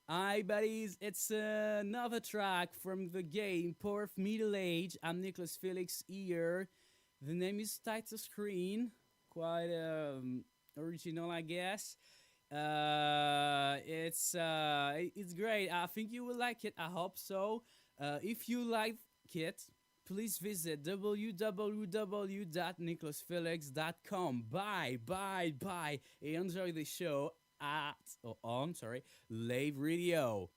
Hi, buddies. It's another track from the game Power of Middle Age. I'm Nicholas Felix here. The name is title screen. Quite original, I guess. It's great. I think you will like it. I hope so. If you like it, please visit www.nicholasfelix.com. Bye, bye, bye. Enjoy the show at or on Lave Radio.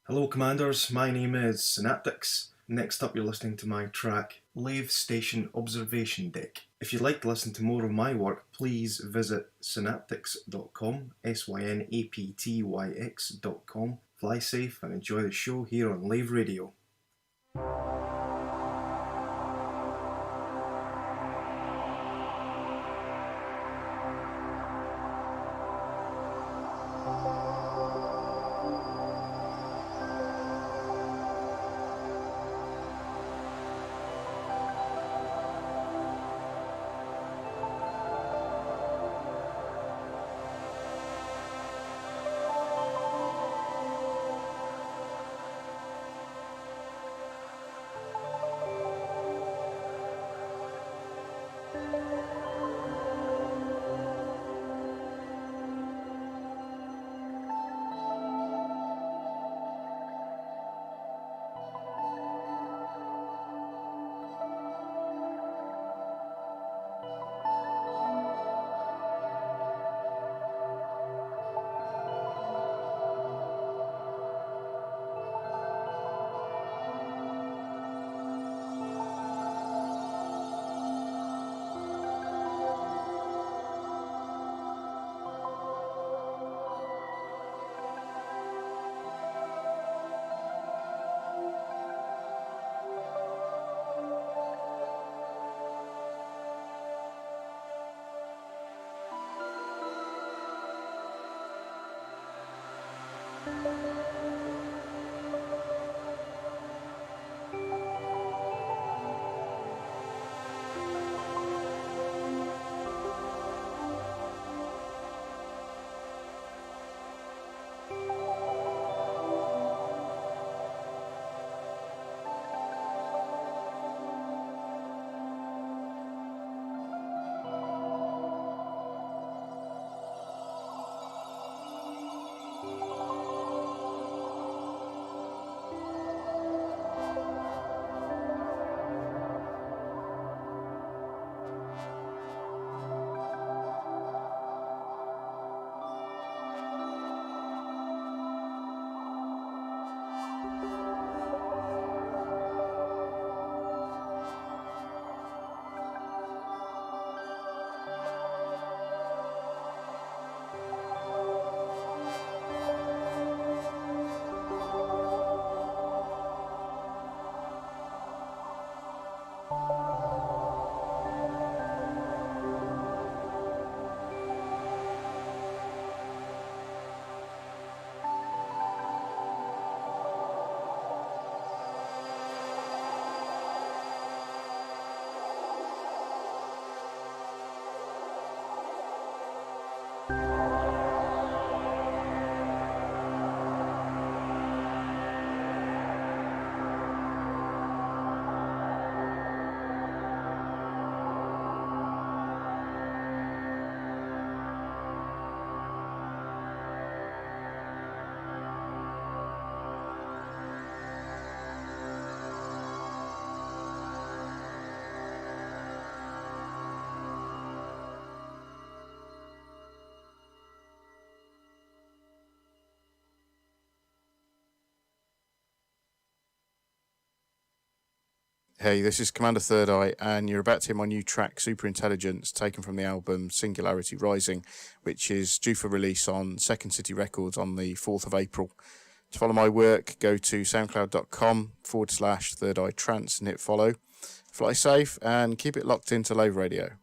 Hello, Commanders. My name is Synaptics. Next up, you're listening to my track, Lave Station Observation Deck. If you'd like to listen to more of my work, please visit synaptics.com, synaptyx.com. Fly safe and enjoy the show here on Lave Radio. Hey, this is Commander Third Eye, and you're about to hear my new track, Superintelligence, taken from the album Singularity Rising, which is due for release on Second City Records on the 4th of April. To follow my work, go to soundcloud.com/Third Eye Trance and hit follow. Fly safe and keep it locked into Lave Radio.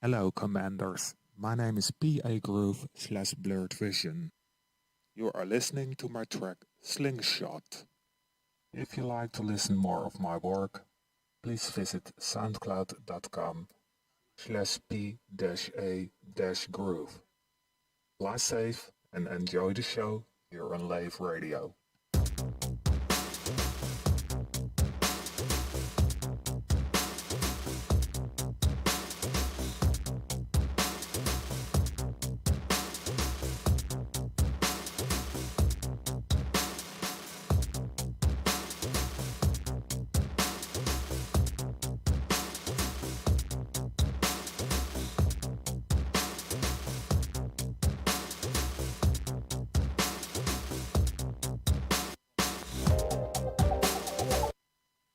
Hello, Commanders. My name is PA Groove / Blurred Vision. You are listening to my track Slingshot. If you like to listen more of my work, please visit soundcloud.com/p-a-groove. Fly safe and enjoy the show here on Lave Radio.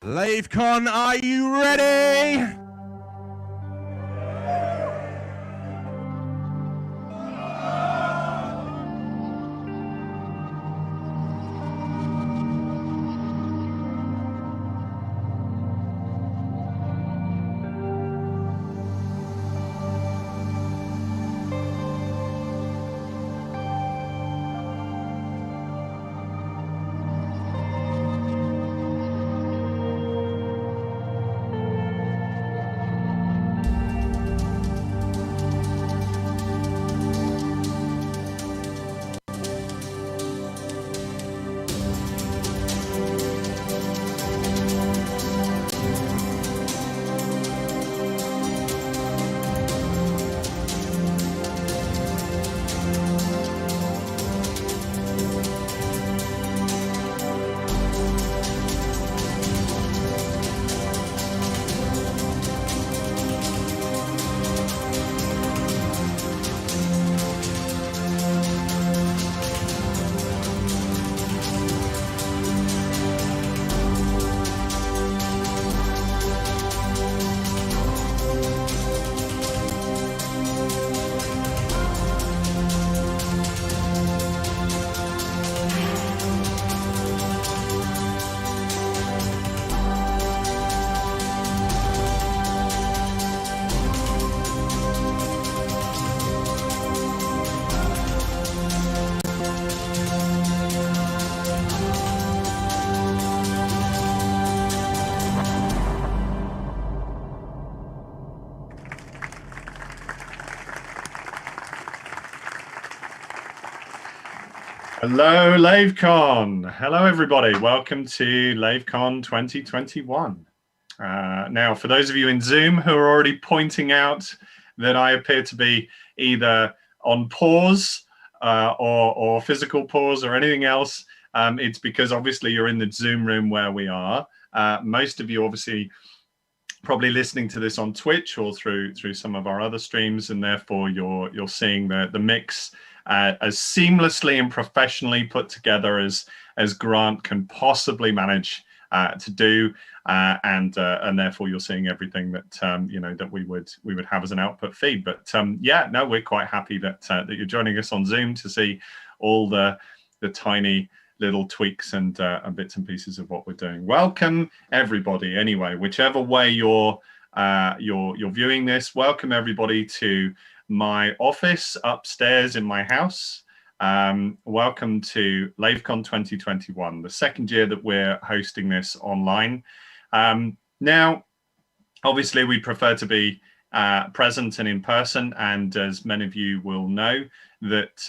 LaveCon, are you ready? Hello, LaveCon. Hello, everybody. Welcome to LaveCon 2021. Now, for those of you in Zoom who are already pointing out that I appear to be either on pause or physical pause or anything else, it's because obviously you're in the Zoom room where we are. Most of you obviously probably listening to this on Twitch or through some of our other streams, and therefore you're seeing the mix as seamlessly and professionally put together as Grant can possibly manage to do, and therefore you're seeing everything that that we would have as an output feed. But yeah, no, we're quite happy that you're joining us on Zoom to see all the tiny little tweaks and bits and pieces of what we're doing. Welcome everybody. Anyway, whichever way you're viewing this, welcome everybody to my office upstairs in my house. Welcome to LaveCon 2021, the second year that we're hosting this online. Now, obviously, we prefer to be present and in person, and as many of you will know, that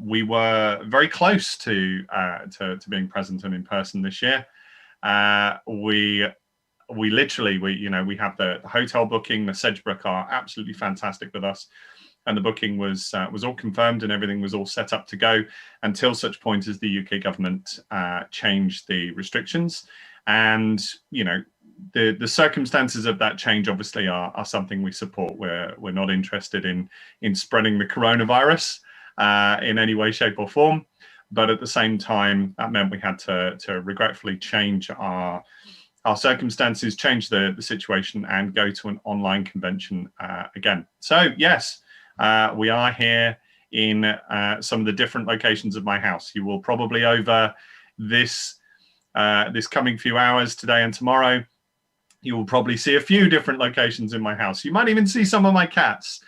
we were very close to being present and in person this year. We literally we have the hotel booking. The Sedgebrook are absolutely fantastic with us, and the booking was all confirmed and everything was all set up to go until such point as the UK government changed the restrictions. And the circumstances of that change obviously are something we support. We're not interested in spreading the coronavirus in any way, shape, or form. But at the same time, that meant we had to regretfully change our circumstances, change the situation, and go to an online convention again. So yes, we are here in some of the different locations of my house. You will probably over this coming few hours, today and tomorrow, You will probably see a few different locations in my house. You might even see some of my cats.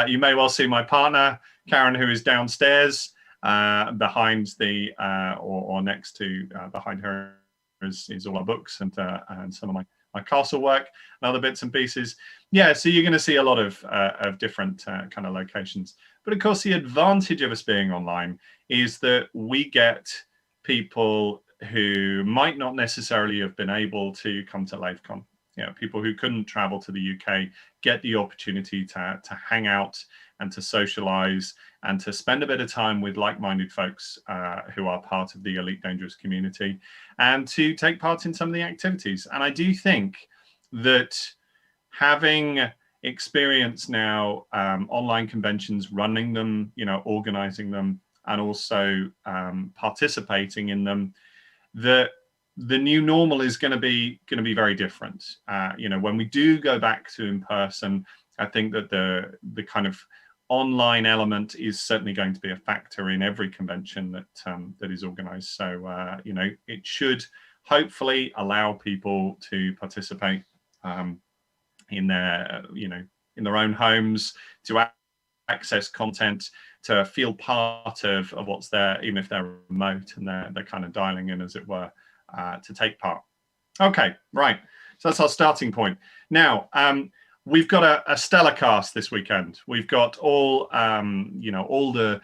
You may well see my partner, Karen, who is downstairs behind the, or next to, behind her is all our books and some of my castle work and other bits and pieces. Yeah, so you're going to see a lot of different kind of locations. But of course, the advantage of us being online is that we get people who might not necessarily have been able to come to LaveCon. You know, people who couldn't travel to the UK get the opportunity to hang out and to socialize and to spend a bit of time with like-minded folks who are part of the Elite Dangerous community and to take part in some of the activities. And I do think that having experience now online conventions, running them, you know, organizing them, and also participating in them, that the new normal is going to be very different. You know, when we do go back to in person, I think that the kind of online element is certainly going to be a factor in every convention that is organized. So you know, it should hopefully allow people to participate in their, you know, in their own homes, to access content, to feel part of what's there, even if they're remote and they're kind of dialing in, as it were, to take part. Okay, right. So that's our starting point. Now, we've got a stellar cast this weekend. We've got all, you know, all the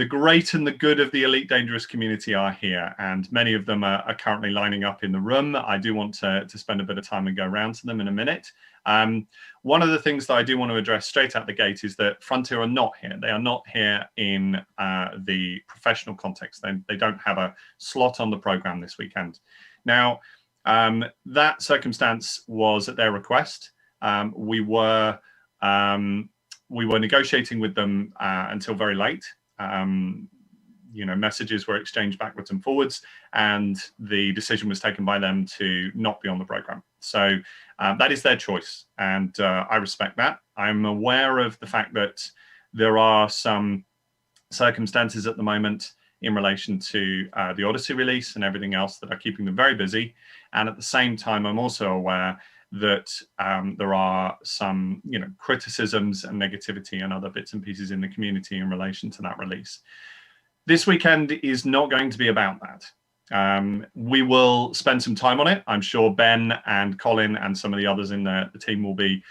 great and the good of the Elite Dangerous community are here, and many of them are currently lining up in the room. I do want to spend a bit of time and go around to them in a minute. One of the things that I do want to address straight out the gate is that Frontier are not here. They are not here in the professional context. They don't have a slot on the program this weekend. Now, that circumstance was at their request. We were negotiating with them until very late. You know, messages were exchanged backwards and forwards, and the decision was taken by them to not be on the program. So that is their choice, and I respect that. I'm aware of the fact that there are some circumstances at the moment in relation to the Odyssey release and everything else that are keeping them very busy. And at the same time, I'm also aware that there are some, you know, criticisms and negativity and other bits and pieces in the community in relation to that release. This weekend is not going to be about that. We will spend some time on it. I'm sure Ben and Colin and some of the others in the team will be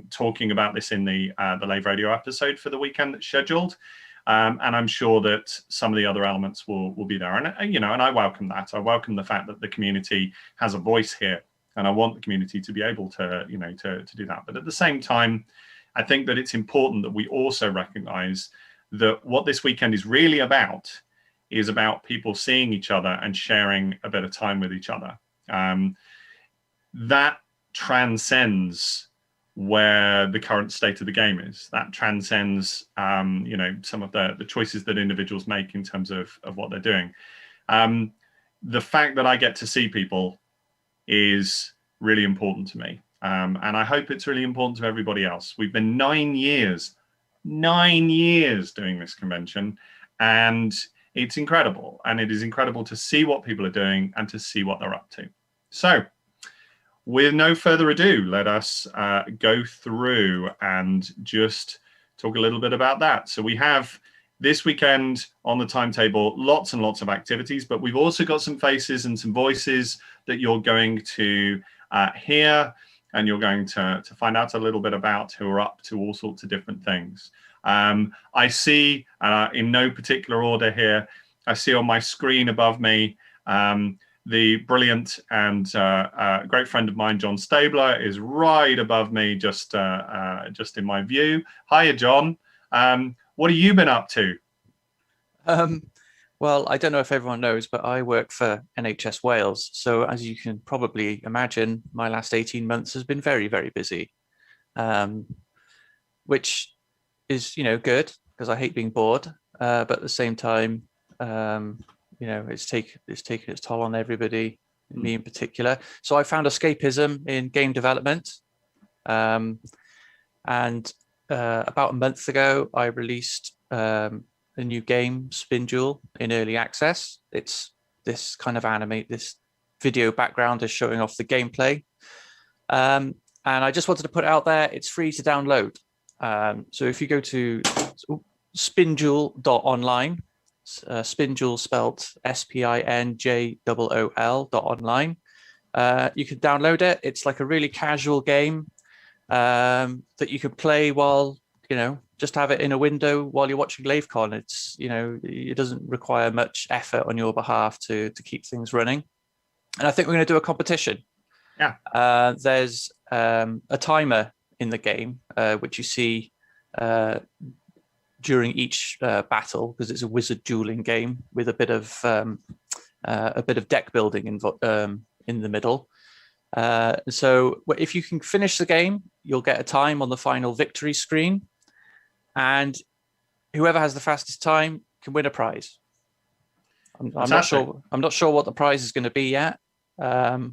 talking about this in the Lave Radio episode for the weekend that's scheduled. And I'm sure that some of the other elements will be there. And, you know, and I welcome that. I welcome the fact that the community has a voice here. And I want the community to be able to, you know, to do that. But at the same time, I think that it's important that we also recognize that what this weekend is really about is about people seeing each other and sharing a bit of time with each other. That transcends where the current state of the game is. That transcends, you know, some of the choices that individuals make in terms of what they're doing. The fact that I get to see people is really important to me. And I hope it's really important to everybody else. We've been 9 years doing this convention, and it's incredible. And it is incredible to see what people are doing and to see what they're up to. So with no further ado, let us go through and just talk a little bit about that. So we have this weekend on the timetable, lots and lots of activities, but we've also got some faces and some voices that you're going to hear, and you're going to find out a little bit about, who are up to all sorts of different things. I see, in no particular order here, I see on my screen above me, the brilliant and great friend of mine, John Stabler, is right above me, just in my view. Hiya, John. What have you been up to? Well, I don't know if everyone knows, but I work for NHS Wales. So as you can probably imagine, my last 18 months has been very, very busy, which is, you know, good because I hate being bored. But at the same time, you know, it's taken its toll on everybody, me in particular. So I found escapism in game development. And about a month ago, I released a new game, Spin Duel, in early access. It's this kind of this video background is showing off the gameplay. And I just wanted to put it out there, it's free to download. So if you go to spinjool.online, Spinjool spelled SPINJOOL.online, you can download it. It's like a really casual game that you could play while, just have it in a window while you're watching LaveCon. It's, it doesn't require much effort on your behalf to keep things running. And I think we're going to do a competition. Yeah. There's a timer in the game, which you see during each battle, because it's a wizard dueling game with a bit of deck building in the middle. So if you can finish the game, you'll get a time on the final victory screen, and whoever has the fastest time can win a prize. I'm not sure. I'm not sure what the prize is going to be yet. I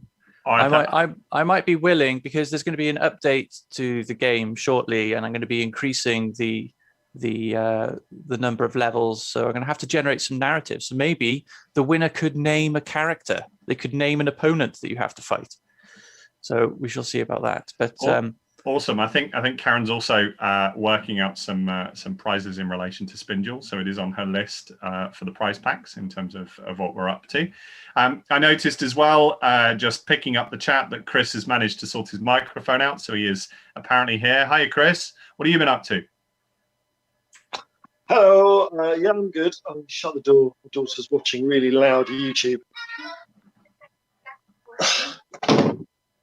might be willing, because there's going to be an update to the game shortly, and I'm going to be increasing the number of levels. So I'm going to have to generate some narratives. So maybe the winner could name a character. They could name an opponent that you have to fight. So we shall see about that. But awesome. I think Karen's also working out some prizes in relation to Spinjool. So it is on her list for the prize packs in terms of what we're up to. I noticed as well, just picking up the chat, that Chris has managed to sort his microphone out. So he is apparently here. Hiya, Chris. What have you been up to? Hello. Yeah, I'm good. I'll shut the door. My daughter's watching really loud YouTube.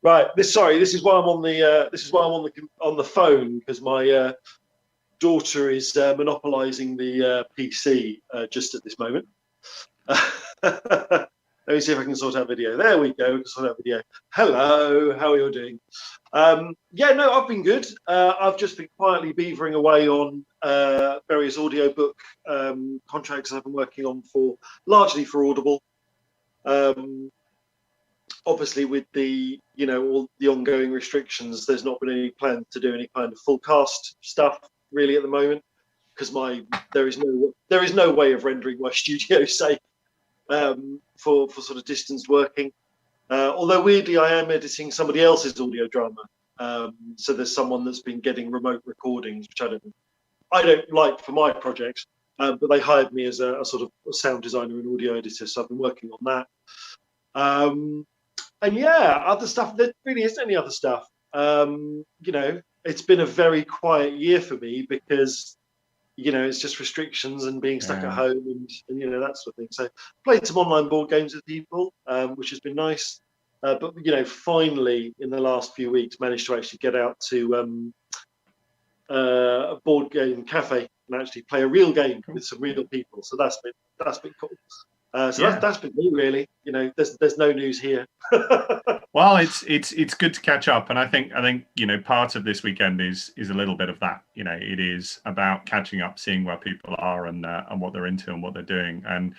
Right. This is why I'm on the phone, because my daughter is monopolising the PC just at this moment. Let me see if I can sort out video. There we go. We can sort out video. Hello. How are you doing? Yeah, no, I've been good. I've just been quietly beavering away on various audiobook contracts I've been working on largely for Audible. Obviously, with the all the ongoing restrictions, there's not been any plan to do any kind of full cast stuff really at the moment, because there is no way of rendering my studio safe for sort of distanced working. Although weirdly, I am editing somebody else's audio drama, so there's someone that's been getting remote recordings, which I don't like for my projects, but they hired me as a sort of sound designer and audio editor, so I've been working on that. And yeah, other stuff, there really isn't any other stuff. It's been a very quiet year for me, because, it's just restrictions and being stuck at home and that sort of thing. So played some online board games with people, which has been nice. But, finally, in the last few weeks, managed to actually get out to a board game cafe and actually play a real game with some real people. So that's been cool. That's been me, really. There's no news here. Well, it's good to catch up, and I think part of this weekend is a little bit of that. It is about catching up, seeing where people are and what they're into and what they're doing, and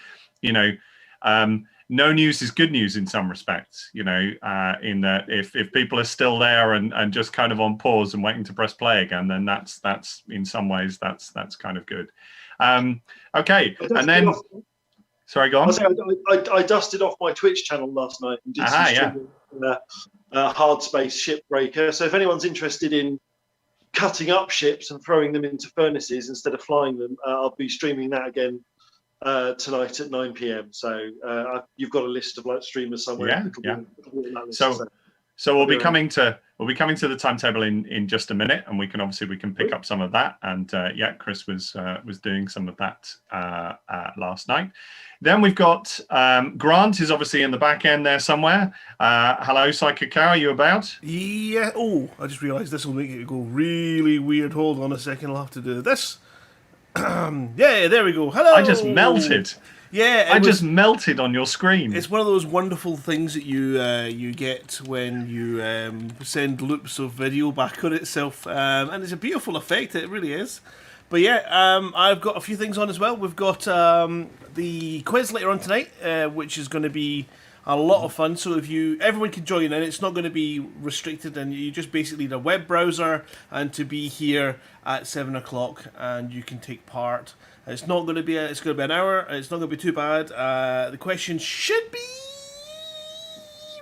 no news is good news in some respects. In that if people are still there and just kind of on pause and waiting to press play again, then that's in some ways that's kind of good. Okay, and then. Sorry, go on. I dusted off my Twitch channel last night and did some streaming hard space shipbreaker. So if anyone's interested in cutting up ships and throwing them into furnaces instead of flying them, I'll be streaming that again tonight at 9 p.m. So you've got a list of streamers somewhere. So we'll be coming to the timetable in just a minute, and we can pick up some of that. And Chris was doing some of that last night. Then we've got Grant is obviously in the back end there somewhere. Hello, Psychic Cow, are you about? Yeah. Oh, I just realised this will make it go really weird. Hold on a second, I'll have to do this. Yeah, there we go. Hello. I just melted. Yeah, I just melted on your screen. It's one of those wonderful things that you get when you send loops of video back on itself, and it's a beautiful effect. It really is. But yeah, I've got a few things on as well. We've got the quiz later on tonight, which is going to be a lot of fun. So everyone can join in. It's not going to be restricted, and you just basically need a web browser and to be here at 7 o'clock, and you can take part. It's not going to be. It's going to be an hour. It's not going to be too bad. The questions should be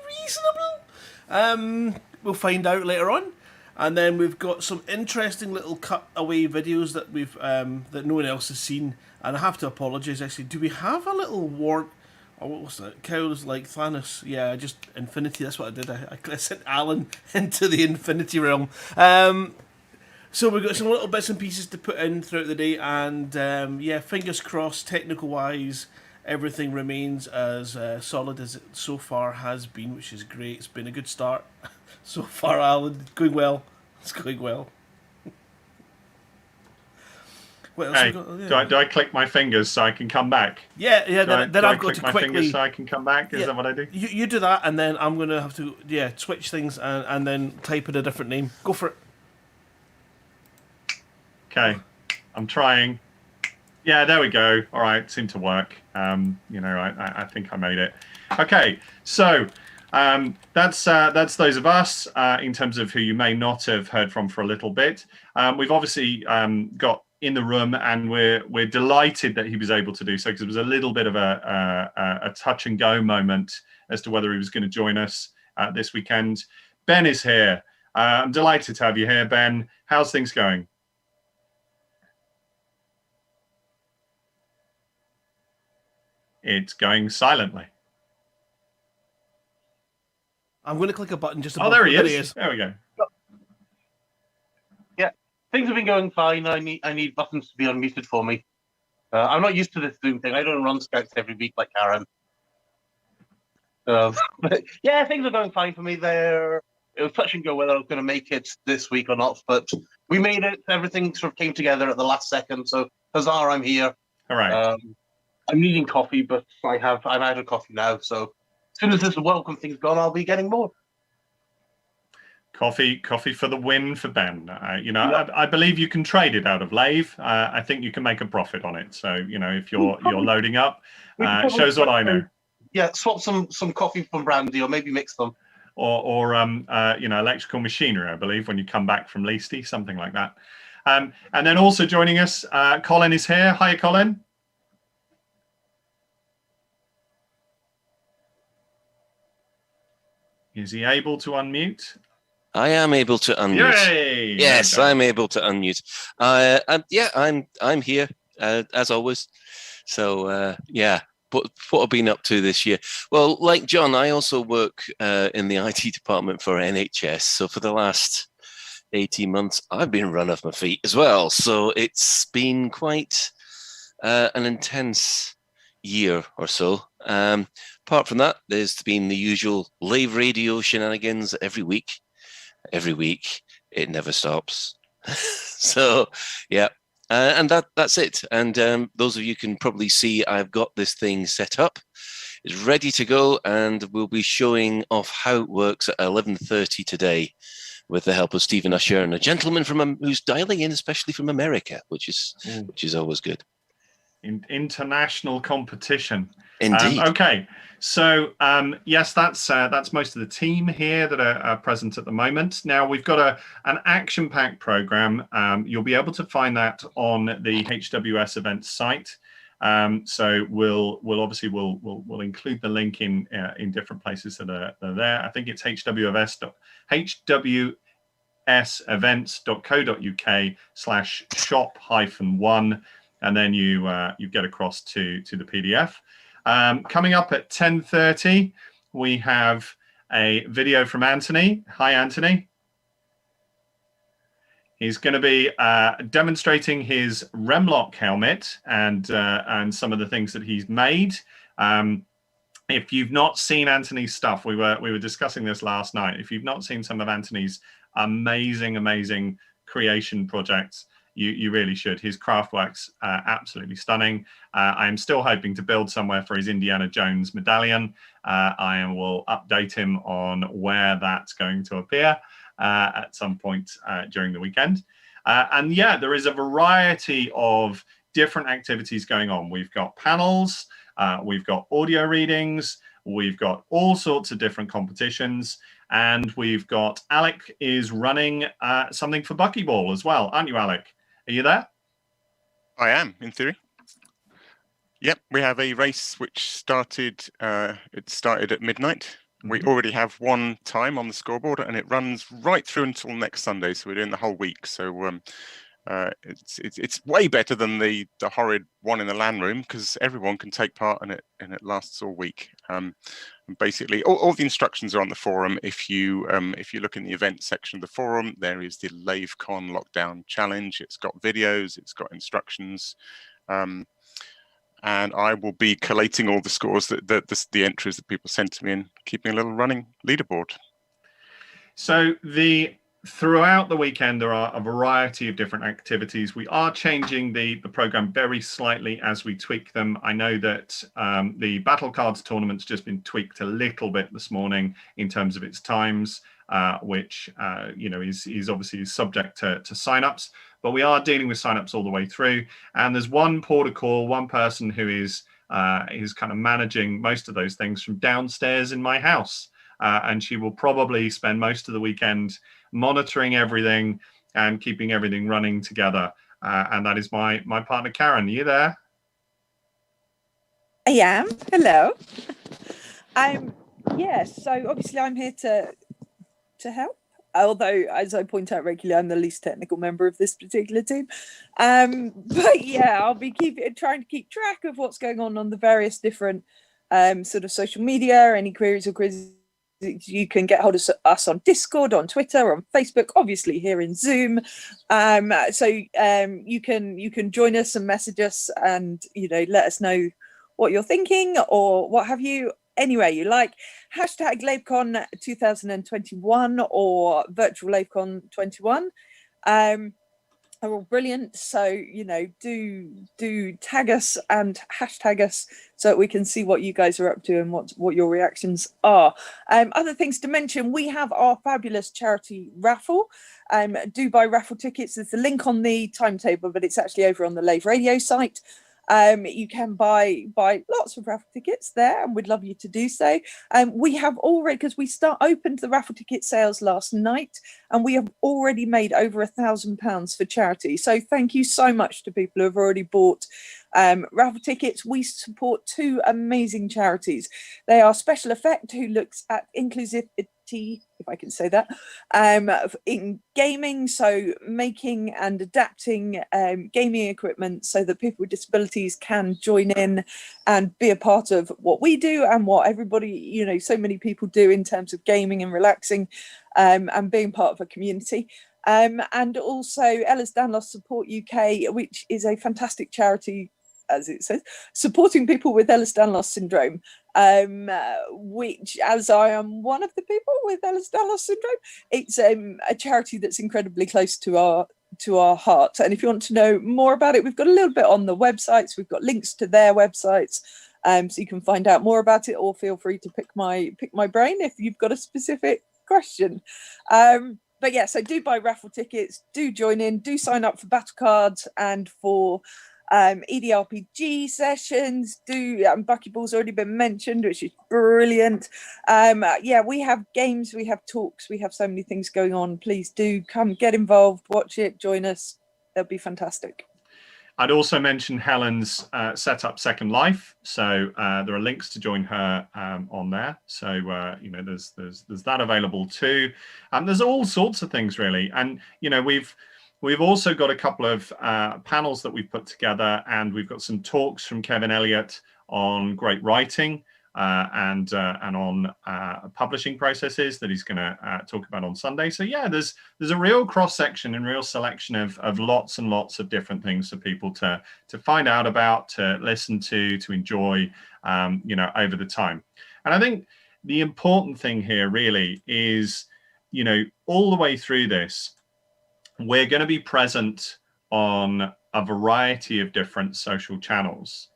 reasonable. We'll find out later on. And then we've got some interesting little cut-away videos that we've that no one else has seen. And I have to apologise, actually. Do we have a little war... Oh, what was that? Cows like Thanos. Yeah, just Infinity. That's what I did. I sent Alan into the Infinity realm. So we've got some little bits and pieces to put in throughout the day. And, yeah, fingers crossed, technical-wise, everything remains as solid as it so far has been, which is great. It's been a good start. So far, Alan, going well. It's going well. What else Hey, we got? do I click my fingers so I can come back? Yeah. Then I've got click to my quickly. fingers so I can come back. Is Yeah. that what I do? You do that, and then I'm gonna have to switch things and then type in a different name. Go for it. Okay, I'm trying. Yeah, there we go. All right, seemed to work. I think I made it. Okay, so that's those of us in terms of who you may not have heard from for a little bit. We've obviously got in the room, and we're delighted that he was able to do so, because it was a little bit of a touch and go moment as to whether he was going to join us this weekend. Ben is here. I'm delighted to have you here, Ben. How's things going? It's going silently. I'm going to click a button just Oh, above. there he is. There we go. Yeah, things have been going fine. I need buttons to be unmuted for me. I'm not used to this Zoom thing. I don't run scouts every week like Karen. But yeah, things are going fine for me. It was touch and go whether I was going to make it this week or not, but we made it. Everything sort of came together at the last second. So huzzah, I'm here. All right. I'm needing coffee, but I'm out of coffee now. So as soon as this welcome thing's gone, I'll be getting more. Coffee for the win for Ben. I believe you can trade it out of Lave. I think you can make a profit on it. So, if you're loading up, shows what I know. Yeah, swap some coffee from brandy, or maybe mix them. Or electrical machinery, I believe, when you come back from Leasty, something like that. And then also joining us, Colin is here. Hi, Colin. Is he able to unmute? I am able to unmute. Yay! Yes, I'm able to unmute. I'm here as always. So what I've been up to this year? Well, like John, I also work in the IT department for NHS. So for the last 18 months, I've been run off my feet as well. So it's been quite an intense year or so. Apart from that, there's been the usual Lave radio shenanigans every week. Every week, it never stops. So, yeah, and that's it. And those of you can probably see I've got this thing set up. It's ready to go, and we'll be showing off how it works at 11:30 today with the help of Stephen Usher and a gentleman who's dialing in, especially from America, which is always good. International competition. Indeed. Okay, so yes, that's most of the team here that are present at the moment. Now we've got an action-packed program. You'll be able to find that on the HWS events site. So we'll include the link in different places that are there. I think it's hwsevents.co.uk/shop-1, and then you get across to the PDF. Coming up at 10:30, we have a video from Anthony. Hi, Anthony. He's going to be demonstrating his Remlock helmet and some of the things that he's made. If you've not seen Anthony's stuff, we were discussing this last night. If you've not seen some of Anthony's amazing creation projects, you really should. His craftwork's absolutely stunning. I am still hoping to build somewhere for his Indiana Jones medallion. I will update him on where that's going to appear at some point during the weekend. And yeah, there is a variety of different activities going on. We've got panels, we've got audio readings, we've got all sorts of different competitions, and we've got Alec is running something for Buckyball as well, aren't you, Alec? Are you there? I am, in theory. Yep, we have a race which started. It started at midnight We already have one time on the scoreboard, and it runs right through until next Sunday. So we're doing the whole week. So it's way better than the horrid one in the LAN room, because everyone can take part in it, and it lasts all week. And basically, all the instructions are on the forum. If you look in the event section of the forum, there is the LaveCon Lockdown Challenge. It's got videos, it's got instructions. And I will be collating all the scores, the entries that people sent to me, and keeping a little running leaderboard. So throughout the weekend, there are a variety of different activities. We are changing the program very slightly as we tweak them. I know that the Battle Cards tournament's just been tweaked a little bit this morning in terms of its times, which is obviously subject to signups. But we are dealing with signups all the way through. And there's one port of call, one person who is kind of managing most of those things from downstairs in my house. And she will probably spend most of the weekend monitoring everything and keeping everything running together. And that is my partner, Karen. Are you there? I am. Hello. Yes, so obviously I'm here to help. Although, as I point out regularly, I'm the least technical member of this particular team. But yeah, I'll be trying to keep track of what's going on the various different sort of social media. Any queries or quizzes, you can get hold of us on Discord, on Twitter, on Facebook, obviously here in Zoom. So you can join us and message us, and let us know what you're thinking or what have you. Anyway, you like hashtag LaveCon 2021 or virtual LaveCon 21 are all brilliant. So do tag us and hashtag us so that we can see what you guys are up to and what your reactions are. Other things to mention: we have our fabulous charity raffle. Do buy raffle tickets. There's a link on the timetable, but it's actually over on the Lave Radio site. You can buy lots of raffle tickets there, and we'd love you to do so. We have already, because we opened the raffle ticket sales last night, and we have already made over £1,000 for charity. So thank you so much to people who have already bought raffle tickets. We support two amazing charities. They are Special Effect, who looks at inclusivity, if I can say that, in gaming, so making and adapting gaming equipment so that people with disabilities can join in and be a part of what we do and what everybody, so many people do in terms of gaming and relaxing and being part of a community. And also Ehlers-Danlos Support UK, which is a fantastic charity, as it says, supporting people with Ehlers-Danlos syndrome, which, as I am one of the people with Ehlers-Danlos syndrome, it's a charity that's incredibly close to our heart. And if you want to know more about it, we've got a little bit on the websites. We've got links to their websites, so you can find out more about it, or feel free to pick my brain if you've got a specific question. But yeah, so do buy raffle tickets, do join in, do sign up for battle cards and for EDRPG sessions. Buckyball's already been mentioned, which is brilliant. Yeah, we have games, we have talks, we have so many things going on. Please do come get involved, watch it, join us. They'll be fantastic. I'd also mention Helen's set up Second Life, so there are links to join her on there. So there's that available too. There's all sorts of things really, and we've also got a couple of panels that we've put together, and we've got some talks from Kevin Elliott on great writing and on publishing processes that he's going to talk about on Sunday. So yeah, there's a real cross section and real selection of lots and lots of different things for people to find out about, to listen to enjoy, over the time. And I think the important thing here really is, all the way through this, we're going to be present on a variety of different social channels.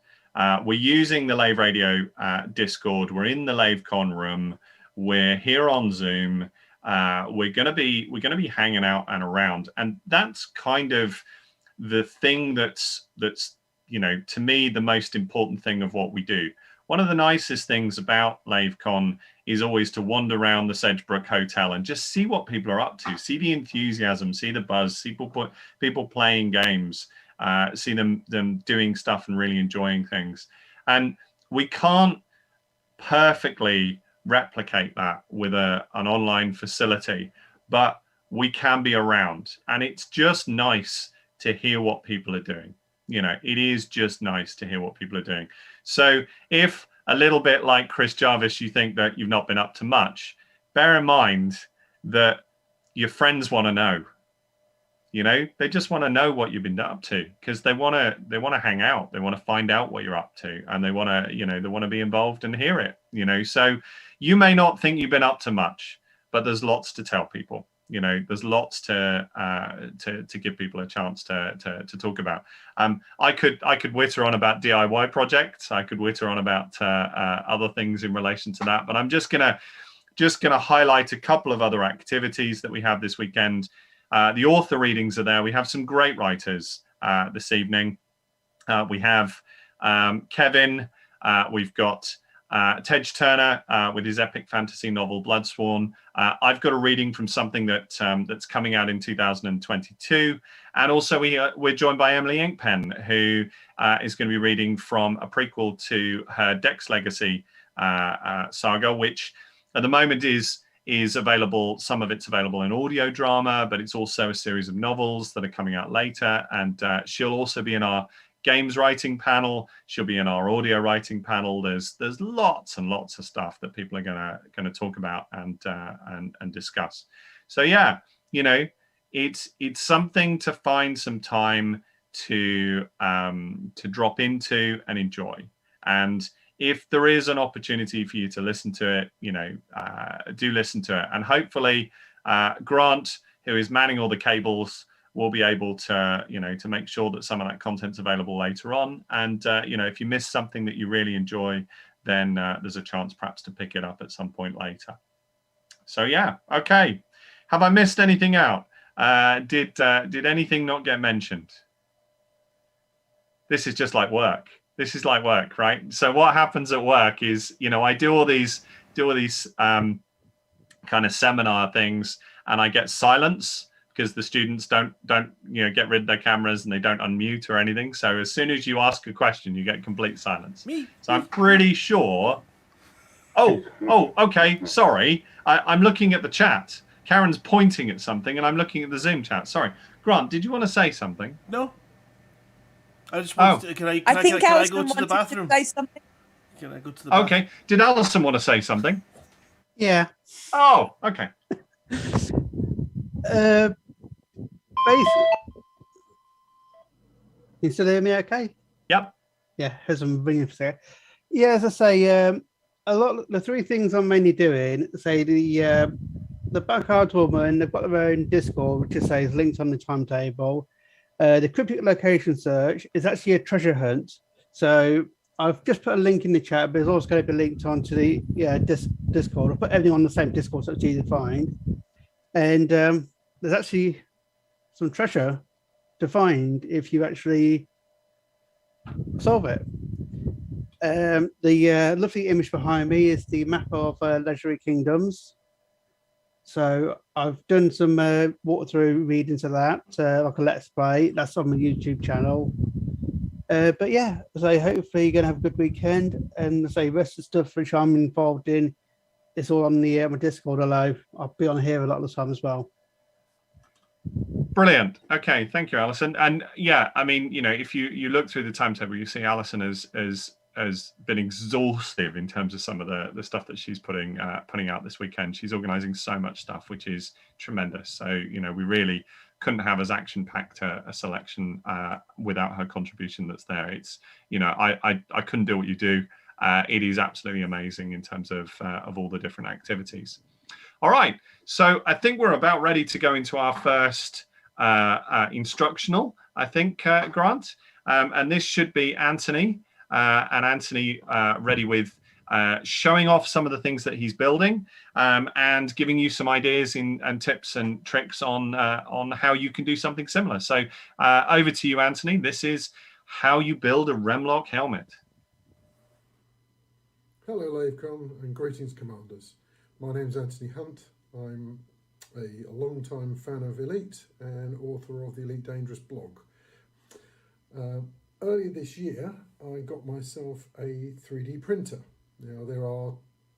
We're using the Lave Radio Discord. We're in the LaveCon room. We're here on Zoom. We're going to be hanging out and around, and that's kind of the thing that's to me the most important thing of what we do. One of the nicest things about LaveCon is always to wander around the Sedgebrook Hotel and just see what people are up to, see the enthusiasm, see the buzz, see people playing games, see them doing stuff and really enjoying things. And we can't perfectly replicate that with an online facility, but we can be around, and it's just nice to hear what people are doing. It is just nice to hear what people are doing. So if a little bit like Chris Jarvis, you think that you've not been up to much, bear in mind that your friends want to know. They just want to know what you've been up to, because they want to hang out. They want to find out what you're up to, and they want to be involved and hear it. So you may not think you've been up to much, but there's lots to tell people. There's lots to give people a chance to talk about. I could witter on about DIY projects. I could witter on about other things in relation to that, but I'm just gonna highlight a couple of other activities that we have this weekend. The author readings are there. We have some great writers this evening. We have Kevin. We've got Tej Turner with his epic fantasy novel Bloodsworn. I've got a reading from something that's coming out in 2022, and also we're joined by Emily Inkpen, who is going to be reading from a prequel to her Dex Legacy saga, which at the moment is available. Some of it's available in audio drama, but it's also a series of novels that are coming out later, and she'll also be in our games writing panel. She'll be in our audio writing panel. There's lots and lots of stuff that people are gonna talk about and discuss. So yeah, it's something to find some time to drop into and enjoy. And if there is an opportunity for you to listen to it, do listen to it. And hopefully Grant, who is manning all the cables, will be able to make sure that some of that content's available later on. And if you miss something that you really enjoy, then there's a chance perhaps to pick it up at some point later. So yeah, okay. Have I missed anything out? Did anything not get mentioned? This is just like work. This is like work, right? So what happens at work is, I do all these kind of seminar things, and I get silence because the students don't get rid of their cameras, and they don't unmute or anything. So as soon as you ask a question, you get complete silence. So I'm pretty sure. Oh, okay. Sorry, I'm looking at the chat. Karen's pointing at something, and I'm looking at the Zoom chat. Sorry, Grant, did you want to say something? No. I just want to, can I go to the bathroom? To say something. Can I go to the bathroom? Okay. Did Alison want to say something? Yeah. Oh, okay. Basically, you still hear me okay? Yep. Yeah, as I'm bringing it. Yeah, as I say, a lot of the three things I'm mainly doing, say the Backyard Woman, they've got their own Discord, which is linked on the timetable. The cryptic location search is actually a treasure hunt. So I've just put a link in the chat, but it's also going to be linked onto the Discord. I'll put everything on the same Discord so it's easy to find. And there's actually some treasure to find if you actually solve it. The lovely image behind me is the map of Legendary Kingdoms. So I've done some walkthrough readings of that, like a Let's Play. That's on my YouTube channel. But yeah, so hopefully you're going to have a good weekend. And the rest of the stuff which I'm involved in, it's all on the my Discord, although I'll be on here a lot of the time as well. Brilliant. Okay, thank you, Alison. And yeah, I mean, if you look through the timetable, you see Alison has been exhaustive in terms of some of the stuff that she's putting out this weekend. She's organizing so much stuff, which is tremendous. So we really couldn't have as action-packed a selection without her contribution that's there. It's I couldn't do what you do. It is absolutely amazing in terms of all the different activities. All right, so I think we're about ready to go into our first instructional, I think, Grant, and this should be Anthony. And Anthony ready with showing off some of the things that he's building and giving you some ideas and tips and tricks on how you can do something similar. So over to you, Anthony. This is how you build a Remlock helmet. Hello, LaveCon, and greetings, Commanders. My name's Anthony Hunt. I'm a long-time fan of Elite and author of the Elite Dangerous blog. Earlier this year, I got myself a 3D printer. Now, there are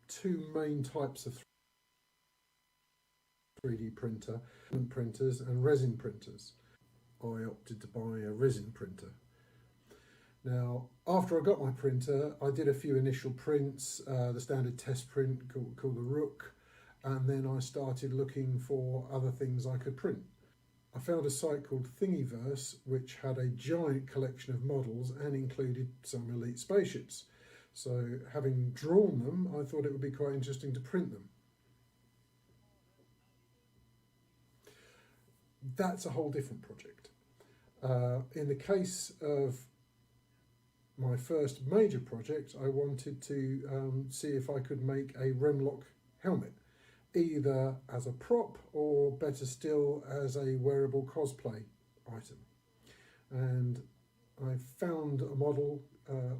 two main types of 3D printers and resin printers. I opted to buy a resin printer. Now, after I got my printer, I did a few initial prints, the standard test print called the Rook, and then I started looking for other things I could print. I found a site called Thingiverse, which had a giant collection of models and included some elite spaceships. So, having drawn them, I thought it would be quite interesting to print them. That's a whole different project. In the case of my first major project, I wanted to see if I could make a Remlock helmet, either as a prop or better still as a wearable cosplay item. And I found a model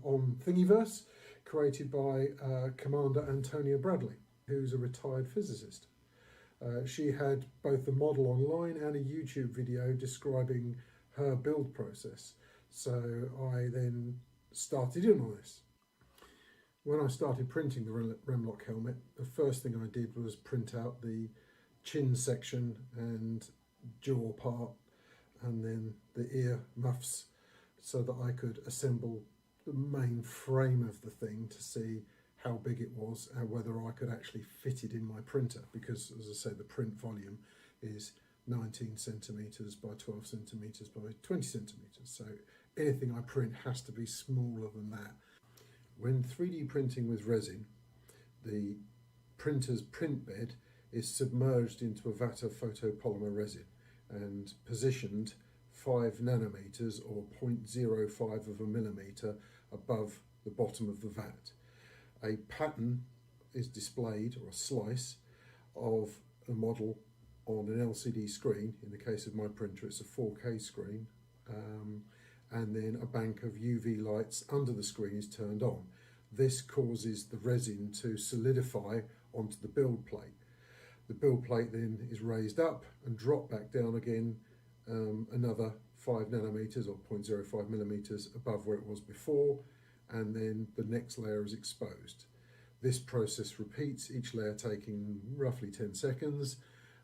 on Thingiverse created by Commander Antonia Bradley, who's a retired physicist. She had both the model online and a YouTube video describing her build process. So I then started in on this. When I started printing the Remlock helmet, the first thing I did was print out the chin section and jaw part, and then the ear muffs, so that I could assemble the main frame of the thing to see how big it was and whether I could actually fit it in my printer, because, as I say, the print volume is 19 centimetres by 12 centimetres by 20 centimetres, so anything I print has to be smaller than that. When 3D printing with resin, the printer's print bed is submerged into a vat of photopolymer resin and positioned 5 nanometers or 0.05 of a millimeter above the bottom of the vat. A pattern is displayed, or a slice, of a model on an LCD screen. In the case of my printer, it's a 4K screen. And then a bank of UV lights under the screen is turned on. This causes the resin to solidify onto the build plate. The build plate then is raised up and dropped back down again, another 5 nanometers or 0.05 millimeters above where it was before, and then the next layer is exposed. This process repeats, each layer taking roughly 10 seconds,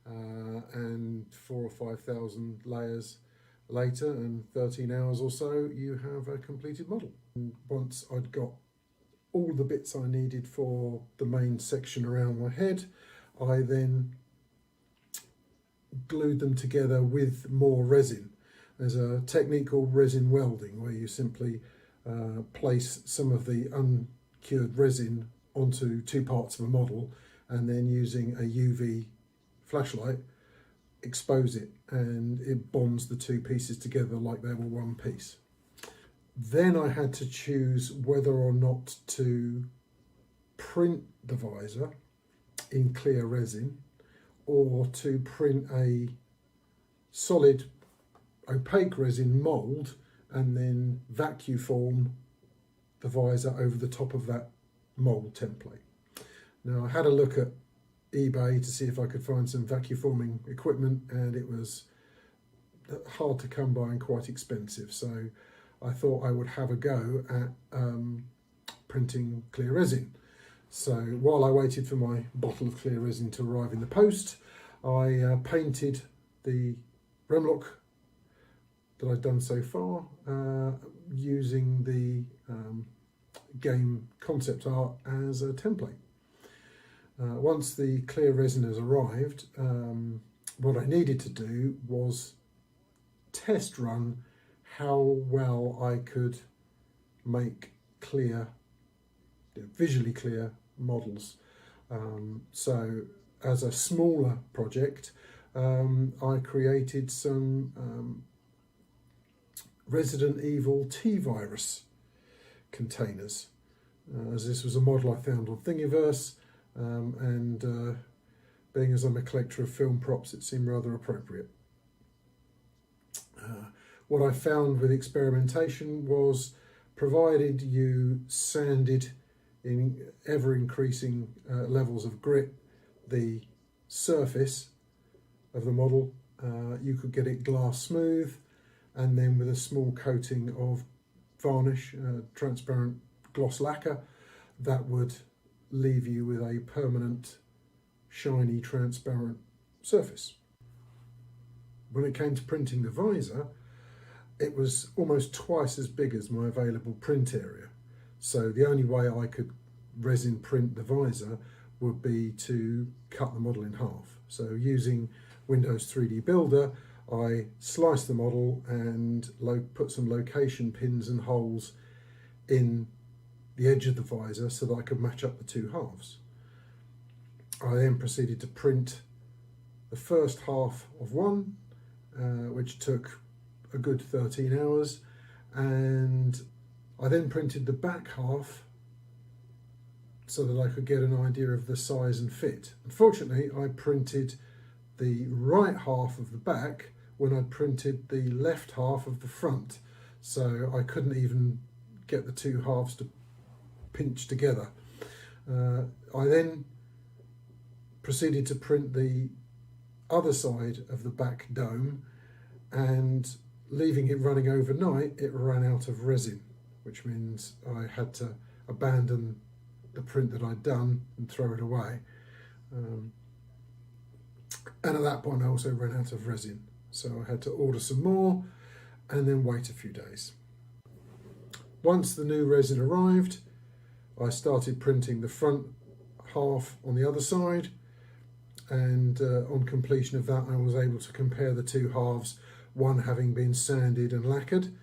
and 4,000 or 5,000 layers later, and 13 hours or so, you have a completed model. And once I'd got all the bits I needed for the main section around my head, I then glued them together with more resin. There's a technique called resin welding, where you simply place some of the uncured resin onto two parts of a model, and then using a UV flashlight expose it, and it bonds the two pieces together like they were one piece. Then I had to choose whether or not to print the visor in clear resin or to print a solid opaque resin mould and then vacuum form the visor over the top of that mould template. Now, I had a look at eBay to see if I could find some vacuum forming equipment, and it was hard to come by and quite expensive, so I thought I would have a go at printing clear resin. So while I waited for my bottle of clear resin to arrive in the post, I painted the Remlock that I'd done so far using the game concept art as a template. Once the clear resin has arrived, what I needed to do was test run how well I could make clear, visually clear models. So as a smaller project, I created some Resident Evil T-Virus containers, as this was a model I found on Thingiverse, and being as I'm a collector of film props, it seemed rather appropriate. What I found with experimentation was, provided you sanded in ever increasing levels of grit the surface of the model, you could get it glass smooth, and then with a small coating of varnish, transparent gloss lacquer, that would leave you with a permanent, shiny, transparent surface. When it came to printing the visor, it was almost twice as big as my available print area. So the only way I could resin print the visor would be to cut the model in half. So using Windows 3D Builder, I sliced the model and put some location pins and holes in the edge of the visor so that I could match up the two halves. I then proceeded to print the first half of one, which took a good 13 hours, and I then printed the back half so that I could get an idea of the size and fit. Unfortunately, I printed the right half of the back when I printed the left half of the front, so I couldn't even get the two halves to pinch together. I then proceeded to print the other side of the back dome, and leaving it running overnight, it ran out of resin, which means I had to abandon the print that I'd done and throw it away. And at that point I also ran out of resin, so I had to order some more and then wait a few days. Once the new resin arrived, I started printing the front half on the other side, and on completion of that I was able to compare the two halves, one having been sanded and lacquered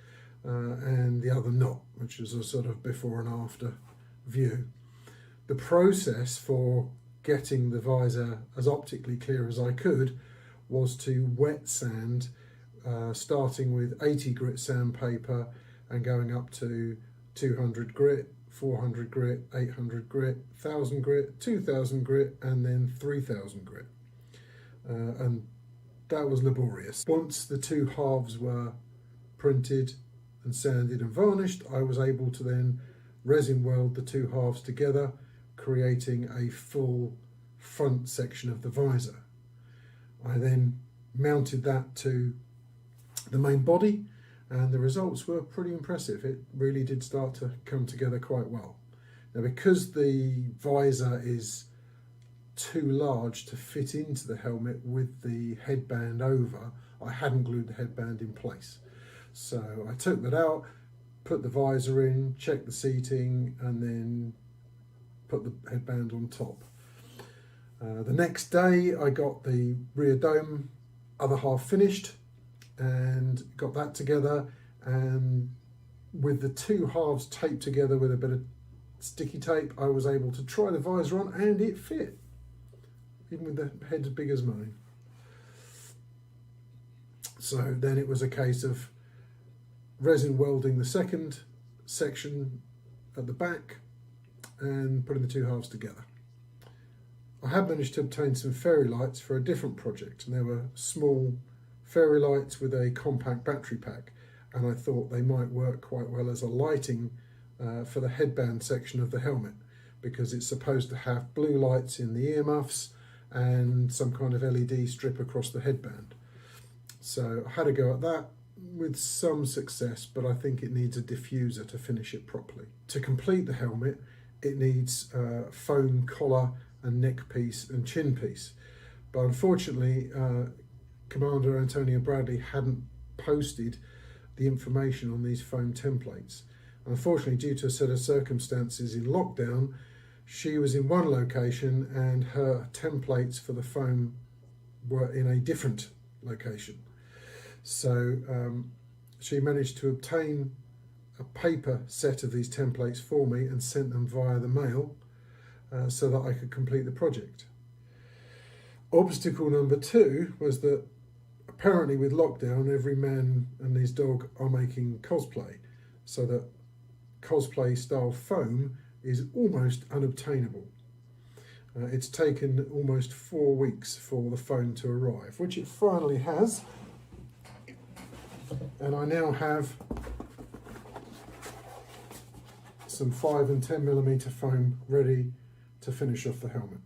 and the other not, which is a sort of before and after view. The process for getting the visor as optically clear as I could was to wet sand, starting with 80 grit sandpaper and going up to 200 grit, 400 grit, 800 grit, 1000 grit, 2000 grit, and then 3000 grit. And that was laborious. Once the two halves were printed and sanded and varnished, I was able to then resin weld the two halves together, creating a full front section of the visor. I then mounted that to the main body, and the results were pretty impressive. It really did start to come together quite well. Now, because the visor is too large to fit into the helmet with the headband over, I hadn't glued the headband in place. So I took that out, put the visor in, checked the seating, and then put the headband on top. The next day I got the rear dome other half finished and got that together, and with the two halves taped together with a bit of sticky tape, I was able to try the visor on, and it fit, even with the head as big as mine. So then it was a case of resin welding the second section at the back and putting the two halves together. I had managed to obtain some fairy lights for a different project, and they were small fairy lights with a compact battery pack, and I thought they might work quite well as a lighting for the headband section of the helmet, because it's supposed to have blue lights in the earmuffs and some kind of LED strip across the headband. So I had a go at that with some success, but I think it needs a diffuser to finish it properly. To complete the helmet, it needs a foam collar and neck piece and chin piece, but unfortunately Commander Antonio Bradley hadn't posted the information on these foam templates. Unfortunately, due to a set of circumstances in lockdown, she was in one location and her templates for the foam were in a different location. So she managed to obtain a paper set of these templates for me and sent them via the mail so that I could complete the project. Obstacle number two was that apparently with lockdown, every man and his dog are making cosplay, so that cosplay style foam is almost unobtainable. It's taken almost 4 weeks for the foam to arrive, which it finally has, and I now have some 5 and 10 millimeter foam ready to finish off the helmet.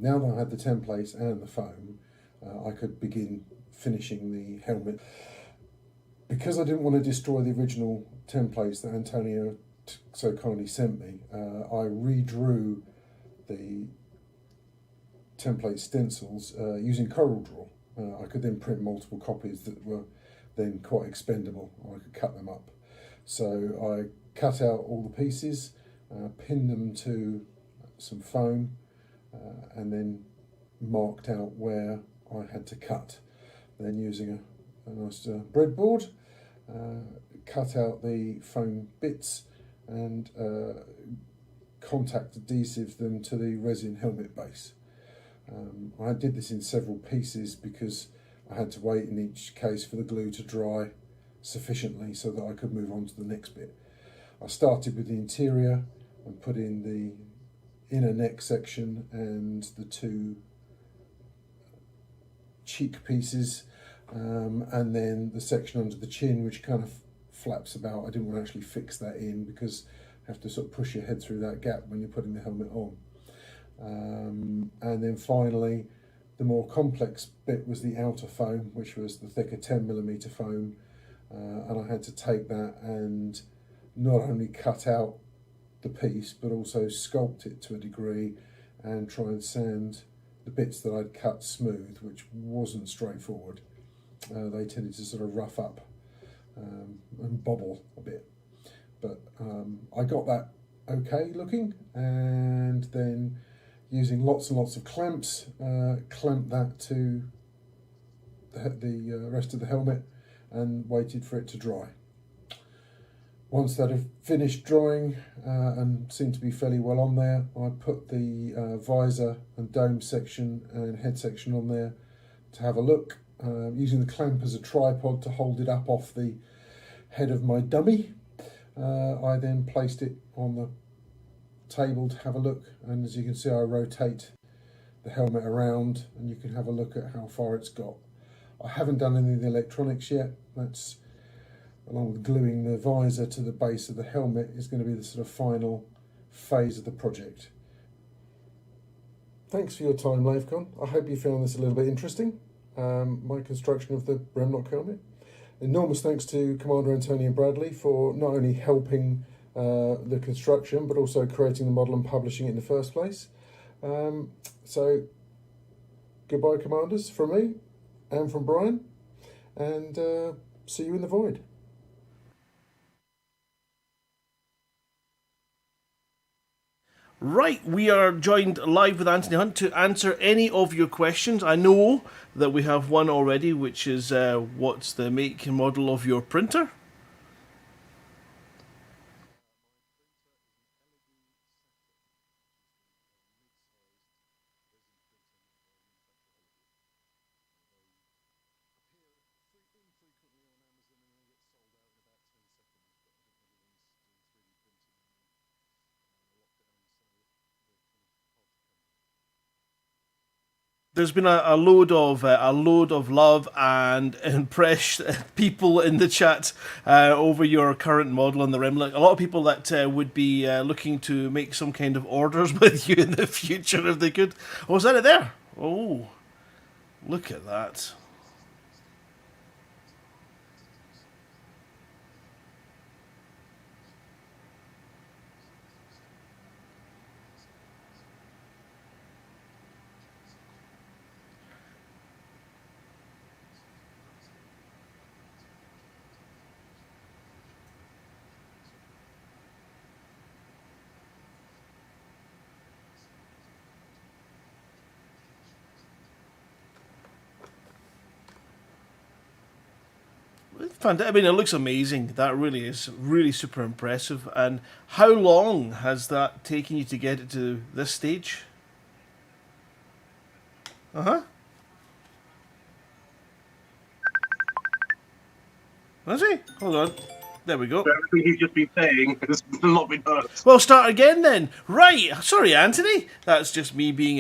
Now that I had the templates and the foam, I could begin finishing the helmet. Because I didn't want to destroy the original templates that Antonio so kindly sent me, I redrew the template stencils using CorelDRAW. I could then print multiple copies that were then quite expendable. I could cut them up. So I cut out all the pieces, pinned them to some foam, and then marked out where I had to cut. Then using a nice breadboard, cut out the foam bits and contact adhesive them to the resin helmet base. I did this in several pieces because I had to wait in each case for the glue to dry sufficiently so that I could move on to the next bit. I started with the interior and put in the inner neck section and the two cheek pieces, and then the section under the chin which kind of flaps about. I didn't want to actually fix that in because you have to sort of push your head through that gap when you're putting the helmet on. And then finally the more complex bit was the outer foam, which was the thicker 10mm foam, and I had to take that and not only cut out the piece but also sculpt it to a degree and try and sand the bits that I'd cut smooth, which wasn't straightforward. They tended to sort of rough up and bobble a bit, but I got that okay looking, and then using lots and lots of clamps, clamped that to the rest of the helmet and waited for it to dry. Once that had finished drying and seemed to be fairly well on there, I put the visor and dome section and head section on there to have a look, using the clamp as a tripod to hold it up off the head of my dummy. I then placed it on the table to have a look, and as you can see I rotate the helmet around and you can have a look at how far it's got. I haven't done any of the electronics yet. That's, along with gluing the visor to the base of the helmet, is going to be the sort of final phase of the project. Thanks for your time, LaveCon. I hope you found this a little bit interesting, my construction of the Remlock helmet. Enormous thanks to Commander Antonio Bradley for not only helping the construction but also creating the model and publishing it in the first place. So goodbye, Commanders, from me and from Brian, and see you in the void. Right, we are joined live with Anthony Hunt to answer any of your questions. I know that we have one already, which is what's the make and model of your printer? There's been a load of love and impressed people in the chat over your current model on the Remlock. A lot of people that would be looking to make some kind of orders with you in the future if they could. Oh, is that it there? Oh, look at that. I mean, it looks amazing. That really is really super impressive. And how long has that taken you to get it to this stage? Uh-huh. Has he? Hold on. There we go. Everything he's just been saying has not been heard. Well, start again then. Right. Sorry, Anthony. That's just me being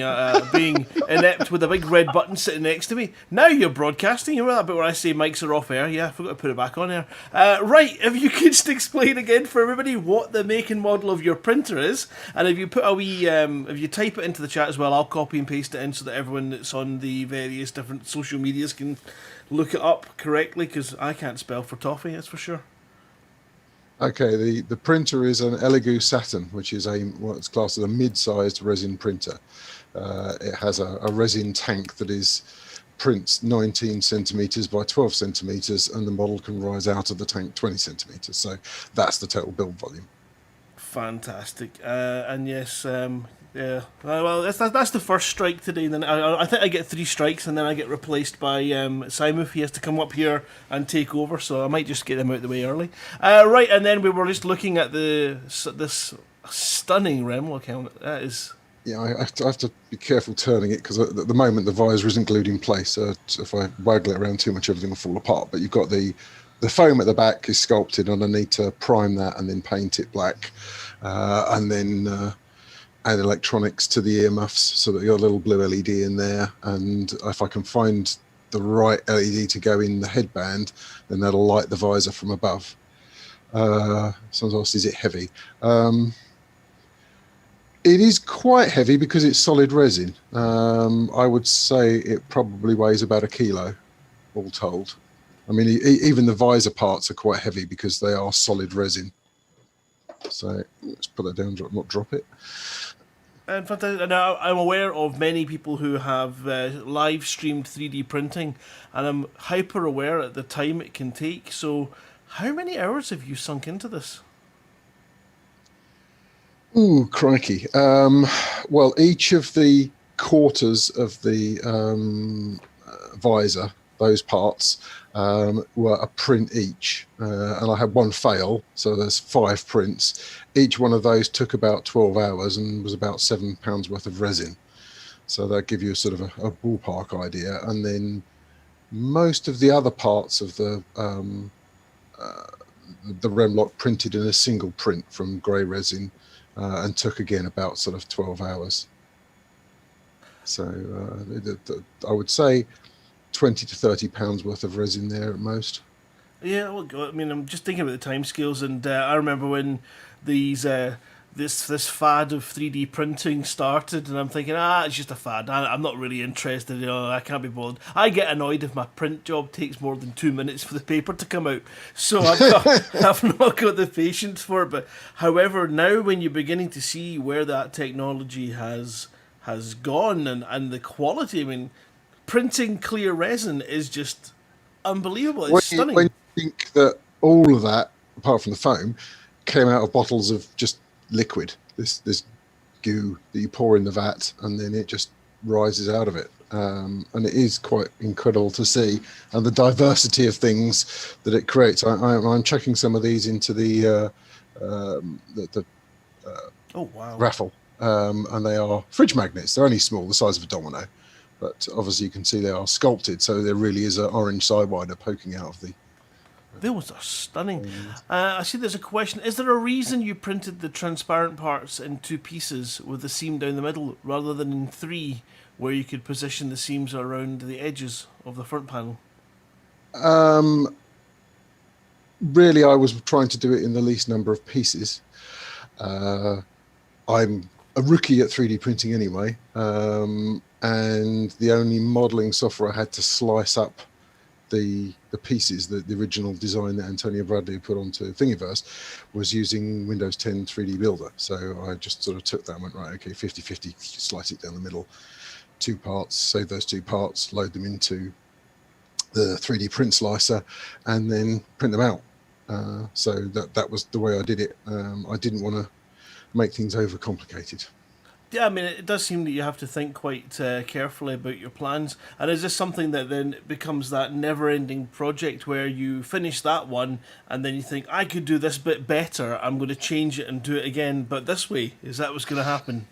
being inept with a big red button sitting next to me. Now you're broadcasting. You remember that bit where I say mics are off air? Yeah, I forgot to put it back on air. Right. If you could just explain again for everybody what the make and model of your printer is, and if you put a wee, if you type it into the chat as well, I'll copy and paste it in so that everyone that's on the various different social medias can look it up correctly, because I can't spell for toffee, that's for sure. Okay, the printer is an Elegoo Saturn, which is what's classed as a mid-sized resin printer. It has a resin tank that prints 19 centimeters by 12 centimeters, and the model can rise out of the tank 20 centimeters. So that's the total build volume. Fantastic. And yes, yeah. Well, that's the first strike today. And then I think I get 3 strikes, and then I get replaced by Simon. He has to come up here and take over, so I might just get him out of the way early. Right, and then we were just looking at this stunning Remlock helmet. That is. Yeah, I have to be careful turning it, because at the moment the visor isn't glued in place. So if I waggle it around too much, everything will fall apart. But you've got the foam at the back is sculpted, and I need to prime that and then paint it black, and then add electronics to the earmuffs so that you've got a little blue LED in there. And if I can find the right LED to go in the headband, then that'll light the visor from above. Someone asked, is it heavy? It is quite heavy because it's solid resin. I would say it probably weighs about 1 kilo, all told. I mean, even the visor parts are quite heavy because they are solid resin. So let's put that down, not drop it. And fantastic. Now, I'm aware of many people who have live streamed 3D printing, and I'm hyper aware at the time it can take. So, how many hours have you sunk into this? Ooh, crikey. Well, each of the quarters of the visor, those parts, were a print each. And I had one fail, so there's 5 prints. Each one of those took about 12 hours and was about £7 worth of resin. So that give you sort of a ballpark idea. And then most of the other parts of the Remlock printed in a single print from grey resin, and took again about sort of 12 hours. So I would say 20 to 30 pounds worth of resin there at most. Yeah, well, I mean, I'm just thinking about the timescales, and I remember when these this fad of 3D printing started, and I'm thinking, it's just a fad. I'm not really interested. I can't be bothered. I get annoyed if my print job takes more than 2 minutes for the paper to come out. So I've not got the patience for it. But however, now when you're beginning to see where that technology has gone and the quality, I mean, printing clear resin is just unbelievable. It's stunning. When you think that all of that, apart from the foam, came out of bottles of just liquid, this goo that you pour in the vat, and then it just rises out of it, and it is quite incredible to see, and the diversity of things that it creates. I'm chucking some of these into the raffle, and they are fridge magnets. They're only small, the size of a domino, but obviously you can see they are sculpted, so there really is an orange sidewinder poking out of the. Those are stunning. I see there's a question. Is there a reason you printed the transparent parts in 2 pieces with the seam down the middle rather than in 3, where you could position the seams around the edges of the front panel? Really, I was trying to do it in the least number of pieces. I'm a rookie at 3D printing anyway, and the only modelling software I had to slice up the pieces, the original design that Antonio Bradley put onto Thingiverse, was using Windows 10 3D Builder. So I just sort of took that and went, right, okay, 50-50, slice it down the middle, 2 parts, save those 2 parts, load them into the 3D print slicer, and then print them out. So that was the way I did it. I didn't want to make things overcomplicated. Yeah, I mean, it does seem that you have to think quite carefully about your plans. And is this something that then becomes that never-ending project where you finish that one and then you think, I could do this bit better, I'm going to change it and do it again, but this way? Is that what's going to happen?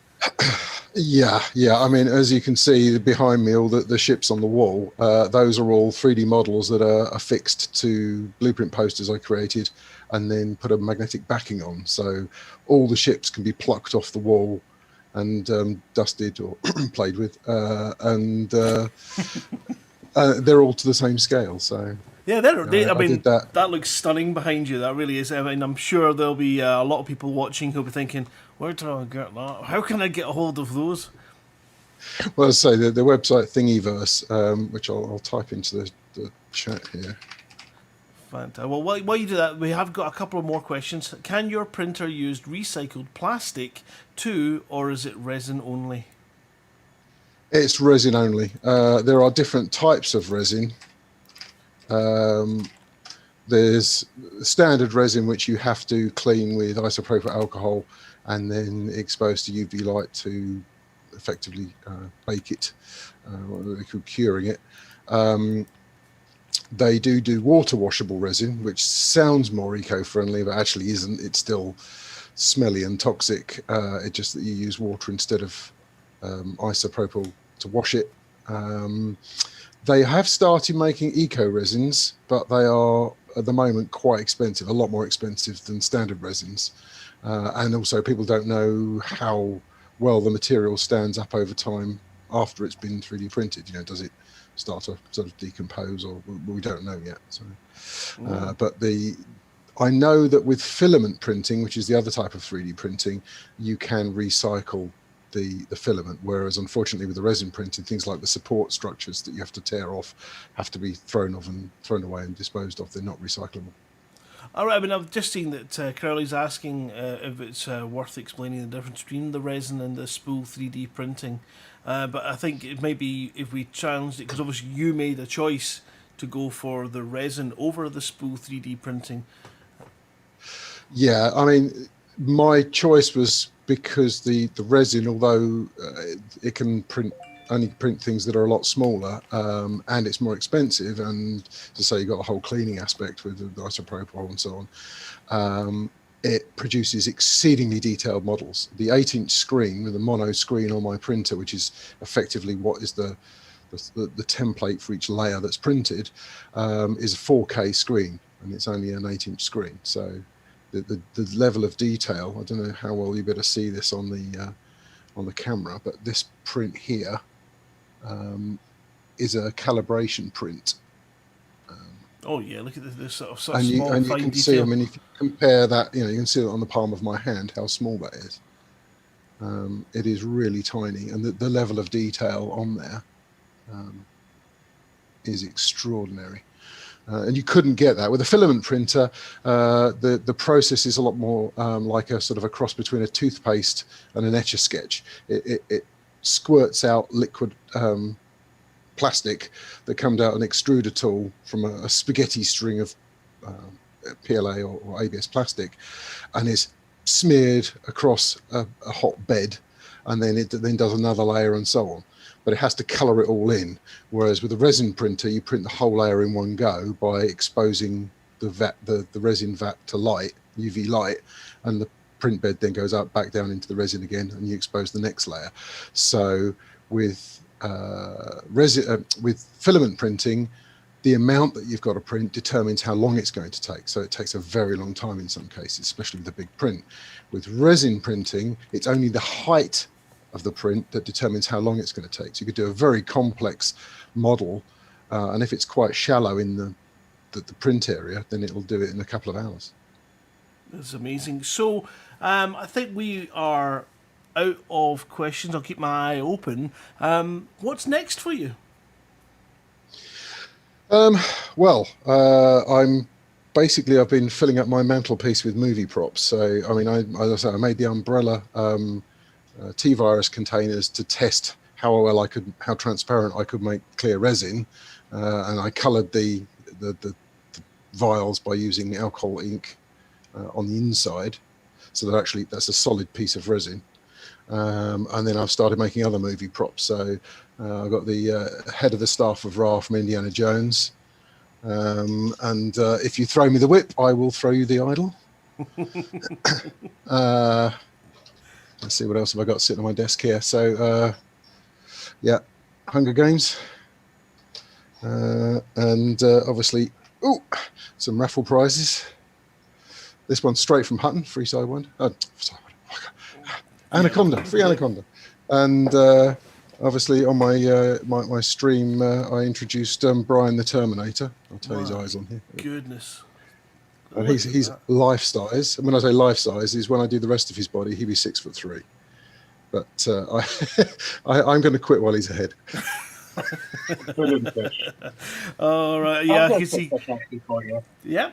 Yeah. I mean, as you can see behind me, all the ships on the wall, those are all 3D models that are affixed to blueprint posters I created and then put a magnetic backing on. So all the ships can be plucked off the wall and dusted or played with, and they're all to the same scale. So yeah, I mean, that looks stunning behind you. That really is. I mean, I'm sure there'll be a lot of people watching who'll be thinking, "Where do I get that? How can I get a hold of those?" Well, so the website Thingiverse, which I'll type into the chat here. Fantastic. Well, while you do that, we have got a couple of more questions. Can your printer use recycled plastic too, or is it resin only? It's resin only. There are different types of resin. There's standard resin, which you have to clean with isopropyl alcohol and then expose to UV light to effectively bake it, or curing it. They do water washable resin, which sounds more eco-friendly, but actually isn't. It's still smelly and toxic. It's just that you use water instead of isopropyl to wash it. They have started making eco resins, but they are at the moment quite expensive, a lot more expensive than standard resins. And also people don't know how well the material stands up over time after it's been 3D printed. You know, does it start to sort of decompose, or we don't know yet. So, but I know that with filament printing, which is the other type of 3D printing, you can recycle the filament, whereas unfortunately with the resin printing, things like the support structures that you have to tear off have to be thrown away and disposed of. They're not recyclable. All right, I mean, I've just seen that Crowley's asking if it's worth explaining the difference between the resin and the spool 3D printing. But I think it may be if we challenged it, because obviously you made a choice to go for the resin over the spool 3D printing. Yeah, I mean, my choice was because the resin, although it can only print things that are a lot smaller, and it's more expensive, and to say you've got the whole cleaning aspect with the isopropyl and so on, it produces exceedingly detailed models. The 8-inch screen with a mono screen on my printer, which is effectively what is the template for each layer that's printed, is a 4K screen, and it's only an 8-inch screen. So the level of detail, I don't know how well you better see this on the camera, but this print here is a calibration print. Oh yeah, look at this sort of And you small, fine can detail. see, I mean, if you compare that, you know, you can see it on the palm of my hand, how small that is. It is really tiny, and the level of detail on there is extraordinary. And you couldn't get that with a filament printer. The process is a lot more like a sort of a cross between a toothpaste and an Etch-a-Sketch. It squirts out liquid plastic that comes out an extruder tool from a spaghetti string of PLA or ABS plastic, and is smeared across a hot bed, and then it then does another layer and so on. But it has to color it all in. Whereas with a resin printer, you print the whole layer in one go by exposing the resin vat to light, UV light, and the print bed then goes up back down into the resin again, and you expose the next layer. So with with filament printing, the amount that you've got to print determines how long it's going to take. So it takes a very long time in some cases, especially with a big print. With resin printing, it's only the height of the print that determines how long it's going to take. So you could do a very complex model, and if it's quite shallow in the print area, then it'll do it in a couple of hours. That's amazing. So I think we are out of questions. I'll keep my eye open. What's next for you? Well, I've been filling up my mantelpiece with movie props. So, I mean, as I say, I made the umbrella T-virus containers to test how transparent I could make clear resin, and I coloured the vials by using alcohol ink on the inside, so that that's a solid piece of resin. And then I've started making other movie props. So I've got the head of the staff of Ra from Indiana Jones, and if you throw me the whip, I will throw you the idol. Let's see, what else have I got sitting on my desk here? So, yeah, Hunger Games. And obviously, some raffle prizes. This one's straight from Hutton, free Sidewinder. Anaconda, free Anaconda. And obviously on my stream, I introduced Brian the Terminator. I'll turn his eyes on here. Goodness. And he's life size. And when I say life size, is when I do the rest of his body, he'd be 6'3". But I'm going to quit while he's ahead. Brilliant fish. All right, yeah, I I've got can a quick see. question actually for you. Yeah.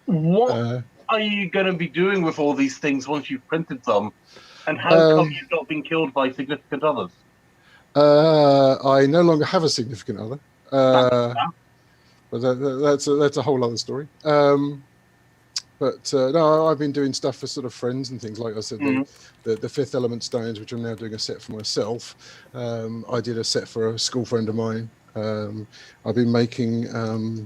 What are you going to be doing with all these things once you've printed them? And how come you've not been killed by significant others? I no longer have a significant other. But that's a whole other story. But no, I've been doing stuff for sort of friends and things. Like I said, the Fifth Element stones, which I'm now doing a set for myself. I did a set for a school friend of mine. I've been making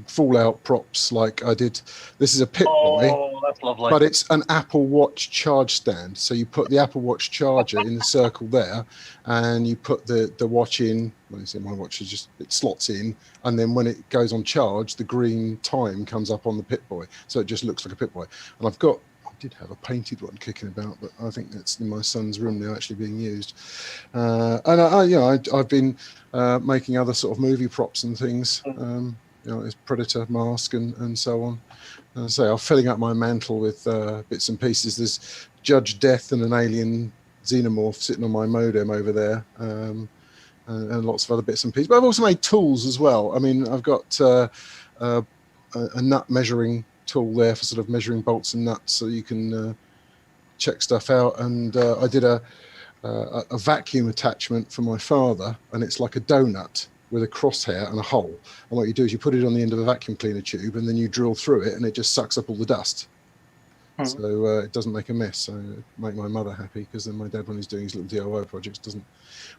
Fallout props. Like I did, this is a Pip-Boy, that's lovely. but it's an Apple Watch charge stand. So you put the Apple Watch charger in the circle there, and you put the watch in. Well, you see, my watch is just, it slots in, and then when it goes on charge, the green time comes up on the Pip-Boy, so it just looks like a Pip-Boy. And I did have a painted one kicking about, but I think that's in my son's room now, actually being used. And I've been making other sort of movie props and things. This Predator mask and so on. As I say, I'm filling up my mantle with bits and pieces. There's Judge Death and an alien xenomorph sitting on my modem over there, and lots of other bits and pieces. But I've also made tools as well. I mean, I've got a nut measuring tool there for sort of measuring bolts and nuts, so you can check stuff out. And I did a vacuum attachment for my father, and it's like a donut with a crosshair and a hole. And what you do is you put it on the end of a vacuum cleaner tube, and then you drill through it, and it just sucks up all the dust. So it doesn't make a mess. So it make my mother happy, because then my dad, when he's doing his little DIY projects, doesn't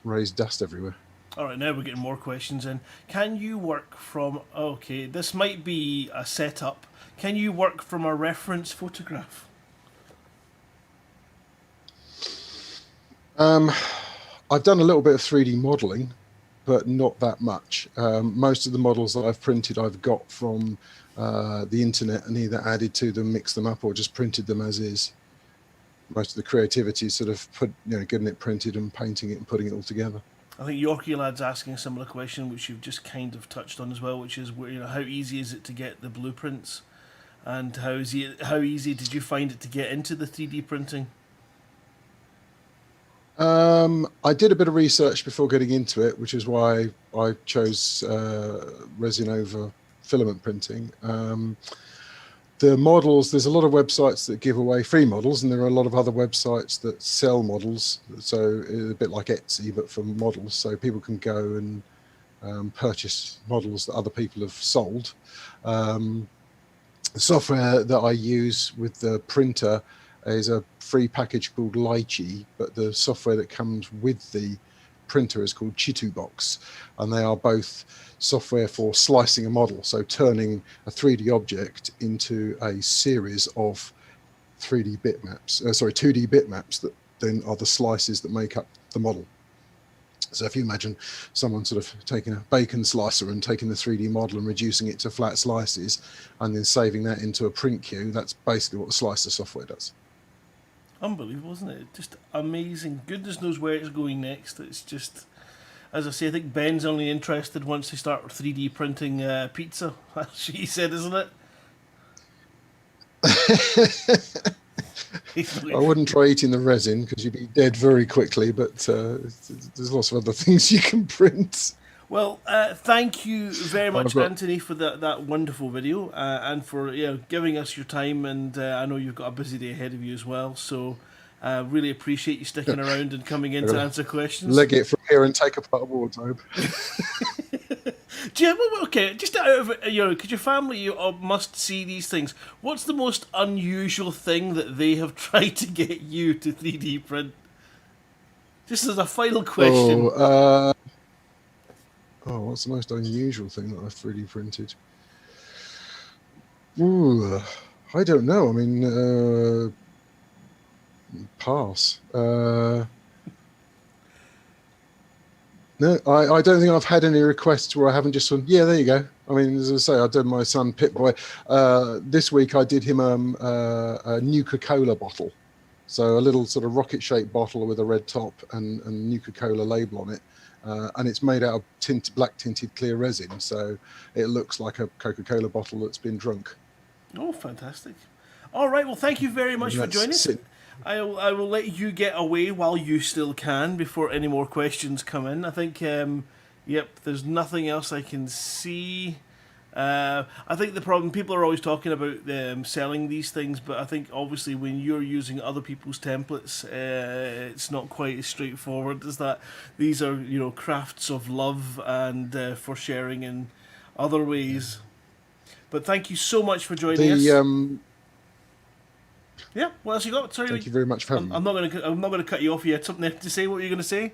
raise dust everywhere. All right, now we're getting more questions in. Can you work from... Okay, this might be a setup. Can you work from a reference photograph? I've done a little bit of 3D modeling, but not that much. Most of the models that I've printed, I've got from the internet and either added to them, mixed them up, or just printed them as is. Most of the creativity is sort of getting it printed and painting it and putting it all together. I think Yorkie Lad's asking a similar question, which you've just kind of touched on as well, which is how easy is it to get the blueprints, and how easy did you find it to get into the 3D printing? I did a bit of research before getting into it, which is why I chose resin over filament printing. The models, there's a lot of websites that give away free models, and there are a lot of other websites that sell models. So it's a bit like Etsy, but for models. So people can go and purchase models that other people have sold. The software that I use with the printer is a free package called Lychee, but the software that comes with the printer is called Chitubox, and they are both software for slicing a model, so turning a 3D object into a series of 2D bitmaps that then are the slices that make up the model. So if you imagine someone sort of taking a bacon slicer and taking the 3D model and reducing it to flat slices and then saving that into a print queue, that's basically what the slicer software does. Unbelievable, isn't it? Just amazing. Goodness knows where it's going next. It's just, as I say, I think Ben's only interested once they start 3D printing pizza. That's what he said, isn't it? I wouldn't try eating the resin because you'd be dead very quickly, but there's lots of other things you can print. Well, thank you very much, Anthony, for that wonderful video and for giving us your time. And I know you've got a busy day ahead of you as well, so really appreciate you sticking around and coming in to answer questions. Leg it from here and take apart a wardrobe. Okay, just out of because your family must see these things. What's the most unusual thing that they have tried to get you to 3D print? Just as a final question. What's the most unusual thing that I've 3D printed? Ooh, I don't know. I mean, pass. No, I don't think I've had any requests where I haven't just gone, yeah, there you go. I mean, as I say, I did my son Pip-Boy. This week I did him a Nuka-Cola bottle. So a little sort of rocket-shaped bottle with a red top and Nuka-Cola label on it. And it's made out of black tinted clear resin. So it looks like a Coca-Cola bottle that's been drunk. Oh, fantastic. All right, well, thank you very much for joining us. I will let you get away while you still can before any more questions come in. I think, yep, there's nothing else I can see. I think the problem, people are always talking about selling these things, but I think obviously when you're using other people's templates, it's not quite as straightforward as that. These are, crafts of love and for sharing in other ways. But thank you so much for joining us. Yeah, what else you got? Sorry, Thank you very much for having me. I'm not gonna cut you off. You had something to say. What were you gonna say?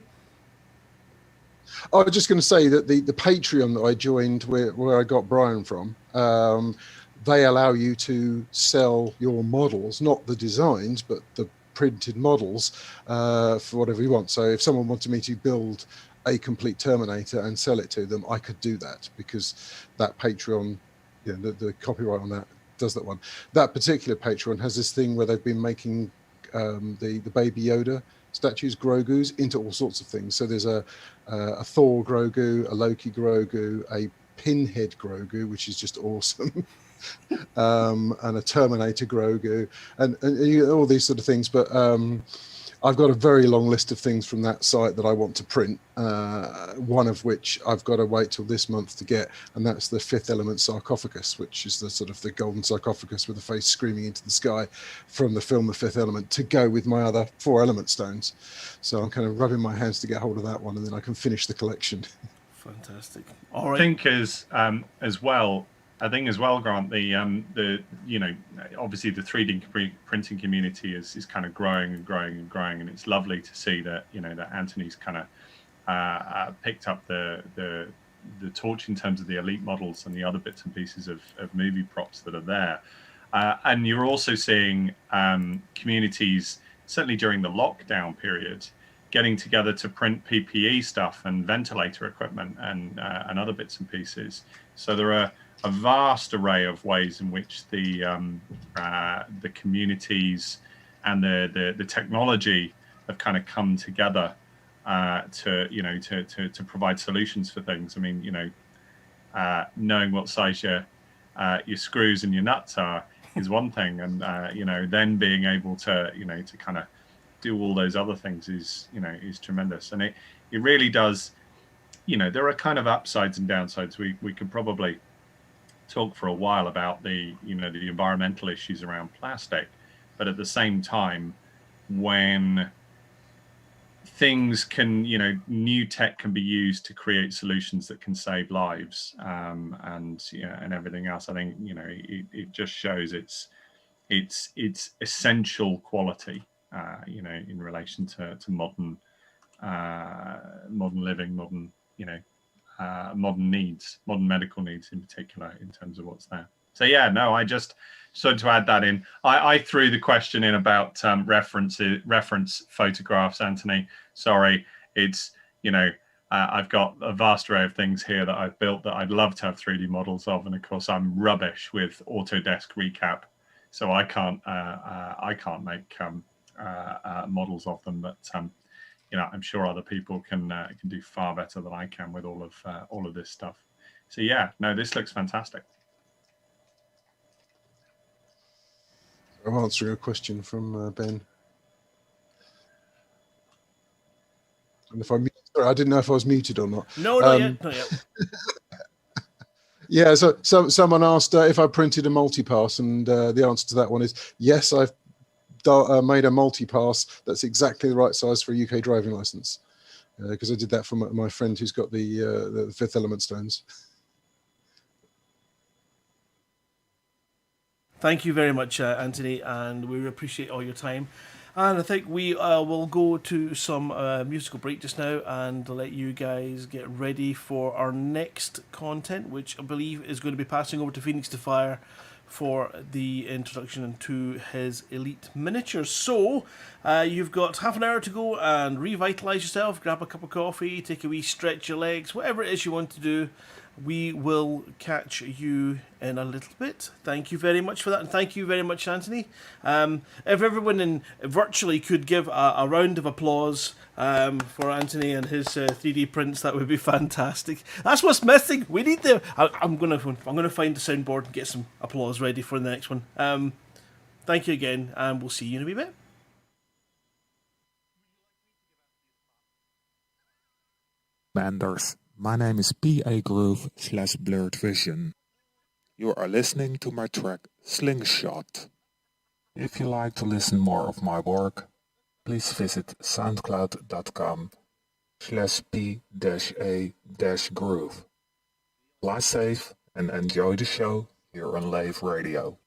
I was just going to say that the Patreon that I joined, where I got Brian from, they allow you to sell your models, not the designs, but the printed models for whatever you want. So if someone wanted me to build a complete Terminator and sell it to them, I could do that because that Patreon, the copyright on that does that one. That particular Patreon has this thing where they've been making the Baby Yoda statues, Grogu's, into all sorts of things. So there's a Thor Grogu, a Loki Grogu, a Pinhead Grogu, which is just awesome, and a Terminator Grogu, and all these sort of things. But I've got a very long list of things from that site that I want to print, one of which I've got to wait till this month to get, and that's the Fifth Element sarcophagus, which is the sort of the golden sarcophagus with the face screaming into the sky from the film The Fifth Element, to go with my other 4 element stones. So I'm kind of rubbing my hands to get hold of that one, and then I can finish the collection. Fantastic. All right. I think as well, Grant, the obviously the 3D printing community is kind of growing and growing and growing, and it's lovely to see that that Anthony's kind of picked up the torch in terms of the elite models and the other bits and pieces of movie props that are there, and you're also seeing communities, certainly during the lockdown period, getting together to print PPE stuff and ventilator equipment and other bits and pieces. So there are a vast array of ways in which the communities and the technology have kind of come together to provide solutions for things. I mean, knowing what size your screws and your nuts are is one thing, and then being able to to kind of do all those other things is tremendous, and it really does. There are kind of upsides and downsides. We could probably talk for a while about the the environmental issues around plastic, but at the same time, when things can new tech can be used to create solutions that can save lives, and everything else, I think it just shows its essential quality in relation to modern living, modern needs, modern medical needs in particular, in terms of what's there. So yeah, no, I just sort to add that in. I threw the question in about reference photographs, Anthony. Sorry, it's I've got a vast array of things here that I've built that I'd love to have 3D models of, and of course I'm rubbish with Autodesk Recap, so I can't make models of them. But I'm sure other people can do far better than I can with all of this stuff. So yeah, no, this looks fantastic. I'm answering a question from Ben. And if I'm sorry, I didn't know if I was muted or not. No, not yet. Not yet. Yeah, so someone asked if I printed a multipass, and the answer to that one is yes. I've made a multipass that's exactly the right size for a UK driving license, because I did that for my friend who's got the Fifth Element stones. Thank you very much, Anthony, and we appreciate all your time. And I think we will go to some musical break just now and let you guys get ready for our next content, which I believe is going to be passing over to Phoenix to Fire for the introduction to his elite miniatures. So you've got half an hour to go and revitalize yourself, grab a cup of coffee, take a wee stretch your legs, whatever it is you want to do. We will catch you in a little bit. Thank you very much for that, and thank you very much, Anthony. If everyone virtually could give a round of applause for Anthony and his 3D prints, that would be fantastic. That's what's missing. We need the. I'm gonna find the soundboard and get some applause ready for the next one. Thank you again, and we'll see you in a wee bit. Manders. My name is PA Groove / Blurred Vision. You are listening to my track Slingshot. If you like to listen more of my work, please visit soundcloud.com/p-a-groove. Fly safe and enjoy the show here on Lave Radio.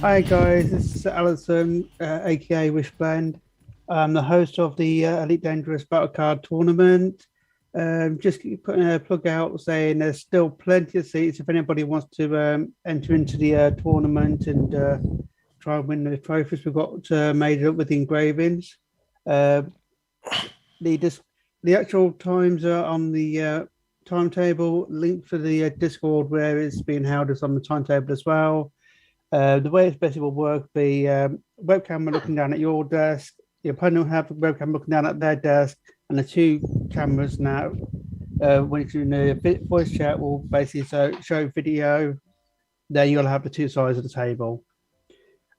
Hi guys, this is Alison, aka Wishblend. I'm the host of the Elite Dangerous Battle Card Tournament. Just keep putting a plug out saying there's still plenty of seats if anybody wants to enter into the tournament and try and win the trophies we've got made up with engravings. The actual times are on the timetable. Link for the Discord where it's being held is on the timetable as well. The way it's basically will work be webcam looking down at your desk, your opponent will have the webcam looking down at their desk, and the two cameras now, when it's in the voice chat, will basically show video. Then you'll have the two sides of the table.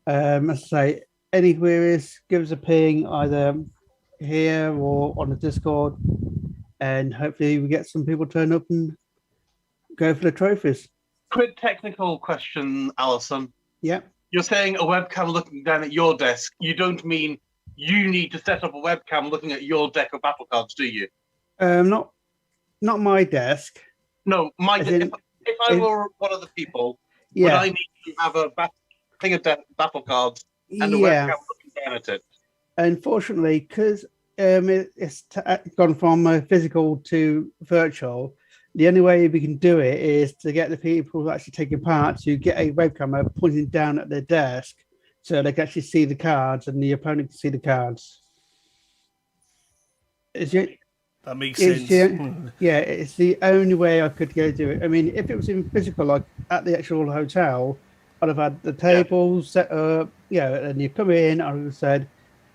As I say, any queries, give us a ping either here or on the Discord, and hopefully we get some people turn up and go for the trophies. Quick technical question, Alison. Yeah. You're saying a webcam looking down at your desk. You don't mean you need to set up a webcam looking at your deck of battle cards, do you? Not my desk. No, if I were one of the people, would I need to have a thing of battle cards and a webcam looking down at it? Unfortunately, because it's gone from physical to virtual, the only way we can do it is to get the people actually taking part to get a webcam pointing down at their desk so they can actually see the cards and the opponent can see the cards. That makes sense. It's the only way I could go do it. I mean, if it was in physical, like at the actual hotel, I'd have had the tables set up, and you come in, I would have said,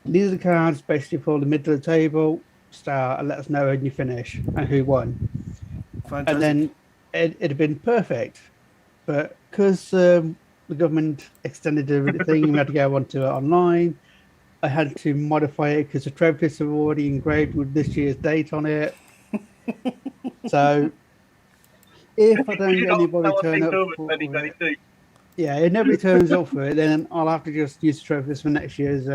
these are the cards basically for the middle of the table, start, and let us know when you finish and who won. Fantastic. And then it'd have been perfect. But because the government extended everything, we had to go onto it online. I had to modify it because the trophies are already engraved with this year's date on it. So if I don't get anybody turn up, if nobody turns up for it, then I'll have to just use the trophies for next year's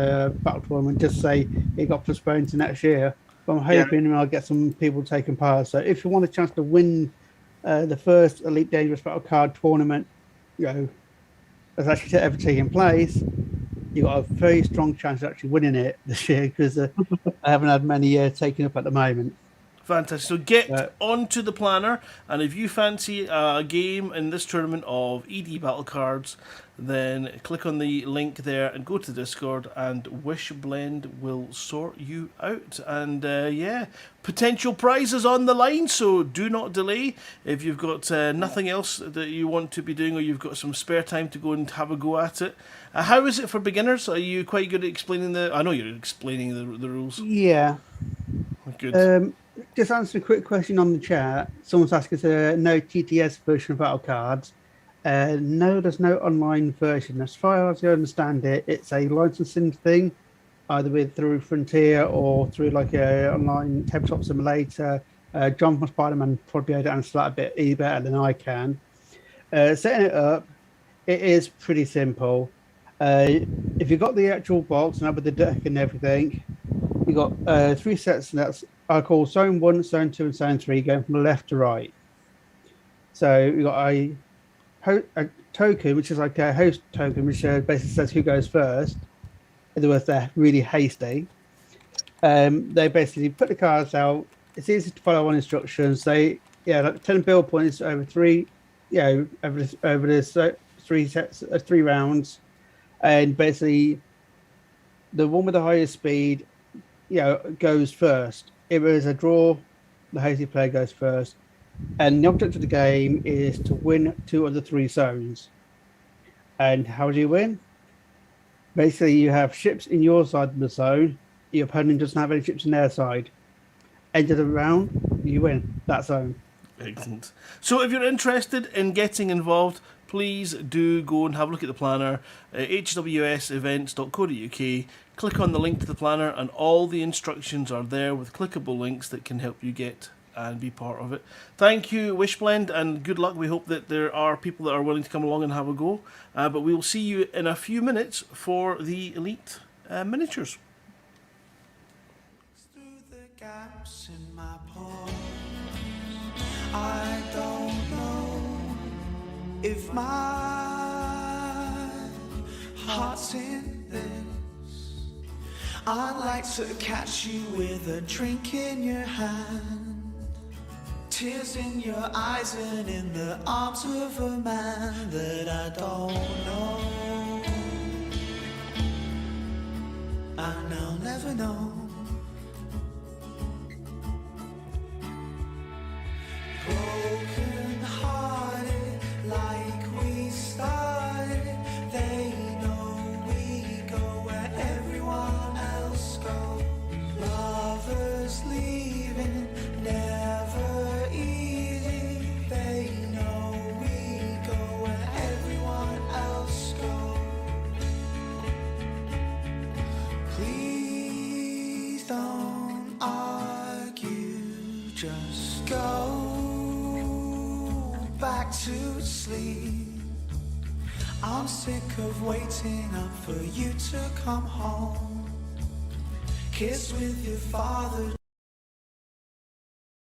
battle tournament. Just say it got postponed to next year. But I'm hoping I'll get some people taking part. So if you want a chance to win the first Elite Dangerous Battle Card tournament, that's actually ever taking place, you've got a very strong chance of actually winning it this year because I haven't had many taken up at the moment. Fantastic. So get onto the planner, and if you fancy a game in this tournament of ED battle cards, then click on the link there and go to the Discord, and Wishblend will sort you out. And potential prizes on the line, so do not delay. If you've got nothing else that you want to be doing, or you've got some spare time to go and have a go at it. How is it for beginners? Are you quite good at explaining I know you're explaining the rules. Yeah. Good. Just answer a quick question on the chat. Someone's asking if there's no TTS version of battle cards. No, there's no online version. As far as I understand it, it's a licensing thing, either through Frontier or through like a online tabletop simulator. John from Spider-Man probably able to answer that a bit better than I can. Setting it up, it is pretty simple. If you've got the actual box and with the deck and everything, you've got 3 sets, and that's I call Zone 1, Zone 2, and Zone 3, going from the left to right. So you've got a token, which is like a host token, which basically says who goes first. In other words, they're really hasty. They basically put the cards out. It's easy to follow on instructions. Like 10 build points over 3, over this 3 sets, 3 rounds. And basically, the one with the highest speed, goes first. If there is a draw, the hasty player goes first. And the object of the game is to win 2 of the 3 zones. And how do you win? Basically, you have ships in your side of the zone. Your opponent doesn't have any ships in their side. End of the round, you win that zone. Excellent. So if you're interested in getting involved, please do go and have a look at the planner, hwsevents.co.uk. Click on the link to the planner, and all the instructions are there with clickable links that can help you get and be part of it. Thank you, Wishblend, and good luck. We hope that there are people that are willing to come along and have a go. But we will see you in a few minutes for the Elite miniatures. Through the gaps in my pores, I don't know if my heart's in this. I'd like to catch you with a drink in your hand, tears in your eyes and in the arms of a man that I don't know, and I'll never know. Broken hearted like we started, they know we go where everyone else goes. Lovers leaving, never easy, they know we go where everyone else goes. Please don't argue, just go back to sleep. I'm sick of waiting up for you to come home. Kiss with your father,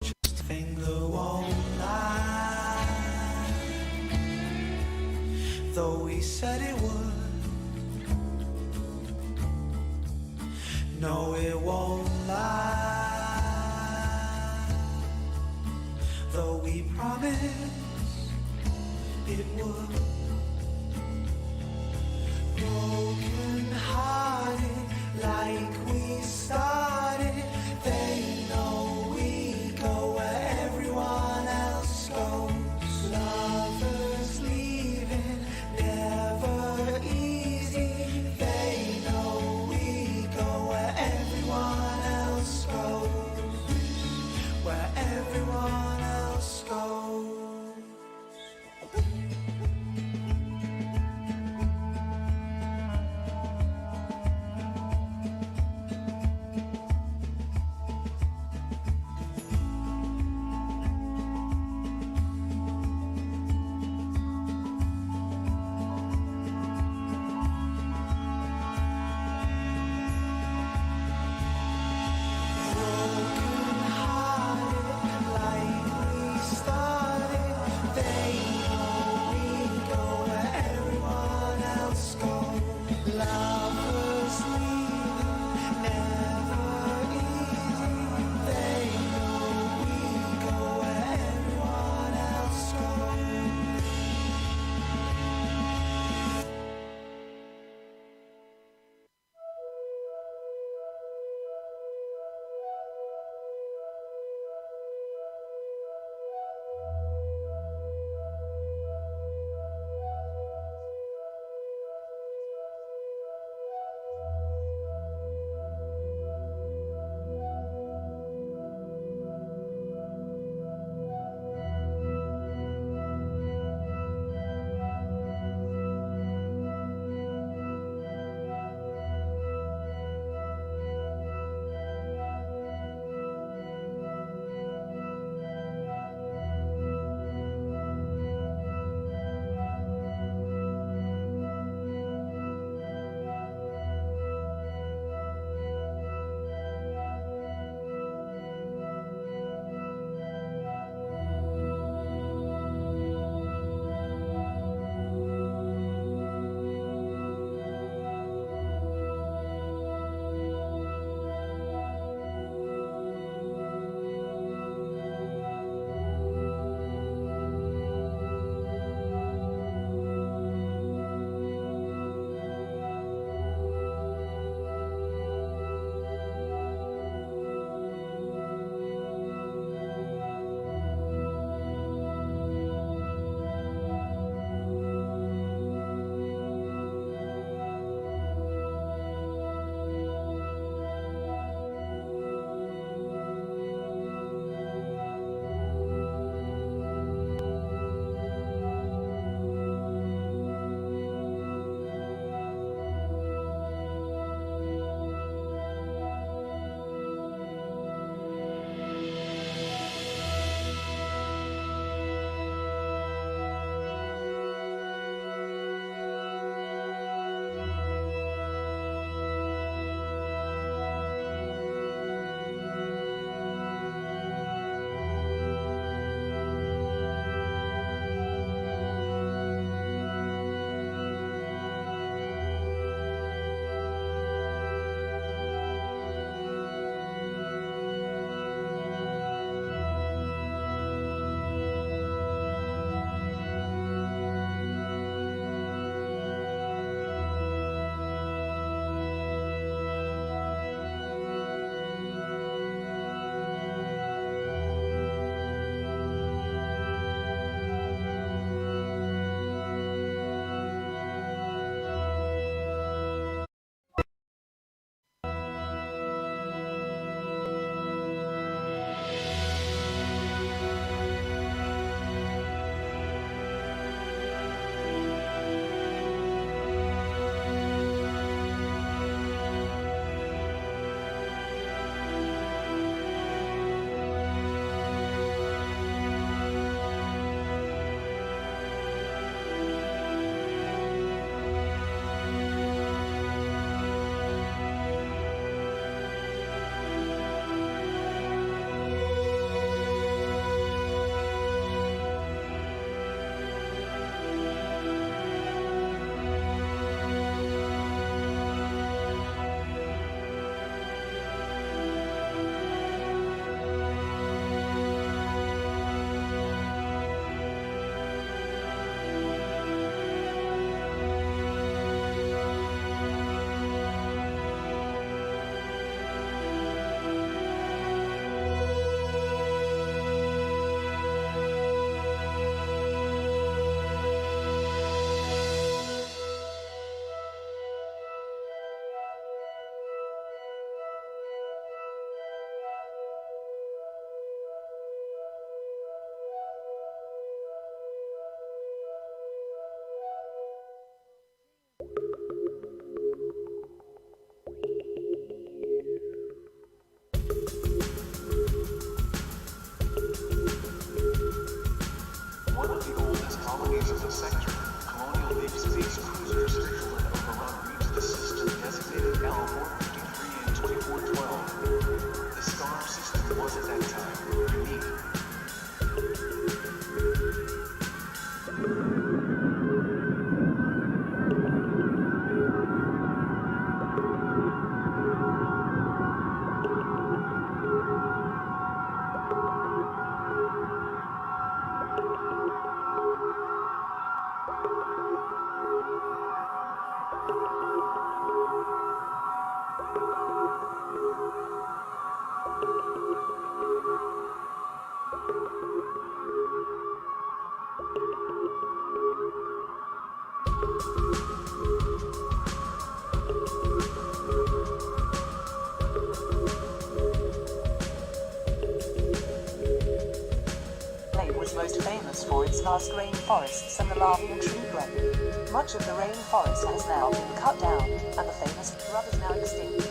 just a thing that won't lie. Though we said it would, no it won't lie. Though we promised it would. Broken hearted like we started, they know we go where everyone else goes. Lovers leaving, never easy, they know we go where everyone else goes, where everyone else goes. for its vast rainforests and the Lavian tree growth. Much of the rainforest has now been cut down, and the famous shrub is now extinct.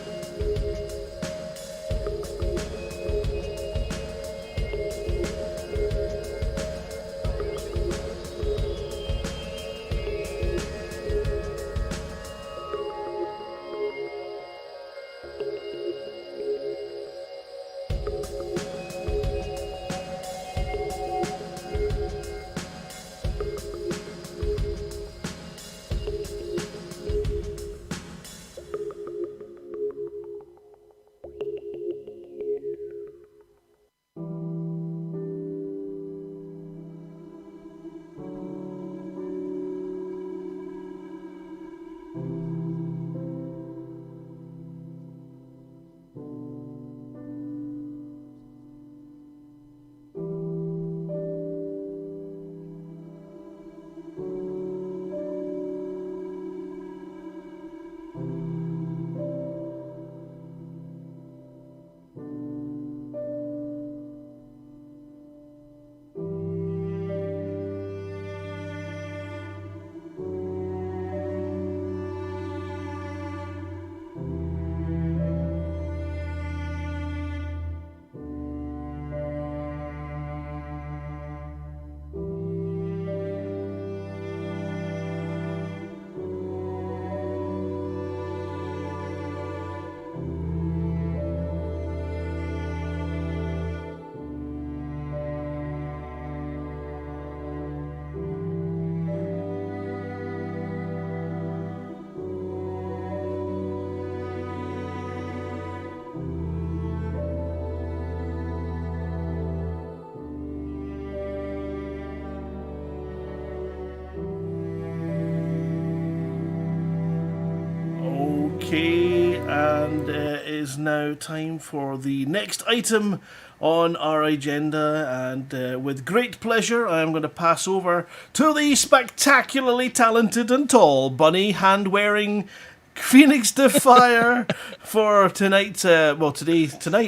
Okay, and it is now time for the next item on our agenda, and with great pleasure I am going to pass over to the spectacularly talented and tall bunny hand-wearing Phoenix Defier for tonight. Tonight,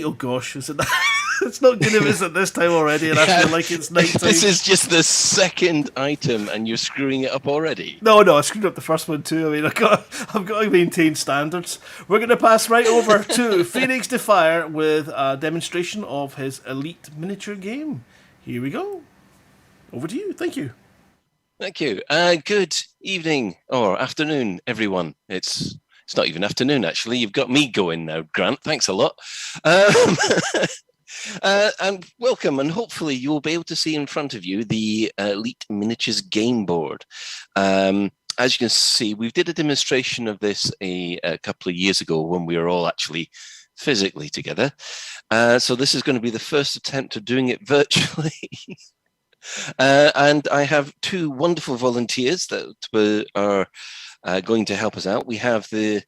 oh gosh, is it it's not good if it's at this time already, and I feel like it's night time. This is just the second item, and you're screwing it up already. No, I screwed up the first one too. I mean, I've got to maintain standards. We're going to pass right over to Phoenix Defier with a demonstration of his elite miniature game. Here we go. Over to you. Thank you. Thank you. Good evening or afternoon, everyone. It's not even afternoon, actually. You've got me going now, Grant. Thanks a lot. And welcome, and hopefully you'll be able to see in front of you the Elite Miniatures game board. As you can see, we did a demonstration of this a couple of years ago when we were all actually physically together. So this is going to be the first attempt of doing it virtually. And I have two wonderful volunteers that are going to help us out. We have the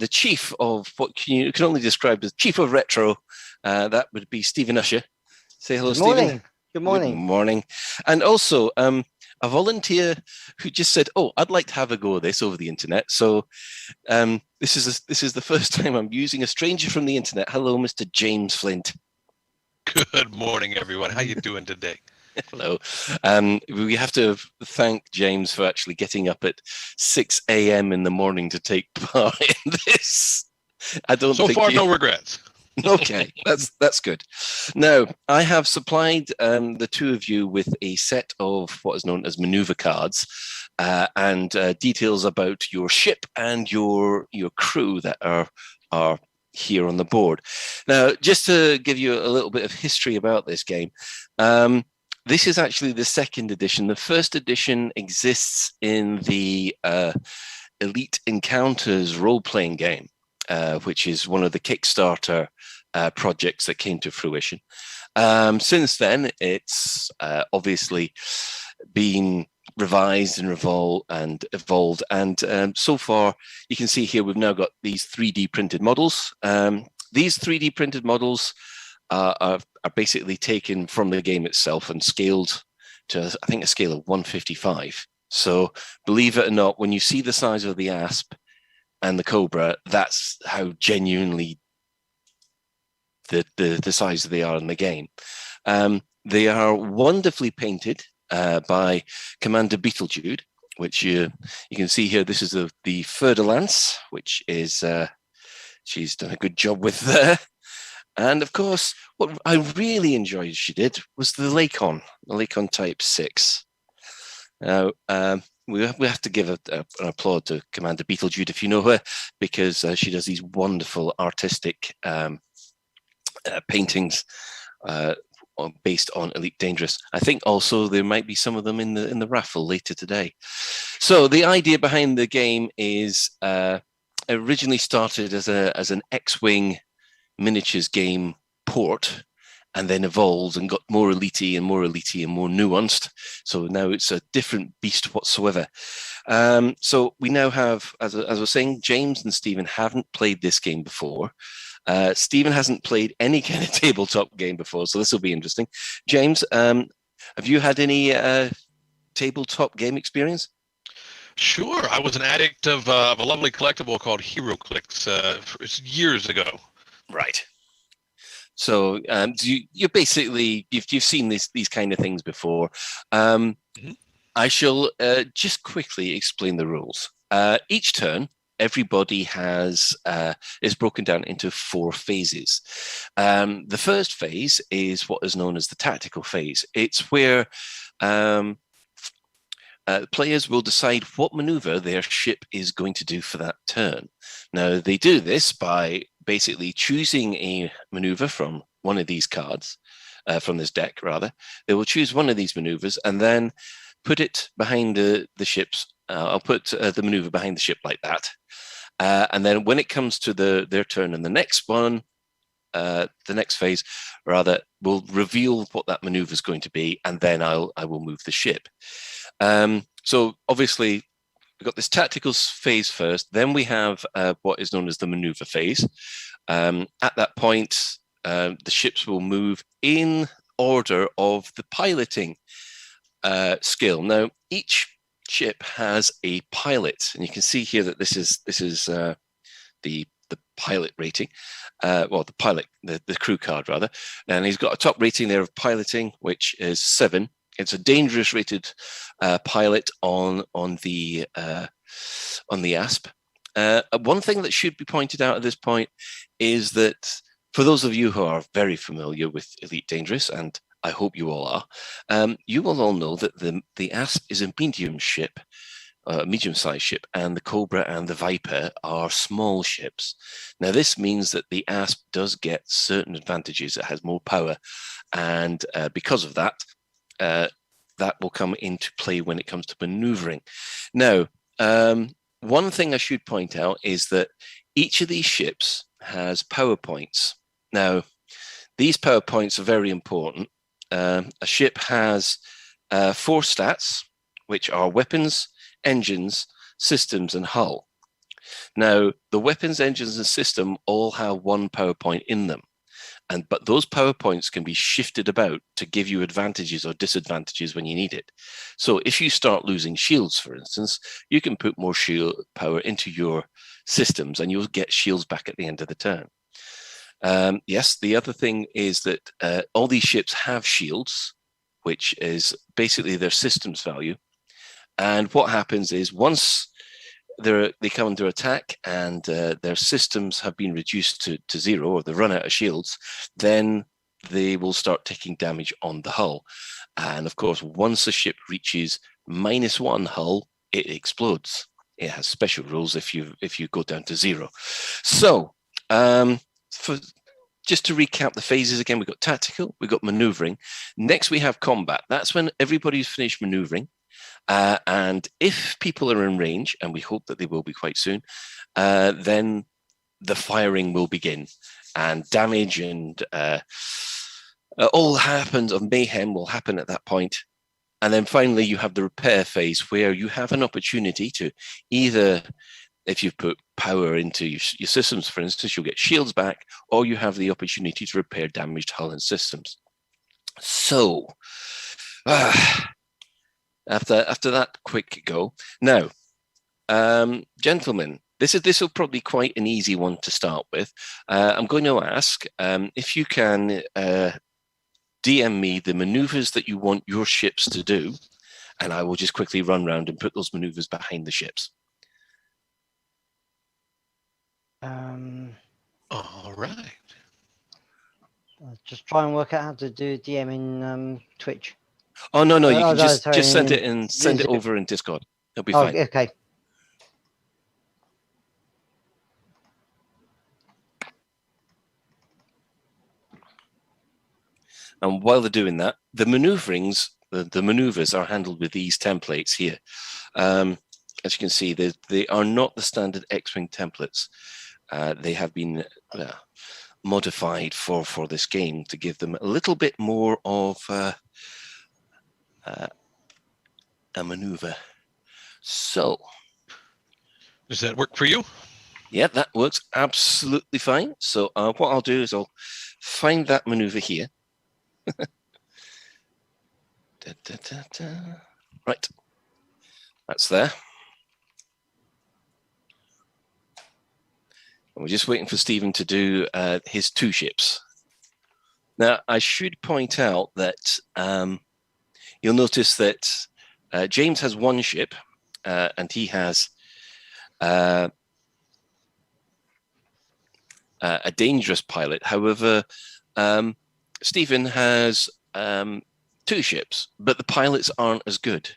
chief of what you can only describe as chief of retro. That would be Stephen Usher. Say hello, Stephen. Good morning. Good morning. And also a volunteer who just said, "Oh, I'd like to have a go at this over the internet." So this is the first time I'm using a stranger from the internet. Hello, Mr. James Flint. Good morning, everyone. How you doing today? Hello. We have to thank James for actually getting up at 6 a.m. in the morning to take part in this. I don't. So far, no regrets. Okay, that's good. Now, I have supplied the two of you with a set of what is known as maneuver cards and details about your ship and your crew that are here on the board. Now, just to give you a little bit of history about this game, this is actually the second edition. The first edition exists in the Elite Encounters role-playing game, which is one of the Kickstarter projects that came to fruition. Since then, it's obviously been revised and evolved, and so far you can see here we've now got these 3D printed models. These 3D printed models are basically taken from the game itself and scaled to, I think, a scale of 155. So believe it or not, when you see the size of the asp and the cobra, that's how genuinely the size they are in the game. They are wonderfully painted by Commander Beetlejude, which you can see here. This is the Fer-de-Lance, which is she's done a good job with there. And of course, what I really enjoyed she did was the Lakon Type 6. Now, we have to give an applaud to Commander Beetlejude, if you know her, because she does these wonderful artistic paintings based on Elite Dangerous. I think also there might be some of them in the raffle later today. So the idea behind the game is originally started as an X-Wing miniatures game port, and then evolved and got more elite and more nuanced. So now it's a different beast whatsoever. So we now have, as I was saying, James and Stephen haven't played this game before. Stephen hasn't played any kind of tabletop game before, so this will be interesting. James, have you had any tabletop game experience? Sure. I was an addict of a lovely collectible called HeroClix years ago. Right. So you basically you've seen these kind of things before. I shall just quickly explain the rules. Each turn, everybody is broken down into 4 phases. The first phase is what is known as the tactical phase. It's where players will decide what maneuver their ship is going to do for that turn. Now, they do this by basically choosing a maneuver from one of these cards, from this deck, rather. They will choose one of these maneuvers and then put it behind the ships. I'll put the maneuver behind the ship like that. And then when it comes to their turn and the next one, the next phase, rather, will reveal what that maneuver is going to be, and then I will move the ship. So obviously, we've got this tactical phase first, then we have what is known as the maneuver phase. At that point, the ships will move in order of the piloting skill. Now, each ship has a pilot, and you can see here that this is the pilot rating. Well, the crew card rather, and he's got a top rating there of piloting, which is 7. It's a dangerous rated pilot on the ASP. One thing that should be pointed out at this point is that for those of you who are very familiar with Elite Dangerous, and I hope you all are, you will all know that the ASP is a medium ship, medium-sized ship, and the Cobra and the Viper are small ships. Now, this means that the ASP does get certain advantages. It has more power, and because of that, that will come into play when it comes to maneuvering. Now, one thing I should point out is that each of these ships has power points. Now, these power points are very important. A ship has 4 stats, which are weapons, engines, systems, and hull. Now, the weapons, engines, and system all have 1 power point in them. But those power points can be shifted about to give you advantages or disadvantages when you need it. So if you start losing shields, for instance, you can put more shield power into your systems and you'll get shields back at the end of the turn. Yes, the other thing is that all these ships have shields, which is basically their systems value. And what happens is once they come under attack and their systems have been reduced to 0, or they run out of shields, then they will start taking damage on the hull. And of course, once a ship reaches -1 hull, it explodes. It has special rules if you go down to 0. So just to recap the phases again, we've got tactical, we've got maneuvering. Next we have combat. That's when everybody's finished maneuvering. And if people are in range, and we hope that they will be quite soon, then the firing will begin, and damage and all happens of mayhem will happen at that point. And then finally, you have the repair phase, where you have an opportunity to either, if you've put power into your systems, for instance, you'll get shields back, or you have the opportunity to repair damaged hull and systems. So, after that quick go, now, gentlemen, this will probably be quite an easy one to start with. I'm going to ask if you can DM me the maneuvers that you want your ships to do, and I will just quickly run around and put those maneuvers behind the ships. All right. I'll just try and work out how to do DM in Twitch. Oh no, you can no, just sorry, send it and send it Zoom. over in Discord. It'll be Oh, fine. okay. And while they're doing that, the maneuverings, the maneuvers are handled with these templates here. As you can see, they are not the standard X-Wing templates. They have been modified for this game to give them a little bit more of a maneuver. So, does that work for you? Yeah, that works absolutely fine. So what I'll do is I'll find that maneuver here. Right, that's there. We're just waiting for Stephen to do his 2 ships. Now, I should point out that you'll notice that James has 1 ship, and he has a dangerous pilot. However, Stephen has 2 ships, but the pilots aren't as good.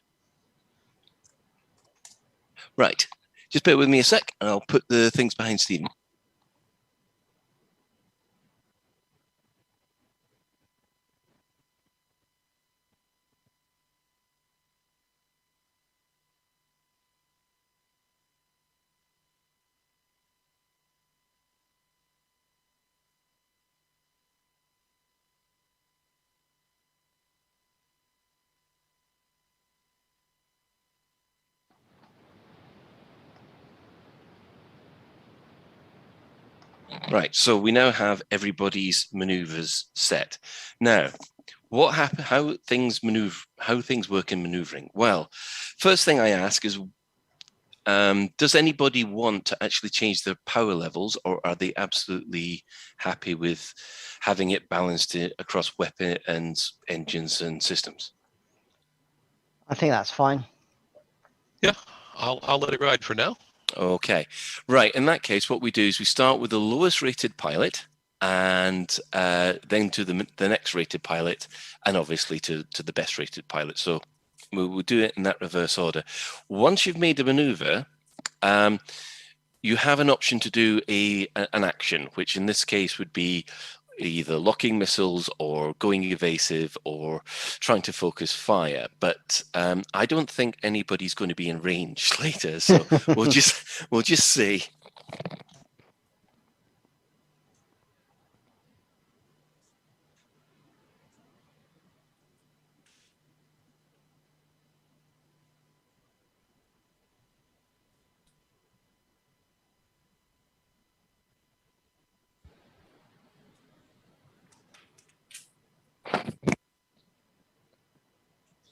Right, just bear with me a sec, and I'll put the things behind Stephen. Right, so we now have everybody's maneuvers set. Now, what happen? How things work in maneuvering? Well, first thing I ask is, does anybody want to actually change their power levels, or are they absolutely happy with having it balanced across weapon and engines and systems? I think that's fine. Yeah, I'll let it ride for now. Okay, right. In that case, what we do is we start with the lowest rated pilot, and then to the next rated pilot, and obviously to the best rated pilot. So we'll do it in that reverse order. Once you've made a maneuver, you have an option to do an action, which in this case would be either locking missiles or going evasive or trying to focus fire. But I don't think anybody's going to be in range later, so we'll just see.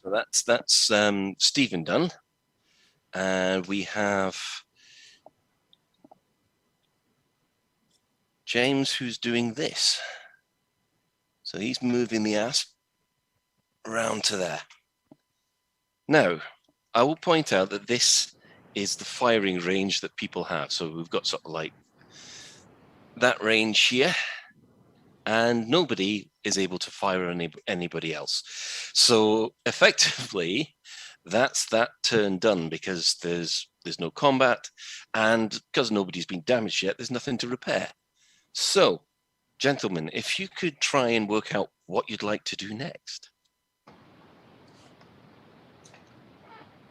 So that's Stephen done, and we have James who's doing this. So he's moving the asp around to there. Now, I will point out that this is the firing range that people have. So we've got sort of like that range here, and nobody is able to fire anybody else. So effectively, that's that turn done, because there's no combat, and because nobody's been damaged yet, there's nothing to repair. So, gentlemen, if you could try and work out what you'd like to do next.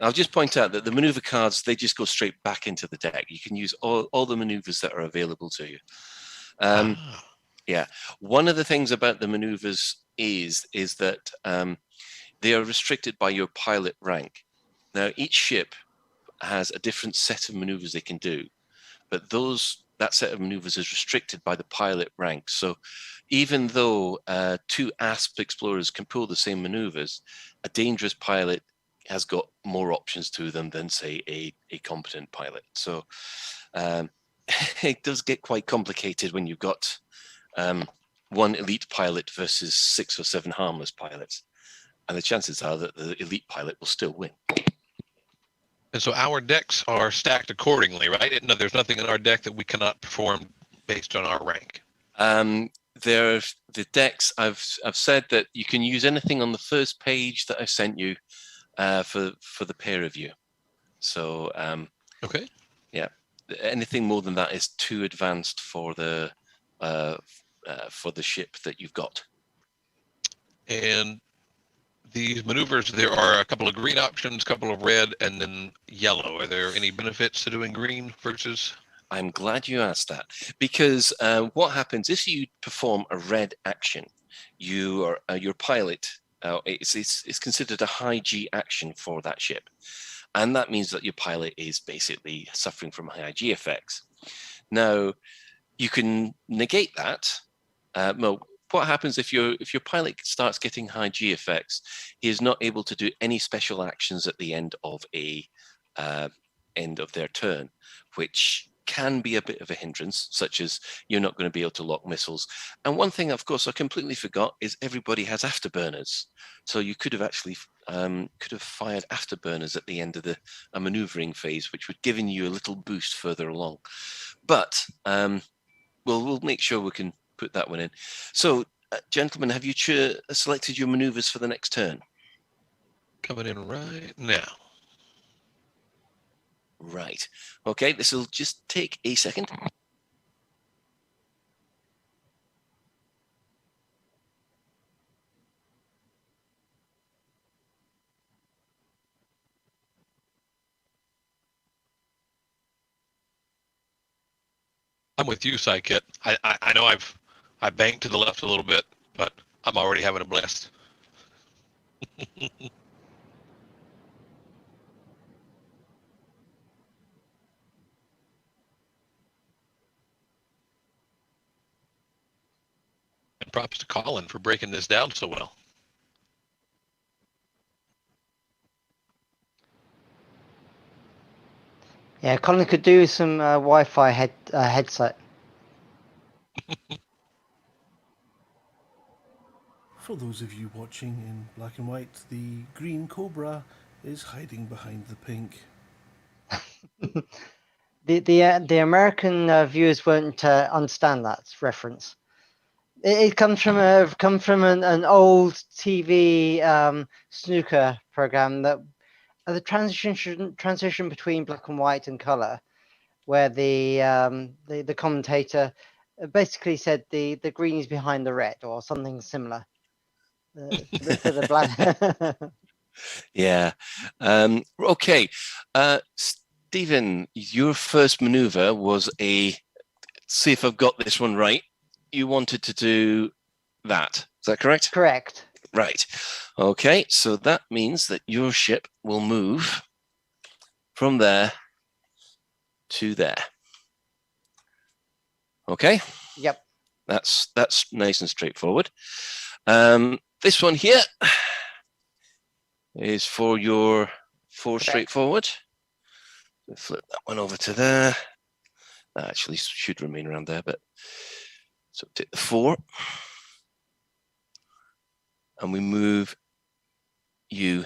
I'll just point out that the maneuver cards, they just go straight back into the deck. You can use all the maneuvers that are available to you. Yeah, one of the things about the maneuvers is that they are restricted by your pilot rank. Now, each ship has a different set of maneuvers they can do, but that set of maneuvers is restricted by the pilot rank. So even though 2 ASP explorers can pull the same maneuvers, a dangerous pilot has got more options to them than, say, a competent pilot. So it does get quite complicated when you've got one elite pilot versus 6 or 7 harmless pilots. And the chances are that the elite pilot will still win. And so our decks are stacked accordingly, right? No, there's nothing in our deck that we cannot perform based on our rank. The decks, I've said that you can use anything on the first page that I sent you for the peer review. So okay, yeah, anything more than that is too advanced for the ship that you've got. And these maneuvers, there are a couple of green options, a couple of red, and then yellow. Are there any benefits to doing green versus? I'm glad you asked that, because what happens if you perform a red action? Your pilot, it's considered a high G action for that ship, and that means that your pilot is basically suffering from high G effects. Now, you can negate that. What happens if your pilot starts getting high G effects? He is not able to do any special actions at the end of their turn, which can be a bit of a hindrance, such as you're not going to be able to lock missiles. And one thing, of course, I completely forgot is everybody has afterburners. So you could have actually fired afterburners at the end of a maneuvering phase, which would give you a little boost further along. But we'll make sure we can put that one in. So, gentlemen, have you selected your maneuvers for the next turn? Coming in right now. Right. Okay, this will just take a second. I'm with you, Sidekit. I know I banked to the left a little bit, but I'm already having a blast. And props to Colin for breaking this down so well. Yeah, Colin could do some Wi-Fi headset. For those of you watching in black and white, the green cobra is hiding behind the pink. The American viewers won't understand that reference. It comes from an old TV snooker program that the transition between black and white and color, where the commentator basically said the green is behind the red or something similar. For the black. Yeah. Okay. Stephen, your first maneuver was see if I've got this one right. You wanted to do that. Is that correct? Correct. Right. Okay. So that means that your ship will move from there to there. Okay. Yep. That's nice and straightforward. This one here is for your 4 straightforward. Flip that one over to there. That actually should remain around there, but so take the 4 and we move you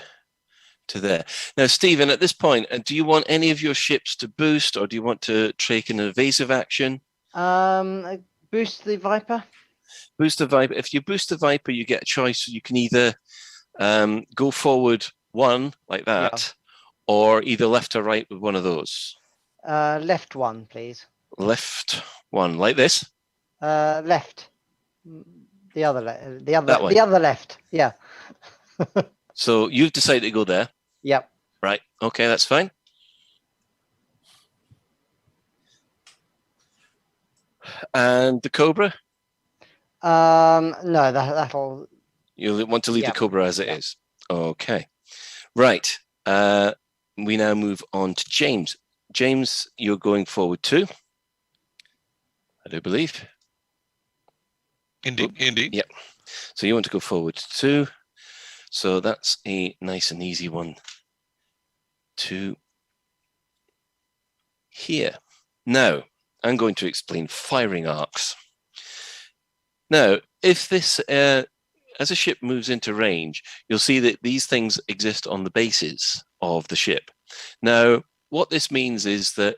to there. Now, Stephen, at this point, do you want any of your ships to boost, or do you want to take an evasive action? Boost the Viper. Boost the Viper. If you boost the Viper, you get a choice. You can either go forward 1 like that, or either left or right with one of those. Left 1, please. Left 1 like this. Left. The other That way. the other left. Yeah. So you've decided to go there. Yep. Right. Okay, that's fine. And the Cobra? No, that'll. You want to leave the Cobra as it is. Okay. Right. We now move on to James. James, you're going forward 2. I do believe. Indeed. Yep. So you want to go forward 2. So that's a nice and easy one to here. Now, I'm going to explain firing arcs. Now, if this, as a ship moves into range, you'll see that these things exist on the bases of the ship. Now, what this means is that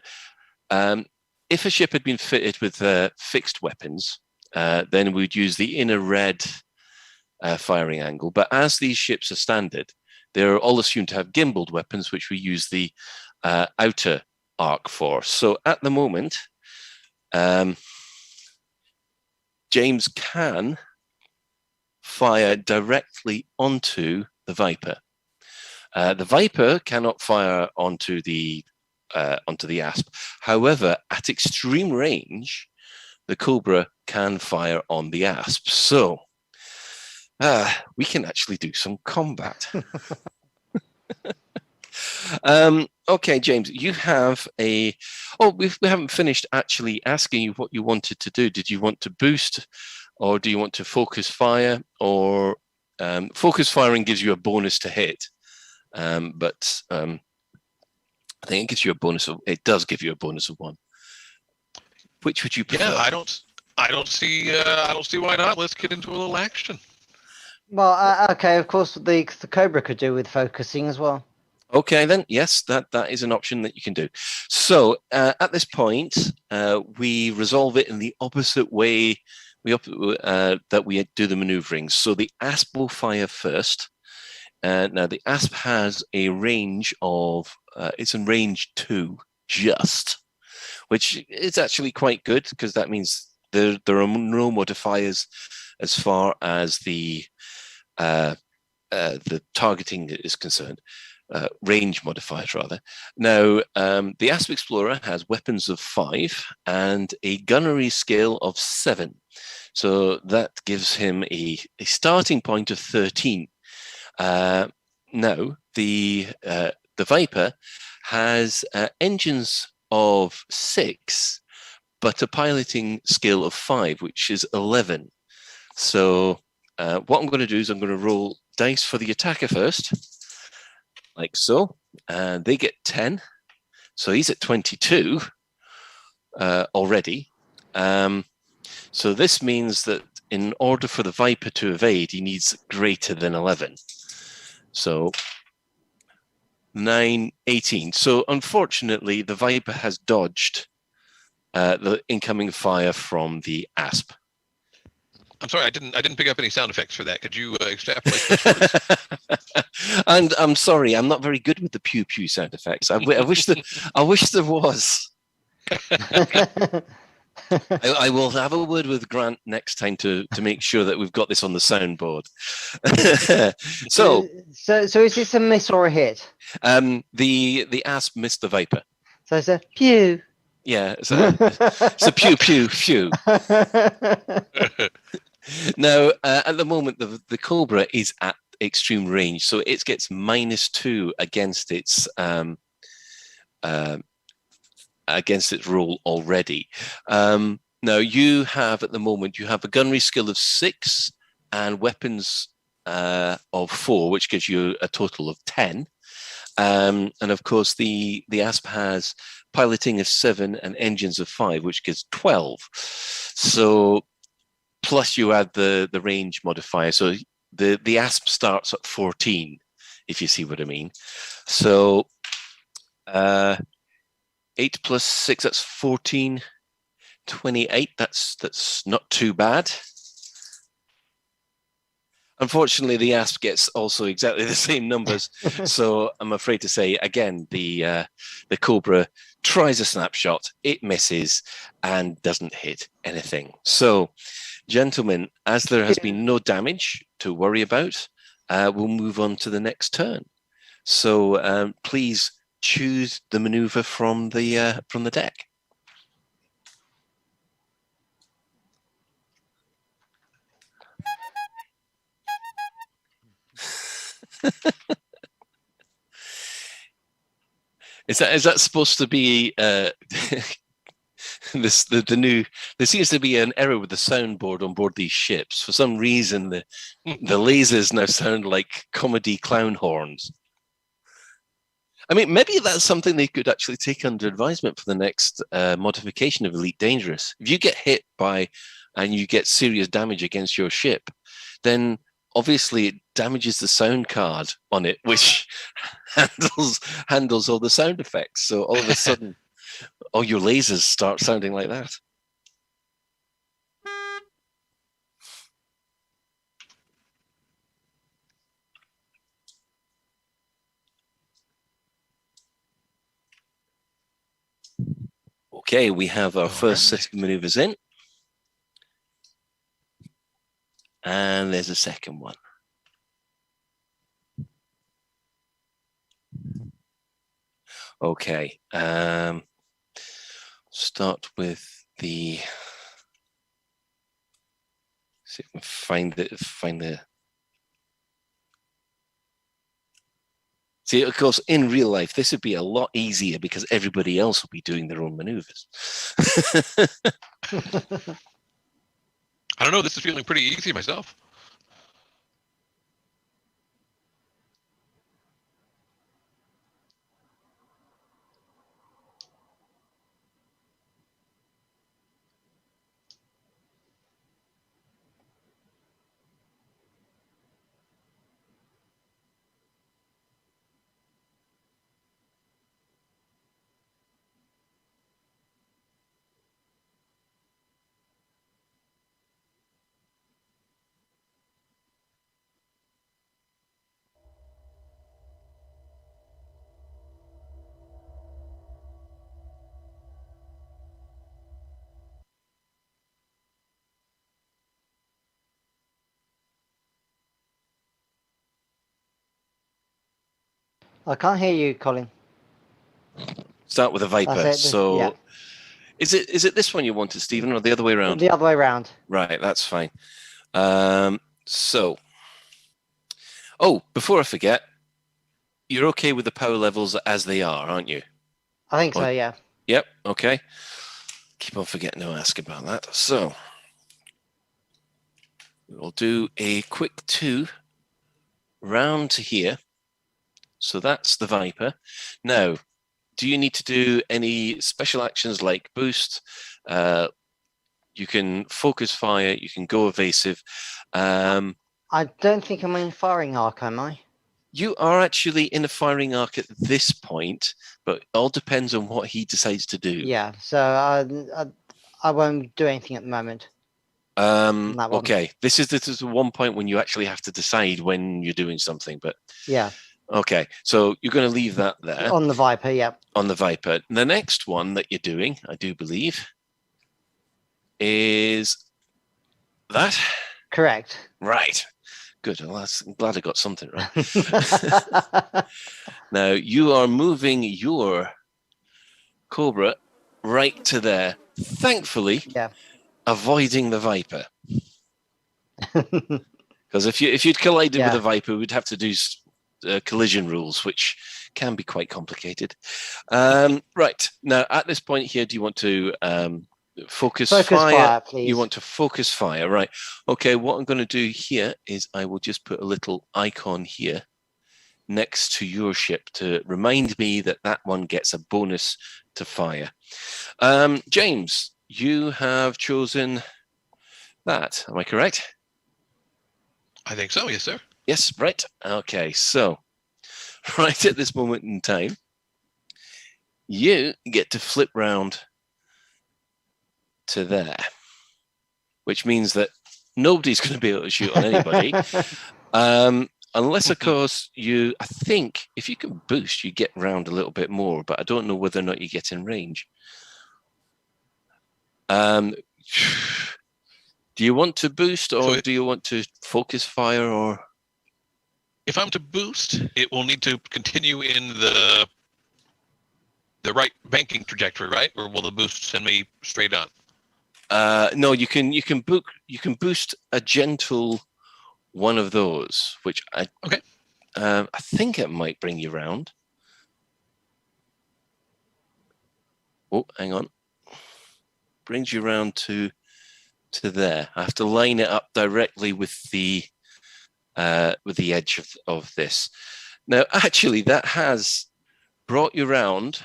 if a ship had been fitted with fixed weapons, then we'd use the inner red firing angle. But as these ships are standard, they're all assumed to have gimbaled weapons, which we use the outer arc for. So at the moment, James can fire directly onto the Viper. The Viper cannot fire onto the Asp. However, at extreme range, the Cobra can fire on the Asp. So we can actually do some combat. Okay, James, you have a... Oh, we haven't finished actually asking you what you wanted to do. Did you want to boost, or do you want to focus fire? Or focus firing gives you a bonus to hit, but I think it gives you a bonus of... It does give you a bonus of 1. Which would you prefer? Yeah, I don't see why not. Let's get into a little action. Well, okay, of course, the Cobra could do with focusing as well. Okay, then, yes, that is an option that you can do. So at this point, we resolve it in the opposite way that we do the maneuvering. So the Asp will fire first. Now, the Asp has a range of, it's in range 2, just, which is actually quite good, because that means there are no modifiers as far as the targeting is concerned. Range modifiers, rather. Now, the Asp Explorer has weapons of 5 and a gunnery skill of 7. So that gives him a starting point of 13. Now, the Viper has engines of 6, but a piloting skill of 5, which is 11. So what I'm going to do is I'm going to roll dice for the attacker first, like so, and they get 10. So he's at 22 already. So this means that in order for the Viper to evade, he needs greater than 11. So 9, 18. So unfortunately, the Viper has dodged the incoming fire from the Asp. I'm sorry, I didn't pick up any sound effects for that. Could you extrapolate those words? And I'm sorry, I'm not very good with the pew pew sound effects. I wish there was. I will have a word with Grant next time to make sure that we've got this on the soundboard. So is this a miss or a hit? The Asp missed the Viper. So it's a pew. Yeah, it's a pew pew pew. Now, at the moment, the Cobra is at extreme range, so it gets -2 against its roll already. Now, you have at the moment a gunnery skill of 6 and weapons of 4, which gives you a total of 10. And of course, the Asp has piloting of 7 and engines of 5, which gives 12. So plus you add the range modifier. So the Asp starts at 14, if you see what I mean. So 8 plus 6, that's 14, 28. That's not too bad. Unfortunately, the Asp gets also exactly the same numbers. So I'm afraid to say, again, the Cobra tries a snapshot, it misses, and doesn't hit anything. So, gentlemen, as there has been no damage to worry about, we'll move on to the next turn. So please choose the maneuver from the deck. Is that supposed to be the new? There seems to be an error with the soundboard on board these ships. For some reason, the lasers now sound like comedy clown horns. I mean, maybe that's something they could actually take under advisement for the next modification of Elite Dangerous. If you get hit by and you get serious damage against your ship, then obviously it damages the sound card on it, which handles all the sound effects. So all of a sudden, all your lasers start sounding like that. Okay, we have our first set of maneuvers in. And there's a second one. Okay. Start with the. See if we can find the. See, of course, in real life, this would be a lot easier because everybody else will be doing their own maneuvers. I don't know. This is feeling pretty easy myself. I can't hear you, Colin. Start with a Viper. That's it, So, yeah. is it this one you wanted, Stephen, or the other way around? The other way around. Right, that's fine. So, before I forget, you're okay with the power levels as they are, aren't you? I think so, yeah. Yep, okay. Keep on forgetting to ask about that. So, we'll do a quick 2 round to here. So that's the Viper. Now, do you need to do any special actions like boost? You can focus fire, you can go evasive. I don't think I'm in firing arc, am I? You are actually in a firing arc at this point, but it all depends on what he decides to do. Yeah, so I won't do anything at the moment. Okay, this is the one point when you actually have to decide when you're doing something, but yeah. Okay, so you're going to leave that there. On the Viper, yeah. On the Viper. The next one that you're doing, I do believe, is that? Correct. Right. Good. Well, I'm glad I got something right. Now, you are moving your Cobra right to there. Thankfully, avoiding the Viper. Because if you'd collided with a Viper, we'd have to do collision rules, which can be quite complicated. Right. Now, at this point here, do you want to focus fire? Please. You want to focus fire, right? Okay, what I'm going to do here is I will just put a little icon here next to your ship to remind me that that one gets a bonus to fire. James, you have chosen that. Am I correct? I think so, yes, sir. Yes, right. Okay, so right at this moment in time, you get to flip round to there, which means that nobody's going to be able to shoot on anybody. Unless, of course, I think if you can boost, you get round a little bit more, but I don't know whether or not you get in range. Do you want to boost, or do you want to focus fire, or? If I'm to boost, it will need to continue in the right banking trajectory, right? Or will the boost send me straight on? No, you can boost a gentle one of those, which I think it might bring you round. Oh, hang on. Brings you round to there. I have to line it up directly with the edge of this. Now, actually, that has brought you round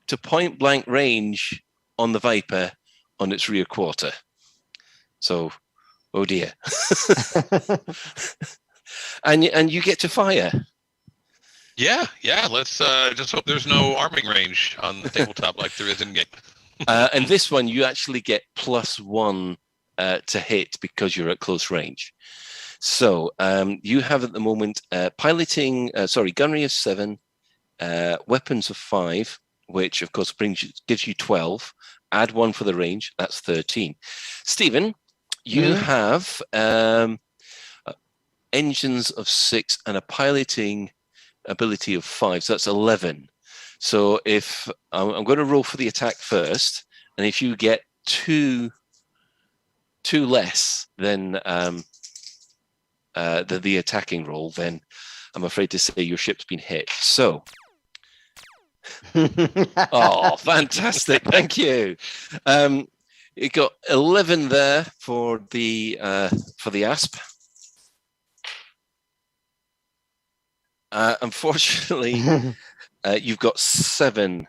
to point blank range on the Viper on its rear quarter. So, oh dear. and you get to fire. Yeah. Let's just hope there's no arming range on the tabletop like there is in game. And this one, you actually get +1 to hit because you're at close range. So you have at the moment gunnery of 7, weapons of 5, which of course gives you 12. Add 1 for the range, that's 13. Stephen, you have engines of 6 and a piloting ability of 5, so that's 11. So if I'm going to roll for the attack first, and if you get two less than the attacking roll, then I'm afraid to say your ship's been hit. So, oh, fantastic! Thank you. You got 11 there for the asp. Unfortunately, you've got 7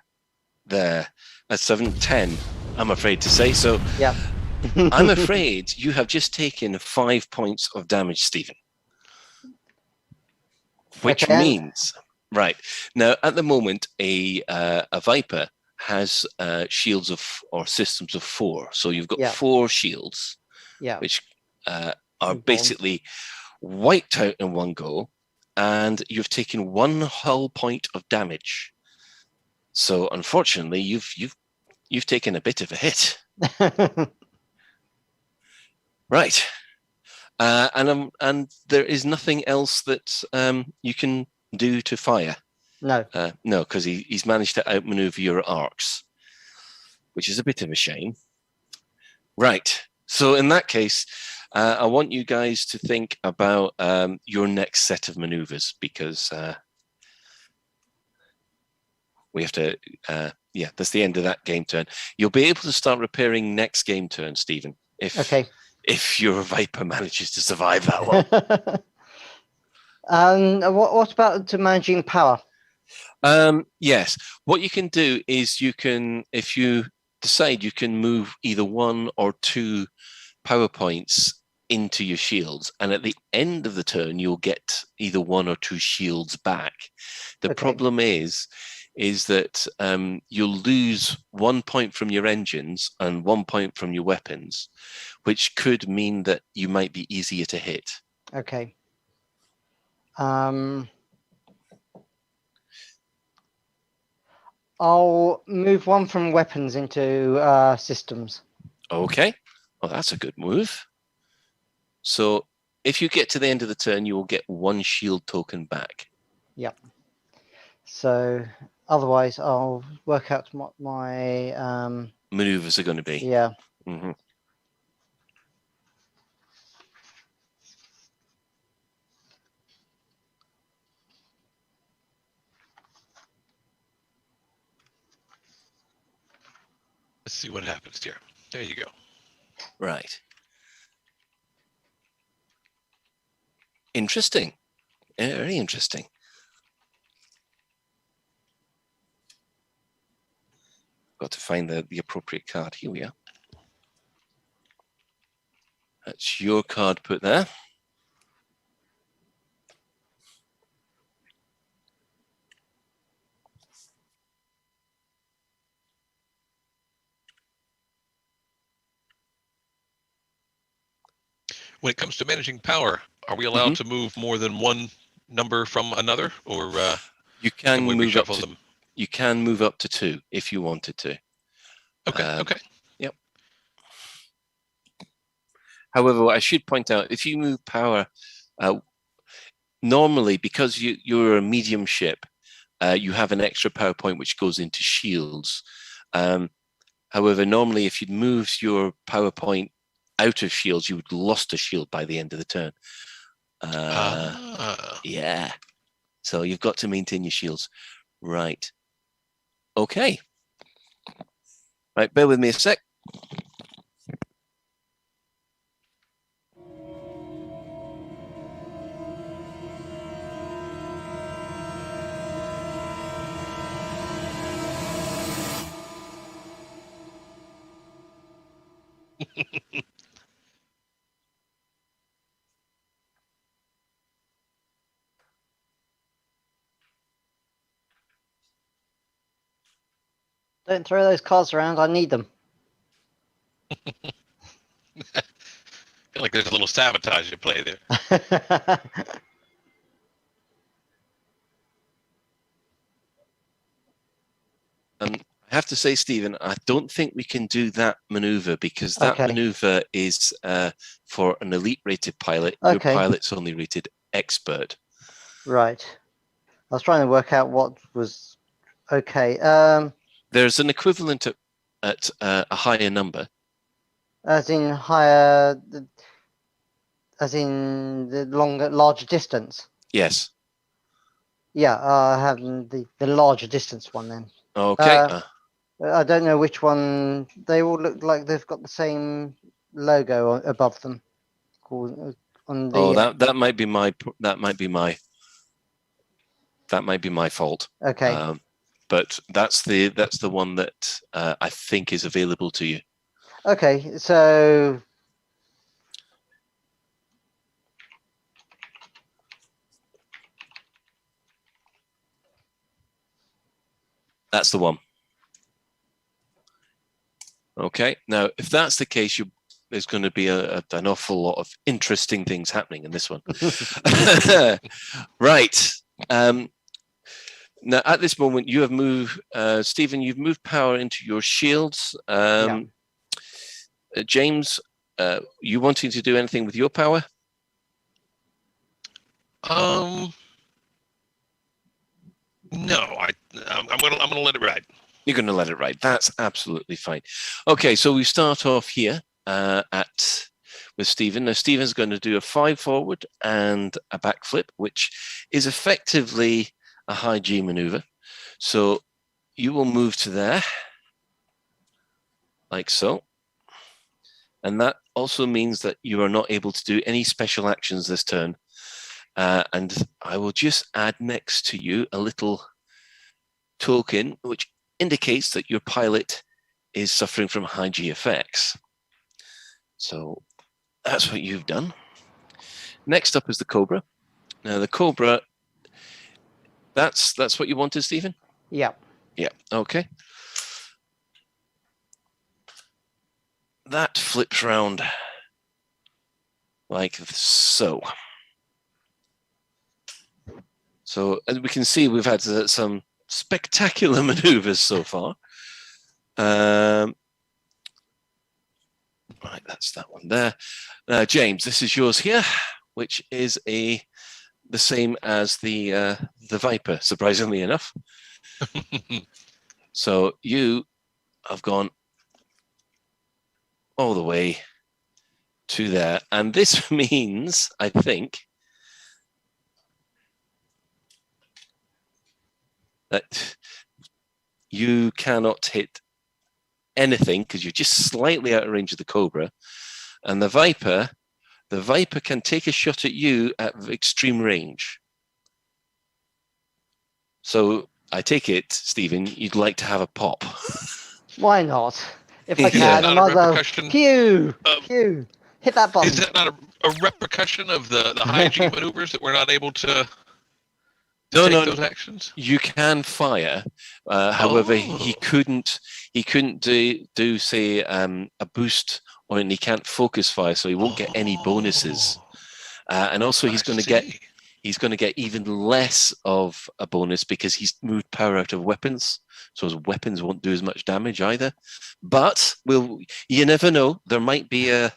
there. 10, I'm afraid to say. So, yeah. I'm afraid you have just taken 5 points of damage, Stephen. Which means, right now, at the moment, a Viper has shields or systems of 4. So you've got 4 shields, which are basically wiped out in one go, and you've taken 1 hull point of damage. So unfortunately, you've taken a bit of a hit. Right. And there is nothing else that you can do to fire. No. No, because he's managed to outmaneuver your arcs, which is a bit of a shame. Right. So in that case, I want you guys to think about your next set of maneuvers, because we have to. That's the end of that game turn. You'll be able to start repairing next game turn, Stephen. If your Viper manages to survive that one. What about to managing power? Yes. What you can do is if you decide, you can move either 1 or 2 power points into your shields, and at the end of the turn, you'll get either 1 or 2 shields back. The problem is that you'll lose 1 point from your engines and 1 point from your weapons, which could mean that you might be easier to hit. Okay. I'll move 1 from weapons into systems. Okay. Well, that's a good move. So if you get to the end of the turn, you will get 1 shield token back. Yep. So otherwise, I'll work out what my maneuvers are going to be. Yeah. Mm-hmm. Let's see what happens here. There you go. Right. Interesting. Very interesting. Got to find the appropriate card. Here we are. That's your card put there. When it comes to managing power, are we allowed to move more than 1 number from another, or you can we move reshuffle them? You can move up to 2 if you wanted to. Okay. Okay. Yep. However, I should point out, if you move power, normally, because you're a medium ship, you have an extra power point which goes into shields. However, normally, if you'd moved your power point out of shields, you would lost a shield by the end of the turn. Yeah. So you've got to maintain your shields. Right. Okay. Right, bear with me a sec. Don't throw those cards around. I need them. I feel like there's a little sabotage at play there. I have to say, Stephen, I don't think we can do that maneuver because that Okay. maneuver is for an elite rated pilot. Okay. Your pilot's only rated expert. Right. I was trying to work out what was okay. There's an equivalent at a higher number. As in higher, as in the larger distance. Yes. Yeah, I have the larger distance one then. Okay. I don't know which one. They all look like they've got the same logo above them. On the, Oh, that might be my fault. Okay. But that's the one that I think is available to you. Okay, so That's the one. Okay. Now, if that's the case, there's going to be an awful lot of interesting things happening in this one. Right. Now, at this moment, you have moved, Stephen, you've moved power into your shields. James, you wanting to do anything with your power? No, I'm gonna let it ride. You're going to let it ride. That's absolutely fine. Okay, so we start off here with Stephen. Now, Stephen's going to do a 5 forward and a backflip, which is effectively a high G maneuver. So you will move to there, like so. And that also means that you are not able to do any special actions this turn. And I will just add next to you a little token, which indicates that your pilot is suffering from high G effects. So that's what you've done. Next up is the Cobra. Now the Cobra, that's what you wanted, Stephen? Yeah. Yeah, okay. That flips round like so. So as we can see, we've had some spectacular maneuvers so far. Right, that's that one there. James, this is yours here, which is the same as the Viper, surprisingly enough. So you have gone all the way to there, and this means, I think, that you cannot hit anything because you're just slightly out of range of the Cobra, and the Viper can take a shot at you at extreme range. So I take it, Stephen, you'd like to have a pop. Why not? If I Yeah. can, I might as well. Pew! Pew! Hit that button. Is that not a repercussion of the high G maneuvers that we're not able to take those actions? You can fire. However, he couldn't do say a boost, or and he can't focus fire, so he won't get any bonuses. And also, he's going to get even less of a bonus because he's moved power out of weapons, so his weapons won't do as much damage either. But you never know. There might be a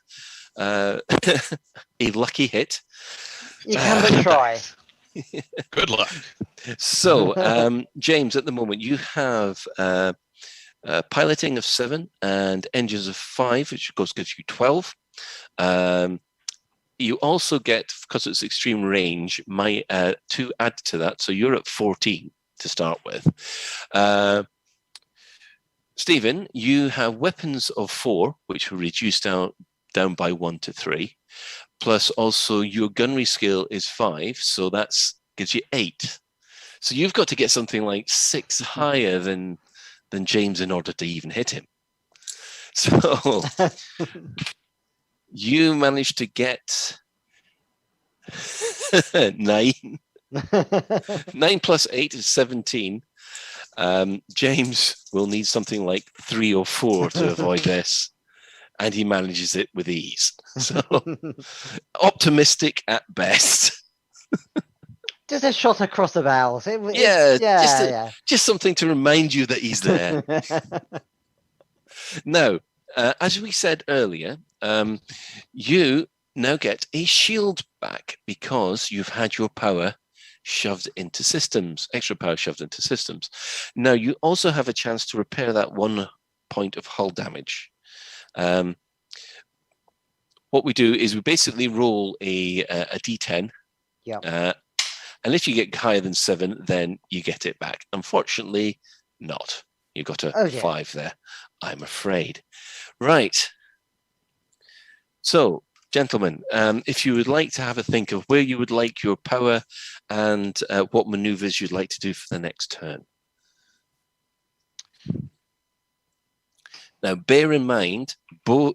lucky hit. You can but try. Good luck. So, James, at the moment, you have piloting of 7 and engines of 5, which gives you 12. You also get, because it's extreme range, 2 add to that, so you're at 14 to start with. Stephen, you have weapons of 4, which will reduce down by 1 to 3. Plus also your gunnery skill is 5, so that gives you 8. So you've got to get something like 6 higher than James in order to even hit him. So you managed to get 9. 9 plus 8 is 17. James will need something like 3 or 4 to avoid this, and he manages it with ease. So optimistic at best. Just a shot across the bows. Just something to remind you that he's there. Now, as we said earlier, you now get a shield back because you've had your power shoved into systems, extra power shoved into systems. Now, you also have a chance to repair that 1 point of hull damage. What we do is we basically roll a d10. Yeah. And if you get higher than 7, then you get it back. Unfortunately, not. You got a 5 there, I'm afraid. Right. So, gentlemen, if you would like to have a think of where you would like your power and what maneuvers you'd like to do for the next turn. Now, bear in mind,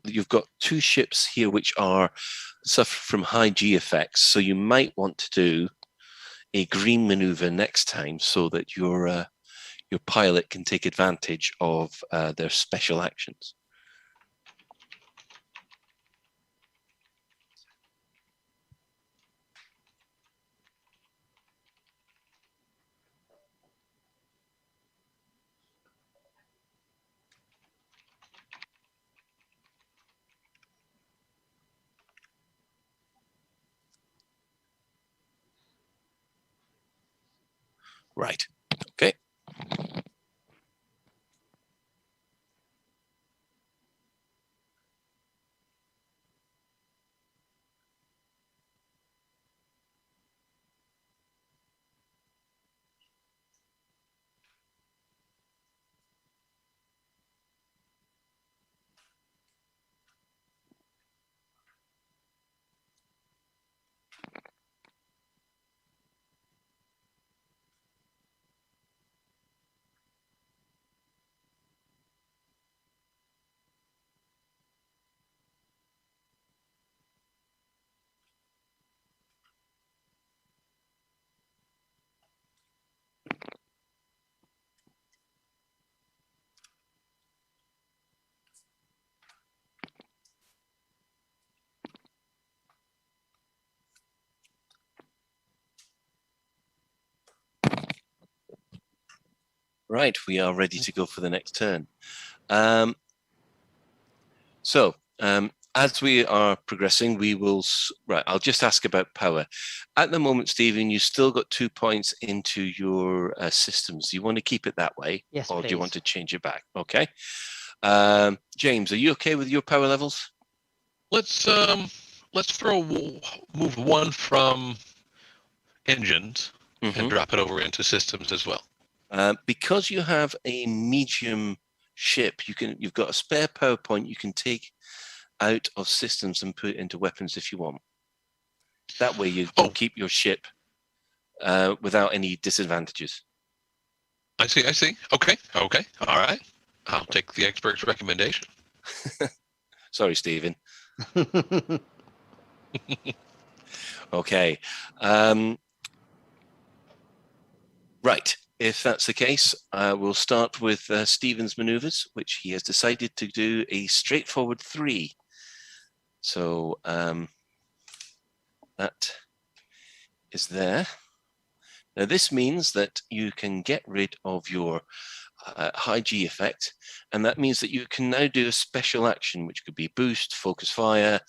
you've got 2 ships here which suffer from high G effects, so you might want to do a green maneuver next time so that your pilot can take advantage of their special actions. Right. Okay. Right, we are ready to go for the next turn. As we are progressing, we will... Right, I'll just ask about power. At the moment, Stephen, you've still got 2 points into your systems. Do you want to keep it that way? Yes, or please. Do you want to change it back? Okay. James, are you okay with your power levels? Let's move 1 from engines and drop it over into systems as well. Because you have a medium ship, you've got a spare power point you can take out of systems and put it into weapons if you want. That way you can keep your ship without any disadvantages. I see. Okay. All right. I'll take the expert's recommendation. Sorry, Stephen. Okay. Right. If that's the case, we'll start with Stephen's maneuvers, which he has decided to do a straightforward 3. So that is there. Now this means that you can get rid of your high G effect, and that means that you can now do a special action, which could be boost, focus fire,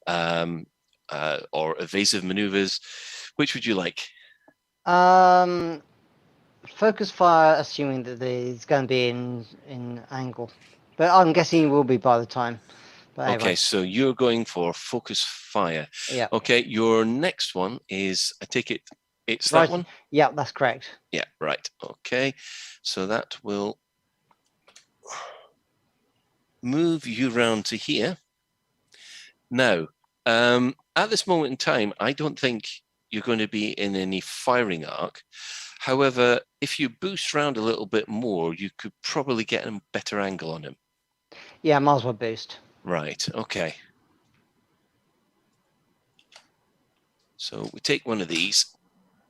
or evasive maneuvers. Which would you like? Focus fire, assuming that it's going to be in angle, but I'm guessing it will be by the time. But anyway. Okay, so you're going for focus fire. Yeah. Okay, your next one is, I take it, it's Right. that one? Yeah, that's correct. Yeah, right. Okay, so that will move you round to here. Now, at this moment in time, I don't think you're going to be in any firing arc. However, if you boost round a little bit more, you could probably get a better angle on him. Yeah, might as well boost. Right, okay. So we take one of these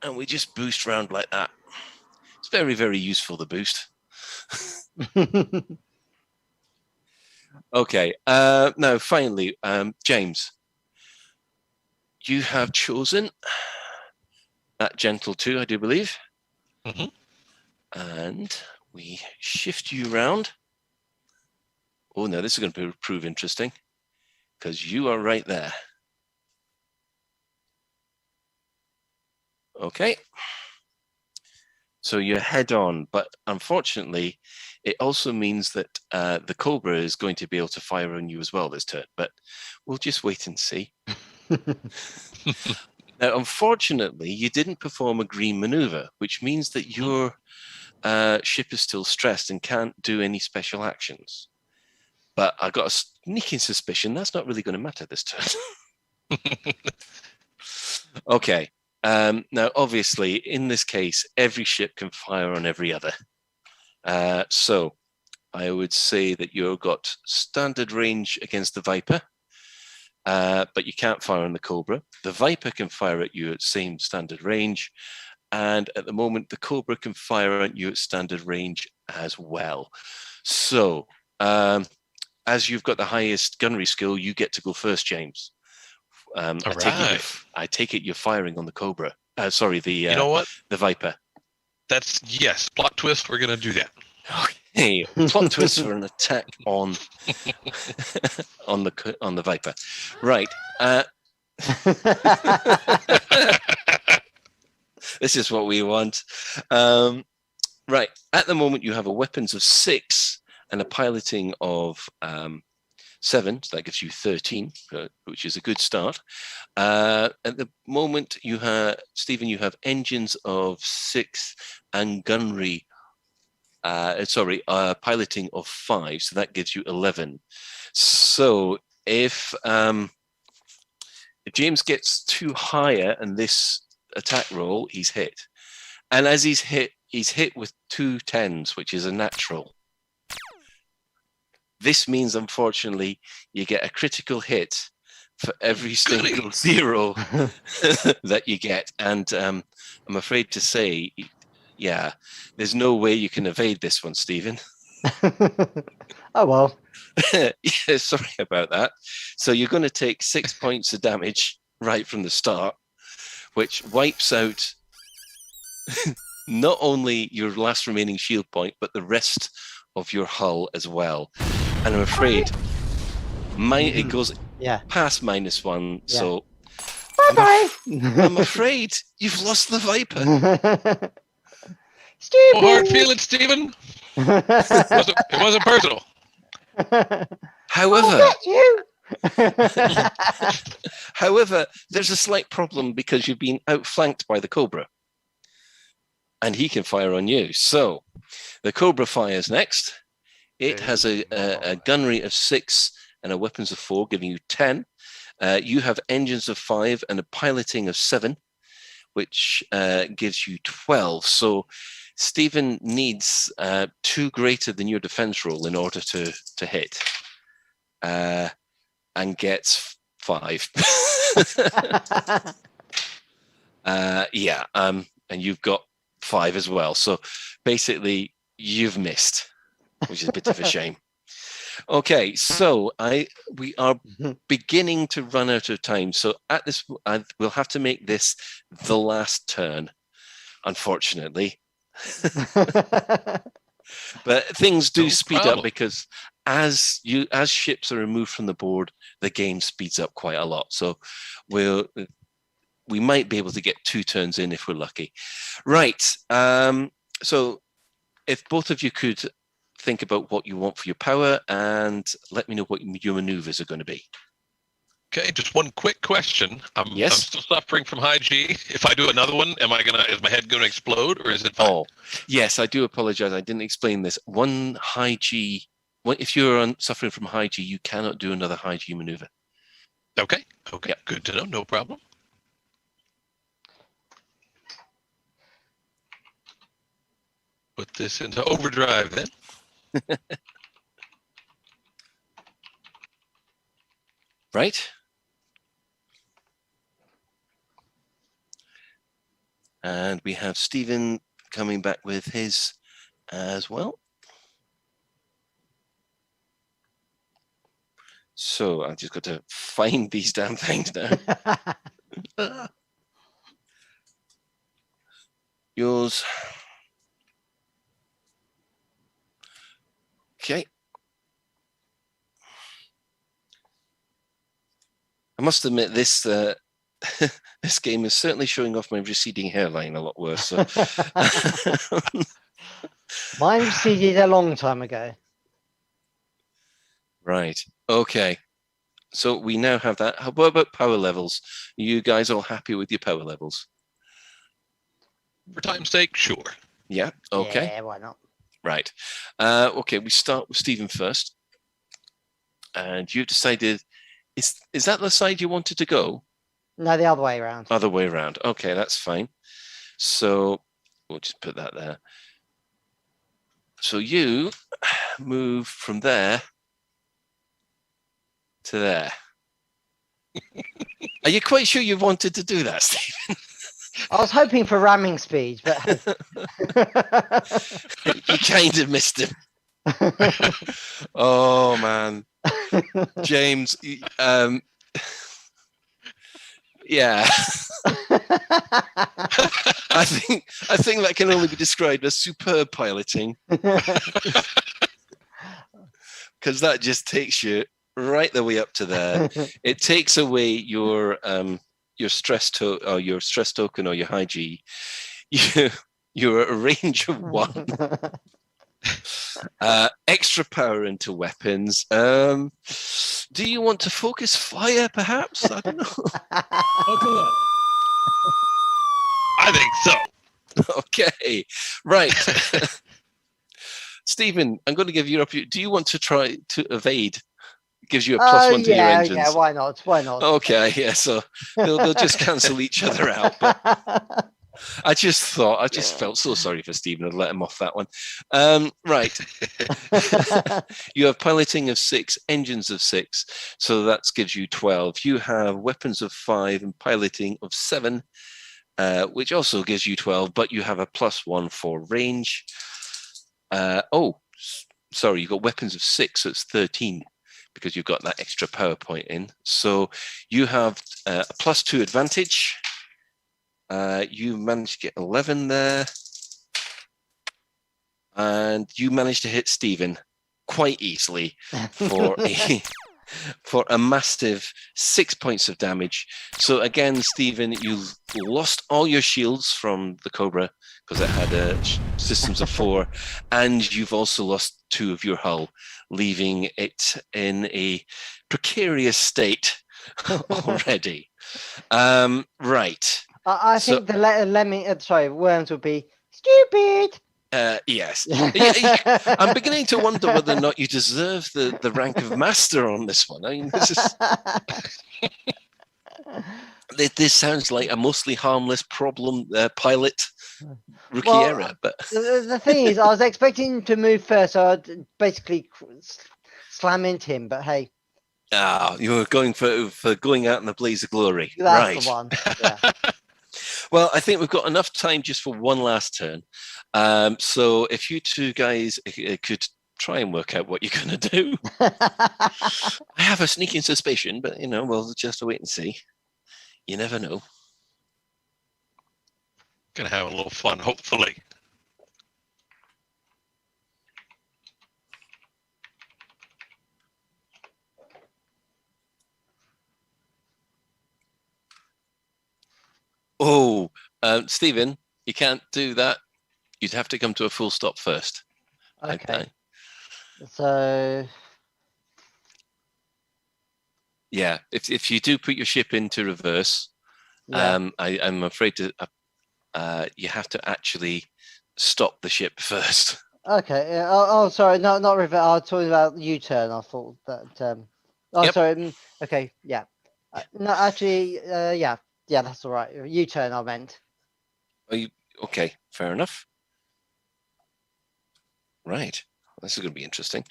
and we just boost round like that. It's very, very useful, the boost. Okay, now finally, James, you have chosen that gentle 2, I do believe. Mhm. And we shift you round. Oh, no, this is going to prove interesting because you are right there. Okay. So you're head on, but unfortunately, it also means that the Cobra is going to be able to fire on you as well this turn, but we'll just wait and see. Now, unfortunately, you didn't perform a green maneuver, which means that your ship is still stressed and can't do any special actions. But I got a sneaking suspicion that's not really going to matter this turn. Okay. Now, obviously, in this case, every ship can fire on every other. So I would say that you've got standard range against the Viper, but you can't fire on the Cobra. The Viper can fire at you at same standard range. And at the moment, the Cobra can fire at you at standard range as well. So as you've got the highest gunnery skill, you get to go first, James. I take it you're firing on the Cobra. Sorry, the You know what? the Viper. That's yes. Plot twist. We're gonna do that. Okay, plot twist for an attack on on the Viper. Right. This is what we want. Right. At the moment, you have a weapons of 6 and a piloting of 7, so that gives you 13, which is a good start. At the moment, you have Stephen. You have engines of 6 and gunnery. Piloting of 5, so that gives you 11. So if James gets too higher in this attack roll, he's hit. And as he's hit with 2 10s, which is a natural. This means, unfortunately, you get a critical hit for every single 0 that you get. And I'm afraid to say, yeah, there's no way you can evade this one, Stephen. Oh, well. Yeah, sorry about that. So you're going to take 6 points of damage right from the start, which wipes out not only your last remaining shield point, but the rest of your hull as well. And I'm afraid it goes past -1. Yeah. So I'm afraid you've lost the Viper. No hard feelings, Stephen. It wasn't personal. However, there's a slight problem because you've been outflanked by the Cobra. And he can fire on you. So the Cobra fires next. It has a gunnery of 6 and a weapons of 4, giving you 10. You have engines of 5 and a piloting of 7, which gives you 12. So Stephen needs 2 greater than your defense roll in order to hit, and gets 5. And you've got 5 as well. So basically, you've missed, which is a bit of a shame. Okay, so we are beginning to run out of time. So at this, we'll have to make this the last turn, unfortunately. But things do speed up because as ships are removed from the board, the game speeds up quite a lot. So we might be able to get 2 turns in if we're lucky. Right. So if both of you could think about what you want for your power and let me know what your maneuvers are going to be. Okay, just one quick question. I'm still suffering from high G. If I do another one, is my head gonna explode or is it fine? Oh, yes, I do apologize. I didn't explain this. One high G, if you're suffering from high G, you cannot do another high G maneuver. Okay, yep. Good to know, no problem. Put this into overdrive then. Right. And we have Stephen coming back with his as well. So I've just got to find these damn things now. Yours. Okay. I must admit this this game is certainly showing off my receding hairline a lot worse. So. Mine receded a long time ago. Right. Okay. So we now have that. What about power levels? Are you guys all happy with your power levels? For time's sake, sure. Yeah. Okay. Yeah, why not? Right. Okay. We start with Stephen first, and you've decided. Is that the side you wanted to go? No, the other way around. Other way around. Okay, that's fine. So we'll just put that there. So you move from there to there. Are you quite sure you wanted to do that, Stephen? I was hoping for ramming speed, but you kind of missed him. Oh man, James. Yeah. I think that can only be described as superb piloting, because that just takes you right the way up to there. It takes away your stress or your stress token or your high G. You're at a range of 1. Extra power into weapons. Do you want to focus fire, perhaps? I don't know. I think so. Okay, right. Stephen, I'm going to give you up. Do you want to try to evade? Gives you a +1 to your engines. Yeah, why not? Why not? Okay, yeah. So they'll just cancel each other out. But I just felt so sorry for Stephen. I'd let him off that one. Right. You have piloting of 6, engines of 6, so that gives you 12. You have weapons of 5 and piloting of 7, which also gives you 12, but you have a +1 for range. Sorry, you've got weapons of 6, so it's 13 because you've got that extra power point in. So you have a +2 advantage. You managed to get 11 there, and you managed to hit Stephen quite easily for a massive 6 points of damage. So again, Stephen, you've lost all your shields from the Cobra because it had systems of 4, and you've also lost 2 of your hull, leaving it in a precarious state already. Right. I think the worms would be stupid. Yes. I'm beginning to wonder whether or not you deserve the rank of master on this one. I mean, this sounds like a mostly harmless problem pilot rookie error. But the thing is, I was expecting him to move first, so I'd basically slam into him. But hey. You were going for going out in the blaze of glory. That's right. the one. Yeah. Well, I think we've got enough time just for one last turn. So if you two guys could try and work out what you're going to do. I have a sneaking suspicion, but, we'll just wait and see. You never know. Gonna have a little fun, hopefully. Oh, Stephen, you can't do that. You'd have to come to a full stop first. Okay. So. Yeah, if you do put your ship into reverse, yeah. I'm afraid to. You have to actually stop the ship first. Okay. Yeah. Oh, sorry. No, not reverse. I was talking about U-turn. I thought that. Yep. Sorry. Okay. Yeah. No, actually. Yeah. Yeah, that's all right. U-turn, I meant. Are you okay? Fair enough. Right. This is going to be interesting.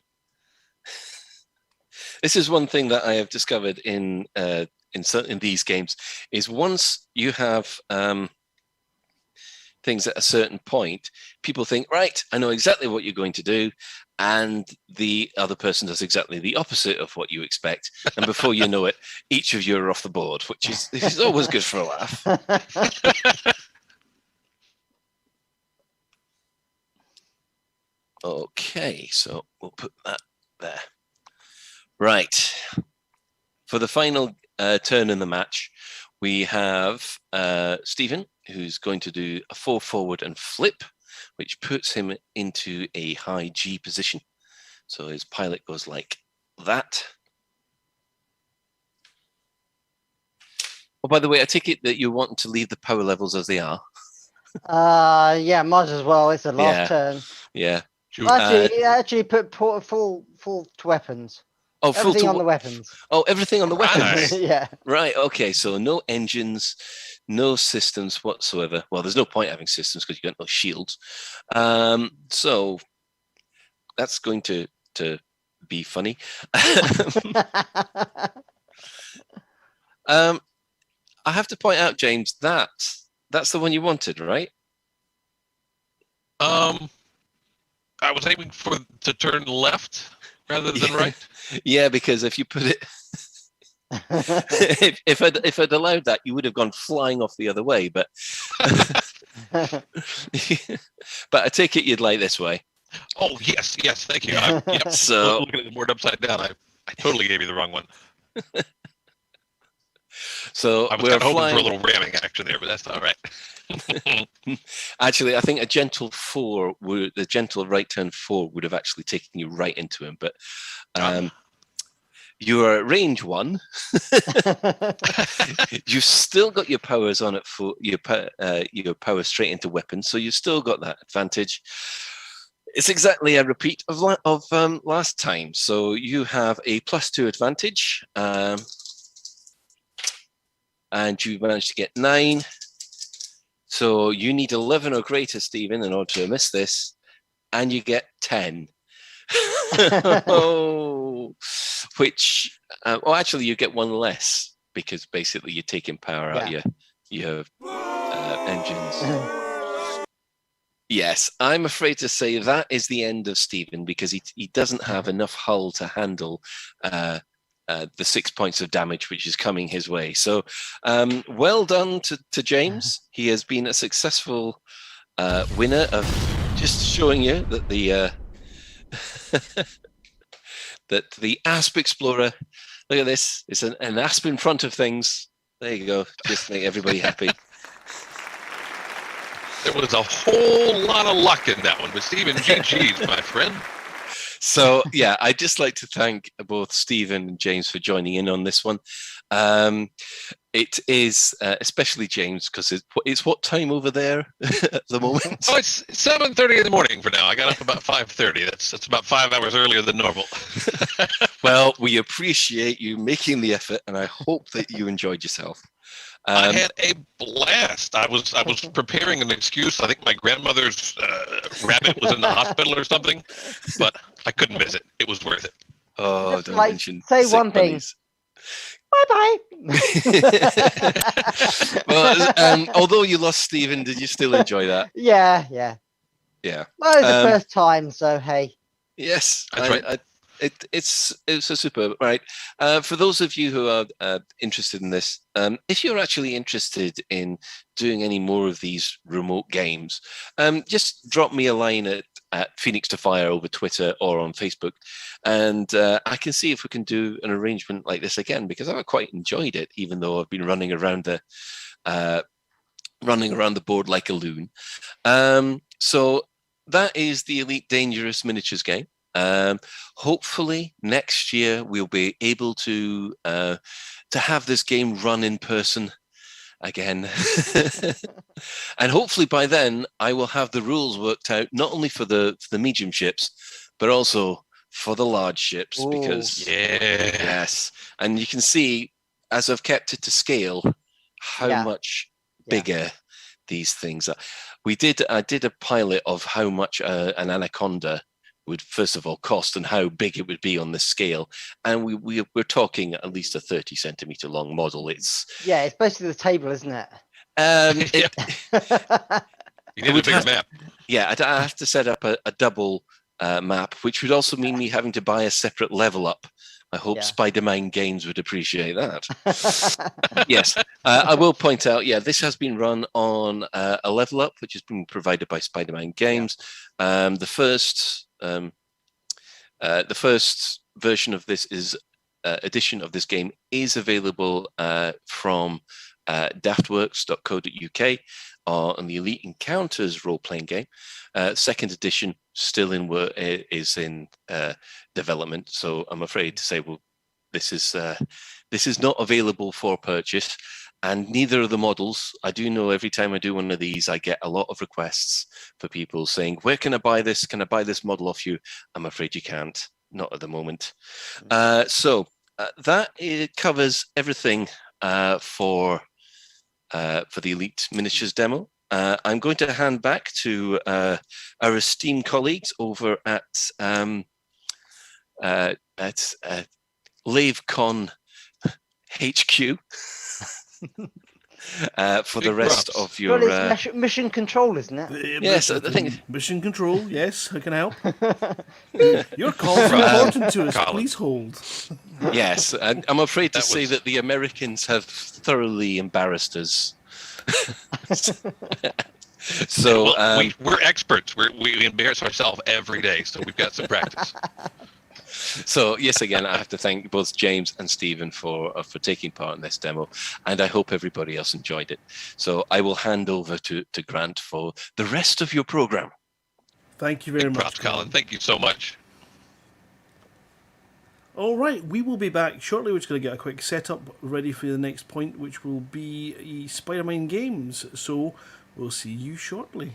This is one thing that I have discovered in these games is once you have things at a certain point, people think, right, I know exactly what you're going to do, and the other person does exactly the opposite of what you expect, and before you know it, each of you are off the board, which is always good for a laugh. Okay, so we'll put that there. Right. For the final turn in the match, we have Stephen, who's going to do a 4 forward and flip, which puts him into a high G position. So his pilot goes like that. Oh, by the way, I take it that you're wanting to leave the power levels as they are. Yeah, might as well. It's the last turn. Yeah. Actually put full to weapons. Oh, everything on the weapons. Oh, everything on the weapons. Yeah. Right. Okay. So no engines, no systems whatsoever. Well, there's no point having systems because you got no shields. So that's going to be funny. I have to point out, James, that's the one you wanted, right? I was aiming to turn left rather than right. Yeah, because if you put it, if I'd allowed that, you would have gone flying off the other way. But but I take it you'd like this way. Oh yes, thank you. So looking at the board upside down, I totally gave you the wrong one. So I was kind of hoping for a little ramming action there, but that's all right. Actually, I think a gentle the gentle right turn 4 would have actually taken you right into him. But you're at range 1. You've still got your powers on it for your power straight into weapons, so you've still got that advantage. It's exactly a repeat of last time. So you have a +2 advantage. And you managed to get 9. So you need 11 or greater, Stephen, in order to miss this. And you get 10. Which, actually, you get 1 less because basically you're taking power out of your engines. Yes, I'm afraid to say that is the end of Stephen because he doesn't have enough hull to handle the 6 points of damage which is coming his way. So well done to James. He has been a successful winner of just showing you that the Asp Explorer, look at this, it's an Asp in front of things. There you go, just make everybody happy. There was a whole lot of luck in that one, but Stephen, GG's, my friend. So, yeah, I'd just like to thank both Stephen and James for joining in on this one. It is, especially James, because it's what time over there at the moment? Oh, it's 7:30 in the morning for now. I got up about 5:30. That's about 5 hours earlier than normal. Well, we appreciate you making the effort, and I hope that you enjoyed yourself. I had a blast. I was preparing an excuse. I think my grandmother's rabbit was in the hospital or something, but I couldn't miss it. It was worth it. Oh, Just don't like, mention say sick one bunnies. Bye bye. Well, although you lost Stephen, did you still enjoy that? Yeah. Yeah. Well, it's the first time, so hey. Yes, that's right. It's a superb, right? For those of you who are interested in this, if you're actually interested in doing any more of these remote games, just drop me a line at Phoenix to Fire over Twitter or on Facebook, and I can see if we can do an arrangement like this again, because I've quite enjoyed it, even though I've been running around the board like a loon. So that is the Elite Dangerous Miniatures game. Hopefully next year we'll be able to have this game run in person again. And hopefully by then I will have the rules worked out, not only for the medium ships, but also for the large ships. Because yes, and you can see as I've kept it to scale how much bigger these things are. I did a pilot of how much an Anaconda would first of all cost and how big it would be on the scale. And we're talking at least a 30 centimeter long model. It's basically the table, isn't it? You need a bigger map. Yeah, I'd have to set up a double map, which would also mean me having to buy a separate level up. I hope Spider-Man Games would appreciate that. Yes, I will point out, this has been run on a level up, which has been provided by Spider-Man Games. The first version of this edition of this game is available from daftworks.co.uk on the Elite Encounters role-playing game. Second edition still is in development, so I'm afraid to say, this is not available for purchase, and neither of the models. I do know every time I do one of these, I get a lot of requests for people saying, "Where can I buy this? Can I buy this model off you?" I'm afraid you can't, not at the moment. So that covers everything for the Elite Miniatures demo. I'm going to hand back to our esteemed colleagues over at LaveCon HQ for the rest of your... it's mission control, isn't it? Yes, I think... Mission control, yes, I can help. Your call is important to us, please hold. Yes, and I'm afraid to say that the Americans have thoroughly embarrassed us. So we're experts. We embarrass ourselves every day, so we've got some practice. So yes, again, I have to thank both James and Stephen for taking part in this demo, and I hope everybody else enjoyed it. So I will hand over to Grant for the rest of your program. Thank you very much, Colin. Thank you so much. All right, we will be back shortly. We're just going to get a quick setup ready for the next point, which will be Spider-Man Games. So we'll see you shortly.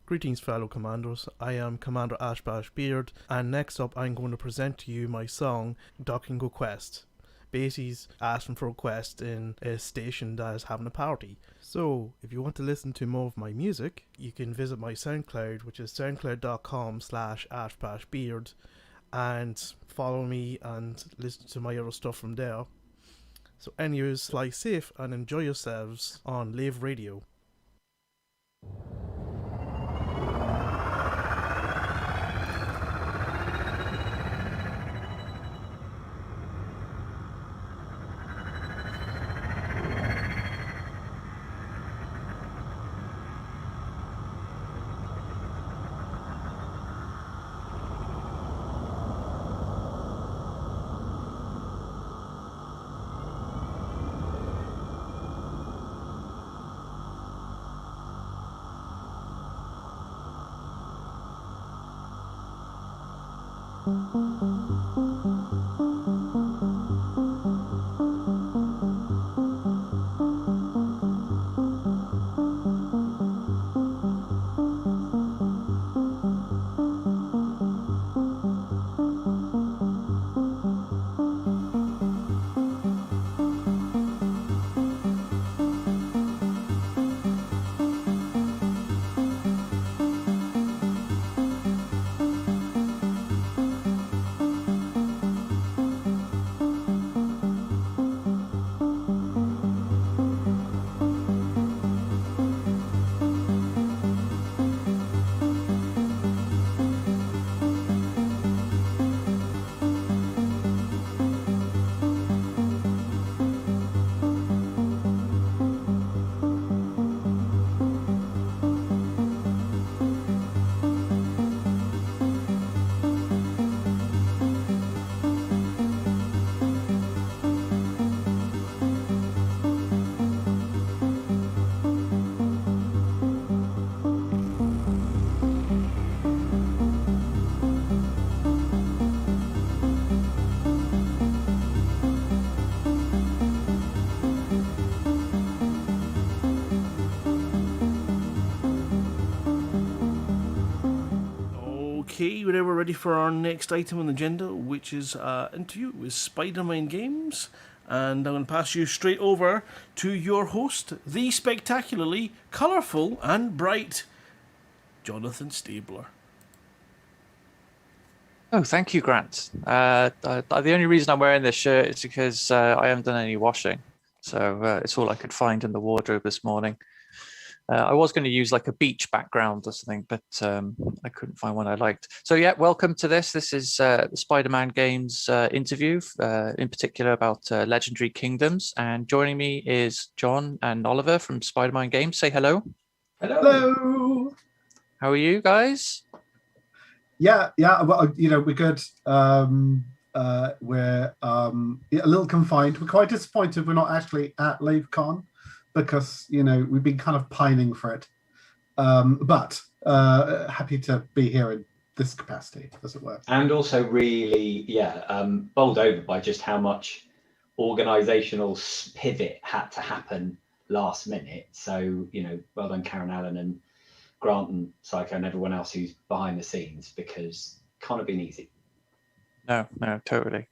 Greetings, fellow commanders. I am Commander Ashbash Beard, and next up I'm going to present to you my song, Docking Go Quest. Basie's asking for a quest in a station that is having a party. So, if you want to listen to more of my music, you can visit my SoundCloud, which is soundcloud.com/ashbashbeard, and follow me and listen to my other stuff from there. So anyways, fly safe and enjoy yourselves on Lave Radio. Okay, we're ready for our next item on the agenda, which is interview with Spider-Man Games. And I'm going to pass you straight over to your host, the spectacularly colourful and bright Jonathan Stabler. Oh, thank you, Grant. The only reason I'm wearing this shirt is because I haven't done any washing. So it's all I could find in the wardrobe this morning. I was going to use like a beach background or something, but I couldn't find one I liked. So yeah, welcome to this. This is the Spider-Man Games interview, in particular about Legendary Kingdoms. And joining me is John and Oliver from Spider-Man Games. Say hello. Hello. How are you guys? Yeah. Well, we're good. We're a little confined. We're quite disappointed we're not actually at LaveCon, because we've been kind of pining for it, but happy to be here in this capacity, as it were. And also really, bowled over by just how much organisational pivot had to happen last minute. So well done, Karen Allen and Grant and Psycho and everyone else who's behind the scenes, because it can't have been easy. No, totally.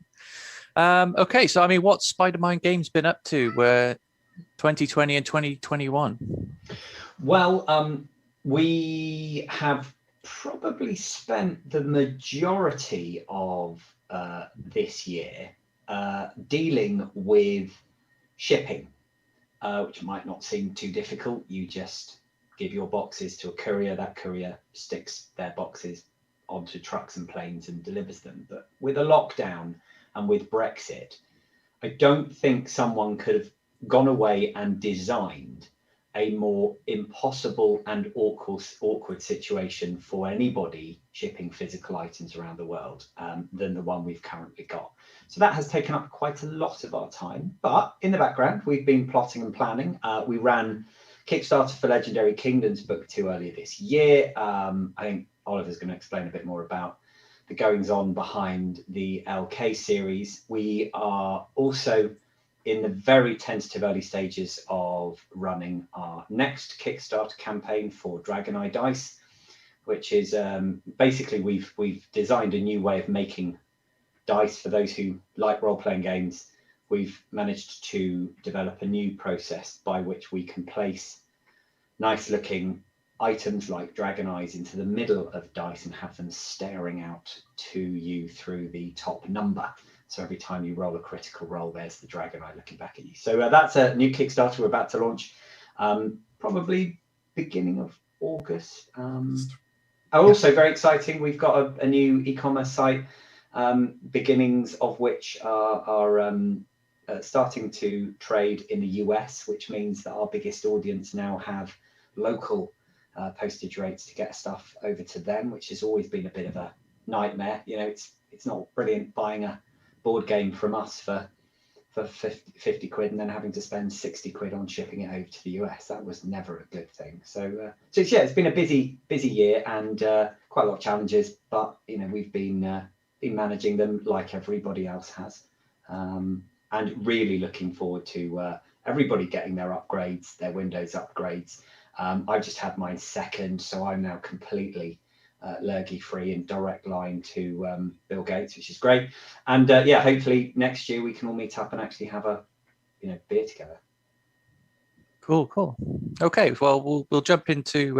Okay, so I mean, what's Spider-Man Games been up to? 2020 and 2021? Well, we have probably spent the majority of this year dealing with shipping, which might not seem too difficult. You just give your boxes to a courier, that courier sticks their boxes onto trucks and planes and delivers them. But with a lockdown and with Brexit, I don't think someone could have gone away and designed a more impossible and awkward situation for anybody shipping physical items around the world than the one we've currently got. So that has taken up quite a lot of our time. But in the background, we've been plotting and planning. We ran Kickstarter for Legendary Kingdoms Book 2 earlier this year. I think Oliver's going to explain a bit more about the goings on behind the LK series. We are also in the very tentative early stages of running our next Kickstarter campaign for Dragon Eye Dice. which is basically we've designed a new way of making dice for those who like role-playing games. We've managed to develop a new process by which we can place nice-looking items like dragon eyes into the middle of dice and have them staring out to you through the top number. So every time you roll a critical roll, there's the dragon eye looking back at you. So that's a new Kickstarter we're about to launch, probably beginning of August. Also very exciting, we've got a new e-commerce site, beginnings of which are starting to trade in the US, which means that our biggest audience now have local postage rates to get stuff over to them, which has always been a bit of a nightmare. You know, it's not brilliant buying a board game from us for 50 quid and then having to spend 60 quid on shipping it over to the US. That was never a good thing. So yeah, it's been a busy year and quite a lot of challenges, but you know, we've been managing them like everybody else has, and really looking forward to everybody getting their upgrades, their Windows upgrades. I just had mine second, so I'm now completely lurgy free and direct line to Bill Gates, which is great. And yeah, hopefully next year we can all meet up and actually have a beer together. Cool. Okay, well we'll jump into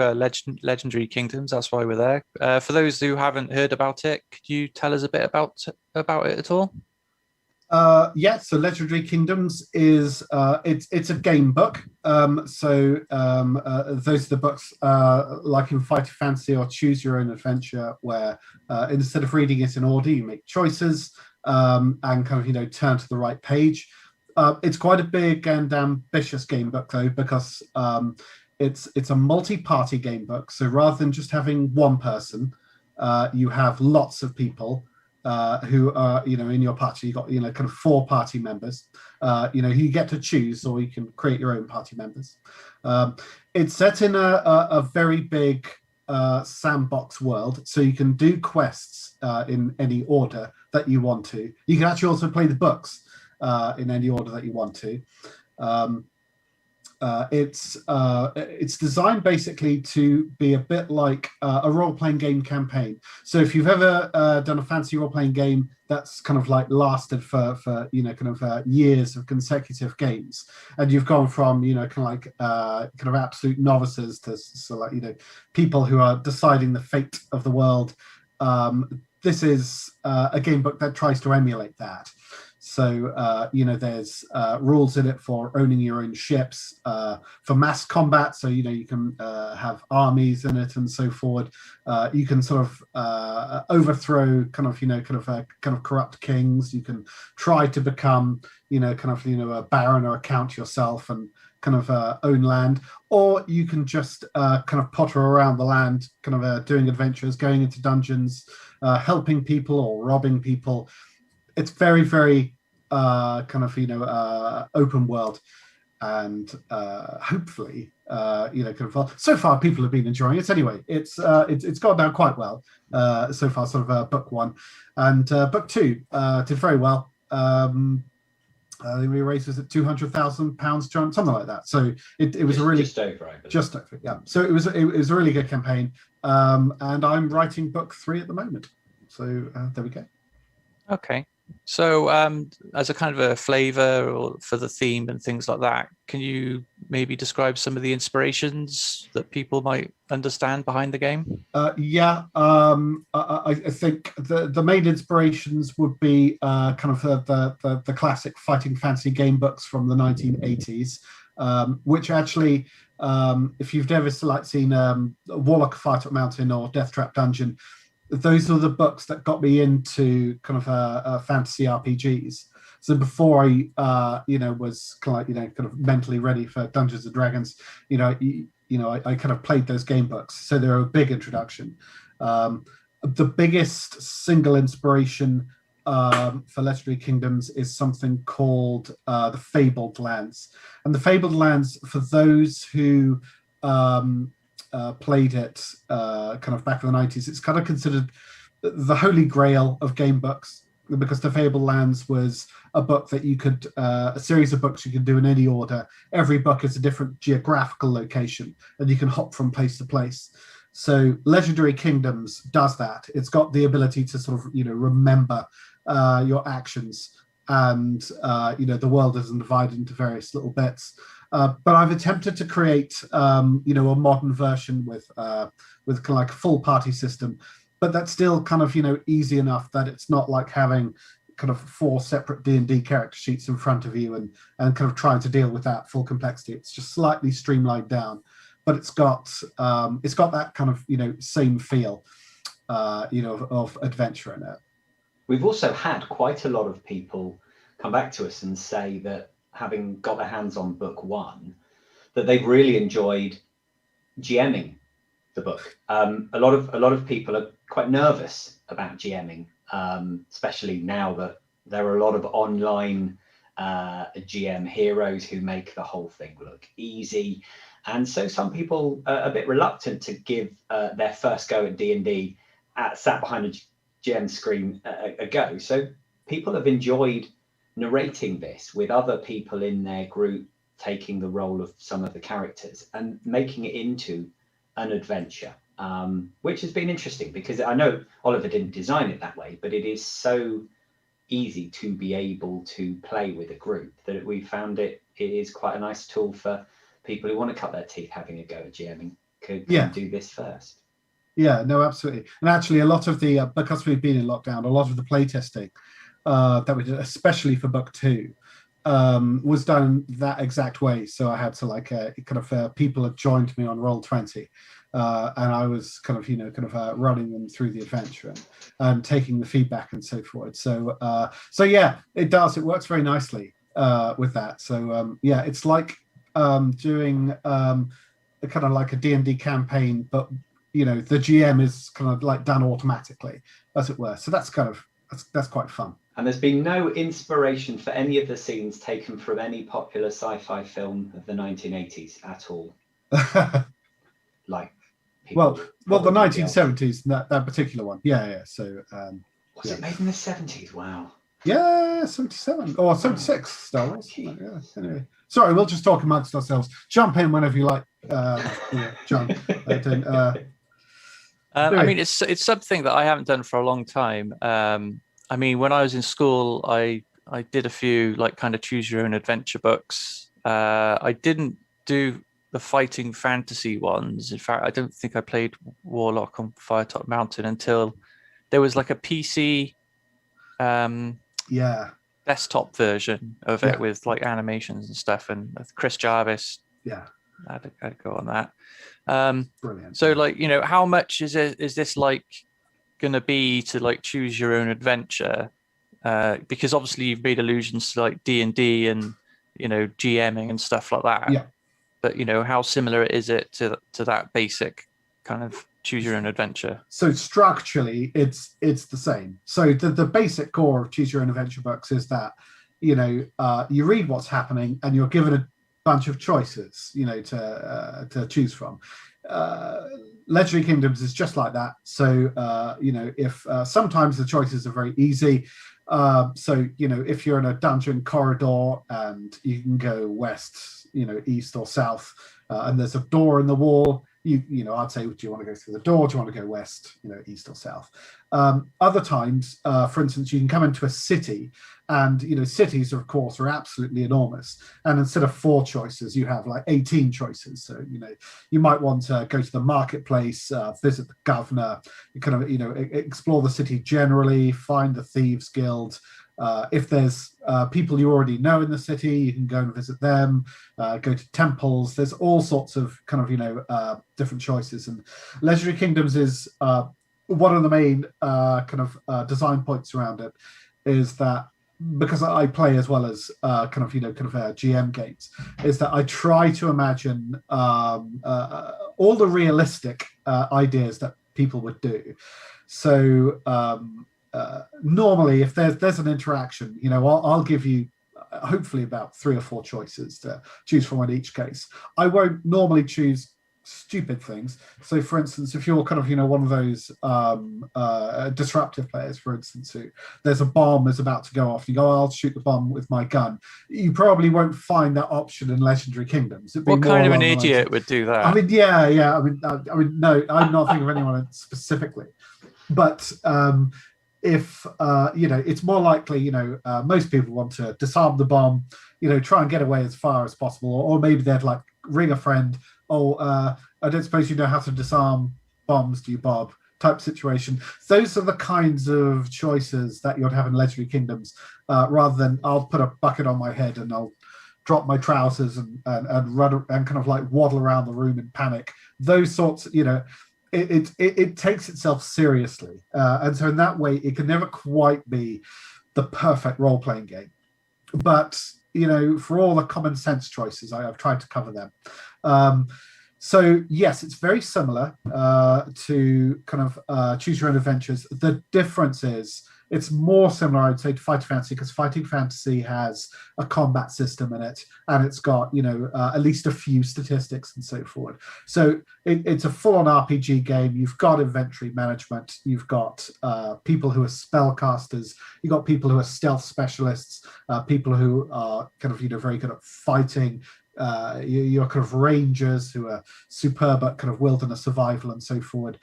Legendary Kingdoms. That's why we're there. For those who haven't heard about it, could you tell us a bit about it at all? Yeah, so Legendary Kingdoms is it's a game book. Those are the books like in Fighting Fantasy or Choose Your Own Adventure, where instead of reading it in order, you make choices and kind of turn to the right page. It's quite a big and ambitious game book though, because it's a multi-party game book. So rather than just having one person, you have lots of people. Who are in your party. You got kind of 4 party members who you get to choose, or you can create your own party members. It's set in a very big sandbox world, so you can do quests in any order that you want to. You can actually also play the books in any order that you want to. It's designed basically to be a bit like a role-playing game campaign. So if you've ever done a fantasy role-playing game that's kind of like lasted for years of consecutive games, and you've gone from kind of absolute novices to people who are deciding the fate of the world, this is a game book that tries to emulate that. So, there's rules in it for owning your own ships, for mass combat. So, you can have armies in it and so forth. You can sort of overthrow kind of corrupt kings. You can try to become, a baron or a count yourself and kind of own land, or you can just kind of potter around the land, kind of doing adventures, going into dungeons, helping people or robbing people. It's very, very kind of open world, and hopefully so far people have been enjoying it. Anyway, it's gone down quite well so far. Sort of book 1 and book 2 did very well. We raised at £200,000, John, something like that. So it was a really just over, yeah. So it was a really good campaign, and I'm writing book 3 at the moment. So there we go. Okay. So as a kind of a flavor or for the theme and things like that, can you maybe describe some of the inspirations that people might understand behind the game? Yeah, I think the main inspirations would be kind of the classic fighting fantasy game books from the 1980s, which actually, if you've never seen Warlock Fight Up Mountain or Death Trap Dungeon, those are the books that got me into kind of fantasy RPGs. So before I, was kind of mentally ready for Dungeons and Dragons, I kind of played those game books. So they're a big introduction. The biggest single inspiration for Legendary Kingdoms is something called the Fabled Lands. And the Fabled Lands, for those who played it kind of back in the 90s, it's kind of considered the holy grail of game books, because the Fabled Lands was a book that you could, a series of books you could do in any order. Every book is a different geographical location, and you can hop from place to place. So Legendary Kingdoms does that. It's got the ability to sort of, remember your actions, and the world isn't divided into various little bits. But I've attempted to create a modern version with kind of like a full party system, but that's still kind of easy enough that it's not like having kind of 4 separate D&D character sheets in front of you and kind of trying to deal with that full complexity. It's just slightly streamlined down, but it's got that kind of same feel of adventure in it. We've also had quite a lot of people come back to us and say that, having got their hands on book 1, that they've really enjoyed GMing the book. A lot of people are quite nervous about GMing, especially now that there are a lot of online GM heroes who make the whole thing look easy, and so some people are a bit reluctant to give their first go at D&D sat behind a GM screen a go. So people have enjoyed narrating this with other people in their group taking the role of some of the characters and making it into an adventure, which has been interesting, because I know Oliver didn't design it that way, but it is so easy to be able to play with a group that we found it is quite a nice tool for people who want to cut their teeth having a go at GMing. Could do this first. Yeah, no, absolutely. And actually, a lot of the because we've been in lockdown, a lot of the playtesting that we did, especially for book 2, was done that exact way. So I had to people had joined me on Roll20, and I was kind of running them through the adventure and taking the feedback and so forth. So yeah, it does. It works very nicely with that. So yeah, it's like doing kind of like a D&D campaign, but the GM is kind of like done automatically, as it were. So that's quite fun. And there's been no inspiration for any of the scenes taken from any popular sci-fi film of the 1980s at all. Well, the 1970s, that particular one. Yeah. So was it made in the 70s? Wow. Yeah, 77 or 76 Star Wars. Yeah. Anyway, sorry, we'll just talk amongst ourselves. Jump in whenever you like, John. I mean, it's something that I haven't done for a long time. I mean, when I was in school, I did a few like kind of choose your own adventure books. I didn't do the fighting fantasy ones. In fact, I don't think I played Warlock on Firetop Mountain until there was like a PC desktop version of it with like animations and stuff, and Chris Jarvis. Yeah, I'd go on that. Brilliant. So like, how much is this like going to be to like choose your own adventure? Because obviously you've made allusions to like D&D and GMing and stuff like that. Yeah. But how similar is it to that basic kind of choose your own adventure? So structurally, it's the same. So the basic core of choose your own adventure books is that you read what's happening and you're given a bunch of choices to choose from. Legendary Kingdoms is just like that. So if sometimes the choices are very easy. So if you're in a dungeon corridor and you can go west, east or south, and there's a door in the wall, I'd say, do you want to go through the door? Do you want to go west, east or south? Other times, for instance, you can come into a city, and cities, of course, are absolutely enormous. And instead of 4 choices, you have like 18 choices. So you might want to go to the marketplace, visit the governor, kind of explore the city generally, find the thieves guild. If there's people you already know in the city, you can go and visit them, go to temples. There's all sorts of kind of, different choices. And Legendary Kingdoms is one of the main kind of design points around it is that, because I play as well as GM games, is that I try to imagine all the realistic ideas that people would do. So normally, if there's an interaction, I'll give you hopefully about 3 or 4 choices to choose from in each case. I won't normally choose stupid things. So, for instance, if you're kind of, one of those disruptive players, for instance, who there's a bomb is about to go off, you go, I'll shoot the bomb with my gun. You probably won't find that option in Legendary Kingdoms. It'd be What kind of more an along the lines idiot would do that? I mean, yeah. I mean, no, I'm not thinking of anyone specifically, but if it's more likely, most people want to disarm the bomb, try and get away as far as possible, or maybe they'd like ring a friend. Oh, I don't suppose you know how to disarm bombs, do you, Bob? Type situation. Those are the kinds of choices that you'd have in Legendary Kingdoms, rather than I'll put a bucket on my head and I'll drop my trousers and run and kind of like waddle around the room in panic. Those sorts, it takes itself seriously, and so in that way, it can never quite be the perfect role-playing game. But for all the common sense choices, I've tried to cover them. So yes, it's very similar to kind of choose your own adventures. The difference is it's more similar, I'd say, to Fighting Fantasy, because Fighting Fantasy has a combat system in it, and it's got at least a few statistics and so forth. So it's a full-on RPG game. You've got inventory management. You've got people who are spellcasters. You've got people who are stealth specialists. People who are kind of very good at fighting. You're kind of rangers who are superb at kind of wilderness survival and so forth.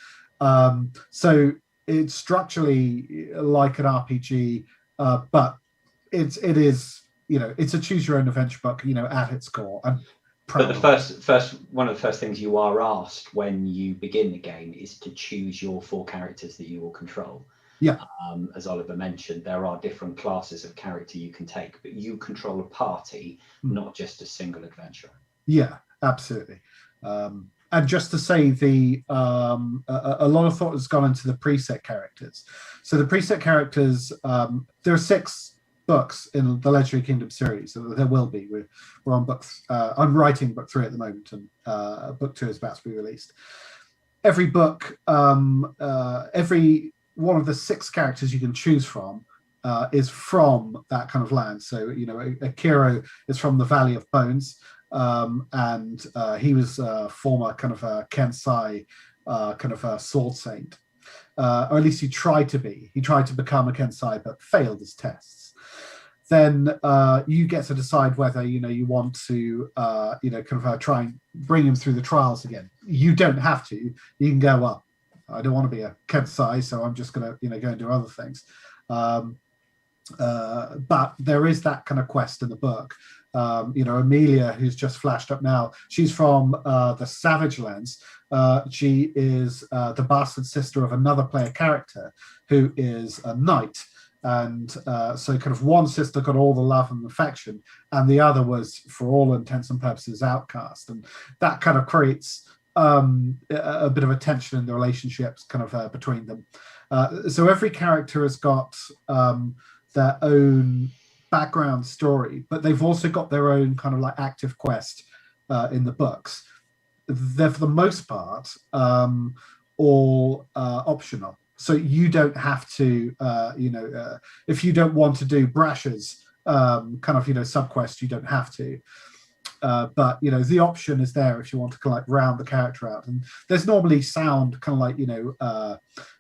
So it's structurally like an RPG, but it is it's a choose your own adventure book at its core. But the first one of the first things you are asked when you begin the game is to choose your 4 characters that you will control. Yeah. As Oliver mentioned, there are different classes of character you can take, but you control a party, not just a single adventurer. Yeah, absolutely. And just to say, a lot of thought has gone into the preset characters. So the preset characters, there are 6 books in the Legendary Kingdom series. So there will be. We're on books. I'm writing book 3 at the moment, and book 2 is about to be released. Every book, every one of the 6 characters you can choose from is from that kind of land. So Akiro is from the Valley of Bones. And he was a former kind of a Kensai kind of a sword saint, or at least he tried to be. He tried to become a Kensai but failed his tests. Then you get to decide whether you want to try and bring him through the trials again. You don't have to. You can go, well, I don't want to be a Kensai, so I'm just going to go and do other things. But there is that kind of quest in the book. Amelia, who's just flashed up now, she's from the Savage Lands. She is the bastard sister of another player character who is a knight. And so kind of one sister got all the love and affection, and the other was, for all intents and purposes, outcast. And that kind of creates a bit of a tension in the relationships kind of between them. So every character has got their own background story, but they've also got their own kind of like active quest in the books. They're, for the most part, all optional. So you don't have to, if you don't want to do Brash's kind of, subquest, you don't have to. But the option is there if you want to kind of like round the character out. And there's normally sound kind of like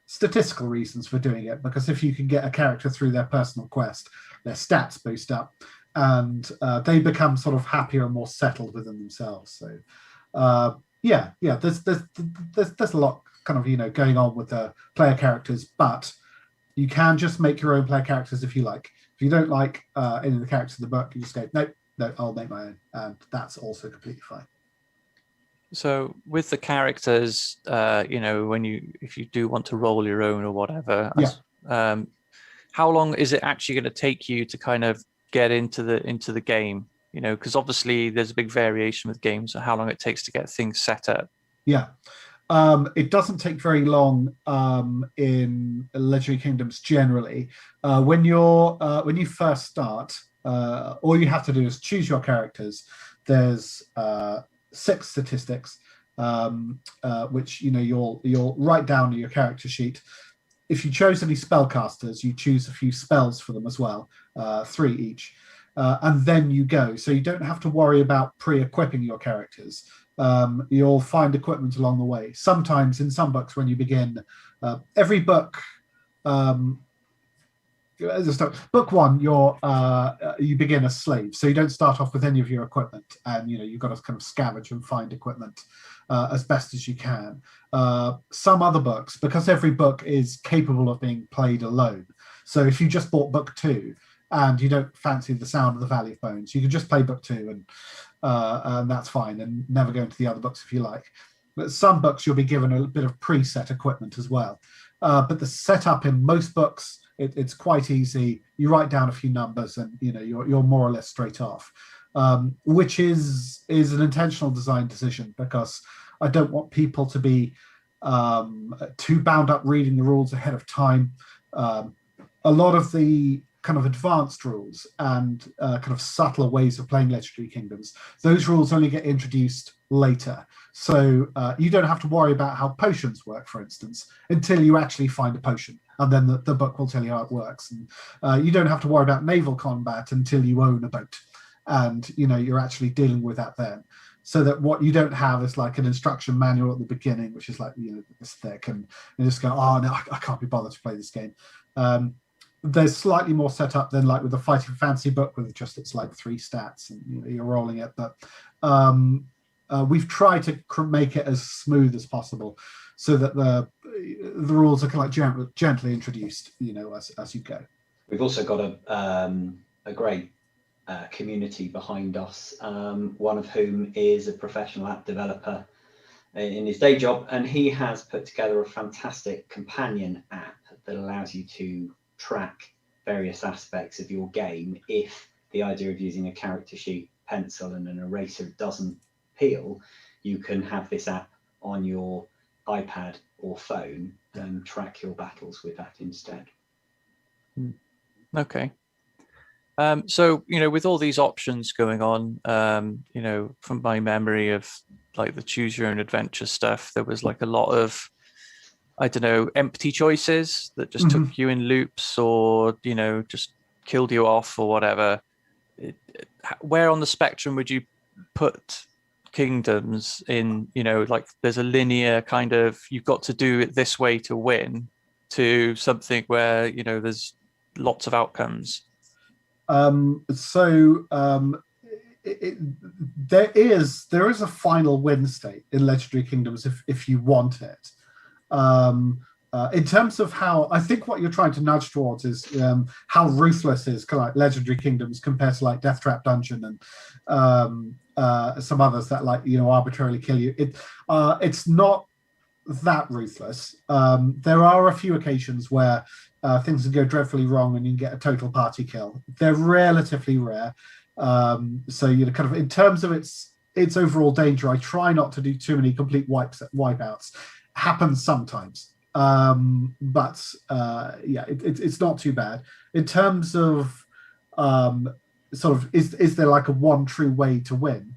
statistical reasons for doing it, because if you can get a character through their personal quest, their stats boost up, and they become sort of happier and more settled within themselves. So there's a lot kind of going on with the player characters, but you can just make your own player characters if you like. If you don't like any of the characters in the book, you just go, no, I'll make my own, and that's also completely fine. So with the characters, if you do want to roll your own or whatever, how long is it actually going to take you to kind of get into the game? Because obviously there's a big variation with games, so how long it takes to get things set up. Yeah. It doesn't take very long in Legendary Kingdoms generally. When you first start, all you have to do is choose your characters. There's 6 statistics, which you'll write down in your character sheet. If you chose any spellcasters, you choose a few spells for them as well, 3 each, and then you go. So you don't have to worry about pre-equipping your characters. you'll find equipment along the way. Sometimes in some books when you begin, every book, book one, you begin as slave, so you don't start off with any of your equipment, and you've got to kind of scavenge and find equipment as best as you can. Some other books, because every book is capable of being played alone, so if you just bought book 2 and you don't fancy the sound of the Valley of Bones, you can just play book 2 and that's fine, and never go into the other books if you like. But some books you'll be given a bit of preset equipment as well. But the setup in most books, it's quite easy. You write down a few numbers and you're more or less straight off, which is an intentional design decision, because I don't want people to be too bound up reading the rules ahead of time. A lot of the kind of advanced rules and kind of subtler ways of playing Legendary Kingdoms, those rules only get introduced later. So you don't have to worry about how potions work, for instance, until you actually find a potion. And then the book will tell you how it works. And you don't have to worry about naval combat until you own a boat. And, you're actually dealing with that then. So that what you don't have is like an instruction manual at the beginning, which is like, this thick, and you just go, oh, no, I can't be bothered to play this game. There's slightly more setup than like with the Fighting Fantasy book, with just it's like 3 stats and you're rolling it. But we've tried to make it as smooth as possible, so that the rules are kind of like gently introduced, as you go. We've also got a great community behind us, one of whom is a professional app developer in his day job, and he has put together a fantastic companion app that allows you to track various aspects of your game. If the idea of using a character sheet, pencil and an eraser doesn't appeal, you can have this app on your iPad or phone and track your battles with that instead. Okay. So, with all these options going on, from my memory of like the choose your own adventure stuff, there was like a lot of, I don't know, empty choices that just took you in loops, or, just killed you off or whatever. Where on the spectrum would you put Kingdoms in, like there's a linear kind of, you've got to do it this way to win, to something where, there's lots of outcomes? There is a final win state in Legendary Kingdoms if you want it. In terms of how, I think what you're trying to nudge towards is how ruthless is kind of like Legendary Kingdoms compared to like Death Trap Dungeon and some others that arbitrarily kill you. It's not that ruthless. There are a few occasions where things can go dreadfully wrong and you can get a total party kill. They're relatively rare. So kind of in terms of its overall danger, I try not to do too many complete wipeouts. Happens sometimes, but it's not too bad. In terms of sort of is there like a one true way to win?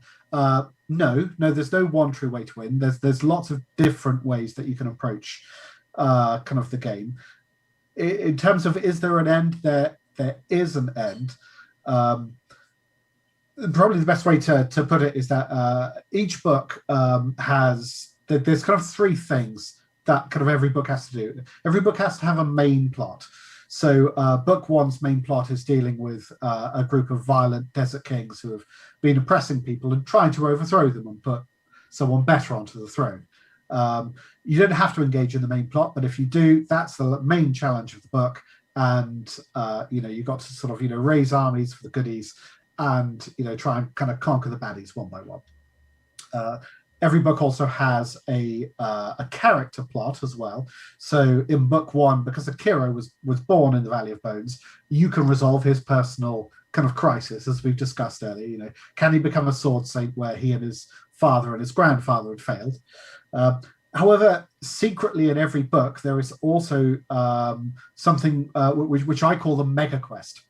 No, there's no one true way to win. There's lots of different ways that you can approach kind of the game. In terms of is there an end, there is an end. Probably the best way to put it is that each book there's kind of 3 things that kind of every book has to do. Every book has to have a main plot. So book 1's main plot is dealing with a group of violent desert kings who have been oppressing people and trying to overthrow them and put someone better onto the throne. You don't have to engage in the main plot, but if you do, that's the main challenge of the book. And you've got to sort of raise armies for the goodies and try and kind of conquer the baddies one by one. Every book also has a character plot as well. So in book 1, because Akira was born in the Valley of Bones, you can resolve his personal kind of crisis, as we've discussed earlier. Can he become a sword saint where he and his father and his grandfather had failed? However, secretly in every book, there is also something which I call the mega quest.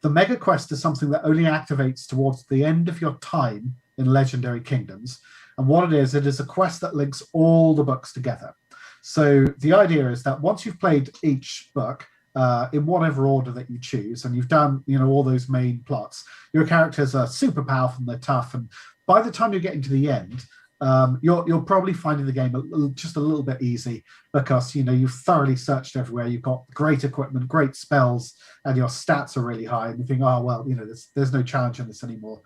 The mega quest is something that only activates towards the end of your time in Legendary Kingdoms. And what it is a quest that links all the books together. So the idea is that once you've played each book, in whatever order that you choose, and you've done all those main plots, your characters are super powerful and they're tough. And by the time you're getting to the end, you're probably finding the game just a little bit easy because you've thoroughly searched everywhere. You've got great equipment, great spells, and your stats are really high. And you think, oh well, there's no challenge in this anymore.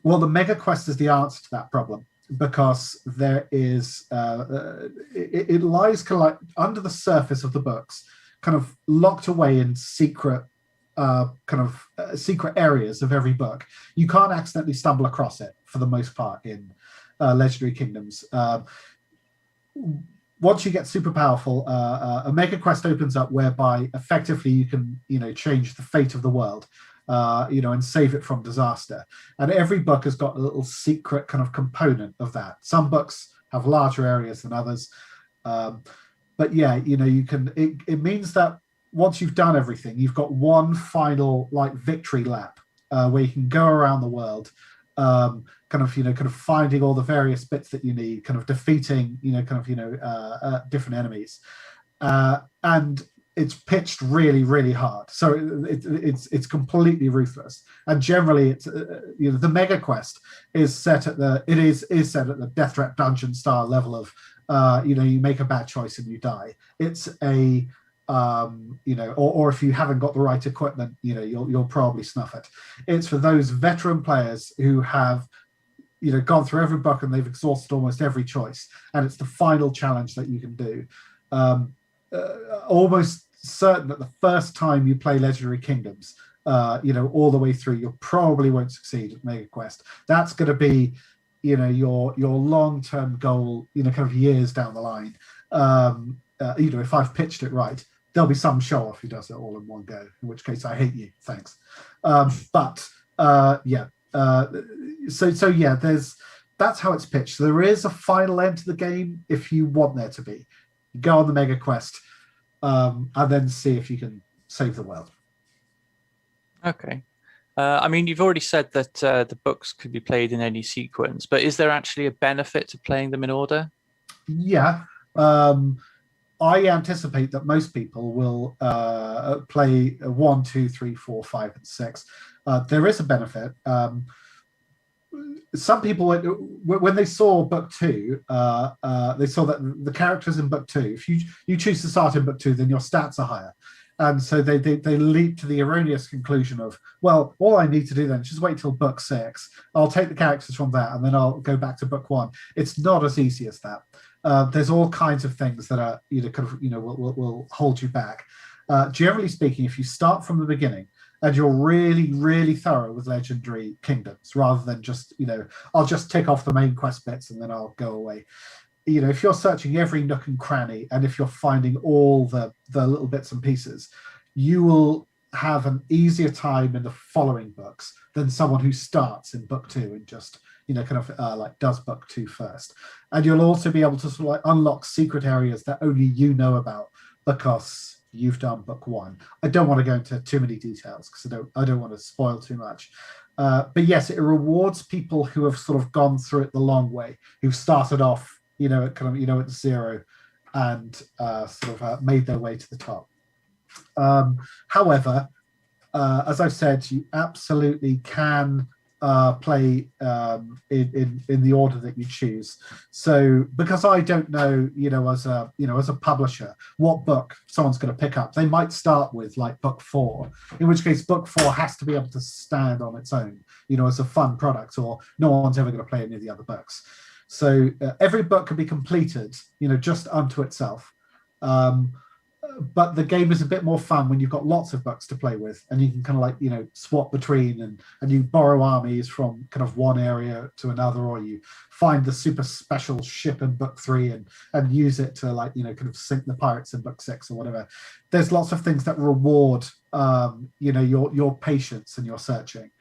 Well, the Mega Quest is the answer to that problem because there is it lies kind of like under the surface of the books, kind of locked away in secret secret areas of every book. You can't accidentally stumble across it for the most part in Legendary Kingdoms. Once you get super powerful, a Mega Quest opens up whereby effectively you can change the fate of the world, and save it from disaster. And every book has got a little secret kind of component of that. Some books have larger areas than others, but yeah, you can. It means that once you've done everything, you've got one final victory lap where you can go around the world, kind of finding all the various bits that you need, kind of defeating different enemies, and it's pitched really, really hard. So it's completely ruthless. And generally, it's the Mega Quest is set at the Death Threat Dungeon style level of you make a bad choice and you die. It's a or if you haven't got the right equipment, you'll probably snuff it. It's for those veteran players who have gone through every book and they've exhausted almost every choice, and it's the final challenge that you can do. Almost certain that the first time you play Legendary Kingdoms, all the way through, you probably won't succeed at Mega Quest. That's going to be, your long-term goal, kind of years down the line. If I've pitched it right, there'll be some show-off who does it all in one go, in which case I hate you, thanks. That's how it's pitched. So there is a final end to the game if you want there to be. You go on the Mega Quest, and then see if you can save the world. Okay. You've already said that the books could be played in any sequence, but is there actually a benefit to playing them in order? Yeah. I anticipate that most people will play 1, 2, 3, 4, 5, and 6. There is a benefit. Some people, when they saw book 2, they saw that the characters in book 2, if you choose to start in book 2, then your stats are higher. And so they leap to the erroneous conclusion of, well, all I need to do then is just wait till book 6. I'll take the characters from that, and then I'll go back to book 1. It's not as easy as that. There's all kinds of things that are will hold you back. Generally speaking, if you start from the beginning and you're really, really thorough with Legendary Kingdoms, rather than just I'll just tick off the main quest bits and then I'll go away. If you're searching every nook and cranny, and if you're finding all the little bits and pieces, you will have an easier time in the following books than someone who starts in book 2 and just does book 2 first. And you'll also be able to unlock secret areas that only you know about because you've done book 1. I don't want to go into too many details because I don't want to spoil too much. But yes, it rewards people who have sort of gone through it the long way, who've started off at 0 and made their way to the top. However, as I've said, you absolutely can play in the order that you choose. So because I don't know, as a publisher, what book someone's going to pick up, they might start with book 4, in which case book 4 has to be able to stand on its own, as a fun product, or no one's ever going to play any of the other books. So every book can be completed, just unto itself. But the game is a bit more fun when you've got lots of books to play with, and you can swap between, and you borrow armies from kind of one area to another, or you find the super special ship in book 3 and use it to sink the pirates in book 6 or whatever. There's lots of things that reward your patience and your searching.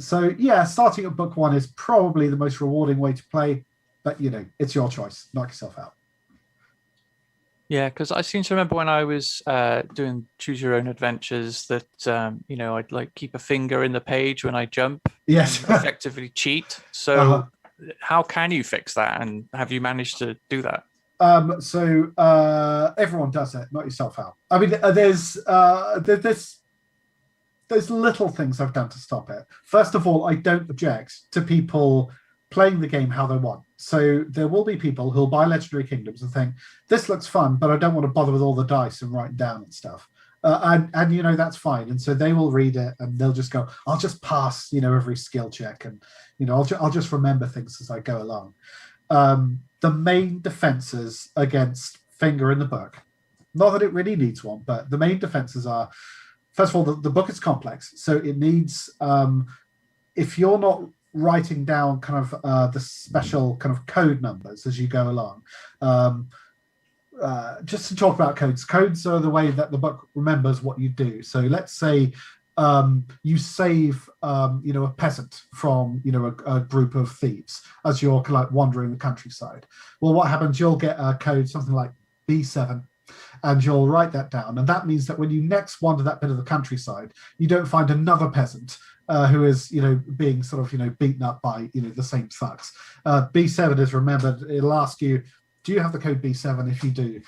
So yeah, starting at book 1 is probably the most rewarding way to play, but it's your choice. Knock yourself out. Yeah, because I seem to remember when I was doing Choose Your Own Adventures that I'd keep a finger in the page when I jump. Yes. And effectively cheat. So how can you fix that? And have you managed to do that? So everyone does it. Knock yourself out. I mean, there's little things I've done to stop it. First of all, I don't object to people playing the game how they want. So there will be people who'll buy Legendary Kingdoms and think, this looks fun, but I don't want to bother with all the dice and writing down and stuff. And you know, that's fine. And so they will read it and they'll just go, I'll just pass, you know, every skill check, and you know, I'll just remember things as I go along. The main defenses against Finger in the book, not that it really needs one, but the main defenses are, first of all, the book is complex, so it needs, if you're not writing down kind of the special kind of code numbers as you go along. Just to talk about codes. Codes are the way that the book remembers what you do. So let's say you save, you know, a peasant from, you know, a group of thieves as you're like wandering the countryside. Well, what happens? You'll get a code, something like B7, and you'll write that down. And that means that when you next wander that bit of the countryside, you don't find another peasant who is, you know, being sort of, you know, beaten up by, you know, the same thugs. B7 is remembered. It'll ask you, do you have the code B7? If you do,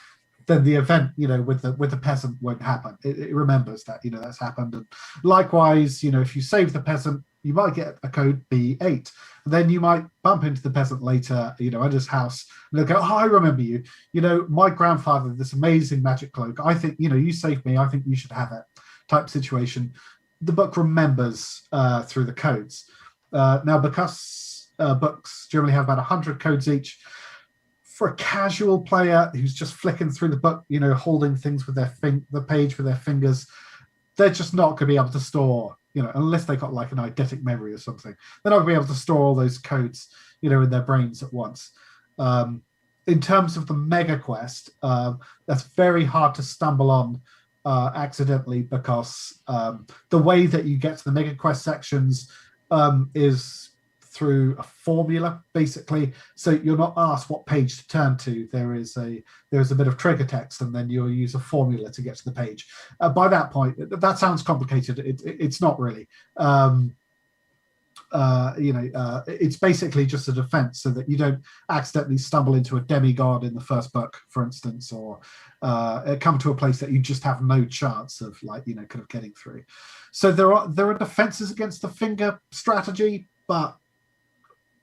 then the event, you know, with the peasant won't happen. It remembers that, you know, that's happened. And likewise, you know, if you save the peasant, you might get a code B8. Then you might bump into the peasant later, you know, at his house, and they'll go, oh, I remember you. You know, my grandfather had this amazing magic cloak. I think, you know, you saved me. I think you should have it, type situation. The book remembers through the codes. Now, because books generally have about 100 codes each, for a casual player who's just flicking through the book, you know, holding things with the page with their fingers, they're just not going to be able to store, you know, unless they got like an eidetic memory or something. They're not going to be able to store all those codes, you know, in their brains at once. In terms of the mega quest, that's very hard to stumble on accidentally, because the way that you get to the mega quest sections is through a formula, basically. So you're not asked what page to turn to. There is a bit of trigger text, and then you'll use a formula to get to the page. By that point, that sounds complicated. It's not really. You know, it's basically just a defense so that you don't accidentally stumble into a demigod in the first book, for instance, or come to a place that you just have no chance of, like, you know, kind of getting through. So there are defenses against the finger strategy, but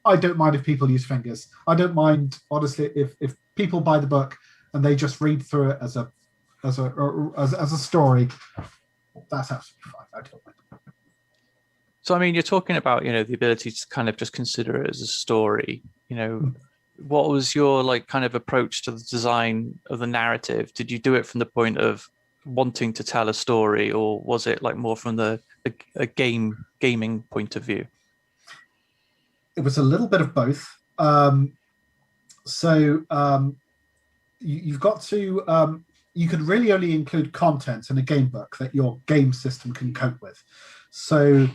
I don't mind if people use fingers. I don't mind, honestly, if people buy the book and they just read through it as a story. That's absolutely fine. I don't mind. So, I mean, you're talking about, you know, the ability to kind of just consider it as a story. You know, what was your like kind of approach to the design of the narrative? Did you do it from the point of wanting to tell a story, or was it like more from the gaming point of view? It was a little bit of both. You've got to, you can really only include content in a game book that your game system can cope with. So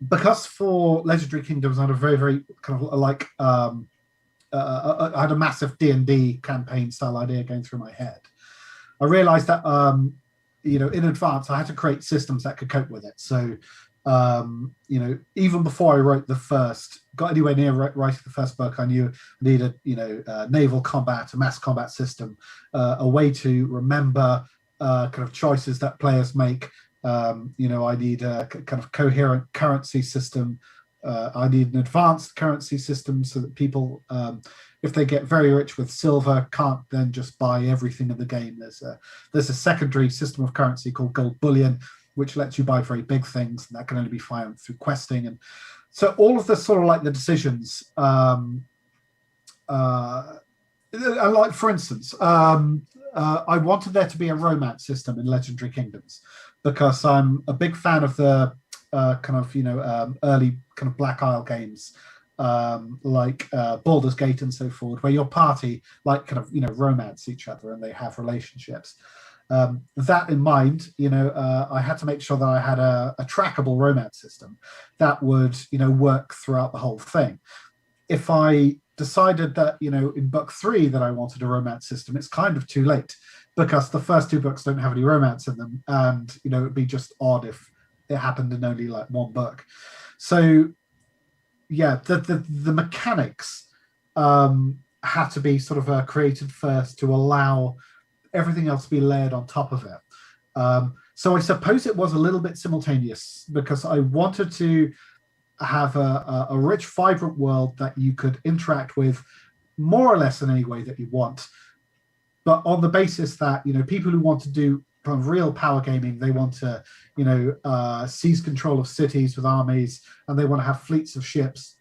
because for Legendary Kingdoms, I had a very, very kind of like, I had a massive D&D campaign style idea going through my head. I realized that, you know, in advance, I had to create systems that could cope with it. So, you know, even before I got anywhere near writing the first book, I knew I needed, you know, naval combat, a mass combat system, a way to remember kind of choices that players make. You know, I need a kind of coherent currency system. I need an advanced currency system so that people, if they get very rich with silver, can't then just buy everything in the game. There's a secondary system of currency called gold bullion, which lets you buy very big things, and that can only be found through questing. And so all of the sort of like the decisions, like for instance, I wanted there to be a romance system in Legendary Kingdoms, because I'm a big fan of the kind of, you know, early kind of Black Isle games, like Baldur's Gate and so forth, where your party like kind of, you know, romance each other and they have relationships. That in mind, you know, I had to make sure that I had a trackable romance system that would, you know, work throughout the whole thing. If I decided that, you know, in book 3 that I wanted a romance system, it's kind of too late, because the first 2 books don't have any romance in them, and, you know, it'd be just odd if it happened in only like 1 book. So yeah, the mechanics had to be sort of created first to allow everything else to be layered on top of it. So I suppose it was a little bit simultaneous, because I wanted to have a rich, vibrant world that you could interact with more or less in any way that you want, but on the basis that, you know, people who want to do kind of real power gaming, they want to, you know, seize control of cities with armies, and they want to have fleets of ships.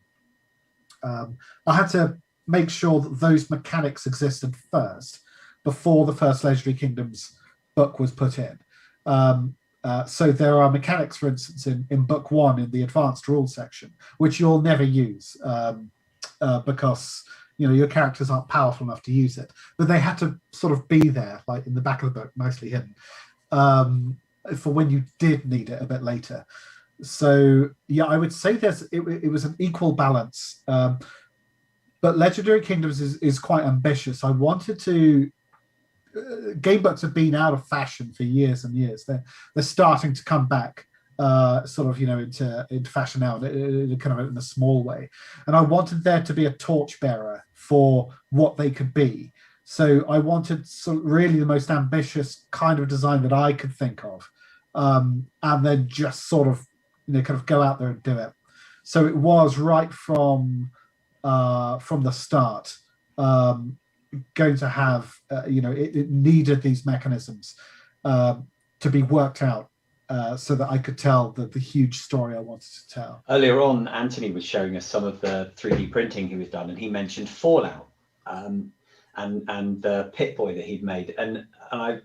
I had to make sure that those mechanics existed first before the first Legendary Kingdoms book was put in. So there are mechanics, for instance, in book 1 in the advanced rules section, which you'll never use because, you know, your characters aren't powerful enough to use it. But they had to sort of be there, like in the back of the book, nicely hidden, for when you did need it a bit later. So yeah, I would say it was an equal balance. But Legendary Kingdoms is quite ambitious. I wanted to. Game books have been out of fashion for years and years. They're starting to come back, sort of, you know, into fashion now, kind of in a small way. And I wanted there to be a torchbearer for what they could be. So I wanted really the most ambitious kind of design that I could think of, and then just sort of, you know, kind of go out there and do it. So it was right from the start. Going to have, you know, it needed these mechanisms to be worked out so that I could tell the huge story I wanted to tell. Earlier on, Anthony was showing us some of the 3D printing he was done, and he mentioned Fallout and the Pip-Boy that he'd made. And I was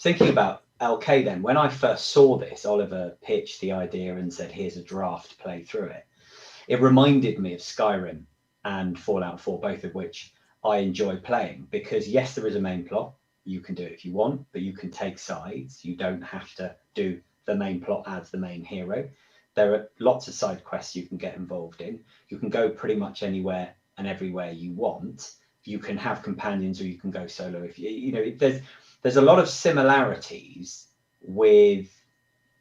thinking about LK then. When I first saw this, Oliver pitched the idea and said, here's a draft, play through it. It reminded me of Skyrim and Fallout 4, both of which I enjoy playing, because yes, there is a main plot. You can do it if you want, but you can take sides. You don't have to do the main plot as the main hero. There are lots of side quests you can get involved in. You can go pretty much anywhere and everywhere you want. You can have companions, or you can go solo. If you know, there's a lot of similarities with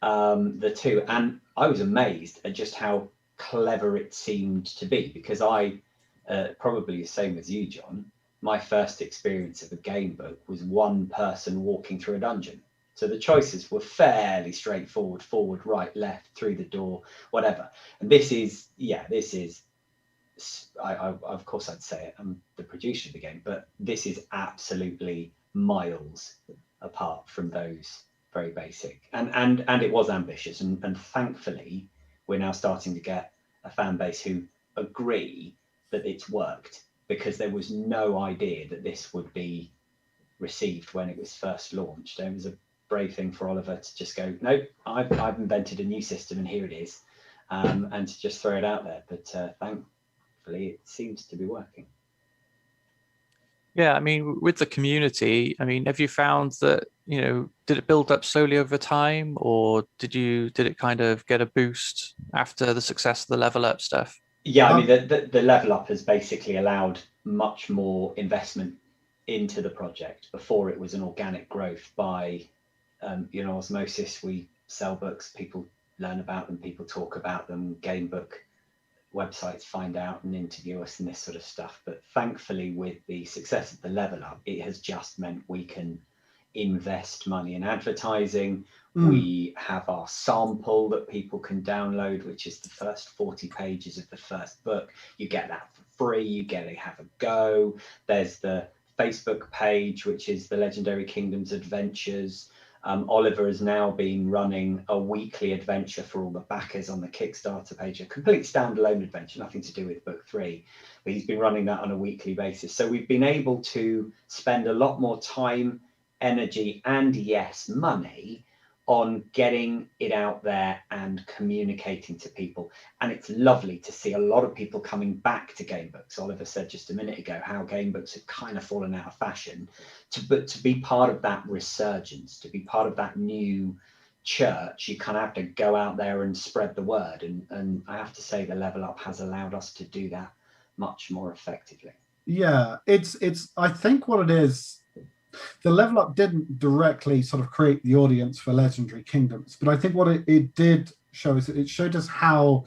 the two, and I was amazed at just how clever it seemed to be, because I probably the same as you, John, my first experience of a game book was one person walking through a dungeon. So the choices were fairly straightforward: forward, right, left, through the door, whatever. And this is, I of course I'd say it, I'm the producer of the game, but this is absolutely miles apart from those very basic. And it was ambitious, and thankfully we're now starting to get a fan base who agree that it's worked, because there was no idea that this would be received when it was first launched. It was a brave thing for Oliver to just go, no, I've invented a new system and here it is, and to just throw it out there. But thankfully it seems to be working. Yeah, I mean, with the community, I mean, have you found that, you know, did it build up slowly over time, or did it kind of get a boost after the success of the level up stuff? Yeah, I mean, the level up has basically allowed much more investment into the project. Before, it was an organic growth by, you know, osmosis. We sell books, people learn about them, people talk about them, game book websites find out and interview us and this sort of stuff. But thankfully, with the success of the level up, it has just meant we can invest money in advertising. We have our sample that people can download, which is the first 40 pages of the first book. You get that for free. You get to have a go. There's the Facebook page, which is the Legendary Kingdoms Adventures. Oliver has now been running a weekly adventure for all the backers on the Kickstarter page, a complete standalone adventure, nothing to do with book 3, but he's been running that on a weekly basis. So we've been able to spend a lot more time, energy, and yes, money on getting it out there and communicating to people. And it's lovely to see a lot of people coming back to game books. Oliver said just a minute ago how game books have kind of fallen out of fashion, but to be part of that resurgence, to be part of that new church, you kind of have to go out there and spread the word. And I have to say the level up has allowed us to do that much more effectively. Yeah, it's I think what it is, the level up didn't directly sort of create the audience for Legendary Kingdoms, but I think what it did show is it showed us how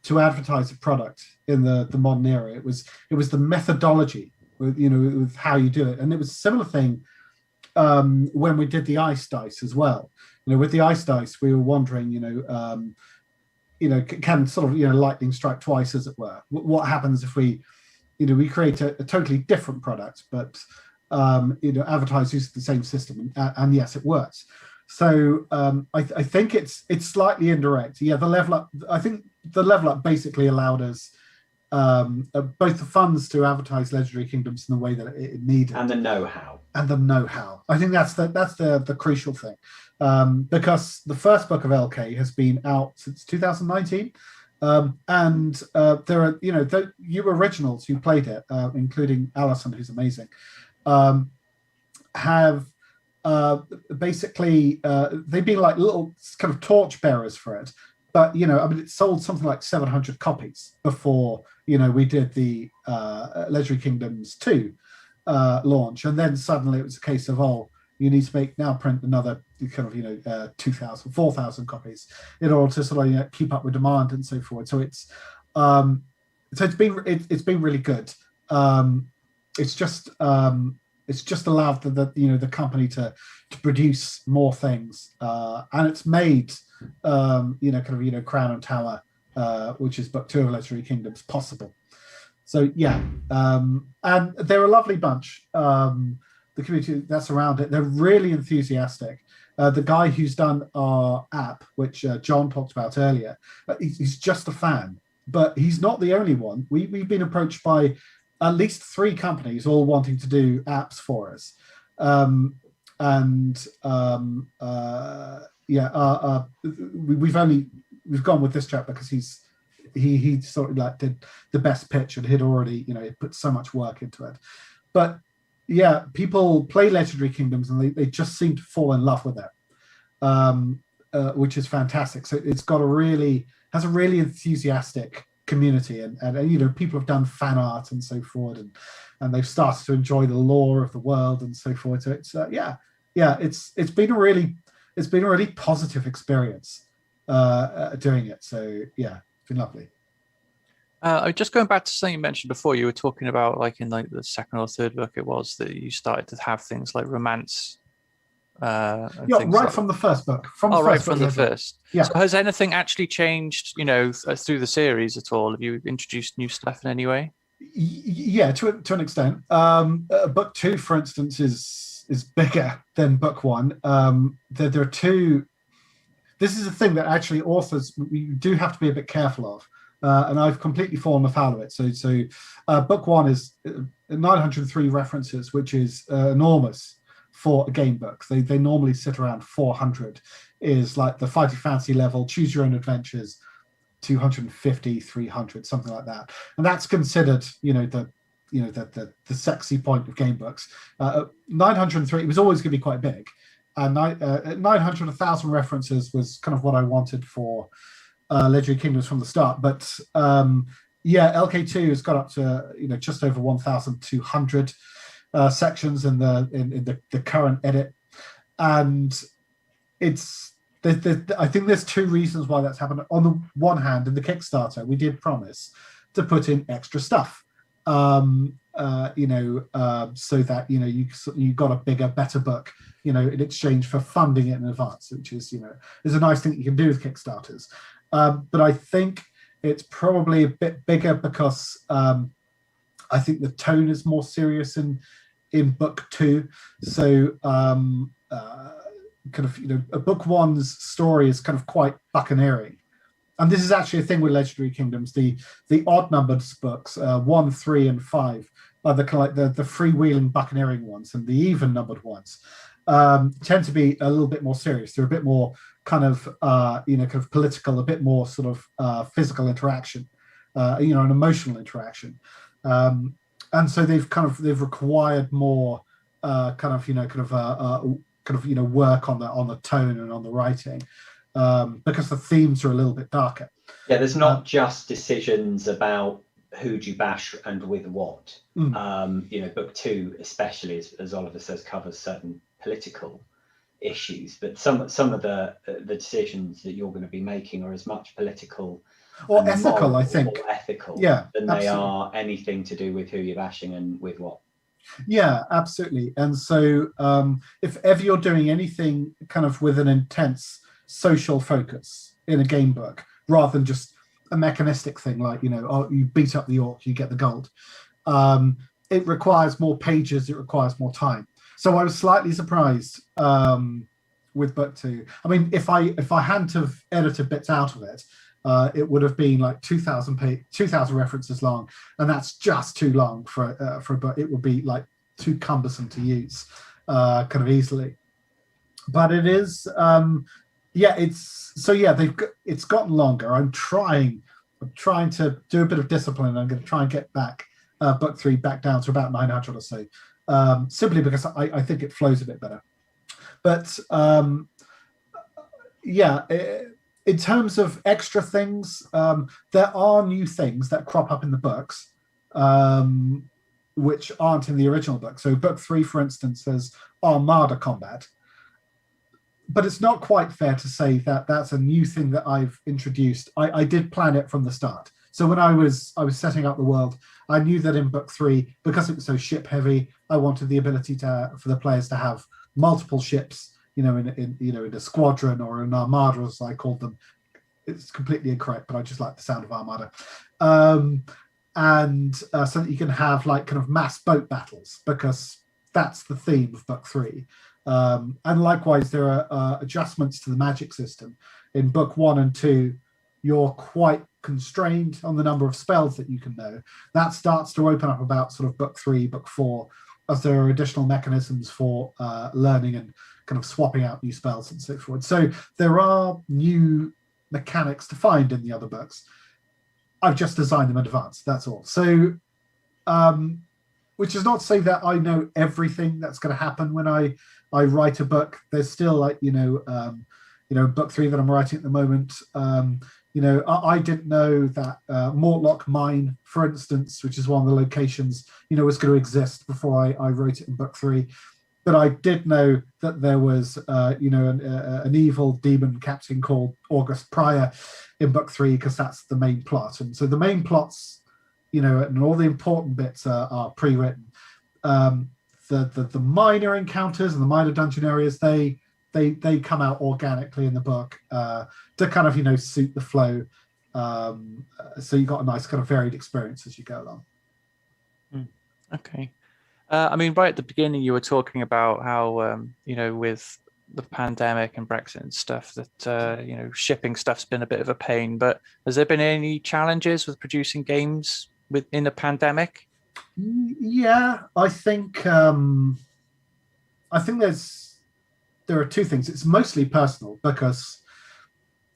to advertise a product in the modern era. It was the methodology with, you know, with how you do it. And it was a similar thing when we did the ice dice as well. You know, with the ice dice, we were wondering, can sort of lightning strike twice, as it were. What happens if we we create a totally different product, but advertise using the same system, and yes, it works. So I think it's slightly indirect. Yeah, the level up. I think the level up basically allowed us both the funds to advertise Legendary Kingdoms in the way that it needed, and the know-how. I think that's the crucial thing, because the first book of LK has been out since 2019. And there are, you originals who played it, including Alison, who's amazing, have basically they've been like little kind of torch bearers for it. But it sold something like 700 copies before we did the Legendary Kingdoms 2 launch, and then suddenly it was a case of you need to print another kind of 2,000, 4,000 copies in order to sort of keep up with demand and so forth. So it's been really good. It's just allowed the company to produce more things, and it's made Crown and Tower, which is book 2 of Legendary Kingdoms, possible. So yeah, and they're a lovely bunch. The community that's around it, they're really enthusiastic. The guy who's done our app, which John talked about earlier, he's just a fan, but he's not the only one. We've been approached by at least 3 companies all wanting to do apps for us. We've gone with this chap because he sort of like did the best pitch, and he'd already put so much work into it. But yeah, people play Legendary Kingdoms and they just seem to fall in love with it, which is fantastic. So it's got has a really enthusiastic community, and people have done fan art and so forth, and they've started to enjoy the lore of the world and so forth. So it's it's been a really positive experience doing it. So yeah, it's been lovely. Just going back to something you mentioned before, you were talking about in the second or third book it was that you started to have things like romance. From the first book. From the first. Yeah. So has anything actually changed, through the series at all? Have you introduced new stuff in any way? Yeah, to an extent. Book 2, for instance, is bigger than book 1. There are 2. This is a thing that actually authors we do have to be a bit careful of. And I've completely fallen afoul of it. So book 1 is 903 references, which is enormous for a game book. They normally sit around 400, is like the Fighting Fantasy level, choose your own adventures, 250, 300, something like that. And that's considered, the sexy point of game books. 903, it was always going to be quite big. And 900, 1,000 references was kind of what I wanted for Legendary Kingdoms from the start, but LK2 has got up to just over 1,200 sections in the current edit, and I think there's 2 reasons why that's happened. On the one hand, in the Kickstarter, we did promise to put in extra stuff, so that you got a bigger, better book, in exchange for funding it in advance, which is is a nice thing you can do with Kickstarters. But I think it's probably a bit bigger because I think the tone is more serious in book 2. So book 1's story is kind of quite buccaneering. And this is actually a thing with Legendary Kingdoms. The odd numbered books, 1, 3, and 5, are the freewheeling buccaneering ones, and the even numbered ones tend to be a little bit more serious. They're a bit more kind of political, a bit more sort of physical interaction, an emotional interaction, and so they've required more work on the tone and on the writing, because the themes are a little bit darker. Yeah, there's not just decisions about who do you bash and with what. Book 2 especially, as Oliver says, covers certain political issues, but some of the decisions that you're going to be making are as much political or ethical, I think, or ethical, yeah, than absolutely. They are anything to do with who you're bashing and with what. Yeah, absolutely. And so if ever you're doing anything kind of with an intense social focus in a game book, rather than just a mechanistic thing like, you know, oh, you beat up the orc, you get the gold. It requires more pages, it requires more time. So I was slightly surprised with book 2. I mean, if I hadn't have edited bits out of it, it would have been like 2,000 references long, and that's just too long for a book. It would be like too cumbersome to use kind of easily. But it is, it's gotten longer. I'm trying to do a bit of discipline. I'm going to try and get back book 3 back down to about 900 or so, simply because I think it flows a bit better. But in terms of extra things, there are new things that crop up in the books, which aren't in the original book. So book 3, for instance, there's Armada combat. But it's not quite fair to say that that's a new thing that I've introduced. I did plan it from the start. So when I was setting up the world, I knew that in book 3, because it was so ship heavy, I wanted the ability for the players to have multiple ships, you know, in a squadron or an armada, as I called them. It's completely incorrect, but I just like the sound of armada. So that you can have like kind of mass boat battles, because that's the theme of book 3. And likewise, there are adjustments to the magic system. In book 1 and 2, you're quite constrained on the number of spells that you can know. That starts to open up about sort of book 3, book 4, as there are additional mechanisms for learning and kind of swapping out new spells and so forth. So there are new mechanics to find in the other books. I've just designed them in advance, that's all. So, which is not to say that I know everything that's going to happen when I write a book. There's still like, book 3 that I'm writing at the moment. I didn't know that Mortlock Mine, for instance, which is one of the locations, was going to exist before I wrote it in book 3. But I did know that there was, an evil demon captain called August Pryor in book 3, because that's the main plot. And so the main plots, and all the important bits are pre-written. The minor encounters and the minor dungeon areas, they come out organically in the book to kind of suit the flow. So you got a nice kind of varied experience as you go along. Okay. I mean, right at the beginning, you were talking about how with the pandemic and Brexit and stuff, that shipping stuff's been a bit of a pain. But has there been any challenges with producing games within a pandemic? Yeah, I think there are two things. It's mostly personal, because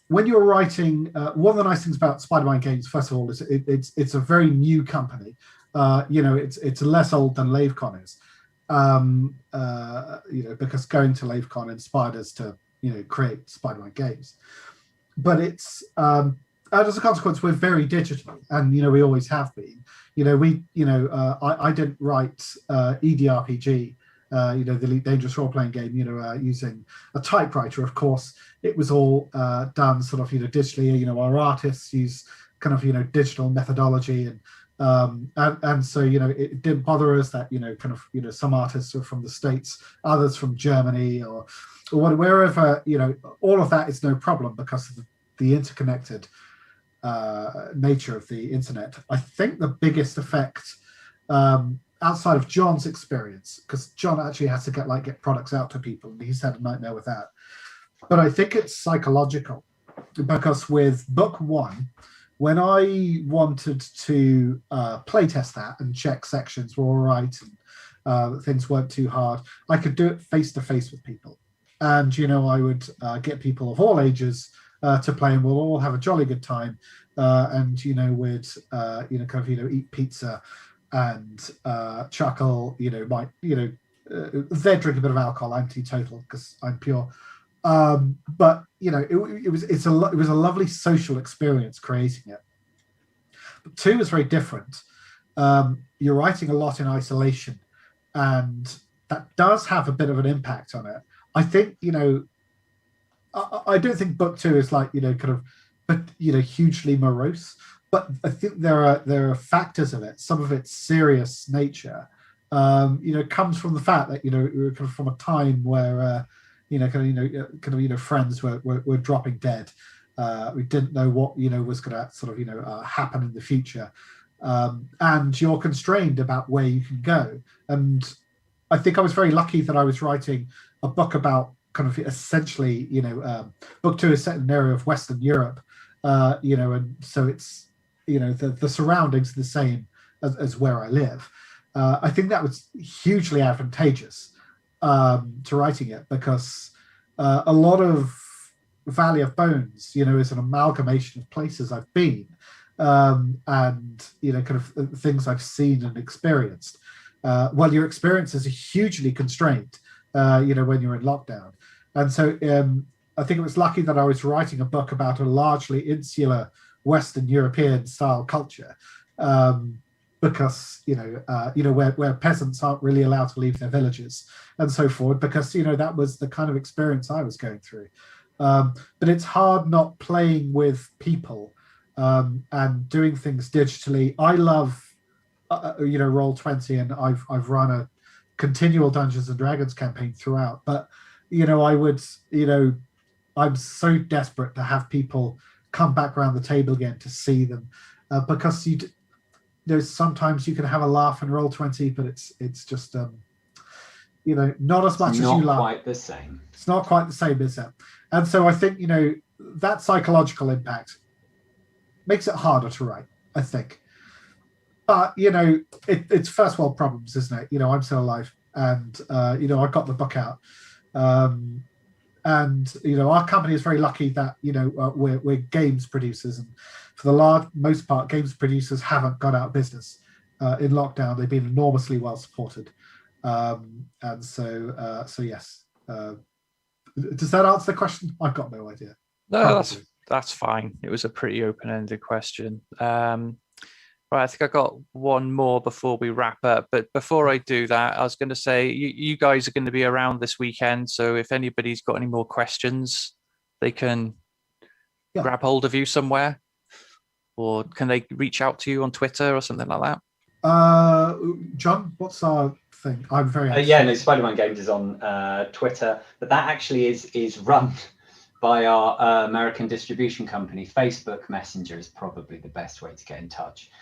when you're writing, one of the nice things about Spider-Man games, first of all, is it's a very new company. It's less old than LaveCon is, because going to LaveCon inspired us to create Spider-Man games. But it's as a consequence, we're very digital, and we always have been. I didn't write EDRPG, the Elite Dangerous role-playing game, using a typewriter. Of course, it was all done sort of digitally. Our artists use kind of digital methodology, and so it didn't bother us that some artists are from the States, others from Germany, or wherever. All of that is no problem because of the interconnected nature of the internet. I think the biggest effect, outside of John's experience, because John actually has to get products out to people, and he's had a nightmare with that. But I think it's psychological, because with book 1, when I wanted to playtest that and check sections were all right and things weren't too hard, I could do it face to face with people, and I would get people of all ages to play, and we'll all have a jolly good time, and we'd eat pizza and chuckle. They'd drink a bit of alcohol. I'm teetotal because I'm pure. But it was a lovely social experience creating it. But 2 is very different. You're writing a lot in isolation, and that does have a bit of an impact on it. I think I don't think book 2 is like hugely morose, but I think there are factors of it. Some of its serious nature, comes from the fact that we're kind of from a time where friends were dropping dead, We didn't know what was going to sort of happen in the future, and you're constrained about where you can go. And I think I was very lucky that I was writing a book about kind of essentially, book 2 is set in an area of Western Europe, and so it's the surroundings are the same as where I live. I think that was hugely advantageous to writing it, because a lot of Valley of Bones, is an amalgamation of places I've been, and kind of things I've seen and experienced. Well, your experiences are hugely constrained, when you're in lockdown, and so I think it was lucky that I was writing a book about a largely insular Western European style culture, because where peasants aren't really allowed to leave their villages and so forth, because that was the kind of experience I was going through. But it's hard not playing with people and doing things digitally. I love Roll20, and I've run a continual Dungeons and Dragons campaign throughout. But I'm so desperate to have people come back around the table again to see them, because sometimes you can have a laugh in Roll20, but it's just not as much as you like. Not quite the same. It's not quite the same, is it? And so I think that psychological impact makes it harder to write, I think. But it's first world problems, isn't it? I'm still alive, and I got the book out, and our company is very lucky that we're games producers, and for the most part, games producers haven't gone out of business in lockdown. They've been enormously well supported, and so yes. Does that answer the question? I've got no idea. No, that's fine. It was a pretty open-ended question. Right, I think I got one more before we wrap up. But before I do that, I was going to say you guys are going to be around this weekend. So if anybody's got any more questions, they can grab hold of you somewhere, or can they reach out to you on Twitter or something like that? John, what's our thing? I'm very Spider-Man Games is on Twitter, but that actually is run by our American distribution company. Facebook Messenger is probably the best way to get in touch.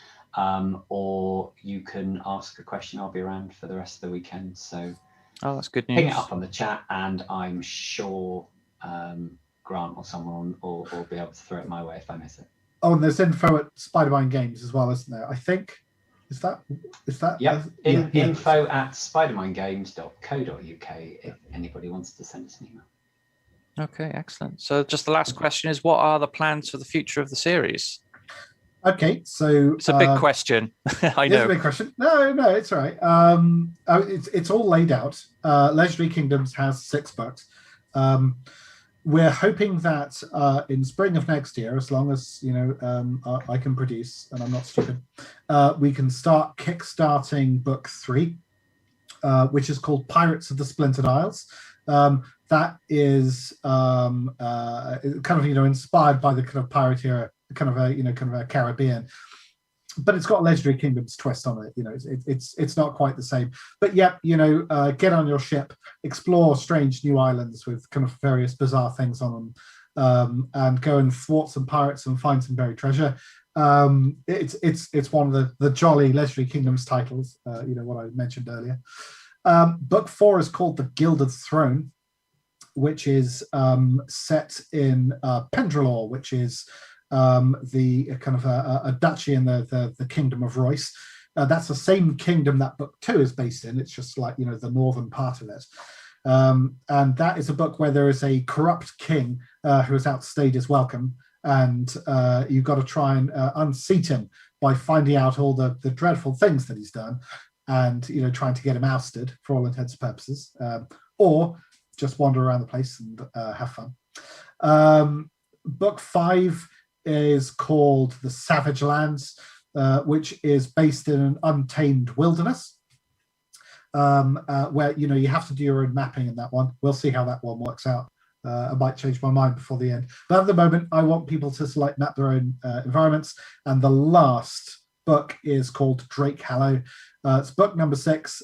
Or you can ask a question. I'll be around for the rest of the weekend. So that's good news. Ping it up on the chat, and I'm sure Grant or someone will be able to throw it my way if I miss it. Oh, and there's info at Spider-Man Games as well, isn't there? I think. Is that? Yep. Info at spidermangames.co.uk if anybody wants to send us an email. Okay, excellent. So just the last question is, what are the plans for the future of the series? Okay, so it's a big question. I know. It's a big question. No, it's all right. It's all laid out. Legendary Kingdoms has 6 books. We're hoping that in spring of next year, as long as I can produce and I'm not stupid, we can start kickstarting book 3, which is called Pirates of the Splintered Isles. That is kind of inspired by the kind of pirate era, kind of a Caribbean, but it's got Legendary Kingdoms twist on it. It's not quite the same, but yeah, get on your ship, explore strange new islands with kind of various bizarre things on them, and go and thwart some pirates and find some buried treasure. It's one of the jolly Legendary Kingdoms titles, what I mentioned earlier. Book 4 is called The Gilded Throne, which is set in Pendrelor, which is the kind of a duchy in the Kingdom of Royce. That's the same kingdom that book 2 is based in. It's just like the northern part of it, and that is a book where there is a corrupt king who has outstayed his welcome, and you've got to try and unseat him by finding out all the dreadful things that he's done, and trying to get him ousted for all intents and purposes, or just wander around the place and have fun. Book 5 is called The Savage Lands, which is based in an untamed wilderness, where you have to do your own mapping in that one. We'll see how that one works out. I might change my mind before the end, but at the moment I want people to map their own environments. And the last book is called Drake Hallow. It's book number 6.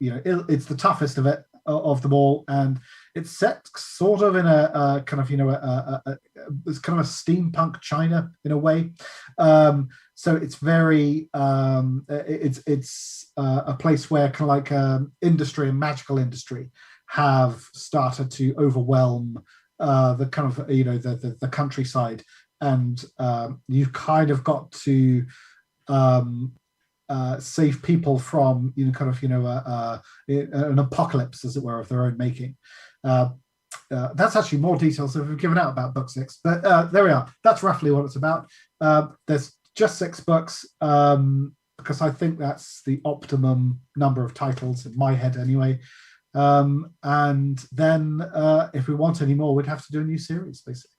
It's the toughest of them all, and it's set sort of in a kind of it's kind of a steampunk China in a way. So it's very it's a place where kind of like industry and magical industry have started to overwhelm the kind of the countryside, and you've kind of got to save people from an apocalypse, as it were, of their own making. That's actually more details that we've given out about book 6, but there we are. That's roughly what it's about. There's just 6 books because I think that's the optimum number of titles in my head anyway. And then if we want any more, we'd have to do a new series, basically.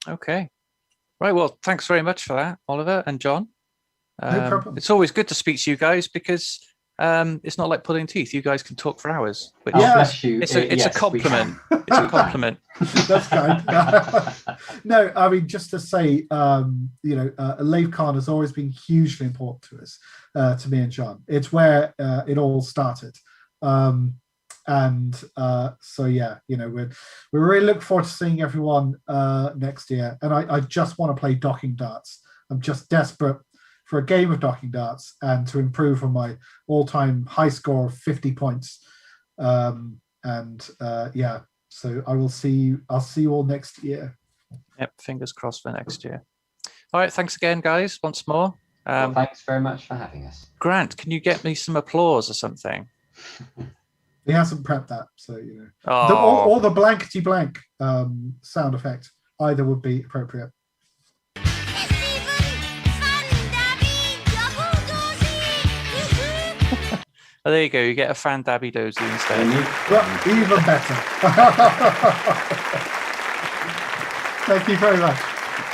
Okay. Right. Well, thanks very much for that, Oliver and John. No problem. It's always good to speak to you guys because it's not like pulling teeth. You guys can talk for hours. Which bless you. It's a Yes, compliment. It's a compliment. That's kind. No, I mean, just to say, LaveCon has always been hugely important to us, to me and John. It's where it all started. So yeah, we really look forward to seeing everyone next year. And I just want to play docking darts. I'm just desperate for a game of docking darts and to improve on my all-time high score of 50 points. So I'll see you all next year. Yep, fingers crossed for next year. All right, thanks again, guys, once more. Well, thanks very much for having us. Grant, can you get me some applause or something? He hasn't prepped that, so Oh. or the blankety blank sound effect either would be appropriate. Oh, there you go. You get a fan dabby dozy instead. Well, even better. Thank you very much.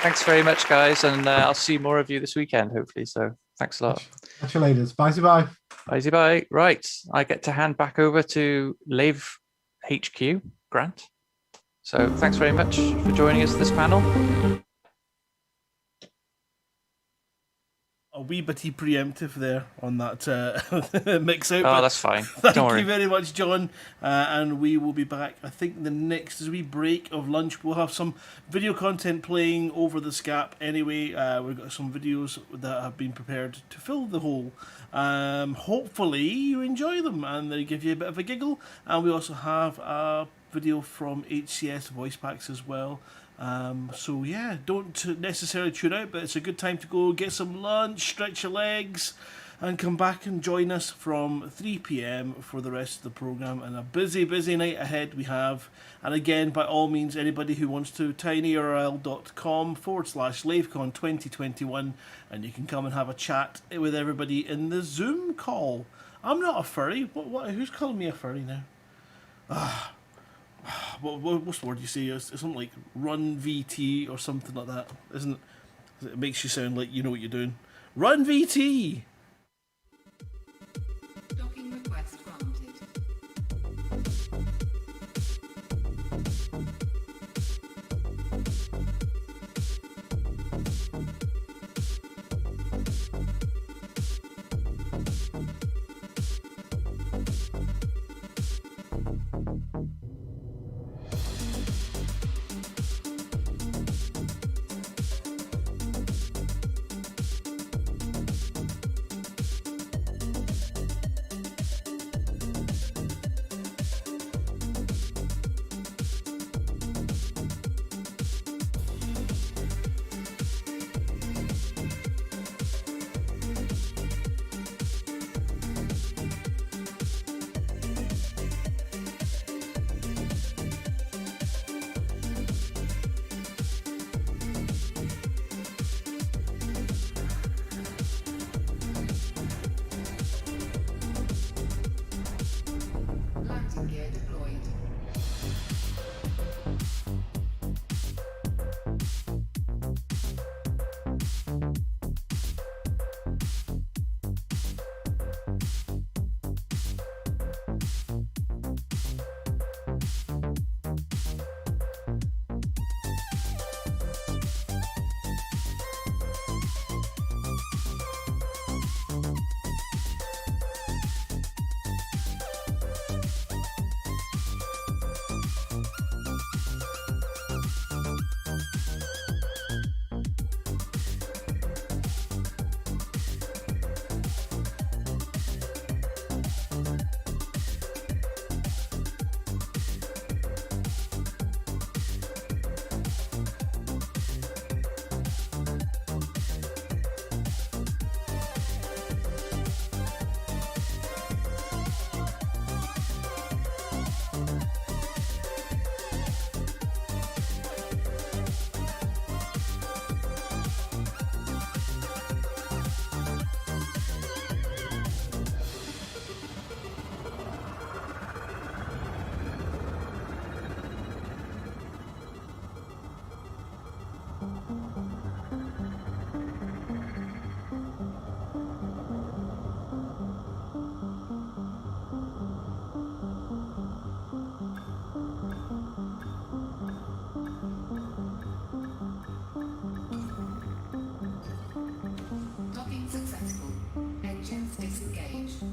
Thanks very much, guys, and I'll see more of you this weekend, hopefully. So thanks a lot. Catch you later. Bye. Bye. Right, I get to hand back over to Lave HQ, Grant. So thanks very much for joining us this panel. A wee bitty preemptive there on that mix out. Oh, that's fine. Thank Don't worry. you very much, John. And we will be back. I think the next wee break of lunch, we'll have some video content playing over the SCAP anyway. We've got some videos that have been prepared to fill the hole. Hopefully you enjoy them and they give you a bit of a giggle. And we also have a video from HCS voice packs as well. So yeah, don't necessarily tune out, but it's a good time to go get some lunch, stretch your legs, and come back and join us from 3 p.m. for the rest of the program. And a busy night ahead we have. And again, by all means, anybody who wants to, tinyurl.com/LaveCon 2021, and you can come and have a chat with everybody in the Zoom call. I'm not a furry. What? Who's calling me a furry now? What's the word you say? It's something like run VT or something like that, isn't it? It makes you sound like you know what you're doing. Run VT! Docking request granted. Docking successful. Engines disengaged.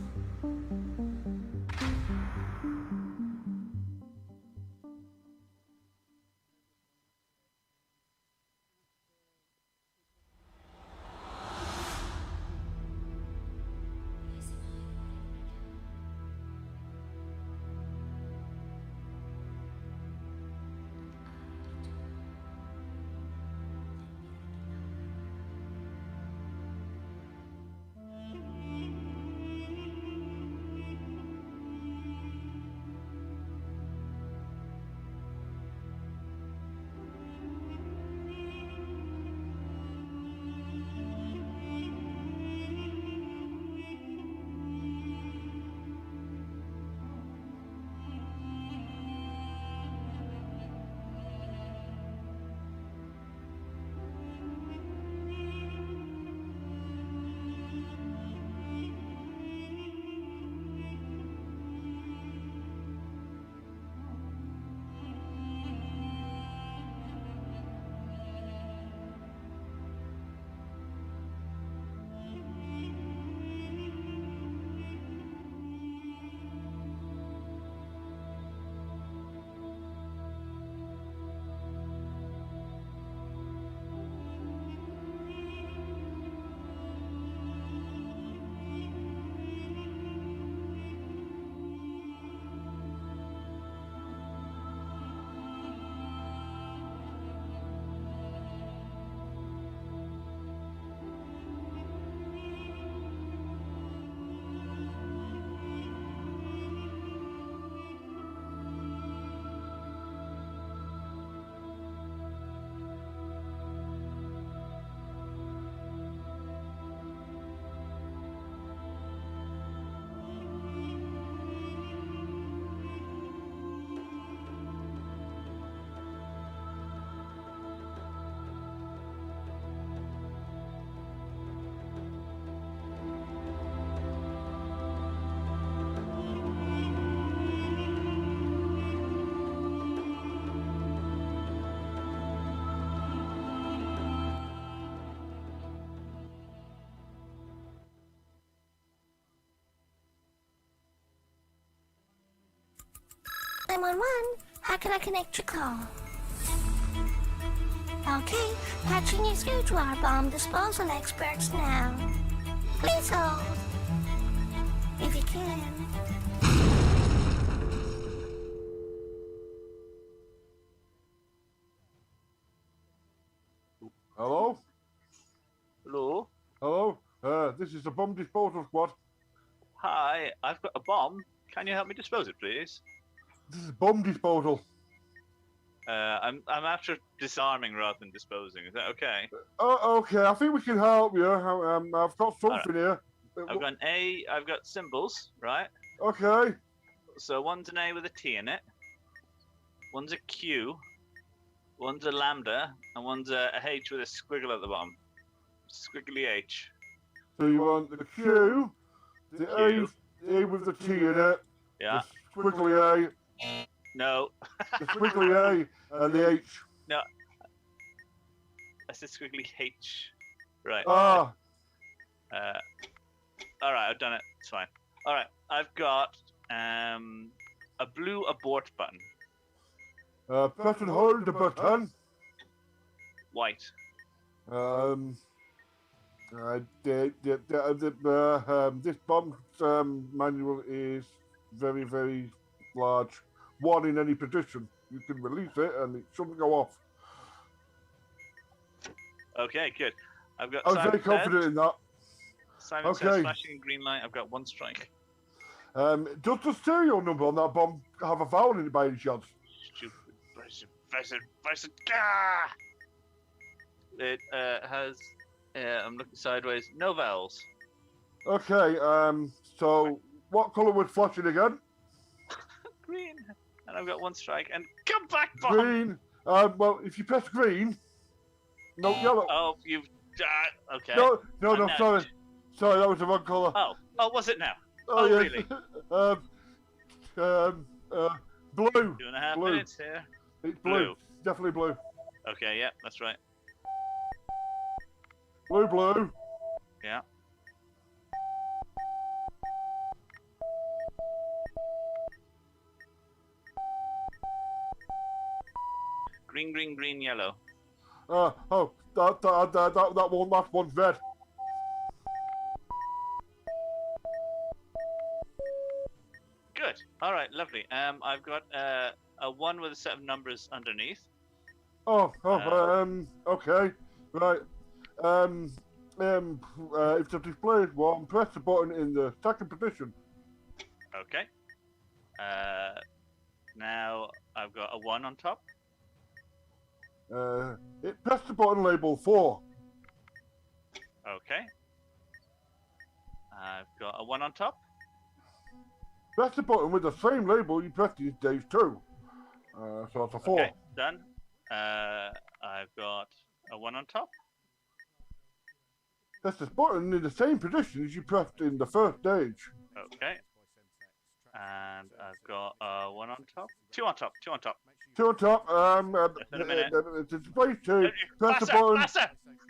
I'm on one. How can I connect your call? Okay, patching your screwdriver bomb disposal experts now. Please hold. If you can. Hello? Hello? Hello? This is the bomb disposal squad. Hi, I've got a bomb. Can you help me dispose it, please? This is bomb disposal. I'm after disarming rather than disposing. Is that okay? Oh, okay. I think we can help you. I've got something here. I've got an A. I've got symbols, right? Okay. So one's an A with a T in it. One's a Q. One's a lambda, and one's a H with a squiggle at the bottom. Squiggly H. So you want the Q, the A with the T in it, Yeah. the squiggly A, No. the squiggly A, and the H. No. I said squiggly H. Right. Ah. All right, I've done it. It's fine. All right, I've got a blue abort button. Press and hold the button. White. This bomb manual is very, very large. One in any position. You can release it and it shouldn't go off. Okay, good. I've got. I'm Simon very confident in that. Simon Okay. says flashing a green light. I've got one strike. Does the serial number on that bomb have a vowel in it by any chance? Stupid person. Gah! It has. I'm looking sideways. No vowels. Okay. So what colour was flashing again? Green. And I've got one strike. And come back, bomb. Green. Well, if you press green, No, yellow. Oh, you've. Okay. No, And now- sorry. Sorry, that was the wrong colour. Oh, was it now? Oh, yes. Really? 2.5 2.5 minutes here. It's blue. Definitely blue. Okay, yeah, that's right. Blue. Yeah. Green, yellow. That one's red. Good. All right, lovely. I've got a 1 with a set of numbers underneath. Okay. Right. If the display is 1, press the button in the second position. Okay. Now I've got a 1 on top. Press the button labeled 4. Okay. I've got a 1 on top. Press the button with the same label you pressed in stage 2. So that's a 4. Okay, done. I've got a 1 on top. Press this button in the same position as you pressed in the first stage. Okay. And I've got a 1 on top. 2 on top. 2 on top. 2 on top. In a minute. It's display 2. Press the button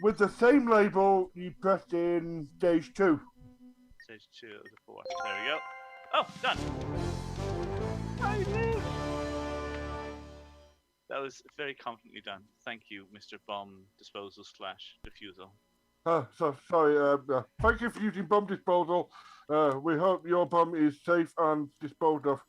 with the same label you pressed in stage 2. Stage 2 of the 4. There we go. Oh, done. That was very confidently done. Thank you, Mr. Bomb Disposal / Diffusal. Sorry. Thank you for using bomb disposal. We hope your bomb is safe and disposed of.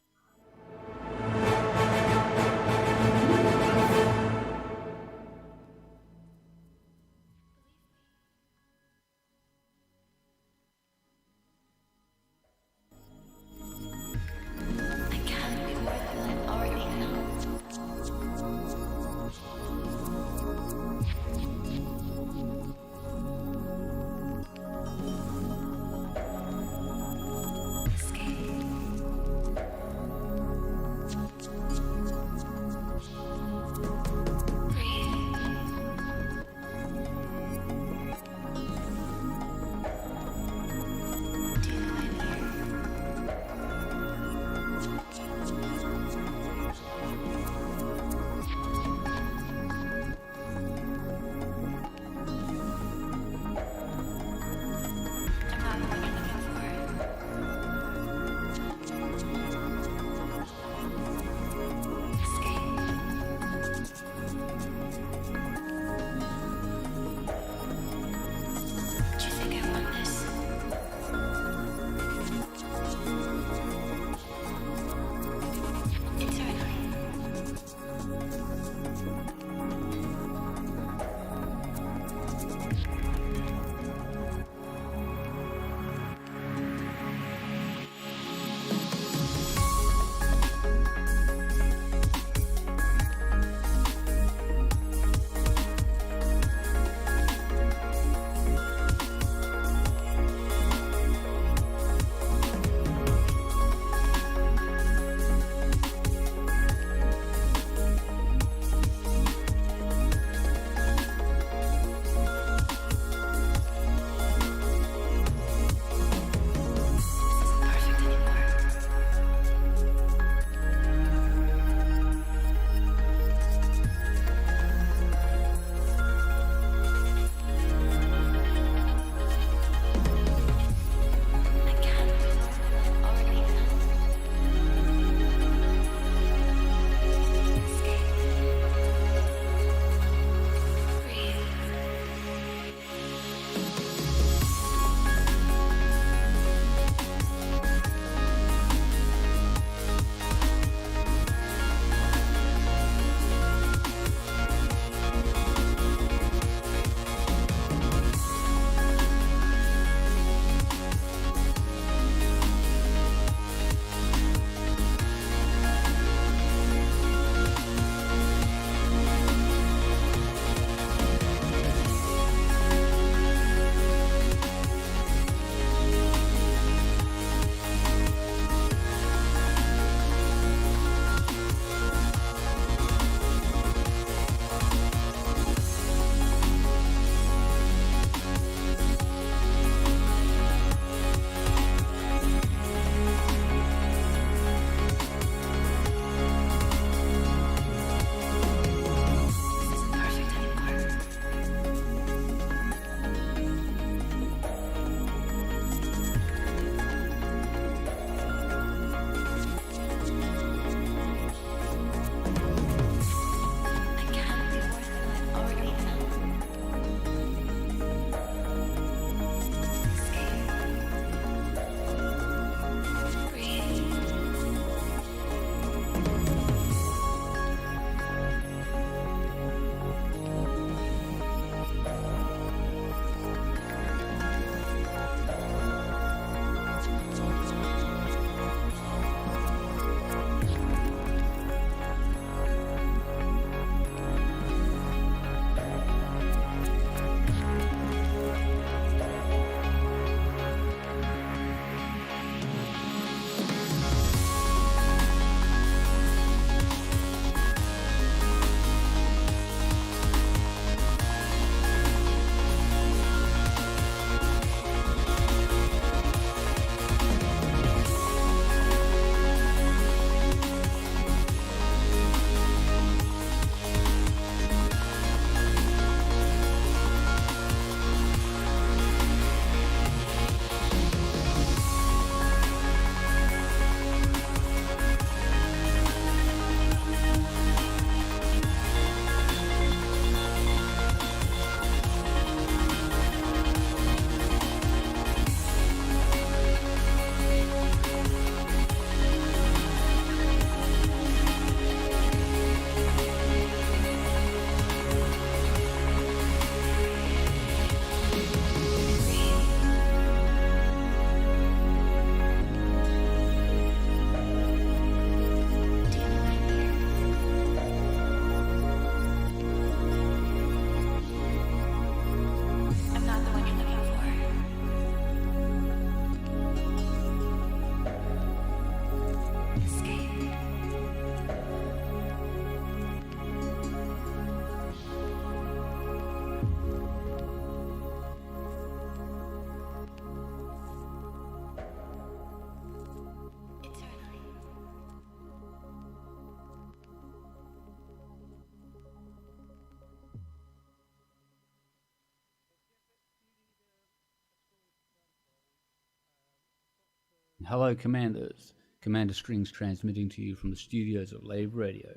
Hello, Commanders. Commander Strings transmitting to you from the studios of Lave Radio.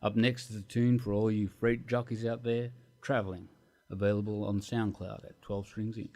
Up next is a tune for all you freight jockeys out there traveling, available on SoundCloud at 12 Strings Inc.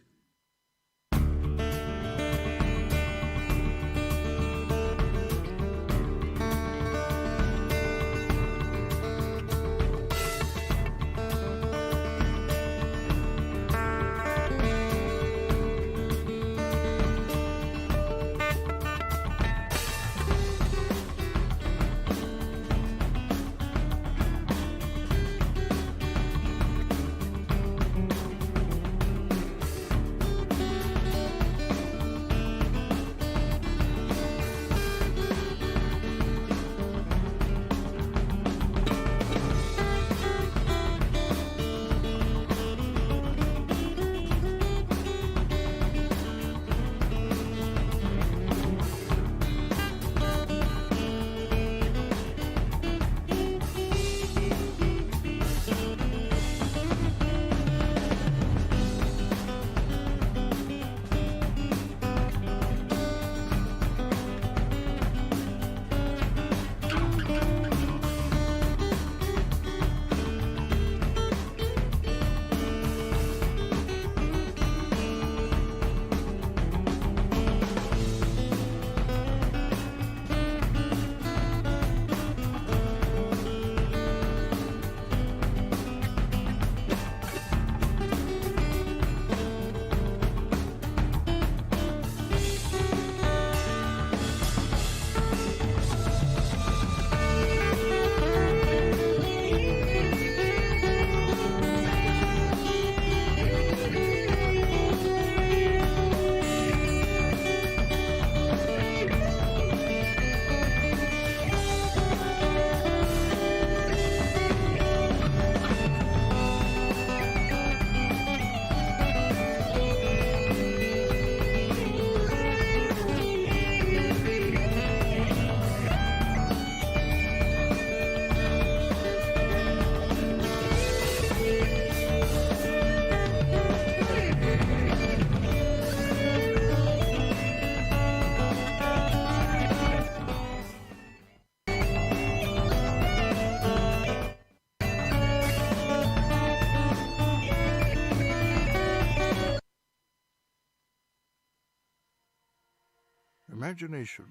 Imagination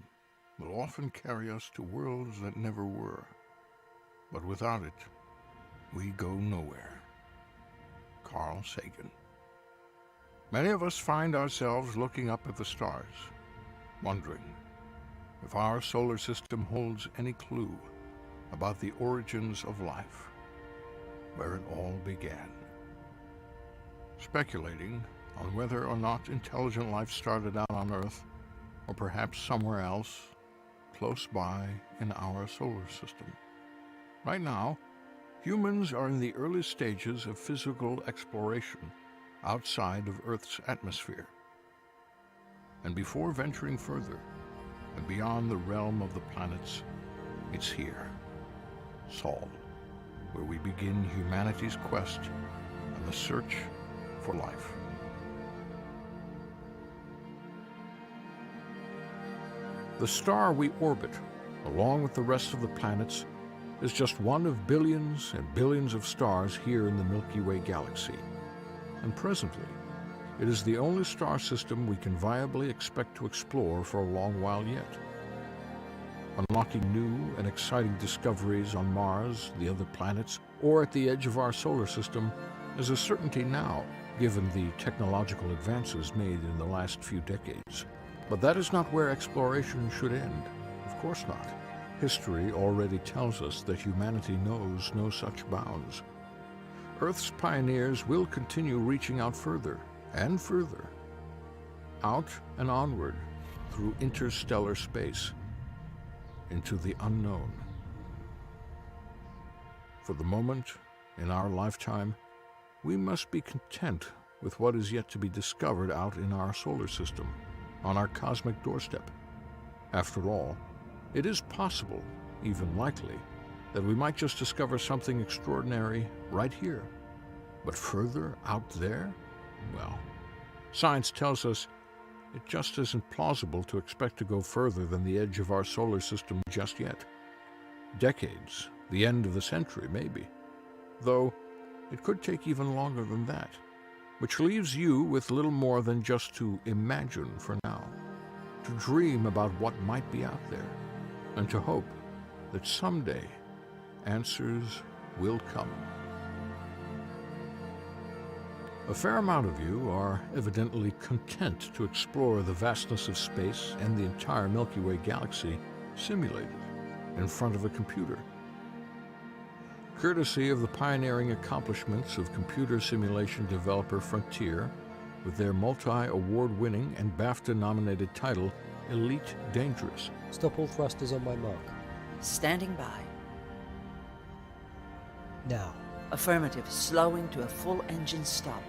will often carry us to worlds that never were, but without it, we go nowhere. Carl Sagan. Many of us find ourselves looking up at the stars, wondering if our solar system holds any clue about the origins of life, where it all began. Speculating on whether or not intelligent life started out on Earth, or perhaps somewhere else, close by in our solar system. Right now, humans are in the early stages of physical exploration outside of Earth's atmosphere. And before venturing further and beyond the realm of the planets, it's here, Sol, where we begin humanity's quest and the search for life. The star we orbit, along with the rest of the planets, is just one of billions and billions of stars here in the Milky Way galaxy. And presently, it is the only star system we can viably expect to explore for a long while yet. Unlocking new and exciting discoveries on Mars, the other planets, or at the edge of our solar system is a certainty now, given the technological advances made in the last few decades. But that is not where exploration should end. Of course not. History already tells us that humanity knows no such bounds. Earth's pioneers will continue reaching out further and further, out and onward through interstellar space, into the unknown. For the moment, in our lifetime, we must be content with what is yet to be discovered out in our solar system, on our cosmic doorstep. After all, it is possible, even likely, that we might just discover something extraordinary right here. But further out there? Well, science tells us it just isn't plausible to expect to go further than the edge of our solar system just yet. Decades, the end of the century maybe. Though it could take even longer than that, which leaves you with little more than just to imagine for now, to dream about what might be out there, and to hope that someday answers will come. A fair amount of you are evidently content to explore the vastness of space and the entire Milky Way galaxy simulated in front of a computer. Courtesy of the pioneering accomplishments of computer simulation developer Frontier, with their multi-award-winning and BAFTA-nominated title, Elite Dangerous. Stop all thrusters on my mark. Standing by. Now. Affirmative, slowing to a full engine stop.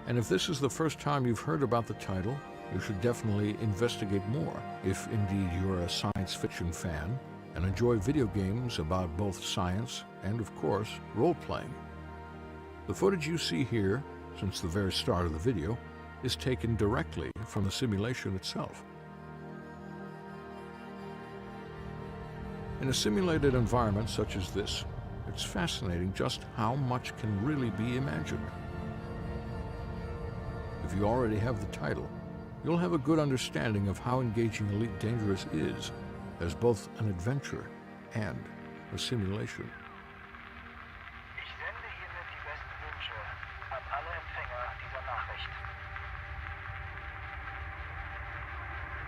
And if this is the first time you've heard about the title, you should definitely investigate more, if indeed you're a science fiction fan and enjoy video games about both science and, of course, role-playing. The footage you see here, since the very start of the video, is taken directly from the simulation itself. In a simulated environment such as this, it's fascinating just how much can really be imagined. If you already have the title, you'll have a good understanding of how engaging Elite Dangerous is as both an adventure and a simulation. Ich sende hiermit die besten Wünsche an alle Empfänger dieser Nachricht.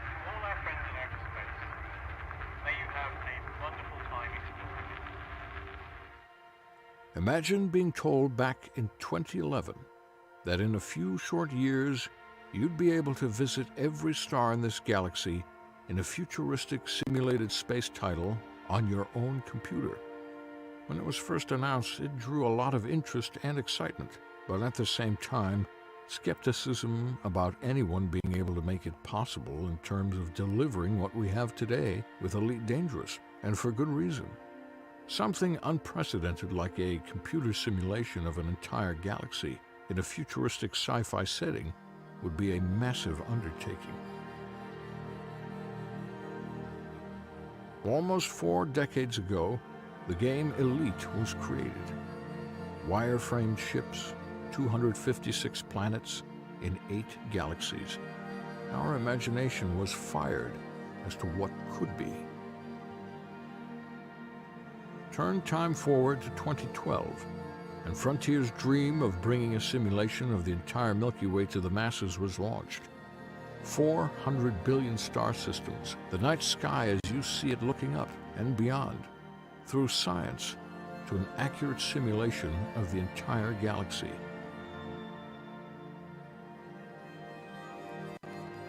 To all our friends in outer space, may you have a wonderful time exploring. Imagine being told back in 2011 that in a few short years you'd be able to visit every star in this galaxy in a futuristic simulated space title on your own computer. When it was first announced, it drew a lot of interest and excitement, but at the same time, skepticism about anyone being able to make it possible in terms of delivering what we have today with Elite Dangerous, and for good reason. Something unprecedented like a computer simulation of an entire galaxy in a futuristic sci-fi setting would be a massive undertaking. Almost 4 decades ago, the game Elite was created. Wireframe ships, 256 planets in 8 galaxies. Our imagination was fired as to what could be. Turn time forward to 2012, and Frontier's dream of bringing a simulation of the entire Milky Way to the masses was launched. 400 billion star systems, the night sky as you see it looking up and beyond, through science to an accurate simulation of the entire galaxy.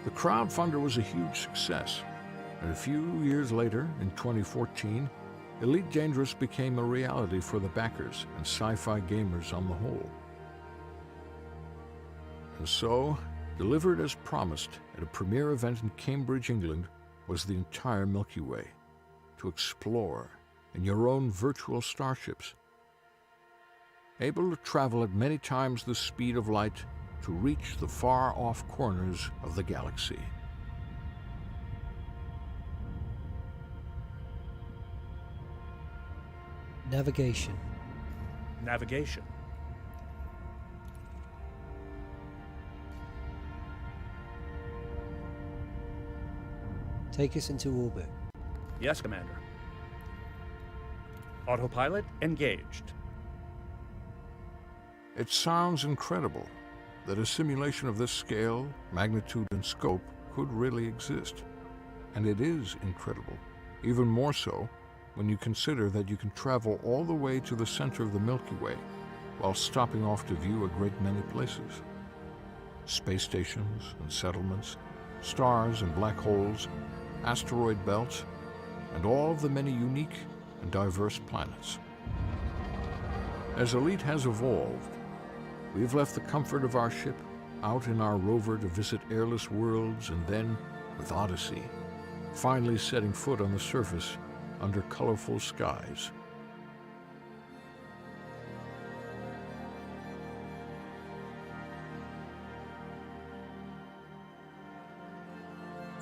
The crowdfunder was a huge success, and a few years later, in 2014, Elite Dangerous became a reality for the backers and sci-fi gamers on the whole. And so, delivered as promised at a premiere event in Cambridge, England, was the entire Milky Way, to explore in your own virtual starships, able to travel at many times the speed of light to reach the far-off corners of the galaxy. Navigation. Navigation. Take us into orbit. Yes, Commander. Autopilot engaged. It sounds incredible that a simulation of this scale, magnitude, and scope could really exist. And it is incredible, even more so when you consider that you can travel all the way to the center of the Milky Way while stopping off to view a great many places. Space stations and settlements, stars and black holes, asteroid belts, and all of the many unique and diverse planets. As Elite has evolved, we've left the comfort of our ship out in our rover to visit airless worlds, and then, with Odyssey, finally setting foot on the surface under colorful skies.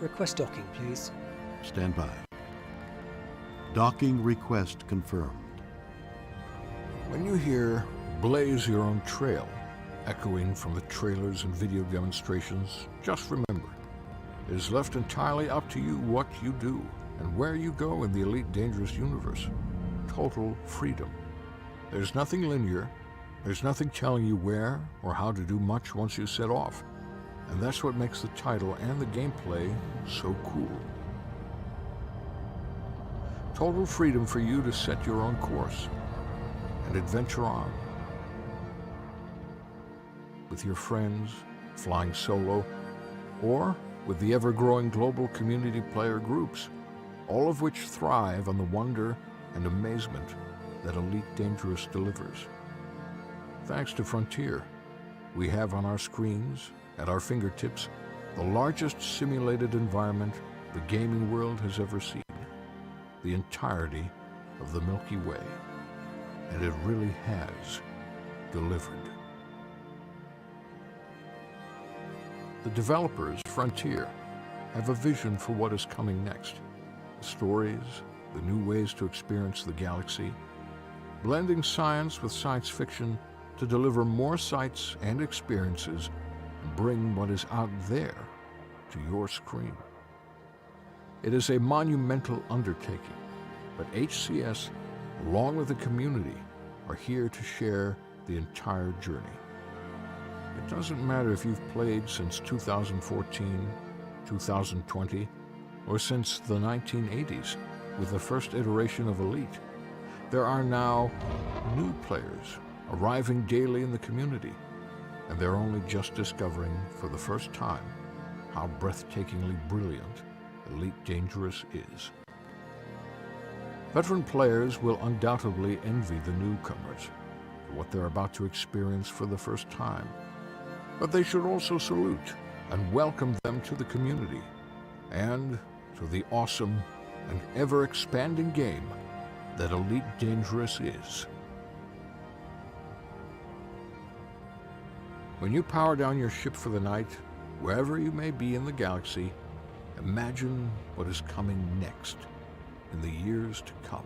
Request docking, please. Stand by. Docking request confirmed. When you hear "Blaze Your Own Trail" echoing from the trailers and video demonstrations, just remember, it is left entirely up to you what you do and where you go in the Elite Dangerous universe. Total freedom. There's nothing linear. There's nothing telling you where or how to do much once you set off. And that's what makes the title and the gameplay so cool. Total freedom for you to set your own course and adventure on. With your friends, flying solo, or with the ever-growing global community player groups, all of which thrive on the wonder and amazement that Elite Dangerous delivers. Thanks to Frontier, we have on our screens, at our fingertips, the largest simulated environment the gaming world has ever seen. The entirety of the Milky Way. And it really has delivered. The developers, Frontier, have a vision for what is coming next. The stories, the new ways to experience the galaxy, blending science with science fiction to deliver more sights and experiences and bring what is out there to your screen. It is a monumental undertaking, but HCS, along with the community, are here to share the entire journey. It doesn't matter if you've played since 2014, 2020, or since the 1980s with the first iteration of Elite. There are now new players arriving daily in the community, and they're only just discovering for the first time how breathtakingly brilliant Elite Dangerous is. Veteran players will undoubtedly envy the newcomers for what they're about to experience for the first time, but they should also salute and welcome them to the community and to the awesome and ever-expanding game that Elite Dangerous is. When you power down your ship for the night, wherever you may be in the galaxy, imagine what is coming next in the years to come.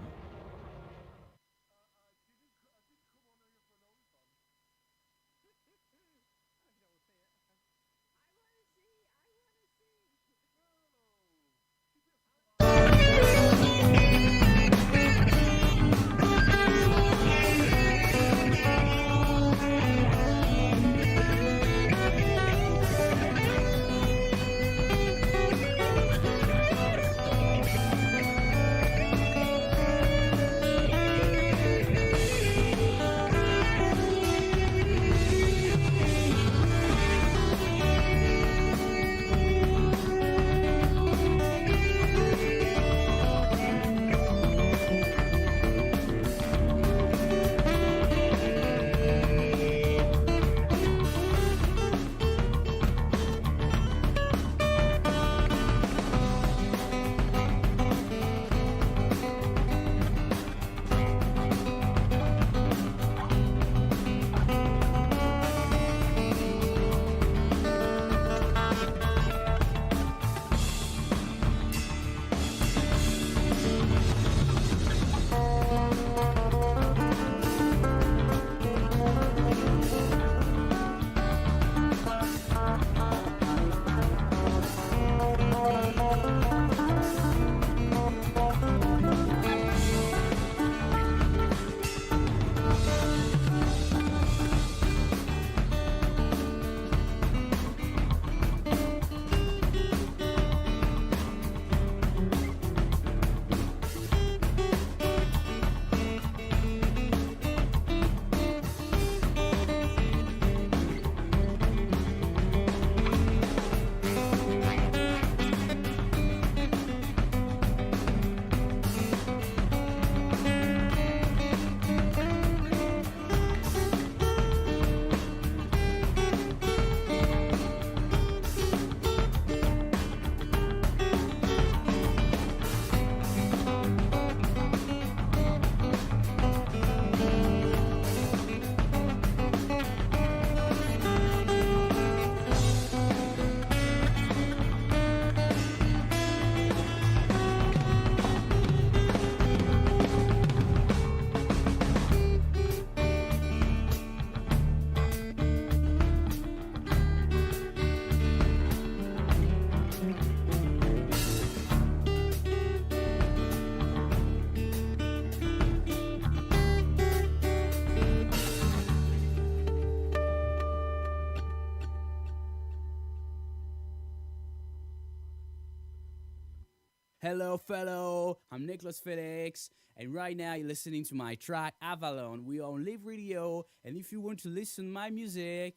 Hello, fellow. I'm Nicholas Felix, and right now you're listening to my track Avalon. We are on Lave Radio, and if you want to listen to my music,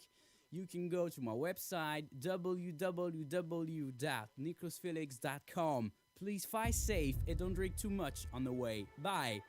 you can go to my website www.nicholasfelix.com. Please fly safe and don't drink too much on the way. Bye.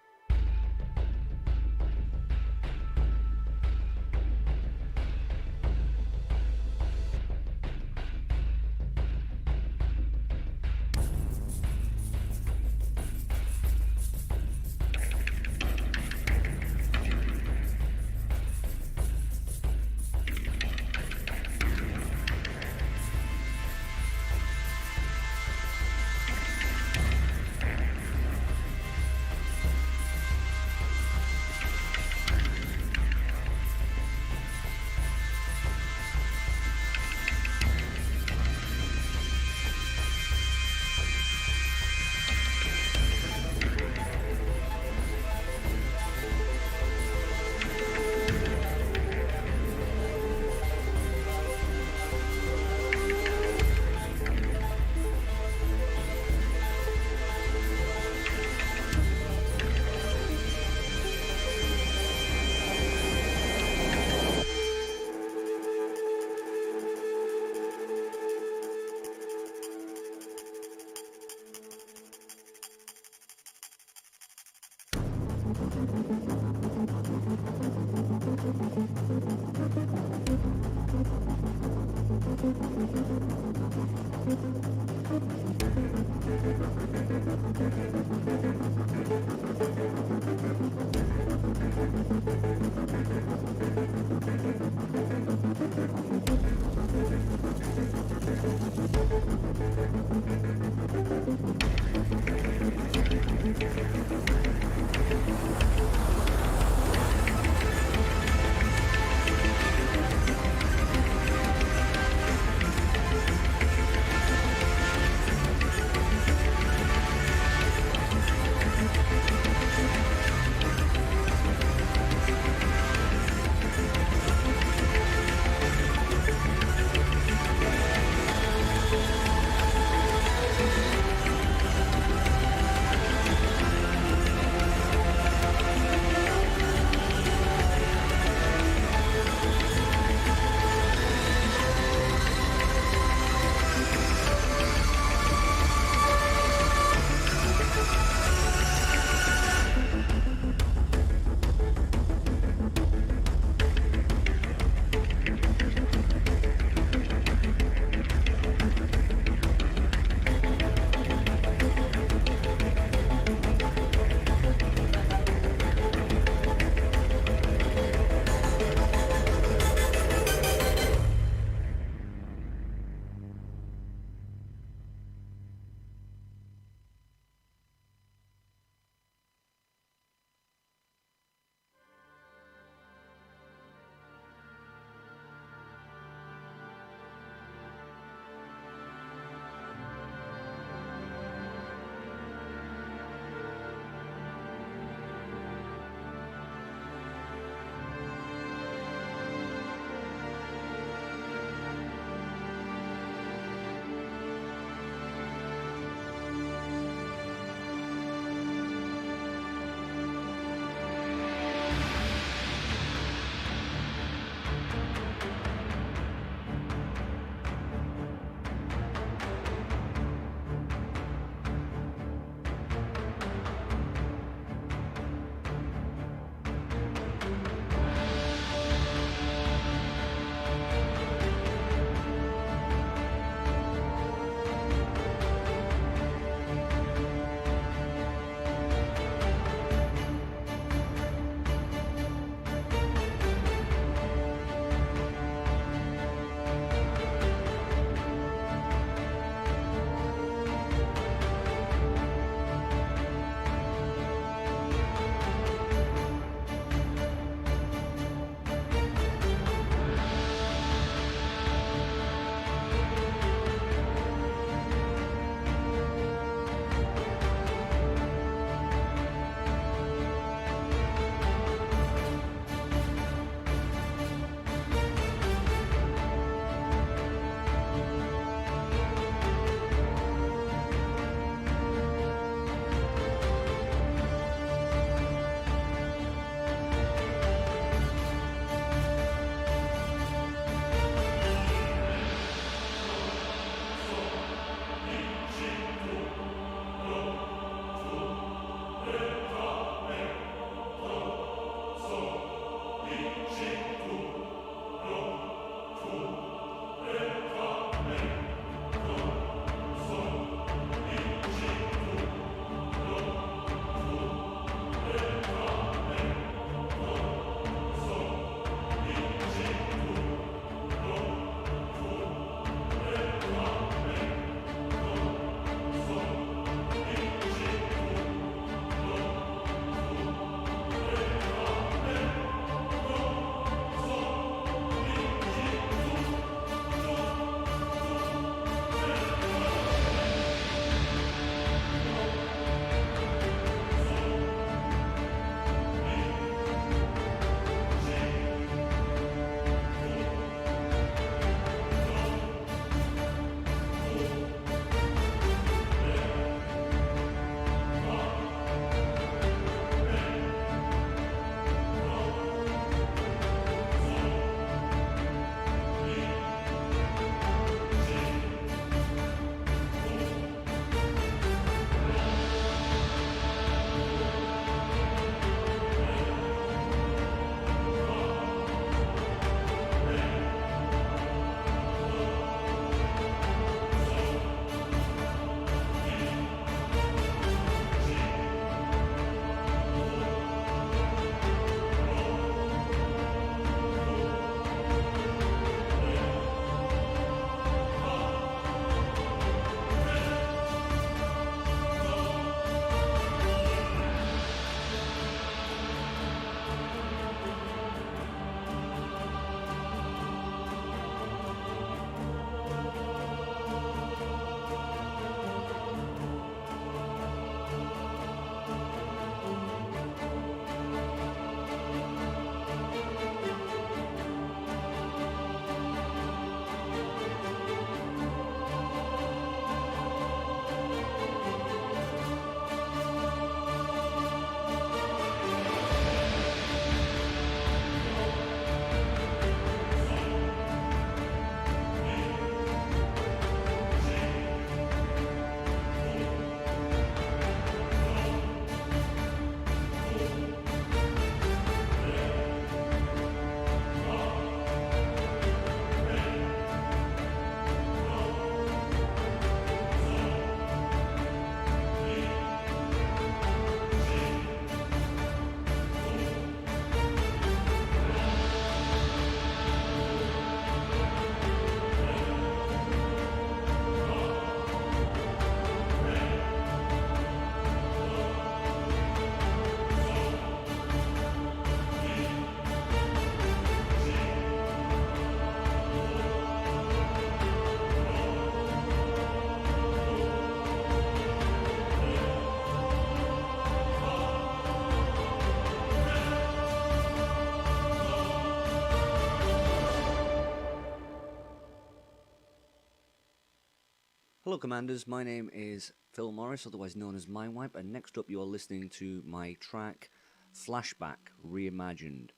Hello, Commanders. My name is Phil Morris, otherwise known as Mindwipe, and next up you are listening to my track Flashback Reimagined.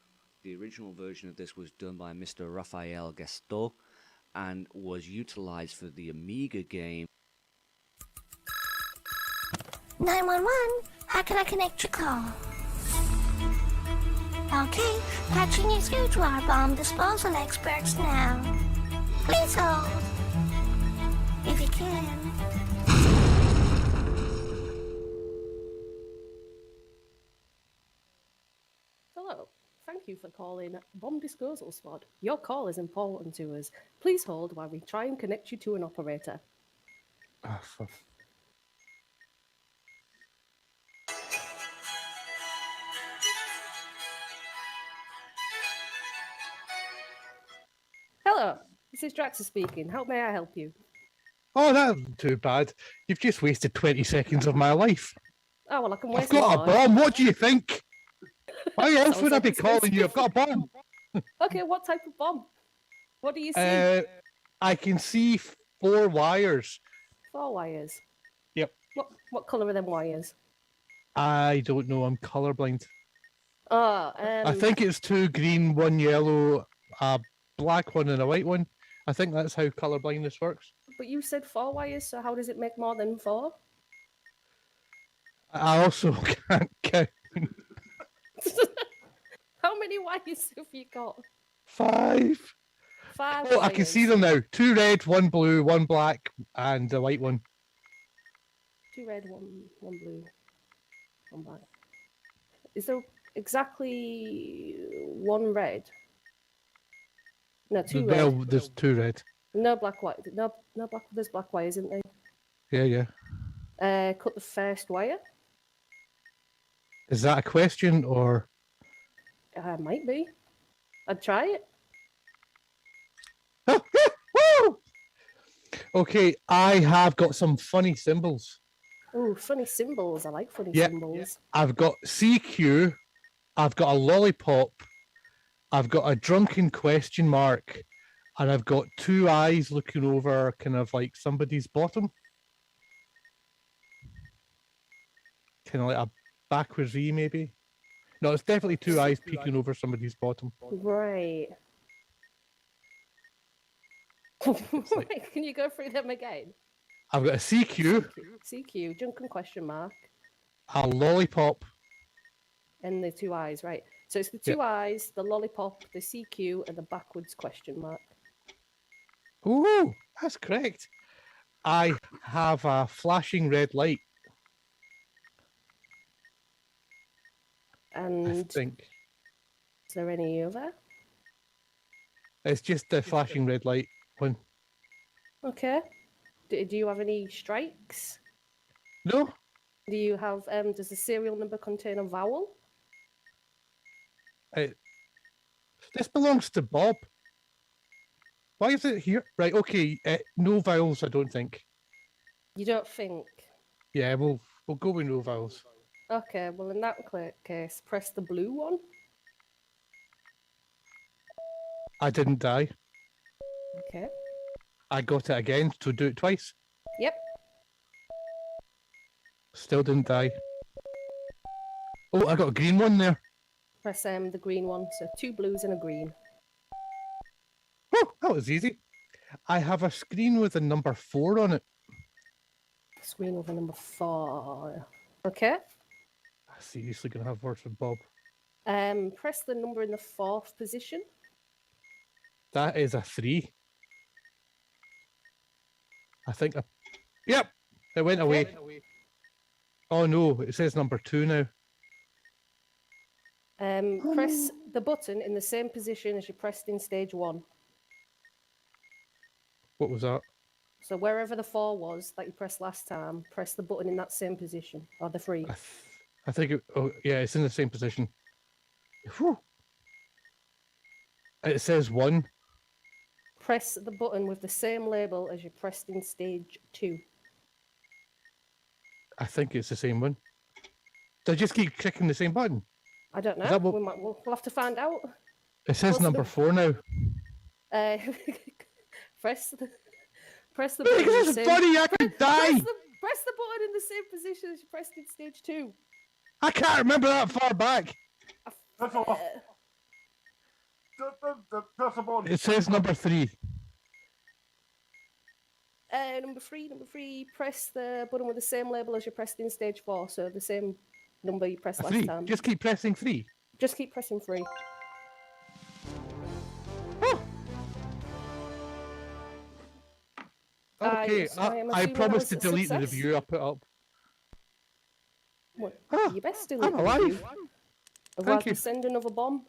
The original version of this was done by Mr. Raphael Gaston and was utilized for the Amiga game. 911, how can I connect your call? Okay, patching you through to our bomb disposal experts now. Please hold. If you can. Hello. Thank you for calling Bomb Disposal Squad. Your call is important to us. Please hold while we try and connect you to an operator. Hello, this is Draxa speaking. How may I help you? Oh, that isn't too bad. You've just wasted 20 seconds of my life. Oh, well, I can I've waste got more. a bomb. What do you think? Why else Sounds would I like be it's calling you? I've expensive. got a bomb. Okay, what type of bomb? What do you see? I can see 4 wires. 4 wires. Yep. What colour are them wires? I don't know. I'm colorblind. Oh, I think it's 2 green, 1 yellow, a black one, and a white one. I think that's how colorblindness works. But you said 4 wires, so how does it make more than 4? I also can't count. How many wires have you got? 5. 5 Oh, I can see them now. 2 red, 1 blue, 1 black, and a white one. 2 red, 1 blue, 1 black. Is there exactly 1 red? No, 2 red. Well, there's 2 red. No black white. No black. There's black wires, isn't there? Yeah. Cut the first wire. Is that a question or? Might be. I'd try it. Okay, I have got some funny symbols. Oh, funny symbols. I like funny Yeah. symbols. I've got CQ, I've got a lollipop, I've got a drunken question mark, and I've got 2 eyes looking over kind of like somebody's bottom. Kind of like a backwards V, maybe? No, it's definitely 2 eyes peeking over somebody's bottom. Right. Right. Can you go through them again? I've got a CQ, CQ, drunken question mark, a lollipop, and the 2 eyes. Right. So it's the 2 eyes, the lollipop, the CQ, and the backwards question mark. Ooh, that's correct. I have a flashing red light. And I think is there any other? it's just the flashing red light one. Okay. Do you have any strikes? No. Do you have? Does the serial number contain a vowel? This belongs to Bob. Why is it here? Right, okay. No vowels, I don't think. You don't think? Yeah, we'll go with no vowels. Okay. Well, in that case, press the blue one. I didn't die. Okay. I got it again, so do it twice. Yep. Still didn't die. Oh, I got a green one there. Press the green one. So 2 blues and a green. Oh, that was easy. I have a screen with a number 4 on it. Screen with a number 4. Okay. I'm seriously gonna have words with Bob. Press the number in the 4th position. That is a 3. I think. Yep, it went away. Oh no, it says number 2 now. Press the button in the same position as you pressed in stage 1. What was that? So wherever the 4 was that you pressed last time, press the button in that same position, or the 3. I think it. Oh yeah, it's in the same position. Whew. It says 1. Press the button with the same label as you pressed in stage 2. I think it's the same one. Do I just keep clicking the same button? I don't know. Is that what- We'll have to find out. It says What's number 4 now. Uh, press press the button. in the same- buddy, I could die. Press the button in the same position as you pressed in stage 2. I can't remember that far back. That's all. Press the button. It says number 3. Number three, press the button with the same label as you pressed in stage 4, so the same number you pressed last 3. time. Just keep pressing 3. Just keep pressing 3. Okay, I'm I assuming promised to that was a delete the success. review I put up. What? You best delete I'm the alive. review. Otherwise, you. we send another bomb.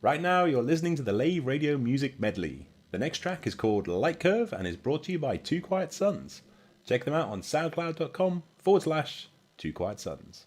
Right now, you're listening to the Lave Radio Music Medley. The next track is called Light Curve and is brought to you by Two Quiet Sons. Check them out on soundcloud.com/Two Quiet Sons.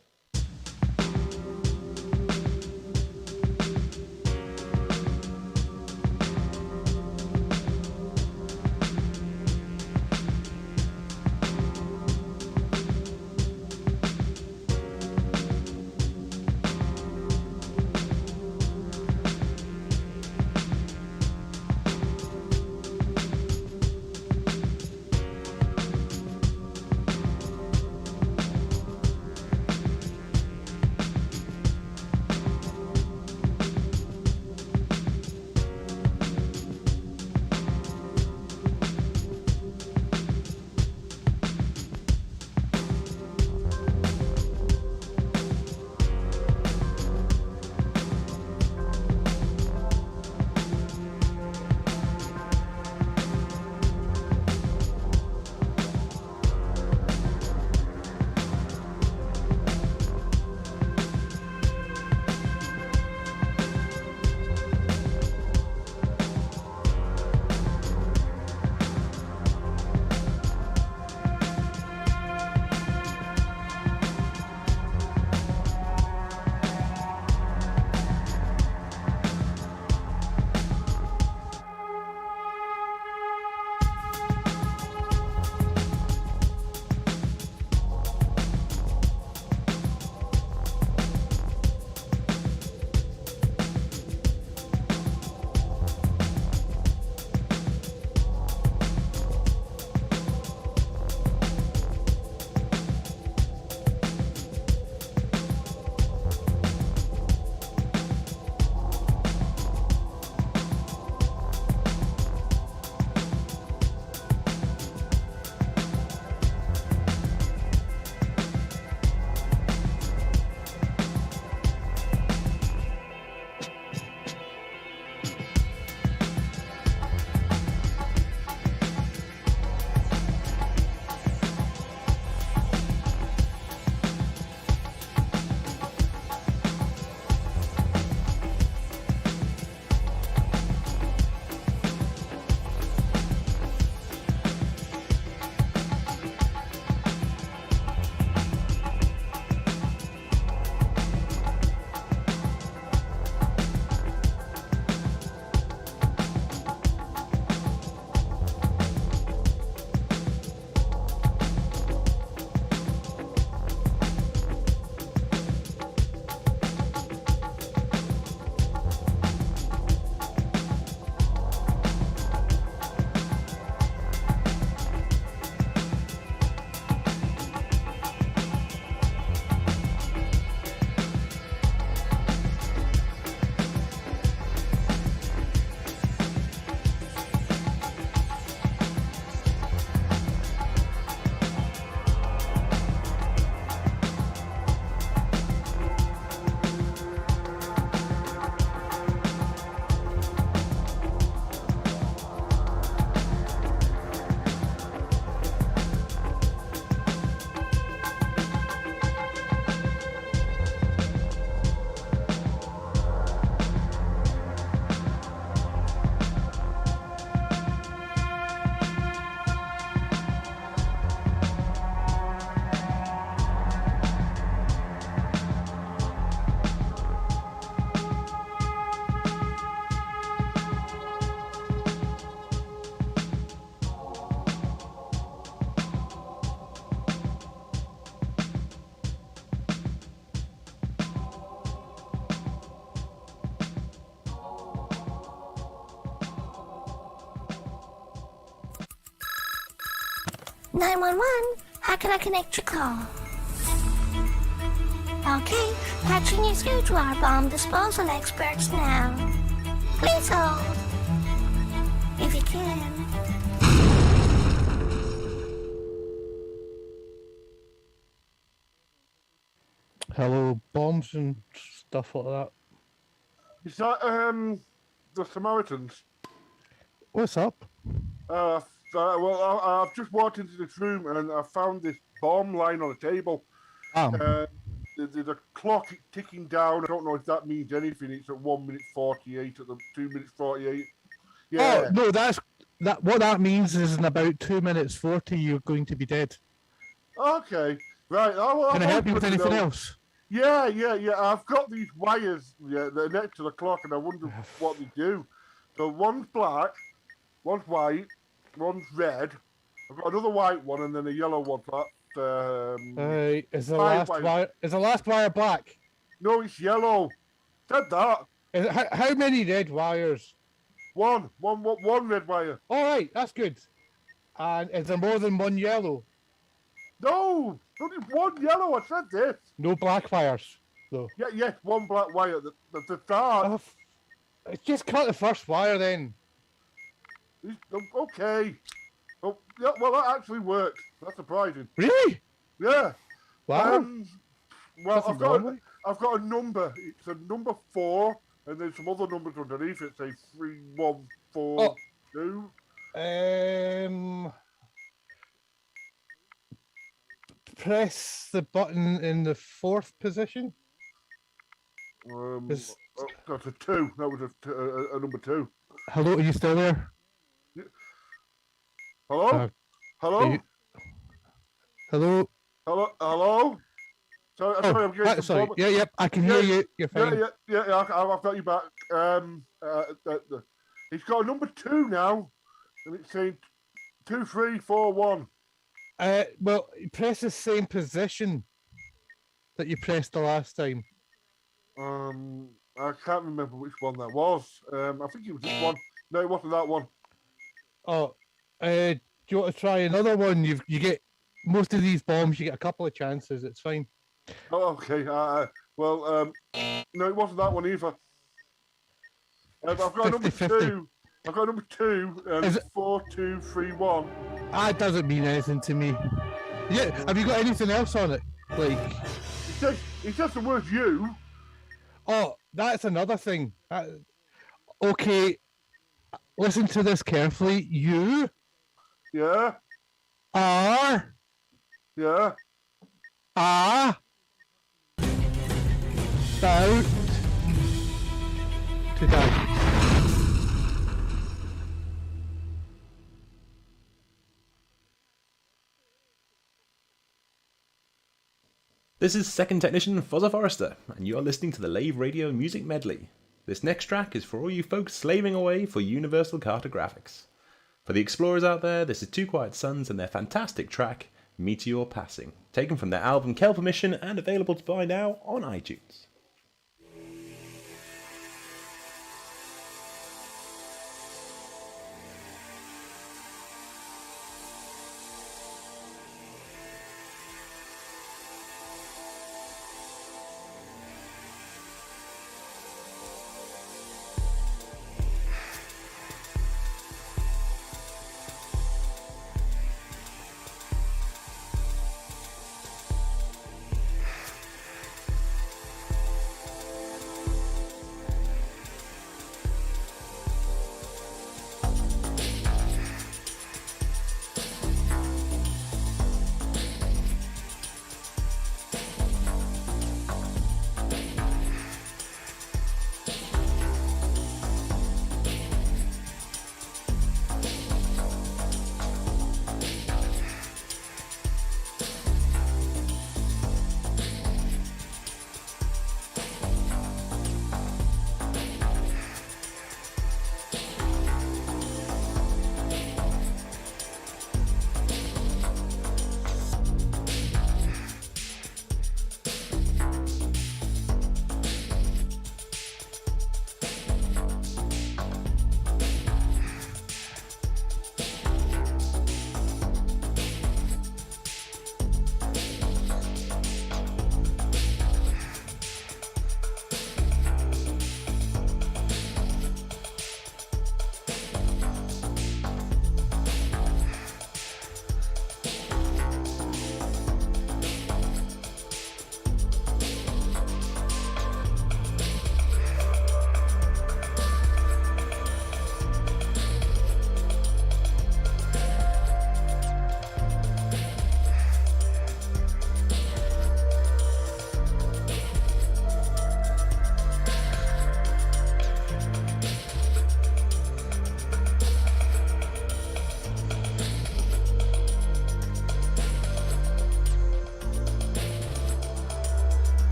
911, how can I connect your call? Okay, patching you through to our bomb disposal experts now. Please hold. If you can. Hello, bombs and stuff like that. Is that the Samaritans? What's up? Well, I've just walked into this room and I found this bomb lying on a table. There's a clock ticking down. I don't know if that means anything. It's at 1 minute 48 at the 2 minutes 48. Yeah. Oh no, that's that. What that means is in about 2 minutes 40, you're going to be dead. Okay. Right. Can I help you with anything else? Yeah. I've got these wires. Yeah, they're next to the clock, and I wonder what they do. So one's black, one's white, one's red. I've got another white one, and then a yellow one. Is the last wire? Is the last wire black? No, it's yellow. Said that. How many red wires? One red wire. All right, that's good. And is there more than one yellow? No, only one yellow. I said this. No black wires, though. Yeah, yes, one black wire. The start. Just cut the first wire then. Okay. Oh, yeah, well, that actually worked. That's surprising. Really? Yeah. Wow. Well, I've got a number. It's a number 4, and there's some other numbers underneath it. Say 3142. Press the button in the 4th position. That's a 2. That was a number 2. Hello, are you still there? Hello? Hello? Hello? Hello? Sorry, I'm getting sorry. Yeah, I can hear you. You're fine. Yeah, I've got you back. It's got a number 2 now, and it's saying 2341. Well, you press the same position that you pressed the last time. I can't remember which one that was. I think it was this one. No, it wasn't that one. Oh, do you want to try another one? You get most of these bombs. You get a couple of chances. It's fine. Oh, okay. No, it wasn't that one either. I've got 50, number 50. 2. I've got number 2 and 4231. That doesn't mean anything to me. Yeah, have you got anything else on it? Like, it says the word "you." Oh, that's another thing. Okay, listen to this carefully. You. Yeah. Are. Yeah. About to die. This is Second Technician Fozzer Forrester, and you're listening to the Lave Radio Music Medley. This next track is for all you folks slaving away for Universal Cartographics. For the explorers out there, this is Two Quiet Sons and their fantastic track, Meteor Passing, taken from their album Kelper Mission and available to buy now on iTunes.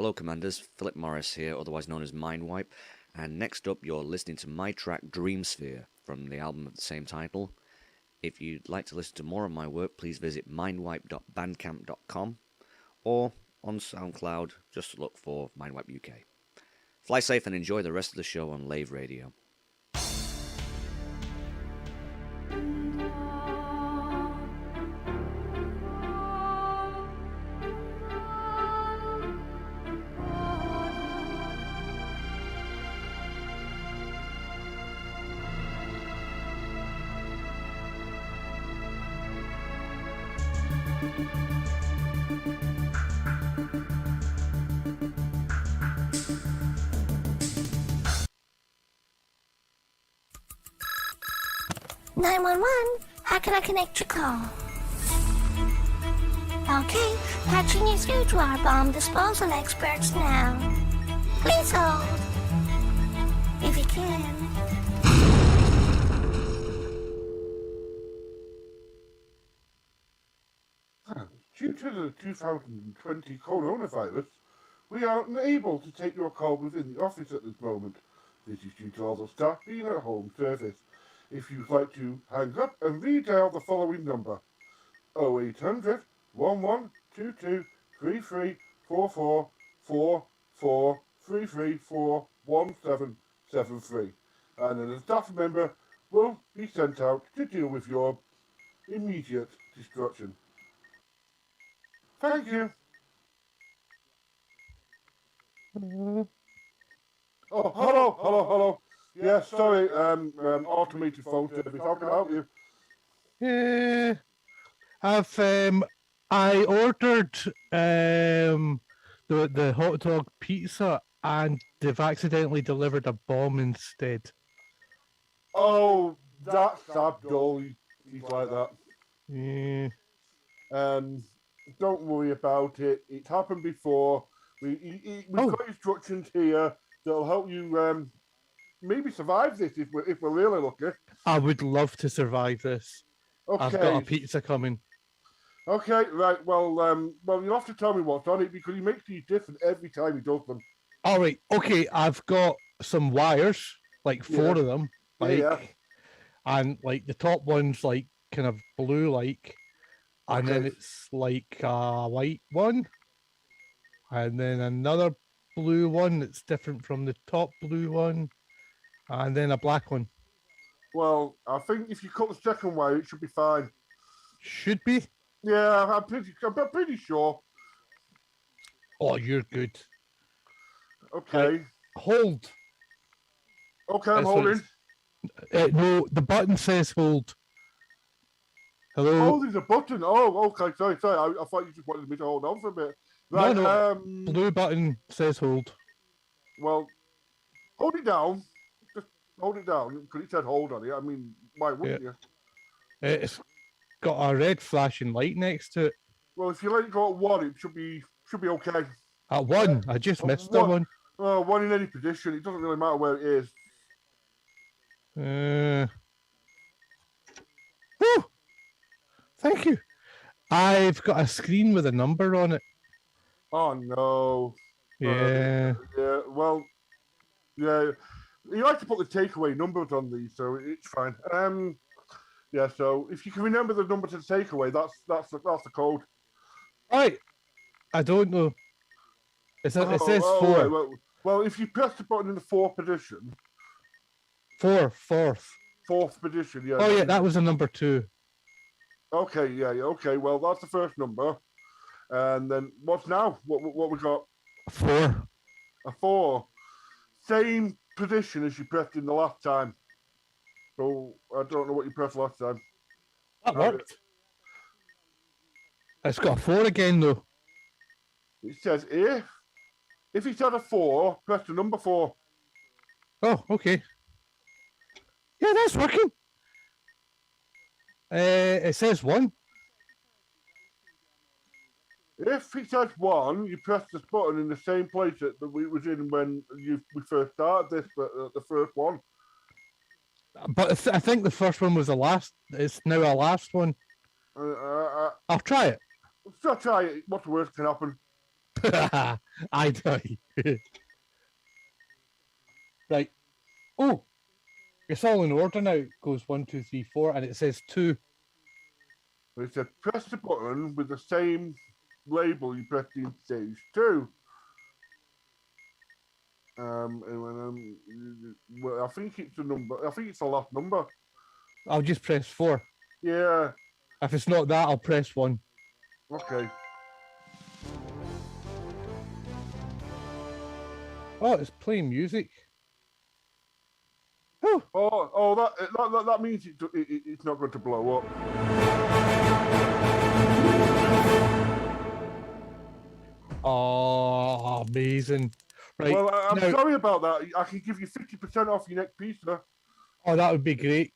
Hello, Commanders. Philip Morris here, otherwise known as Mindwipe. And next up, you're listening to my track Dreamsphere from the album of the same title. If you'd like to listen to more of my work, please visit mindwipe.bandcamp.com or on SoundCloud, just look for Mindwipe UK. Fly safe and enjoy the rest of the show on Lave Radio. How can I connect your call? Okay, patching your screwdriver bomb disposal experts now. Please hold. If you can. Due to the 2020 coronavirus, we are unable to take your call within the office at this moment. This is due to all the staff being at home service. If you'd like to hang up and redial the following number, 0800 1122 3344 44334 1773, and then a staff member will be sent out to deal with your immediate destruction. Thank you. Oh, hello. Yeah, sorry, automated phone service. How can I help you? Yeah, I ordered the hot dog pizza and they've accidentally delivered a bomb instead. Oh, that's Abdul. He's like that. Yeah. Don't worry about it. It's happened before. We've got instructions here that'll help you maybe survive this if we're really lucky. I would love to survive this. Okay. I've got a pizza coming. Okay, right. Well, you'll have to tell me what's on it because he makes these different every time he does them. All right. Okay. I've got some wires, like four of them, and like the top one's like kind of blue, like, and then it's like a white one, and then another blue one that's different from the top blue one, and then a black one. Well, I think if you cut the second wire, it should be fine. Should be? Yeah, I'm pretty sure. Oh, you're good. Okay. Right. Hold. Okay, I'm holding. No, the button says hold. Hello? Oh, there's a button. Oh, okay. Sorry. I thought you just wanted me to hold on for a bit. Right, No. Blue button says hold. Well, hold it down. Just hold it down because it said hold on it. I mean, why wouldn't you? It's got a red flashing light next to it. Well, if you let it go at one, it should be okay. At one? I just missed that one. One in any position. It doesn't really matter where it is. Whew. Thank you. I've got a screen with a number on it. Oh no. Yeah. Well, yeah. You like to put the takeaway numbers on these, so it's fine. Yeah. So if you can remember the number to the takeaway, that's the code. Right. I don't know. It says 4. Right. Well, if you press the button in the fourth position. Fourth. Fourth position, yeah. Oh yeah, that was a number 2. Okay, yeah. Okay, well that's the first number, and then what's now? What we got? 4. A 4. Same position as you pressed in the last time. So I don't know what you pressed last time. That worked. It's got a 4 again though. It says if it said a 4, press the number 4. Oh, okay. Yeah, that's working. It says 1. If it says 1, you press this button in the same place that we was in when we first started this, but the first one. But I think the first one was the last. It's now our last one. I'll try it. Try it. What's the worst can happen? I die. Right. Oh, it's all in order now. It goes 1, 2, 3, 4, and it says 2. It said press the button with the same label you pressed in stage 2. Well, I think it's the number. I think it's the last number. I'll just press 4. Yeah. If it's not that, I'll press 1. Okay. Oh, it's playing music. That means it's not going to blow up. Oh, amazing. Right. Well, I'm now- sorry about that. I can give you 50% off your next pizza. Oh, that would be great.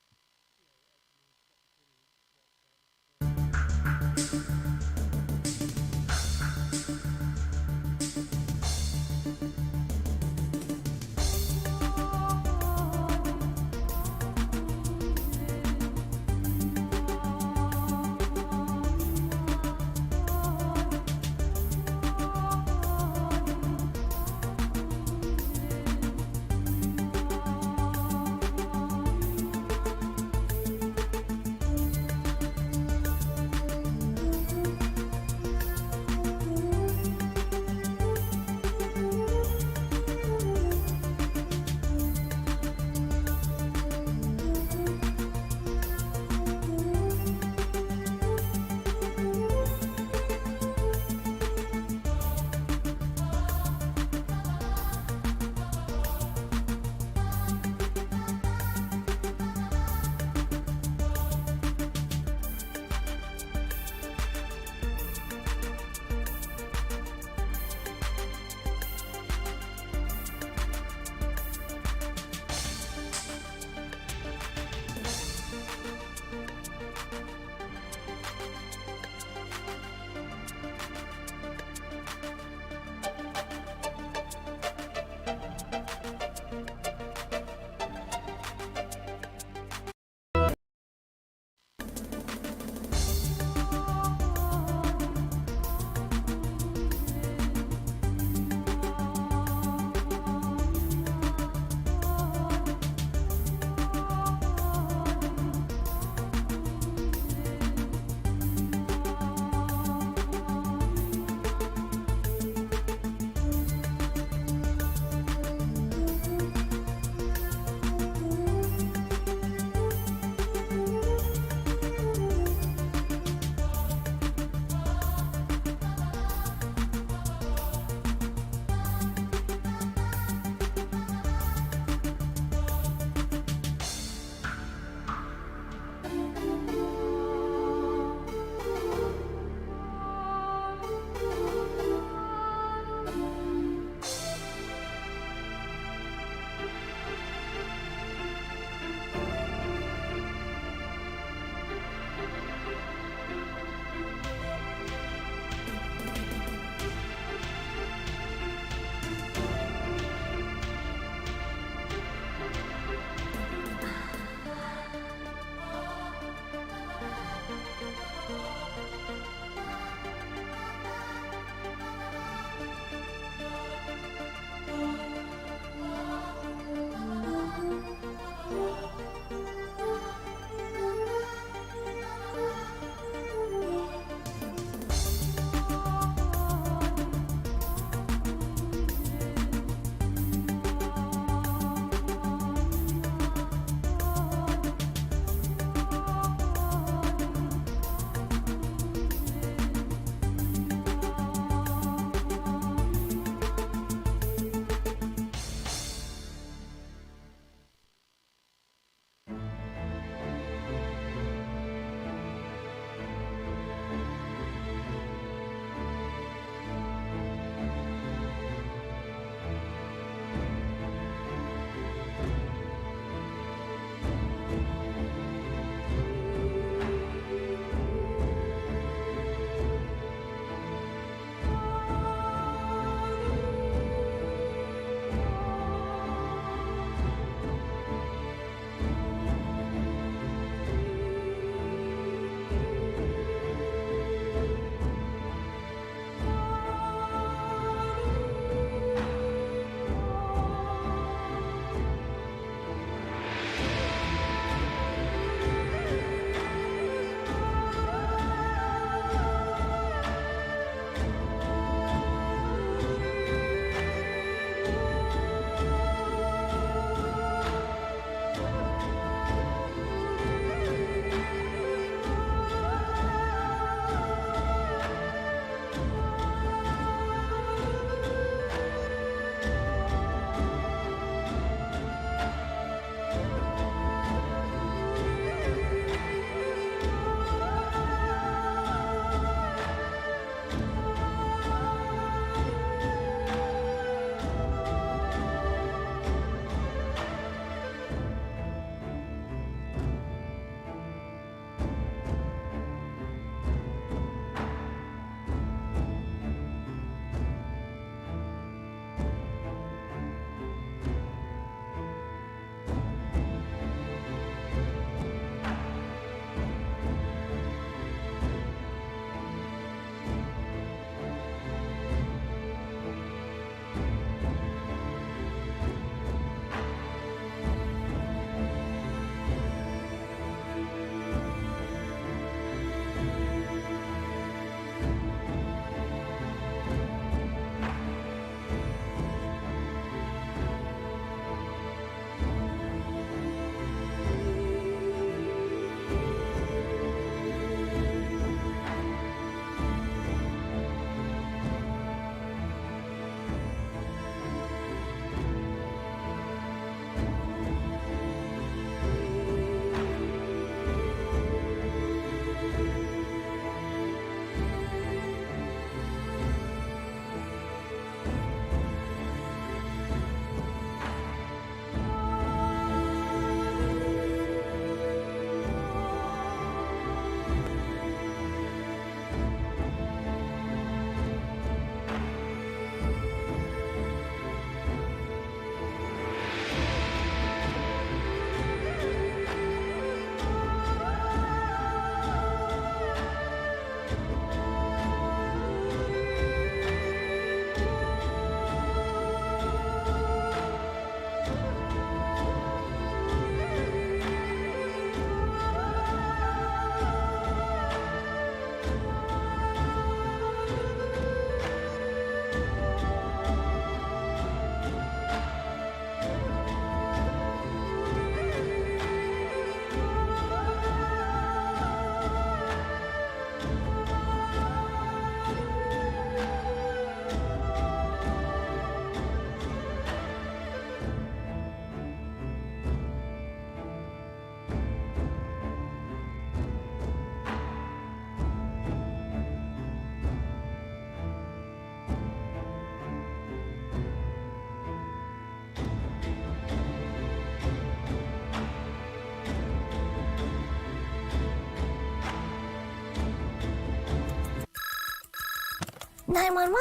911,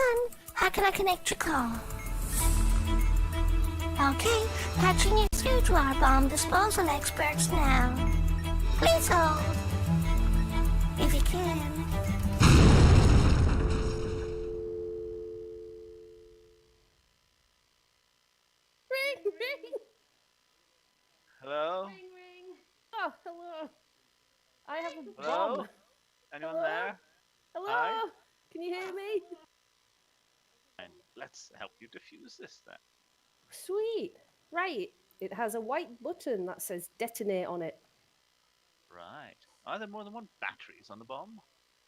how can I connect your call? Okay, patching you through to our bomb disposal experts now. Please hold. If you can. Ring, ring. Hello? Ring, ring. Oh, hello. I have a Hello? bomb. Anyone Hello? there? Hello? Hi? Can you hear me? Fine. Let's help you defuse this then. Sweet. Right. It has a white button that says detonate on it. Right. Are there more than one batteries on the bomb?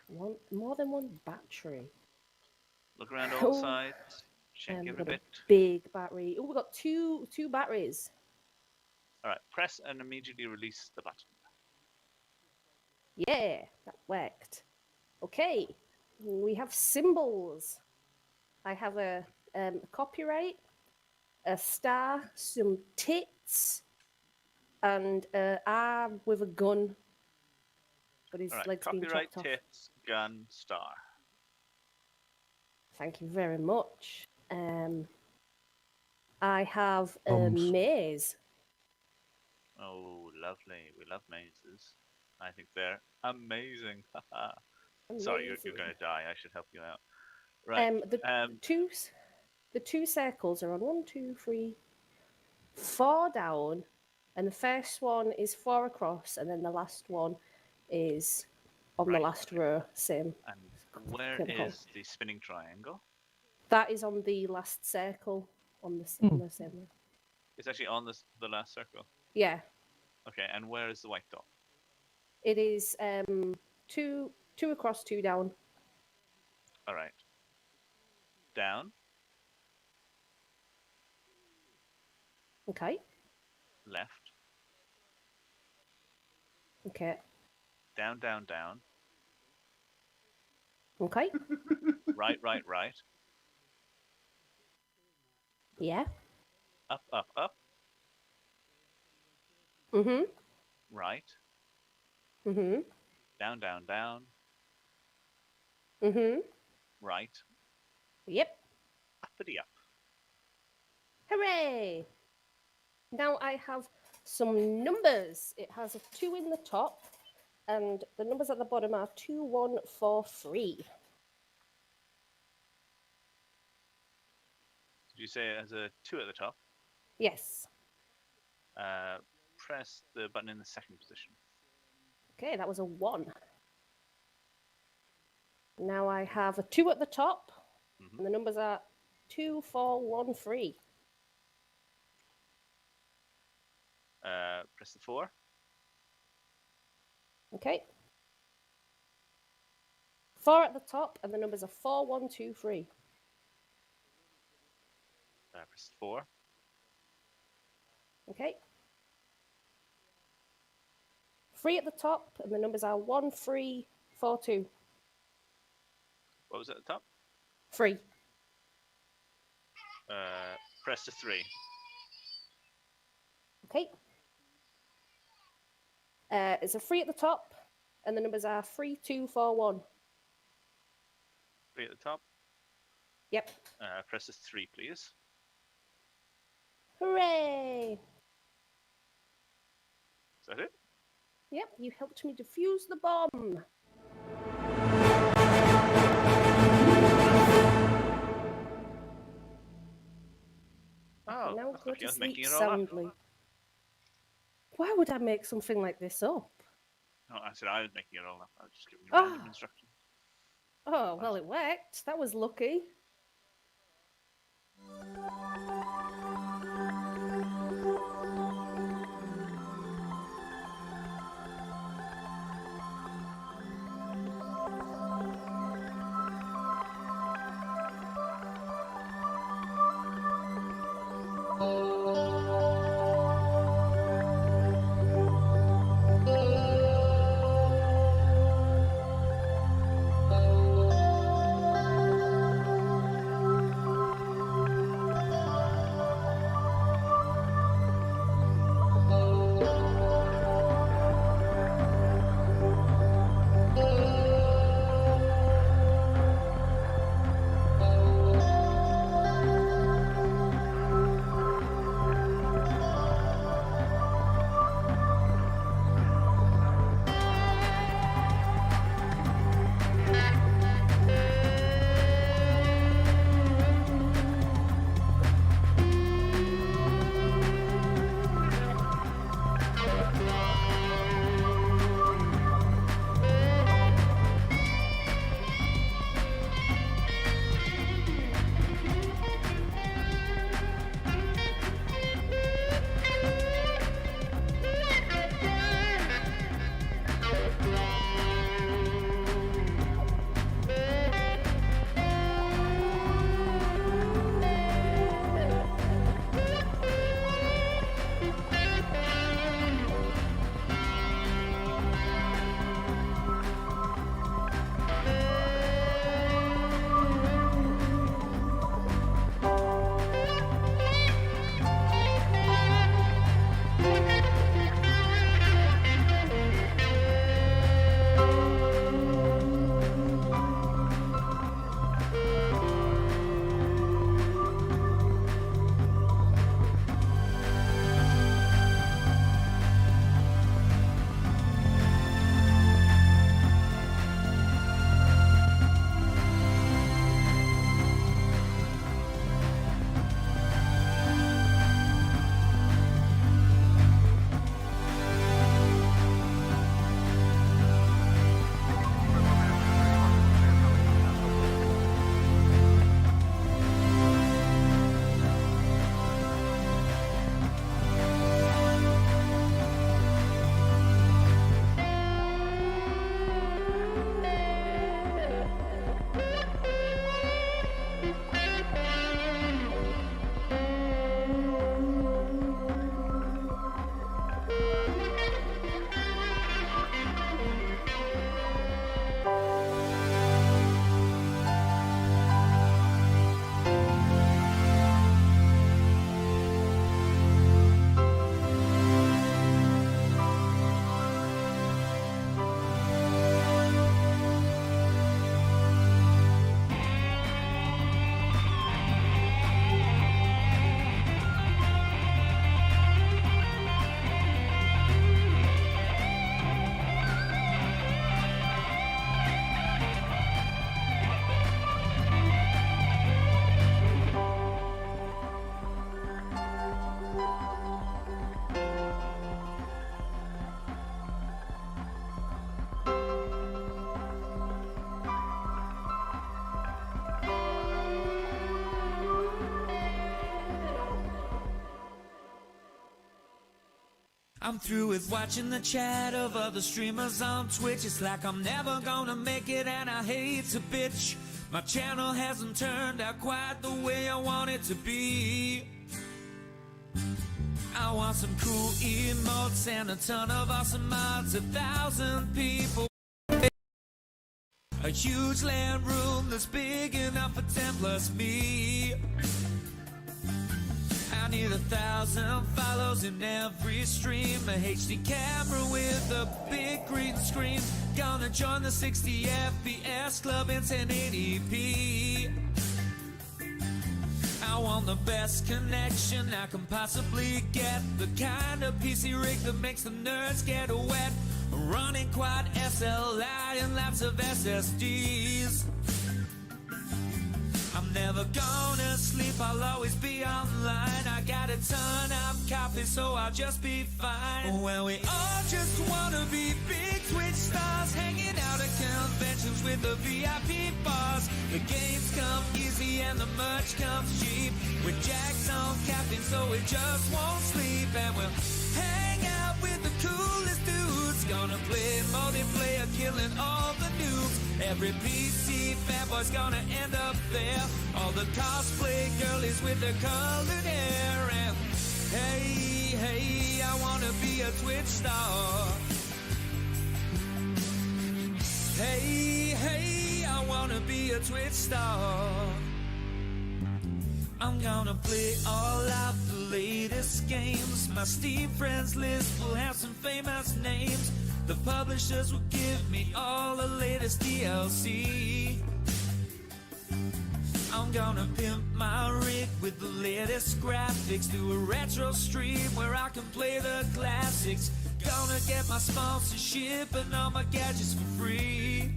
More than one battery. Look around all Oh, sides. Check we've every got a bit. big battery. Oh, we've got two batteries. All right. Press and immediately release the button. Yeah, that worked. Okay, we have symbols. I have a copyright, a star, some tits, and an arm with a gun. But his All right. leg's been Copyright, chopped off. tits, gun, star. Thank you very much. I have a Bums. maze. Oh, lovely. We love mazes. I think they're amazing. Sorry, you're Amazing. going to die. I should help you out. Right. The two circles are on 1, 2, 3, 4 down, and the first one is 4 across, and then the last one is on the last row. Same. And where Same hole. is the spinning triangle? That is on the last circle on the same row. It's actually on the last circle. Yeah, Okay, and where is the white dot? it is 2 across, 2 down. All right. Down, Okay. left, Okay. down, down, down, Okay. right, right, right, Yeah. up, up, up, Mhm. right, Mhm. down, down, down, Mhm. right, Yep. uppity up. Hooray! Now I have some numbers. It has a 2 in the top, and the numbers at the bottom are 2, 1, 4, 3. Did you say it has a 2 at the top? Yes. Press the button in the second position. Okay, that was a 1. Now I have a 2 at the top, and the numbers are 2, 4, 1, 3. Press the 4. Okay. 4 at the top, and the numbers are 4, 1, 2, 3. Press the 4. Okay. 3 at the top, and the numbers are 1, 3, 4, 2. What was at the top? 3. Press the 3. Okay. It's a 3 at the top, and the numbers are 3, 2, 4, 1. 3 at the top. Yep. Press the 3, please. Hooray! Is that it? Yep, you helped me defuse the bomb. Oh, Now that's go lucky. to I was sleep making it all up. soundly. Why would I make something like this up? No, I said I was making it all up. I was just giving you Ah. random instructions. Oh, well, it worked. That was lucky. I'm through with watching the chat of other streamers on Twitch. It's like I'm never gonna make it and I hate to bitch. My channel hasn't turned out quite the way I want it to be. I want some cool emotes and a ton of awesome mods. 1,000 people. A huge land room that's big enough for 10 plus me. I need 1,000 follows in every stream. A HD camera with a big green screen. Gonna join the 60 FPS club in 1080p. I want the best connection I can possibly get. The kind of PC rig that makes the nerds get wet. Running quad SLI and lots of SSDs. I'm never gonna sleep, I'll always be online. I got a ton of coffee, so I'll just be fine. Well, we all just wanna be big Twitch stars, hanging out at conventions with the VIP bars. The games come easy and the merch comes cheap. We're jacked on caffeine, so we just won't sleep. And we'll hang out with the coolest dudes. Gonna play multiplayer, killing all the noobs. Every PC fanboy's gonna end up there. All the cosplay girlies with their colored hair. And hey, hey, I wanna be a Twitch star. Hey, hey, I wanna be a Twitch star. I'm gonna play all of the latest games. My Steam friends list will have some famous names. The publishers will give me all the latest DLC. I'm gonna pimp my rig with the latest graphics. Do a retro stream where I can play the classics. Gonna get my sponsorship and all my gadgets for free.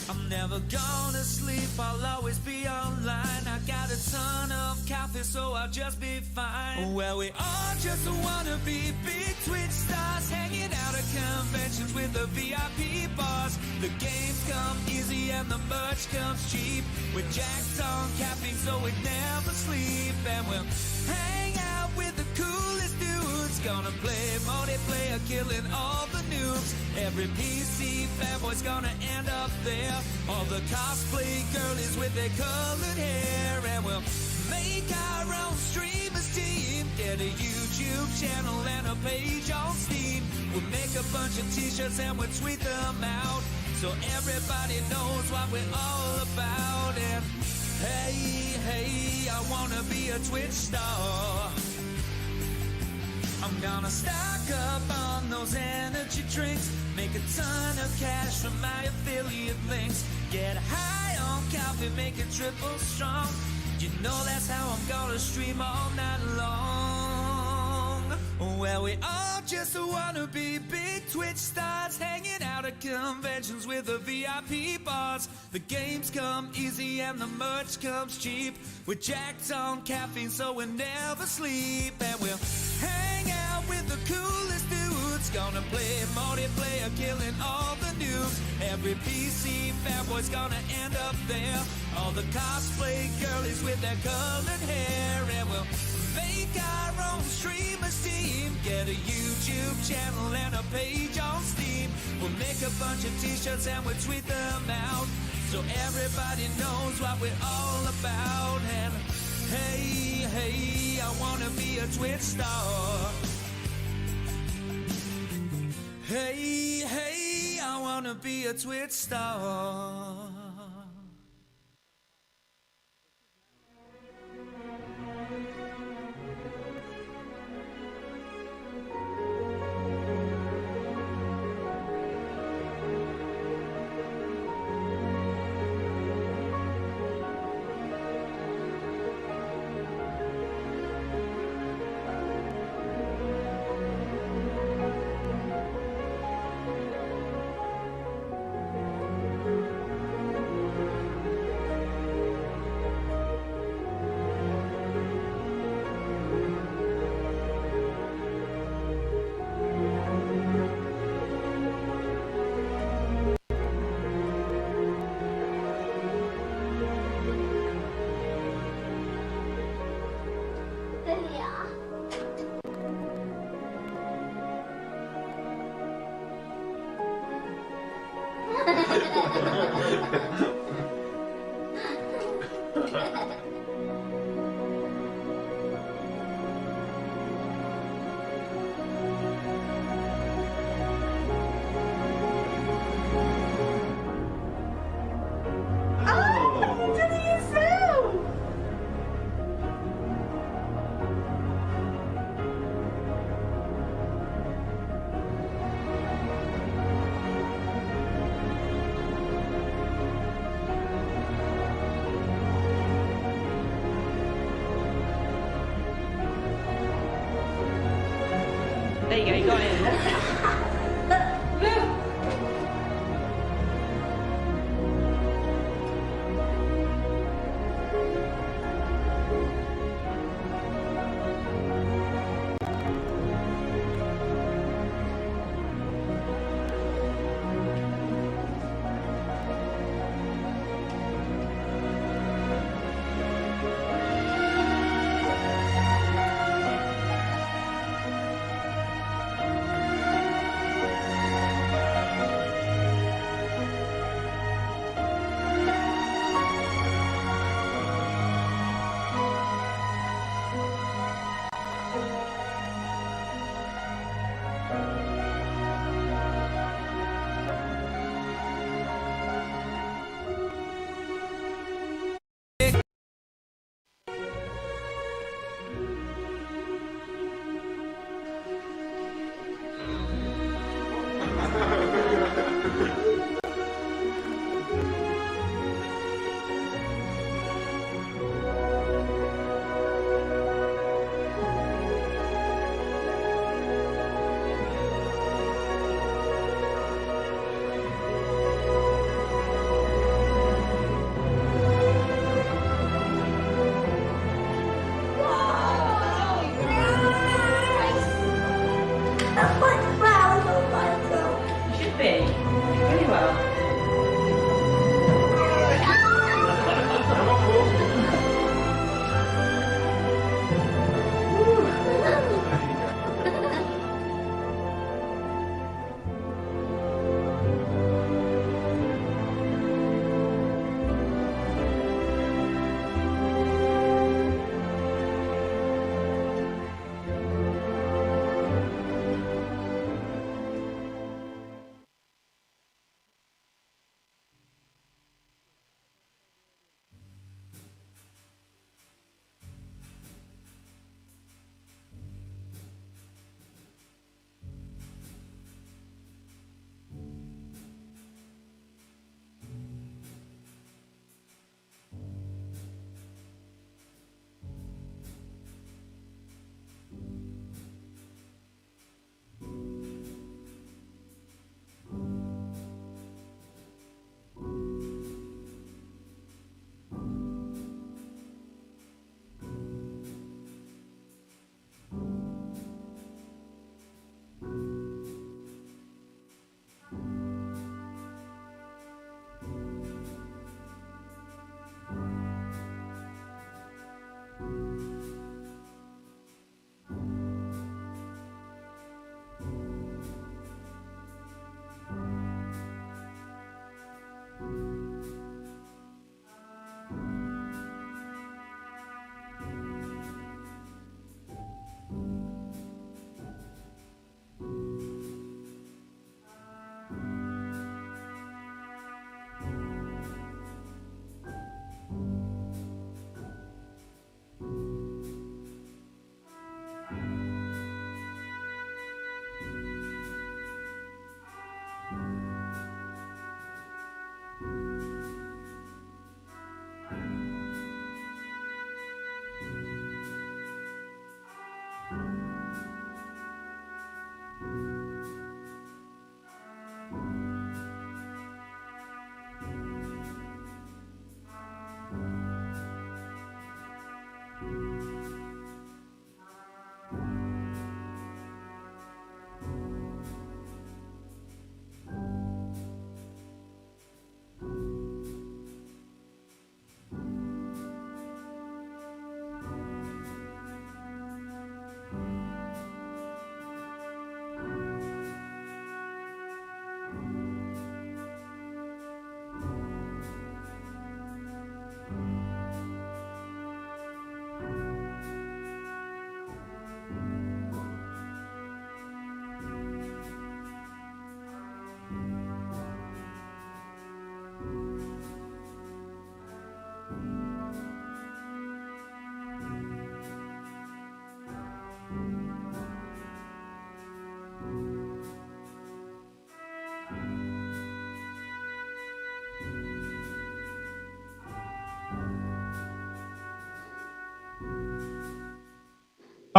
I'm never gonna sleep, I'll always be online. I got a ton of coffee, so I'll just be fine. Well, we all just wanna be big Twitch stars, hanging out at conventions with the VIP bars. The games come easy and the merch comes cheap. We're jacked on caffeine, so we never sleep. And we'll hang out with the coolest dudes. Gonna play multiplayer, killing all the noobs. Every PC fanboy's gonna end up there. All the cosplay girlies with their colored hair. And we'll make our own streamers team. Get a YouTube channel and a page on Steam. We'll make a bunch of t-shirts and we'll tweet them out, so everybody knows what we're all about. And hey, hey, I wanna be a Twitch star. I'm gonna stock up on those energy drinks. Make a ton of cash from my affiliate links. Get high on coffee, make it triple strong. You know that's how I'm gonna stream all night long. Well, we all just wanna be big Twitch stars, hanging out at conventions with the VIP bars. The games come easy and the merch comes cheap. We're jacked on caffeine, so we never sleep. And we'll hang out with the coolest dudes. Gonna play multiplayer, killing all the noobs. Every PC fanboy's gonna end up there. All the cosplay girlies with their colored hair. And we'll make our own streamers team. Get a YouTube channel and a page on Steam. We'll make a bunch of t-shirts and we'll tweet them out, so everybody knows what we're all about. And hey, hey, I wanna be a Twitch star. Hey, hey, I wanna be a Twitch star. There you go, you got it.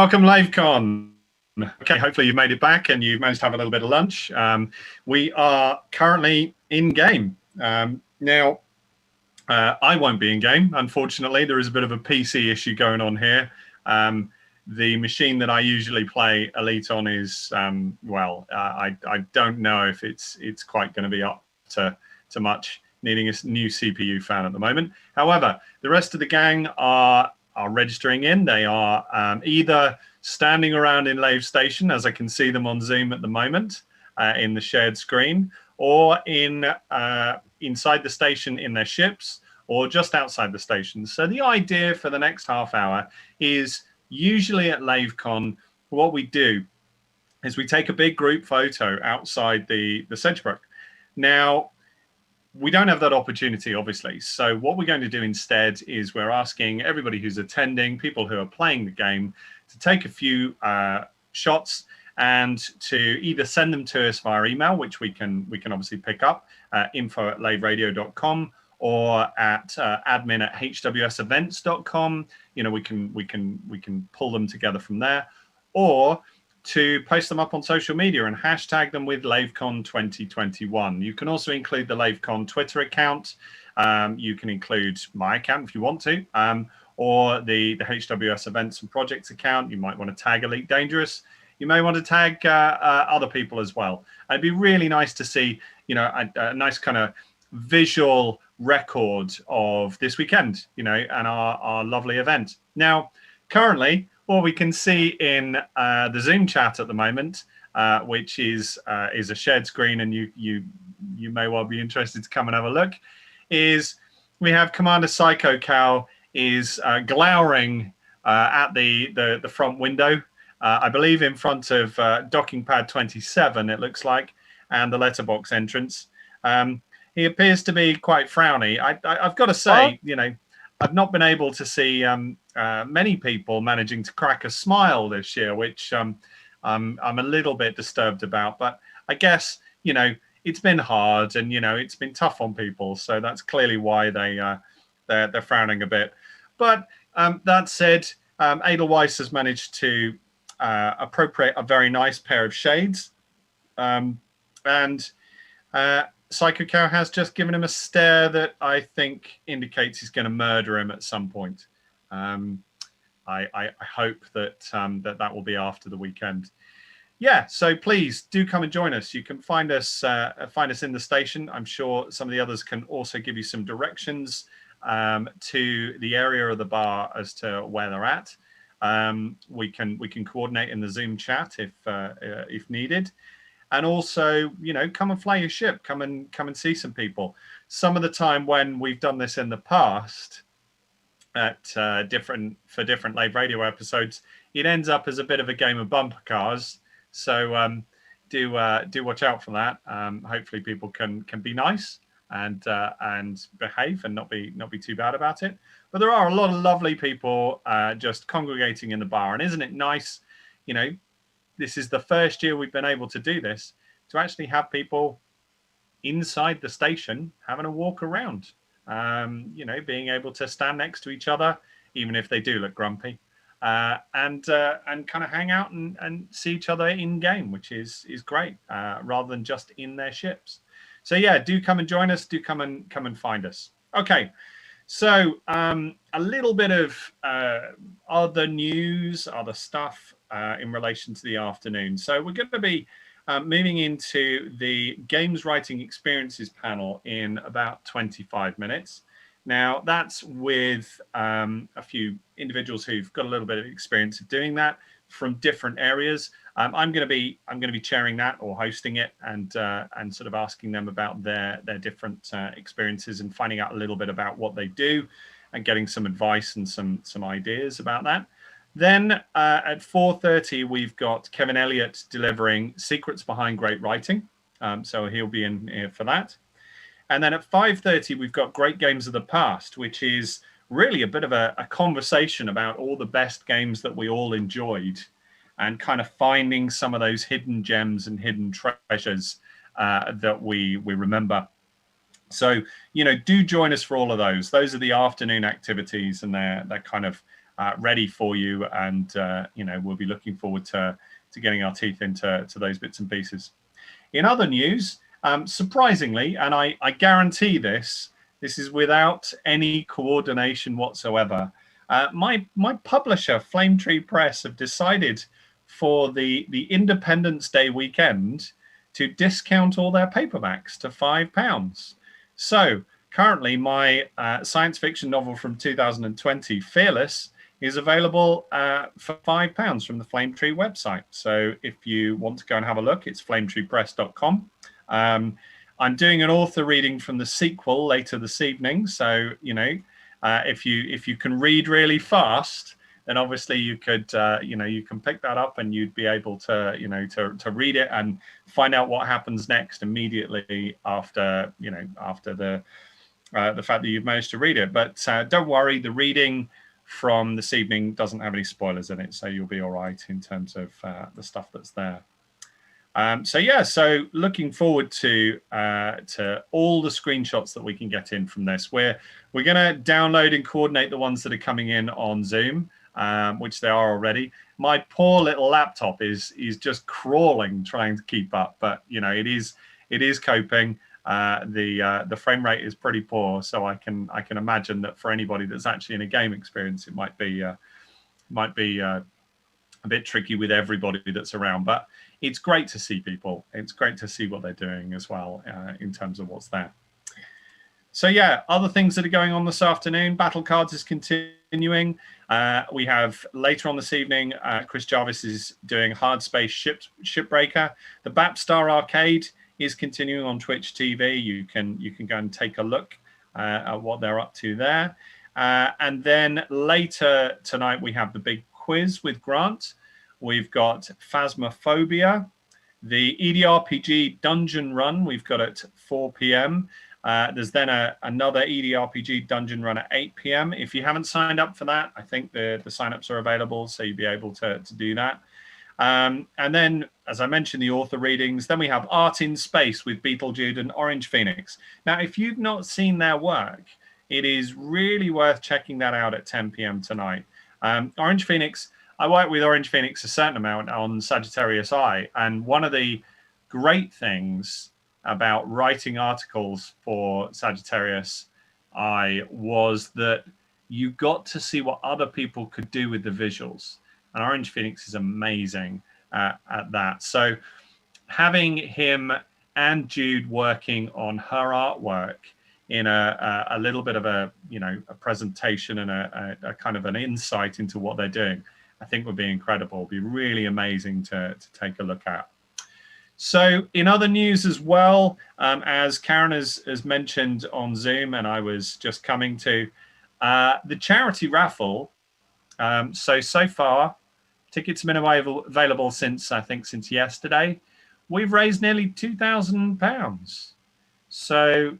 Welcome, LaveCon. Okay, hopefully you've made it back and you've managed to have a little bit of lunch. We are currently in game. Now, I won't be in game, unfortunately. There is a bit of a PC issue going on here. The machine that I usually play Elite on is, I don't know if it's quite going to be up to much, needing a new CPU fan at the moment. However, the rest of the gang are registering in. They are either standing around in Lave Station, as I can see them on Zoom at the moment, in the shared screen, or inside the station in their ships, or just outside the station. So the idea for the next half hour is, usually at LaveCon, what we do is we take a big group photo outside the Sedgebrook. Now, we don't have that opportunity, obviously. So what we're going to do instead is we're asking everybody who's attending, people who are playing the game, to take a few shots and to either send them to us via email, which we can obviously pick up, info@laveradio.com, or at admin@hwsevents.com. You know, we can pull them together from there, or to post them up on social media and hashtag them with LaveCon 2021. You can also include the LaveCon Twitter account. You can include my account if you want to, or the HWS Events and Projects account. You might want to tag Elite Dangerous. You may want to tag other people as well. It'd be really nice to see, you know, a nice kind of visual record of this weekend, you know, and our lovely event. Now, currently, what we can see in the Zoom chat at the moment, which is a shared screen, and you may well be interested to come and have a look, is we have Commander Psycho Cow is glowering at the front window, I believe in front of docking pad 27, it looks like, and the letterbox entrance. He appears to be quite frowny. I've got to say, you know, I've not been able to see many people managing to crack a smile this year, which I'm a little bit disturbed about. But I guess, you know, it's been hard, and, you know, it's been tough on people. So that's clearly why they're frowning a bit. But that said, Edelweiss has managed to appropriate a very nice pair of shades. And Psycho Cow has just given him a stare that I think indicates he's going to murder him at some point. I hope that that will be after the weekend. Yeah, so please do come and join us. You can find us in the station. I'm sure some of the others can also give you some directions to the area of the bar as to where they're at. We can coordinate in the Zoom chat if needed. And also, you know, come and fly your ship. Come and see some people. Some of the time when we've done this in the past at different Lave Radio episodes, it ends up as a bit of a game of bumper cars. So do watch out for that. Hopefully, people can be nice and behave and not be too bad about it. But there are a lot of lovely people just congregating in the bar, and isn't it nice? You know, this is the first year we've been able to do this, to actually have people inside the station having a walk around, you know, being able to stand next to each other, even if they do look grumpy, and kind of hang out and see each other in game, which is great, rather than just in their ships. So yeah, do come and join us. Do come and find us. Okay. So a little bit of other news, other stuff in relation to the afternoon. So we're going to be moving into the Games Writing Experiences panel in about 25 minutes. Now, that's with a few individuals who've got a little bit of experience of doing that from different areas. I'm going to be chairing that or hosting it, and sort of asking them about their different experiences and finding out a little bit about what they do, and getting some advice and some ideas about that. Then at 4:30 we've got Kevin Elliott delivering Secrets Behind Great Writing, so he'll be in here for that. And then at 5:30 we've got Great Games of the Past, which is really a bit of a conversation about all the best games that we all enjoyed, and kind of finding some of those hidden gems and hidden treasures that we remember. So, you know, do join us for all of those. Those are the afternoon activities, and they're kind of ready for you, and we'll be looking forward to getting our teeth into those bits and pieces. In other news, surprisingly, and I guarantee this is without any coordination whatsoever, my publisher, Flame Tree Press, have decided for the Independence Day weekend to discount all their paperbacks to £5. So currently my science fiction novel from 2020, Fearless, is available for £5 from the Flame Tree website. So if you want to go and have a look, it's flametreepress.com. I'm doing an author reading from the sequel later this evening. So, if you can read really fast, then obviously you could, you can pick that up and you'd be able to, to read it and find out what happens next immediately after, after the fact that you've managed to read it. But don't worry, the reading from this evening doesn't have any spoilers in it, so you'll be all right in terms of the stuff that's there. So looking forward to all the screenshots that we can get in from this. We're going to download and coordinate the ones that are coming in on Zoom, which they are already. My poor little laptop is just crawling trying to keep up, but it is coping. The frame rate is pretty poor, so I can imagine that for anybody that's actually in a game experience, it might be a bit tricky with everybody that's around. But it's great to see people. It's great to see what they're doing as well in terms of what's there. So yeah, other things that are going on this afternoon. Battle Cards is continuing. We have later on this evening, Chris Jarvis is doing Hard Space Shipbreaker. The Bapstar Arcade is continuing on Twitch TV. You can go and take a look at what they're up to there. And then later tonight, we have the big quiz with Grant. We've got Phasmophobia, the EDRPG dungeon run. We've got at 4 p.m. There's then another EDRPG dungeon run at 8 p.m. If you haven't signed up for that, I think the signups are available, so you'll be able to do that. And then, as I mentioned, the author readings. Then we have Art in Space with Beetlejude and Orange Phoenix. Now, if you've not seen their work, it is really worth checking that out at 10 p.m. tonight. Orange Phoenix, I work with Orange Phoenix a certain amount on Sagittarius Eye, and one of the great things about writing articles for Sagittarius Eye was that you got to see what other people could do with the visuals. And Orange Phoenix is amazing at that. So having him and Jude working on her artwork in a little bit of a presentation and a kind of an insight into what they're doing, I think would be incredible. It'd be really amazing to take a look at. So in other news as well, as Karen has mentioned on Zoom, and I was just coming to, the charity raffle. So far, tickets have been available since yesterday. We've raised nearly £2,000. So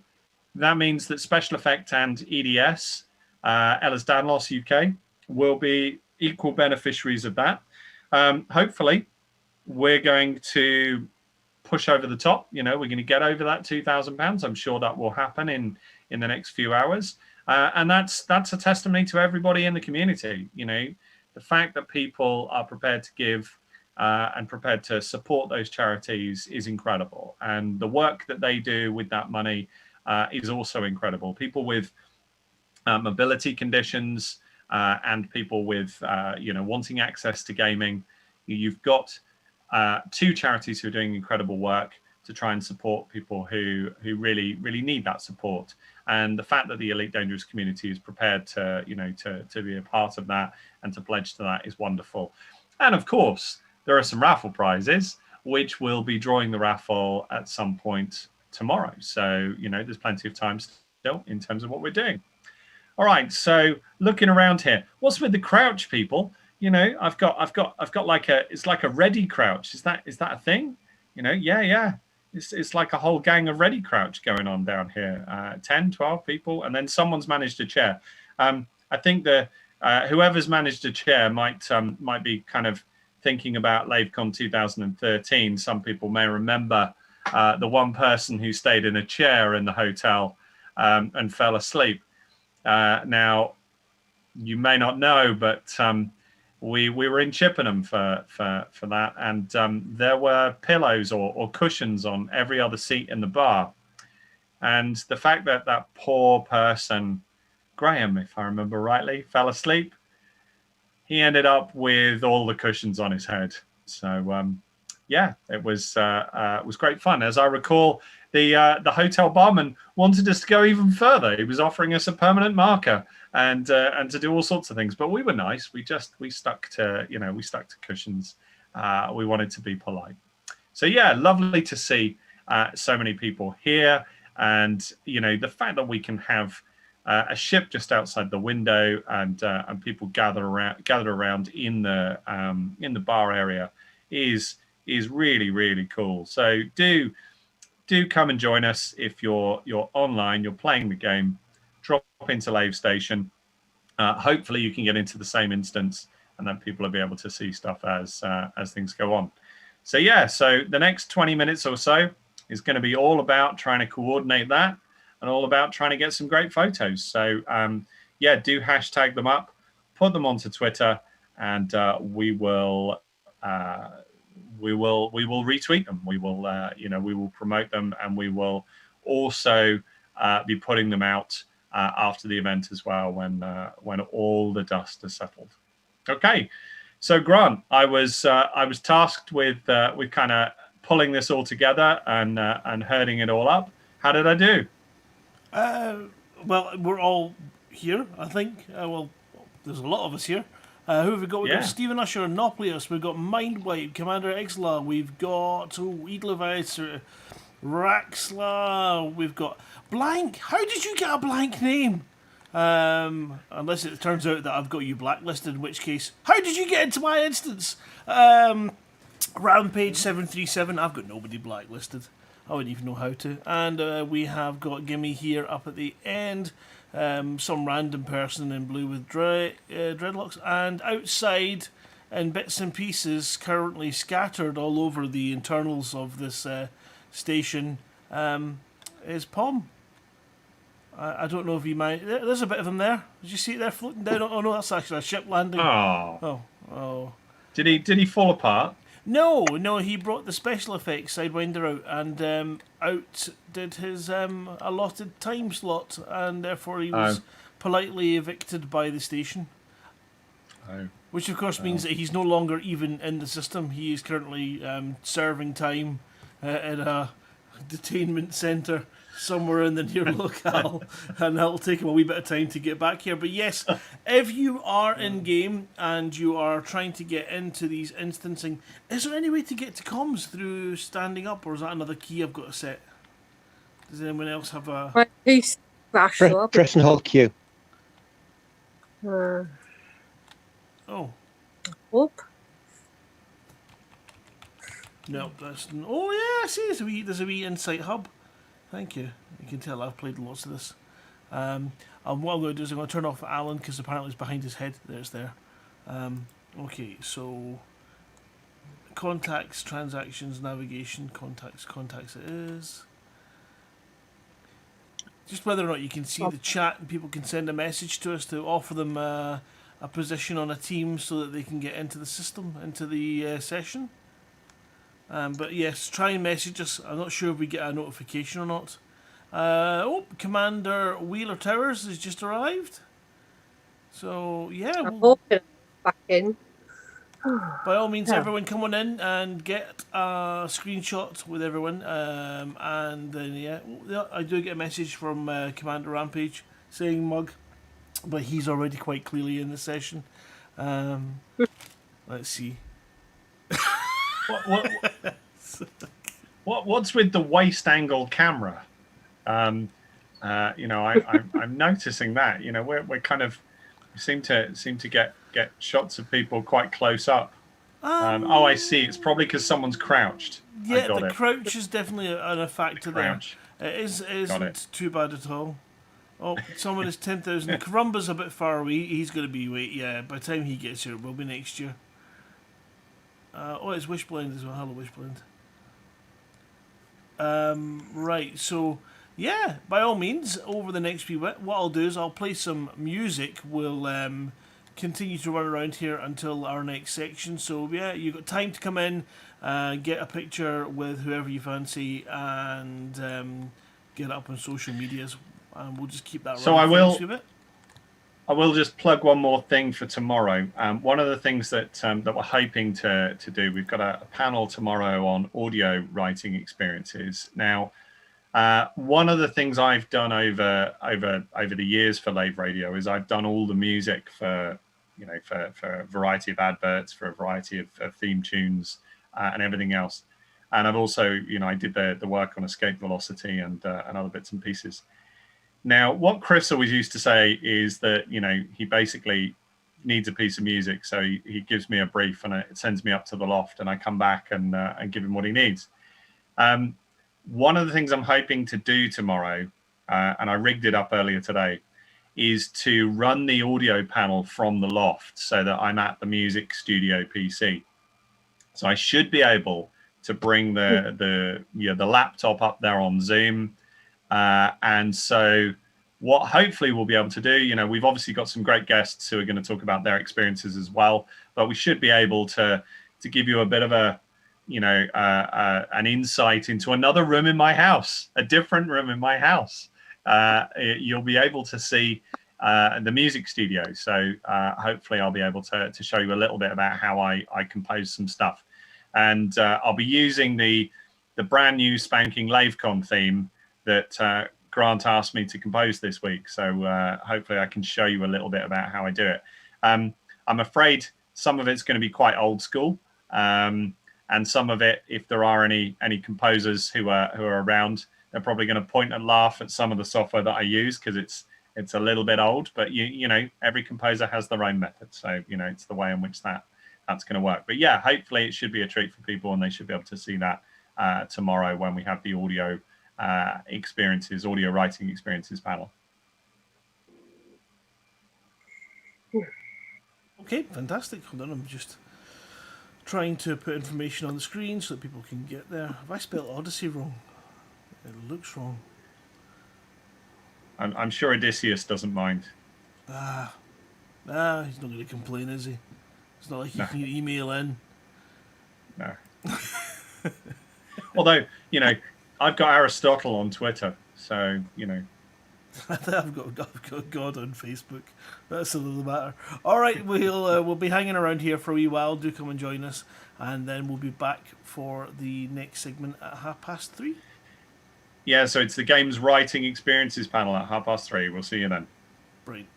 that means that Special Effect and EDS, Ellis Danlos UK, will be equal beneficiaries of that. Hopefully, we're going to push over the top. We're going to get over that £2,000. I'm sure that will happen in the next few hours. And that's a testimony to everybody in the community. The fact that people are prepared to give and prepared to support those charities is incredible. And the work that they do with that money is also incredible. People with mobility conditions and people with, wanting access to gaming. You've got two charities who are doing incredible work to try and support people who really, really need that support. And the fact that the Elite Dangerous community is prepared to be a part of that and to pledge to that is wonderful. And of course, there are some raffle prizes, which will be drawing the raffle at some point tomorrow. So, there's plenty of time still in terms of what we're doing. All right, so looking around here, what's with the crouch, people? I've got like it's like a ready crouch. Is that a thing? Yeah. It's like a whole gang of ready crouch going on down here. 10, 12 people, and then someone's managed a chair. I think whoever's managed a chair might be kind of thinking about LaveCon 2013. Some people may remember the one person who stayed in a chair in the hotel and fell asleep. Now, you may not know, but we were in Chippenham for that, and there were pillows or cushions on every other seat in the bar. And the fact that that poor person, Graham, if I remember rightly, fell asleep, he ended up with all the cushions on his head. So yeah, it was great fun. As I recall, the hotel barman wanted us to go even further. He was offering us a permanent marker and to do all sorts of things. But we were nice. We stuck to cushions. We wanted to be polite. So yeah, lovely to see so many people here, and the fact that we can have a ship just outside the window and people gathered around in the bar area is really, really cool. So do come and join us if you're online, you're playing the game. Drop into Lave Station. Hopefully you can get into the same instance, and then people will be able to see stuff as things go on. So yeah, so the next 20 minutes or so is going to be all about trying to coordinate that and all about trying to get some great photos. So yeah, do hashtag them up, put them onto Twitter, and we will retweet them. We will promote them, and we will also be putting them out after the event as well when all the dust has settled. Okay, so Grant, I was tasked with kind of pulling this all together and herding it all up. How did I do? Well, we're all here, I think. Well, there's a lot of us here. Who have we got? We've got Stephen Usher, Noplius, we've got Mindwipe, Commander Ixla, we've got Edelweiss, Raxla, we've got Blank. How did you get a blank name? Unless it turns out that I've got you blacklisted, in which case, how did you get into my instance? Rampage 737, I've got nobody blacklisted. I wouldn't even know how to. And we have got Gimme here up at the end. Some random person in blue with dreadlocks, and outside in bits and pieces currently scattered all over the internals of this station is Pom. I don't know if you might. There's a bit of him there. Did you see it there floating down? Oh no, that's actually a ship landing. Oh. Did he fall apart? No, he brought the special effects Sidewinder out and outdid his allotted time slot, and therefore he was politely evicted by the station. Which of course means that he's no longer even in the system. He is currently serving time in a detainment centre somewhere in the near locale, and that'll take him a wee bit of time to get back here. But yes, if you are in game and you are trying to get into these instancing, is there any way to get to comms through standing up, or is that another key I've got to set? Does anyone else have a... Press and hold Q. Whoop. No, that's... Oh yeah, I see, there's a wee insight hub. Thank you. You can tell I've played lots of this. And what I'm going to do is I'm going to turn off Alan, because apparently it's behind his head. There's there. Okay, so contacts, transactions, navigation, contacts it is. Just whether or not you can see the chat and people can send a message to us to offer them a position on a team so that they can get into the system, into the session. But yes, try and message us. I'm not sure if we get a notification or not. Commander Wheeler Towers has just arrived. So yeah, back in. By all means, everyone come on in and get a screenshot with everyone. And then yeah, I do get a message from Commander Rampage saying Mug, but he's already quite clearly in the session. Let's see. What's with the waist angle camera? I'm noticing that. We're kind of seem to get shots of people quite close up. I see. It's probably because someone's crouched. Yeah, the crouch is definitely a factor there. It isn't too bad at all. Oh, someone is 10,000. Karumba's a bit far away. He's going to be by the time he gets here, it will be next year. It's Wishblend as well. Hello, Wishblend. Right, so Yeah, by all means, over the next few bit, what I'll do is I'll play some music. We'll continue to run around here until our next section. So yeah, you've got time to come in, get a picture with whoever you fancy, and get it up on social medias. And we'll just keep that So running I for the next will. few bit. I will just plug one more thing for tomorrow. One of the things that that we're hoping to do, we've got a panel tomorrow on audio writing experiences. Now, one of the things I've done over the years for Lave Radio is I've done all the music for for a variety of adverts, for a variety of theme tunes, and everything else. And I've also I did the work on Escape Velocity and other bits and pieces. Now, what Chris always used to say is that, he basically needs a piece of music. So he gives me a brief and it sends me up to the loft and I come back and give him what he needs. One of the things I'm hoping to do tomorrow, and I rigged it up earlier today, is to run the audio panel from the loft so that I'm at the music studio PC. So I should be able to bring the laptop up there on Zoom. And so what hopefully we'll be able to do, we've obviously got some great guests who are going to talk about their experiences as well, but we should be able to give you a bit of an insight into another room in my house, a different room in my house. You'll be able to see the music studio. So hopefully I'll be able to show you a little bit about how I compose some stuff. And I'll be using the brand new spanking LaveCon theme that Grant asked me to compose this week. So hopefully I can show you a little bit about how I do it. I'm afraid some of it's going to be quite old school. And some of it, if there are any composers who are around, they're probably going to point and laugh at some of the software that I use because it's a little bit old. But every composer has their own method, so it's the way in which that's going to work. But yeah, hopefully it should be a treat for people, and they should be able to see that tomorrow when we have the audio writing experiences panel. Okay, fantastic. Hold on, I'm just trying to put information on the screen so that people can get there. Have I spelled Odyssey wrong? It looks wrong. I'm sure Odysseus doesn't mind. He's not going to complain, is he? It's not like he can email in. No. Although, I've got Aristotle on Twitter, so, I've got God on Facebook. That's another matter. All right, we'll be hanging around here for a wee while. Do come and join us, and then we'll be back for the next segment at 3:30. Yeah, so it's the games writing experiences panel at 3:30. We'll see you then. Brilliant.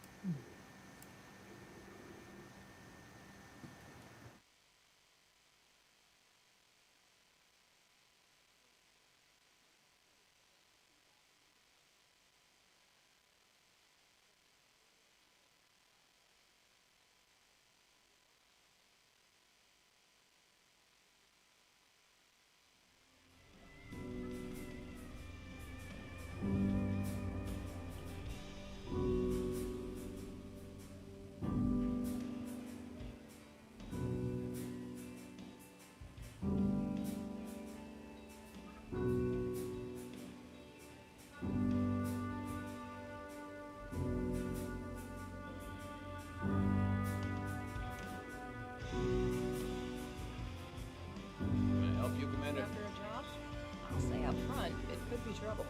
I'll say up front, it could be trouble.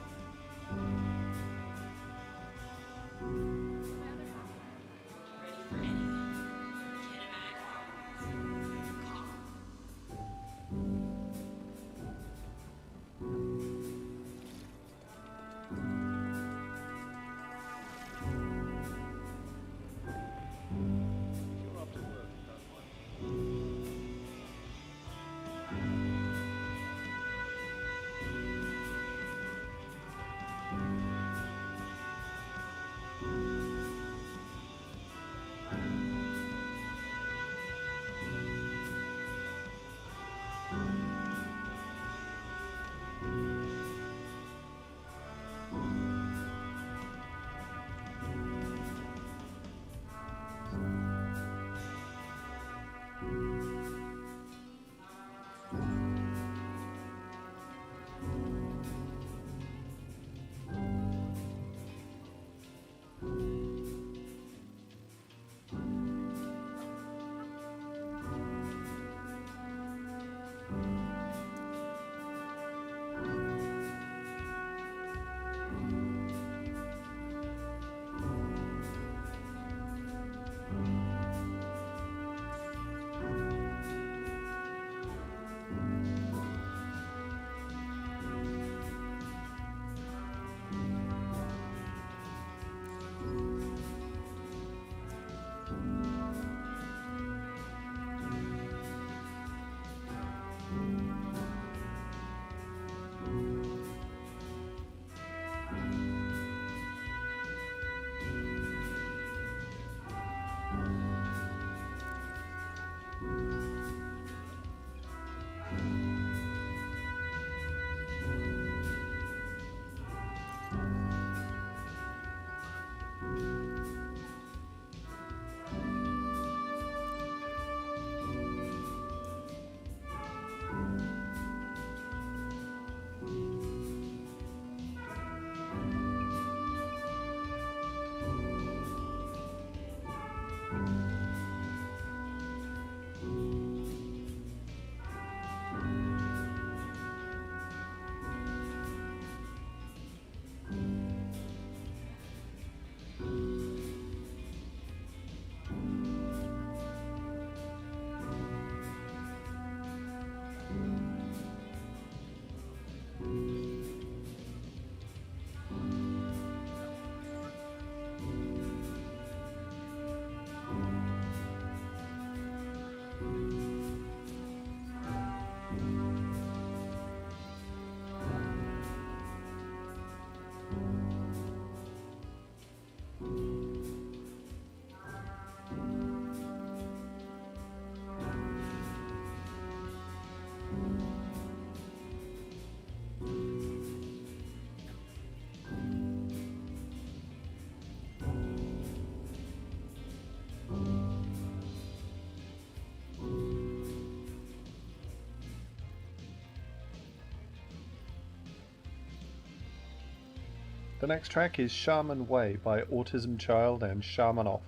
The next track is Shaman Way by Autism Child and Shaman Off.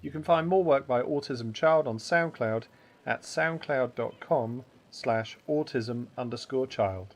You can find more work by Autism Child on SoundCloud at soundcloud.com/autism_child.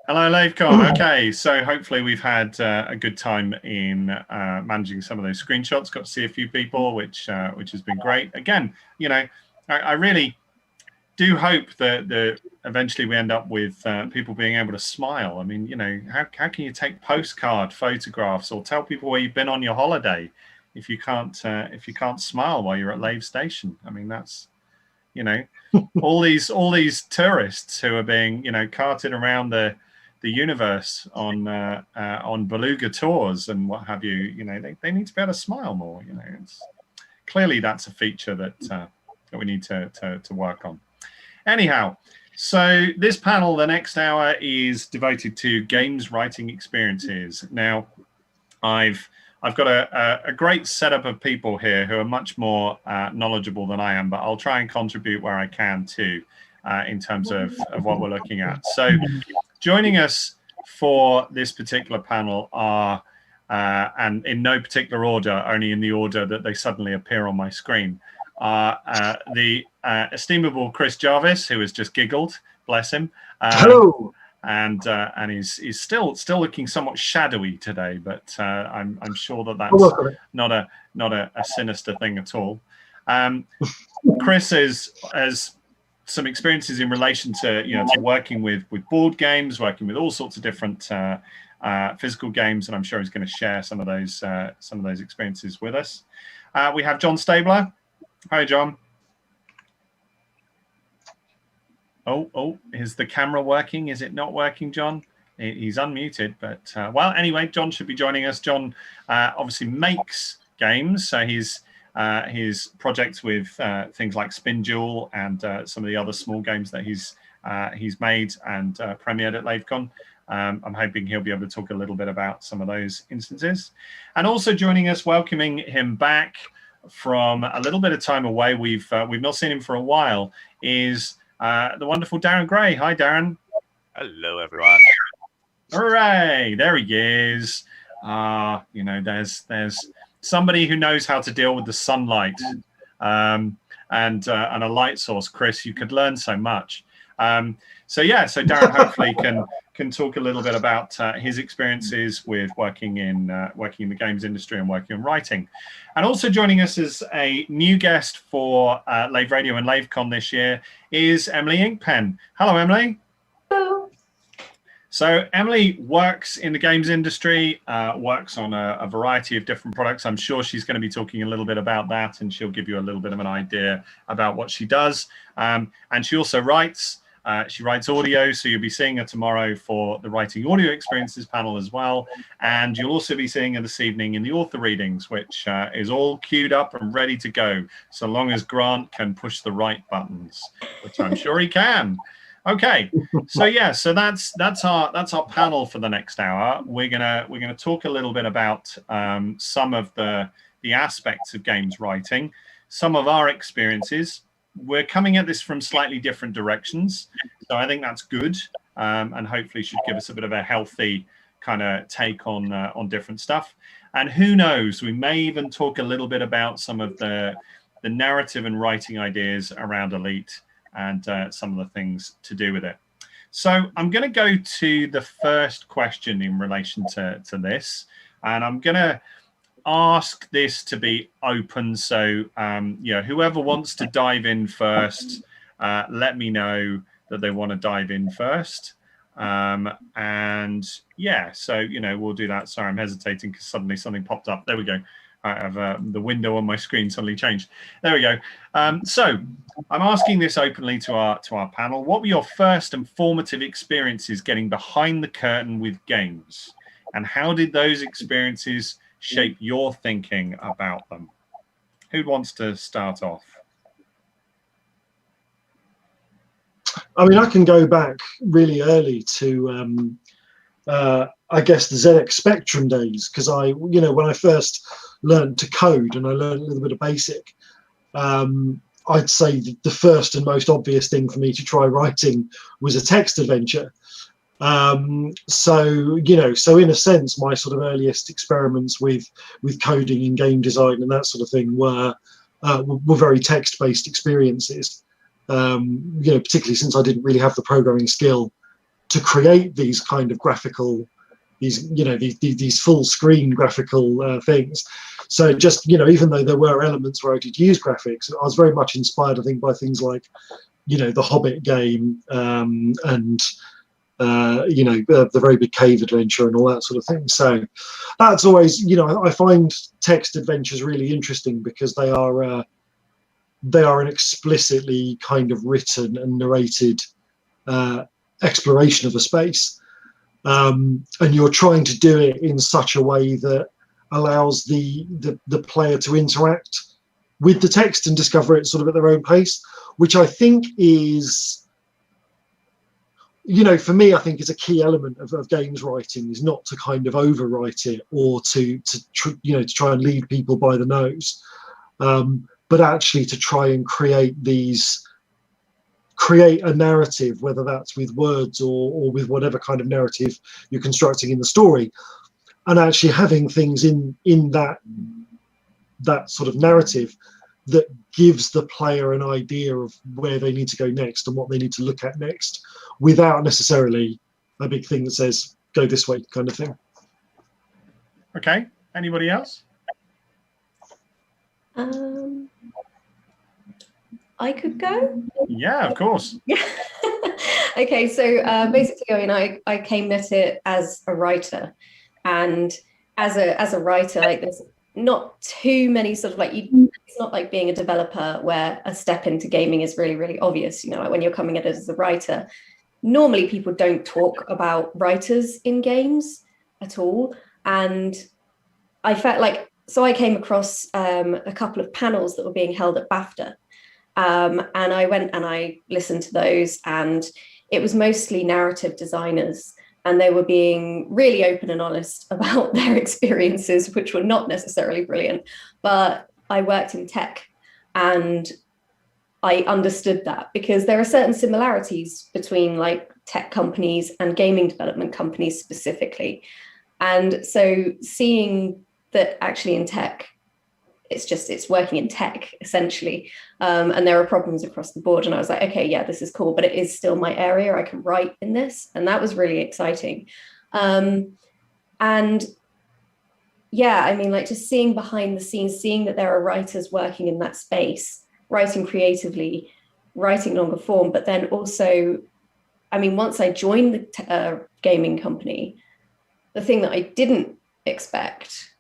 Hello, LaveCon. Okay, so hopefully we've had a good time in managing some of those screenshots. Got to see a few people, which has been great. Again, you know, I really do hope that eventually we end up with people being able to smile. I mean, you know, how can you take postcard photographs or tell people where you've been on your holiday if you can't smile while you're at Lave Station? I mean, that's, you know, all these tourists who are being, you know, carted around the universe on beluga tours and what have you. You know, they need to be able to smile more. You know, it's clearly that's a feature that we need to work on. Anyhow, so this panel, the next hour, is devoted to games writing experiences. Now, I've got a great setup of people here who are much more knowledgeable than I am, but I'll try and contribute where I can too, in terms of what we're looking at. So joining us for this particular panel are, and in no particular order, only in the order that they suddenly appear on my screen, the estimable Chris Jarvis, who has just giggled, bless him. Hello. And he's still looking somewhat shadowy today, but I'm sure that that's not a sinister thing at all. Chris has some experiences in relation to, you know, to working with board games, working with all sorts of different physical games, and I'm sure he's going to share some of those experiences with us. We have John Stabler. Hi, John. Oh, is the camera working? Is it not working, John? He's unmuted, but well, anyway, John should be joining us. John obviously makes games, so his projects with things like Spin Duel and some of the other small games that he's made and premiered at LaveCon. I'm hoping he'll be able to talk a little bit about some of those instances. And also joining us, welcoming him back from a little bit of time away, we've not seen him for a while, is the wonderful Darren Gray. Hi, Darren. Hello, everyone. Hooray! There he is. You know, there's somebody who knows how to deal with the sunlight and a light source. Chris, you could learn so much. So Darren hopefully can talk a little bit about his experiences with working in the games industry and working on writing. And also joining us as a new guest for Lave Radio and LaveCon this year is Emily Inkpen. Hello, Emily. Hello. So Emily works in the games industry, works on a variety of different products. I'm sure she's going to be talking a little bit about that, and she'll give you a little bit of an idea about what she does. And she also writes. She writes audio, so you'll be seeing her tomorrow for the Writing Audio Experiences panel as well. And you'll also be seeing her this evening in the author readings, which is all queued up and ready to go, so long as Grant can push the right buttons, which I'm sure he can. Okay, so that's our panel for the next hour. We're gonna talk a little bit about some of the aspects of games writing, some of our experiences. We're coming at this from slightly different directions, so I think that's good, and hopefully should give us a bit of a healthy kind of take on different stuff. And who knows, we may even talk a little bit about some of the narrative and writing ideas around Elite and some of the things to do with it. So I'm going to go to the first question in relation to this, and I'm going to ask this to be open. So whoever wants to dive in first, let me know that they want to dive in first. So we'll do that. Sorry, I'm hesitating because suddenly something popped up. There we go. I have the window on my screen suddenly changed. There we go. So I'm asking this openly to our panel. What were your first and formative experiences getting behind the curtain with games, and how did those experiences shape your thinking about them? Who wants to start off? I mean, I can go back really early to, I guess, the ZX Spectrum days, because when I first learned to code and I learned a little bit of BASIC, I'd say the first and most obvious thing for me to try writing was a text adventure. So in a sense, my sort of earliest experiments with coding and game design and that sort of thing were were very text-based experiences. Particularly since I didn't really have the programming skill to create these kind of graphical, these full screen graphical things. So just, even though there were elements where I did use graphics, I was very much inspired, I think, by things like, the Hobbit game, and the Very Big Cave Adventure and all that sort of thing. So that's always, I find text adventures really interesting because they are an explicitly kind of written and narrated exploration of a space, and you're trying to do it in such a way that allows the player to interact with the text and discover it sort of at their own pace, which I think is, for me, I think is a key element of games writing, is not to kind of overwrite it or to try and lead people by the nose, but actually to try and create a narrative, whether that's with words or with whatever kind of narrative you're constructing in the story, and actually having things in that sort of narrative that gives the player an idea of where they need to go next and what they need to look at next, without necessarily a big thing that says go this way kind of thing. Okay, anybody else? I could go? Yeah, of course. Okay, so basically, I came at it as a writer, and as a writer, like, there's not too many sort of it's not like being a developer where a step into gaming is really, really obvious. Like when you're coming at it as a writer, normally people don't talk about writers in games at all, and I felt like, so I came across a couple of panels that were being held at BAFTA. And I went and I listened to those, and it was mostly narrative designers, and they were being really open and honest about their experiences, which were not necessarily brilliant. But I worked in tech, and I understood that because there are certain similarities between like tech companies and gaming development companies specifically. And so seeing that actually in tech, it's working in tech essentially, and there are problems across the board, and I was like, okay, yeah, this is cool, but it is still my area. I can write in this, and that was really exciting. And yeah, I mean, like, just seeing behind the scenes, seeing that there are writers working in that space, writing creatively, writing longer form, but then also, I mean, once I joined the gaming company, the thing that I didn't expect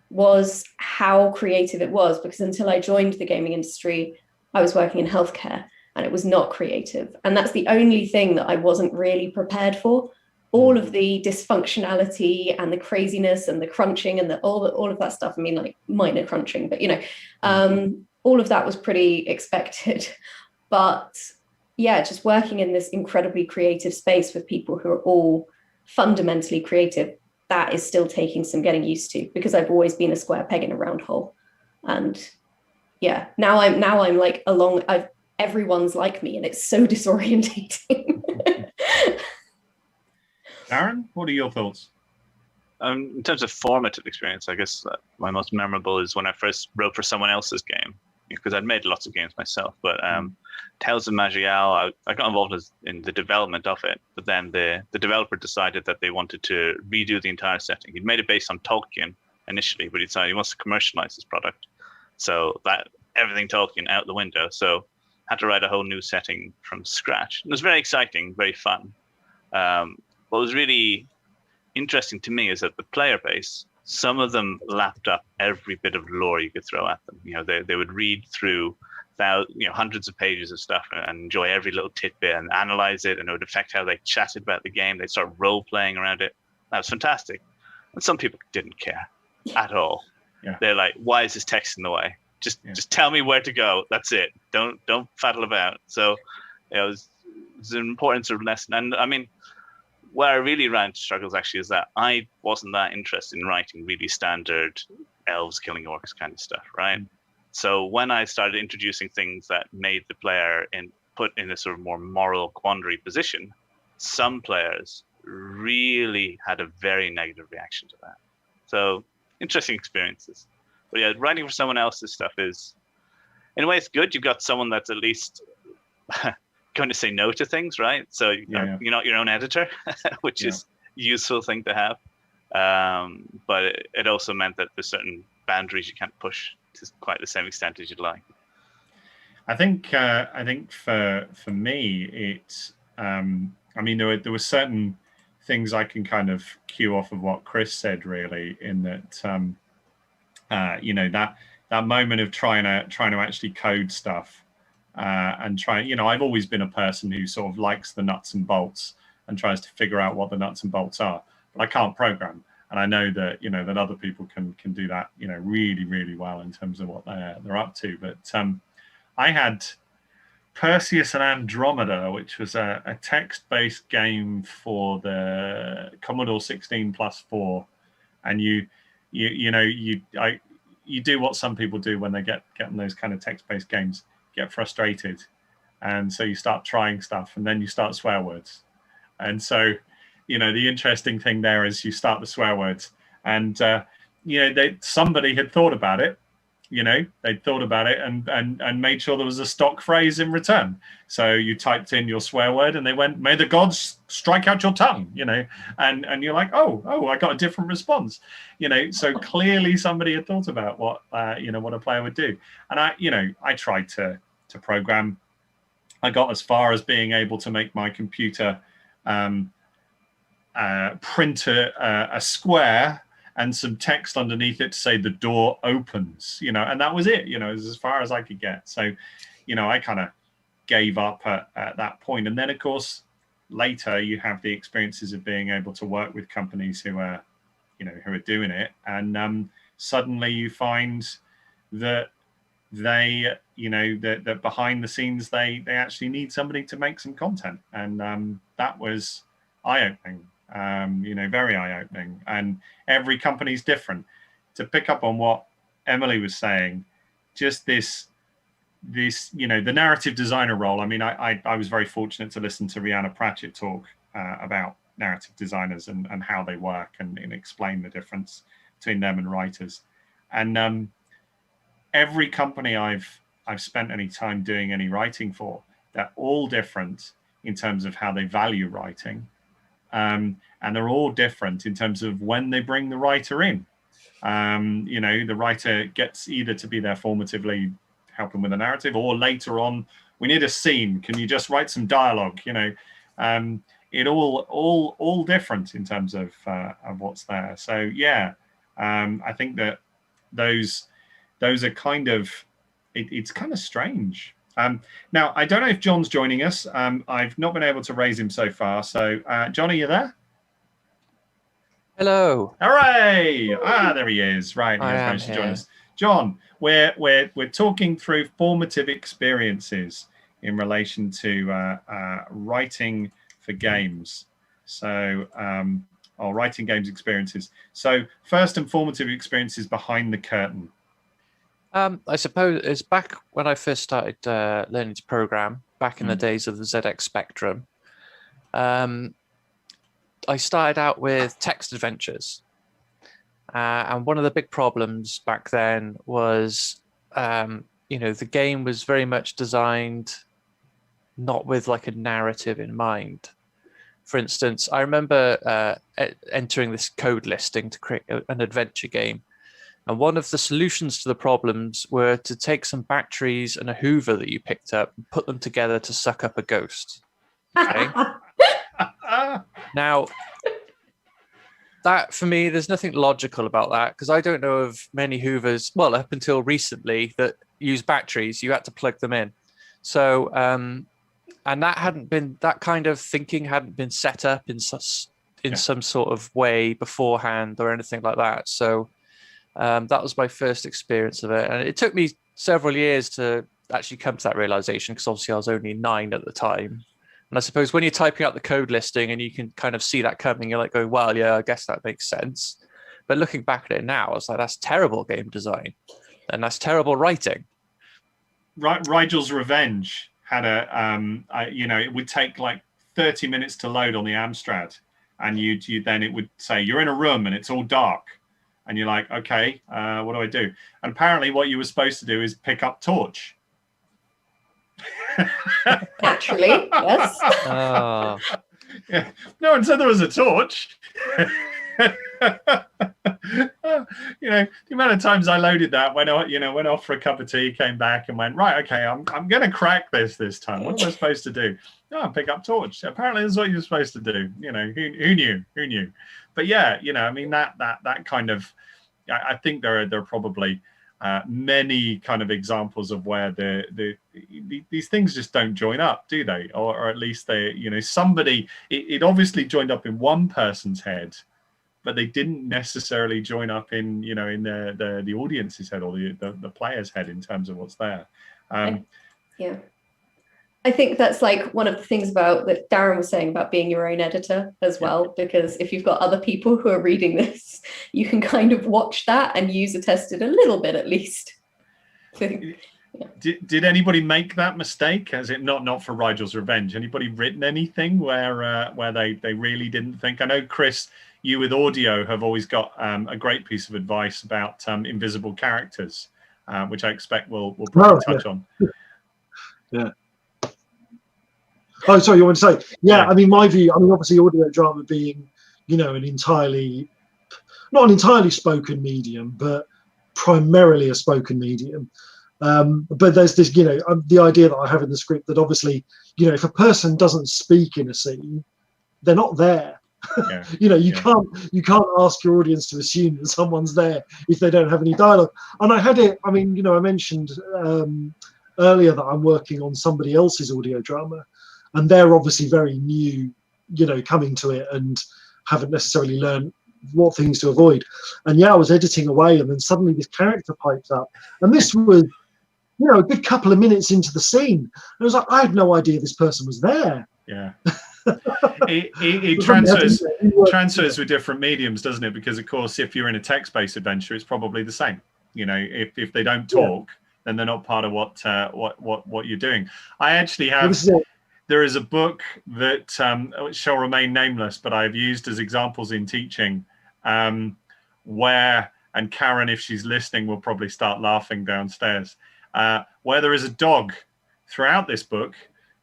was how creative it was, because until I joined the gaming industry, I was working in healthcare and it was not creative. And that's the only thing that I wasn't really prepared for. All of the dysfunctionality and the craziness and the crunching and all of that stuff. I mean, like minor crunching, but all of that was pretty expected. But yeah, just working in this incredibly creative space with people who are all fundamentally creative, that is still taking some getting used to, because I've always been a square peg in a round hole. And yeah, now I'm like everyone's like me, and it's so disorientating. Aaron, what are your thoughts? In terms of formative experience, I guess my most memorable is when I first wrote for someone else's game, because I'd made lots of games myself. But Tales of Magial, I got involved in the development of it, but then the developer decided that they wanted to redo the entire setting. He'd made it based on Tolkien initially, but he decided he wants to commercialize his product. So that everything Tolkien out the window. So had to write a whole new setting from scratch. It was very exciting, very fun. What was really interesting to me is that the player base, some of them lapped up every bit of lore you could throw at them. They would read through hundreds of pages of stuff and enjoy every little tidbit and analyze it, and it would affect how they chatted about the game. They'd start role playing around it. That was fantastic. And some people didn't care at all. Yeah. They're like, why is this text in the way? Just tell me where to go. That's it. Don't faddle about. So it was an important sort of lesson. And I mean, where I really ran into struggles actually is that I wasn't that interested in writing really standard elves killing orcs kind of stuff, right? So when I started introducing things that made the player put in a sort of more moral quandary position, some players really had a very negative reaction to that. So interesting experiences. But yeah, writing for someone else's stuff is in a way, it's good. You've got someone that's at least going to say no to things, right? So you're not your own editor, which is a useful thing to have. But it also meant that there's certain boundaries you can't push to quite the same extent as you'd like. I think for me, it's I mean, there were certain things I can kind of cue off of what Chris said, really, in that you know, that moment of trying to actually code stuff and try. You know, I've always been a person who sort of likes the nuts and bolts and tries to figure out what the nuts and bolts are, but I can't program. And I know that, you know, that other people can do that, you know, really, really well in terms of what they're up to. But I had Perseus and Andromeda, which was a text-based game for the Commodore 16+4, and you do what some people do when they get in those kind of text-based games, get frustrated, and so you start trying stuff, and then you start swear words, and so. You know, the interesting thing there is you start the swear words, and you know, somebody had thought about it. You know, they'd thought about it and made sure there was a stock phrase in return. So you typed in your swear word, and they went, "May the gods strike out your tongue." You know, and you're like, oh, I got a different response. You know, so clearly somebody had thought about what you know, what a player would do. And I tried to program. I got as far as being able to make my computer. Print a square and some text underneath it to say the door opens, you know, and that was it, you know, as far as I could get. So, you know, I kind of gave up at that point. And then, of course, later you have the experiences of being able to work with companies who are, you know, who are doing it. And suddenly you find that they, you know, that behind the scenes, they actually need somebody to make some content. And that was eye-opening. You know, very eye-opening, and every company's different. To pick up on what Emily was saying, just this, you know, the narrative designer role. I mean, I was very fortunate to listen to Rhianna Pratchett talk about narrative designers and how they work and explain the difference between them and writers. And every company I've spent any time doing any writing for, they're all different in terms of how they value writing. And they're all different in terms of when they bring the writer in. You know, the writer gets either to be there formatively, helping with the narrative, or later on, we need a scene. Can you just write some dialogue? You know, it all different in terms of what's there. So yeah, I think that those are kind of it's kind of strange. Now, I don't know if John's joining us. I've not been able to raise him so far. So, John, are you there? Hello. Hooray! There he is. Right, he has managed to join us. John, we're talking through formative experiences in relation to writing for games. So, or writing games experiences. So, first and formative experiences behind the curtain. I suppose it's back when I first started learning to program, back in the days of the ZX Spectrum. I started out with text adventures. And one of the big problems back then was, you know, the game was very much designed not with like a narrative in mind. For instance, I remember entering this code listing to create an adventure game. And one of the solutions to the problems were to take some batteries and a Hoover that you picked up and put them together to suck up a ghost. Okay? Now, that for me, there's nothing logical about that because I don't know of many Hoovers, well, up until recently, that use batteries. You had to plug them in. So, and that kind of thinking hadn't been set up in some sort of way beforehand or anything like that. So, that was my first experience of it. And it took me several years to actually come to that realization because obviously I was only 9 at the time. And I suppose when you're typing out the code listing and you can kind of see that coming, you're like going, well, yeah, I guess that makes sense. But looking back at it now, I was like, that's terrible game design. And that's terrible writing. Rigel's Revenge had you know, it would take like 30 minutes to load on the Amstrad. And then it would say, you're in a room and it's all dark. And you're like, okay, what do I do? And apparently what you were supposed to do is pick up torch Naturally, yes. Oh. Yeah. No one said there was a torch. The amount of times I loaded that, went off for a cup of tea, came back and went, right, okay, I'm going to crack this time. What am I supposed to do? Oh, pick up torch. Apparently this is what you're supposed to do. Who knew? But yeah, I mean, that kind of, I think there are probably many kind of examples of where these things just don't join up, do they? Or at least they, somebody, it obviously joined up in one person's head, but they didn't necessarily join up in the audience's head or the player's head in terms of what's there. Yeah. I think that's like one of the things about that Darren was saying about being your own editor as well, because if you've got other people who are reading this, you can kind of watch that and user test it a little bit at least. Did anybody make that mistake? Has it not for Rigel's Revenge? Anybody written anything where they really didn't think? I know, Chris, you with audio have always got a great piece of advice about invisible characters, which I expect we'll probably touch on. Yeah. Oh, sorry, you want to say? Yeah, I mean, my view, obviously audio drama being, not an entirely spoken medium, but primarily a spoken medium. But there's this, the idea that I have in the script that obviously, if a person doesn't speak in a scene, they're not there. Yeah. You can't ask your audience to assume that someone's there if they don't have any dialogue. And I had it, I mentioned earlier that I'm working on somebody else's audio drama, and they're obviously very new, coming to it and haven't necessarily learned what things to avoid. And yeah, I was editing away, and then suddenly this character piped up, and this was, a good couple of minutes into the scene. I was like, I had no idea this person was there. Yeah. It transfers with different mediums, doesn't it? Because of course, if you're in a text-based adventure, it's probably the same. If they don't talk, then they're not part of what you're doing. I actually have. There is a book that shall remain nameless, but I've used as examples in teaching, where, and Karen, if she's listening, will probably start laughing downstairs, where there is a dog throughout this book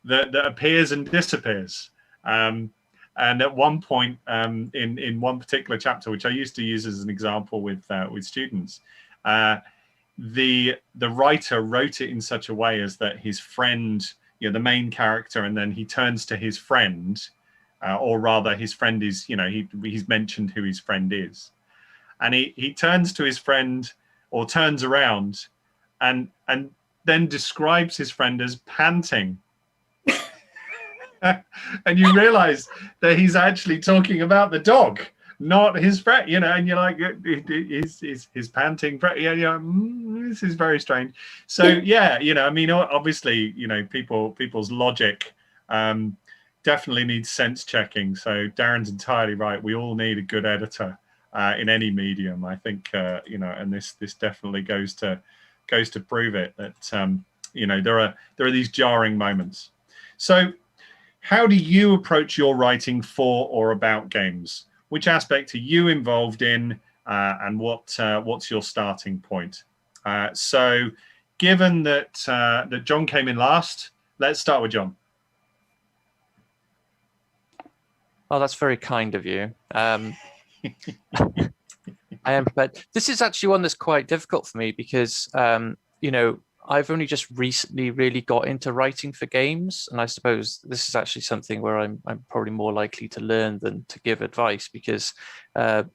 that appears and disappears. And at one point, in one particular chapter, which I used to use as an example with students, the writer wrote it in such a way as that his friend, the main character, and then he turns to his friend, or rather his friend is, he's mentioned who his friend is. And he turns to his friend, or turns around and then describes his friend as panting. And you realize that he's actually talking about the dog, not his friend, and you're like, his panting friend, this is very strange. So yeah, obviously, people's logic definitely needs sense checking. So Darren's entirely right. We all need a good editor in any medium, I think, and this definitely goes to prove it that there are these jarring moments. So how do you approach your writing for or about games? Which aspect are you involved in, and what's your starting point? So given that John came in last, let's start with John. Oh, that's very kind of you. I am prepared. This is actually one that's quite difficult for me because, I've only just recently really got into writing for games, and I suppose this is actually something where I'm probably more likely to learn than to give advice, because I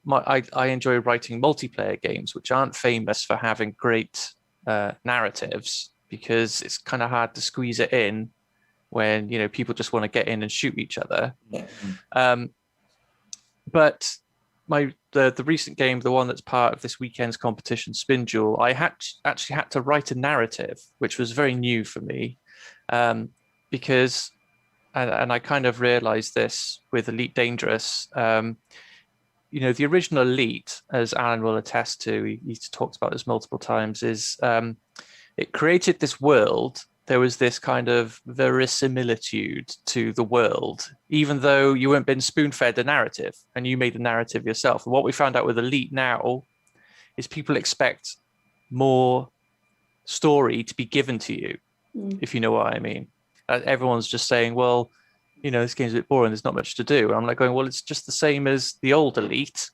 enjoy writing multiplayer games, which aren't famous for having great narratives, because it's kind of hard to squeeze it in when people just want to get in and shoot each other. But the recent game, the one that's part of this weekend's competition, Spin Duel, I actually had to write a narrative, which was very new for me, because, and I kind of realized this with Elite Dangerous, the original Elite, as Alan will attest to, he's talked about this multiple times, is it created this world. There was this kind of verisimilitude to the world, even though you weren't been spoon-fed a narrative and you made a narrative yourself. And what we found out with Elite now is people expect more story to be given to you. if you know what I mean. Everyone's just saying, well, you know, this game's a bit boring, there's not much to do. And I'm like going, well, it's just the same as the old Elite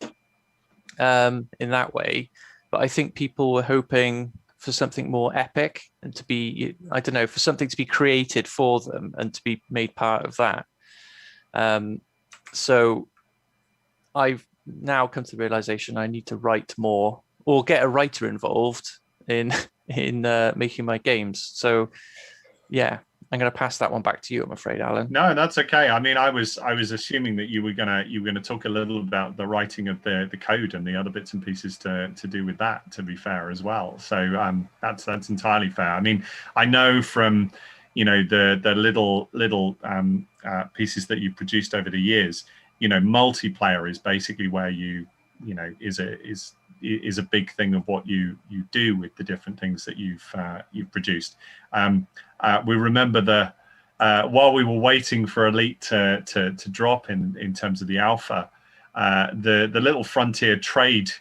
in that way. But I think people were hoping for something more epic and to be, I don't know, for something to be created for them and to be made part of that. So I've now come to the realization I need to write more or get a writer involved in making my games. So yeah, I'm going to pass that one back to you, I'm afraid, Alan. No, that's okay. I mean, I was assuming that you were gonna talk a little about the writing of the code and the other bits and pieces to do with that. To be fair, as well. So that's entirely fair. I mean, I know from the little pieces that you've produced over the years. Multiplayer is basically where is a big thing of what you do with the different things that you've produced. We remember while we were waiting for Elite to drop in terms of the alpha, the little Frontier trade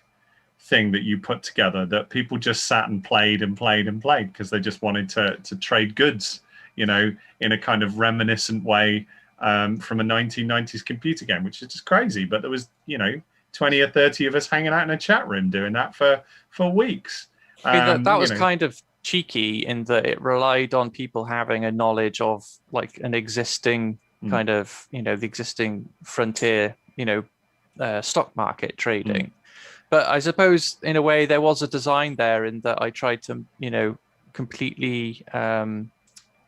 thing that you put together that people just sat and played because they just wanted to trade goods, in a kind of reminiscent way from a 1990s computer game, which is just crazy. But there was 20 or 30 of us hanging out in a chat room doing that for weeks. I mean, that was kind of cheeky in that it relied on people having a knowledge of like an existing kind of, the existing Frontier, stock market trading. But I suppose in a way there was a design there in that I tried to, completely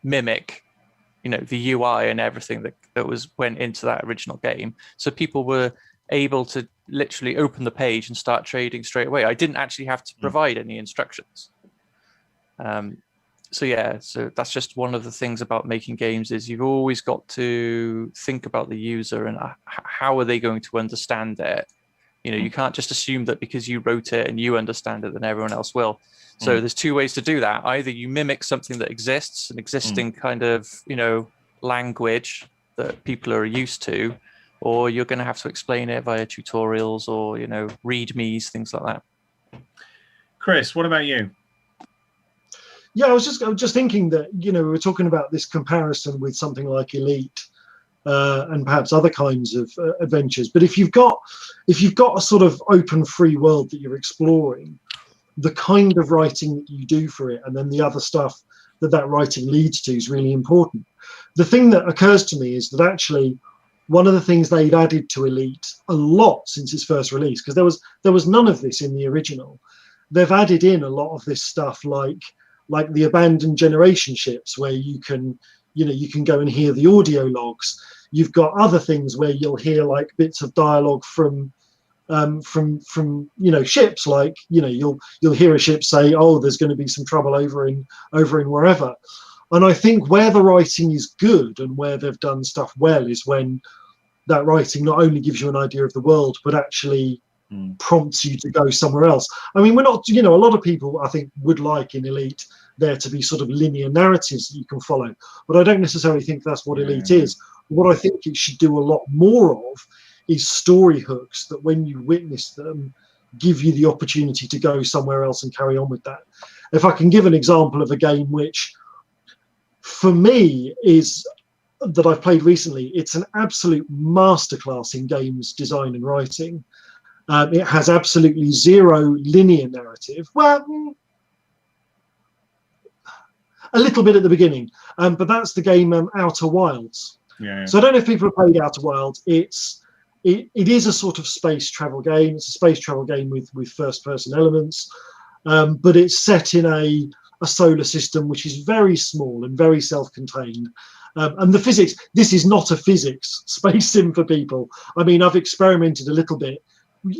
mimic, the UI and everything that went into that original game. So people were able to literally open the page and start trading straight away. I didn't actually have to provide any instructions. So that's just one of the things about making games is you've always got to think about the user and how are they going to understand it. You can't just assume that because you wrote it and you understand it, then everyone else will. So there's two ways to do that. Either you mimic something that exists, an existing kind of, language that people are used to, or you're going to have to explain it via tutorials or, readmes, things like that. Chris, what about you? Yeah, I was just thinking that, we were talking about this comparison with something like Elite and perhaps other kinds of adventures. But if you've got a sort of open free world that you're exploring, the kind of writing that you do for it and then the other stuff that writing leads to is really important. The thing that occurs to me is that actually one of the things they've added to Elite a lot since its first release, because there was none of this in the original, they've added in a lot of this stuff like the abandoned generation ships where you can go and hear the audio logs. You've got other things where you'll hear like bits of dialogue from ships, like you'll hear a ship say, oh, there's going to be some trouble over in wherever. And I think where the writing is good and where they've done stuff well is when that writing not only gives you an idea of the world but actually prompts you to go somewhere else. I mean, we're not, a lot of people I think would like in Elite there to be sort of linear narratives that you can follow, but I don't necessarily think that's what Elite is. What I think it should do a lot more of is story hooks that when you witness them give you the opportunity to go somewhere else and carry on with that. If I can give an example of a game which for me is that I've played recently, it's an absolute masterclass in games design and writing. It has absolutely zero linear narrative. Well, a little bit at the beginning, but that's the game Outer Wilds. Yeah. So I don't know if people have played Outer Wilds. It is a sort of space travel game. It's a space travel game with first-person elements, but it's set in a solar system which is very small and very self-contained. And the physics, this is not a physics space sim for people. I mean, I've experimented a little bit.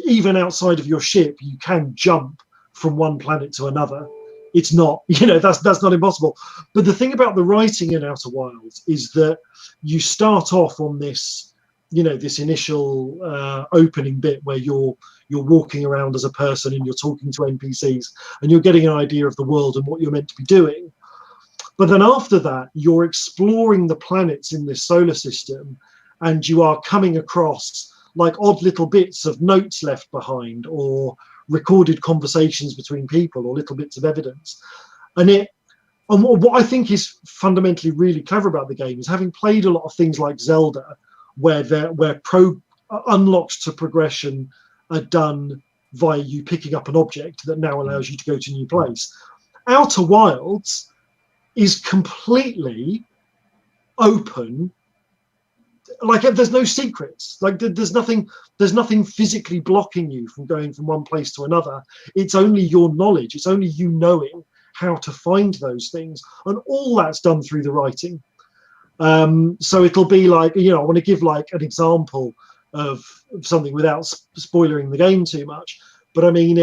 Even outside of your ship, you can jump from one planet to another. It's not, that's not impossible. But the thing about the writing in Outer Wilds is that you start off on this, this initial opening bit where you're walking around as a person and you're talking to NPCs and you're getting an idea of the world and what you're meant to be doing. But then after that, you're exploring the planets in this solar system and you are coming across like odd little bits of notes left behind or recorded conversations between people or little bits of evidence. And And what I think is fundamentally really clever about the game is, having played a lot of things like Zelda, where unlocks to progression are done via you picking up an object that now allows you to go to a new place. Outer Wilds is completely open. Like, there's no secrets. Like, there's nothing physically blocking you from going from one place to another. It's only your knowledge. It's only you knowing how to find those things, and all that's done through the writing. So it'll be like, I want to give like an example of something without spoiling the game too much. But I mean,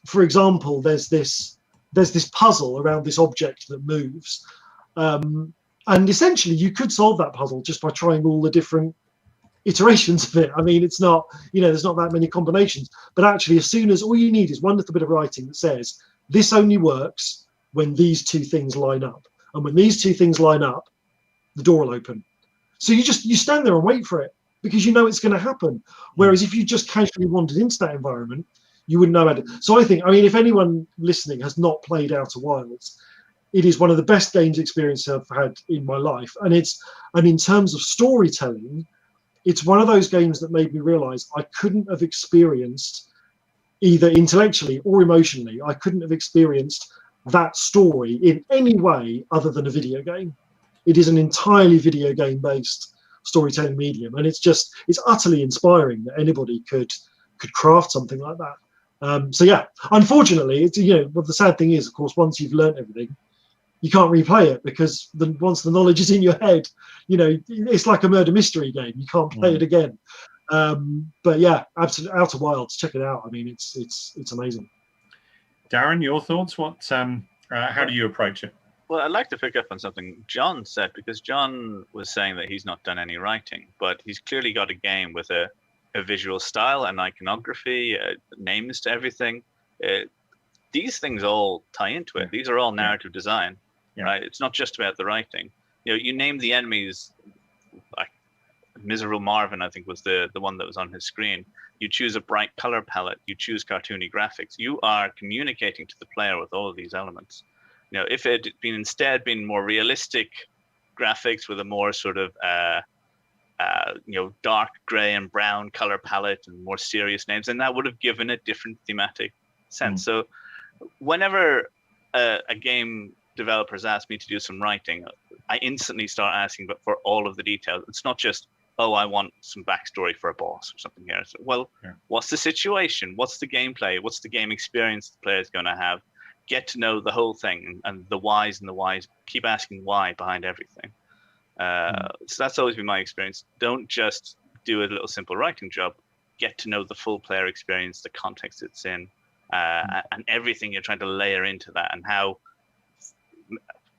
for example, there's this puzzle around this object that moves, and essentially you could solve that puzzle just by trying all the different iterations of it. I mean, it's not, there's not that many combinations, but actually, as soon as all you need is one little bit of writing that says this only works when these two things line up, and when these two things line up, the door will open. So you stand there and wait for it, because you know it's going to happen. Whereas if you just casually wandered into that environment, you wouldn't know about it. So I think, if anyone listening has not played Outer Wilds, it is one of the best games experience I've had in my life. And in terms of storytelling, it's one of those games that made me realize I couldn't have experienced, either intellectually or emotionally, I couldn't have experienced that story in any way other than a video game. It is an entirely video game based storytelling medium, and it's utterly inspiring that anybody could craft something like that. So yeah, unfortunately, it's, but the sad thing is, of course, once you've learned everything, you can't replay it, because once the knowledge is in your head, it's like a murder mystery game. You can't play it again. But yeah, absolutely, Outer Wilds, check it out. I mean, it's amazing. Darren, your thoughts? How do you approach it? Well, I'd like to pick up on something John said, because John was saying that he's not done any writing, but he's clearly got a game with a visual style, an iconography, names to everything. These things all tie into it. These are all narrative design, right? It's not just about the writing. You name the enemies, like Miserable Marvin, I think, was the one that was on his screen. You choose a bright color palette. You choose cartoony graphics. You are communicating to the player with all of these elements. If it had been more realistic graphics with a more sort of dark gray and brown color palette and more serious names, then that would have given a different thematic sense. So whenever a game developers ask me to do some writing, I instantly start asking for all of the details. It's not just, oh, I want some backstory for a boss or something here. So, what's the situation? What's the gameplay? What's the game experience the player's going to have? Get to know the whole thing, and the whys and the whys. Keep asking why behind everything. So that's always been my experience. Don't just do a little simple writing job. Get to know the full player experience, the context it's in, and everything you're trying to layer into that, and how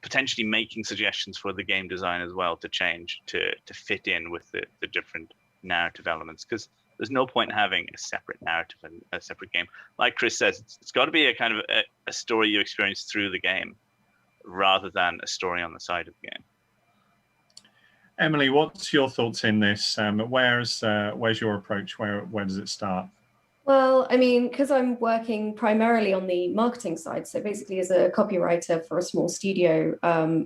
potentially making suggestions for the game design as well to change to fit in with the different narrative elements. Because there's no point in having a separate narrative and a separate game. Like Chris says, it's got to be a kind of a story you experience through the game, rather than a story on the side of the game. Emily, what's your thoughts in this? Where's your approach? Where does it start? Well, I mean, because I'm working primarily on the marketing side, so basically as a copywriter for a small studio,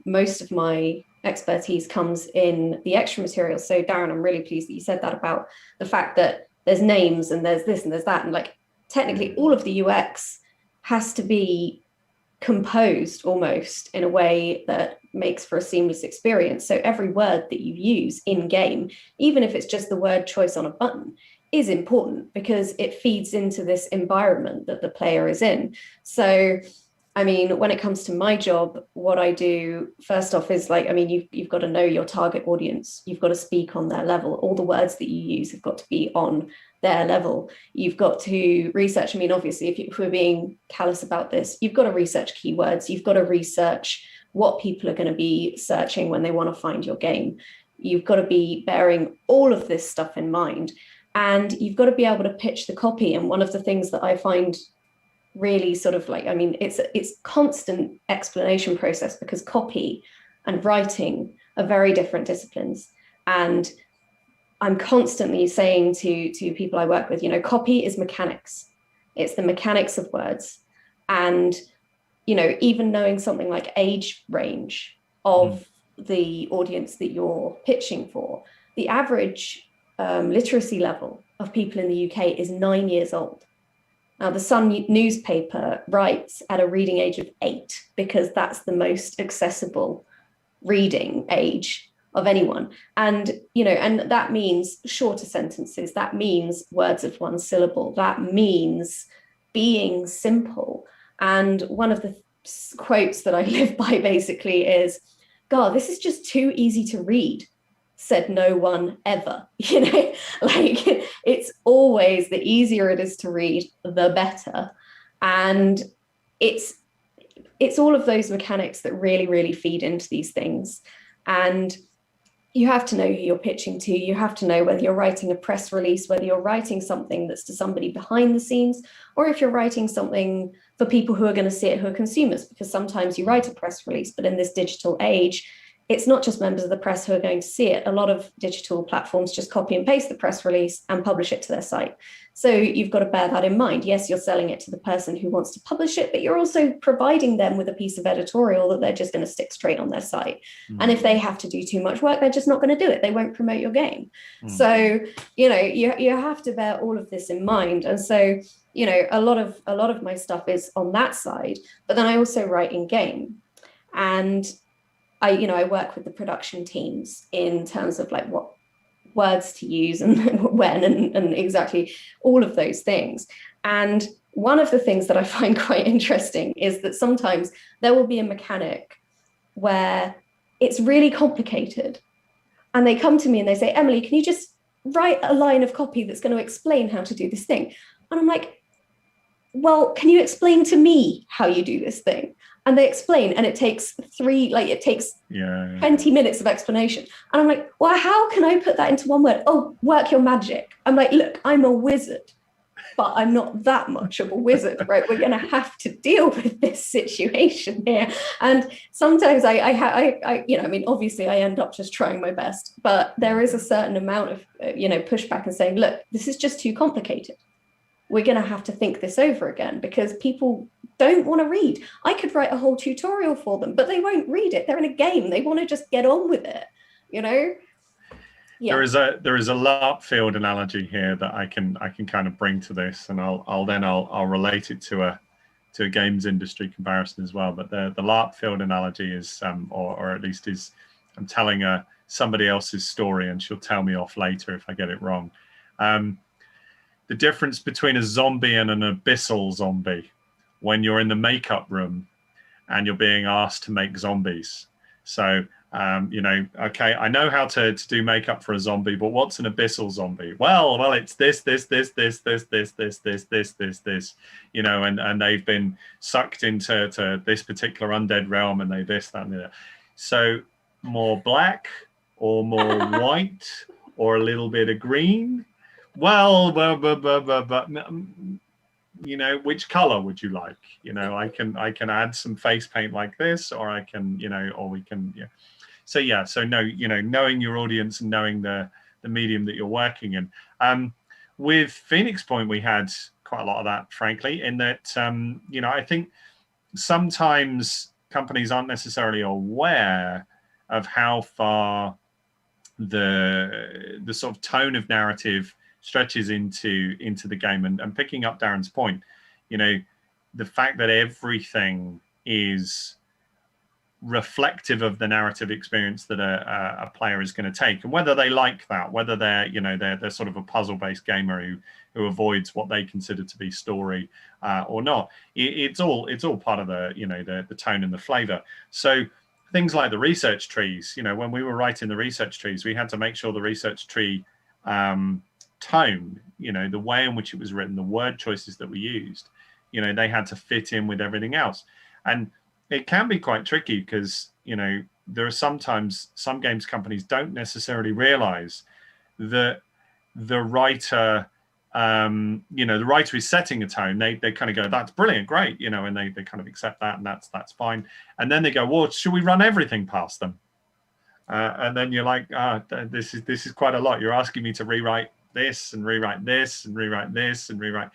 most of my expertise comes in the extra materials. So Darren, I'm really pleased that you said that about the fact that there's names and there's this and there's that. And like, technically all of the UX has to be composed almost in a way that makes for a seamless experience. So every word that you use in game, even if it's just the word choice on a button, is important, because it feeds into this environment that the player is in. So, I mean, when it comes to my job, what I do first off is like, I mean, you've got to know your target audience. You've got to speak on their level. All the words that you use have got to be on their level. You've got to research. I mean, obviously, if we're being callous about this, you've got to research keywords. You've got to research what people are going to be searching when they want to find your game. You've got to be bearing all of this stuff in mind. And you've got to be able to pitch the copy. And one of the things that I find really sort of like, I mean, it's constant explanation process, because copy and writing are very different disciplines. And I'm constantly saying to people I work with, copy is mechanics. It's the mechanics of words. And even knowing something like age range of the audience that you're pitching for, the average literacy level of people in the UK is 9 years old. Now, the Sun newspaper writes at a reading age of 8 because that's the most accessible reading age of anyone. And, and that means shorter sentences. That means words of one syllable. That means being simple. And one of the quotes that I live by basically is, God, this is just too easy to read, said no one ever. It's always the easier it is to read, the better. And it's all of those mechanics that really, really feed into these things. And you have to know who you're pitching to. You have to know whether you're writing a press release, whether you're writing something that's to somebody behind the scenes, or if you're writing something for people who are going to see it, who are consumers, because sometimes you write a press release, but in this digital age, it's not just members of the press who are going to see it. A lot of digital platforms just copy and paste the press release and publish it to their site. So you've got to bear that in mind. Yes, you're selling it to the person who wants to publish it, but you're also providing them with a piece of editorial that they're just going to stick straight on their site. And if they have to do too much work, they're just not going to do it. They won't promote your game. So, you have to bear all of this in mind. And so, a lot of my stuff is on that side, but then I also write in game. And I work with the production teams in terms of like what words to use and when and exactly all of those things. And one of the things that I find quite interesting is that sometimes there will be a mechanic where it's really complicated and they come to me and they say, Emily, can you just write a line of copy that's going to explain how to do this thing? And I'm like, well, can you explain to me how you do this thing? And they explain, and it takes 20 minutes of explanation. And I'm like, well, how can I put that into one word? Oh, work your magic. I'm like, look, I'm a wizard, but I'm not that much of a wizard, right? We're going to have to deal with this situation here. And sometimes obviously I end up just trying my best, but there is a certain amount of, pushback and saying, look, this is just too complicated. We're going to have to think this over again because people don't want to read. I could write a whole tutorial for them, but they won't read it. They're in a game. They want to just get on with it, Yeah. There is a LARP field analogy here that I can kind of bring to this, and I'll relate it to a games industry comparison as well. But the LARP field analogy is, or at least is, I'm telling somebody else's story, and she'll tell me off later if I get it wrong. The difference between a zombie and an abyssal zombie when you're in the makeup room and you're being asked to make zombies. So, okay, I know how to do makeup for a zombie, but what's an abyssal zombie? Well, it's this, and they've been sucked into this particular undead realm and they this, that, and the other. So more black or more white or a little bit of green? Well, which color would you like? I can add some face paint like this, or I can, or we can, So knowing your audience and knowing the medium that you're working in. With Phoenix Point, we had quite a lot of that, frankly, in that, I think sometimes companies aren't necessarily aware of how far the sort of tone of narrative stretches into the game. And picking up Darren's point, the fact that everything is reflective of the narrative experience that a player is going to take, and whether they like that, whether they're sort of a puzzle-based gamer who avoids what they consider to be story or not, it's all part of the tone and the flavor. So things like the research trees, when we were writing the research trees, we had to make sure the research tree tone, the way in which it was written, the word choices that we used, they had to fit in with everything else. And it can be quite tricky because, there are sometimes some games companies don't necessarily realize that the writer, the writer is setting a tone. They kind of go, that's brilliant, great, and they kind of accept that, and that's fine. And then they go, well, should we run everything past them? And then you're like, this is quite a lot. You're asking me to rewrite this and rewrite this and rewrite this and rewrite,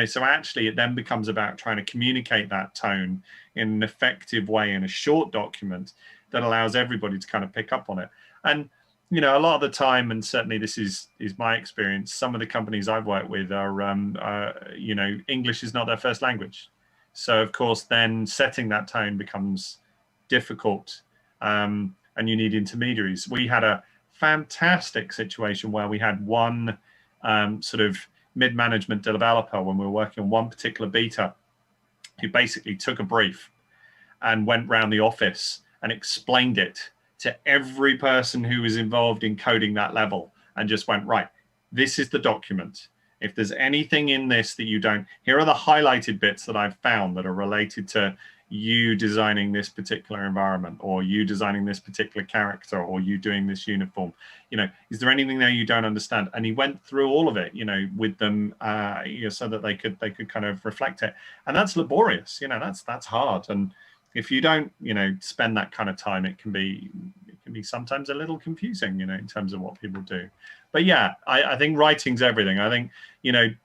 so actually it then becomes about trying to communicate that tone in an effective way in a short document that allows everybody to kind of pick up on it. And a lot of the time, and certainly this is my experience, some of the companies I've worked with are English is not their first language, so of course then setting that tone becomes difficult, and you need intermediaries. We had a fantastic situation where we had one sort of mid-management developer when we were working on one particular beta who basically took a brief and went round the office and explained it to every person who was involved in coding that level, and just went, right, this is the document. If there's anything in this that you don't, here are the highlighted bits that I've found that are related to you designing this particular environment, or you designing this particular character, or you doing this uniform. Is there anything there you don't understand? And he went through all of it, with them, so that they could kind of reflect it. And that's laborious, that's hard. And if you don't, spend that kind of time, it can be sometimes a little confusing, in terms of what people do. But yeah, I think writing's everything. I think,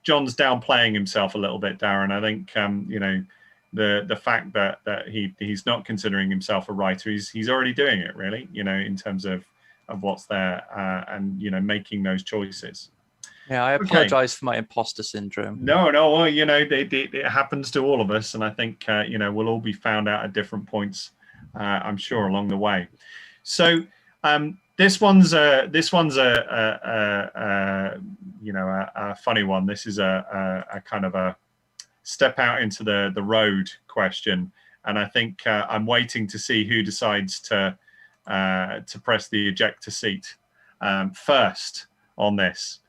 John's downplaying himself a little bit, Darren. I think, the fact that he's not considering himself a writer, he's already doing it, really, in terms of what's there, and making those choices. Yeah, I apologize for my imposter syndrome. No, well, it happens to all of us, and I think we'll all be found out at different points, I'm sure, along the way. So this one's a funny one. This is a kind of a step out into the road question, and I think I'm waiting to see who decides to press the ejector seat first on this.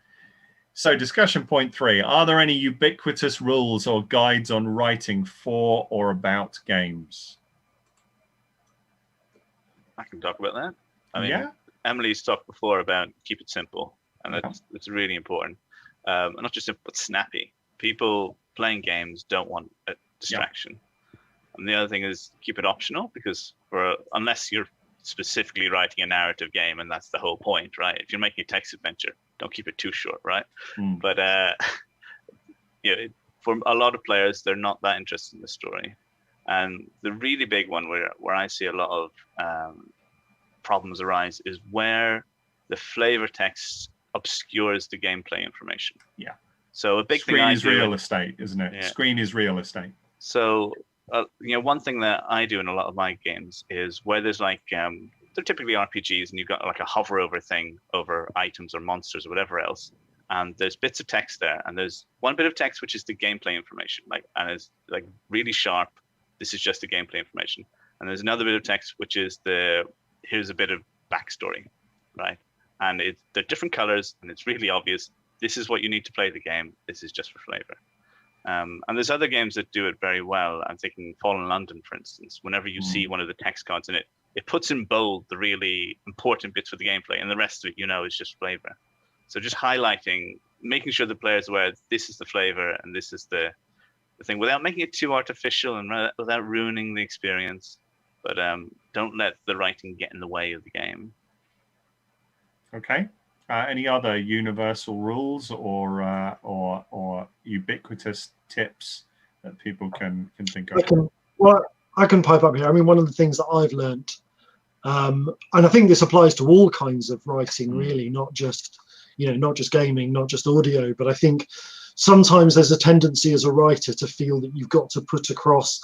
So discussion point 3, are there any ubiquitous rules or guides on writing for or about games? I can talk about that. I mean, Emily's talked before about keep it simple, and it's really important. Not just simple, but snappy. People playing games don't want a distraction. And the other thing is keep it optional, because unless you're specifically writing a narrative game, and that's the whole point, right? If you're making a text adventure, don't keep it too short, right? But for a lot of players, they're not that interested in the story. And the really big one where I see a lot of problems arise is where the flavor text obscures the gameplay information. Yeah. So a big thing Screen is real estate, isn't it? Yeah. Screen is real estate. So one thing that I do in a lot of my games is where there's like they're typically RPGs, and you've got like a hover over thing over items or monsters or whatever else, and there's bits of text there, and there's one bit of text which is the gameplay information, and it's like really sharp. This is just the gameplay information, and there's another bit of text which is here's a bit of backstory, right? And they're different colors, and it's really obvious. This is what you need to play the game. This is just for flavor. And there's other games that do it very well. I'm thinking Fallen London, for instance. Whenever you see one of the text cards in it, it puts in bold the really important bits for the gameplay, and the rest of it, is just flavor. So just highlighting, making sure the player's aware this is the flavor and this is the thing, without making it too artificial and without ruining the experience. But don't let the writing get in the way of the game. Okay. Any other universal rules or ubiquitous tips that people can think of? I can pipe up here. I mean, one of the things that I've learned, and I think this applies to all kinds of writing, really, not just gaming, not just audio, but I think sometimes there's a tendency as a writer to feel that you've got to put across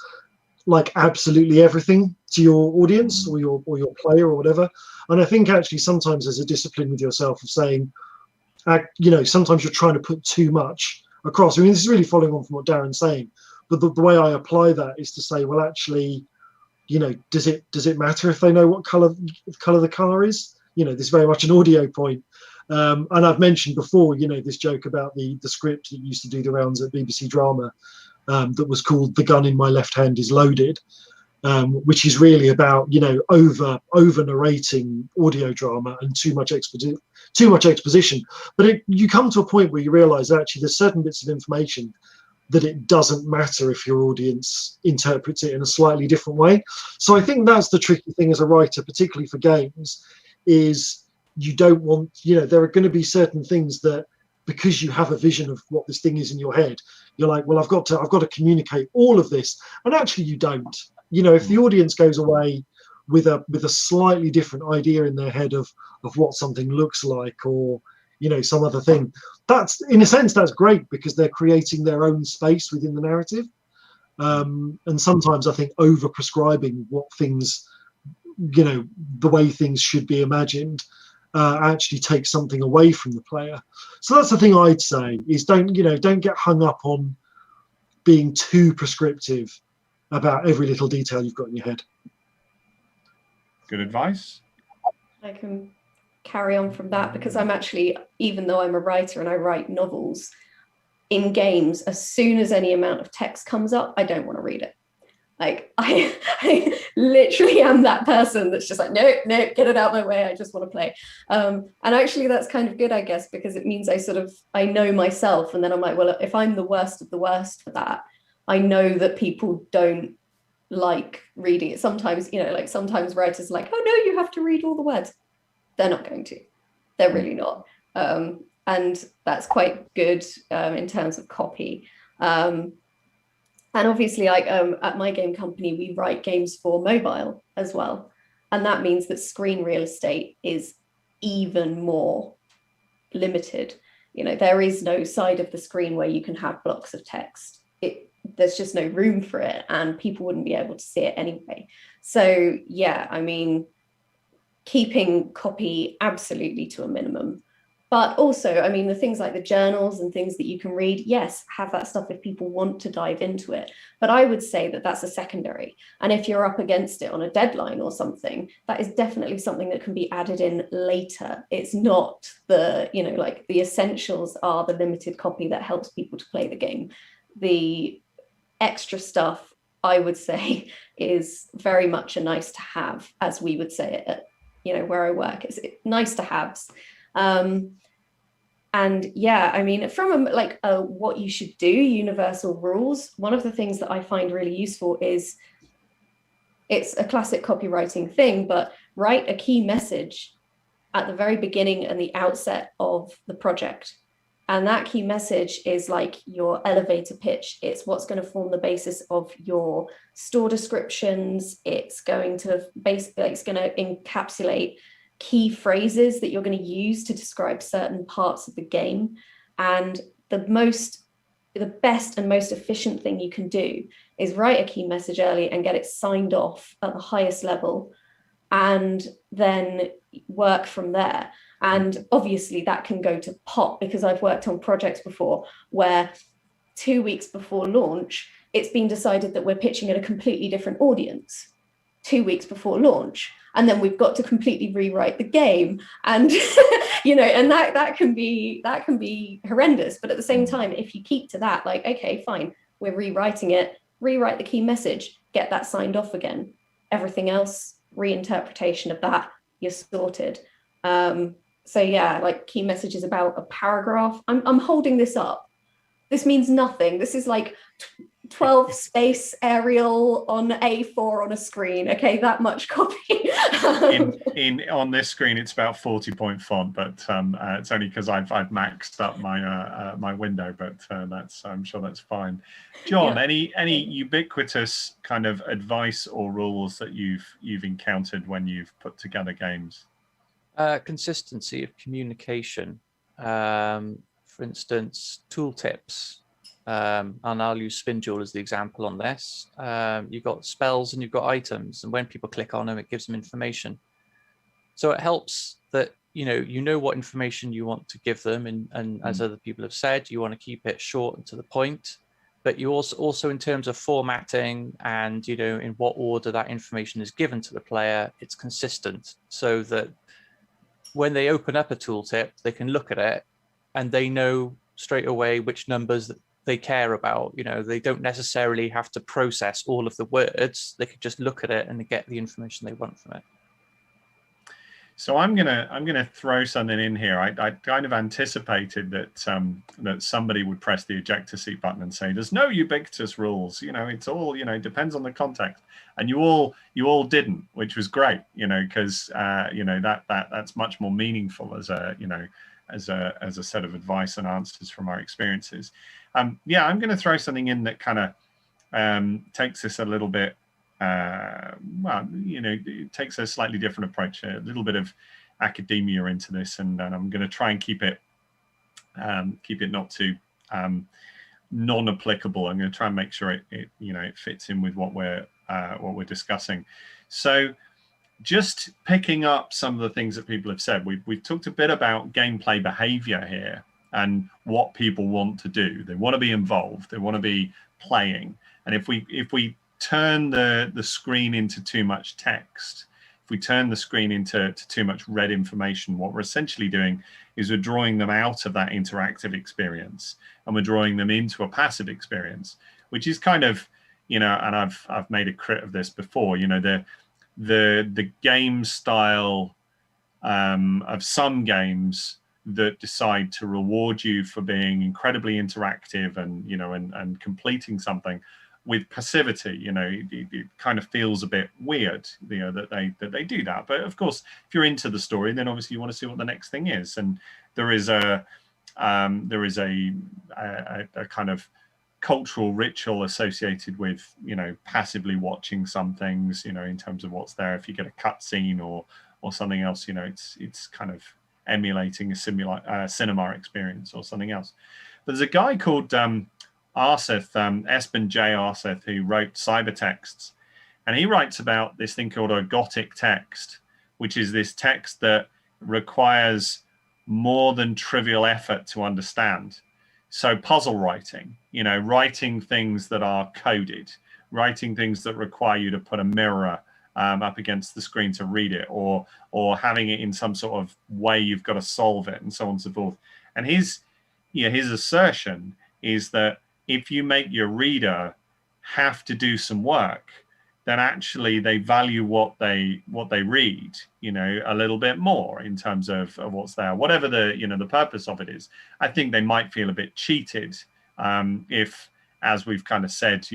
like absolutely everything to your audience or your player or whatever. And I think actually sometimes there's a discipline with yourself of saying, sometimes you're trying to put too much across. I mean, this is really following on from what Darren's saying, but the way I apply that is to say, well, actually, does it matter if they know what color the car is? This is very much an audio point. And I've mentioned before, this joke about the script that used to do the rounds at BBC Drama, that was called "The Gun in My Left Hand is Loaded," which is really about over narrating audio drama and too much exposition. But you come to a point where you realise actually there's certain bits of information that it doesn't matter if your audience interprets it in a slightly different way. So I think that's the tricky thing as a writer, particularly for games, is you don't want there are going to be certain things that because you have a vision of what this thing is in your head, you're like, well, I've got to communicate all of this, and actually you don't. You know, if the audience goes away with a slightly different idea in their head of what something looks like, or you know, some other thing, that's in a sense that's great, because they're creating their own space within the narrative. And sometimes I think over prescribing what things, you know, the way things should be imagined, actually takes something away from the player. So that's the thing I'd say, is don't get hung up on being too prescriptive about every little detail you've got in your head. Good advice. I can carry on from that, because I'm actually, even though I'm a writer and I write novels, in games, as soon as any amount of text comes up, I don't want to read it. Like I literally am that person that's just like, no, get it out of my way. I just want to play. And actually that's kind of good, I guess, because it means I know myself. And then I'm like, well, if I'm the worst of the worst for that, I know that people don't like reading it. Sometimes, you know, like sometimes writers are like, oh no, you have to read all the words. They're not going to. They're really not. And that's quite good in terms of copy. And obviously, like at my game company, we write games for mobile as well. And that means that screen real estate is even more limited. You know, there is no side of the screen where you can have blocks of text. There's just no room for it, and people wouldn't be able to see it anyway. So yeah, I mean, keeping copy absolutely to a minimum. But also, I mean, the things like the journals and things that you can read, yes, have that stuff if people want to dive into it. But I would say that that's a secondary. And if you're up against it on a deadline or something, that is definitely something that can be added in later. It's not the, you know, like the essentials are the limited copy that helps people to play the game. The extra stuff, I would say, is very much a nice to have, as we would say it at, you know, where I work. It's nice to haves. And yeah, I mean, from what you should do, universal rules, one of the things that I find really useful is, it's a classic copywriting thing, but write a key message at the very beginning and the outset of the project. And that key message is like your elevator pitch. It's what's going to form the basis of your store descriptions. It's going to encapsulate key phrases that you're going to use to describe certain parts of the game. And the best and most efficient thing you can do is write a key message early and get it signed off at the highest level, and then work from there. And obviously that can go to pot, because I've worked on projects before where 2 weeks before launch, it's been decided that we're pitching at a completely different audience 2 weeks before launch. And then we've got to completely rewrite the game. And, you know, and that can be horrendous. But at the same time, if you keep to that, like, okay, fine, we're rewriting it, rewrite the key message, get that signed off again. Everything else, reinterpretation of that, you're sorted. So yeah, like key message is about a paragraph. I'm holding this up. This means nothing. This is like 12 space Arial on A4 on a screen. Okay, that much copy. on this screen, it's about 40-point font, but it's only because I've maxed up my my window. But I'm sure that's fine. John, Yeah. any ubiquitous kind of advice or rules that you've encountered when you've put together games? Consistency of communication. For instance, tooltips. And I'll use Spindule as the example on this. You've got spells and you've got items, and when people click on them, it gives them information. So it helps that you know what information you want to give them, and as other people have said, you want to keep it short and to the point. But you also in terms of formatting and in what order that information is given to the player, it's consistent, so that when they open up a tooltip, they can look at it and they know straight away which numbers that they care about. They don't necessarily have to process all of the words. They could just look at it and get the information they want from it. So I'm gonna throw something in here. I kind of anticipated that somebody would press the ejector seat button and say, "There's no ubiquitous rules. It's all depends on the context." And you all didn't, which was great. Because that's much more meaningful as as a set of advice and answers from our experiences. Yeah, I'm going to throw something in that kind of takes this a little bit. Well, it takes a slightly different approach, a little bit of academia into this, and I'm going to try and keep it not too non-applicable. I'm going to try and make sure it fits in with what we're discussing. So, just picking up some of the things that people have said, we've talked a bit about gameplay behavior here and what people want to do. They want to be involved. They want to be playing. And if we turn the screen into too much text, if we turn the screen into too much red information, what we're essentially doing is we're drawing them out of that interactive experience and we're drawing them into a passive experience, which is kind of, and I've made a crit of this before, the game style of some games that decide to reward you for being incredibly interactive and and completing something with passivity. It kind of feels a bit weird that they do that. But of course, if you're into the story, then obviously you want to see what the next thing is. And there is a kind of cultural ritual associated with passively watching some things, in terms of what's there. If you get a cutscene or something else, it's kind of emulating a cinema experience or something else. But there's a guy called Arseth, Espen J. Arseth, who wrote Cybertexts, and he writes about this thing called a Gothic text, which is this text that requires more than trivial effort to understand. So puzzle writing, writing things that are coded, writing things that require you to put a mirror up against the screen to read it, or having it in some sort of way you've got to solve it, and so on and so forth. And his assertion is that if you make your reader have to do some work, then actually they value what they read, a little bit more in terms of what's there, whatever the purpose of it is. I think they might feel a bit cheated if, as we've kind of said,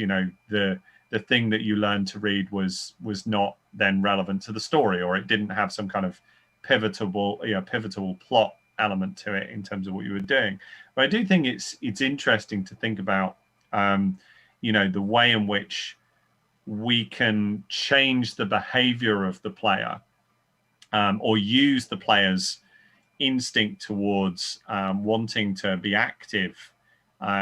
the thing that you learned to read was not then relevant to the story, or it didn't have some kind of pivotal plot element to it in terms of what you were doing. But I do think it's interesting to think about the way in which we can change the behavior of the player, or use the player's instinct towards wanting to be active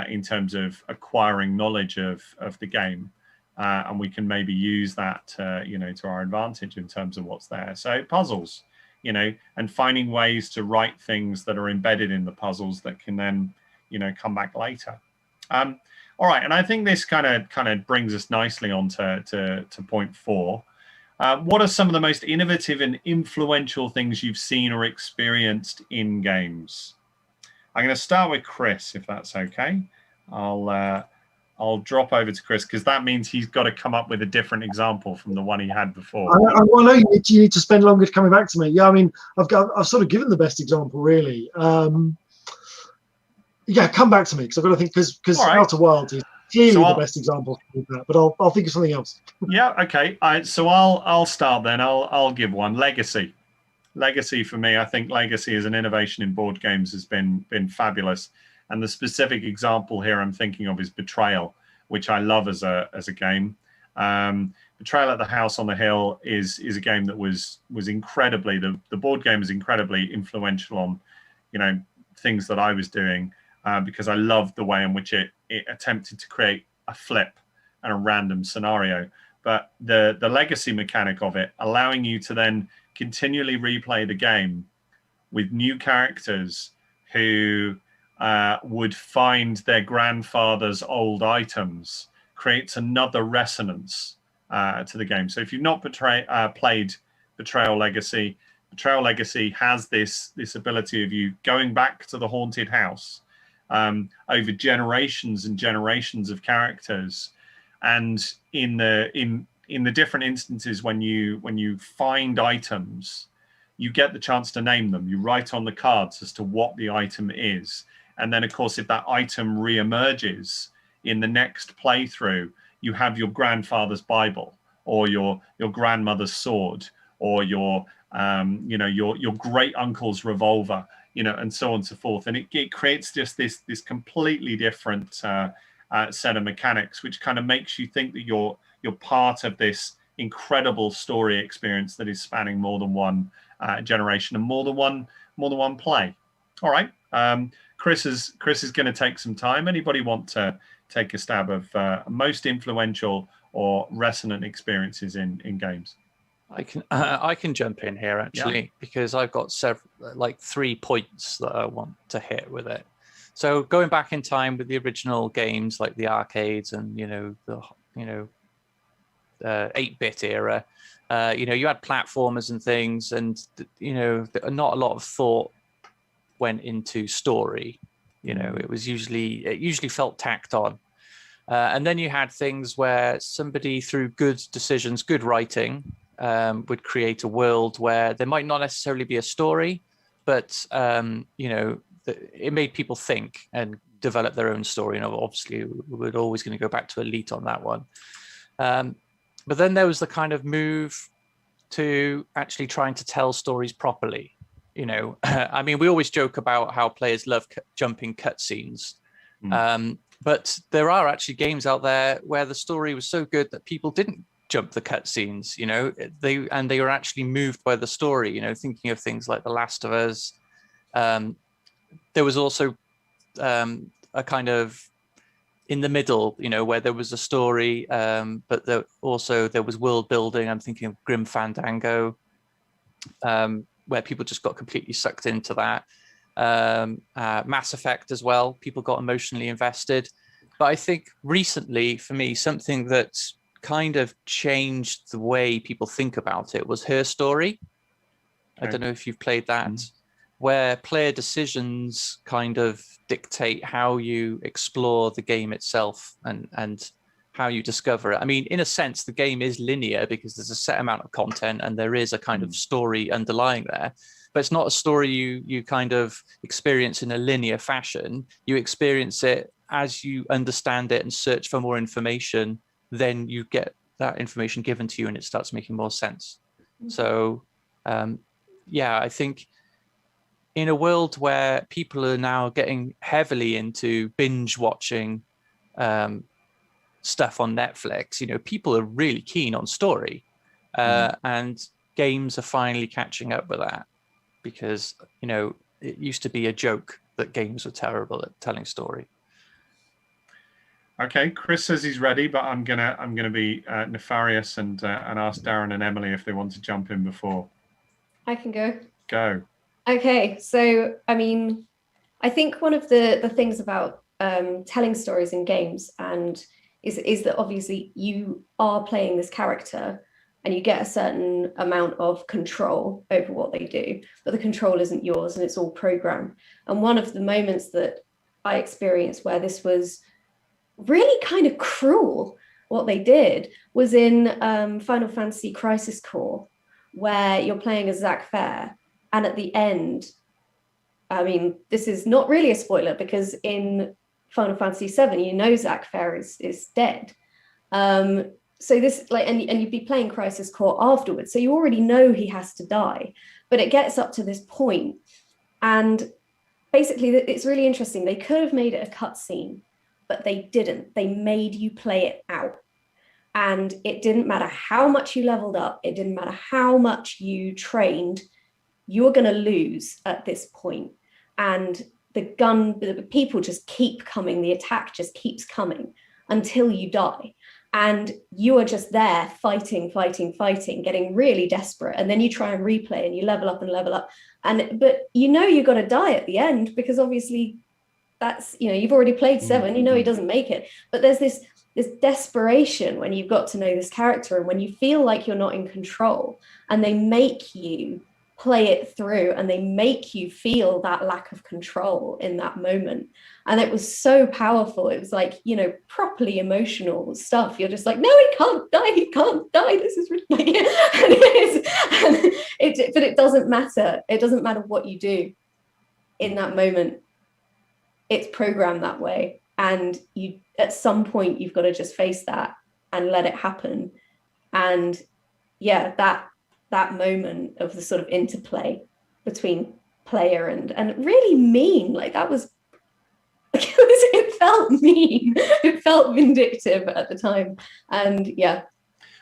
in terms of acquiring knowledge of the game. And we can maybe use that to our advantage in terms of what's there. So puzzles, and finding ways to write things that are embedded in the puzzles that can then, come back later. All right, and I think this kind of brings us nicely on to point 4. What are some of the most innovative and influential things you've seen or experienced in games? I'm going to start with Chris, if that's okay. I'll drop over to Chris, because that means he's got to come up with a different example from the one he had before. I know you need to spend longer coming back to me. Yeah, I mean, I've sort of given the best example, really. Yeah, come back to me, because I've got to think, because right. Outer Wilds is clearly the best example of that, but I'll think of something else. Yeah, okay. So I'll start then. I'll give one. Legacy for me. I think Legacy as an innovation in board games has been fabulous. And the specific example here I'm thinking of is Betrayal, which I love as a game. Betrayal at the House on the Hill is a game that was incredibly, the board game is incredibly influential on things that I was doing, because I loved the way in which it attempted to create a flip and a random scenario. But the legacy mechanic of it, allowing you to then continually replay the game with new characters who would find their grandfather's old items, creates another resonance to the game. So if you've not played Betrayal Legacy has this ability of you going back to the haunted house over generations and generations of characters, and in the different instances when you find items, you get the chance to name them. You write on the cards as to what the item is. And then, of course, if that item re-emerges in the next playthrough, you have your grandfather's Bible, or your grandmother's sword, or your great uncle's revolver. and so on and so forth. And it creates just this completely different set of mechanics, which kind of makes you think that you're part of this incredible story experience that is spanning more than one generation and more than one play. All right, Chris is going to take some time. Anybody want to take a stab of most influential or resonant experiences in games? I can jump in here actually, because I've got like 3 points that I want to hit with it. So going back in time with the original games, like the arcades and the 8-bit era, you had platformers and things, and not a lot of thought went into story. It usually felt tacked on. And then you had things where somebody, through good decisions, good writing, would create a world where there might not necessarily be a story, but it made people think and develop their own story. And obviously, we're always going to go back to Elite on that one. But then there was the kind of move to actually trying to tell stories properly. I mean, we always joke about how players love jumping cutscenes. But there are actually games out there where the story was so good that people didn't jump the cutscenes. They were actually moved by the story. Thinking of things like The Last of Us. There was also a kind of in the middle, where there was a story, but there was world building. I'm thinking of Grim Fandango, where people just got completely sucked into that. Mass Effect as well. People got emotionally invested. But I think recently, for me, something that kind of changed the way people think about it was Her Story. Okay. I don't know if you've played that, where player decisions kind of dictate how you explore the game itself and how you discover it. I mean, in a sense, the game is linear because there's a set amount of content and there is a kind of story underlying there. But it's not a story you kind of experience in a linear fashion. You experience it as you understand it and search for more information. Then you get that information given to you and it starts making more sense. So, I think in a world where people are now getting heavily into binge watching stuff on Netflix, people are really keen on story, and games are finally catching up with that. Because it used to be a joke that games were terrible at telling story. Okay, Chris says he's ready, but I'm gonna be nefarious and ask Darren and Emily if they want to jump in before. I can go. Go. Okay, so I mean, I think one of the things about telling stories in games is that obviously you are playing this character. And you get a certain amount of control over what they do, but the control isn't yours and it's all programmed. And one of the moments that I experienced where this was really kind of cruel, what they did, was in Final Fantasy Crisis Core, where you're playing as Zack Fair. And at the end, I mean, this is not really a spoiler because in Final Fantasy VII, Zack Fair is dead. So this and you'd be playing Crisis Core afterwards, so you already know he has to die, but it gets up to this point, and basically it's really interesting. They could have made it a cutscene, but they didn't. They made you play it out, and it didn't matter how much you leveled up. It didn't matter how much you trained. You were going to lose at this point, and the people just keep coming. The attack just keeps coming until you die. And you are just there fighting, getting really desperate. And then you try and replay and you level up. But you got to die at the end because obviously that's, you've already played 7, he doesn't make it. But there's this desperation when you've got to know this character and when you feel like you're not in control and they make you play it through and they make you feel that lack of control in that moment. And it was so powerful. It was like, properly emotional stuff. You're just like, no, he can't die. This is really but it doesn't matter. It doesn't matter what you do in that moment. It's programmed that way. And you, at some point, you've got to just face that and let it happen. And that moment of the sort of interplay between player and really mean. Like that was it felt mean. It felt vindictive at the time. And yeah.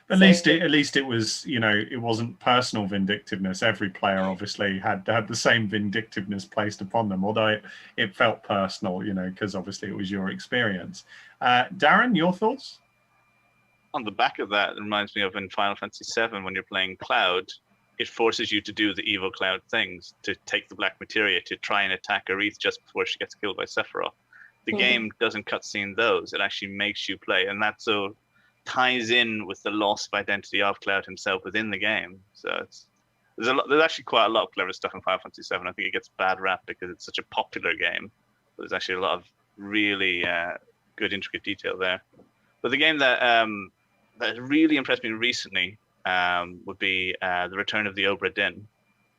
At least it was, you know, it wasn't personal vindictiveness. Every player obviously had the same vindictiveness placed upon them, although it felt personal, you know, because obviously it was your experience. Darren, your thoughts? On the back of that, it reminds me of in Final Fantasy VII when you're playing Cloud, it forces you to do the evil Cloud things, to take the black materia, to try and attack Aerith just before she gets killed by Sephiroth. The game doesn't cutscene those; it actually makes you play, and that so ties in with the loss of identity of Cloud himself within the game. So there's actually quite a lot of clever stuff in Final Fantasy VII. I think it gets bad rap because it's such a popular game, but there's actually a lot of really good, intricate detail there. But the game that really impressed me recently would be The Return of the Obra Dinn,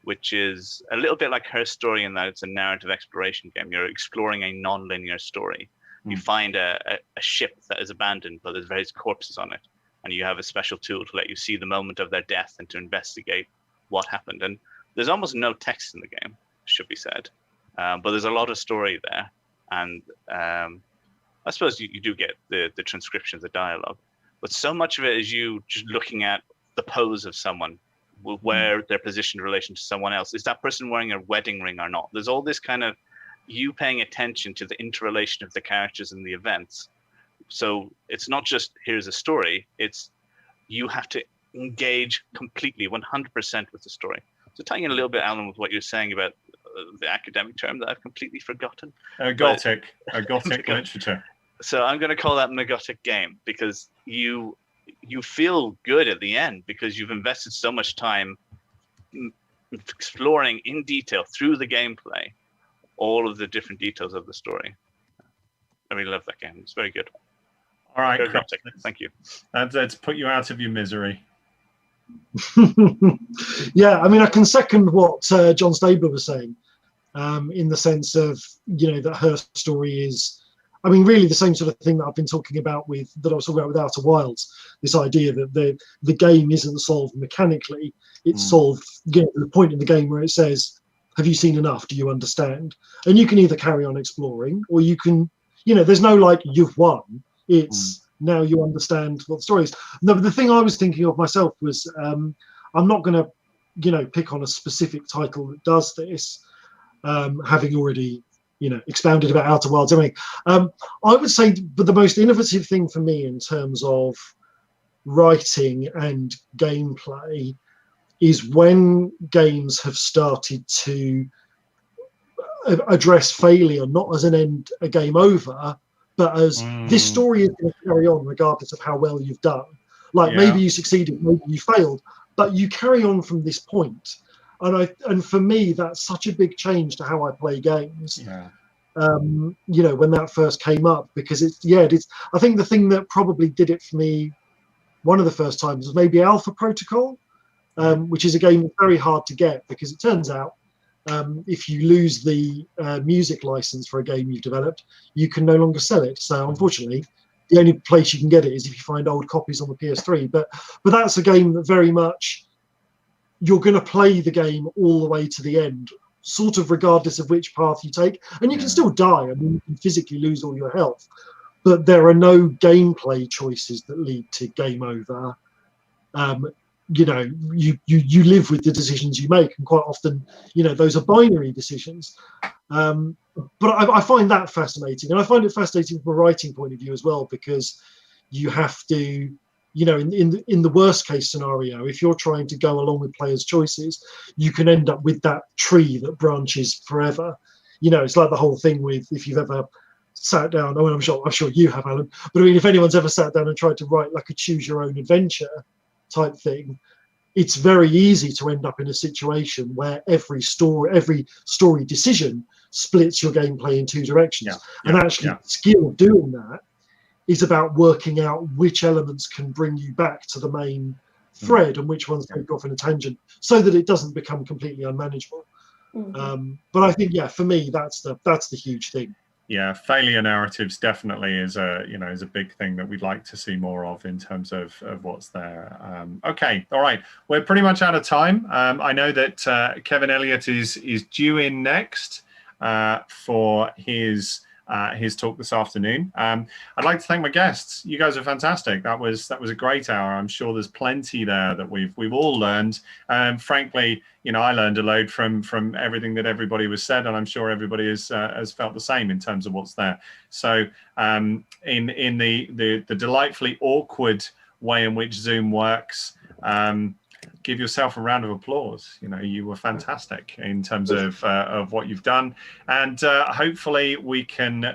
which is a little bit like Her Story in that it's a narrative exploration game. You're exploring a non-linear story. You find a ship that is abandoned, but there's various corpses on it, and you have a special tool to let you see the moment of their death and to investigate what happened. And there's almost no text in the game, should be said, but there's a lot of story there. And I suppose you do get the transcription of the dialogue, but so much of it is you just looking at the pose of someone, where they're positioned in relation to someone else. Is that person wearing a wedding ring or not? There's all this kind of you paying attention to the interrelation of the characters and the events. So it's not just here's a story, it's you have to engage completely 100% with the story. So tying in a little bit, Alan, with what you're saying about the academic term that I've completely forgotten. Gothic literature. So I'm going to call that a Gothic game, because you feel good at the end because you've invested so much time exploring in detail through the gameplay all of the different details of the story. I really love that game. It's very good. All right, Chris, thank you. Let's put you out of your misery. Yeah, I mean, I can second what John Stabler was saying, in the sense of, you know, that Her Story is, I mean, really the same sort of thing that I've been talking about with Outer Wilds. This idea that the game isn't solved mechanically; it's solved, you know, the point in the game where it says, have you seen enough? Do you understand? And you can either carry on exploring, or you can, you know, there's no like, you've won. It's now you understand what the story is. No, but the thing I was thinking of myself was, I'm not going to, you know, pick on a specific title that does this, having already, you know, expounded about Outer Wilds. I mean, I would say, but the most innovative thing for me in terms of writing and gameplay is when games have started to address failure not as a game over, but as this story is going to carry on regardless of how well you've done. Like maybe you succeeded, maybe you failed, but you carry on from this point. And for me, that's such a big change to how I play games. Yeah. You know, when that first came up, because it's I think the thing that probably did it for me one of the first times was maybe Alpha Protocol. Which is a game that's very hard to get, because it turns out if you lose the music license for a game you've developed, you can no longer sell it. So unfortunately, the only place you can get it is if you find old copies on the PS3. But that's a game that very much you're going to play the game all the way to the end, sort of regardless of which path you take. And you can still die. I mean, you can physically lose all your health, but there are no gameplay choices that lead to game over. You know, you live with the decisions you make, and quite often, you know, those are binary decisions. But I find that fascinating, and I find it fascinating from a writing point of view as well, because you have to, you know, in the worst case scenario, if you're trying to go along with players' choices, you can end up with that tree that branches forever. You know, it's like the whole thing with, if you've ever sat down, I mean, I'm sure you have, Alan, but I mean, if anyone's ever sat down and tried to write like a choose your own adventure type thing, it's very easy to end up in a situation where every story decision splits your gameplay in two directions. The skill of doing that is about working out which elements can bring you back to the main thread and which ones take off in a tangent, so that it doesn't become completely unmanageable. But I think, for me, that's the huge thing. Yeah, failure narratives definitely is a big thing that we'd like to see more of in terms of what's there. Okay, all right, we're pretty much out of time. I know that Kevin Elliott is due in next for his talk this afternoon. I'd like to thank my guests. You guys are fantastic. That was a great hour. I'm sure there's plenty there that we've all learned. Frankly, I learned a load from everything that everybody was said, and I'm sure everybody has felt the same in terms of what's there. So in the delightfully awkward way in which Zoom works, give yourself a round of applause. You were fantastic in terms of what you've done, and hopefully we can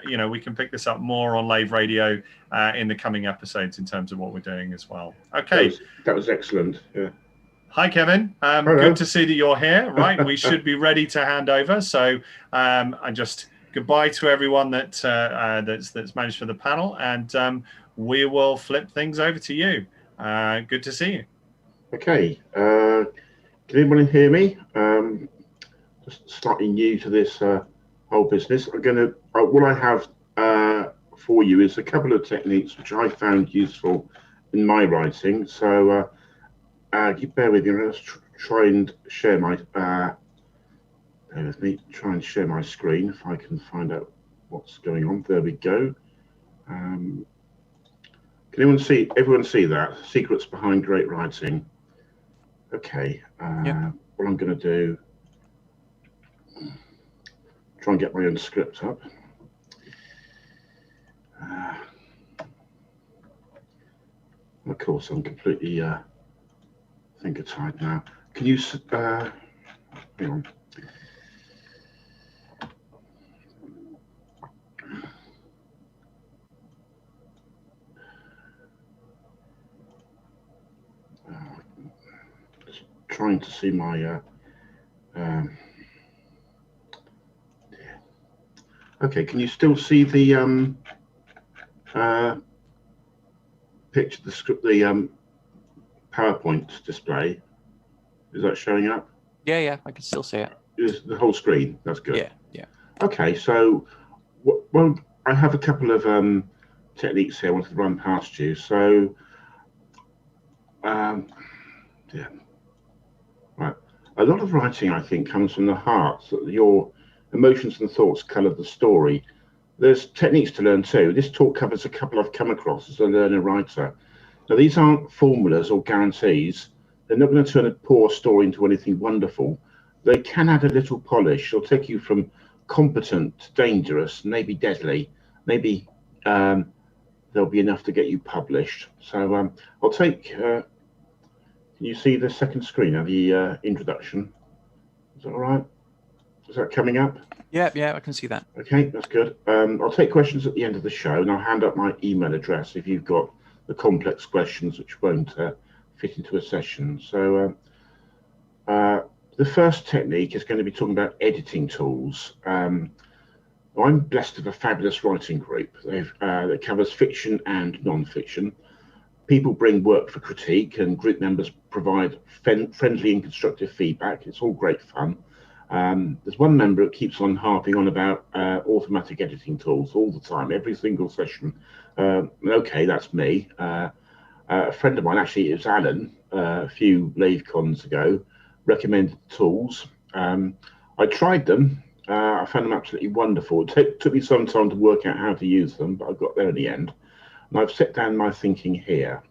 pick this up more on Lave Radio in the coming episodes in terms of what we're doing as well. Okay, that was excellent. Yeah. Hi, Kevin. Good to see that you're here. Right, we should be ready to hand over. So, I just goodbye to everyone that's managed for the panel, and we will flip things over to you. Good to see you. Okay. Can anyone hear me? Just slightly new to this whole business. I'm gonna. What I have for you is a couple of techniques which I found useful in my writing. So. You bear with me. Let's try and share my. Bear with me. Try and share my screen if I can find out what's going on. There we go. Can everyone see that? Secrets behind great writing. Okay. What I'm going to do. Try and get my own script up. Of course, I'm completely. Finger tied now. Can you hang on. Just trying to see my okay, can you still see the picture, the script, the PowerPoint display? Is that showing up? Yeah, I can still see it. Is the whole screen? That's good. Yeah. Okay, so well, I have a couple of techniques here I wanted to run past you. So, right. A lot of writing, I think, comes from the heart. So your emotions and thoughts colour the story. There's techniques to learn too. This talk covers a couple I've come across as a learner writer. Now, these aren't formulas or guarantees. They're not going to turn a poor story into anything wonderful. They can add a little polish. They'll take you from competent to dangerous, maybe deadly. Maybe there'll be enough to get you published. So I'll take, can you see the second screen of the introduction? Is that all right? Is that coming up? Yeah, I can see that. Okay, that's good. I'll take questions at the end of the show, and I'll hand up my email address if you've got the complex questions which won't fit into a session. So the first technique is going to be talking about editing tools. I'm blessed with a fabulous writing group that covers fiction and non-fiction. People bring work for critique, and group members provide friendly and constructive feedback. It's all great fun. There's one member that keeps on harping on about automatic editing tools all the time, every single session. Okay, that's me. A friend of mine, actually, it was Alan, a few Lave cons ago, recommended tools. I tried them. I found them absolutely wonderful. It took me some time to work out how to use them, but I got there in the end. And I've set down my thinking here.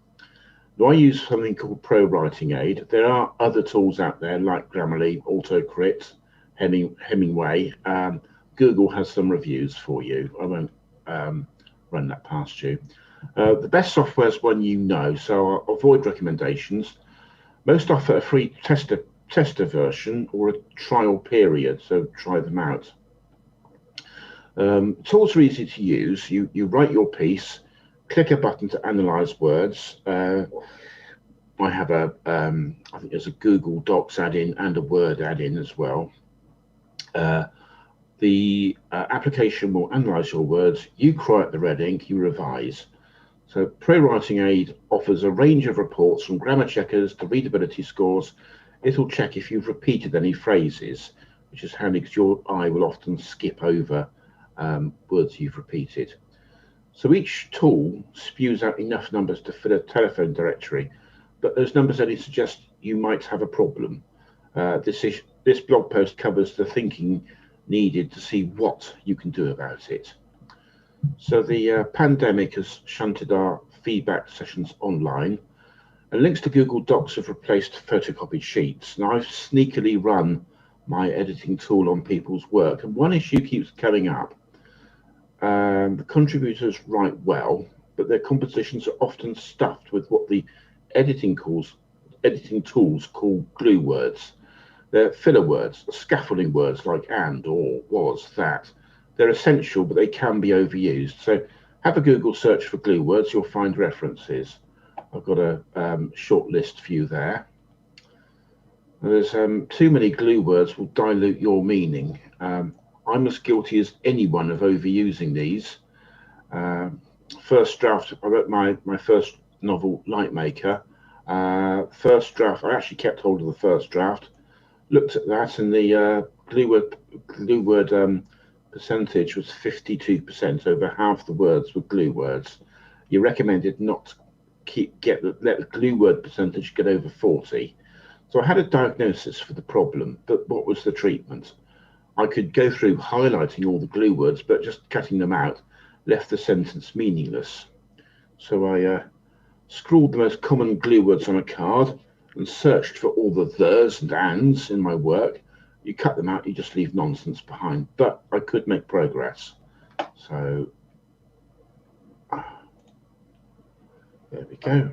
Now, I use something called Pro Writing Aid. There are other tools out there like Grammarly, AutoCrit, Hemingway. Google has some reviews for you. I won't run that past you. The best software is one you know, so I'll avoid recommendations. Most offer a free tester version or a trial period, so try them out. Tools are easy to use. You write your piece, click a button to analyze words. I have I think there's a Google Docs add-in and a Word add-in as well. The application will analyze your words, you correct the red ink, you revise. So Pro Writing Aid offers a range of reports from grammar checkers to readability scores. It'll check if you've repeated any phrases, which is handy because your eye will often skip over words you've repeated. So each tool spews out enough numbers to fill a telephone directory, but those numbers only suggest you might have a problem. This blog post covers the thinking needed to see what you can do about it. So the pandemic has shunted our feedback sessions online, and links to Google Docs have replaced photocopied sheets. Now I've sneakily run my editing tool on people's work, and one issue keeps coming up. The contributors write well, but their compositions are often stuffed with what the editing tools call glue words. They're filler words, scaffolding words like and, or, was, that. They're essential, but they can be overused. So have a Google search for glue words, you'll find references. I've got a short list for you there. There's too many glue words will dilute your meaning. I'm as guilty as anyone of overusing these. First draft, I wrote my first novel, Lightmaker. First draft, I actually kept hold of the first draft, looked at that, and the glue word percentage was 52%. Over half the words were glue words. You recommended not to let the glue word percentage get over 40. So I had a diagnosis for the problem, but what was the treatment? I could go through highlighting all the glue words, but just cutting them out left the sentence meaningless. So I scrawled the most common glue words on a card and searched for all the the's and ands in my work. You cut them out, you just leave nonsense behind, but I could make progress. So there we go.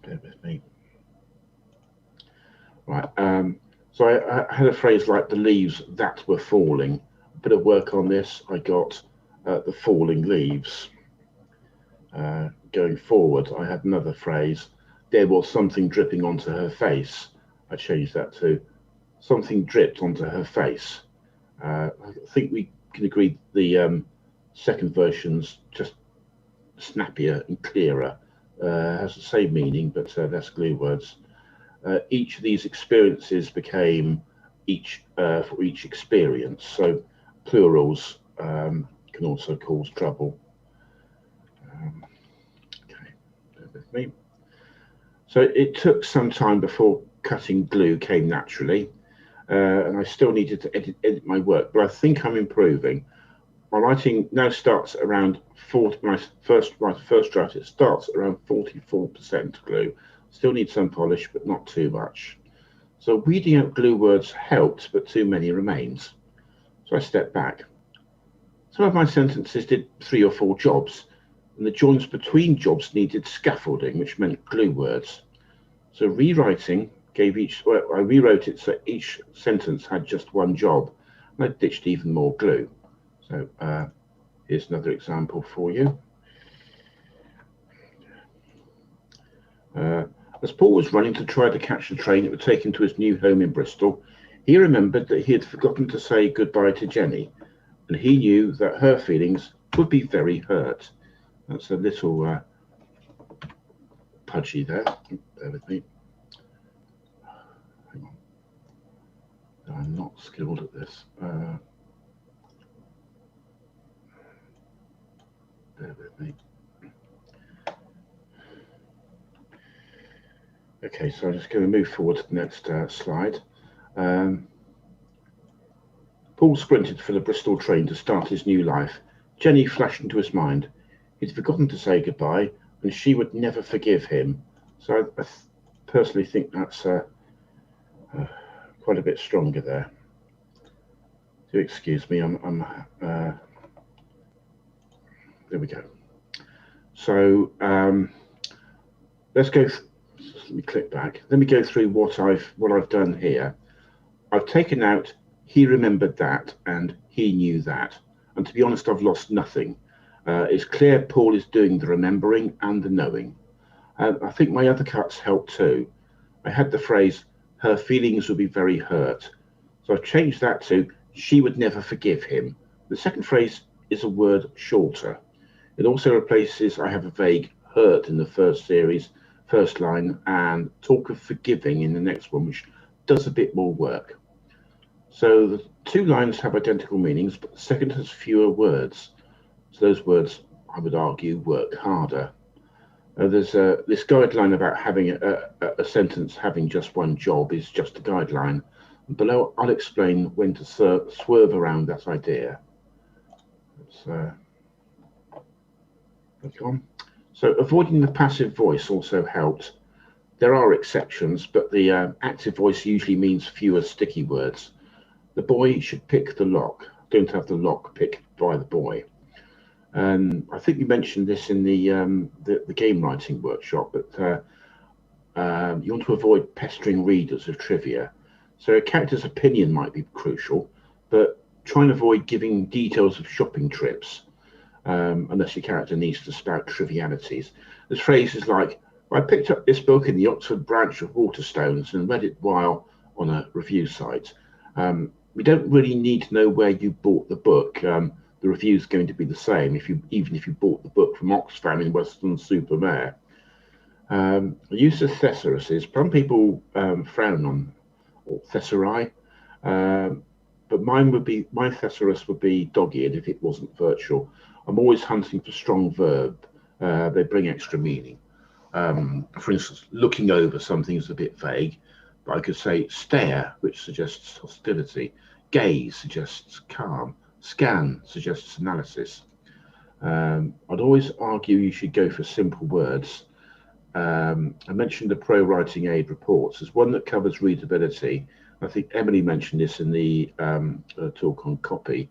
Bear with me. Right. So I had a phrase like the leaves that were falling. A bit of work on this. I got the falling leaves. Going forward, I had another phrase. There was something dripping onto her face. I changed that to something dripped onto her face. I think we can agree the second version's just snappier and clearer. Has the same meaning, but less glue words. Each of these experiences became for each experience. So plurals can also cause trouble. Okay, bear with me. So it took some time before cutting glue came naturally, and I still needed to edit my work, but I think I'm improving. My writing now starts around 40. My first draft, it starts around 44% glue. Still need some polish, but not too much. So weeding out glue words helped, but too many remains. So I stepped back. Some of my sentences did 3 or 4 jobs, and the joins between jobs needed scaffolding, which meant glue words. So rewriting gave I rewrote it so each sentence had just one job, and I ditched even more glue. So here's another example for you. As Paul was running to try to catch the train that would take him to his new home in Bristol, he remembered that he had forgotten to say goodbye to Jenny, and he knew that her feelings would be very hurt. That's a little pudgy there. Bear with me. Hang on. I'm not skilled at this. Bear with me. Okay, so I'm just going to move forward to the next slide. Paul sprinted for the Bristol train to start his new life. Jenny flashed into his mind. He'd forgotten to say goodbye, and she would never forgive him. So I personally think that's quite a bit stronger there. Do excuse me, there we go. So let's go. Let me click back. Let me go through what I've done here. I've taken out he remembered that and he knew that. And to be honest, I've lost nothing. It's clear Paul is doing the remembering and the knowing. I think my other cuts help too. I had the phrase, her feelings would be very hurt. So I've changed that to, she would never forgive him. The second phrase is a word shorter. It also replaces, I have a vague hurt in the first series, first line, and talk of forgiving in the next one, which does a bit more work. So the two lines have identical meanings, but the second has fewer words. So those words, I would argue, work harder. There's this guideline about having a sentence having just one job is just a guideline. Below, I'll explain when to swerve around that idea. Let's look on. So avoiding the passive voice also helped. There are exceptions, but the active voice usually means fewer sticky words. The boy should pick the lock. Don't have the lock picked by the boy. And I think you mentioned this in the game writing workshop, but you want to avoid pestering readers of trivia. So a character's opinion might be crucial, but try and avoid giving details of shopping trips unless your character needs to spout trivialities. There's phrases like, I picked up this book in the Oxford branch of Waterstones and read it while on a review site. We don't really need to know where you bought the book. The review is going to be the same even if you bought the book from Oxfam in Weston-super-Mare. Use of thesauruses. Some people frown on thesauri, but my thesaurus would be dog-eared if it wasn't virtual. I'm always hunting for strong verb. They bring extra meaning. For instance, looking over something is a bit vague, but I could say stare, which suggests hostility. Gaze suggests calm. Scan suggests analysis. I'd always argue you should go for simple words. I mentioned the Pro Writing Aid reports. There's one that covers readability. I think Emily mentioned this in the talk on copy.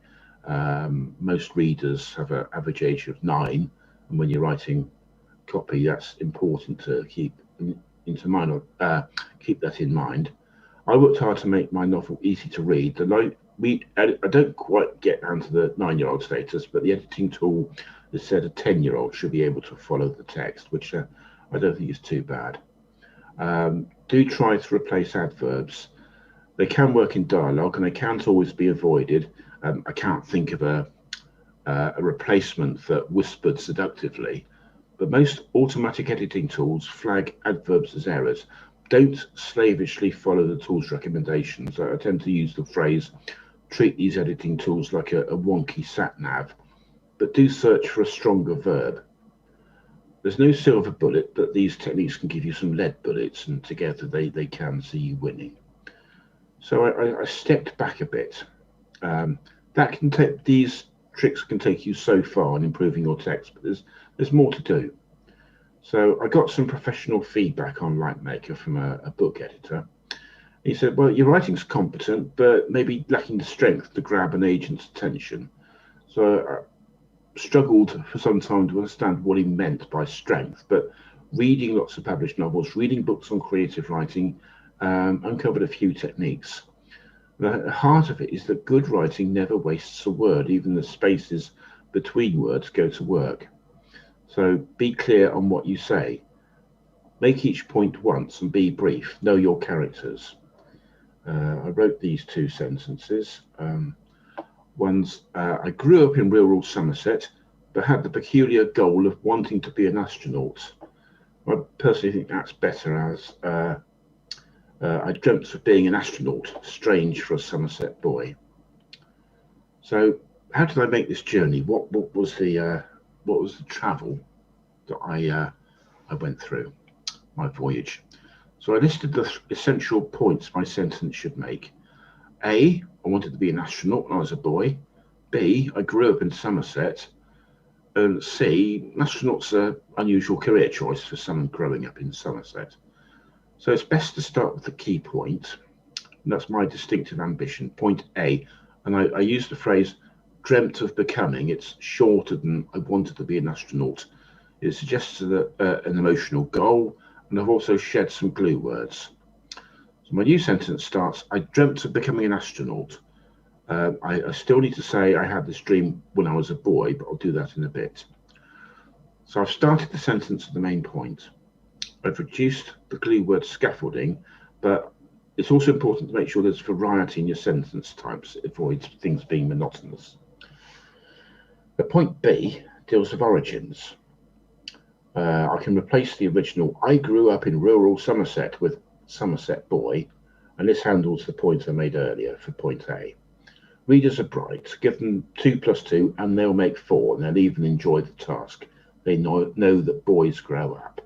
Most readers have an average age of 9, and when you're writing copy, that's important to keep that in mind. I worked hard to make my novel easy to read. I don't quite get down to the 9-year-old status, but the editing tool has said a 10-year-old should be able to follow the text, which I don't think is too bad. Do try to replace adverbs. They can work in dialogue and they can't always be avoided. I can't think of a replacement that whispered seductively, but most automatic editing tools flag adverbs as errors. Don't slavishly follow the tool's recommendations. I tend to use the phrase, treat these editing tools like a wonky sat-nav, but do search for a stronger verb. There's no silver bullet, but these techniques can give you some lead bullets, and together they can see you winning. So I stepped back a bit. These tricks can take you so far in improving your text, but there's more to do. So I got some professional feedback on Lightmaker from a book editor. He said, well, your writing's competent, but maybe lacking the strength to grab an agent's attention. So I struggled for some time to understand what he meant by strength, but reading lots of published novels, reading books on creative writing, uncovered a few techniques. The heart of it is that good writing never wastes a word. Even the spaces between words go to work. So be clear on what you say. Make each point once and be brief. Know your characters. I wrote these 2 sentences. One's, I grew up in rural Somerset, but had the peculiar goal of wanting to be an astronaut. I personally think that's better as I dreamt of being an astronaut, strange for a Somerset boy. So how did I make this journey? What was the travel that I went through, my voyage? So I listed the essential points my sentence should make. A, I wanted to be an astronaut when I was a boy. B, I grew up in Somerset. And C, an astronaut's an unusual career choice for someone growing up in Somerset. So it's best to start with the key point, and that's my distinctive ambition, point A. And I use the phrase dreamt of becoming. It's shorter than I wanted to be an astronaut. It suggests an emotional goal, and I've also shed some glue words. So my new sentence starts, I dreamt of becoming an astronaut. I still need to say I had this dream when I was a boy, but I'll do that in a bit. So I've started the sentence at the main point. I've reduced the glue word scaffolding, but it's also important to make sure there's variety in your sentence types. It avoids things being monotonous. The point B deals with origins. I can replace the original I grew up in rural Somerset with Somerset boy. and this handles the point I made earlier for point A. Readers are bright. Give them 2 + 2 and they'll make 4, and they'll even enjoy the task. They know that boys grow up.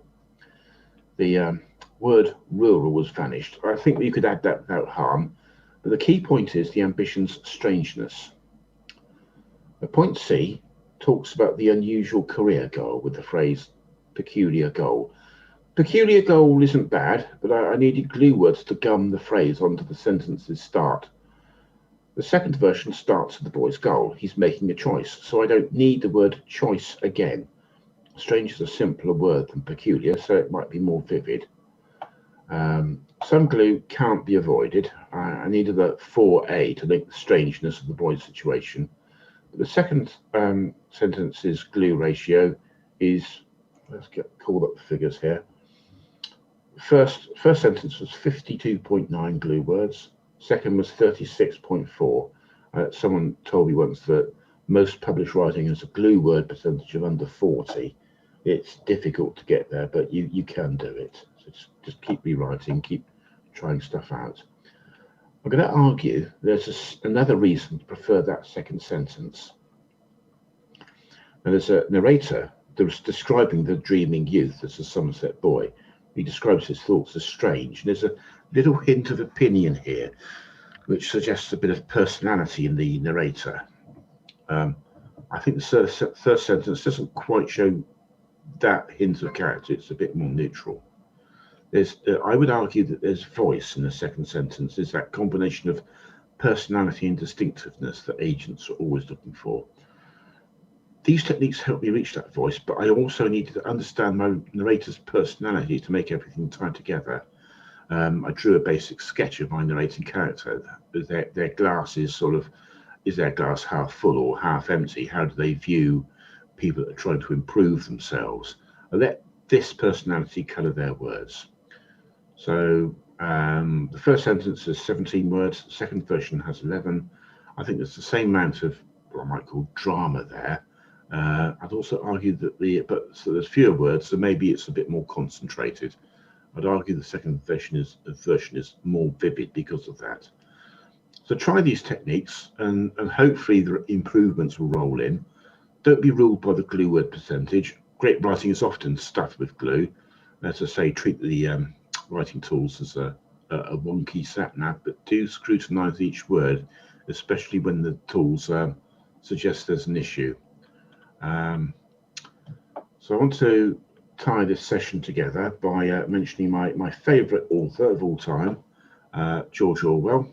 The word rural has vanished. I think you could add that without harm, but the key point is the ambition's strangeness. Point C talks about the unusual career goal with the phrase peculiar goal. Peculiar goal isn't bad, but I needed glue words to gum the phrase onto the sentence's start. The second version starts with the boy's goal. He's making a choice, so I don't need the word choice again. Strange is a simpler word than peculiar, so it might be more vivid. Some glue can't be avoided. I needed a 4A to link the strangeness of the boy's situation. But the second sentence's glue ratio is, call up the figures here. First sentence was 52.9 glue words. Second was 36.4. Someone told me once that most published writing has a glue word percentage of under 40. It's difficult to get there, but you can do it. So just keep rewriting, keep trying stuff out. I'm going to argue there's another reason to prefer that second sentence. And there's a narrator that's describing the dreaming youth as a Somerset boy. He describes his thoughts as strange, and there's a little hint of opinion here, which suggests a bit of personality in the narrator. I think the third sentence doesn't quite show that hint of character. It's a bit more neutral. I would argue that there's voice in the second sentence. There's that combination of personality and distinctiveness that agents are always looking for. These techniques help me reach that voice, but I also need to understand my narrator's personality to make everything tie together. I drew a basic sketch of my narrating character. Their glass is is their glass half full or half empty? How do they view people that are trying to improve themselves? I let this personality colour their words. So the first sentence is 17 words, the second version has 11. I think there's the same amount of what I might call drama there. I'd also argue that so there's fewer words, so maybe it's a bit more concentrated. I'd argue the second version is more vivid because of that. So try these techniques, and hopefully the improvements will roll in. Don't be ruled by the glue word percentage. Great writing is often stuffed with glue. As I say, treat the writing tools as a wonky sat-nav, but do scrutinise each word, especially when the tools suggest there's an issue. So I want to tie this session together by mentioning my favourite author of all time, George Orwell.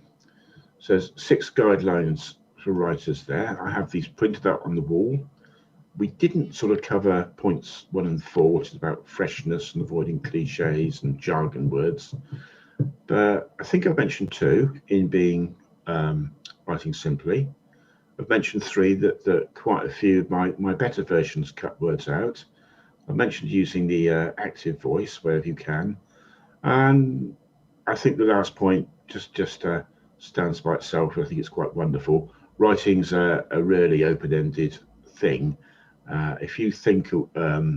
Says 6 guidelines for writers there. I have these printed out on the wall. We didn't sort of cover points 1 and 4, which is about freshness and avoiding cliches and jargon words. But I think I've mentioned 2 in being writing simply. I've mentioned 3 that quite a few of my better versions cut words out. I've mentioned using the active voice wherever you can. And I think the last point just stands by itself. I think it's quite wonderful. Writing's a really open-ended thing. If you think a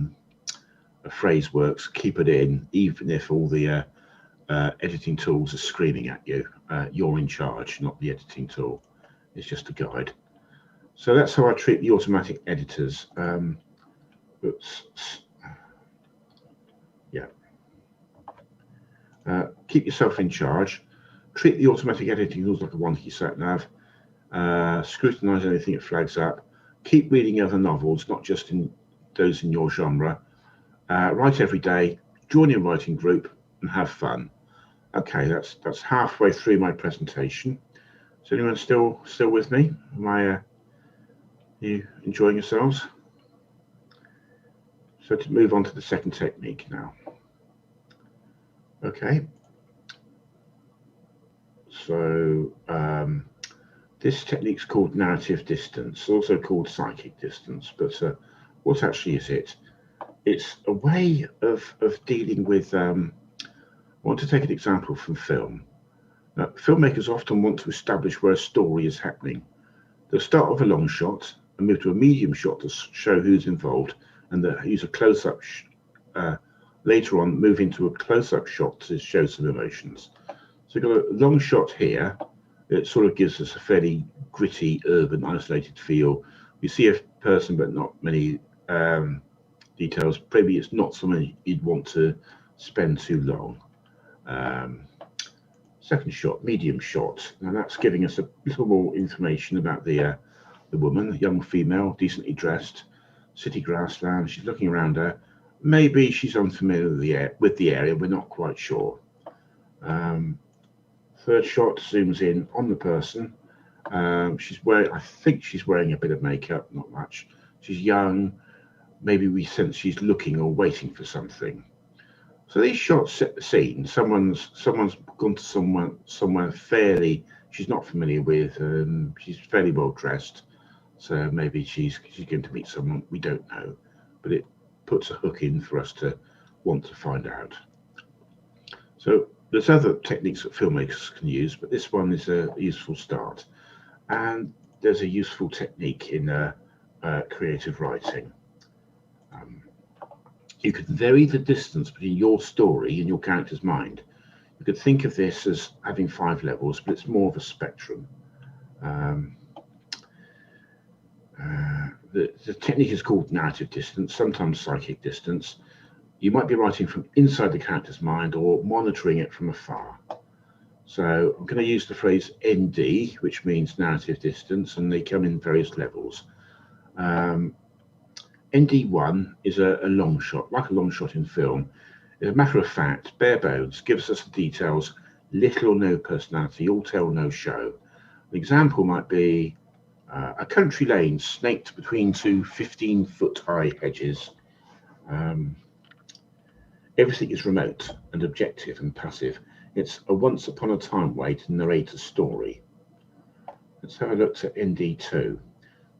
phrase works, keep it in, even if all the editing tools are screaming at you. You're in charge, not the editing tool. It's just a guide. So that's how I treat the automatic editors. Keep yourself in charge. Treat the automatic editing tools like a wonky sat-nav. Scrutinise anything it flags up. Keep reading other novels, not just in those in your genre. Write every day. Join your writing group and have fun. Okay, that's halfway through my presentation. Is anyone still with me? Are you enjoying yourselves? So to move on to the second technique now. Okay. So this technique is called narrative distance, also called psychic distance. But what actually is it? It's a way of dealing with. I want to take an example from film. Filmmakers often want to establish where a story is happening. They'll start with a long shot and move to a medium shot to show who's involved, and they'll use a close-up. Later on, move into a close-up shot to show some emotions. So we've got a long shot here. It sort of gives us a fairly gritty, urban, isolated feel. We see a person, but not many details. Maybe it's not something you'd want to spend too long. Second shot, medium shot. Now that's giving us a little more information about the woman, a young female, decently dressed, city grassland. She's looking around her. Maybe she's unfamiliar with the area. We're not quite sure. Third shot zooms in on the person. She's wearing, I think she's wearing a bit of makeup, not much. She's young. Maybe we sense she's looking or waiting for something. So these shots set the scene. Someone's gone to somewhere fairly she's not familiar with. She's fairly well dressed. So maybe she's going to meet someone we don't know. But it puts a hook in for us to want to find out. So there's other techniques that filmmakers can use, but this one is a useful start. And there's a useful technique in creative writing. You could vary the distance between your story and your character's mind. You could think of this as having 5 levels, but it's more of a spectrum. The technique is called narrative distance, sometimes psychic distance. You might be writing from inside the character's mind or monitoring it from afar. So I'm going to use the phrase ND, which means narrative distance, and they come in various levels. ND1 is a long shot, like a long shot in film. It's a matter of fact, bare bones, gives us the details, little or no personality, all tell, no show. An example might be a country lane snaked between 2 15-foot high hedges. Everything is remote and objective and passive. It's a once upon a time way to narrate a story. Let's have a look at ND2.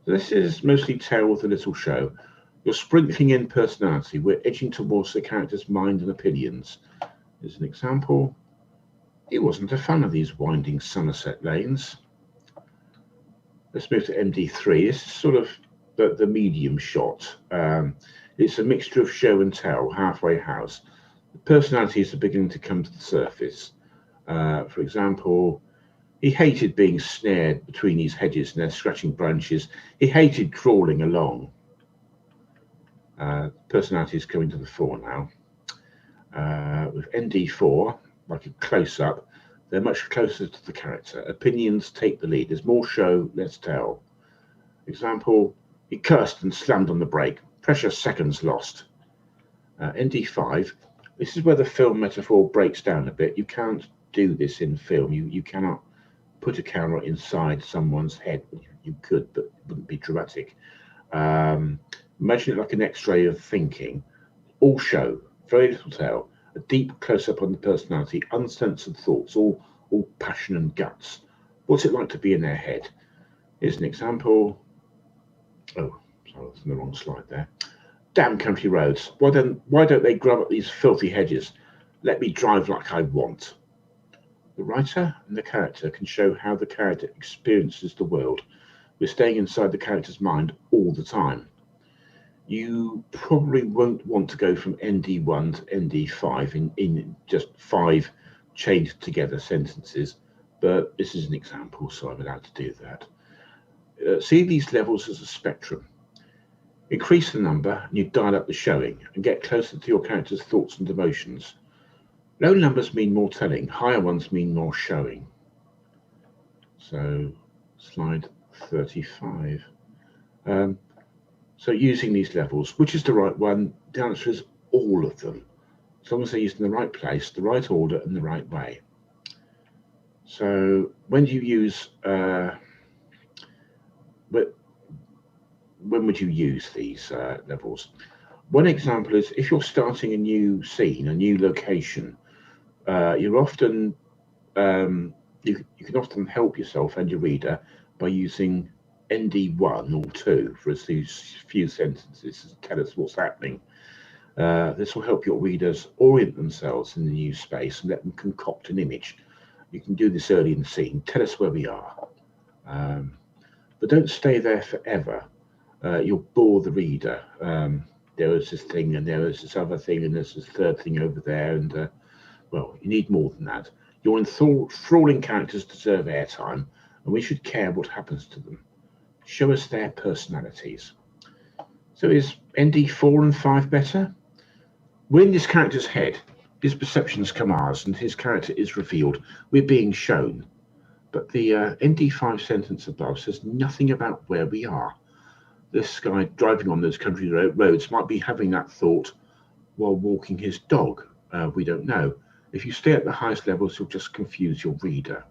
This is mostly tell with a little show. You're sprinkling in personality. We're edging towards the character's mind and opinions. Here's an example. He wasn't a fan of these winding Somerset lanes. Let's move to MD3. This is sort of the medium shot. It's a mixture of show and tell, halfway house. The personalities are beginning to come to the surface. For example, he hated being snared between these hedges and their scratching branches. He hated crawling along. Personalities coming to the fore now. With ND4, like a close-up, they're much closer to the character. Opinions take the lead. There's more show, less tell. Example, he cursed and slammed on the brake. Precious seconds lost. ND5, this is where the film metaphor breaks down a bit. You can't do this in film. You cannot put a camera inside someone's head. You could, but it wouldn't be dramatic. Imagine it like an X-ray of thinking. All show, very little tell. A deep close-up on the personality, uncensored thoughts, all passion and guts. What's it like to be in their head? Here's an example. Oh, sorry, that's in the wrong slide there. Damn country roads. Why don't they grub up these filthy hedges? Let me drive like I want. The writer and the character can show how the character experiences the world. We're staying inside the character's mind all the time. You probably won't want to go from ND1 to ND5 in just 5 chained together sentences, but this is an example, so I'm allowed to do that. See these levels as a spectrum. Increase the number and you dial up the showing and get closer to your character's thoughts and emotions. Low numbers mean more telling, higher ones mean more showing. So slide 35. So using these levels, which is the right one? The answer is all of them. As long as they're used in the right place, the right order and the right way. So when do you use, when would you use these levels? One example is if you're starting a new scene, a new location, you're often, you can often help yourself and your reader by using ND1 or 2 for these few sentences to tell us what's happening. This will help your readers orient themselves in the new space and let them concoct an image. You can do this early in the scene. Tell us where we are. But don't stay there forever. You'll bore the reader. There was this thing and there was this other thing and there's this third thing over there and well, you need more than that. Your enthralling characters deserve airtime, and we should care what happens to them. Show us their personalities. So is ND 4 and 5 better? We're in this character's head. His perceptions come ours, and his character is revealed. We're being shown. But the ND5 sentence above says nothing about where we are. This guy driving on those country roads might be having that thought while walking his dog. We don't know. If you stay at the highest levels, you'll just confuse your reader.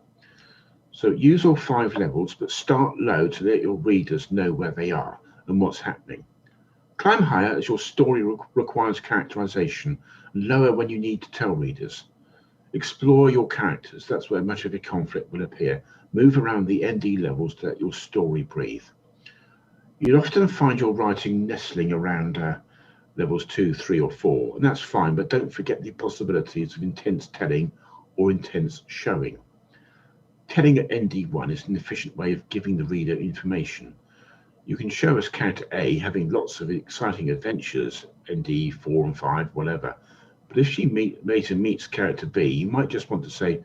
So use all 5 levels, but start low to let your readers know where they are and what's happening. Climb higher as your story requires characterization, and lower when you need to tell readers. Explore your characters. That's where much of your conflict will appear. Move around the ND levels to let your story breathe. You'll often find your writing nestling around levels 2, 3, or 4, and that's fine, but don't forget the possibilities of intense telling or intense showing. Telling at ND1 is an efficient way of giving the reader information. You can show us character A having lots of exciting adventures, ND 4 and 5, whatever. But if she later meets character B, you might just want to say,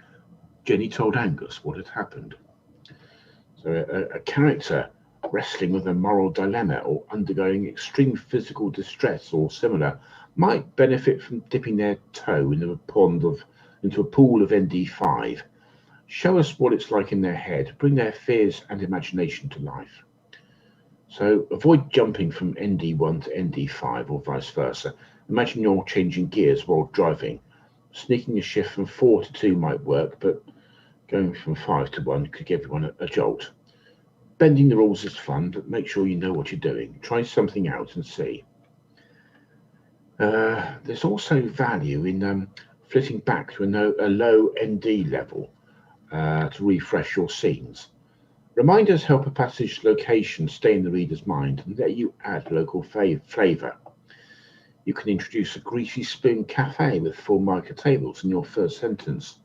Jenny told Angus what had happened. So a character wrestling with a moral dilemma or undergoing extreme physical distress or similar might benefit from dipping their toe into a pool of ND5. Show us what it's like in their head. Bring their fears and imagination to life. So avoid jumping from ND1 to ND5 or vice versa. Imagine you're changing gears while driving. Sneaking a shift from 4 to 2 might work, but going from 5 to 1 could give everyone a jolt. Bending the rules is fun, but make sure you know what you're doing. Try something out and see. There's also value in flitting back to a low ND level to refresh your scenes. Reminders help a passage location stay in the reader's mind and let you add local flavour. You can introduce a greasy spoon cafe with formica tables in your first sentence.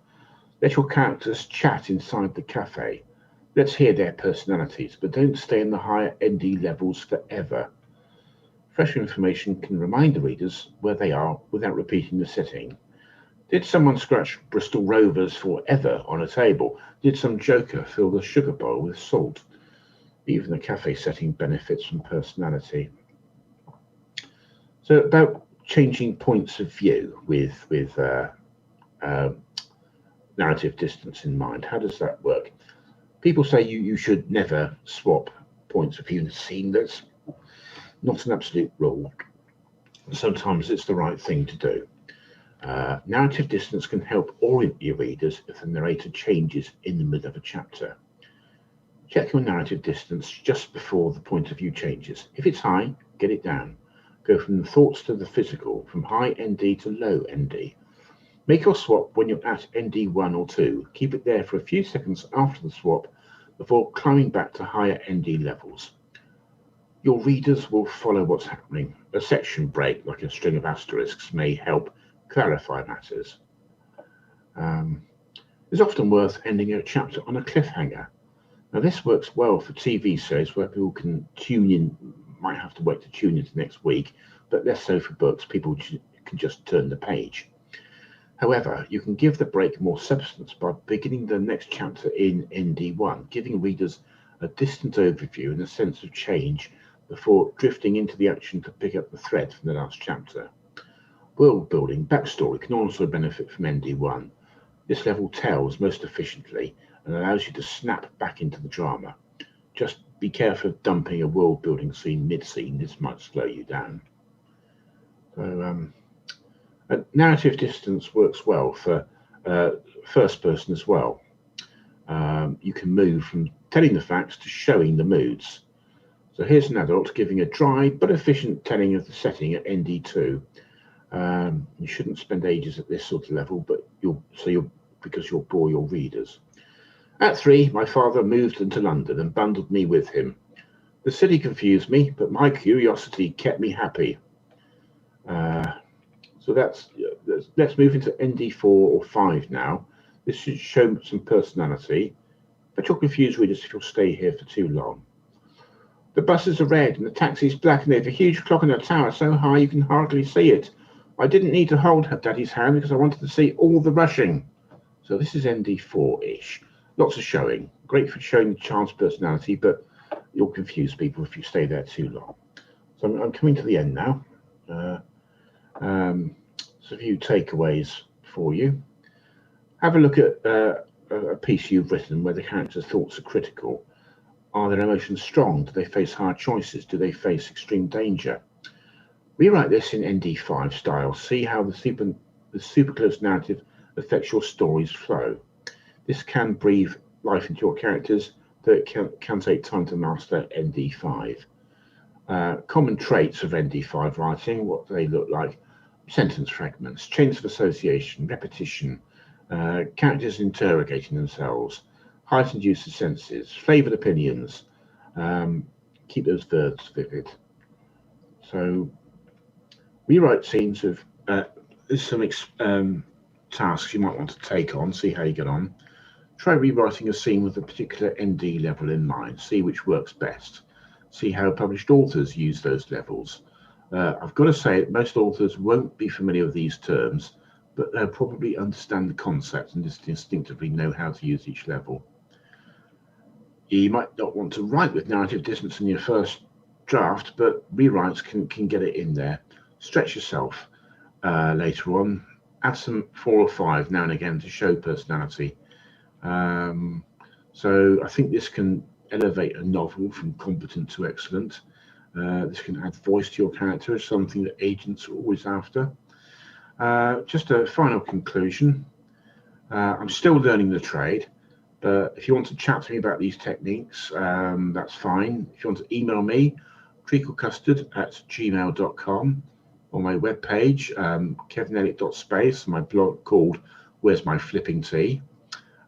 Let your characters chat inside the cafe. Let's hear their personalities, but don't stay in the higher ND levels forever. Fresh information can remind the readers where they are without repeating the setting. Did someone scratch Bristol Rovers forever on a table? Did some joker fill the sugar bowl with salt? Even the cafe setting benefits from personality. So about changing points of view with narrative distance in mind. How does that work? People say you should never swap points of view in a scene. That's not an absolute rule. Sometimes it's the right thing to do. Narrative distance can help orient your readers if the narrator changes in the middle of a chapter. Check your narrative distance just before the point of view changes. If it's high, get it down. Go from the thoughts to the physical, from high ND to low ND. Make your swap when you're at ND 1 or 2. Keep it there for a few seconds after the swap before climbing back to higher ND levels. Your readers will follow what's happening. A section break, like a string of asterisks, may help clarify matters. It's often worth ending a chapter on a cliffhanger. Now this works well for TV shows where people can tune in, might have to wait to tune into next week, but less so for books. People can just turn the page. However, you can give the break more substance by beginning the next chapter in ND1, giving readers a distant overview and a sense of change before drifting into the action to pick up the thread from the last chapter. World building, backstory can also benefit from ND1. This level tells most efficiently and allows you to snap back into the drama. Just be careful of dumping a world building scene mid-scene. This might slow you down. So, narrative distance works well for first person as well. You can move from telling the facts to showing the moods. So here's an adult giving a dry but efficient telling of the setting at ND2. You shouldn't spend ages at this sort of level, but because you'll bore your readers. At 3, my father moved into London and bundled me with him. The city confused me, but my curiosity kept me happy. So let's move into ND4 or 5 now. This should show some personality, but you'll confuse readers if you'll stay here for too long. The buses are red and the taxi's black, and they have a huge clock in a tower so high you can hardly see it. I didn't need to hold Daddy's hand because I wanted to see all the rushing. So this is ND4-ish. Lots of showing. Great for showing the child's personality, but you'll confuse people if you stay there too long. So I'm coming to the end now. So a few takeaways for you. Have a look at a piece you've written where the character's thoughts are critical. Are their emotions strong? Do they face hard choices? Do they face extreme danger? Rewrite this in ND5 style. See how the super close narrative affects your story's flow. This can breathe life into your characters, though it can take time to master ND5. Common traits of ND5 writing, what do they look like? Sentence fragments, chains of association, repetition, characters interrogating themselves, heightened use of senses, flavoured opinions. Keep those verbs vivid. So rewrite scenes of there's some tasks you might want to take on, see how you get on. Try rewriting a scene with a particular ND level in mind, see which works best. See how published authors use those levels. I've got to say, most authors won't be familiar with these terms, but they'll probably understand the concept and just instinctively know how to use each level. You might not want to write with narrative distance in your first draft, but rewrites can get it in there. Stretch yourself later on. Add some 4 or 5 now and again to show personality. So I think this can elevate a novel from competent to excellent. This can add voice to your character, something that agents are always after. Just a final conclusion. I'm still learning the trade, but if you want to chat to me about these techniques, that's fine. If you want to email me, treaclecustard@gmail.com, on my webpage, kevinelliott.space, my blog called Where's My Flipping Tea.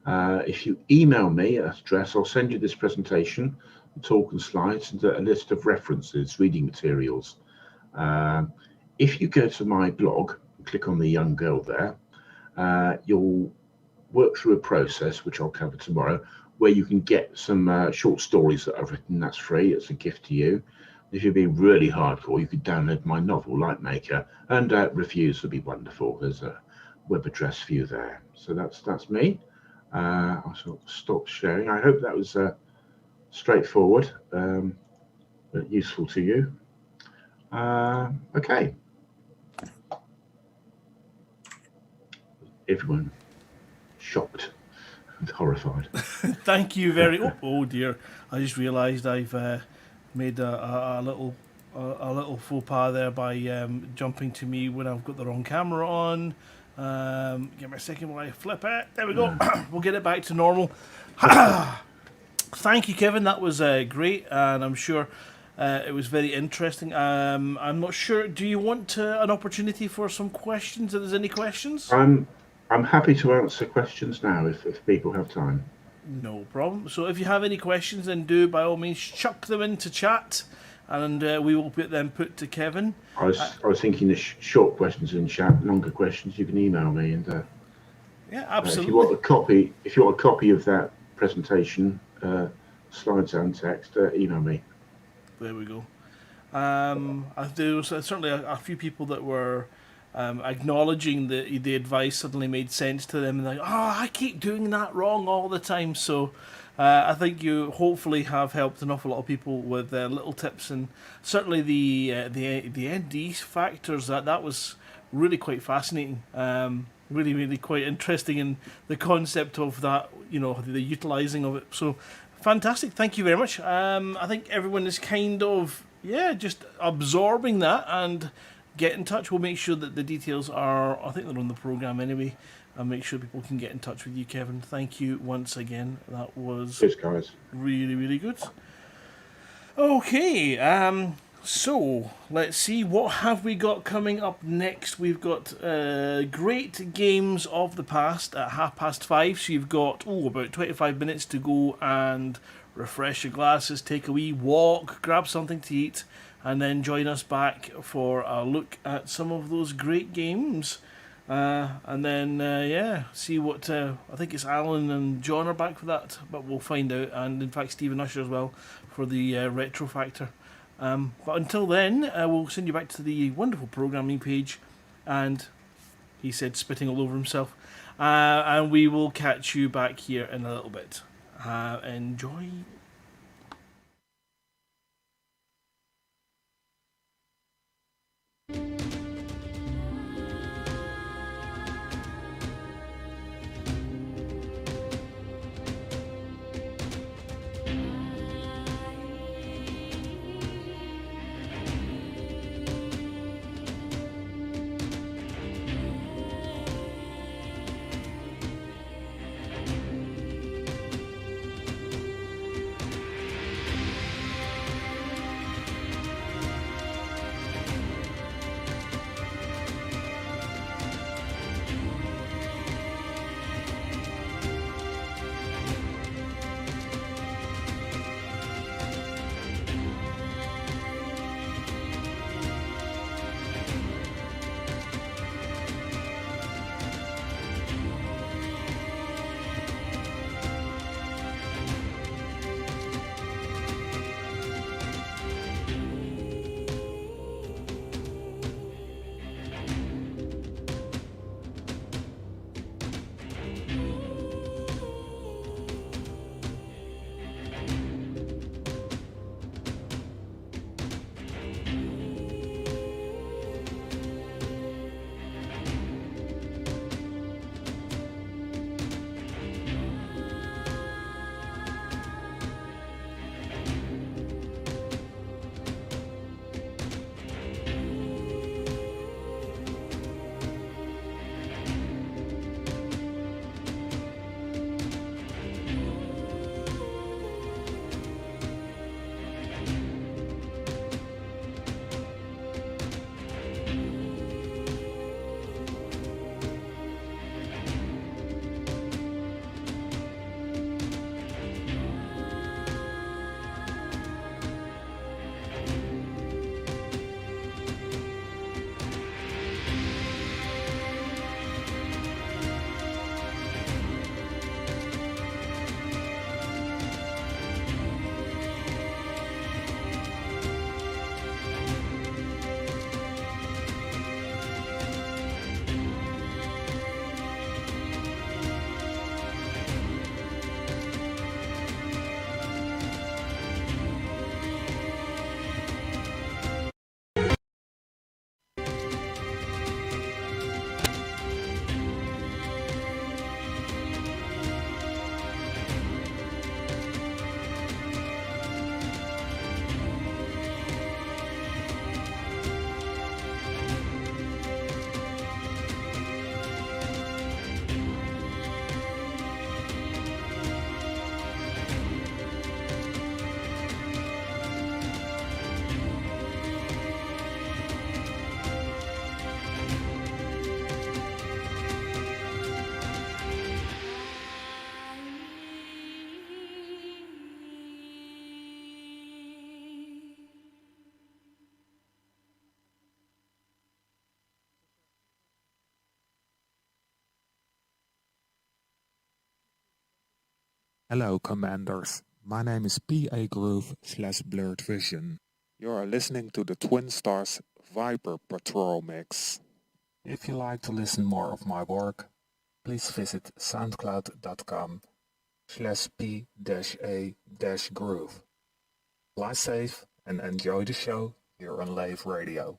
If you email me at that address, I'll send you this presentation, the talk and slides, and a list of references, reading materials. If you go to my blog, click on the young girl there, you'll work through a process, which I'll cover tomorrow, where you can get some short stories that I've written. That's free. It's a gift to you. If you're being really hardcore, you could download my novel, Lightmaker, and reviews would be wonderful. There's a web address for you there. So that's me. I'll sort of stop sharing. I hope that was straightforward, but useful to you. Okay. Everyone shocked and horrified. Thank you very. Oh dear! I just realised I've made a little faux pas there by jumping to me when I've got the wrong camera on. Give me a second while I flip it. There we go. We'll get it back to normal. Thank you, Kevin. That was great, and I'm sure it was very interesting. I'm not sure. Do you want an opportunity for some questions? If there's any questions, I'm happy to answer questions now if people have time. No problem. So if you have any questions, then do by all means chuck them into chat, and we will put to Kevin. I was thinking the short questions in chat, longer questions you can email me, and yeah, absolutely. If you want a copy of that presentation, slides and text, email me. There we go. There was certainly a few people that were acknowledging the advice suddenly made sense to them, and like, I keep doing that wrong all the time. So I think you hopefully have helped an awful lot of people with little tips, and certainly the ND factors. That was really quite fascinating. Really quite interesting in the concept of that. The utilising of it. So fantastic. Thank you very much. I think everyone is kind of just absorbing that and. Get in touch. We'll make sure that the details are, I think they're on the programme anyway, and make sure people can get in touch with you, Kevin. Thank you once again. That was really good. Okay, so let's see, what have we got coming up next? We've got great games of the past at 5:30, so you've got about 25 minutes to go and refresh your glasses, take a wee walk, grab something to eat, and then join us back for a look at some of those great games. And then, see what... I think it's Alan and John are back for that, but we'll find out. And, in fact, Stephen Usher as well for the Retro Factor. But until then, we'll send you back to the wonderful programming page. And he said, spitting all over himself. And we will catch you back here in a little bit. Enjoy. Hello, Commanders. My name is P.A. Groove/Blurred Vision. You are listening to the Twin Stars Viper Patrol Mix. If you like to listen more of my work, please visit soundcloud.com/P-A-Groove. Fly safe and enjoy the show here on Lave Radio.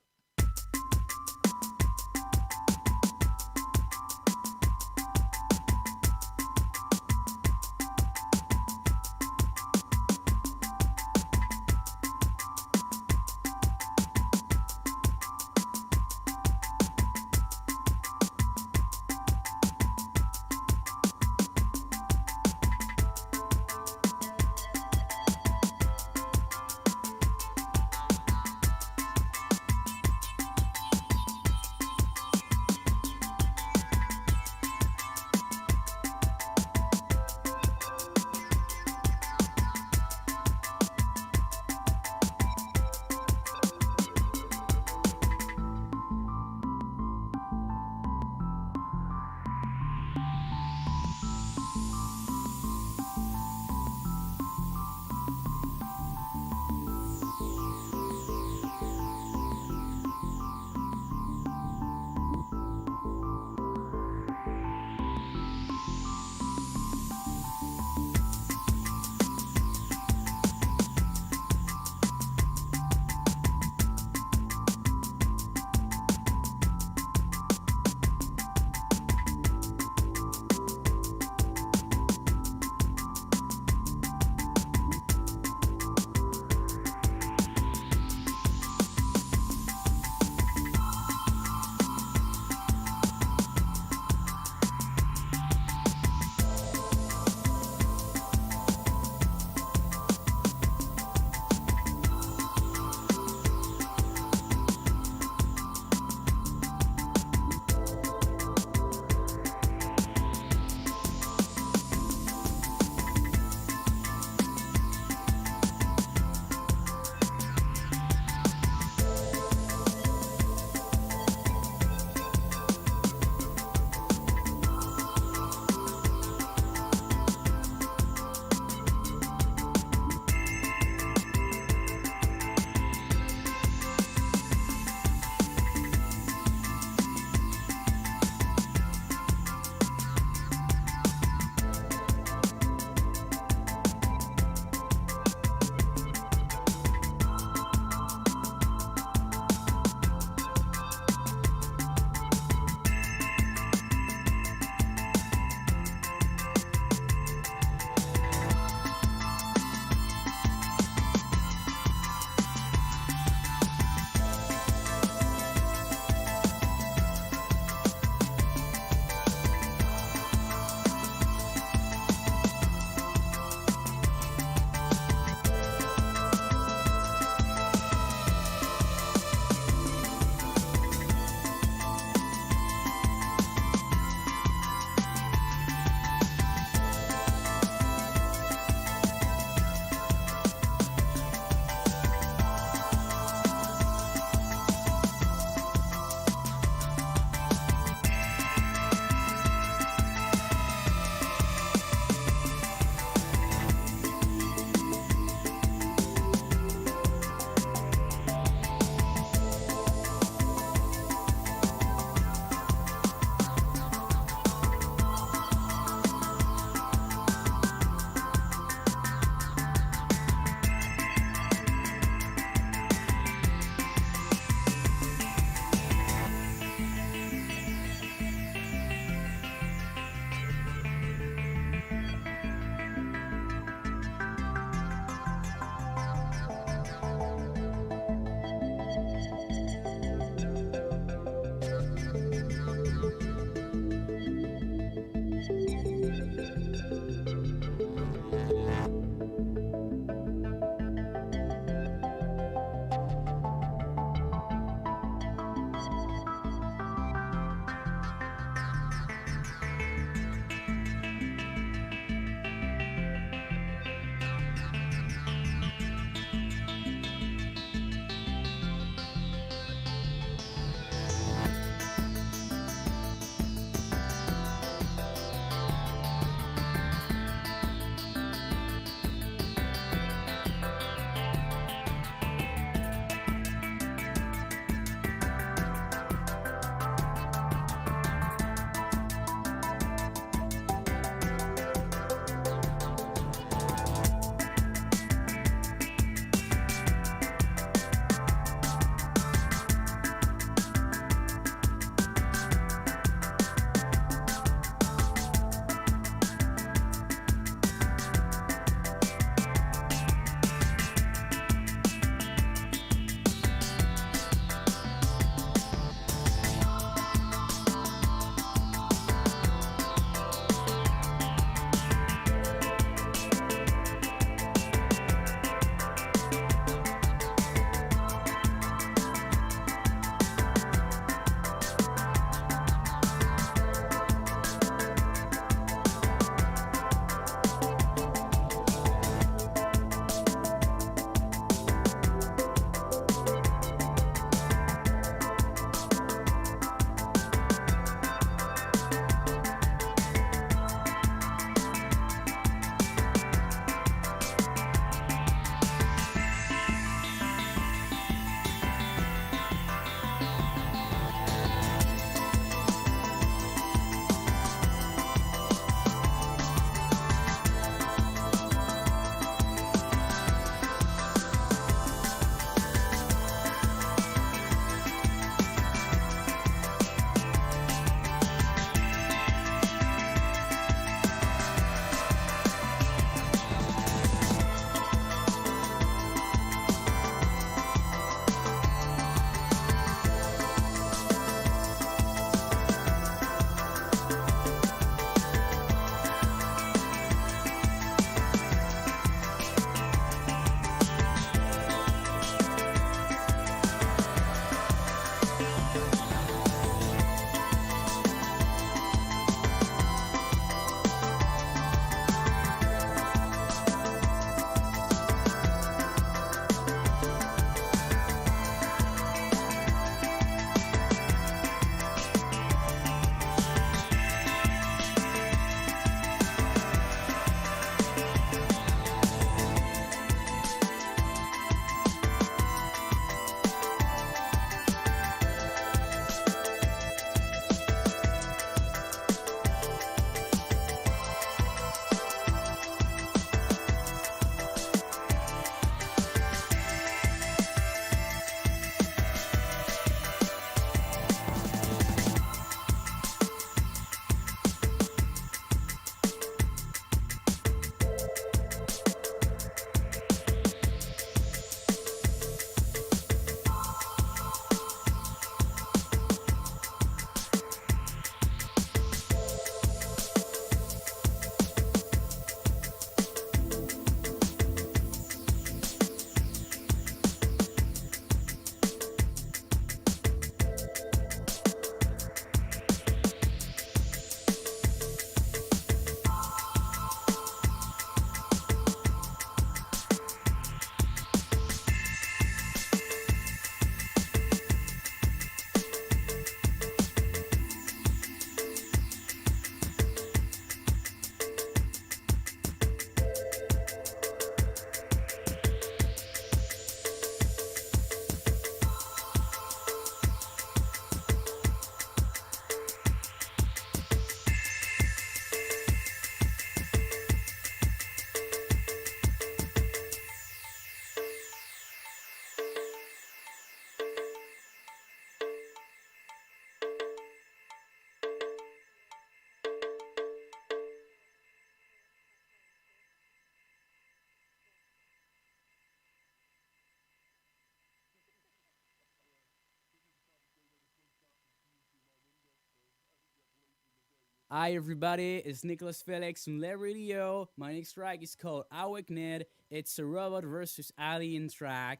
Hi everybody, it's Nicholas Felix from Lave Radio. My next track is called Awakened. It's a robot versus alien track.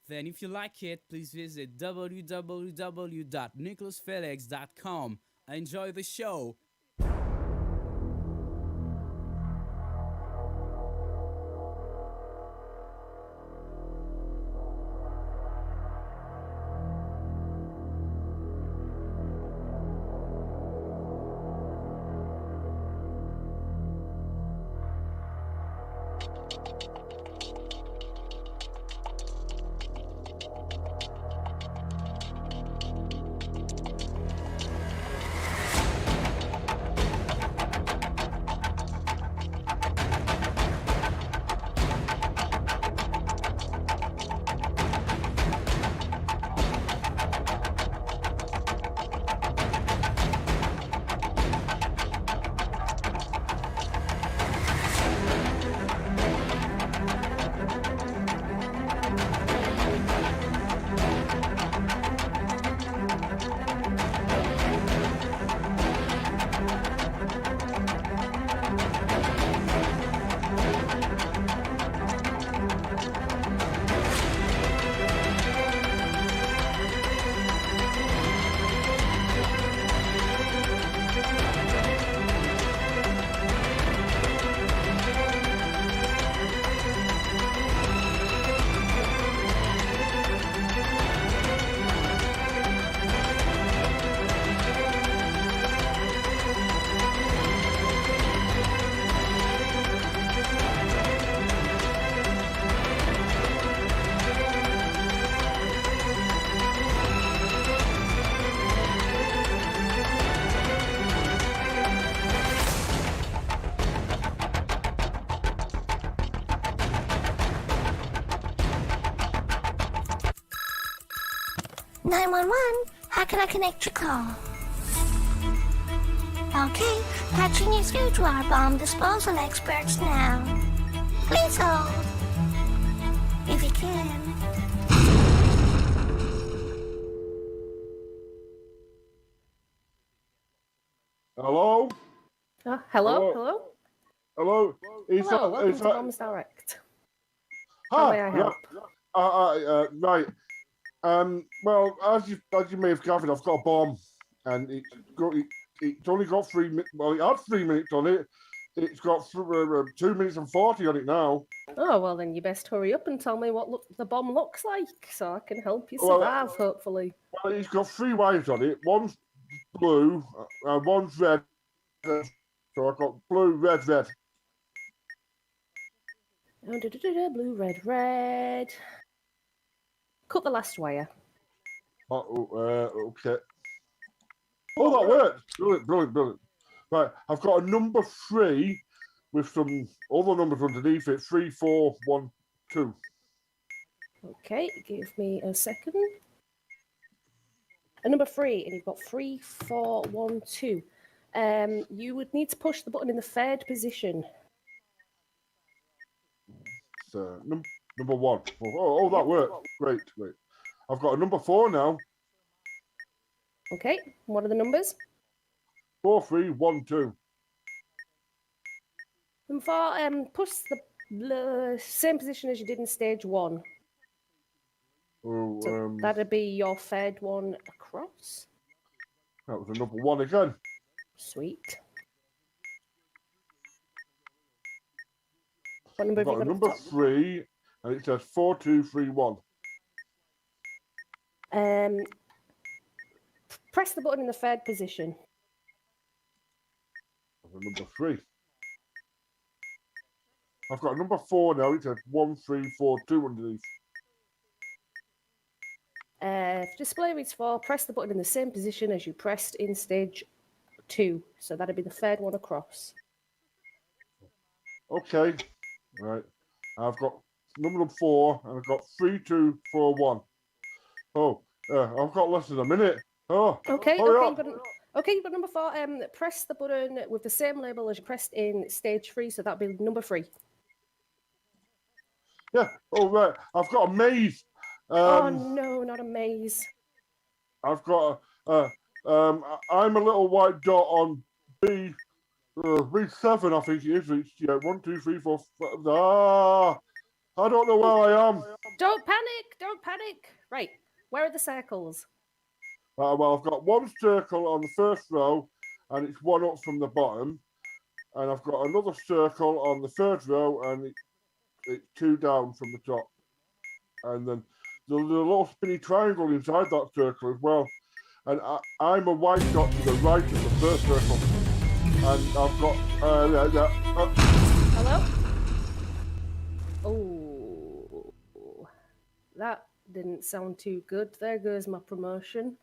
Then if you like it, please visit www.nicholasfelix.com. Enjoy the show. How can I connect your call? Okay, patching you through to our bomb disposal experts now. Please hold. If you can. Hello? Hello? Hello? Hello, welcome to Bombs Direct. How Hi. may I help? Right. Well, as you may have gathered, I've got a bomb, and it's only got 3 minutes. Well, it had 3 minutes on it. It's got 2 minutes and 40 on it now. Oh, well then you best hurry up and tell me what the bomb looks like, so I can help you Well, survive, hopefully. Well, it's got 3 wires on it. One's blue, and one's red. So I've got blue, red, red. Oh, blue, red, red. Cut the last wire. Okay. Oh, that worked. Brilliant. Right, I've got a number 3 with some other numbers underneath it. 3, 4, 1, 2. Okay, give me a second. A number 3, and you've got 3, 4, 1, 2. You would need to push the button in the third position. So, number 1. Oh, that worked. Great. I've got a number 4 now. Okay, what are the numbers? 4, 3, 1, 2. Number 4, push the same position as you did in stage 1. Oh, So that'd be your third one across. That was a number 1 again. Sweet. What number I've got a number 3, and it says 4, 2, 3, 1. Press the button in the third position. Number 3. I've got a number 4 now. It says 1, 3, 4, 2 underneath. Display reads 4. Press the button in the same position as you pressed in stage 2. So that'd be the third one across. Okay. Right. I've got number 4, and I've got 3, 2, 4, 1. Oh, I've got less than a minute. Oh, okay. Hurry You've got number 4. Press the button with the same label as you pressed in stage 3. So that'd be number 3. Yeah. Oh, right. I've got a maze. Oh no, not a maze. I've got I'm a little white dot on B7, I think it is. It's 1, 2, 3, 4, 5. I don't know where I am. Don't panic. Right, where are the circles? Well, I've got one circle on the first row, and it's one up from the bottom. And I've got another circle on the third row, and it's 2 down from the top. And then there's a little spinny triangle inside that circle as well. And I'm a white dot to the right of the first circle. And I've got... Hello? Oh, that didn't sound too good. There goes my promotion.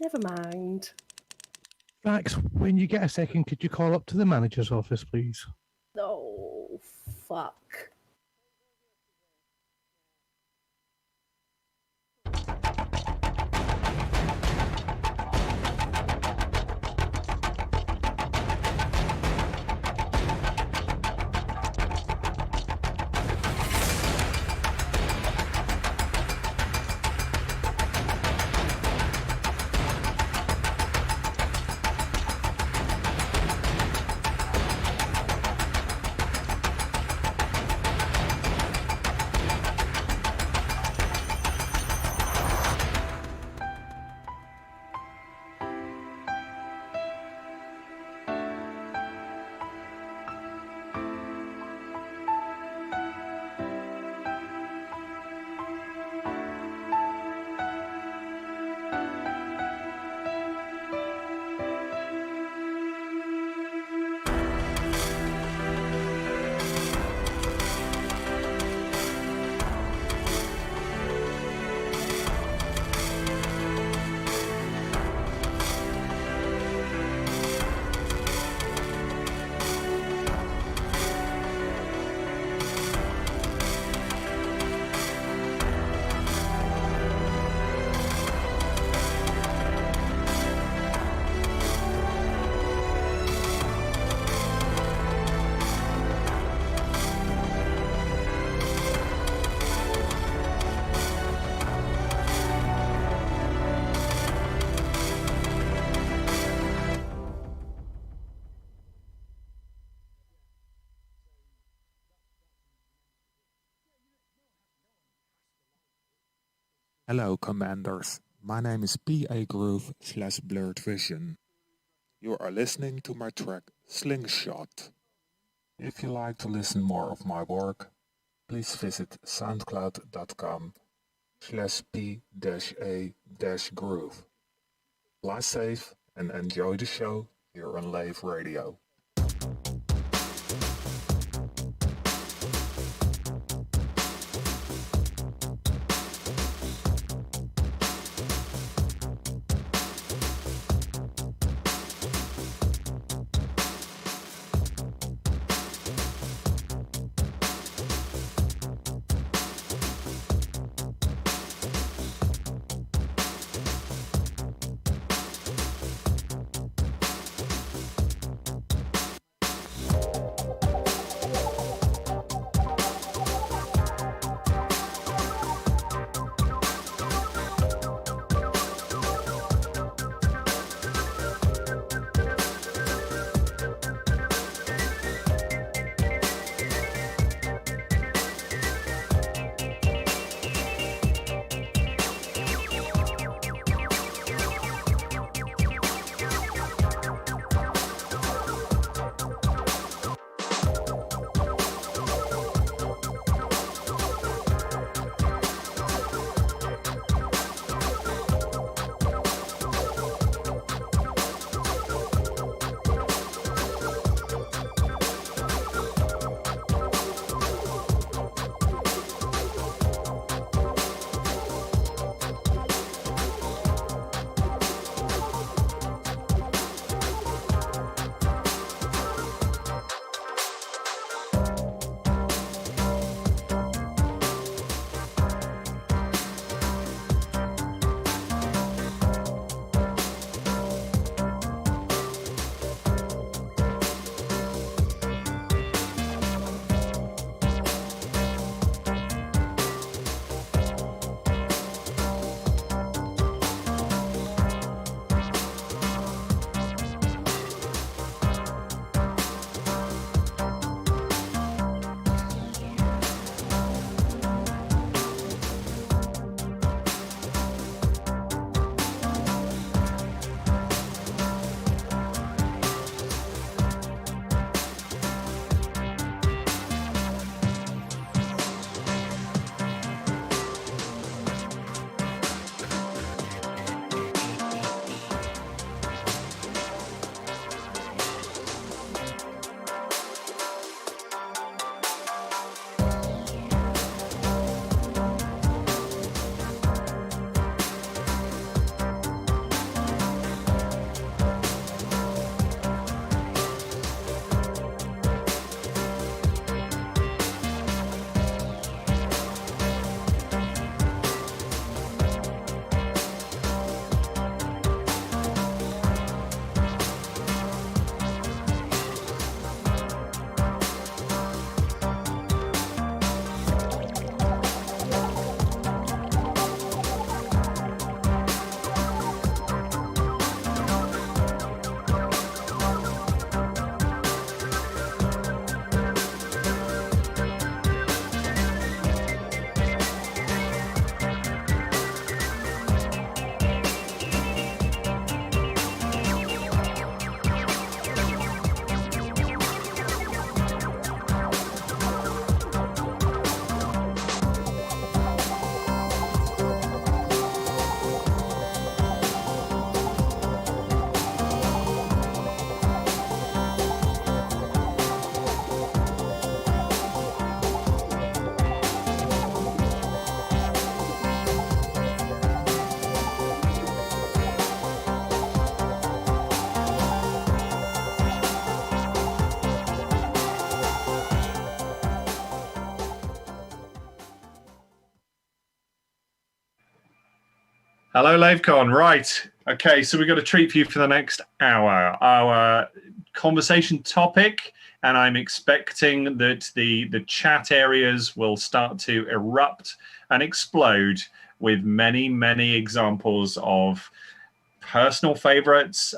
Never mind. Max, when you get a second, could you call up to the manager's office, please? Oh, fuck. Hello, Commanders. My name is P.A. Groove/Blurred Vision. You are listening to my track Slingshot. If you like to listen more of my work, please visit soundcloud.com/p-a-groove. Fly safe and enjoy the show here on Lave Radio. Hello, LaveCon. Right. Okay, so we've got a treat for you for the next hour. Our conversation topic, and I'm expecting that the chat areas will start to erupt and explode with many, many examples of personal favorites,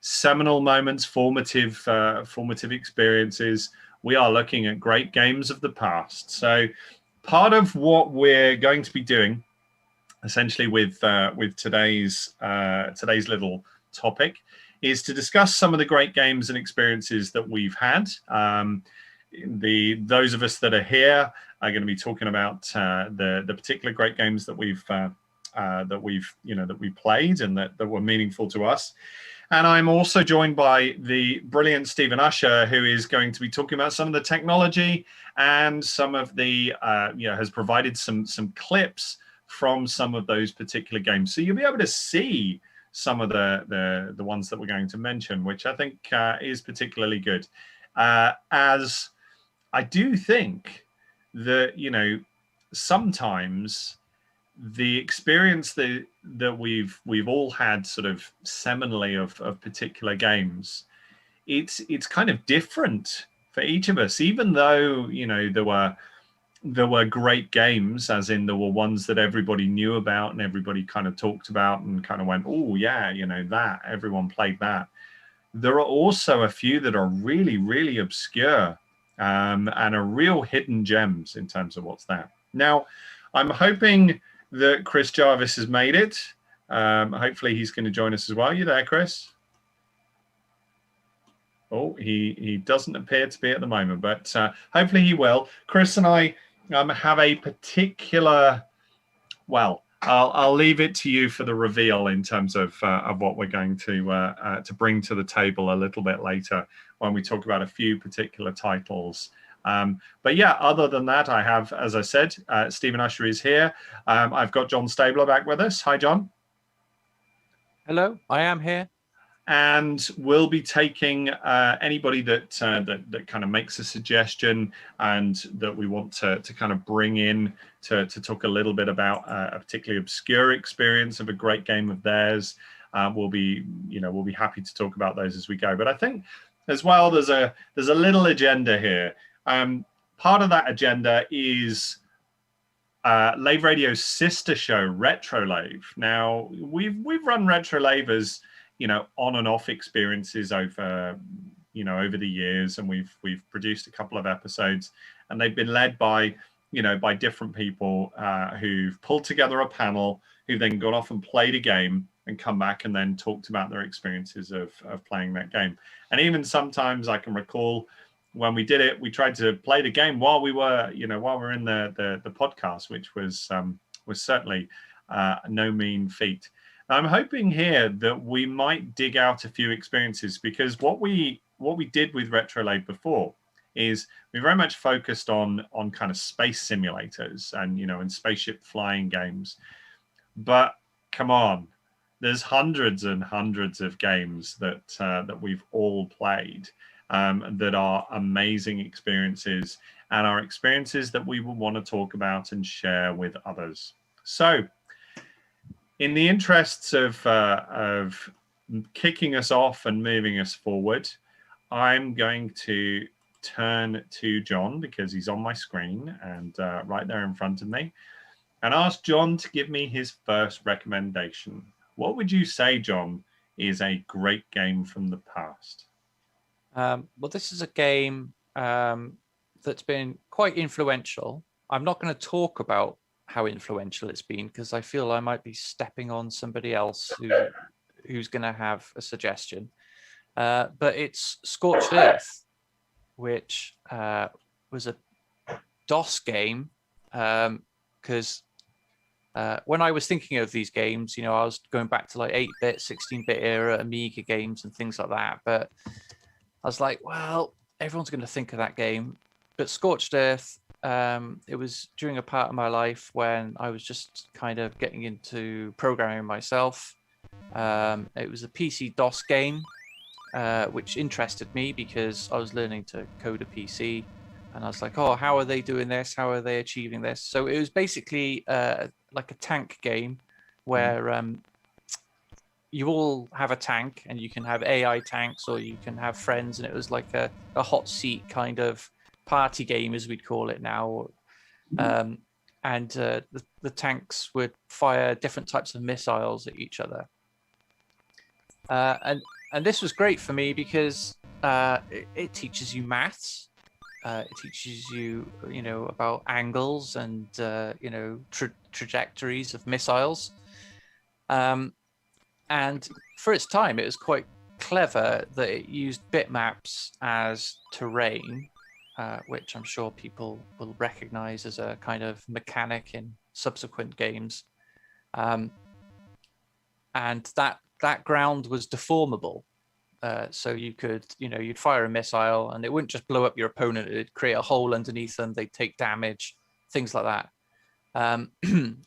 seminal moments, formative experiences. We are looking at great games of the past. So part of what we're going to be doing essentially with today's little topic is to discuss some of the great games and experiences that we've had. Those of us that are here are going to be talking about the particular great games that we've played and that were meaningful to us. And I'm also joined by the brilliant Stephen Usher, who is going to be talking about some of the technology and some of the has provided some clips from some of those particular games. So you'll be able to see some of the ones that we're going to mention, which I think is particularly good. As I do think that, sometimes the experience that we've all had sort of seminally of particular games, it's kind of different for each of us, even though, there were great games, as in there were ones that everybody knew about and everybody kind of talked about and kind of went, oh yeah, that everyone played that. There are also a few that are really, really obscure and are real hidden gems in terms of what's there. Now, I'm hoping that Chris Jarvis has made it. Hopefully he's going to join us as well. You there, Chris? Oh, he doesn't appear to be at the moment, but hopefully he will. Chris and I have a particular, well, I'll leave it to you for the reveal in terms of what we're going to bring to the table a little bit later when we talk about a few particular titles. But yeah, other than that, I have, as I said, Stephen Usher is here. I've got John Stabler back with us. Hi, John. Hello, I am here. And we'll be taking anybody that kind of makes a suggestion and that we want to kind of bring in to talk a little bit about a particularly obscure experience of a great game of theirs. We'll be happy to talk about those as we go. But I think as well, there's a little agenda here. Part of that agenda is Lave Radio's sister show, Retro Lave. Now we've run Retro Lave as on and off experiences over the years, and we've produced a couple of episodes, and they've been led by different people who've pulled together a panel who then gone off and played a game and come back and then talked about their experiences of playing that game. And even sometimes I can recall when we did it, we tried to play the game while we were in the podcast, which was certainly no mean feat. I'm hoping here that we might dig out a few experiences, because what we did with Retro Lave before is we very much focused on kind of space simulators and spaceship flying games. But come on, there's hundreds and hundreds of games that we've all played that are amazing experiences and are experiences that we will want to talk about and share with others. So, in the interests of kicking us off and moving us forward, I'm going to turn to John, because he's on my screen and right there in front of me, and ask John to give me his first recommendation. What would you say, John, is a great game from the past? Well, this is a game that's been quite influential. I'm not going to talk about how influential it's been, because I feel I might be stepping on somebody else who's going to have a suggestion. But it's Scorched Earth, which was a DOS game, because when I was thinking of these games, I was going back to like 8-bit, 16-bit era Amiga games and things like that. But I was like, well, everyone's going to think of that game. But Scorched Earth, it was during a part of my life when I was just kind of getting into programming myself. It was a PC DOS game, which interested me because I was learning to code a PC. And I was like, oh, how are they doing this? How are they achieving this? So it was basically like a tank game where you all have a tank, and you can have AI tanks, or you can have friends, and it was like a hot seat kind of party game, as we'd call it now. And the tanks would fire different types of missiles at each other. And this was great for me because it teaches you maths. It teaches you, about angles and, trajectories of missiles. And for its time, it was quite clever that it used bitmaps as terrain, which I'm sure people will recognize as a kind of mechanic in subsequent games. And that ground was deformable. So you could, you'd fire a missile and it wouldn't just blow up your opponent. It'd create a hole underneath them. They'd take damage, things like that. And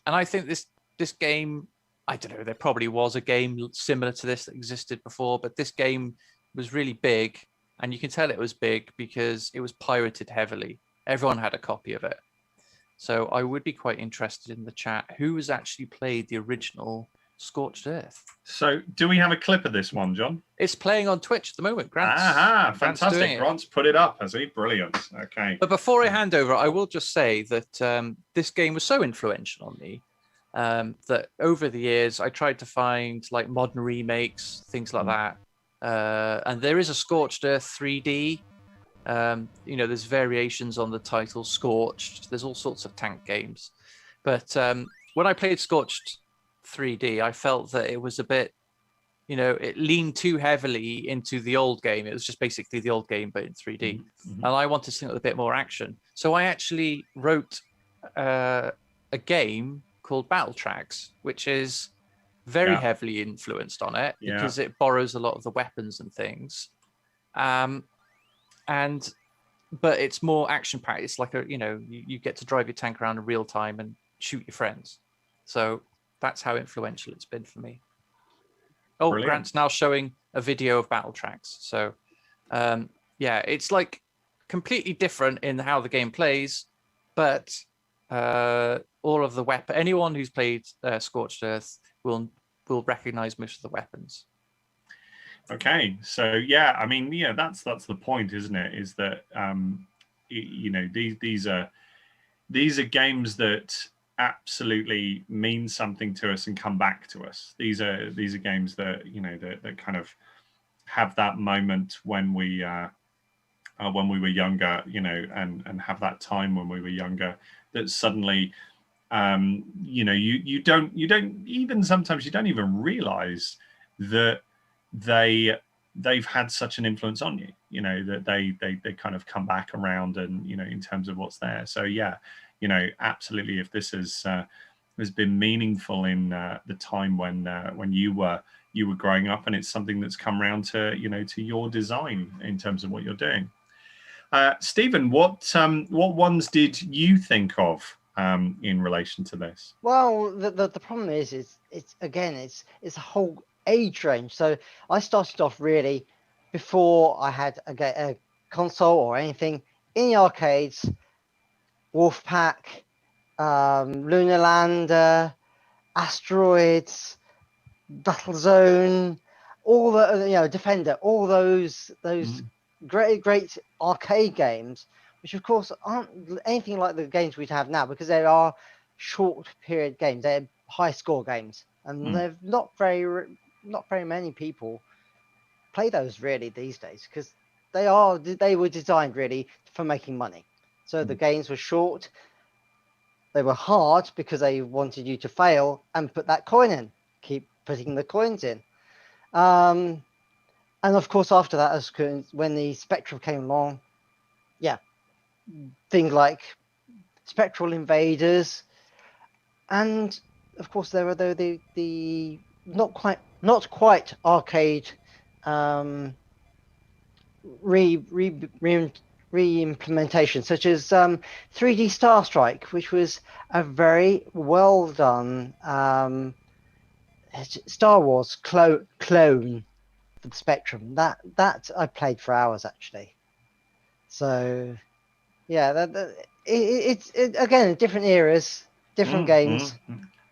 I think this game, I don't know, there probably was a game similar to this that existed before, but this game was really big. And you can tell it was big because it was pirated heavily. Everyone had a copy of it. So I would be quite interested in the chat who has actually played the original Scorched Earth. So do we have a clip of this one, John? It's playing on Twitch at the moment. Grant's fantastic. Grant's put it up, has he? Brilliant. Okay. But before I hand over, I will just say that this game was so influential on me that over the years I tried to find like modern remakes, things like that. And there is a Scorched Earth 3D. There's variations on the title Scorched. There's all sorts of tank games. But when I played Scorched 3D, I felt that it was a bit, it leaned too heavily into the old game. It was just basically the old game, but in 3D. And I wanted something with a bit more action. So I actually wrote a game called Battle Tracks, which is very heavily influenced on it because it borrows a lot of the weapons and things. But it's more action packed. It's like you get to drive your tank around in real time and shoot your friends. So that's how influential it's been for me. Oh, brilliant. Grant's now showing a video of Battle Tracks. So it's like completely different in how the game plays, but all of the weapon, anyone who's played Scorched Earth will recognize most of the weapons. Okay, so that's the point, isn't it? Is that these are games that absolutely mean something to us and come back to us. These are games that that kind of have that moment when we were younger, and have that time when we were younger that suddenly you don't even sometimes you don't even realize that they've had such an influence on you, that they kind of come back around and in terms of what's there. So absolutely, if this has been meaningful in the time when you were growing up, and it's something that's come around to to your design in terms of what you're doing. Stephen, what ones did you think of in relation to this? Well, the problem is it's a whole age range. So I started off really before I had a console or anything in the arcades. Wolfpack, Lunar Lander, Asteroids, Battlezone, all the Defender, all those great arcade games, which of course aren't anything like the games we have now because they are short period games. They're high score games, and they've not very many people play those really these days because they were designed really for making money. So the games were short, they were hard because they wanted you to fail and put that coin in, keep putting the coins in. And of course, after that, when the Spectrum came along, things like Spectral Invaders, and of course there were the not quite arcade re-implementation, such as 3D Star Strike, which was a very well done Star Wars clone for the Spectrum. That I played for hours actually. So it's again different eras, different games.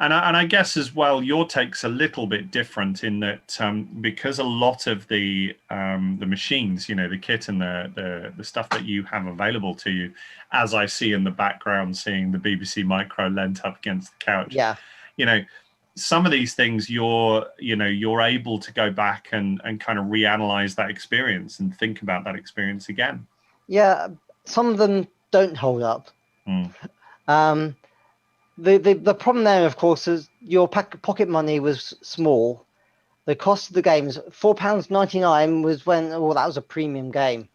And I guess as well, your take's a little bit different in that because a lot of the machines, the kit and the stuff that you have available to you, as I see in the background, seeing the BBC Micro lent up against the couch, some of these things you're able to go back and kind of reanalyze that experience and think about that experience again. Yeah, some of them don't hold up. The problem there, of course, is your pocket money was small. The cost of the game is £4.99 was when that was a premium game,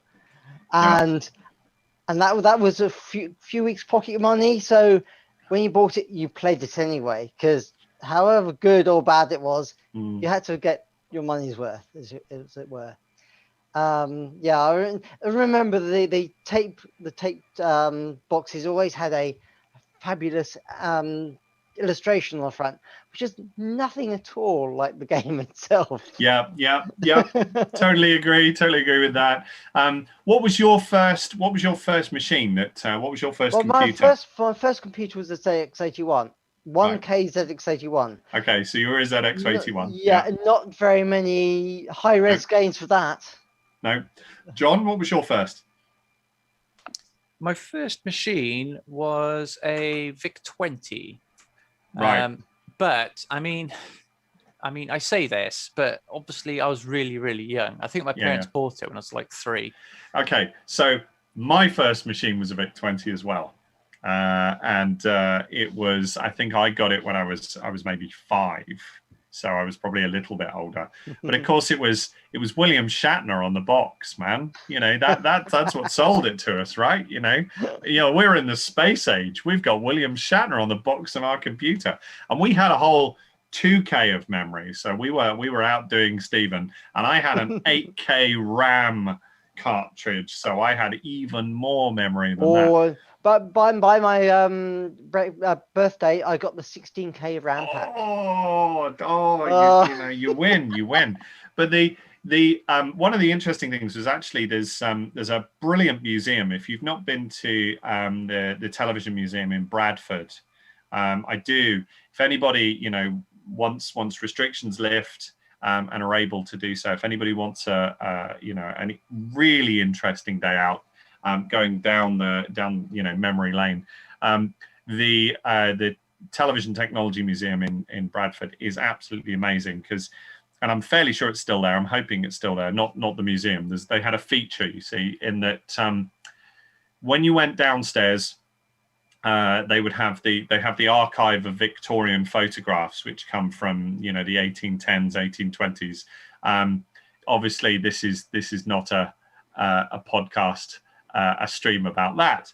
and that was a few weeks pocket money. So when you bought it, you played it anyway, because however good or bad it was, you had to get your money's worth, as it were. I remember the tape boxes always had a fabulous illustration on the front, which is nothing at all like the game itself. Yeah. Totally agree with that. What was your first machine what was your first computer? My first computer was the ZX81. One ZX81. Okay, so you were a ZX81. Yeah, not very many high-res games for that. No. John, what was your first? My first machine was a VIC-20. Right. But I mean, I say this, but obviously I was really, really young. I think my parents bought it when I was like 3. Okay, so my first machine was a VIC-20 as well. And it was, I think I got it when I was maybe 5. So I was probably a little bit older, but of course it was William Shatner on the box, man. That's what sold it to us, right? We're in the space age. We've got William Shatner on the box of our computer, and we had a whole 2K of memory. So we were outdoing Stephen, and I had an 8K RAM cartridge, so I had even more memory than that. But by my birthday, I got the 16K RAM pack. You win. But the one of the interesting things was actually there's a brilliant museum. If you've not been to the television museum in Bradford, I do. If anybody once restrictions lift and are able to do so, if anybody wants a really interesting day out. Going down memory lane, the Television Technology Museum in Bradford is absolutely amazing and I'm fairly sure it's still there. I'm hoping it's still there. Not the museum. They had a feature, you see, in that when you went downstairs, they have the archive of Victorian photographs which come from the 1810s, 1820s. Obviously, this is not a podcast. A stream about that,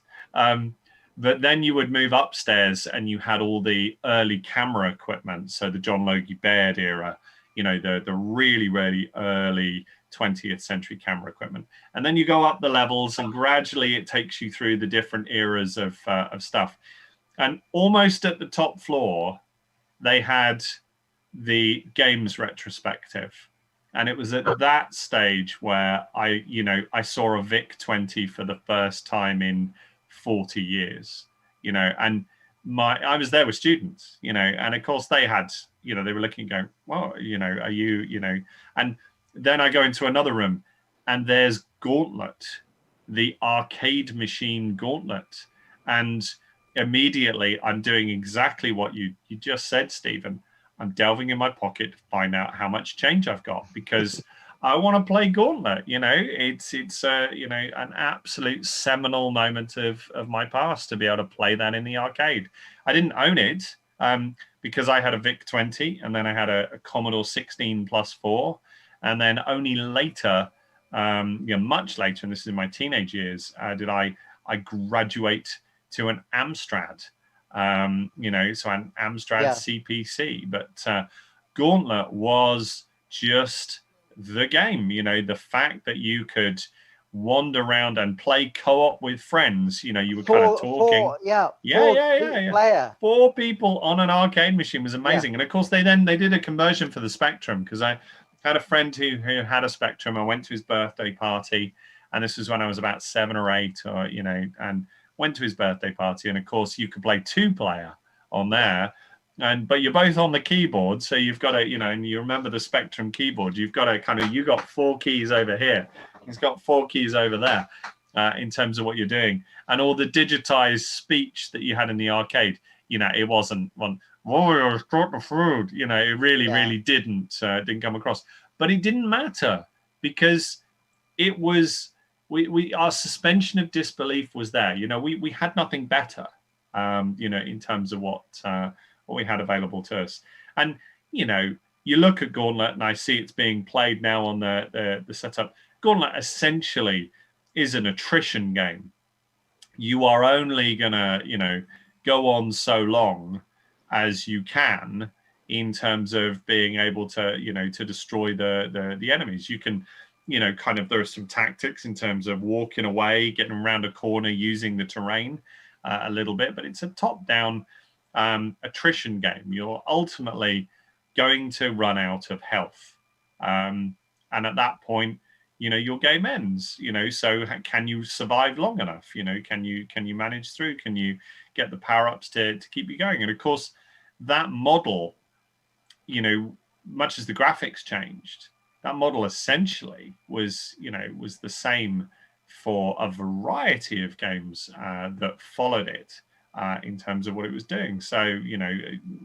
but then you would move upstairs and you had all the early camera equipment, so the John Logie Baird era, the really, really early 20th century camera equipment, and then you go up the levels and gradually it takes you through the different eras of stuff, and almost at the top floor they had the games retrospective. And it was at that stage where I saw a VIC-20 for the first time in 40 years, and I was there with students, and of course they had, they were looking going, well, are you, and then I go into another room and there's Gauntlet, the arcade machine Gauntlet. And immediately I'm doing exactly what you just said, Stephen. I'm delving in my pocket to find out how much change I've got because I want to play Gauntlet. It's an absolute seminal moment of my past to be able to play that in the arcade. I didn't own it because I had a VIC-20 and then I had a Commodore 16+4, and then only later, much later, and this is in my teenage years, did I graduate to an Amstrad. So an Amstrad CPC, but Gauntlet was just the game. The fact that you could wander around and play co-op with friends. You were kind of talking. Player. 4 people on an arcade machine was amazing. And of course, they did a conversion for the Spectrum, because I had a friend who had a Spectrum. I went to his birthday party, and this was when I was about 7 or 8, or and went to his birthday party, and of course you could play 2-player on there, but you're both on the keyboard, so you've got to, and you remember the Spectrum keyboard. You've got to you got 4 keys over here. He's got 4 keys over there in terms of what you're doing, and all the digitized speech that you had in the arcade. It wasn't one. Oh, I've got the food. It really didn't come across. But it didn't matter because it was our suspension of disbelief was there. We had nothing better. In terms of what we had available to us. And, you look at Gauntlet and I see it's being played now on the setup. Gauntlet essentially is an attrition game. You are only going to, go on so long as you can in terms of being able to, to destroy the enemies. You can, there are some tactics in terms of walking away, getting around a corner, using the terrain a little bit, but it's a top-down attrition game. You're ultimately going to run out of health, and at that point, your game ends. So can you survive long enough? Can you manage through? Can you get the power-ups to keep you going? And of course, that model, much as the graphics changed, that model essentially was the same for a variety of games that followed it in terms of what it was doing. So,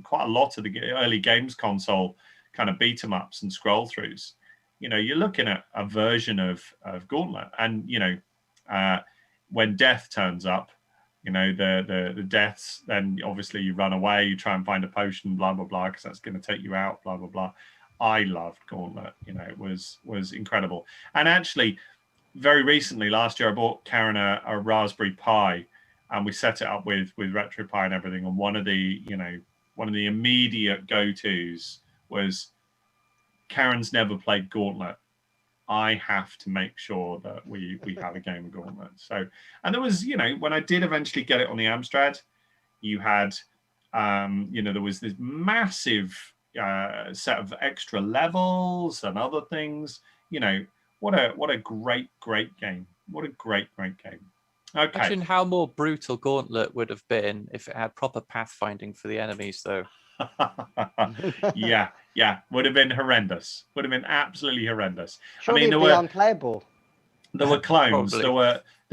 quite a lot of the early games console kind of beat 'em ups and scroll throughs. You're looking at a version of Gauntlet, and when death turns up, the deaths, then obviously you run away, you try and find a potion, blah blah blah, because that's going to take you out, blah blah blah. I loved Gauntlet. It was incredible. And actually, very recently, last year, I bought Karen a Raspberry Pi, and we set it up with RetroPie and everything. And one of the immediate go-tos was, Karen's never played Gauntlet. I have to make sure that we have a game of Gauntlet. So, and there was, when I did eventually get it on the Amstrad, you had, there was this massive set of extra levels and other things. What a great game. What a great game. Okay. Imagine how more brutal Gauntlet would have been if it had proper pathfinding for the enemies, though. yeah, would have been horrendous. Would have been absolutely horrendous. Surely there were unplayable. There were clones. there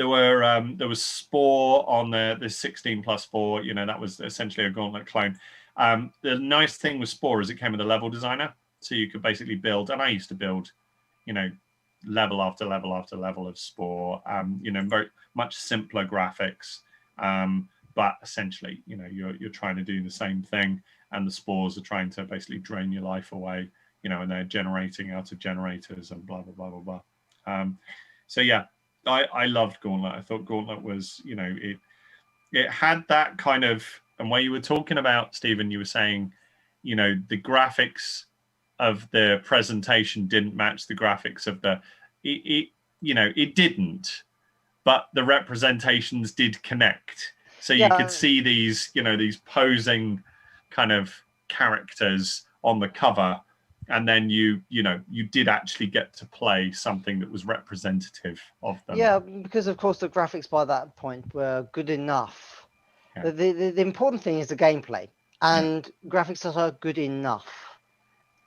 was Spore on the 16+4. That was essentially a Gauntlet clone. The nice thing with Spore is it came with a level designer, so you could basically build. And I used to build, level after level after level of Spore. Very much simpler graphics, but essentially, you're trying to do the same thing, and the spores are trying to basically drain your life away, and they're generating out of generators and blah blah blah blah blah. So yeah, I loved Gauntlet. I thought Gauntlet was, it had that kind of, and where you were talking about, Stephen, you were saying, the graphics of the presentation didn't match the graphics of it didn't, but the representations did connect. So you could see these, these posing kind of characters on the cover, and then you did actually get to play something that was representative of them. Yeah, because of course the graphics by that point were good enough. Yeah. The important thing is the gameplay, and graphics that are good enough.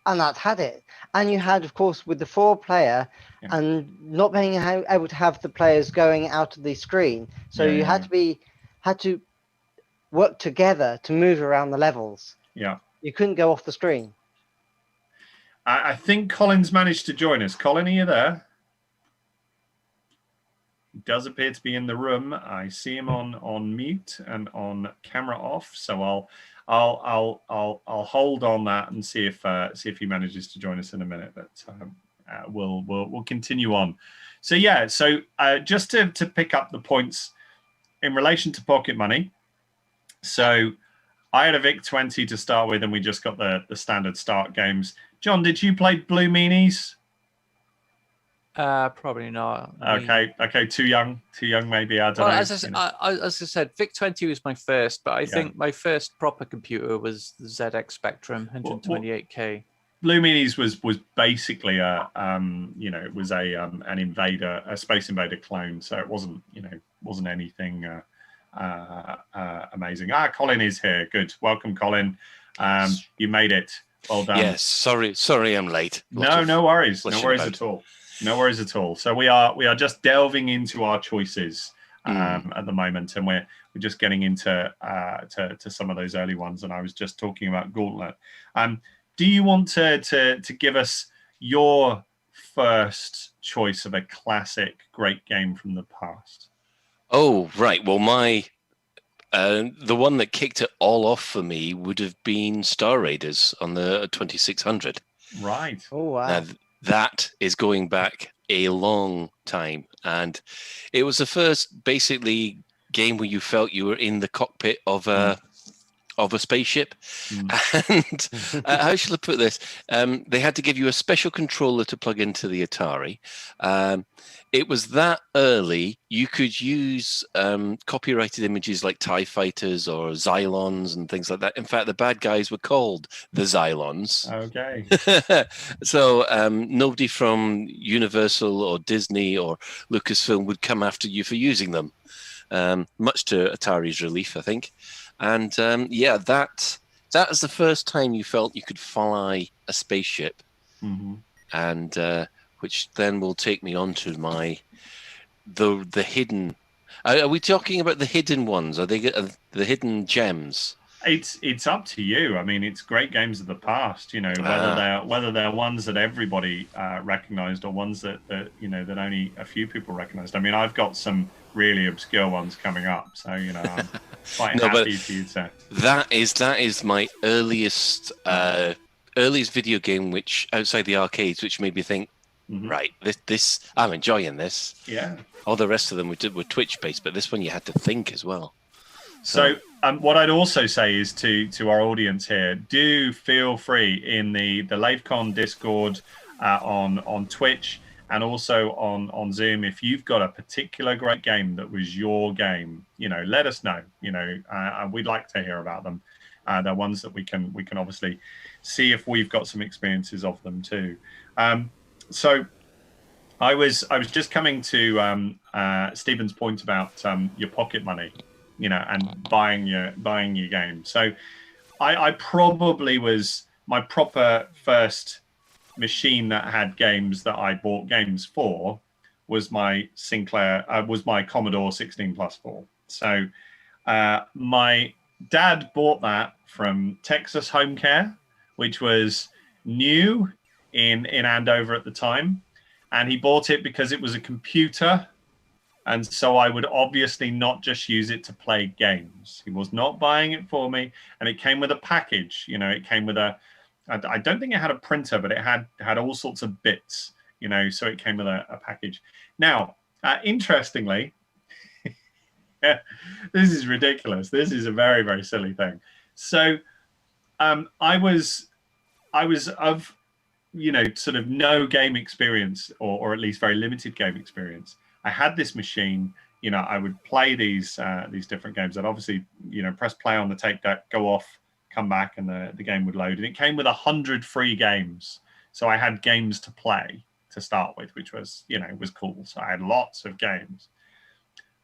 And that had it. And you had, of course, with the 4-player, and not being able to have the players going out of the screen. So you had to work together to move around the levels. Yeah. You couldn't go off the screen. I think Colin's managed to join us. Colin, are you there? He does appear to be in the room. I see him on mute and on camera off. So I'll hold on that and see if he manages to join us in a minute. But we'll continue on. So yeah, just to pick up the points in relation to pocket money. So I had a VIC-20 to start with, and we just got the standard start games. John, did you play Blue Meanies? Probably not. Okay, too young maybe. I don't know. As I said, VIC-20 was my first, but I think my first proper computer was the ZX Spectrum 128K. Blue Meanies was basically it was an invader, a Space Invader clone, so it wasn't anything amazing. Colin is here. Good, welcome, Colin. You made it. Well done. Yes, sorry, I'm late. No worries. No fleshing worries about. at all. No worries at all. So we are just delving into our choices at the moment, and we're just getting into to some of those early ones. And I was just talking about Gauntlet. Do you want to give us your first choice of a classic great game from the past? Oh, right. Well, the one that kicked it all off for me would have been Star Raiders on the 2600. Right. Oh, wow. Now, that is going back a long time. And it was the first, basically, game where you felt you were in the cockpit of a spaceship. And how shall I put this? They had to give you a special controller to plug into the Atari. It was that early you could use copyrighted images like TIE fighters or Xylons and things like that. In fact, the bad guys were called the Xylons. Okay. So nobody from Universal or Disney or Lucasfilm would come after you for using them, much to Atari's relief, I think. And that is the first time you felt you could fly a spaceship, and which then will take me on to the hidden. Are we talking about the hidden ones? Are they the hidden gems? It's up to you. I mean, it's great games of the past. You know, whether they're ones that everybody recognized or ones that that only a few people recognized. I mean, I've got some really obscure ones coming up, so I'm quite happy for you to. That is my earliest video game, which outside the arcades, which made me think, right, this I'm enjoying this. Yeah. All the rest of them were Twitch based, but this one you had to think as well. So what I'd also say is to our audience here, do feel free in the LaveCon Discord, on Twitch, and also on Zoom, if you've got a particular great game that was your game, let us know. We'd like to hear about them. They're ones that we can obviously see if we've got some experiences of them too. So I was just coming to Stephen's point about your pocket money, and buying your game. So I probably was my proper first machine that had games that I bought games for was my my Commodore 16+4. So my dad bought that from Texas Home Care, which was new in Andover at the time, and he bought it because it was a computer, and so I would obviously not just use it to play games. He was not buying it for me, and it came with a package. It came with I don't think it had a printer, but it had all sorts of bits, so it came with a package. Now, interestingly, this is ridiculous. This is a very, very silly thing. So I was of, sort of no game experience, or at least very limited game experience. I had this machine, I would play these different games. I'd obviously, press play on the tape deck, go off, come back, and the game would load. And it came with 100 free games. So I had games to play to start with, which was, was cool. So I had lots of games.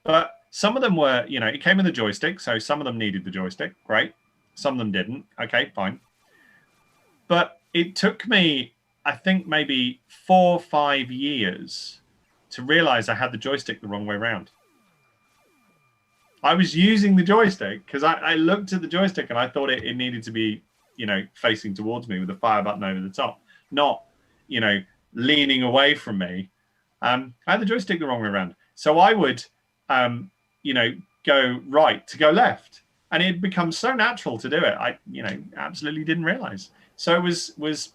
But some of them were, it came with a joystick. So some of them needed the joystick. Great. Some of them didn't. Okay, fine. But it took me, I think, maybe 4 or 5 years to realize I had the joystick the wrong way around. I was using the joystick because I looked at the joystick and I thought it needed to be, facing towards me with the fire button over the top, not, leaning away from me. I had the joystick the wrong way around. So I would, go right to go left. And it had become so natural to do it. I, absolutely didn't realize. So it was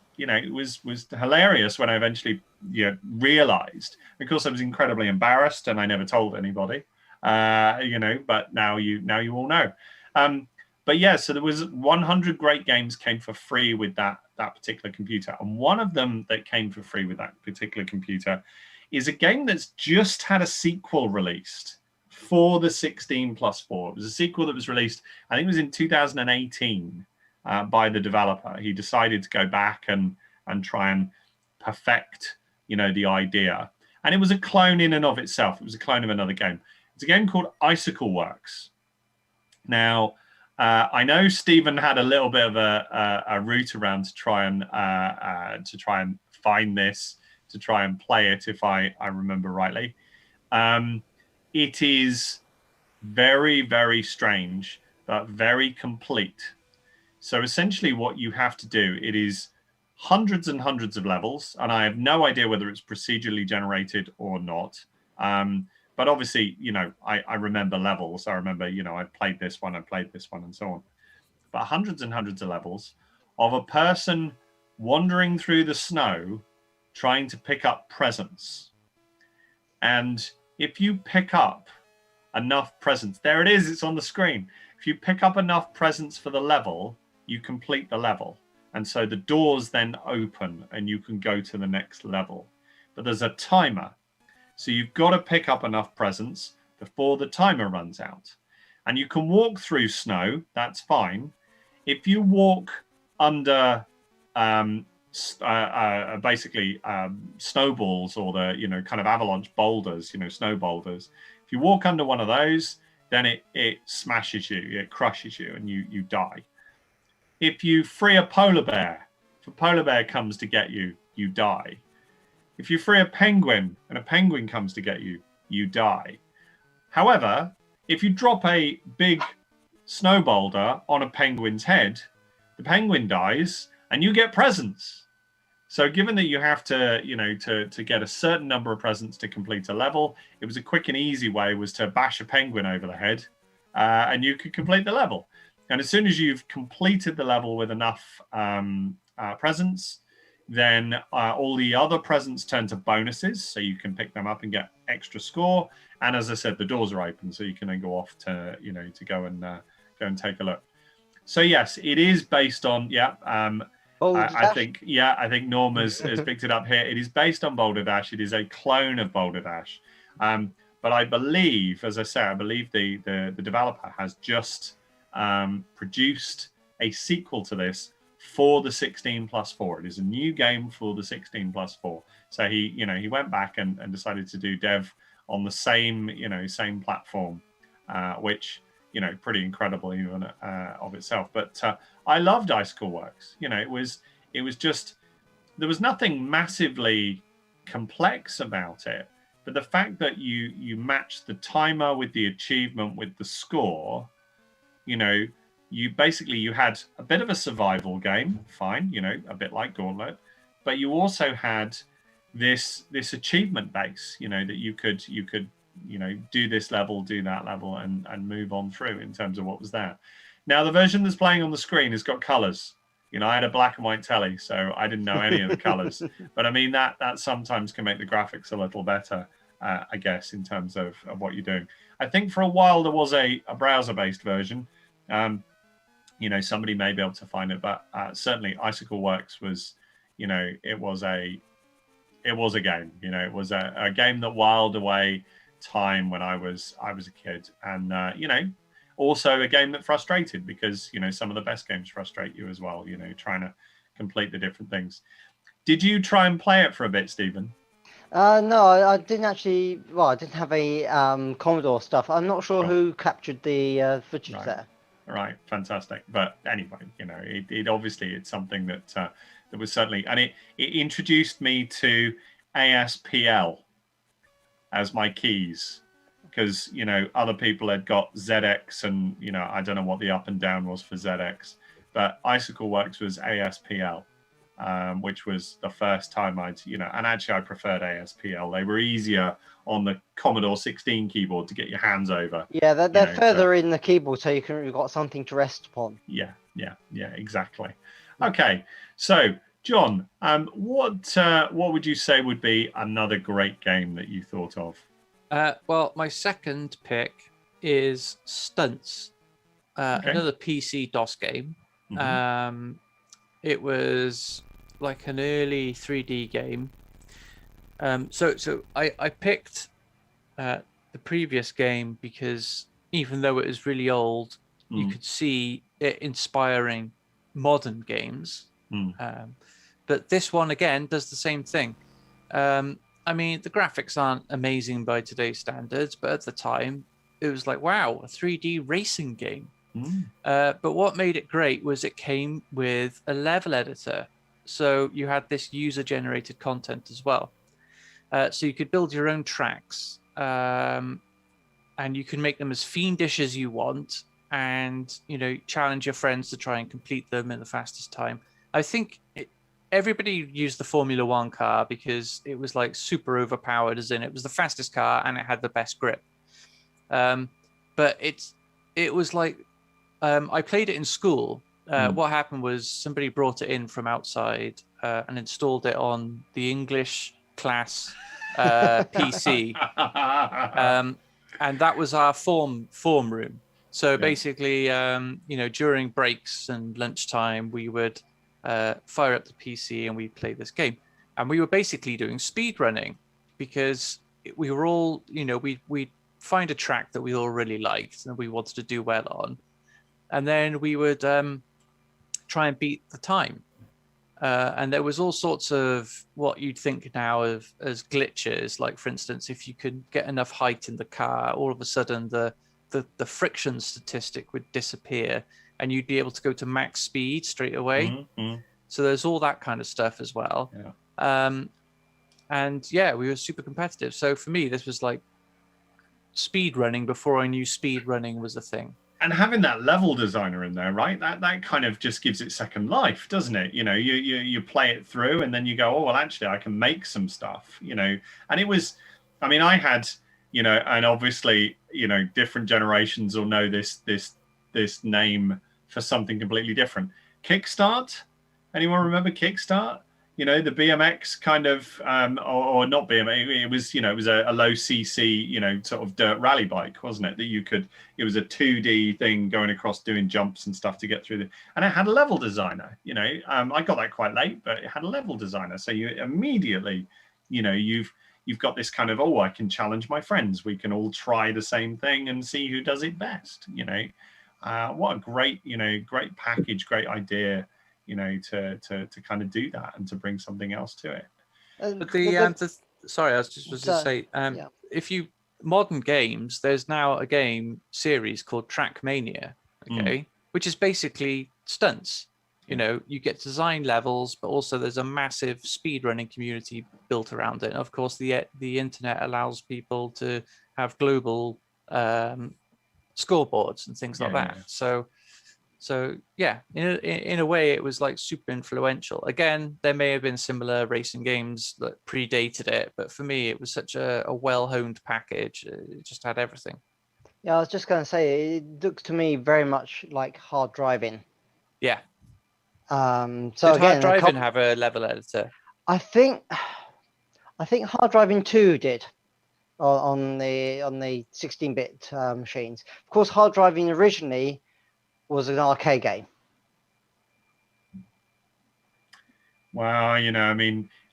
hilarious when I eventually, realized. Of course, I was incredibly embarrassed and I never told anybody. But now you all know. But yeah, so there was 100 great games came for free with that particular computer. And one of them that came for free with that particular computer is a game that's just had a sequel released for the 16+4. It was a sequel that was released, I think it was in 2018, by the developer. He decided to go back and try and perfect, the idea. And it was a clone in and of itself. It was a clone of another game. It's a game called Icicle Works. Now, I know Stephen had a little bit of a route around to try and find this, to try and play it, if I remember rightly. It is very, very strange, but very complete. So essentially what you have to do, it is hundreds and hundreds of levels, and I have no idea whether it's procedurally generated or not. But obviously, I remember levels. I remember, I played this one, and so on. But hundreds and hundreds of levels of a person wandering through the snow trying to pick up presents. And if you pick up enough presents, there it is, it's on the screen. If you pick up enough presents for the level, you complete the level. And so the doors then open and you can go to the next level. But there's a timer. So you've got to pick up enough presents before the timer runs out. And you can walk through snow, that's fine. If you walk under basically snowballs, or the kind of avalanche boulders, snow boulders, if you walk under one of those, then it smashes you, it crushes you, and you die. If you free a polar bear, if a polar bear comes to get you, you die. If you free a penguin and a penguin comes to get you, you die. However, if you drop a big snow boulder on a penguin's head, the penguin dies and you get presents. So given that you have to, to get a certain number of presents to complete a level, it was a quick and easy way was to bash a penguin over the head and you could complete the level. And as soon as you've completed the level with enough presents, then all the other presents turn to bonuses, so you can pick them up and get extra score. And as I said, the doors are open, so you can then go off to to go and take a look. So yes, it is based on I think Norm has picked it up here. It is based on Boulder Dash. It is a clone of Boulder Dash, but I believe, as I say, the developer has just produced a sequel to this for the 16+4. It is a new game for the 16+4. So he went back and decided to do dev on the same platform, which pretty incredible even of itself. But I loved Icicle Works. It was just, there was nothing massively complex about it, but the fact that you matched the timer with the achievement with the score, you had a bit of a survival game, fine, a bit like Gauntlet, but you also had this achievement base, that you could do this level, do that level, and move on through in terms of what was there. Now, the version that's playing on the screen has got colors. I had a black and white telly, so I didn't know any of the colors. But I mean, that sometimes can make the graphics a little better, I guess, in terms of what you're doing. I think for a while there was a browser-based version. Somebody may be able to find it, but certainly Icicle Works was, it was a game. It was a game that whiled away time when I was a kid, and also a game that frustrated, because some of the best games frustrate you as well. Trying to complete the different things. Did you try and play it for a bit, Stephen? No, I didn't actually. Well, I didn't have any Commodore stuff. I'm not sure who captured the footage there. Right, fantastic. But anyway, it obviously it's something that that was certainly, and it introduced me to ASPL as my keys, because other people had got ZX, and I don't know what the up and down was for ZX, but Icicle Works was ASPL, which was the first time and actually I preferred ASPL. They were easier on the Commodore 16 keyboard to get your hands over. Yeah, they're further in the keyboard, so you've got something to rest upon. Yeah, exactly. Okay, so John, what would you say would be another great game that you thought of? Well, my second pick is Stunts, another PC DOS game. Mm-hmm. It was like an early 3D game. So I picked the previous game because even though it was really old, you could see it inspiring modern games. But this one again does the same thing. I mean, the graphics aren't amazing by today's standards, but at the time it was like, wow, a 3D racing game. But what made it great was it came with a level editor. So you had this user-generated content as well. So you could build your own tracks, and you can make them as fiendish as you want, and challenge your friends to try and complete them in the fastest time. I think everybody used the Formula One car because it was like super overpowered, as in it was the fastest car and it had the best grip. But it was like I played it in school. What happened was somebody brought it in from outside and installed it on the English class PC, and that was our form room. So basically, during breaks and lunchtime, we would fire up the PC and we'd play this game. And we were basically doing speed running because we were all, we'd find a track that we all really liked and we wanted to do well on. And then we would try and beat the time. And there was all sorts of what you'd think now of as glitches. Like, for instance, if you could get enough height in the car, all of a sudden the friction statistic would disappear and you'd be able to go to max speed straight away. So there's all that kind of stuff as well. And yeah, we were super competitive. So for me, this was like speed running before I knew speed running was a thing. And having that level designer in there, right? That kind of just gives it second life, doesn't it? You play it through and then you go, oh, well, actually I can make some stuff, And it was, I had, and obviously, different generations will know this name for something completely different. Kickstart. Anyone remember Kickstart? The BMX kind of, or not BMX. It was a low CC, sort of dirt rally bike, wasn't it? That it was a 2D thing going across doing jumps and stuff to get through and it had a level designer. I got that quite late, but it had a level designer. So you immediately, you've got this kind of, oh, I can challenge my friends. We can all try the same thing and see who does it best. What a great, great package, great idea. To kind of do that and to bring something else to it. But sorry, I was just to say, if you modern games, there's now a game series called Trackmania, which is basically stunts. You get design levels, but also there's a massive speedrunning community built around it. And of course, the internet allows people to have global scoreboards and things like that. So yeah, in a way, it was like super influential. Again, there may have been similar racing games that predated it, but for me, it was such a well-honed package. It just had everything. Yeah, I was just going to say, it looks to me very much like hard driving. Yeah. So did again, hard driving have a level editor? I think hard driving 2 did on the 16-bit machines. Of course, hard driving originally was an arcade game. Well,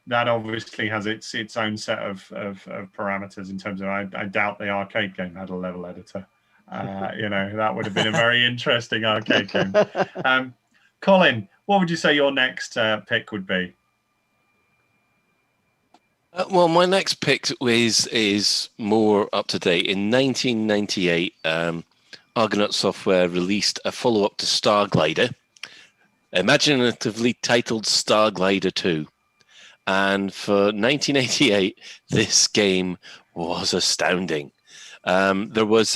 that obviously has its own set of parameters in terms of, I doubt the arcade game had a level editor. That would have been a very interesting arcade game. Colin, what would you say your next pick would be? Well, my next pick is more up to date. In 1998, Argonaut Software released a follow-up to Star Glider, imaginatively titled Star Glider 2. And for 1988, this game was astounding. There was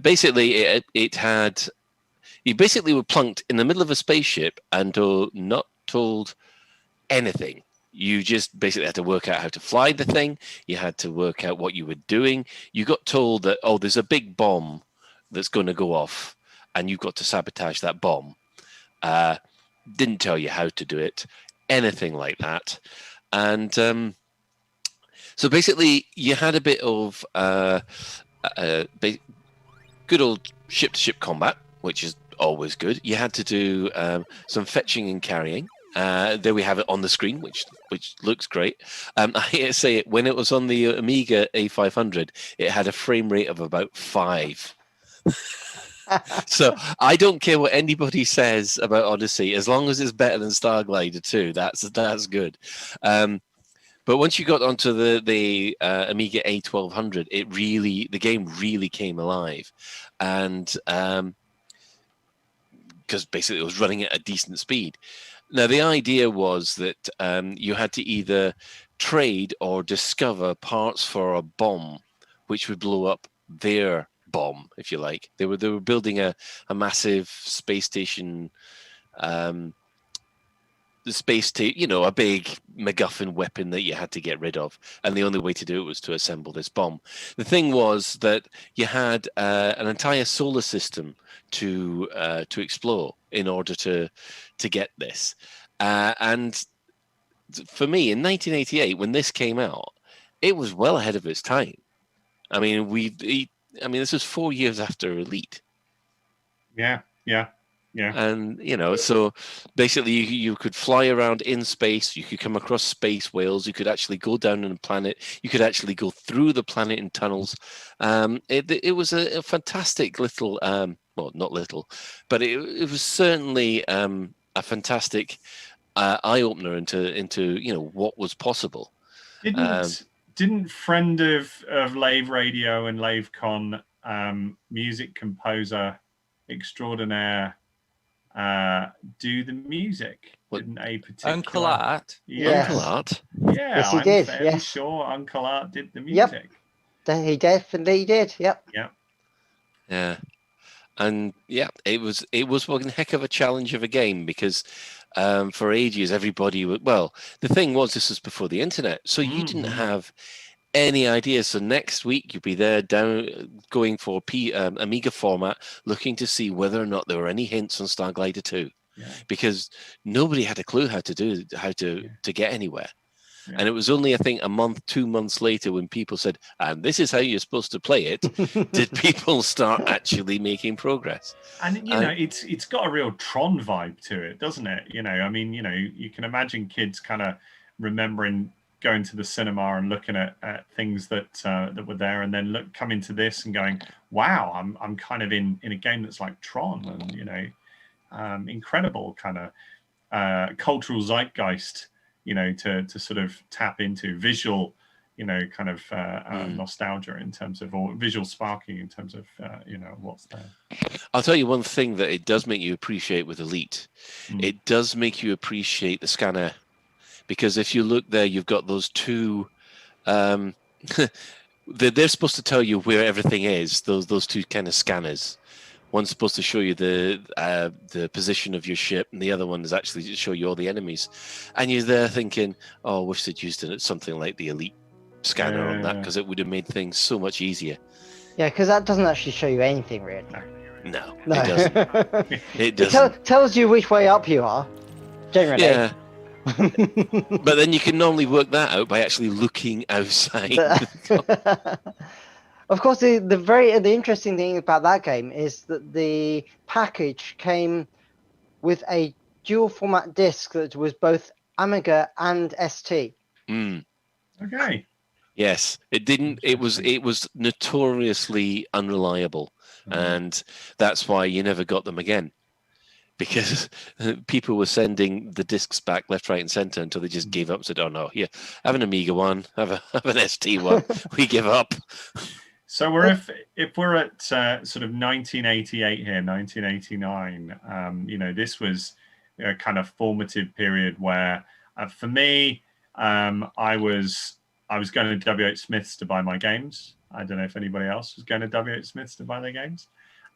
basically it had, you basically were plunked in the middle of a spaceship and not told anything. You just basically had to work out how to fly the thing. You had to work out what you were doing. You got told that, oh, there's a big bomb that's going to go off and you've got to sabotage that bomb. Didn't tell you how to do it, anything like that. And so basically you had a bit of good old ship-to-ship combat, which is always good. You had to do some fetching and carrying. There we have it on the screen, which looks great. I hate to say it, when it was on the Amiga A500, it had a frame rate of about 5. So I don't care what anybody says about Odyssey, as long as it's better than Star Glider 2. That's good. But once you got onto the Amiga A1200, the game really came alive, and because basically it was running at a decent speed. Now the idea was that you had to either trade or discover parts for a bomb, which would blow up their bomb, if you like. They were building a massive space station. A big MacGuffin weapon that you had to get rid of, and the only way to do it was to assemble this bomb. The thing was that you had an entire solar system to explore in order to get this. And for me, in 1988, when this came out, it was well ahead of its time. I mean, this was 4 years after Elite. Yeah. And so basically you could fly around in space, you could come across space whales, you could actually go down on a planet, you could actually go through the planet in tunnels. It was a fantastic little well, not little, but it was certainly a fantastic eye-opener into what was possible. Didn't friend of Lave Radio and LaveCon, music composer extraordinaire, do the music? Didn't a particular Uncle Art? Yes. Uncle Art? Yeah, Yes, he I'm did, fairly yes. sure Uncle Art did the music. Yep. He definitely did. Yep. Yeah. And yeah, it was one heck of a challenge of a game, because for ages everybody the thing was, this was before the internet, so you didn't have any idea. So next week you'd be there going for Amiga format, looking to see whether or not there were any hints on Starglider 2, because nobody had a clue how to get anywhere. Yeah. And it was only, I think, 2 months later, when people said, and this is how you're supposed to play it, did people start actually making progress. And it's got a real Tron vibe to it, doesn't it? You can imagine kids kind of remembering going to the cinema and looking at things that were there, and then coming to this and going, wow, I'm kind of in a game that's like Tron, and incredible kind of cultural zeitgeist, to sort of tap into visual, kind of nostalgia in terms of, or visual sparking in terms of, what's there. I'll tell you one thing that it does make you appreciate with Elite. It does make you appreciate the scanner, because if you look there, you've got those two. They're supposed to tell you where everything is. Those two kind of scanners. One's supposed to show you the position of your ship, and the other one is actually to show you all the enemies. And you're there thinking, "Oh, I wish they'd used something like the Elite scanner on that, because it would have made things so much easier." Yeah, because that doesn't actually show you anything really. No. It doesn't. It doesn't. Tells you which way up you are, generally. Yeah. But then you can normally work that out by actually looking outside. Of course, the interesting thing about that game is that the package came with a dual format disc that was both Amiga and ST. Okay. Yes, it didn't. It was notoriously unreliable, and that's why you never got them again. Because people were sending the discs back left, right, and center until they just gave up and said, "Oh no, here, have an Amiga one, have an ST one. We give up." So if we're at sort of 1988 here, 1989, this was a kind of formative period where, for me, I was going to W.H. Smith's to buy my games. I don't know if anybody else was going to W.H. Smith's to buy their games,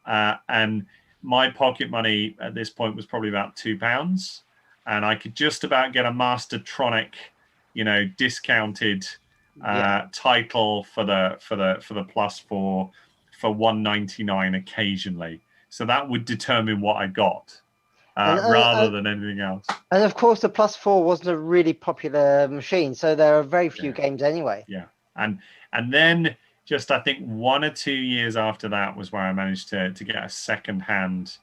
and my pocket money at this point was probably about £2, and I could just about get a Mastertronic, discounted title for the Plus for $1.99 occasionally. So that would determine what I got, rather than anything else. And of course, the Plus 4 wasn't a really popular machine, so there are very few games anyway. Yeah, and then. Just, I think 1 or 2 years after that was where I managed to get a second-hand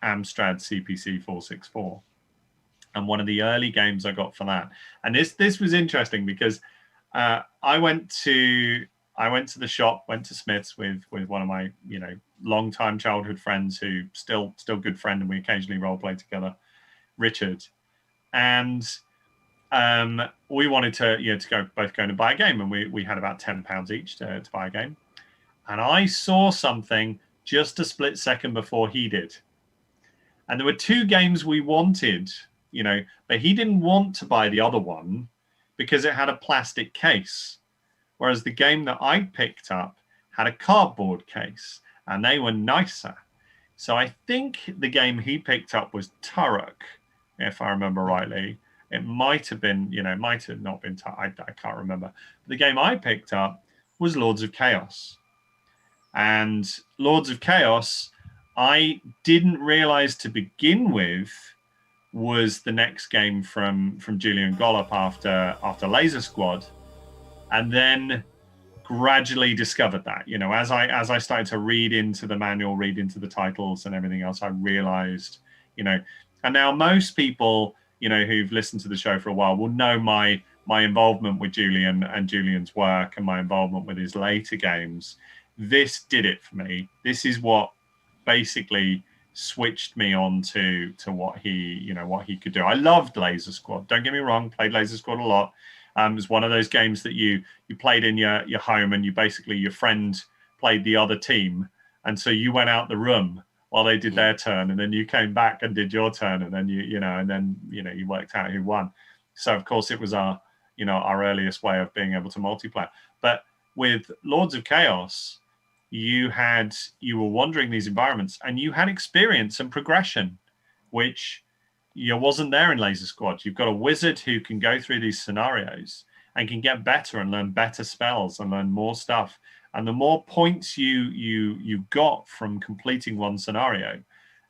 Amstrad CPC 464, and one of the early games I got for that. And this was interesting because I went to the shop, went to Smith's with one of my long-time childhood friends who still good friend, and we occasionally role play together, Richard, and we wanted to to both go and buy a game, and we had about £10 each to buy a game. And I saw something just a split second before he did. And there were two games we wanted, but he didn't want to buy the other one because it had a plastic case. Whereas the game that I picked up had a cardboard case, and they were nicer. So I think the game he picked up was Turok, if I remember rightly. It might have been, it might have not been Turok. I can't remember. But the game I picked up was Lords of Chaos. And Lords of Chaos, I didn't realize to begin with was the next game from Julian Gollop after Laser Squad, and then gradually discovered that. As I started to read into the manual, read into the titles and everything else, I realized, and now most people, who've listened to the show for a while will know my involvement with Julian and Julian's work and my involvement with his later games. This did it for me. This is what basically switched me on to what he could do. I loved Laser Squad. Don't get me wrong, played Laser Squad a lot. It was one of those games that you played in your home, and your friend played the other team, and so you went out the room while they did their turn, and then you came back and did your turn, and then you worked out who won. So of course it was our earliest way of being able to multiplayer. But with Lords of Chaos, you were wandering these environments, and you had experience and progression, which wasn't there in Laser Squad. You've got a wizard who can go through these scenarios and can get better and learn better spells and learn more stuff. And the more points you got from completing one scenario,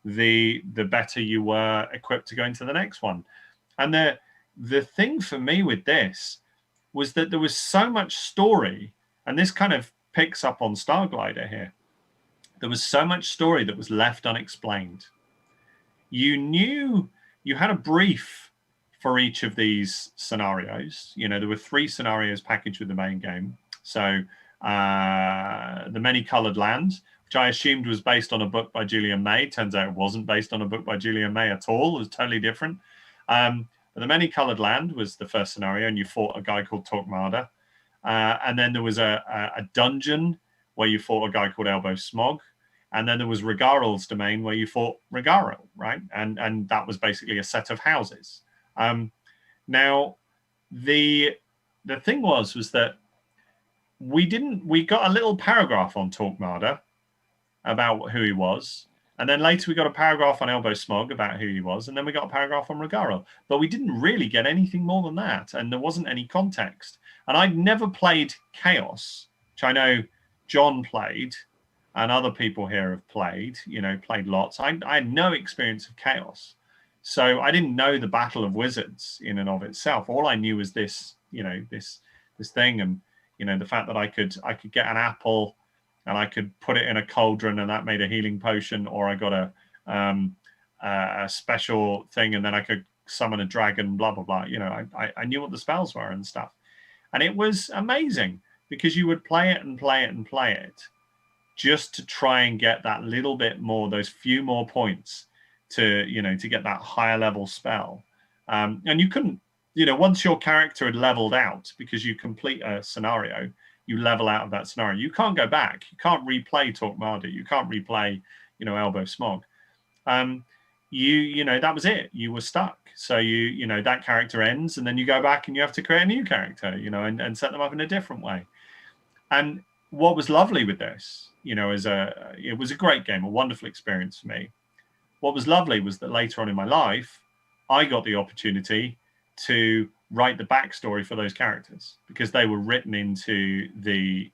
the better you were equipped to go into the next one. And the thing for me with this was that there was so much story, and this kind of picks up on Starglider here. There was so much story that was left unexplained. You knew you had a brief for each of these scenarios. There were 3 scenarios packaged with the main game. So The Many Colored Land, which I assumed was based on a book by Julian May. Turns out it wasn't based on a book by Julian May at all. It was totally different. The Many Colored Land was the first scenario, and you fought a guy called Torquemada. And then there was a dungeon where you fought a guy called Elbow Smog. And then there was Regarel's domain where you fought Regarel, right? And that was basically a set of houses. Now, the thing was that we got a little paragraph on Torquemada about who he was. And then later we got a paragraph on Elbow Smog about who he was. And then we got a paragraph on Regarel. But we didn't really get anything more than that. And there wasn't any context. And I'd never played Chaos, which I know John played and other people here have played, played lots. I had no experience of Chaos. So I didn't know the Battle of Wizards in and of itself. All I knew was this, this thing. And, the fact that I could get an apple and I could put it in a cauldron and that made a healing potion, or I got a special thing and then I could summon a dragon, blah, blah, blah. I knew what the spells were and stuff. And it was amazing because you would play it and play it and play it just to try and get that little bit more, those few more points to get that higher level spell. And you couldn't, once your character had leveled out, because you complete a scenario, you level out of that scenario. You can't go back. You can't replay Torquemada. You can't replay, Elbow Smog. That was it. You were stuck. So that character ends, and then you go back and you have to create a new character, and set them up in a different way. And what was lovely with this, it was a great game, a wonderful experience for me. What was lovely was that later on in my life, I got the opportunity to write the backstory for those characters because they were written into the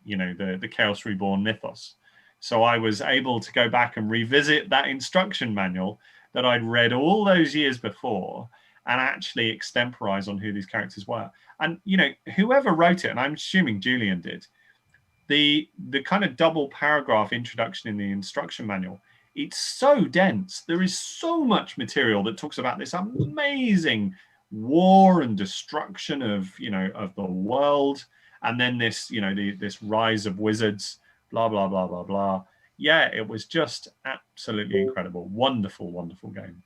Chaos Reborn mythos. So I was able to go back and revisit that instruction manual that I'd read all those years before and actually extemporize on who these characters were. And, whoever wrote it, and I'm assuming Julian did, the kind of double paragraph introduction in the instruction manual, it's so dense. There is so much material that talks about this amazing war and destruction of the world, and then this this rise of wizards, blah blah blah blah blah. Yeah, it was just absolutely incredible. Wonderful game.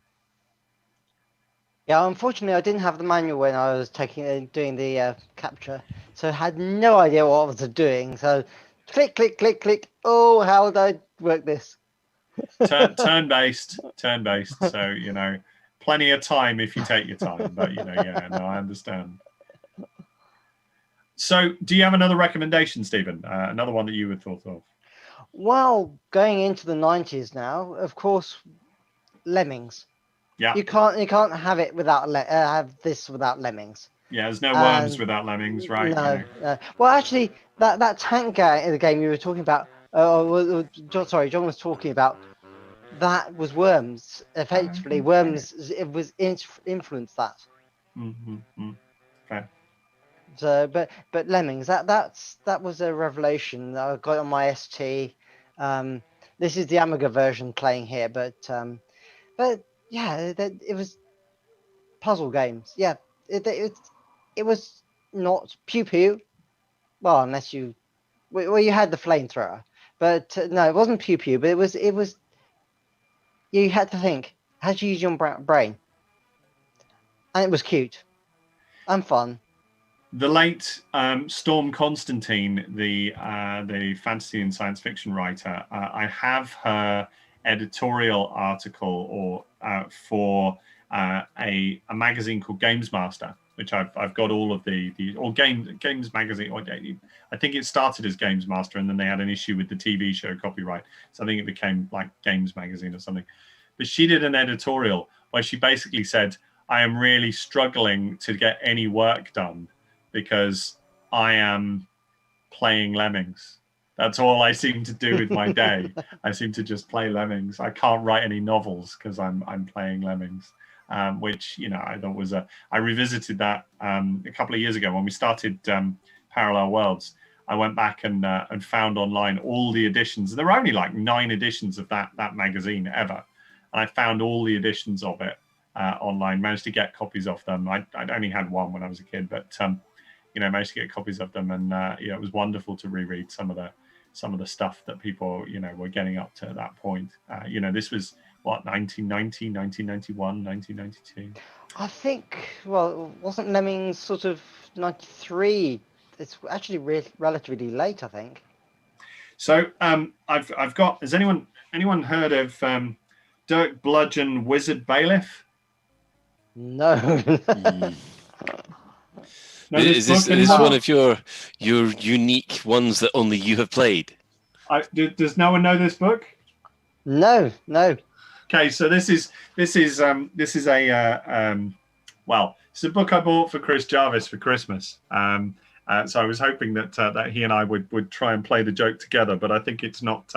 Yeah, unfortunately, I didn't have the manual when I was doing the capture, so I had no idea what I was doing. So, click, click, click, click. Oh, how would I work this? Turn-based. So, plenty of time if you take your time. But, yeah, no, I understand. So, do you have another recommendation, Stephen? Another one that you would thought of? Well, going into the 90s now, of course, Lemmings. Yeah. You can't have it without have this without Lemmings. Yeah, there's no Worms without Lemmings, right? No. Well, actually, that tank the game you were talking about. John was talking about. That was Worms. Effectively, Worms influenced that. Mm-hmm. Okay. So, but Lemmings, that was a revelation. I got on my ST. This is the Amiga version playing here, but yeah, it was puzzle games. Yeah, it was not pew pew. Well, unless you had the flamethrower, but no, it wasn't pew pew. But it was you had to think, had to use your brain, and it was cute and fun. The late Storm Constantine, the fantasy and science fiction writer, I have her editorial article for a magazine called Games Master, which I've got all of Games Magazine. I think it started as Games Master, and then they had an issue with the TV show copyright, so I think it became like Games Magazine or something. But she did an editorial where she basically said, I am really struggling to get any work done because I am playing Lemmings. That's all I seem to do with my day. I seem to just play Lemmings. I can't write any novels because I'm playing Lemmings, which I thought was I revisited that a couple of years ago when we started Parallel Worlds. I went back and found online all the editions. There were only like 9 editions of that magazine ever, and I found all the editions of it online. Managed to get copies of them. I only had one when I was a kid, but managed to get copies of them, and it was wonderful to reread some of the stuff that people were getting up to at that point. This was what, 1990, 1991, 1992. I think. Well, wasn't Lemmings sort of 93? It's actually relatively late, I think. So I've got. Has anyone heard of Dirk Bludgeon Wizard Bailiff? No. No, is this one of your unique ones that only you have played? Does no one know this book? No. Okay, so this is a it's a book I bought for Chris Jarvis for Christmas. So I was hoping that he and I would try and play the joke together, but I think it's not.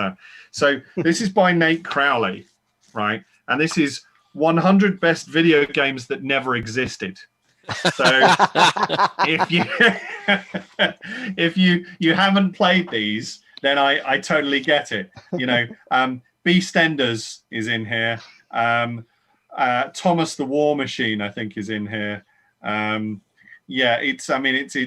So this is by Nate Crowley, right? And this is 100 best video games that never existed. So if you haven't played these, then I totally get it. Beastenders is in here. Thomas the War Machine, I think, is in here. It's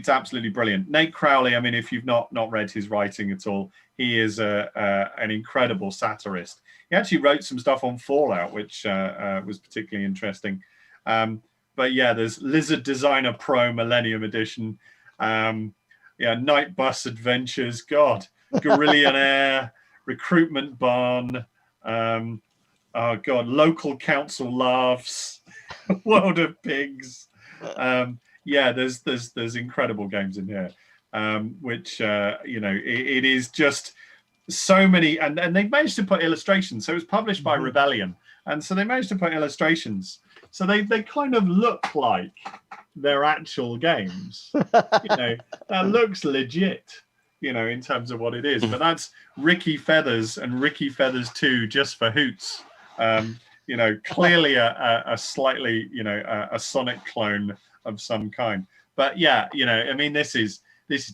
absolutely brilliant. Nate Crowley, if you've not read his writing at all, he is an incredible satirist. He actually wrote some stuff on Fallout, which was particularly interesting. But yeah, there's Lizard Designer Pro Millennium Edition. Night Bus Adventures. God, Gorillionaire, Recruitment Barn. Local Council Laughs, World of Pigs. There's incredible games in here, which it is just so many, and they managed to put illustrations. So it was published by Rebellion, and so they managed to put illustrations. So they kind of look like they're actual games. That looks legit, in terms of what it is. But that's Ricky Feathers and Ricky Feathers 2 just for hoots. Clearly a slightly, a Sonic clone of some kind. But this is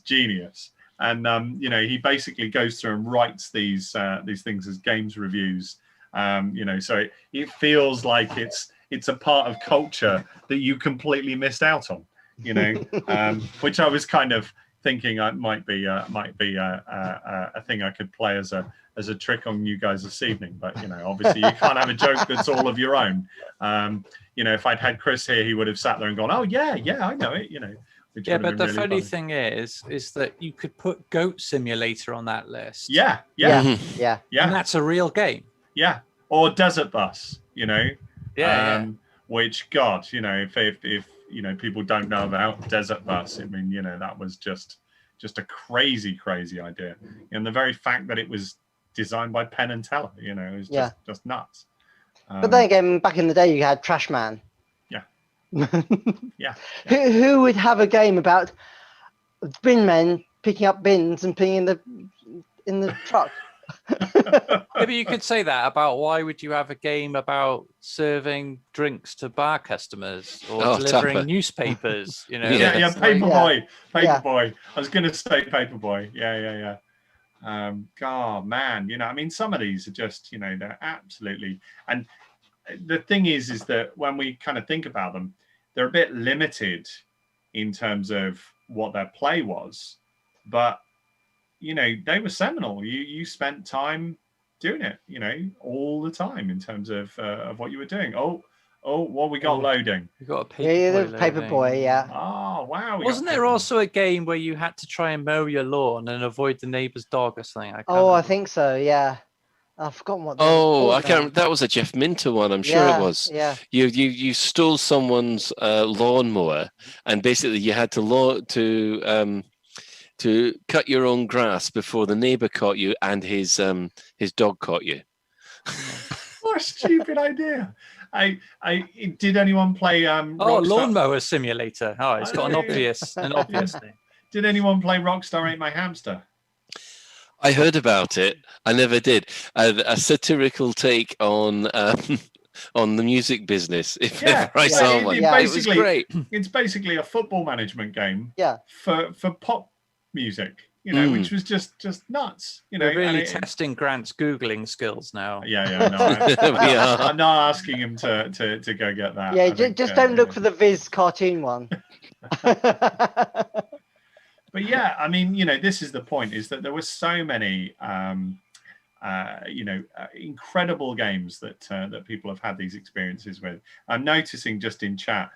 genius. And he basically goes through and writes these things as games reviews. So it feels like it's a part of culture that you completely missed out on. Which I was kind of thinking I might be a thing I could play as a trick on you guys this evening. But obviously you can't have a joke that's all of your own. If I'd had Chris here, he would have sat there and gone, "Oh yeah, I know it." Which Yeah, would have but been the really funny funny. thing is that you could put Goat Simulator on that list. Yeah. And that's a real game. Yeah, or Desert Bus, Yeah. Which, God, if people don't know about Desert Bus, I mean, that was just a crazy idea, and the very fact that it was designed by Penn and Teller, is just nuts. But then again, back in the day, you had Trash Man. Yeah. Who would have a game about bin men picking up bins and putting in the truck? Maybe you could say that about why would you have a game about serving drinks to bar customers or delivering Tapper. newspapers? Paperboy. Yeah. Paperboy. I was going to say Paperboy. Yeah. God, man, I mean, some of these are just, they're absolutely. And the thing is that when we kind of think about them, they're a bit limited in terms of what their play was, but they were seminal. You spent time doing it, all the time in terms of what you were doing. Oh, what we got loading? We got a Paperboy, yeah. Oh, wow. Wasn't there also a game where you had to try and mow your lawn and avoid the neighbour's dog or something? I think so. Yeah, I've forgotten what. I can't. That was a Jeff Minter one. I'm sure it was. Yeah. You stole someone's lawnmower, and basically you had to cut your own grass before the neighbour caught you and his dog caught you. What a stupid idea! Did anyone play Lawnmower Simulator? Oh, it's got an obvious name. Did anyone play Rockstar Ain't My Hamster? I heard about it. I never did. A satirical take on the music business. If ever I saw one, it was great. It's basically a football management game. Yeah. For pop music, which was just nuts. We're really testing Grant's Googling skills now. Yeah. No, I'm not asking him to go get that. Yeah, just don't look for the Viz cartoon one. But yeah, I mean, this is the point: is that there were so many, incredible games that people have had these experiences with. I'm noticing just in chat,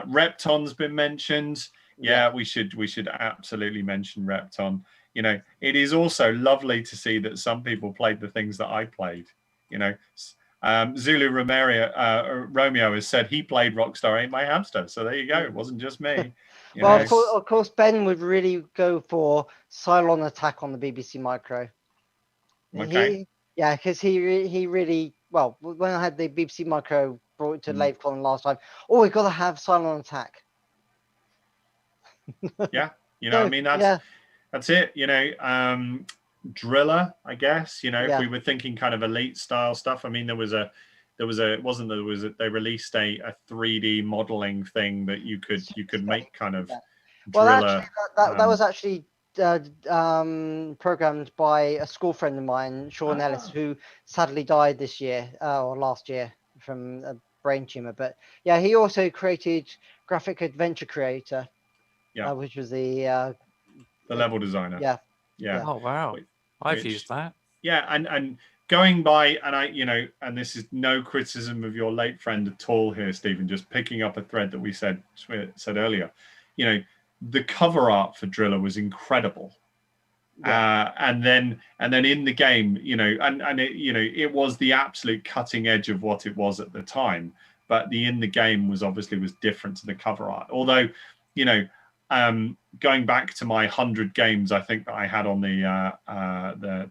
Repton's been mentioned. Yeah, we should absolutely mention Repton. It is also lovely to see that some people played the things that I played. Zulu Romeo has said he played Rockstar Ain't My Hamster. So there you go. It wasn't just me. Of course, Ben would really go for Cylon Attack on the BBC Micro. Okay. Because he really when I had the BBC Micro brought it to LaveCon last time. Oh, we got to have Cylon Attack. Yeah, I mean that's it. Driller, I guess. If we were thinking kind of elite style stuff. I mean, they released a 3D modeling thing that you could make kind of. Well, Driller. Actually, that was actually programmed by a school friend of mine, Sean Ellis, who sadly died this year or last year from a brain tumor. But yeah, he also created Graphic Adventure Creator, which was the level designer. Yeah. Oh wow, I've used that. Yeah, and going by, and and this is no criticism of your late friend at all here, Stephen. Just picking up a thread that we said earlier. The cover art for Driller was incredible. And then in the game, it was the absolute cutting edge of what it was at the time. But in the game was different to the cover art. Although, going back to my 100 games, I think that I had on the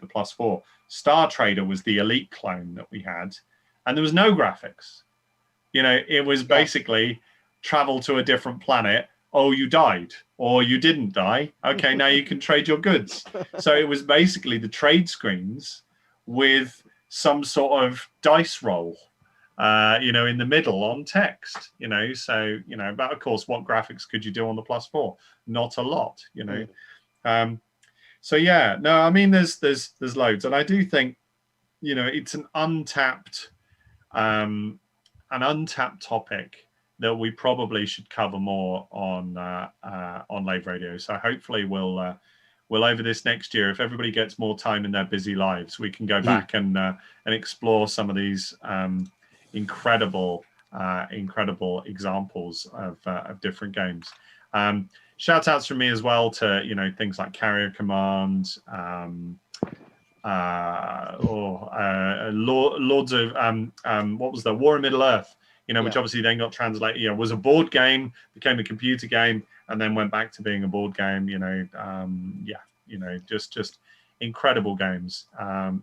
Plus 4, Star Trader was the elite clone that we had, and there was no graphics. It was basically travel to a different planet. Oh, you died, or you didn't die. Okay, now you can trade your goods. So it was basically the trade screens with some sort of dice roll, in the middle on text, So, but of course, what graphics could you do on the Plus 4? Not a lot, So yeah, no, I mean, there's loads, and I do think, it's an untapped topic that we probably should cover more on Lave Radio. So hopefully we'll over this next year, if everybody gets more time in their busy lives, we can go back and explore some of these incredible examples of different games. Shout outs from me as well to things like Carrier Command, Lords of what was that, War in Middle Earth, which obviously then got translated, was a board game, became a computer game, and then went back to being a board game. Just incredible games.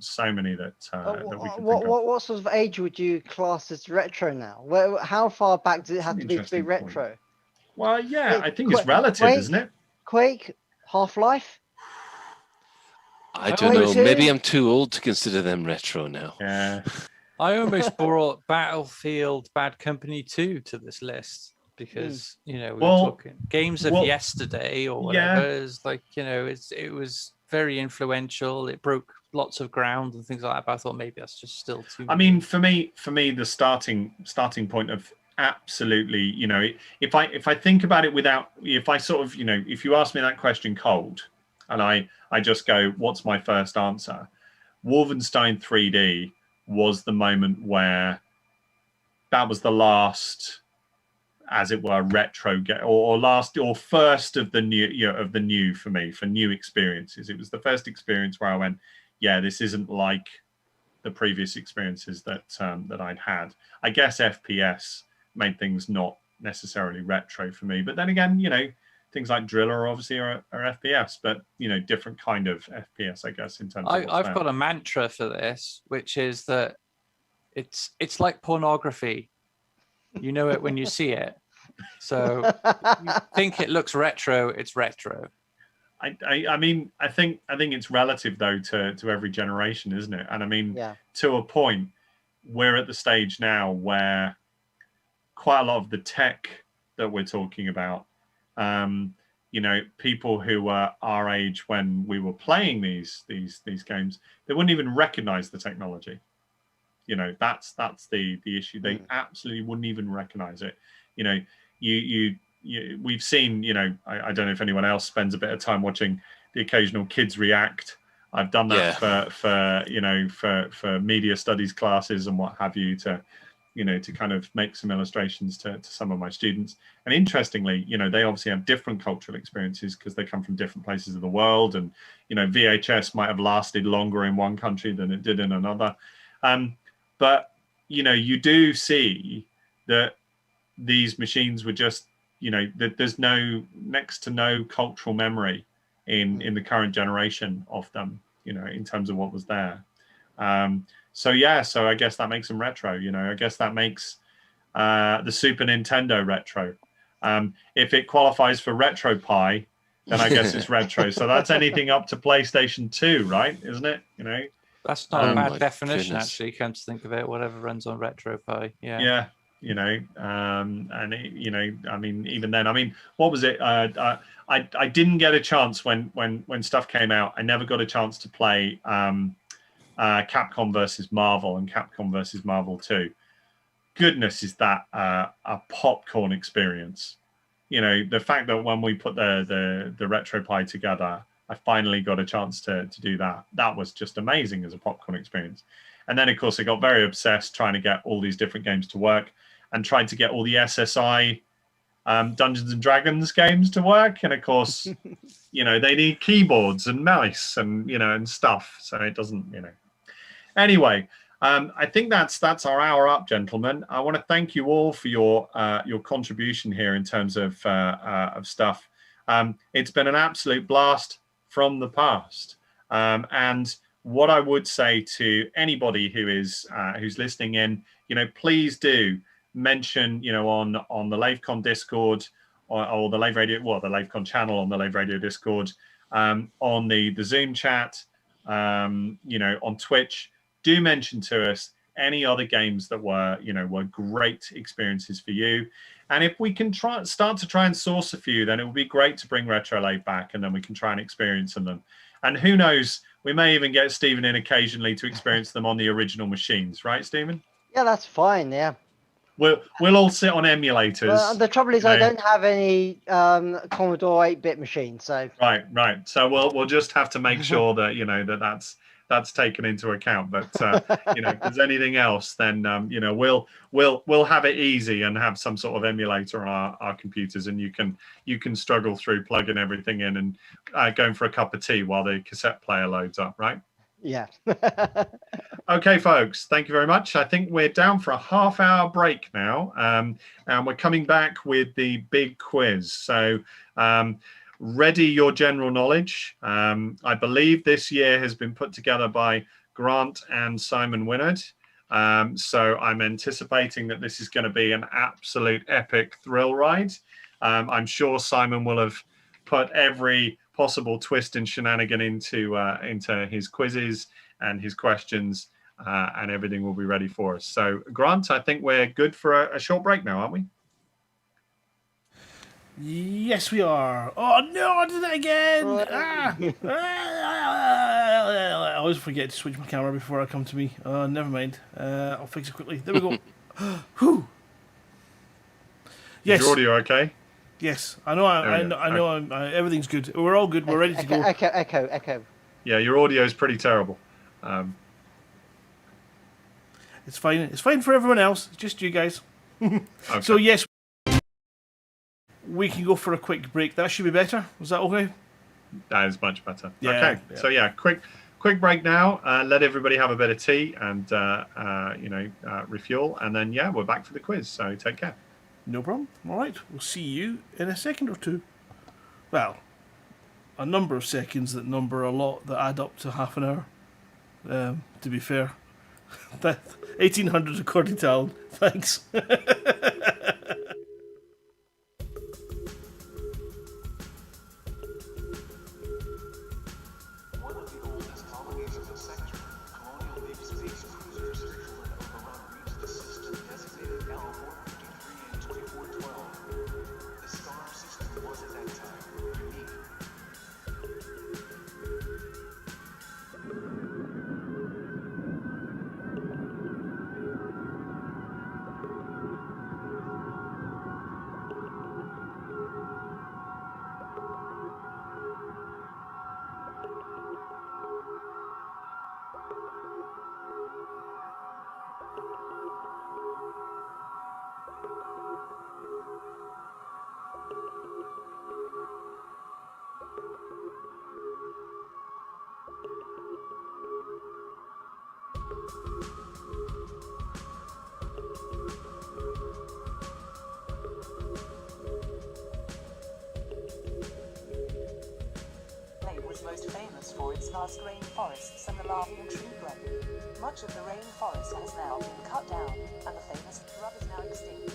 So many that we can think of. What sort of age would you class as retro now? How far back does it have to be retro? Well, yeah, I think it's relative, isn't it? Quake, Half-Life. I don't know. Maybe I'm too old to consider them retro now. Yeah. I almost brought Battlefield Bad Company 2 to this list because we were talking games of yesterday or whatever. It's like it was very influential. It broke lots of ground and things like that. But I thought maybe that's just still too. I mean, for me, the starting point of absolutely, if I think about it if I sort of, if you ask me that question cold, and I just go, what's my first answer? Wolfenstein 3D was the moment where that was the last, as it were, retro game, or first of the new for me, for new experiences. It was the first experience where I went, yeah, this isn't like the previous experiences that I'd had. I guess FPS made things not necessarily retro for me, but then again, things like Driller obviously are FPS, but different kind of FPS, I guess, in terms of I've got a mantra for this, which is that it's like pornography. You know it when you see it. So you think it looks retro, it's retro. I mean, I think it's relative though to every generation, isn't it? And I mean, to a point, we're at the stage now where quite a lot of the tech that we're talking about, people who were our age when we were playing these games, they wouldn't even recognize the technology. That's the issue. They absolutely wouldn't even recognize it. We've seen, I don't know if anyone else spends a bit of time watching the occasional kids react. I've done that for media studies classes and what have you, to kind of make some illustrations to some of my students. And interestingly, they obviously have different cultural experiences because they come from different places of the world. And, VHS might have lasted longer in one country than it did in another. But, you do see that these machines were just, that there's next to no cultural memory in the current generation of them, in terms of what was there. So I guess that makes them retro. I guess that makes the Super Nintendo retro. If it qualifies for RetroPie, then I guess it's retro. So that's anything up to PlayStation 2, right? Isn't it? That's not a bad definition, actually. Come to think of it, whatever runs on RetroPie. Yeah. And I mean, even then, I mean, what was it? I didn't get a chance when stuff came out. I never got a chance to play Capcom versus Marvel and Capcom versus Marvel 2. Goodness, is that a popcorn experience? The fact that when we put the RetroPie together, I finally got a chance to do that. That was just amazing as a popcorn experience. And then, of course, I got very obsessed trying to get all these different games to work and tried to get all the SSI Dungeons and Dragons games to work. And, of course, they need keyboards and mice and, and stuff. So it doesn't, Anyway, I think that's our hour up, gentlemen. I want to thank you all for your contribution here in terms of stuff. It's been an absolute blast from the past. And what I would say to anybody who's listening in, please do mention, on the LaveCon Discord or the Lave Radio, the LaveCon channel on the Lave Radio Discord, on the Zoom chat, on Twitch. Do mention to us any other games that were great experiences for you. And if we can start to try and source a few, then it would be great to bring Retro Lave back, and then we can try and experience them. And who knows, we may even get Stephen in occasionally to experience them on the original machines, right, Stephen? Yeah, that's fine. Yeah. we'll all sit on emulators. Well, the trouble is, you I know. don't have any Commodore 8-bit machine, so Right. So we'll just have to make sure that that's taken into account. But if there's anything else, then we'll have it easy and have some sort of emulator on our computers, and you can struggle through plugging everything in and going for a cup of tea while the cassette player loads up. Right. yeah. Okay, folks, thank you very much. I think we're down for a half-hour break now, and we're coming back with the big quiz. So ready your general knowledge. I believe this year has been put together by Grant and Simon Wynnard. So I'm anticipating that this is going to be an absolute epic thrill ride. I'm sure Simon will have put every possible twist and shenanigan into his quizzes and his questions, and everything will be ready for us. So, Grant, I think we're good for a short break now, aren't we? Yes, we are. Oh no, I did it again! I always forget to switch my camera before I come to me. Never mind. I'll fix it quickly. There we go. Whew. Yes. Is your audio okay? Yes, I know. I know. Everything's good. We're all good. We're ready to go. Echo. Yeah, your audio is pretty terrible. It's fine. It's fine for everyone else. It's just you guys. Okay. So yes, we can go for a quick break. That should be better. Was that okay? That is much better. Yeah, okay. yeah. So yeah, quick break now. Let everybody have a bit of tea and refuel, and then we're back for the quiz. So take care. No problem. All right. We'll see you in a second or two. Well, a number of seconds that number a lot that add up to half an hour. To be fair, that 1800 according to Alan. Thanks. Lave was most famous for its vast rainforests and the Lave tree growth. Much of the rainforest has now been cut down, and the famous shrub is now extinct.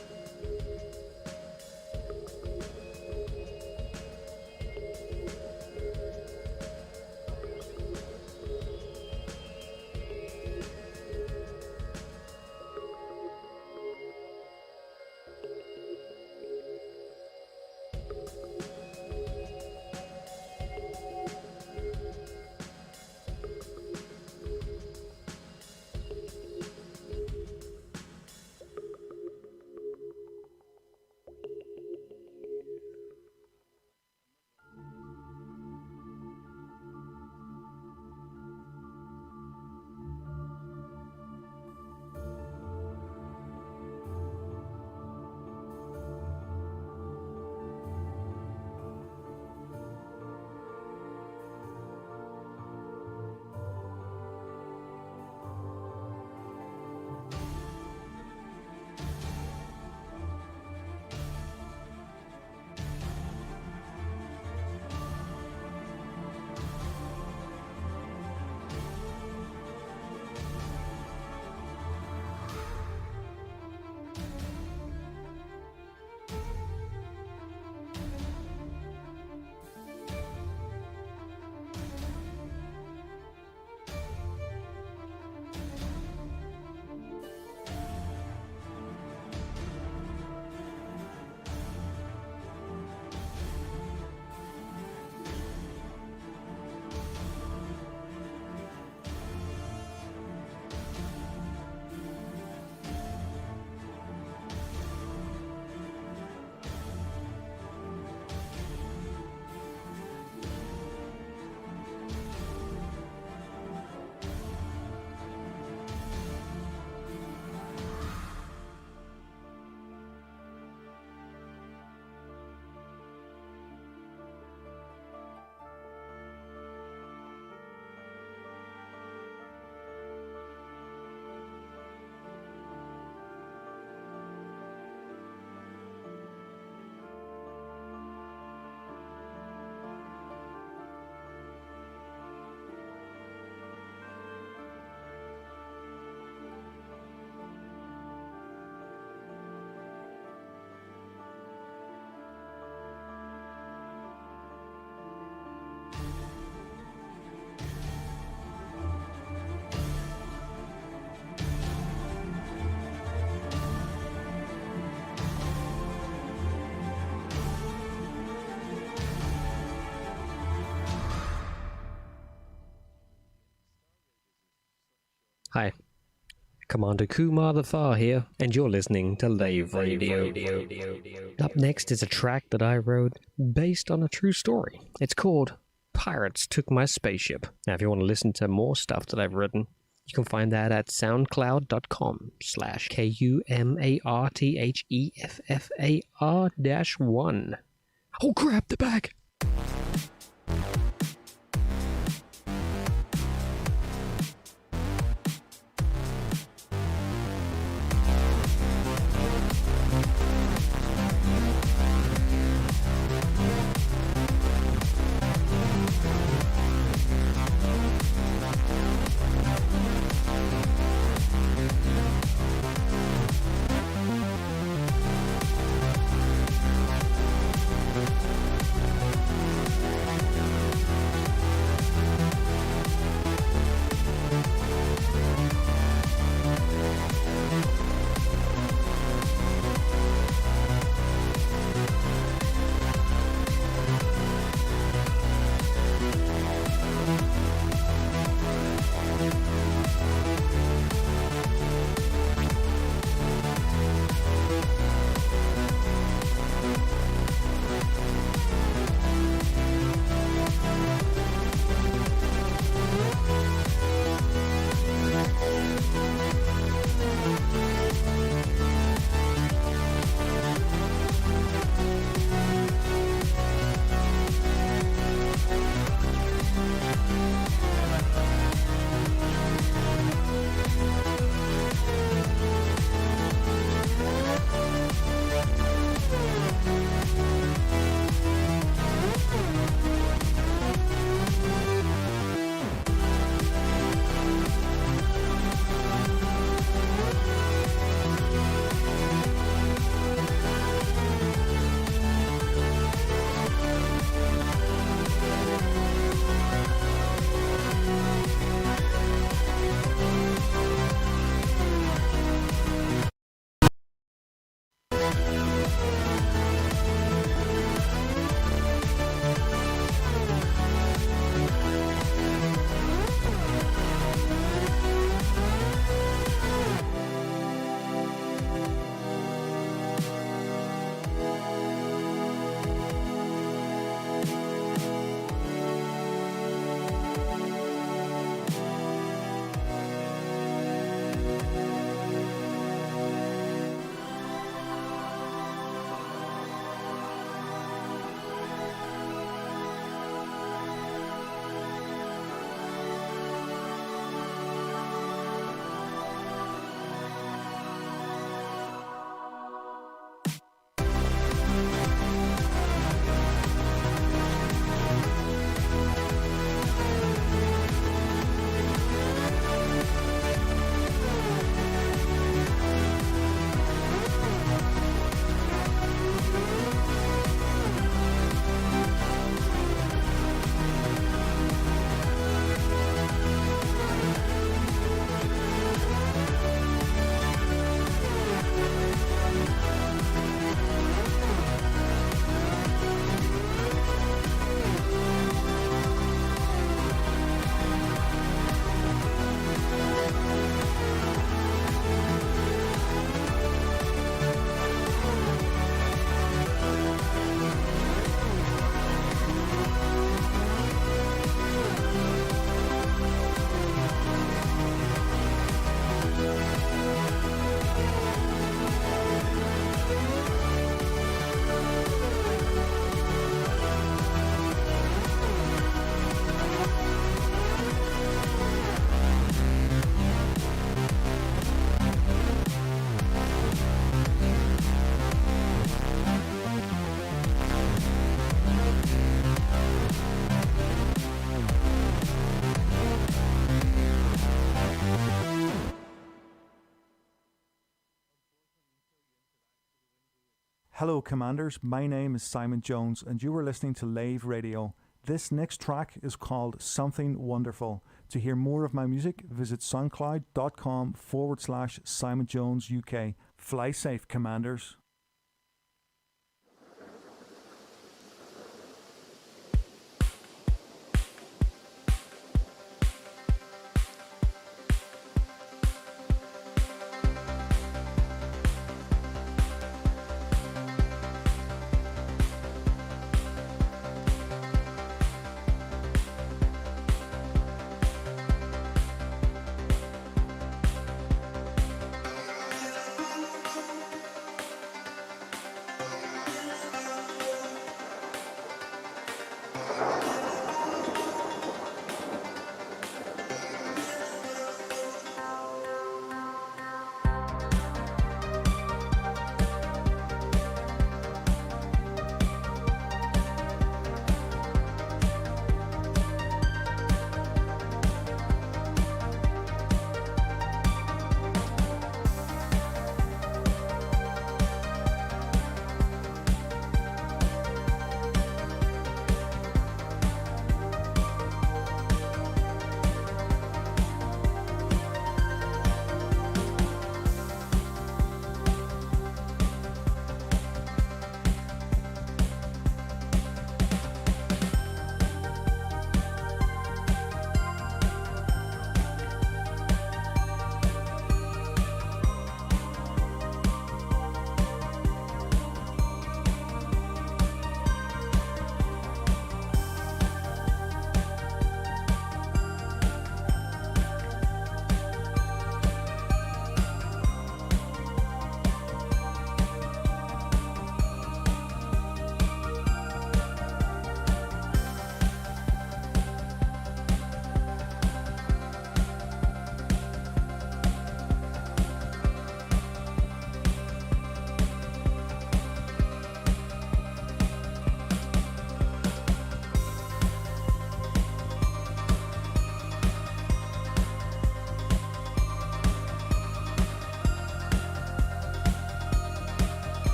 Hi, Commander Kumar the Far here, and you're listening to Lave Radio. Up next is a track that I wrote based on a true story. It's called Pirates Took My Spaceship. Now, if you want to listen to more stuff that I've written, you can find that at soundcloud.com/KUMARTHEFFAR-1. Oh crap, the bag! Hello, Commanders. My name is Simon Jones, and you are listening to Lave Radio. This next track is called Something Wonderful. To hear more of my music, visit soundcloud.com/Simon Jones UK. Fly safe, Commanders.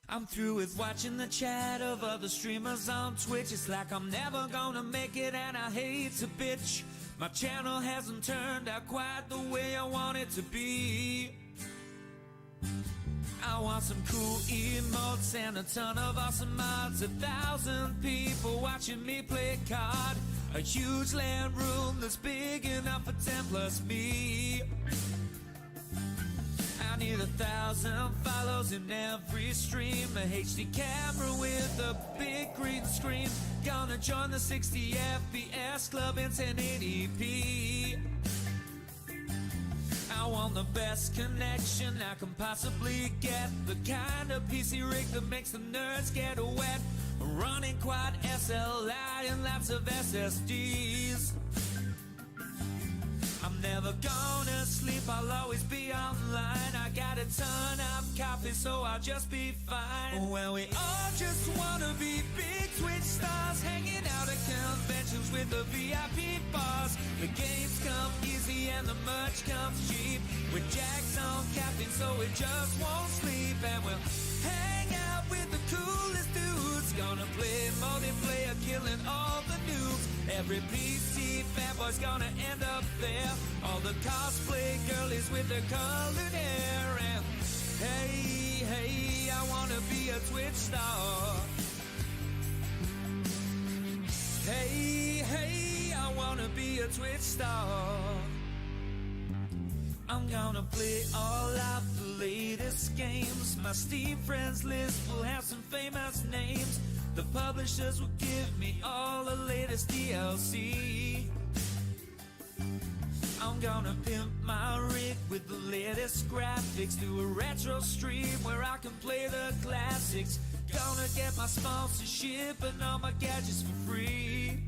I'm through with watching the chat of other streamers on Twitch. It's like I'm never gonna make it and I hate to bitch. My channel hasn't turned out quite the way I want it to be. I want some cool emotes and a ton of awesome mods. 1,000 people watching me play card. A huge land room that's big enough for 10 plus me. I need 1,000 follows in every stream. A HD camera with a big green screen. Gonna join the 60 FPS club in 1080p. I want the best connection I can possibly get. The kind of PC rig that makes the nerds get wet. Running quad SLI and lots of SSDs. I'm never gonna sleep, I'll always be online. I got a ton of coffee, so I'll just be fine. Well, we all just wanna be big Twitch stars, hanging out at conventions with the VIP bars. The games come easy and the merch comes cheap. With Jacks on caffeine, so we just won't sleep. And we'll hang out with the coolest dudes. Gonna play multiplayer, killing all the noobs. Every PC fanboy's gonna end up there. All the cosplay girlies with their colored hair. And hey, hey, I wanna be a Twitch star. Hey, hey, I wanna be a Twitch star. I'm gonna play all of the latest games. My Steam friends list will have some famous names. The publishers will give me all the latest DLC. I'm gonna pimp my rig with the latest graphics. Do a retro stream where I can play the classics. Gonna get my sponsorship and all my gadgets for free.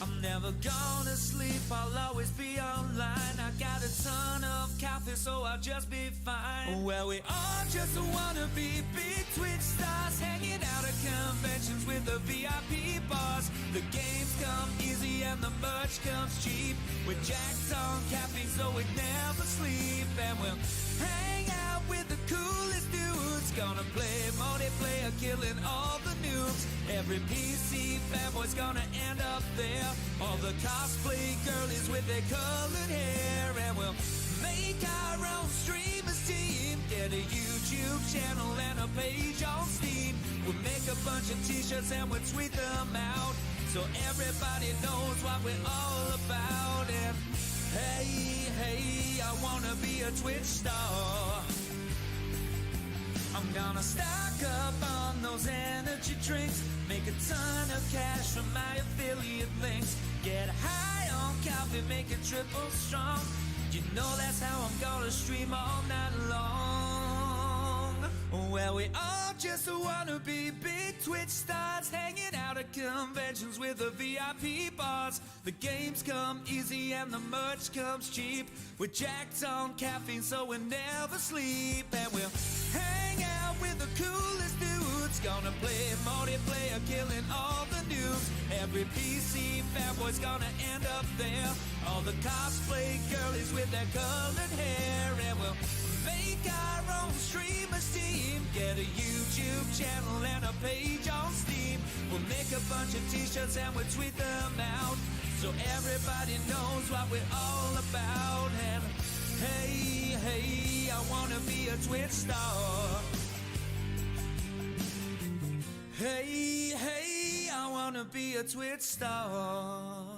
I'm never gonna sleep, I'll always be online. I got a ton of coffee, so I'll just be fine. Well, we all just wanna be big Twitch stars, hanging out at conventions with the VIP bars. The games come easy and the merch comes cheap. With Jacks on caffeine, so we never sleep. And we'll hang out with the coolest dudes. Gonna play multiplayer, killing all the noobs. Every PC fanboy's gonna end up there. All the cosplay girlies with their colored hair. And we'll make our own streamers team. Get a YouTube channel and a page on Steam. We'll make a bunch of t-shirts and we'll tweet them out, so everybody knows what we're all about. And hey, hey, I wanna be a Twitch star. I'm gonna stock up on those energy drinks. Make a ton of cash from my affiliate links. Get high on coffee, make it triple strong. You know that's how I'm gonna stream all night long. Well, we all just wanna be big Twitch stars, hanging out at conventions with the VIP bars. The games come easy and the merch comes cheap. With Jacks on caffeine, so we never sleep. And we'll hang out with the coolest dudes. Gonna play multiplayer, killing all the noobs. Every PC fanboy's gonna end up there. All the cosplay girlies with their colored hair. And we'll make our own streamers team. Get a YouTube channel and a page on Steam. We'll make a bunch of t-shirts and we'll tweet them out, so everybody knows what we're all about. And hey, hey, I wanna be a Twitch star. Hey, hey, I wanna be a Twitch star.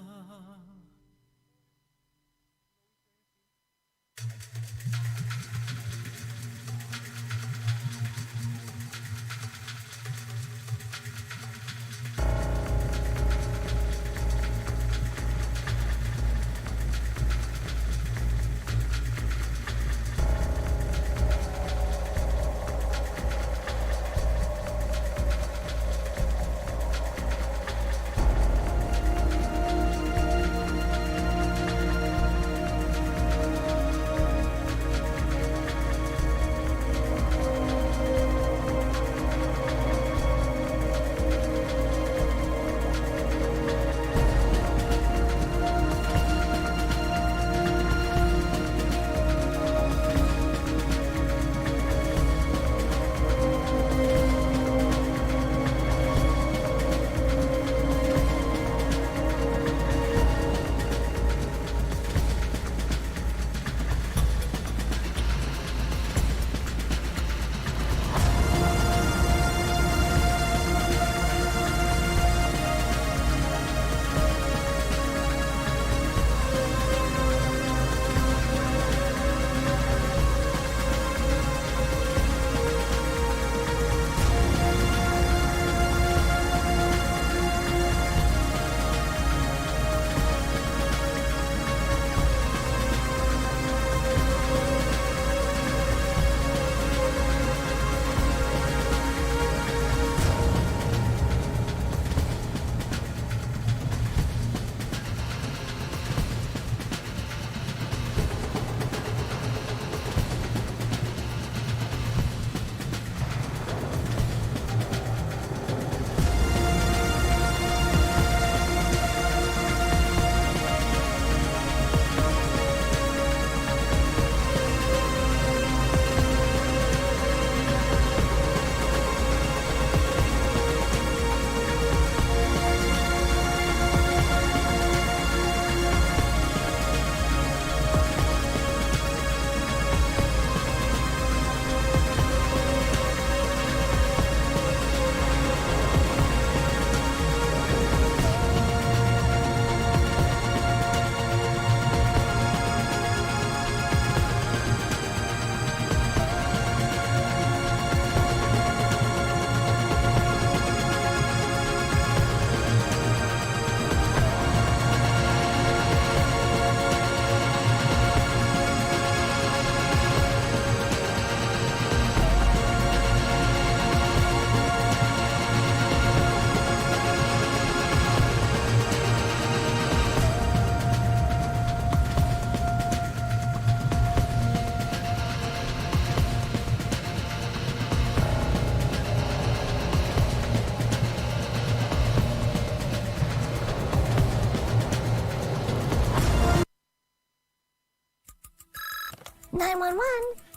911,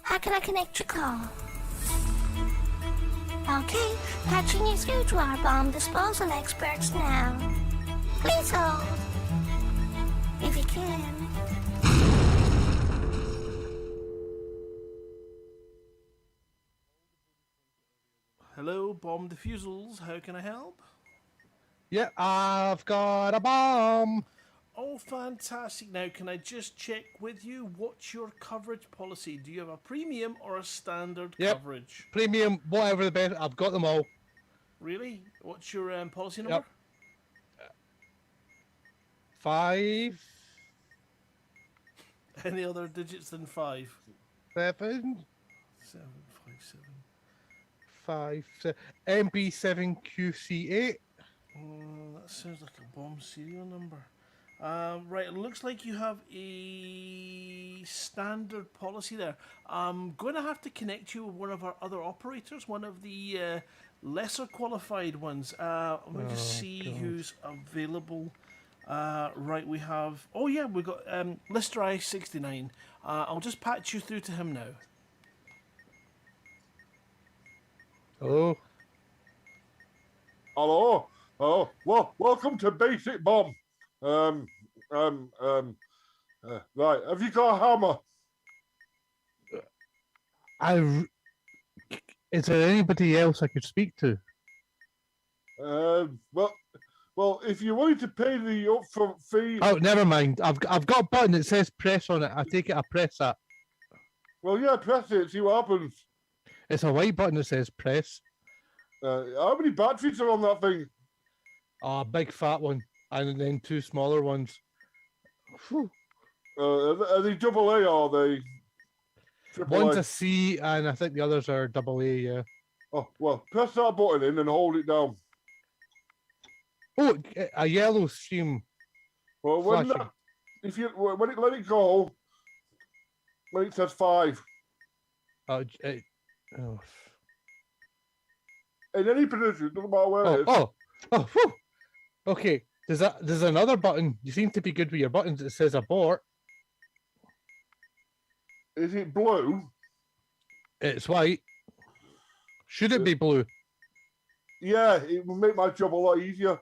how can I connect your call? Okay, patching your screwdriver bomb disposal experts now. Please hold. If you can. Hello, bomb defusals. How can I help? Yeah, I've got a bomb. Oh, fantastic. Now, can I just check with you, what's your coverage policy? Do you have a premium or a standard coverage? Premium, whatever the best. I've got them all. Really? What's your policy number? 5. Any other digits than 5? 7. 757. 5. MB7QC8. That sounds like a bomb serial number. Right, it looks like you have a standard policy there. I'm going to have to connect you with one of our other operators, one of the lesser qualified ones. Let me just see who's available. Right, we have... Oh, yeah, we've got Lister I-69. I'll just patch you through to him now. Hello? Hello? Oh, well, welcome to Basic Bomb. Right, have you got a hammer? Is there anybody else I could speak to? Well, if you wanted to pay the upfront fee... Oh, never mind. I've got a button that says press on it. I take it I press that. Well, yeah, press it, see what happens. It's a white button that says press. How many batteries are on that thing? Oh, a big fat one. And then 2 smaller ones. Are they double A or are they triple One's A? a C, and I think the others are double A, yeah. Oh, well, press that button in and hold it down. Oh, a yellow stream. Well, when flashing. when it let it go, when it says 5. Oh. In any position, doesn't matter where it is. Whew. Okay, there's another button. You seem to be good with your buttons. It says abort. Is it blue? It's white. Should it be blue? Yeah, it will make my job a lot easier.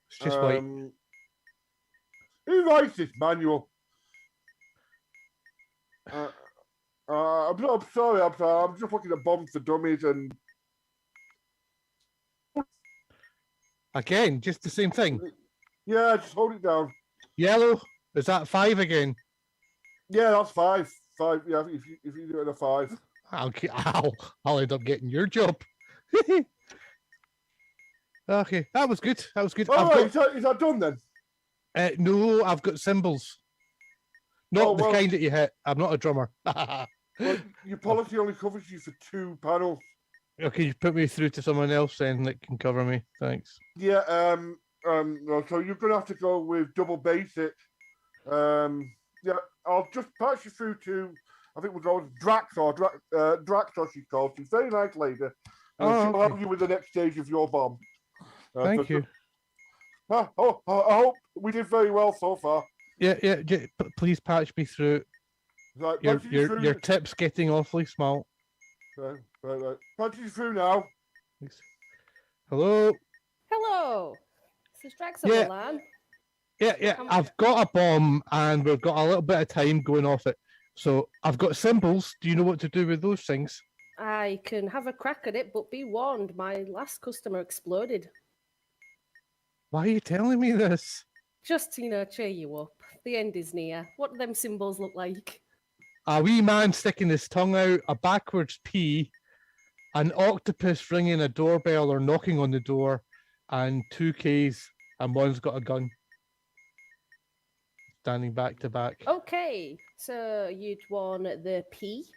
It's just white. Who writes this manual? I'm sorry. I'm just looking at Bombs for Dummies and... Again, just the same thing. Yeah, just hold it down. Yellow, is that 5 again? Yeah, that's 5. 5. Yeah, if you do it at a 5. I'll end up getting your job. Okay, that was good. That was good. Oh, right, is that done then? No, I've got cymbals. Not the well- kind that you hit. I'm not a drummer. Well, your policy only covers you for 2 panels. Okay, you put me through to someone else then that can cover me. Thanks. Yeah, so you're gonna have to go with double basic. Yeah, I'll just pass you through to, I think we'll go with Drax she's called. She's a very nice lady. She'll help you with the next stage of your bomb. Thank you. I hope we did very well so far. Yeah. Please patch me through. Right, Your tip's getting awfully small. Right. Patch you through now. Thanks. Hello. Hello. This is Drax on Yeah. the line. Yeah. I've got a bomb and we've got a little bit of time going off it. So I've got cymbals. Do you know what to do with those things? I can have a crack at it, but be warned, my last customer exploded. Why are you telling me this? Just to, cheer you up. The end is near. What do them symbols look like? A wee man sticking his tongue out, a backwards P, an octopus ringing a doorbell or knocking on the door, and 2 Ks, and one's got a gun. Standing back to back. Okay, so you'd want the P.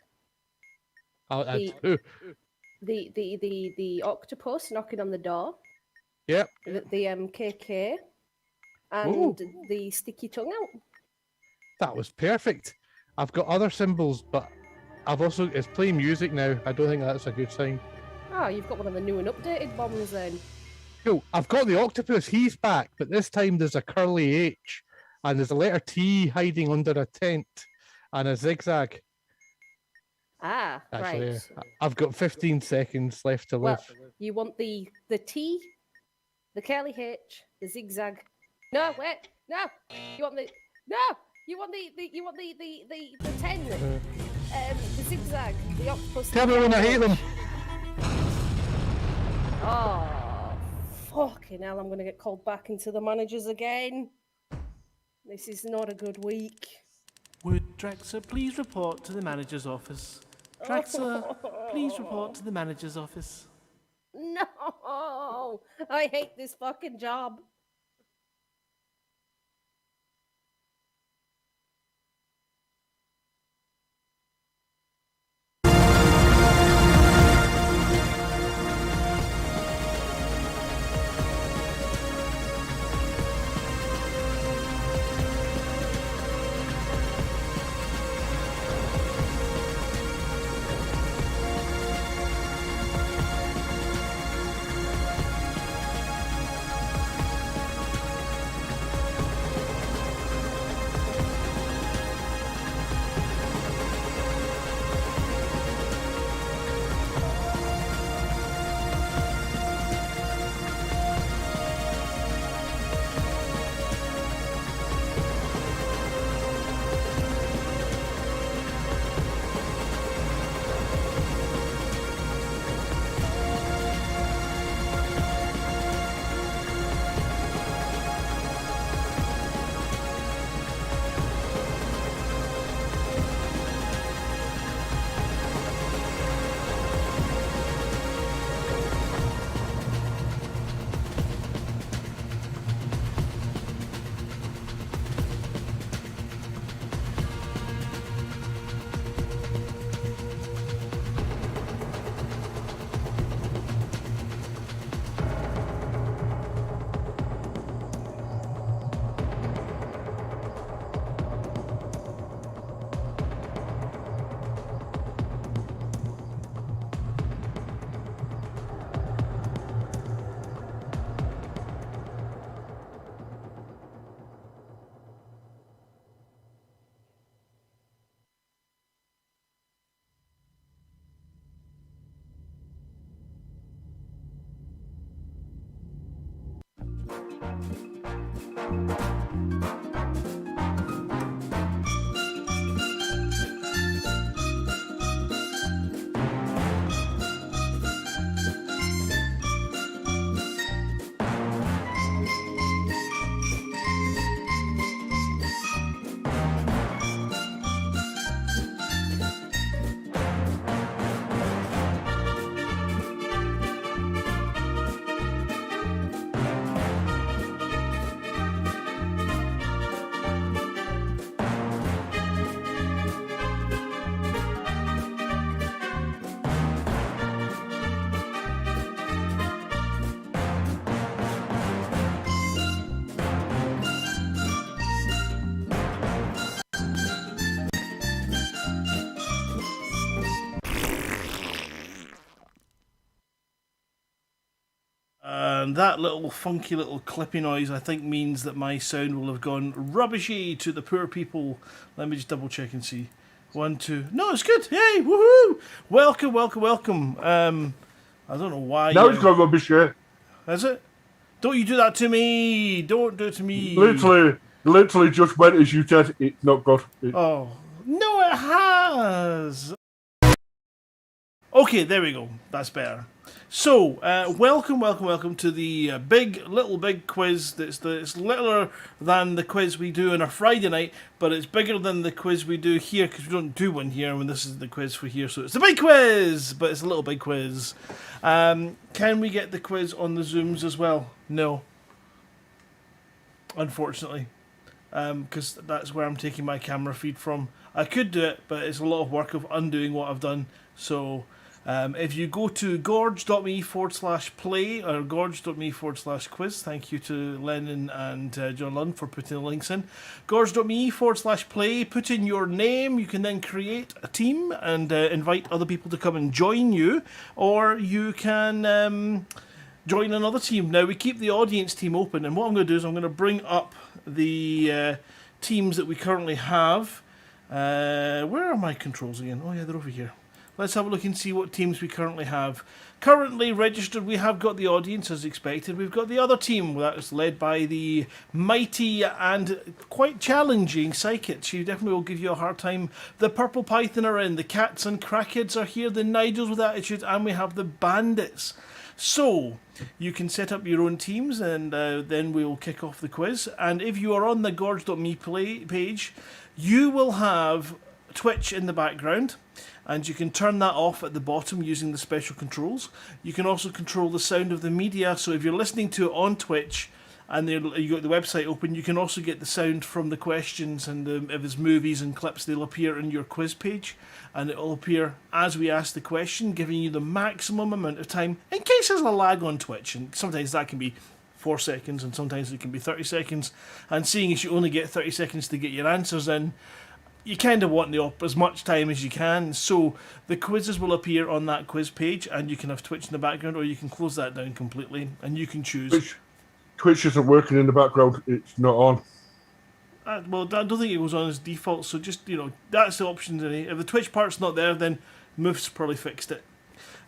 I'll add 2. The octopus knocking on the door. Yep. The MKK. And Ooh. the sticky tongue out. That was perfect. I've got other symbols, but it's playing music now. I don't think that's a good sign. Oh, you've got one of the new and updated bombs then. Cool. I've got the octopus. He's back, but this time there's a curly H, and there's a letter T hiding under a tent, and a zigzag. Ah, Actually, right. I've got 15 seconds left to Well, live. you want the T, the curly H, the zigzag. No, wait, no. You want the no. You want the 10, the zigzag, the octopus. Tell me when I hate them. Oh, fucking hell! I'm gonna get called back into the managers again. This is not a good week. Would Drexler please report to the manager's office? Drexler, please report to the manager's office. No, I hate this fucking job. And that little funky little clippy noise, I think, means that my sound will have gone rubbishy to the poor people. Let me just double check and see. 1, 2. No, it's good. Hey, woohoo! Welcome, welcome, welcome. I don't know why. Now it's gone rubbishy. Is it? Don't you do that to me! Don't do it to me! Literally just went as you said. It's not good. Oh no, it has. Okay, there we go. That's better. So, welcome to the big quiz. It's littler than the quiz we do on a Friday night, but it's bigger than the quiz we do here because we don't do one here when this is the quiz for here. So it's the big quiz, but it's a little big quiz. Can we get the quiz on the Zooms as well? No. Unfortunately. Because that's where I'm taking my camera feed from. I could do it, but it's a lot of work of undoing what I've done. So if you go to gorge.me/play or gorge.me/quiz, thank you to Lennon and John Lund for putting the links in. Gorge.me/play, put in your name. You can then create a team and invite other people to come and join you, or you can join another team. Now, we keep the audience team open, and what I'm going to do is I'm going to bring up the teams that we currently have. Where are my controls again? Oh yeah, they're over here. Let's have a look and see what teams we currently have. Currently registered, we have got the audience as expected. We've got the other team that is led by the mighty and quite challenging Psychic. She definitely will give you a hard time. The Purple Python are in. The Cats and Crackheads are here. The Nigels with Attitude. And we have the Bandits. So, you can set up your own teams and then we'll kick off the quiz. And if you are on the gorge.me page, you will have Twitch in the background. And you can turn that off at the bottom using the special controls. You can also control the sound of the media. So if you're listening to it on Twitch and you got the website open, you can also get the sound from the questions, and if there's movies and clips, they'll appear in your quiz page. And it will appear as we ask the question, giving you the maximum amount of time in case there's a lag on Twitch. And sometimes that can be 4 seconds and sometimes it can be 30 seconds. And seeing as you only get 30 seconds to get your answers in, you kind of want as much time as you can. So the quizzes will appear on that quiz page, and you can have Twitch in the background, or you can close that down completely, and you can choose. Twitch isn't working in the background. It's not on. Well, I don't think it was on as default, so just, that's the option. If the Twitch part's not there, then Moof's probably fixed it.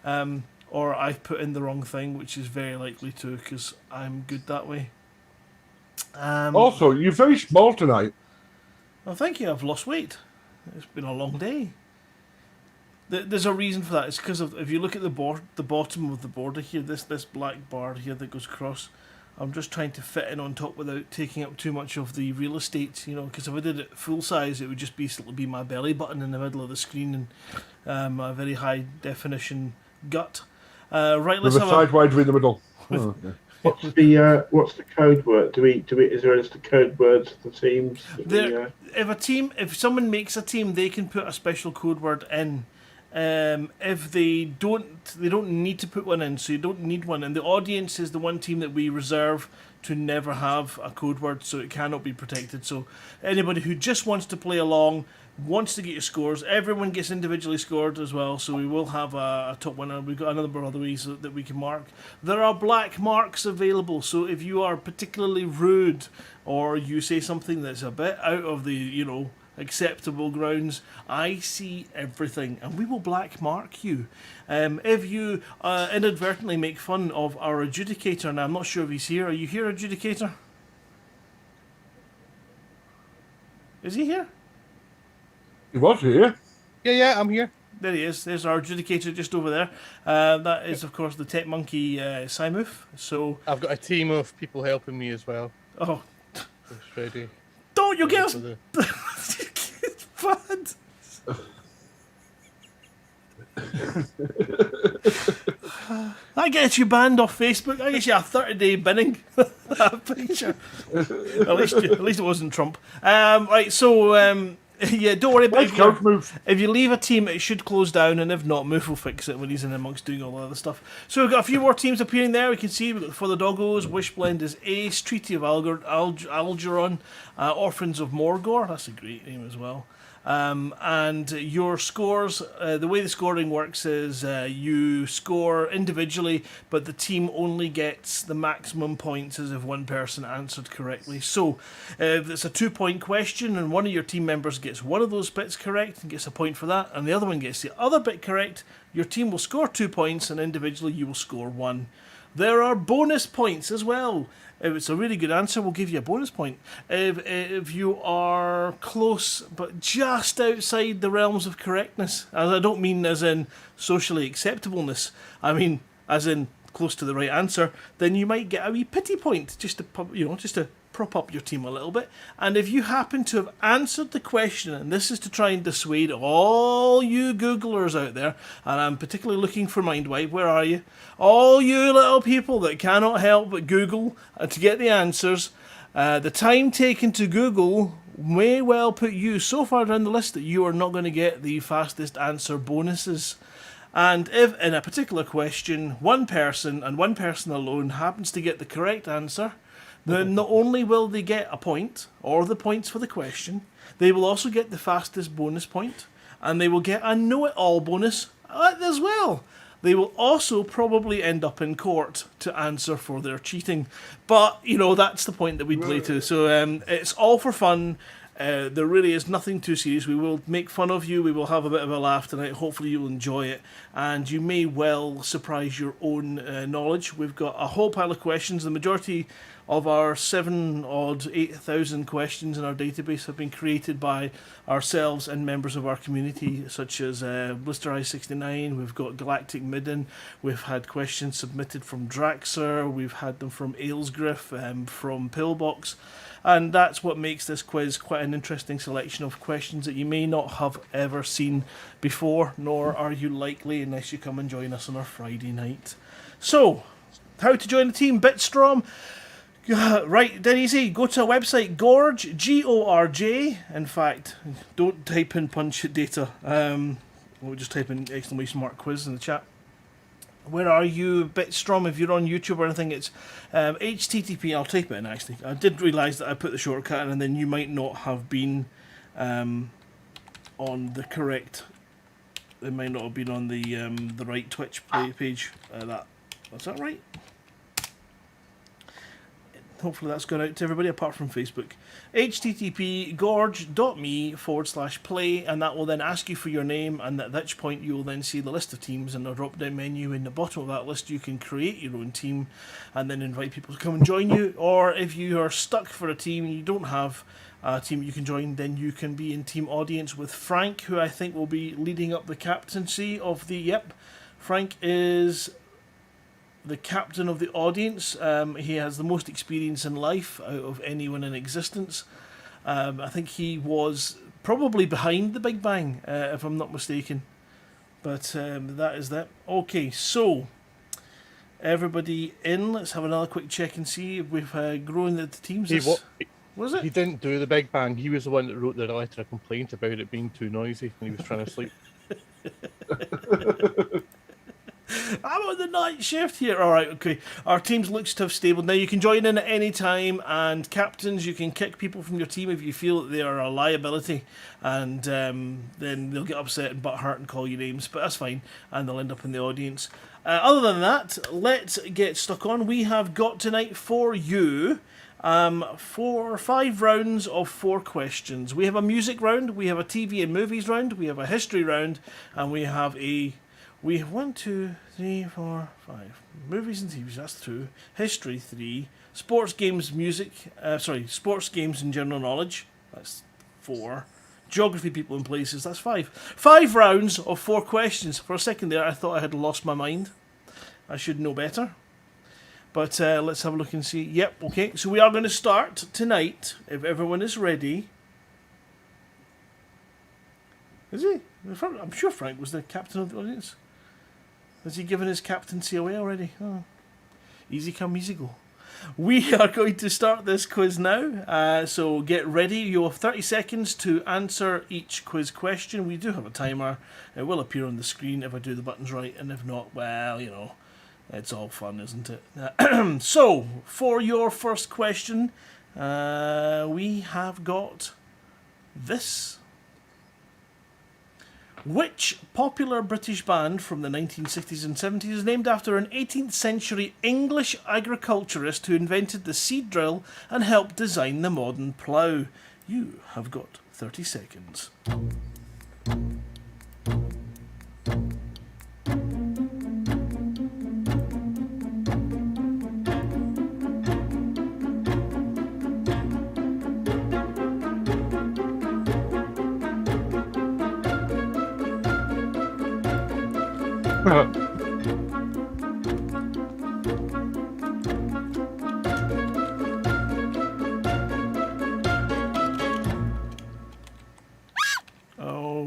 Or I've put in the wrong thing, which is very likely to, because I'm good that way. Also, you're very small tonight. Well, thank you. I've lost weight. It's been a long day. There's a reason for that. It's because if you look at the bottom of the border here, this black bar here that goes across, I'm just trying to fit in on top without taking up too much of the real estate. Because if I did it full size, it would just be my belly button in the middle of the screen and a very high definition gut. Right, let's with a side wider in the middle. Oh, okay. What's the code word? Is there a list of code words for the teams? If someone makes a team, they can put a special code word in. If they don't need to put one in, so you don't need one. And the audience is the one team that we reserve to never have a code word, so it cannot be protected. So anybody who just wants to play along, wants to get your scores, everyone gets individually scored as well, so we will have a top winner. We've got a number of other ways that we can mark. There are black marks available, so if you are particularly rude or you say something that's a bit out of the, acceptable grounds, I see everything, and we will black mark you. If you inadvertently make fun of our adjudicator, and I'm not sure if he's here. Are you here, adjudicator? Is he here? He was here. Yeah, I'm here. There he is. There's our adjudicator just over there. That is, of course, the tech monkey Simoof. So I've got a team of people helping me as well. Oh, it's ready. Don't you get us? It's bad. That gets you banned off Facebook. That gets you a 30-day binning. That picture. At least it wasn't Trump. Right, so yeah, don't worry about it. If you leave a team, it should close down, and if not, Moof will fix it when he's in amongst doing all the other stuff. So we've got a few more teams appearing there. We can see we've got For the Doggos, Wishblend is Ace, Treaty of Algeron, Orphans of Morgor. That's a great name as well. And your scores, the way the scoring works is you score individually, but the team only gets the maximum points as if one person answered correctly. So if it's a 2-point question and one of your team members gets one of those bits correct and gets a point for that, and the other one gets the other bit correct, your team will score 2 points and individually you will score 1. There are bonus points as well. If it's a really good answer, we'll give you a bonus point. If you are close, but just outside the realms of correctness, and I don't mean as in socially acceptableness, I mean as in close to the right answer, then you might get a wee pity point, just to prop up your team a little bit. And if you happen to have answered the question, and this is to try and dissuade all you Googlers out there, and I'm particularly looking for Mindwipe, where are you? All you little people that cannot help but Google to get the answers, the time taken to Google may well put you so far down the list that you are not going to get the fastest answer bonuses. And if in a particular question, one person and one person alone happens to get the correct answer, then not only will they get a point, or the points for the question, they will also get the fastest bonus point, and they will get a know-it-all bonus as well. They will also probably end up in court to answer for their cheating. But, that's the point that we play to. So it's all for fun. There really is nothing too serious. We will make fun of you. We will have a bit of a laugh tonight. Hopefully you will enjoy it. And you may well surprise your own knowledge. We've got a whole pile of questions. The majority of our 8,000 questions in our database have been created by ourselves and members of our community, such as Blister Eye 69. We've got Galactic Midden. We've had questions submitted from Draxer. We've had them from Ailsgriff, from Pillbox. And that's what makes this quiz quite an interesting selection of questions that you may not have ever seen before, nor are you likely unless you come and join us on our Friday night. So, how to join the team? Bitstrom. Right, dead easy. Go to our website, Gorge, Gorj. In fact, don't type in punch data. We'll just type in exclamation mark quiz in the chat. Where are you, Bitstrom? If you're on YouTube or anything, it's HTTP. I'll type it in, actually. I did realise that I put the shortcut in, and then you might not have been on the correct... It might not have been on the right Twitch page. Was that right? Hopefully that's gone out to everybody apart from Facebook. http gorge.me/play, and that will then ask you for your name, and at which point you will then see the list of teams and a drop down menu. In the bottom of that list you can create your own team and then invite people to come and join you, or if you are stuck for a team and you don't have a team you can join, then you can be in team audience with Frank, who I think will be leading up the captaincy of the... Yep, Frank is the captain of the audience. He has the most experience in life out of anyone in existence. I think he was probably behind the Big Bang, if I'm not mistaken. But that is that. Okay, so everybody in. Let's have another quick check and see if we've grown the teams. Was it? He didn't do the Big Bang. He was the one that wrote the letter of complaint about it being too noisy when he was trying to sleep. I'm on the night shift here. Alright, okay. Our teams looks to have stabled. Now you can join in at any time, and captains, you can kick people from your team if you feel that they are a liability, and then they'll get upset and butt hurt and call you names, but that's fine, and they'll end up in the audience. Other than that, let's get stuck on. We have got tonight for you 5 rounds of 4 questions. We have a music round, we have a TV and movies round, we have a history round, and we have 1, 2, 3, 4, 5 movies and TVs. That's 2. History 3. Sports games, sports games and general knowledge. That's 4. Geography, people and places. That's 5. 5 rounds of 4 questions. For a second there, I thought I had lost my mind. I should know better. But let's have a look and see. Yep. Okay. So we are going to start tonight. If everyone is ready. Is he? I'm sure Frank was the captain of the audience. Has he given his captaincy away already? Oh. Easy come, easy go. We are going to start this quiz now, so get ready. You'll have 30 seconds to answer each quiz question. We do have a timer. It will appear on the screen if I do the buttons right, and if not, well, you know, it's all fun, isn't it? So, for your first question, we have got this. Which popular British band from the 1960s and 70s is named after an 18th century English agriculturist who invented the seed drill and helped design the modern plough? You have got 30 seconds.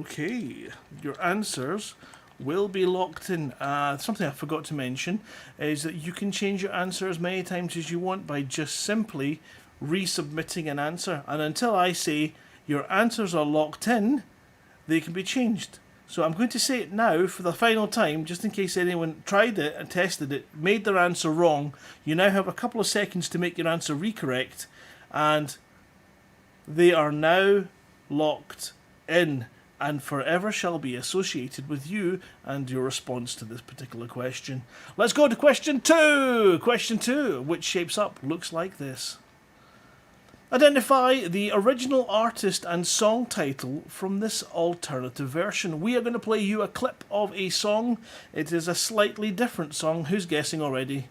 Okay, your answers will be locked in. Something I forgot to mention is that you can change your answer as many times as you want by just simply resubmitting an answer. And until I say your answers are locked in, they can be changed. So I'm going to say it now for the final time, just in case anyone tried it and tested it, made their answer wrong. You now have a couple of seconds to make your answer recorrect, and they are now locked in and forever shall be associated with you and your response to this particular question. Let's go to question 2. Question 2, which shapes up, looks like this. Identify the original artist and song title from this alternative version. We are going to play you a clip of a song. It is a slightly different song. Who's guessing already?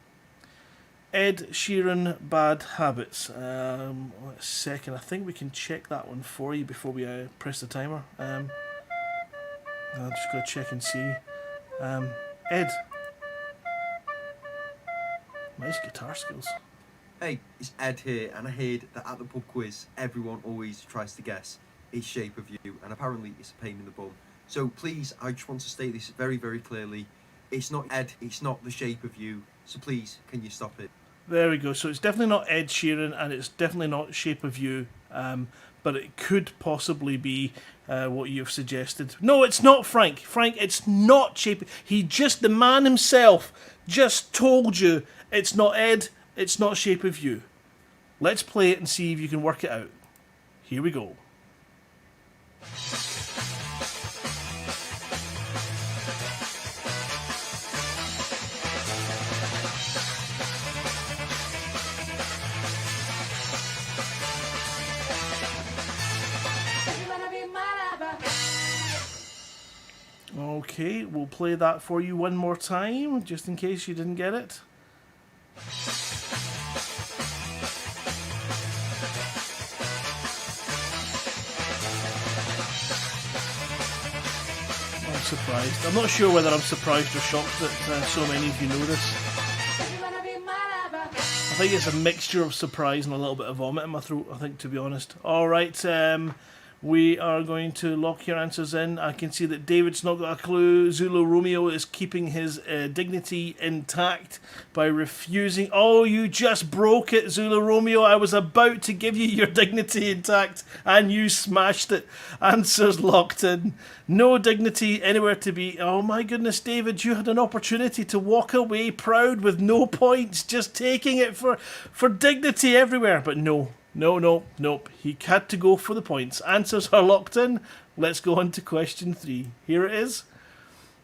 Ed Sheeran, Bad Habits. A second. I think we can check that one for you before we press the timer. I'm just going to check and see. Ed. Nice guitar skills. Hey, it's Ed here, and I heard that at the pub quiz, everyone always tries to guess its shape of you, and apparently it's a pain in the bum. So please, I just want to state this very, very clearly. It's not Ed, it's not the shape of you, so please, can you stop it? There we go. So it's definitely not Ed Sheeran, and it's definitely not Shape of You, but it could possibly be what you've suggested. No, it's not Frank. Frank, it's not Shape. The man himself, just told you it's not Ed. It's not Shape of You. Let's play it and see if you can work it out. Here we go. Okay, we'll play that for you one more time, just in case you didn't get it. I'm surprised. I'm not sure whether I'm surprised or shocked that so many of you know this. I think it's a mixture of surprise and a little bit of vomit in my throat, I think, to be honest. Alright, we are going to lock your answers in. I can see that David's not got a clue. Zulu Romeo is keeping his dignity intact by refusing. Oh, you just broke it, Zulu Romeo. I was about to give you your dignity intact and you smashed it. Answers locked in. No dignity anywhere to be. Oh my goodness, David, you had an opportunity to walk away proud with no points, just taking it for dignity everywhere. But no. Nope. He had to go for the points. Answers are locked in. Let's go on to question 3. Here it is.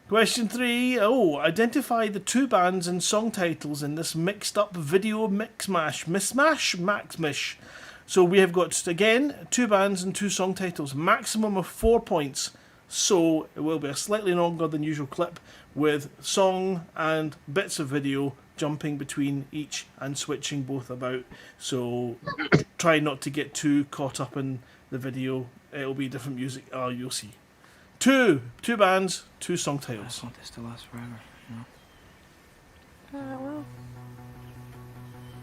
Question 3. Identify the 2 bands and song titles in this mixed up video mix-mash. So we have got, again, 2 bands and 2 song titles. Maximum of 4 points. So it will be a slightly longer than usual clip with song and bits of video jumping between each and switching both about. So try not to get too caught up in the video. It'll be different music. Oh, you'll see. Two bands, 2 song titles. I want this to last forever, you know? Well,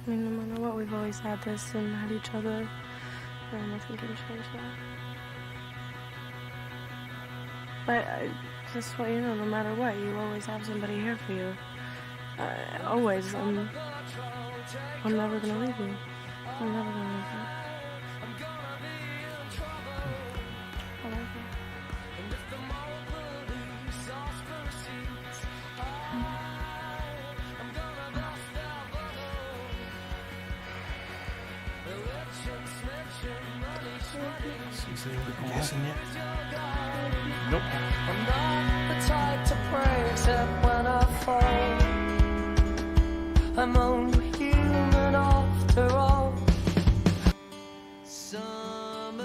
I mean, no matter what, we've always had this and had each other, and nothing can change that. But just what you know, no matter what, you always have somebody here for you. Always. I'm never gonna leave you. I'm never gonna leave you. I love you. Is anyone guessing yet? Nope. I'm not the type to pray except when I fall. I'm only human after all. Summer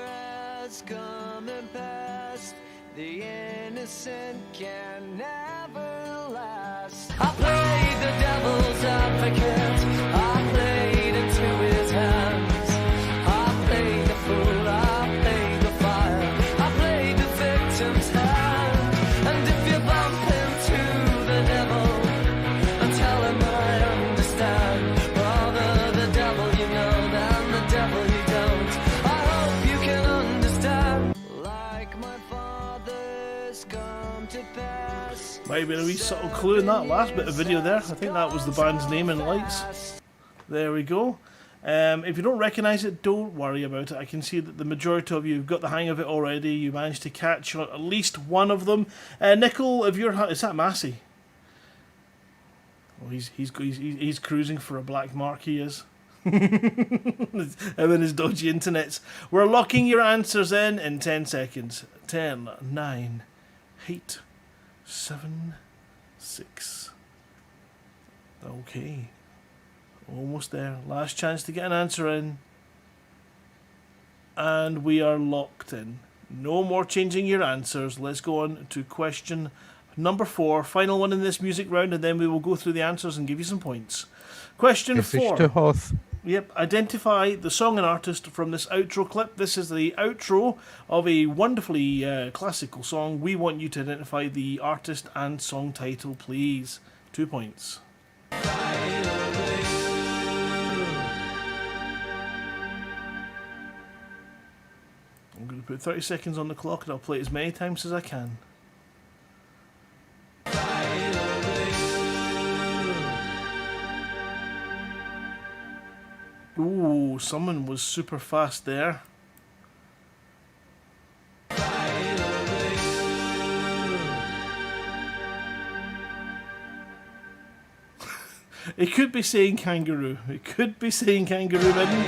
has come and passed. The innocent can never last. I played the devil's advocate. I played into his hands. I played the fool. I played the fire. I played the victim's hand. And if you bump into the devil, tell him I understand. Rather the devil you know than the devil you don't. I hope you can understand. Like my father's come to pass. Might have been a wee subtle clue in that last bit of video there. I think that was the band's name in lights. There we go. If you don't recognise it, don't worry about it. I can see that the majority of you have got the hang of it already. You managed to catch at least one of them. Nickel, if you're... Is that Massey? Oh, he's cruising for a black mark, he is. Him and his dodgy internets. We're locking your answers in 10 seconds. 10, 9, 8, 7, 6. Okay. Almost there. Last chance to get an answer in. and we are locked in. No more changing your answers. Let's go on to question number 4, final one in this music round, and then we will go through the answers and give you some points. Question 4. Yep, identify the song and artist from this outro clip. This is the outro of a wonderfully classical song. We want you to identify the artist and song title, please. 2 points. I'm going to put 30 seconds on the clock and I'll play it as many times as I can. Ooh, someone was super fast there. It could be saying kangaroo. It could be saying kangaroo ridden.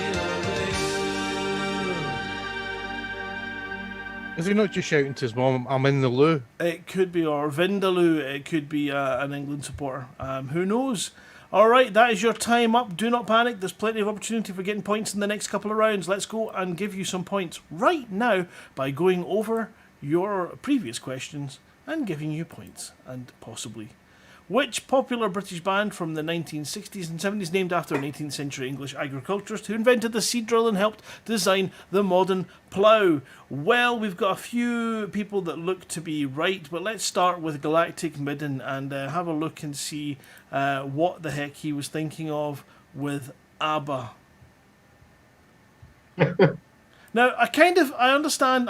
Is he not just shouting to his mum, I'm in the loo? It could be, or Vindaloo. It could be an England supporter. Who knows? Alright, that is your time up. Do not panic. There's plenty of opportunity for getting points in the next couple of rounds. Let's go and give you some points right now by going over your previous questions and giving you points. And possibly. Which popular British band from the 1960s and 70s, named after an 18th century English agriculturist who invented the seed drill and helped design the modern plough? Well, we've got a few people that look to be right, but let's start with Galactic Midden and have a look and see what the heck he was thinking of with ABBA. Now, I understand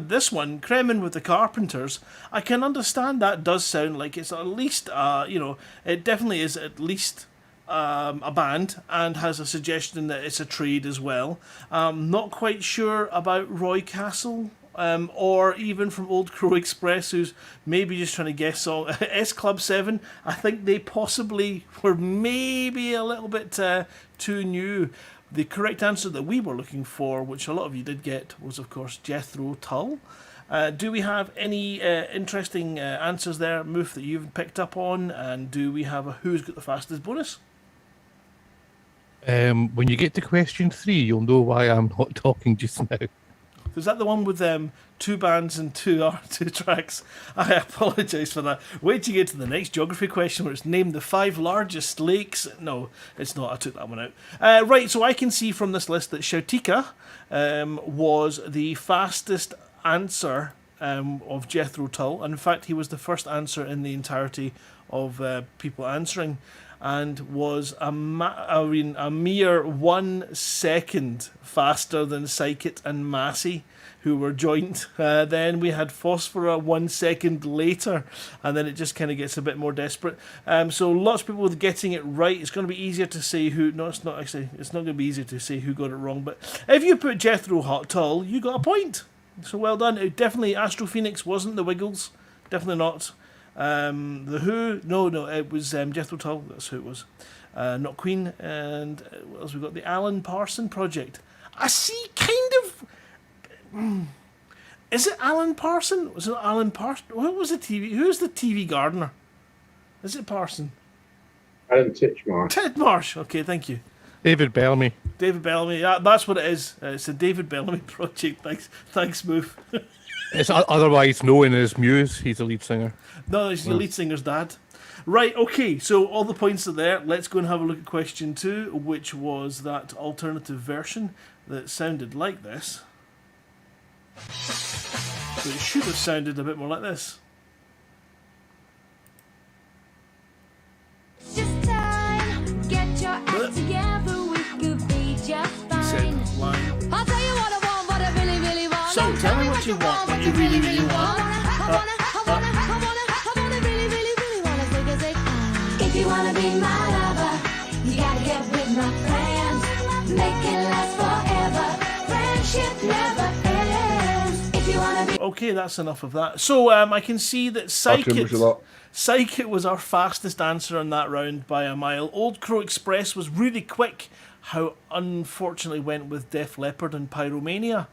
this one, Kremen with the Carpenters. I can understand that does sound like it's at least, it definitely is at least a band and has a suggestion that it's a trade as well. Not quite sure about Roy Castle. Or even from Old Crow Express, who's maybe just trying to guess song. S Club 7, I think they possibly were maybe a little bit too new. The correct answer that we were looking for, which a lot of you did get, was of course Jethro Tull. Do we have any interesting answers there, Moof, that you've picked up on? And do we have a who's got the fastest bonus? When you get to question 3, you'll know why I'm not talking just now. Is that the one with 2 bands and 2 tracks? I apologise for that. Wait till you get to the next geography question where it's named the 5 largest lakes. No, it's not. I took that one out. Right, so I can see from this list that Shautika was the fastest answer of Jethro Tull. In fact, he was the first answer in the entirety of people answering, and was a mere 1 second faster than Psychit and Massey, who were joint. Then we had Phosphora 1 second later, and then it just kind of gets a bit more desperate. So lots of people with getting it right. It's going to be easier to say who. No, it's not actually. It's not going to be easier to say who got it wrong. But if you put Jethro Tull, you got a point. So well done. It definitely Astro Phoenix wasn't the Wiggles. Definitely not. The Who, no, it was Jethro Tull. That's who it was. Not Queen. And what else we got? The Alan Parson Project. I see, kind of. Is it Alan Parson? Was it Alan Parson? What was the TV? Who's the TV gardener? Is it Parson? Alan Titchmarsh. Titchmarsh. Okay, thank you. David Bellamy. David Bellamy. Yeah, that's what it is. It's the David Bellamy Project. Thanks, Moof. It's otherwise known as Muse. He's the lead singer. No, he's the lead singer's dad. Right, okay, so all the points are there. Let's go and have a look at question 2, which was that alternative version that sounded like this. So it should have sounded a bit more like this. Just time, get your act together, we could be just fine. I'll tell you what I want, what I really, really want. So tell me what you want, what you really, really want. If you wanna be my lover, you gotta get with my plans. Make it last forever. Friendship never ends. If you wanna be. Okay, that's enough of that. So I can see that Psychit was our fastest answer on that round by a mile. Old Crow Express was really quick. How unfortunately went with Def Leppard and Pyromania.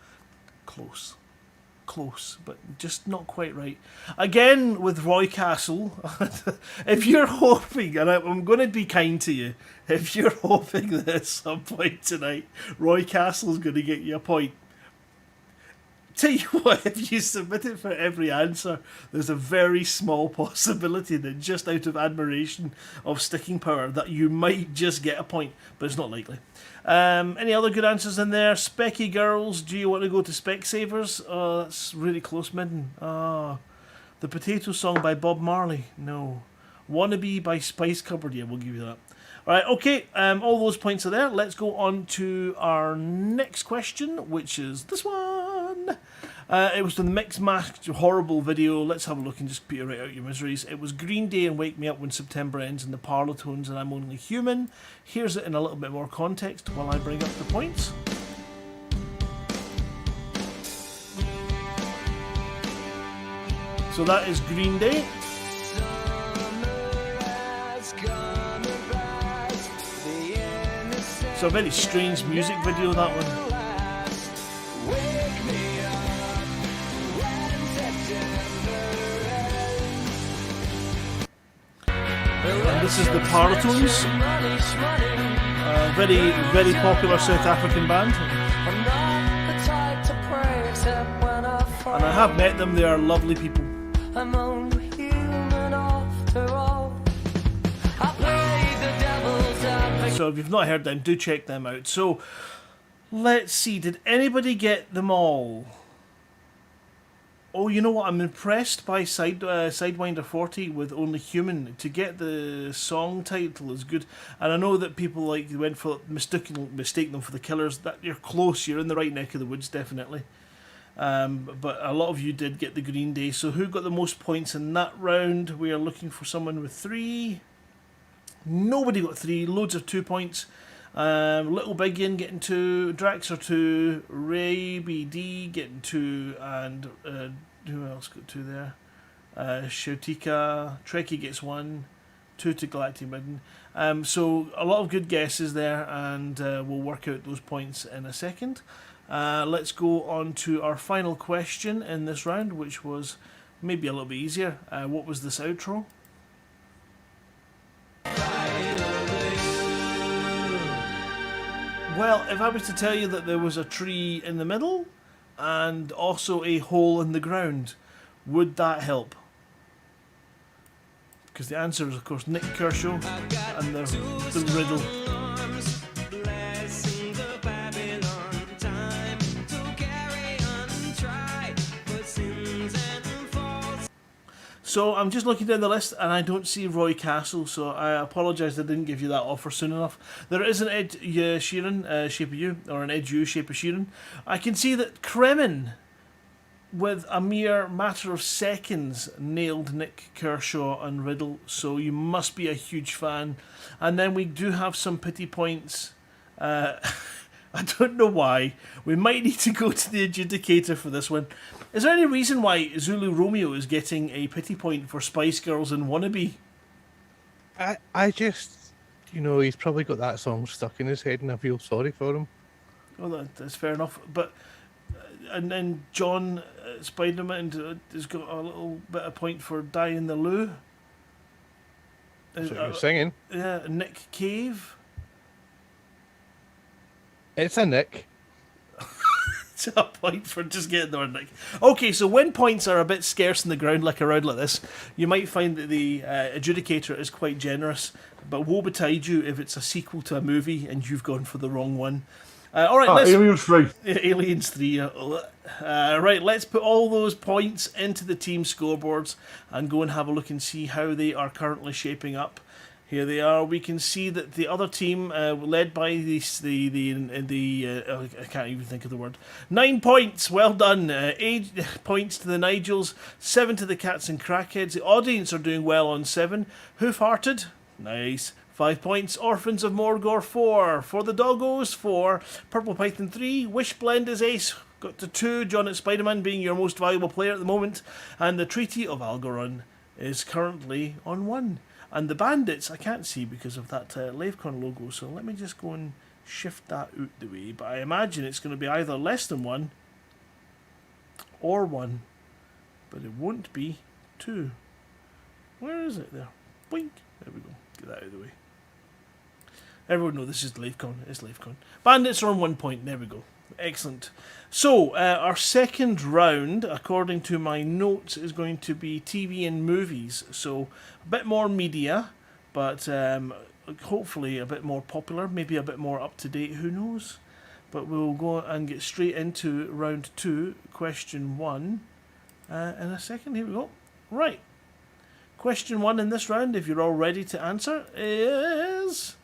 Close, but just not quite right. Again, with Roy Castle, if you're hoping, and I'm going to be kind to you, if you're hoping that at some point tonight Roy Castle's going to get you a point, Tell you what, if you submit it for every answer, there's a very small possibility that just out of admiration of sticking power that you might just get a point, but it's not likely. Any other good answers in there? Specky Girls, do you want to go to Specsavers? Oh, that's really close midden. Oh. The Potato Song by Bob Marley? No. Wannabe by Spice Cupboard? Yeah, we'll give you that. Alright, okay, all those points are there. Let's go on to our next question, which is this one. It was the Mix Match horrible video. Let's have a look and just put you right out your miseries. It was Green Day and Wake Me Up When September Ends and the Parlotones and I'm Only Human. Here's it in a little bit more context while I bring up the points. So that is Green Day. So a very strange music video, that one. And this is the Parlotones. Very, very popular South African band. And I have met them, they are lovely people. I'm only human after all. So if you've not heard them, do check them out. So let's see, did anybody get them all? Oh, you know what? I'm impressed by Sidewinder 40 with Only Human. To get the song title is good. And I know that people like went for mistake them for the Killers. That you're close. You're in the right neck of the woods, definitely. But a lot of you did get the Green Day. So who got the most points in that round? We are looking for someone with 3. Nobody got 3. Loads of 2 points. Little Biggin getting 2. Draxer 2. Ray BD getting 2. And who else got 2 there? Shautika. Trekkie gets 1. 2 to Galactic Midden. So a lot of good guesses there, and we'll work out those points in a second. Let's go on to our final question in this round, which was maybe a little bit easier. What was this outro? Well, if I was to tell you that there was a tree in the middle and also a hole in the ground, would that help? Because the answer is, of course, Nick Kershaw and the riddle. So I'm just looking down the list and I don't see Roy Castle, so I apologise I didn't give you that offer soon enough. There is an Ed Sheeran, Shape of You, or an Ed You, Shape of Sheeran. I can see that Kremen, with a mere matter of seconds, nailed Nick Kershaw and Riddle, so you must be a huge fan. And then we do have some pity points. I don't know why. We might need to go to the adjudicator for this one. Is there any reason why Zulu Romeo is getting a pity point for Spice Girls and Wannabe? I just, he's probably got that song stuck in his head and I feel sorry for him. Well, that's fair enough. But and then John Spiderman has got a little bit of point for Die in the Loo. That's what you're singing. Yeah, Nick Cave. It's a Nick. It's a point for just getting the word Nick. Okay, so when points are a bit scarce in the ground like a round like this, you might find that the adjudicator is quite generous, but woe betide you if it's a sequel to a movie and you've gone for the wrong one. All right, Aliens 3. Aliens 3. Right, let's put all those points into the team scoreboards and go and have a look and see how they are currently shaping up. Here they are. We can see that the other team, led by I can't even think of the word. 9 points. Well done. 8 points to the Nigels. 7 to the Cats and Crackheads. The audience are doing well on 7. Hoof-hearted. Nice. 5 points. Orphans of Morgor 4. For the Doggos 4. Purple Python 3. Wishblend is ace. Got to 2. John at Spiderman being your most valuable player at the moment. And the Treaty of Algorun is currently on 1. And the Bandits, I can't see because of that LaveCon logo, so let me just go and shift that out the way. But I imagine it's going to be either less than 1 or 1, but it won't be 2. Where is it there? Boink. There we go. Get that out of the way. Everyone knows this is LaveCon. It's LaveCon. Bandits are on 1 point. There we go. Excellent. So, our second round, according to my notes, is going to be TV and movies. So, a bit more media, but hopefully a bit more popular, maybe a bit more up to date, who knows? But we'll go and get straight into round 2, question 1, in a second. Here we go. Right. Question 1 in this round, if you're all ready to answer, is...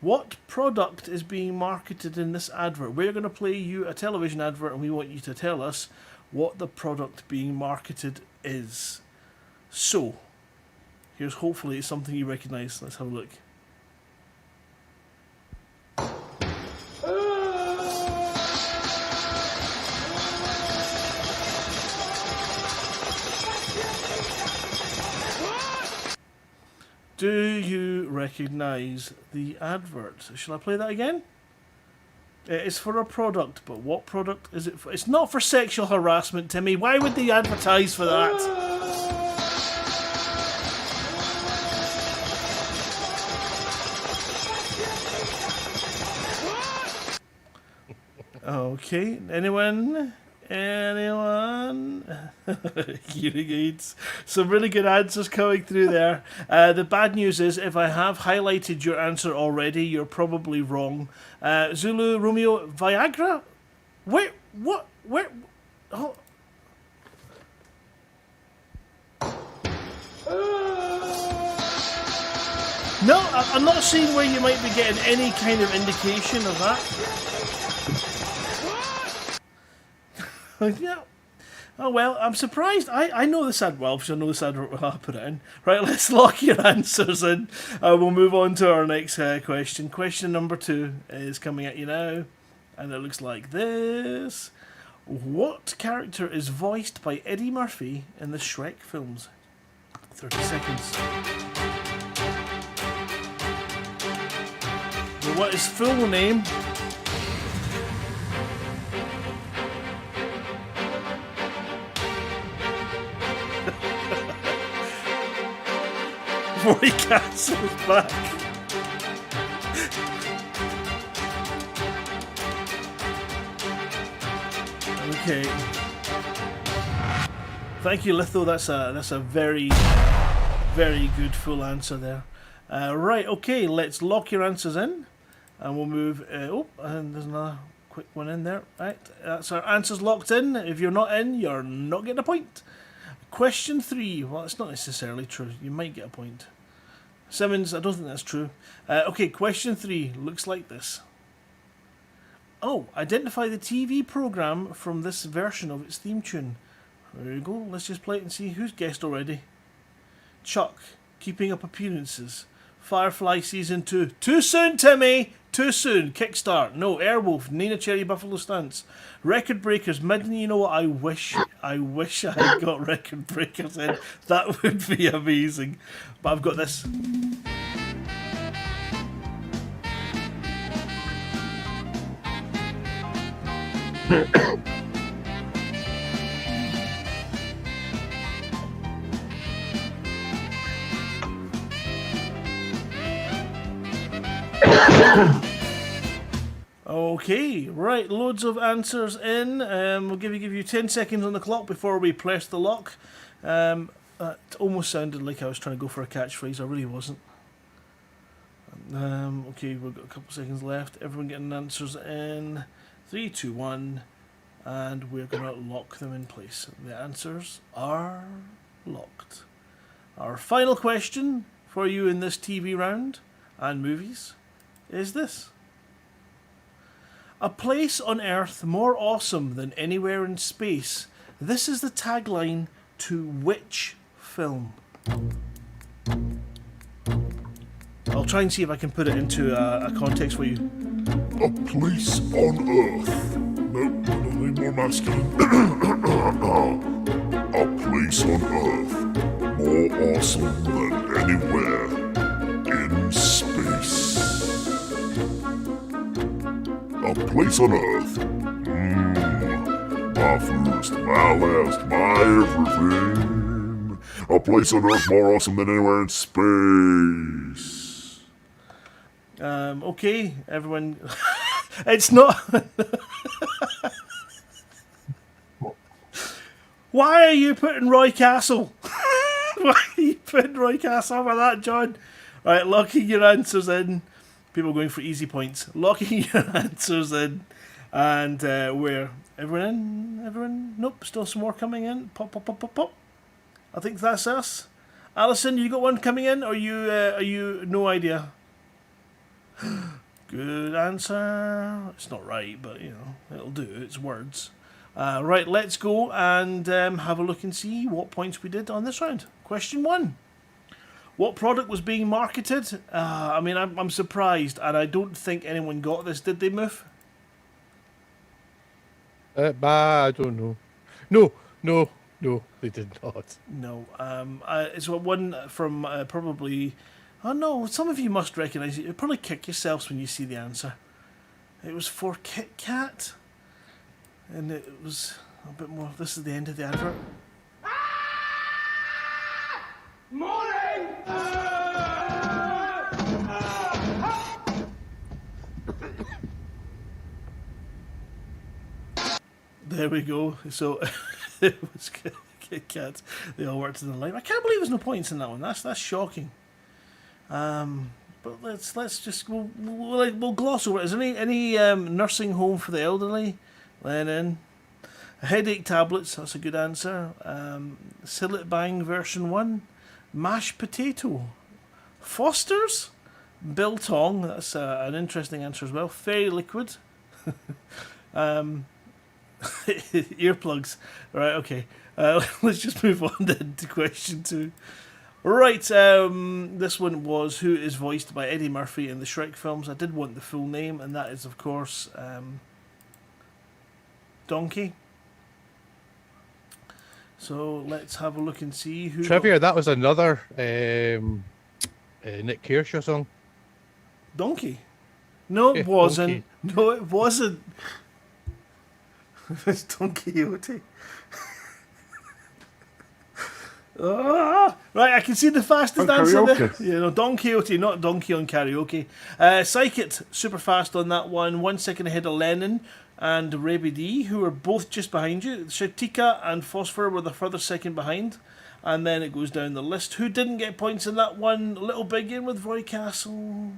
What product is being marketed in this advert? We're going to play you a television advert and we want you to tell us what the product being marketed is. So, here's hopefully something you recognise. Let's have a look. Do you recognise the advert? Shall I play that again? It's for a product, but what product is it for? It's not for sexual harassment, Timmy. Why would they advertise for that? Okay, anyone? Anyone? Hearing aids. Some really good answers coming through there. The bad news is, if I have highlighted your answer already, you're probably wrong. Zulu, Romeo, Viagra? Where? What? Where? Oh. No, I'm not seeing where you might be getting any kind of indication of that. Yeah. Oh well, I'm surprised. I know this ad well, because I know this advert will happen in. Right, let's lock your answers in. We'll move on to our next question. Question number 2 is coming at you now, and it looks like this. What character is voiced by Eddie Murphy in the Shrek films? 30 seconds. Well, what is full name? Before he cancels back. Okay. Thank you, Litho. That's a very, very good full answer there. Right, okay, let's lock your answers in. And we'll move... and there's another quick one in there. Right, that's our answers locked in. If you're not in, you're not getting a point. Question 3. Well, it's not necessarily true. You might get a point. Simmons, I don't think that's true. Okay, question 3 looks like this. Oh, identify the TV program from this version of its theme tune. There you go. Let's just play it and see who's guessed already. Chuck, Keeping Up Appearances. Firefly Season 2. Too soon, Timmy! Too soon. Kickstart. No. Airwolf. Nina Cherry Buffalo Stance. Record Breakers. Midden, you know what? I wish I had got Record Breakers in. That would be amazing. But I've got this. Okay, right, loads of answers in. We'll give you 10 seconds on the clock before we press the lock. It almost sounded like I was trying to go for a catchphrase. I really wasn't. Okay, we've got a couple seconds left. Everyone getting answers in. 3, 2, 1. And we're going to lock them in place. The answers are locked. Our final question for you in this TV round and movies is this. A place on Earth more awesome than anywhere in space. This is the tagline to which film? I'll try and see if I can put it into a context for you. A place on Earth. No, nothing more masculine. A place on Earth more awesome than anywhere in space. A place on Earth. My first, my last, my everything. A place on Earth more awesome than anywhere in space. Okay, everyone. It's not. Why are you putting Roy Castle? Why are you putting Roy Castle over that, John? Right, locking your answers in. People going for easy points. Locking your answers in. And where? Everyone in? Everyone? Nope, still some more coming in. Pop, pop, pop, pop, pop. I think that's us. Alison, you got one coming in, or are you no idea? Good answer. It's not right, but you know, it'll do. It's words. Right, let's go and have a look and see what points we did on this round. Question 1. What product was being marketed? I mean, I'm surprised, and I don't think anyone got this. Did they, Move? I don't know. No, they did not. No. It's one from probably... Oh, no, some of you must recognise it. You'll probably kick yourselves when you see the answer. It was for Kit Kat. And it was a bit more... This is the end of the advert. Morning! There we go. So it was Kit Kat. They all worked in the line. I can't believe there's no points in that one. That's shocking. But let's just we'll gloss over it. Is there any nursing home for the elderly? Lennon. Headache tablets. That's a good answer. Sillet Bang version 1. Mashed potato. Foster's. Biltong. That's an interesting answer as well. Fairy liquid. Earplugs. Right, okay. Let's just move on then to question 2. Right, this one was who is voiced by Eddie Murphy in the Shrek films. I did want the full name, and that is, of course, Donkey. So let's have a look and see who... Trivia, that was another Nick Kershaw song. Donkey? No, it wasn't. Donkey. No, it wasn't. It's Don Quixote. Right, I can see the fastest On answer there. karaoke. You know, Don Quixote, not Donkey on karaoke. Psychit, super fast on that one. 1 second ahead of Lennon and Raby D, who are both just behind you. Shatika and Phosphor were the further second behind. And then it goes down the list. Who didn't get points in that one? Little Big in with Roy Castle.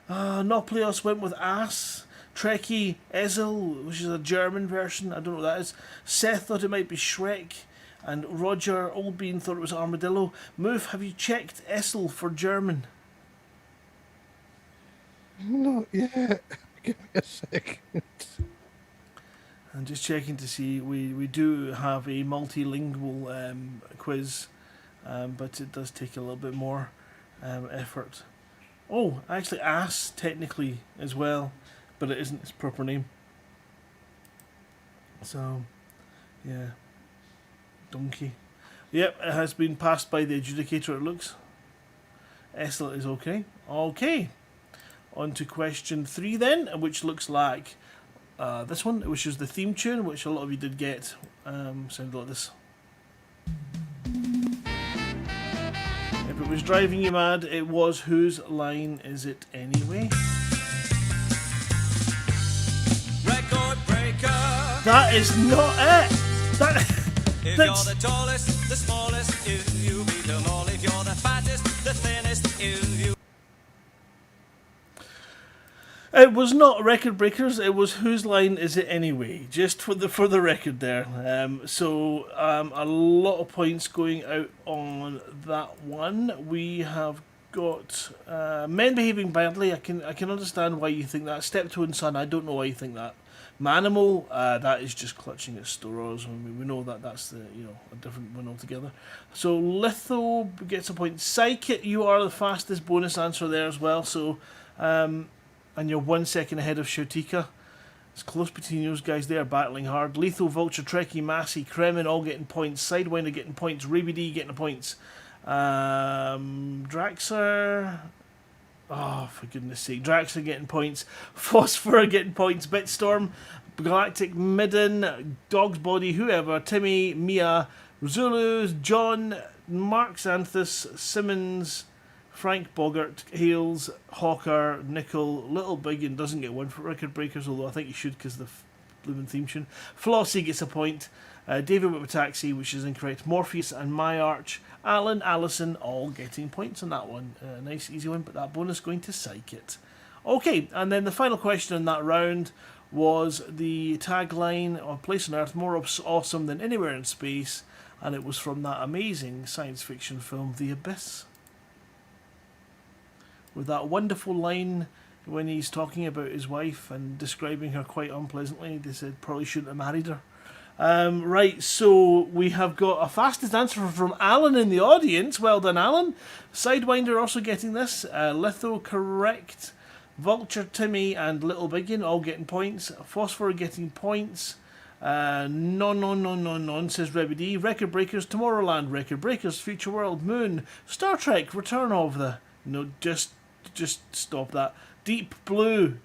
Noplios went with Ass. Trekkie Ezel, which is a German version. I don't know what that is. Seth thought it might be Shrek. And Roger Oldbean thought it was Armadillo. Move, have you checked Essel for German? Not yet. Give me a second. I'm just checking to see. We do have a multilingual quiz, but it does take a little bit more effort. Oh, actually, Ass technically as well, but it isn't its proper name. So, yeah. Donkey. Yep, it has been passed by the adjudicator, it looks. Essel is okay. Okay. On to question 3 then, which looks like this one, which is the theme tune, which a lot of you did get. Sounded like this. If it was driving you mad, it was Whose Line Is It Anyway? Record breaker. That is not it! If you're the tallest, the smallest, if you beat them all. If you're the fattest, the thinnest, if you... It was not Record Breakers, it was Whose Line Is It Anyway? Just for the record there. So a lot of points going out on that one. We have got Men Behaving Badly. I can understand why you think that. Steptoe and Son, I don't know why you think that. Manimal, that is just clutching at straws. I mean, we know that that's a different one altogether. So Litho gets a point. Psychic, you are the fastest bonus answer there as well. So, and you're 1 second ahead of Shoutika. It's close between those guys. They are battling hard. Letho, Vulture, Trekkie, Massey, Kremen all getting points. Sidewinder getting points. Raby D getting the points. Draxer. Oh, for goodness sake. Draxler getting points. Phosphor getting points. Bitstorm, Galactic Midden, Dog's Body, whoever. Timmy, Mia, Zulu, John, Mark Xanthus, Simmons, Frank Boggart, Hales, Hawker, Nickel, Little Big, and doesn't get one for Record Breakers, although I think he should because the blooming theme tune. Flossie gets a point. David with Taxi, which is incorrect. Morpheus and My Arch. Alan, Allison, all getting points on that one. Nice, easy one, but that bonus going to Psych It. Okay, and then the final question in that round was the tagline of Place on Earth, more awesome than anywhere in space, and it was from that amazing science fiction film, The Abyss. With that wonderful line when he's talking about his wife and describing her quite unpleasantly. They said probably shouldn't have married her. Right, so we have got a fastest answer from Alan in the audience. Well done, Alan. Sidewinder also getting this. Litho correct. Vulture, Timmy, and Little Biggin all getting points. Phosphor getting points. Non, says Rebby D. Record Breakers, Tomorrowland, Record Breakers, Future World, Moon, Star Trek, Return of the... No, just stop that. Deep Blue.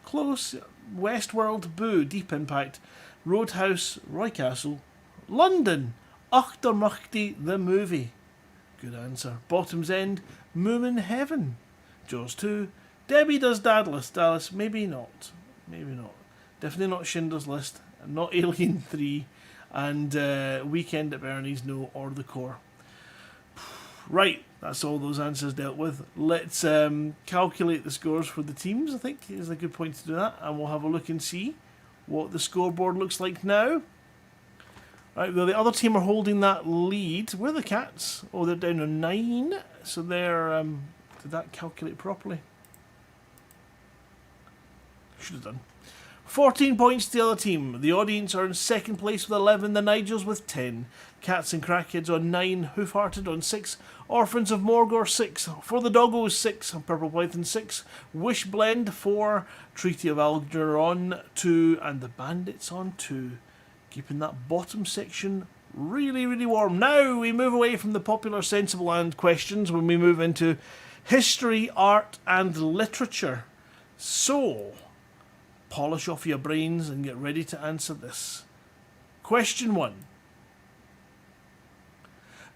Close. Westworld, Boo, Deep Impact. Roadhouse, Roy Castle. London, Achtermachty, the movie. Good answer. Bottom's End, Moomin Heaven. Jaws 2. Debbie Does Dallas, maybe not. Definitely not Schindler's List. Not Alien 3. And Weekend at Bernie's, no, or The Core. Right, that's all those answers dealt with. Let's calculate the scores for the teams, I think is a good point to do that. And we'll have a look and see what the scoreboard looks like now. Right, well, the other team are holding that lead. Where are the Cats? Oh, they're down to 9. So they're... did that calculate properly? Should have done. 14 points to the other team. The audience are in second place with 11. The Nigels with 10. Cats and Crackheads on 9. Hoofhearted on 6. Orphans of Morgor 6. For the Doggos 6. Purple Python 6. Wishblend 4. Treaty of Algeron 2. And the Bandits on 2. Keeping that bottom section really, really warm. Now we move away from the popular sensible and questions when we move into history, art and literature. So, polish off your brains and get ready to answer this. Question 1.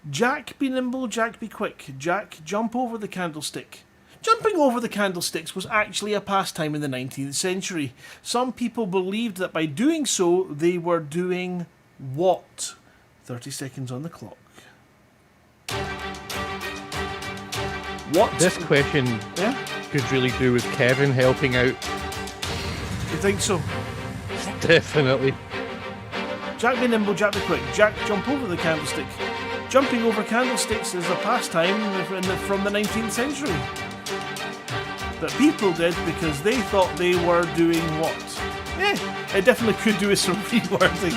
Jack be nimble, Jack be quick. Jack, jump over the candlestick. Jumping over the candlesticks was actually a pastime in the 19th century. Some people believed that by doing so, they were doing what? 30 seconds on the clock. What? This question could really do with Kevin helping out. You think so? Definitely. Jack be nimble, Jack be quick. Jack, jump over the candlestick. Jumping over candlesticks is a pastime from the 19th century that people did because they thought they were doing what? It definitely could do with some rewording.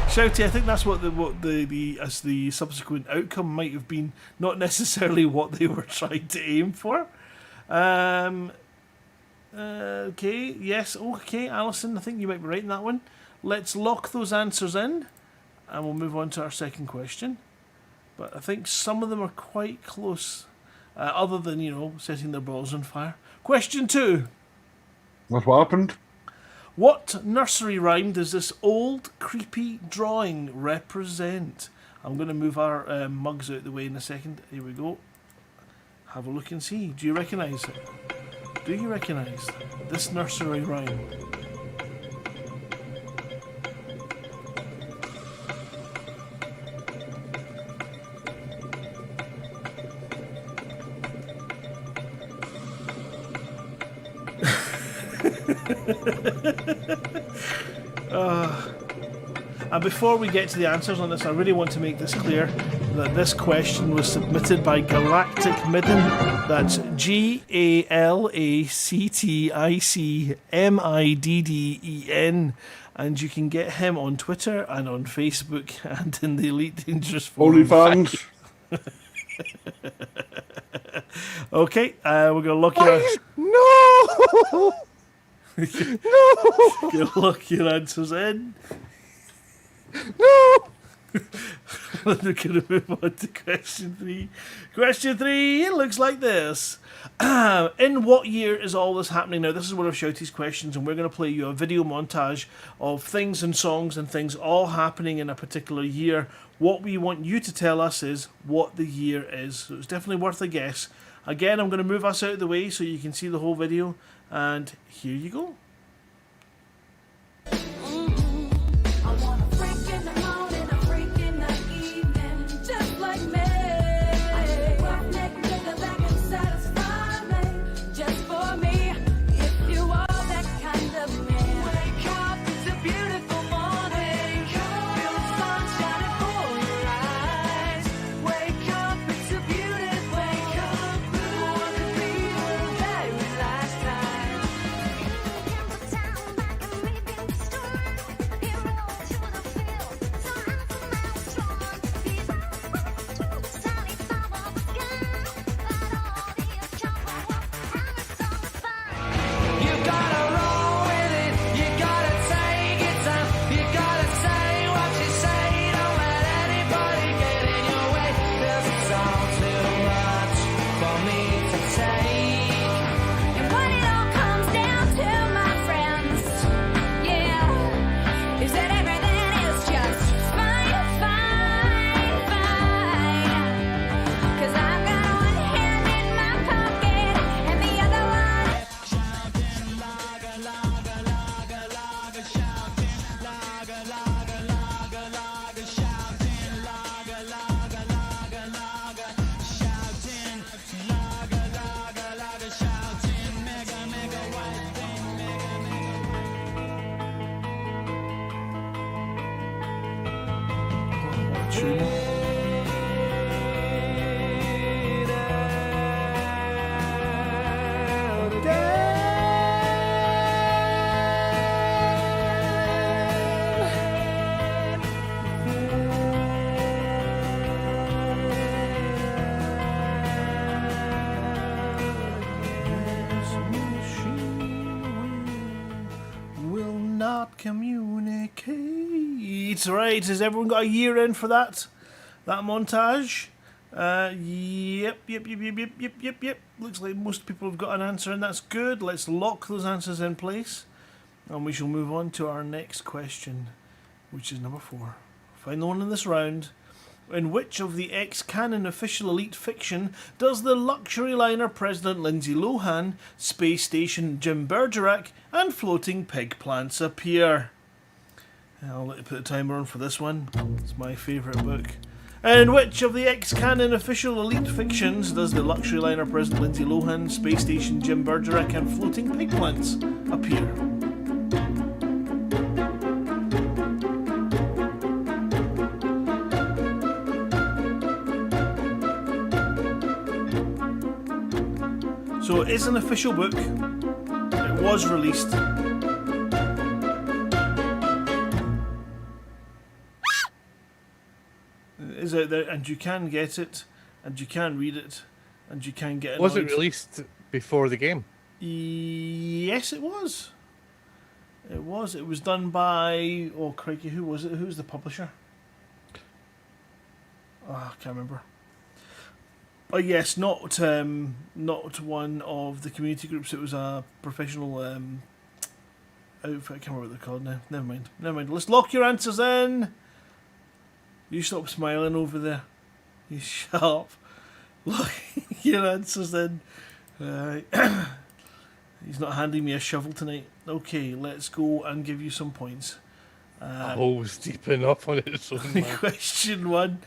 Shouty, I think that's what the subsequent outcome might have been, not necessarily what they were trying to aim for. Okay, yes, okay, Alison, I think you might be right in that one. Let's lock those answers in, and we'll move on to our second question. But I think some of them are quite close, other than, setting their balls on fire. Question 2. What happened? What nursery rhyme does this old, creepy drawing represent? I'm going to move our mugs out of the way in a second. Here we go. Have a look and see. Do you recognise it? Do you recognise this nursery rhyme? And before we get to the answers on this, I really want to make this clear that this question was submitted by Galactic Midden. That's GALACTICMIDDEN. And you can get him on Twitter and on Facebook and in the Elite Dangerous OnlyFans. Okay, we're going to lock your... No! No! You'll lock your answers in. No! We're going to move on to question 3. Question 3, it looks like this. In what year is all this happening? Now, this is one of Shouty's questions, and we're going to play you a video montage of things and songs and things all happening in a particular year. What we want you to tell us is what the year is. So it's definitely worth a guess. Again, I'm going to move us out of the way so you can see the whole video. And here you go. I want a freak in the morning, a freak in the evening, just like me. I need a roughneck nigga that can satisfy me, just for me. If you are that kind of man, wake up, it's a beautiful morning. Feel the sun shining for your eyes. Wake up, it's a beautiful. Wake up, what could be the very last time? You gotta roll with it, you gotta take it time, you gotta say what you say, don't let anybody get in your way, 'cause it's all too much for me to take. And what it all comes down to, my friends, yeah, is that everything is just fine, fine, fine. 'Cause I've got one hand in my pocket and the other one. Will not communicate. Right, has everyone got a year in for that montage? Yep. Looks like most people have got an answer, and that's good. Let's lock those answers in place, and we shall move on to our next question, which is number 4. Final one in this round. In which of the ex-canon official Elite fiction does the luxury liner President Lindsay Lohan, Space Station Jim Bergerac, and Floating Pig Plants appear? I'll let you put a timer on for this one. It's my favourite book. In which of the ex-canon official Elite fictions does the luxury liner President Lindsay Lohan, Space Station Jim Bergerac, and Floating Pig Plants appear? So it is an official book. It was released. It is out there, and you can get it, and you can read it, and you can get it. Was it released before the game? Yes, it was. It was. It was done by... Oh, crikey, who was it? Who's the publisher? Oh, I can't remember. Oh yes, not one of the community groups. It was a professional outfit. I can't remember what they're called now. Never mind. Let's lock your answers in. You stop smiling over there. You shut up. Lock your answers in. He's not handing me a shovel tonight. Okay, let's go and give you some points. Always deep enough on it. So Question 1.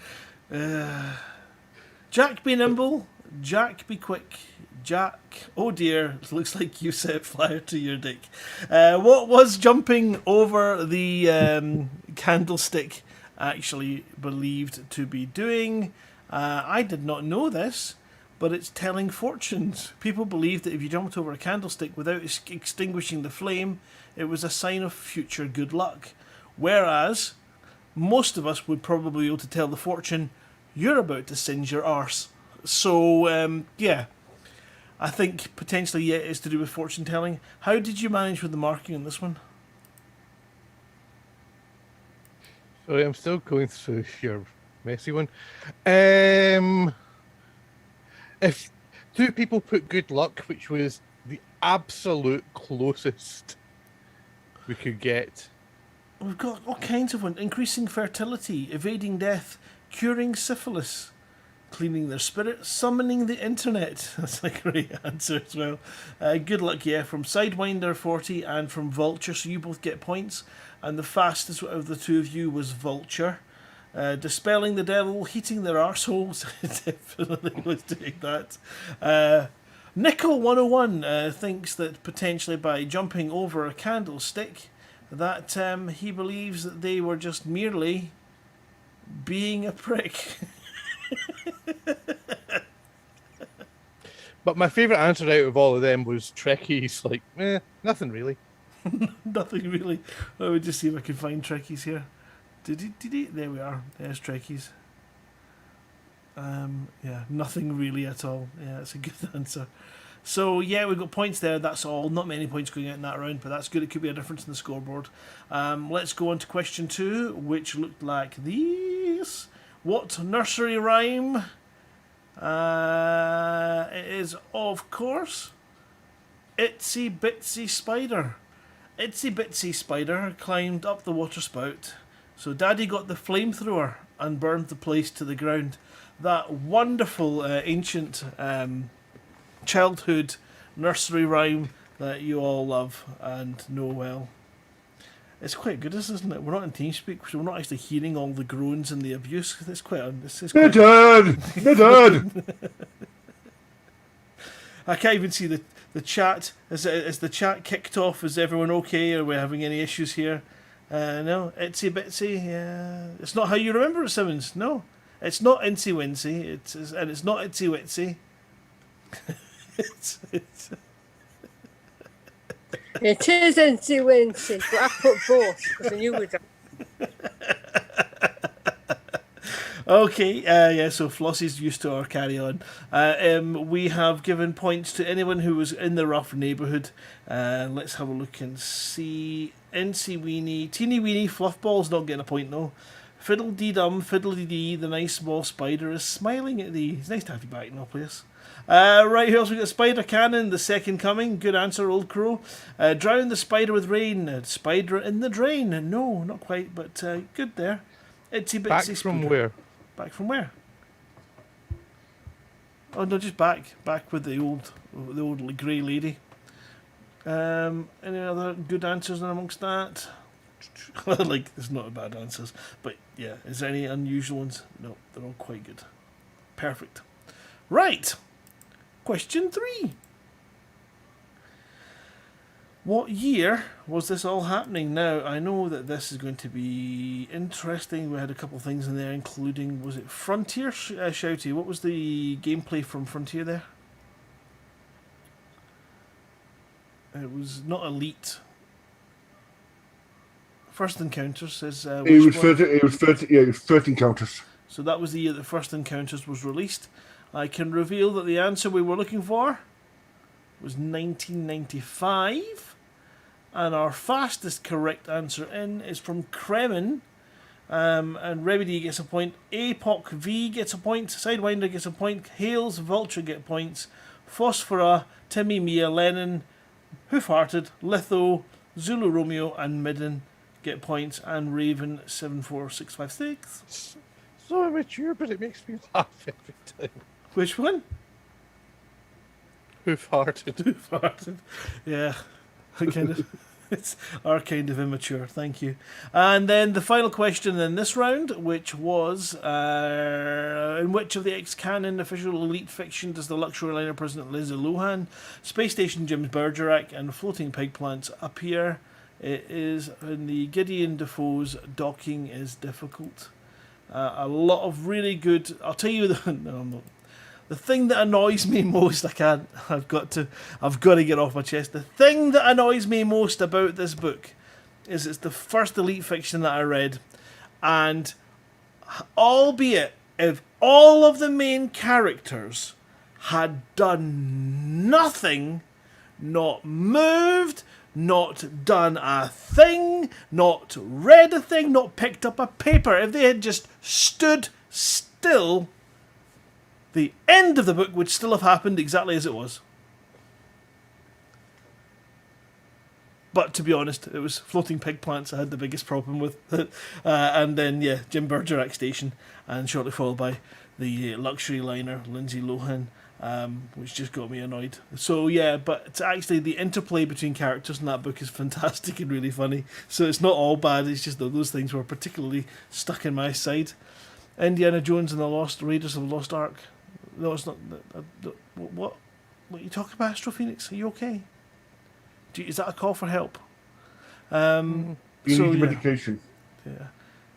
Jack be nimble, Jack be quick, Jack, oh dear, looks like you set fire to your dick. What was jumping over the candlestick actually believed to be doing? I did not know this, but it's telling fortunes. People believed that if you jumped over a candlestick without extinguishing the flame, it was a sign of future good luck. Whereas, most of us would probably be able to tell the fortune, you're about to singe your arse. So, yeah. I think potentially, yeah, it's to do with fortune telling. How did you manage with the marking on this one? Sorry, I'm still going through your messy one. If 2 people put good luck, which was the absolute closest we could get. We've got all kinds of ones. Increasing fertility, evading death, curing syphilis, cleaning their spirit, summoning the internet. That's a great answer as well. Good luck, yeah, from Sidewinder 40 and from Vulture, so you both get points. And the fastest of the two of you was Vulture. Dispelling the devil, heating their arseholes. Definitely was doing that. Nickel 101 thinks that potentially by jumping over a candlestick, that he believes that they were just merely being a prick. But my favourite answer out of all of them was Trekkies. Like, nothing really. Nothing really. Let me just see if I can find Trekkies here. There we are. There's Trekkies. Yeah, nothing really at all. Yeah, that's a good answer. So yeah, we've got points there. That's all. Not many points going out in that round, but that's good. It could be a difference in the scoreboard. Let's go on to question 2, which looked like these. What nursery rhyme? It is, of course, Itsy Bitsy Spider. Itsy Bitsy Spider climbed up the water spout, so Daddy got the flamethrower and burned the place to the ground. That wonderful ancient childhood nursery rhyme that you all love and know well. It's quite good, isn't it? We're not in TeamSpeak, so we're not actually hearing all the groans and the abuse. It's quite. This is quite. Dad! I can't even see the chat. Is the chat kicked off? Is everyone okay? Are we having any issues here? No, Itsy Bitsy. Yeah, it's not how you remember it, Simmons. No, it's not Incy Wincy. And it's not Itsy Witsy. it's It is Incy Wincy, but I put both because I knew we'd. Okay, yeah, so Flossie's used to our carry-on. We have given points to anyone who was in the rough neighbourhood. Let's have a look and see. Incy Weenie, Teeny Weenie, Fluffball's not getting a point though. Fiddle-dee-dum, fiddle-dee-dee, the nice small spider is smiling at thee. It's nice to have you back in our place. Right, who else we got? Spider Cannon, the second coming. Good answer, Old Crow. Drown the spider with rain. Spider in the drain. No, not quite, but good there. Itsy Bitsy Back from Spider. where? Back from where? Oh no, just back with the old grey lady. Any other good answers amongst that? Like, there's not bad answers, but yeah, is there any unusual ones? No, they're all quite good. Perfect. Right. Question 3. What year was this all happening? Now, I know that this is going to be interesting. We had a couple of things in there, including, was it Frontier, Shouty? What was the gameplay from Frontier there? It was not Elite. First Encounters says... it was 13 counters. So that was the year that First Encounters was released. I can reveal that the answer we were looking for was 1995. And our fastest correct answer in is from Kremen. And Remedy gets a point. Apoc V gets a point. Sidewinder gets a point. Hales, Vulture get points. Phosphora, Timmy, Mia, Lennon, Hoofhearted, Litho, Zulu Romeo, and Midden get points. And Raven 74656. So immature, but it makes me laugh every time. Which one? Hoof-hearted. Hoof-hearted. Yeah. It's our kind of immature. Thank you. And then the final question in this round, which was, in which of the ex-canon official Elite fiction does the luxury liner President Liz Lohan, Space Station Jim Bergerac, and Floating Pig Plants appear? It is in the Gideon Defoe's Docking is Difficult. A lot of really good... I'll tell you... No, I'm not. The thing that annoys me most, I've got to get off my chest. The thing that annoys me most about this book is it's the first Elite fiction that I read, and albeit if all of the main characters had done nothing, not moved, not done a thing, not read a thing, not picked up a paper, if they had just stood still, the end of the book would still have happened exactly as it was. But to be honest, it was Floating Pig Plants I had the biggest problem with. And then, yeah, Jim Bergerac Station, and shortly followed by the luxury liner, Lindsay Lohan, which just got me annoyed. So, yeah, but it's actually the interplay between characters in that book is fantastic and really funny. So it's not all bad, it's just that those things were particularly stuck in my side. Indiana Jones and the Lost Raiders of the Lost Ark. No, it's not. What are you talking about, Astro Phoenix? Are you okay? Is that a call for help? You need medication. Yeah.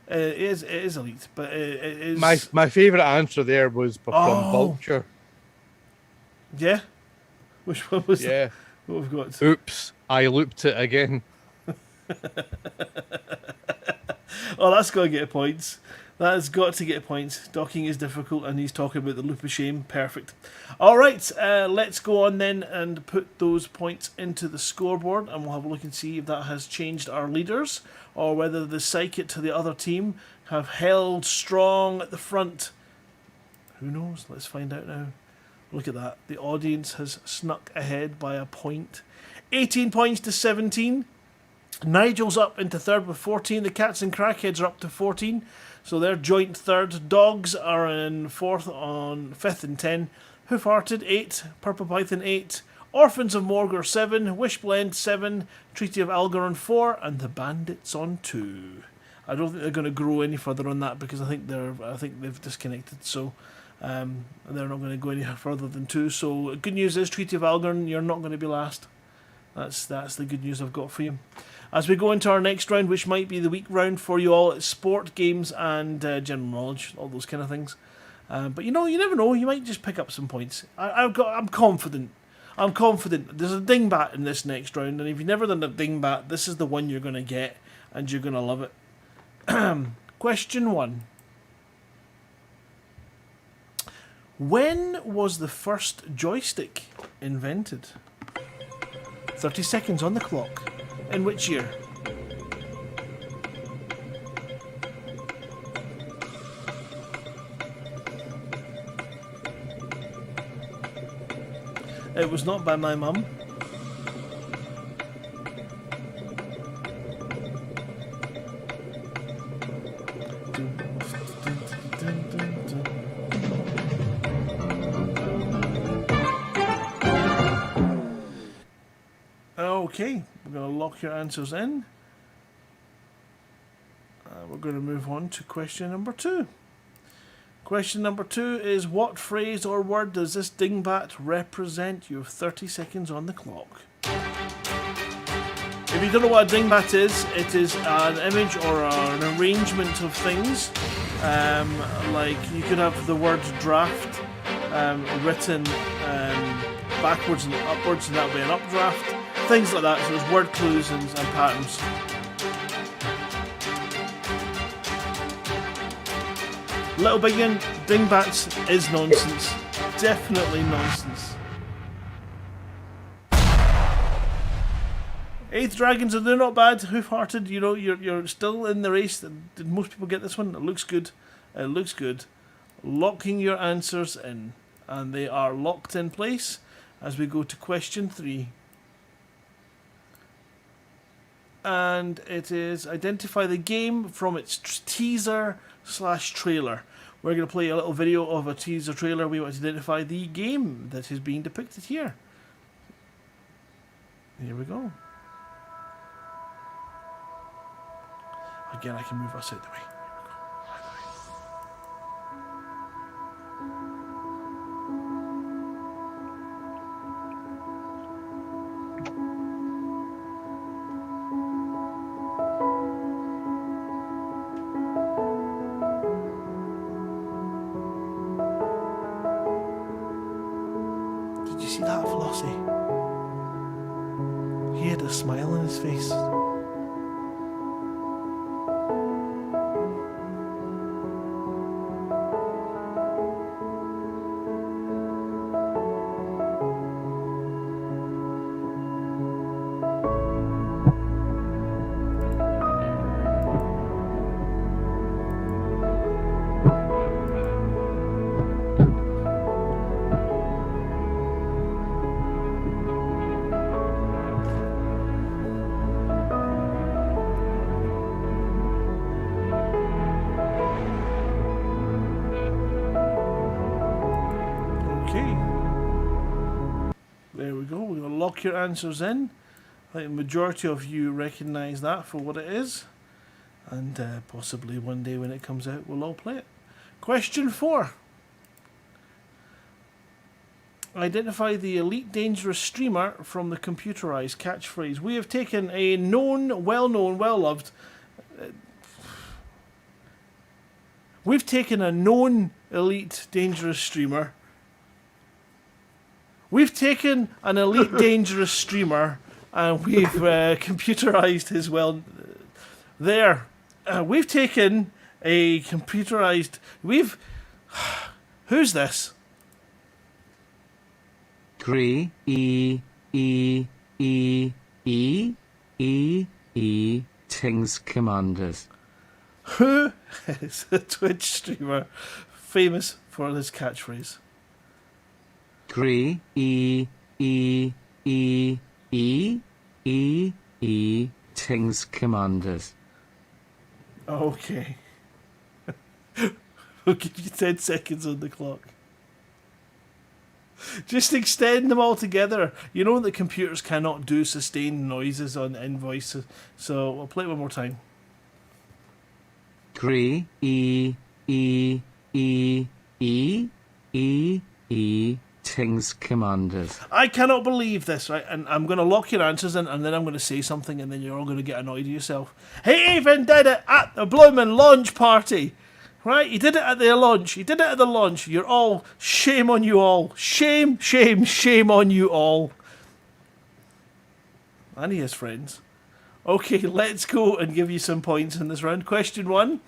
It is elite, but it is... My favourite answer there was from Vulture. Yeah? Which one was Yeah. What we've got? Oops, I looped it again. Oh, that's got to get points. That has got to get points. Docking is difficult, and he's talking about the loop of shame. Perfect. All right, let's go on then and put those points into the scoreboard, and we'll have a look and see if that has changed our leaders, or whether the psychic to the other team have held strong at the front. Who knows? Let's find out now. Look at that. The audience has snuck ahead by a point. 18 points to 17. Nigel's up into third with 14. The Cats and Crackheads are up to 14. So they're joint third. Dogs are in fourth on 5th and 10. Hoof-Hearted 8. Purple Python 8. Orphans of Morgor 7. Wishblend 7. Treaty of Algorand 4. And the Bandits on 2. I don't think they're going to grow any further on that because I think they've disconnected. So they're not going to go any further than 2. So good news is Treaty of Algorand, you're not going to be last. That's the good news I've got for you. As we go into our next round, which might be the week round for you all, it's sport, games, and general knowledge, all those kind of things. But you never know. You might just pick up some points. I'm confident. I'm confident. There's a dingbat in this next round, and if you've never done a dingbat, this is the one you're going to get, and you're going to love it. Question 1. When was the first joystick invented? 30 seconds on the clock. In which year? It was not by my mum. Okay, we're going to lock your answers in. We're going to move on to question number 2. Question number 2 is, what phrase or word does this dingbat represent? You have 30 seconds on the clock. If you don't know what a dingbat is, it is an image or an arrangement of things. Like you could have the word draft written backwards and upwards, and that would be an updraft. Things like that, so there's word clues and patterns. Little Biggin, dingbats is nonsense. Definitely nonsense. 8th Dragons, they're not bad. Hoof-Hearted, you're still in the race. Did most people get this one? It looks good. It looks good. Locking your answers in. And they are locked in place as we go to question 3. And it is identify the game from its teaser/trailer. We're going to play a little video of a teaser trailer. We want to identify the game that is being depicted here. Here we go. Again, I can move us out the way. Did you see that, Flossie? He had a smile on his face. lock your answers in. I think the majority of you recognise that for what it is. And possibly one day when it comes out, we'll all play it. Question 4. Identify the elite dangerous streamer from the computerized catchphrase. We have taken a known, well-known, well-loved... we've taken a known elite dangerous streamer. We've taken an elite dangerous streamer and we've computerized his we've taken a computerized... Who's this? Tings Commanders. Who is a Twitch streamer famous for this catchphrase? Tings Commanders. Okay. We'll give you 10 seconds on the clock. Just extend them all together. You know that computers cannot do sustained noises on invoices, so we'll play it one more time. Tings Commanders. I cannot believe this, right? And I'm going to lock your answers in, and then I'm going to say something, and then you're all going to get annoyed at yourself. He even did it at the bloomin' launch party, right? He did it at the launch. He did it at the launch. You're all, shame on you all. Shame, shame, shame on you all. And he has friends. Okay, let's go and give you some points in this round. Question 1,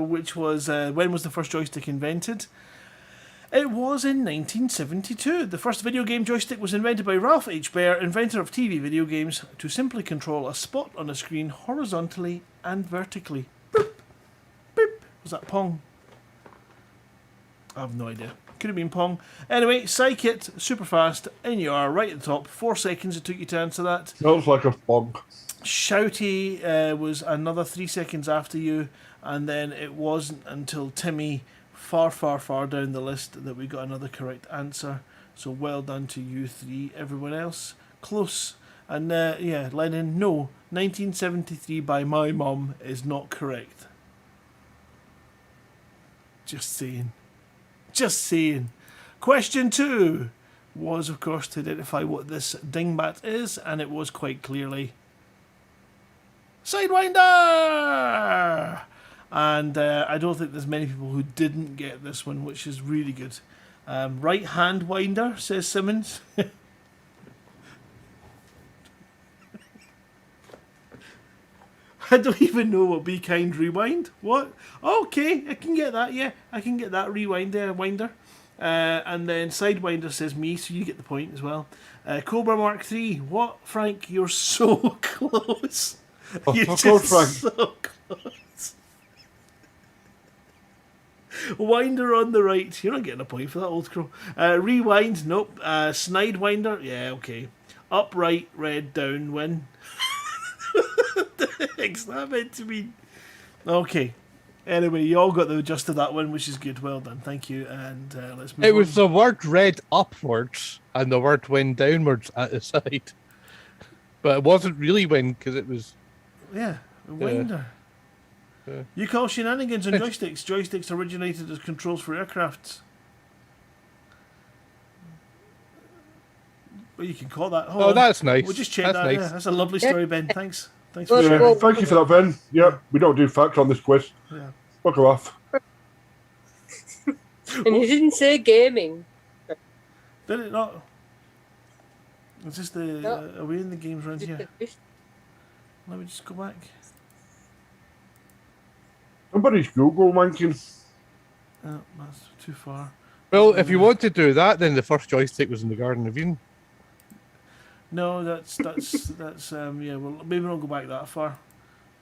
which was, when was the first joystick invented? It was in 1972. The first video game joystick was invented by Ralph H. Baer, inventor of TV video games, to simply control a spot on a screen horizontally and vertically. Boop. Boop. Was that Pong? I have no idea. Could have been Pong. Anyway, Psykit, super fast, in you are, right at the top. 4 seconds it took you to answer that. Sounds like a Pong. Shouty was another 3 seconds after you, and then it wasn't until Timmy, far, far, far down the list, that we got another correct answer. So well done to you 3. Everyone else, close. And yeah, Lennon, no, 1973 by my mum is not correct. Just saying. Just saying. Question 2 was, of course, to identify what this dingbat is, and it was quite clearly Sidewinder! And I don't think there's many people who didn't get this one, which is really good. Right hand winder, says Simmons. I don't even know what Be Kind Rewind. What? Okay, I can get that, yeah. I can get that rewind there, winder. And then Sidewinder says me, so you get the point as well. Cobra Mark III. What, Frank? You're so close. You're just so close. Winder on the right. You're not getting a point for that, old crow. Rewind. Nope. Snidewinder. Yeah, okay. Upright, red, down, win. What the heck's that meant to mean? Okay. Anyway, you all got the gist of that one, which is good. Well done. Thank you. And let's move on. It was the word read upwards and the word went downwards at the side. But it wasn't really wind because it was... Yeah, winder. You call shenanigans on joysticks. Joysticks originated as controls for aircrafts. Well, you can call that. Hold on. That's nice. We'll just check That's that. nice. Yeah, that's a lovely story, Ben. Thanks. Thanks for Yeah, sharing. thank you for that, Ben. Yeah, we don't do facts on this quiz. Yeah. Fuck off. And you didn't say gaming. Did it not? Is this the... are we in the games round here? Let me just go back. Somebody's Google wanking. Oh, that's too far. Well, if you want to do that, then the first joystick was in the Garden of Eden. No, that's yeah. Well, maybe not go back that far.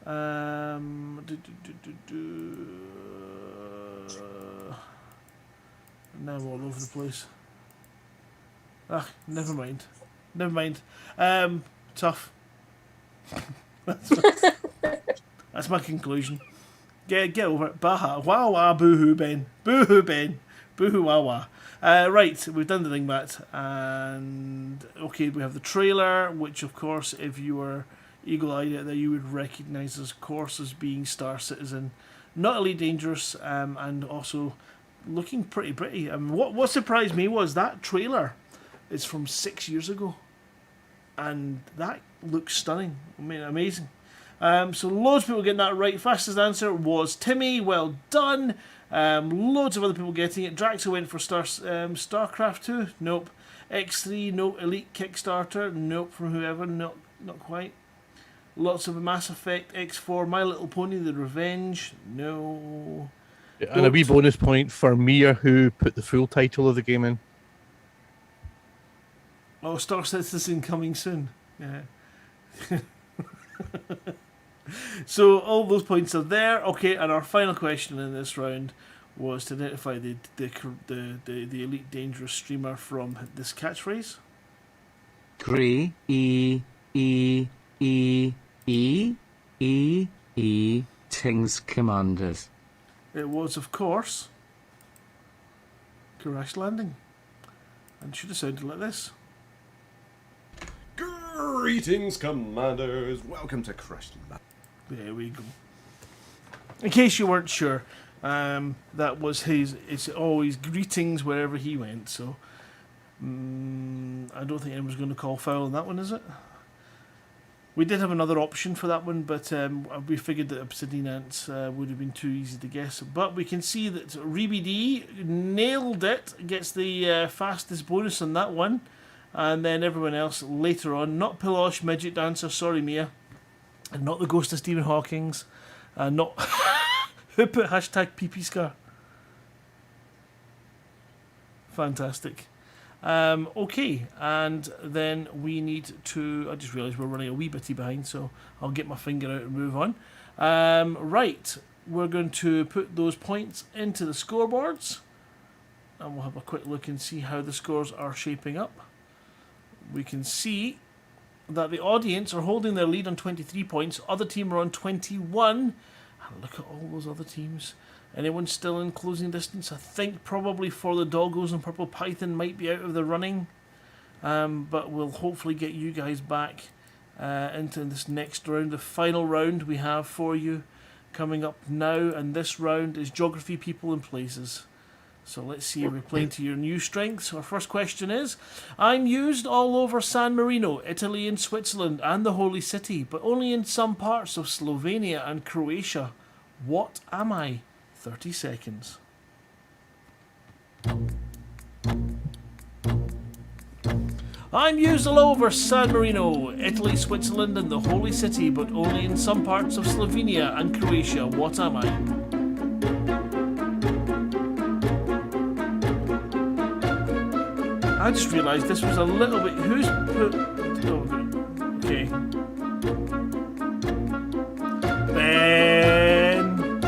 Now I'm all over the place. Ah, never mind. Never mind. Tough. That's my conclusion. Get over it. Baha. Wow, boo-hoo, Ben. Boo-hoo, Ben. Boo wah wah. Right, we've done the dingbat, and okay, we have the trailer, which of course, if you were eagle-eyed out there, you would recognise, of course, as being Star Citizen, not Elite Dangerous, and also looking pretty. What surprised me was that trailer is from 6 years ago, and that looks stunning. I mean, amazing. So loads of people getting that right. Fastest answer was Timmy. Well done. Loads of other people getting it. Draxo went for StarCraft 2. Nope. X3. Nope. Elite Kickstarter. Nope. From whoever. Not quite. Lots of Mass Effect. X4. My Little Pony: The Revenge. No. And a wee bonus point for Mia, who put the full title of the game in. Oh, Star Citizen coming soon. Yeah. So all those points are there. Okay, and our final question in this round was to identify the Elite Dangerous streamer from this catchphrase. Tings Commanders. It was, of course, Crash Landing, and should have sounded like this. Greetings, Commanders. Welcome to Crash Landing. There we go. In case you weren't sure, that was his. It's always greetings wherever he went. So I don't think anyone's going to call foul on that one, is it? We did have another option for that one, but we figured that Obsidian Ants would have been too easy to guess. But we can see that ReeBD nailed it, gets the fastest bonus on that one. And then everyone else later on, not Pilosh, Midget Dancer, sorry Mia, and not the Ghost of Stephen Hawking's, and not... Who put hashtag PP Scar? Fantastic. Okay, and then we need to... I just realised we're running a wee bitty behind, so I'll get my finger out and move on. Right, we're going to put those points into the scoreboards, and we'll have a quick look and see how the scores are shaping up. We can see that the audience are holding their lead on 23 points. Other team are on 21. And look at all those other teams. Anyone still in closing distance? I think probably For the Doggos and Purple Python might be out of the running. But we'll hopefully get you guys back into this next round. The final round we have for you coming up now. And this round is Geography, People and Places. So let's see if we're playing to your new strengths. Our first question is, I'm used all over San Marino, Italy and Switzerland and the Holy City, but only in some parts of Slovenia and Croatia. What am I? 30 seconds. I'm used all over San Marino, Italy, Switzerland and the Holy City, but only in some parts of Slovenia and Croatia. What am I? I just realised this was a little bit... Who's put... Oh, okay. Ben!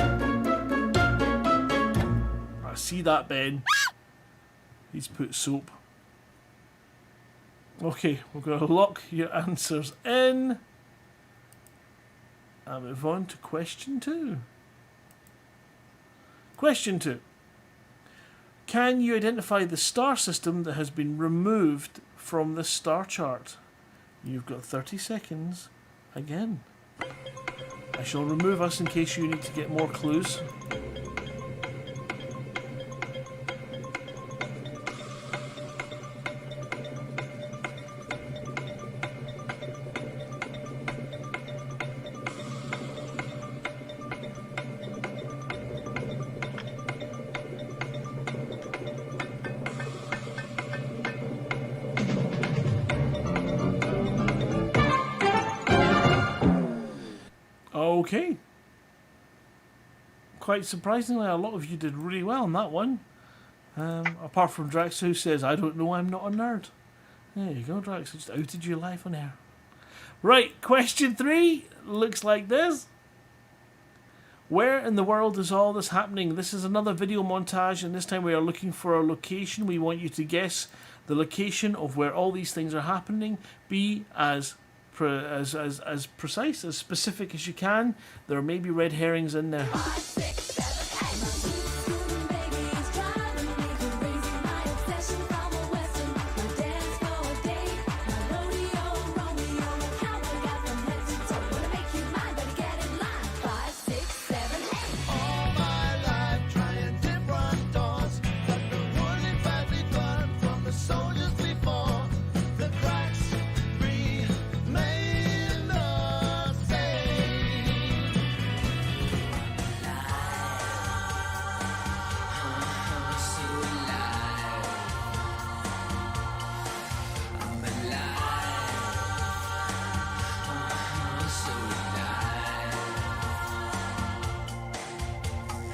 I see that, Ben. He's put soap. Okay, we're going to lock your answers in. And move on to question 2. Question 2. Can you identify the star system that has been removed from the star chart? You've got 30 seconds again. I shall remove us in case you need to get more clues. Okay. Quite surprisingly, a lot of you did really well on that one. Apart from Drax, who says, I don't know, I'm not a nerd. There you go, Drax. I just outed you live on air. Right, question 3 looks like this. Where in the world is all this happening? This is another video montage, and this time we are looking for a location. We want you to guess the location of where all these things are happening. Be as precise, as specific as you can. There may be red herrings in there.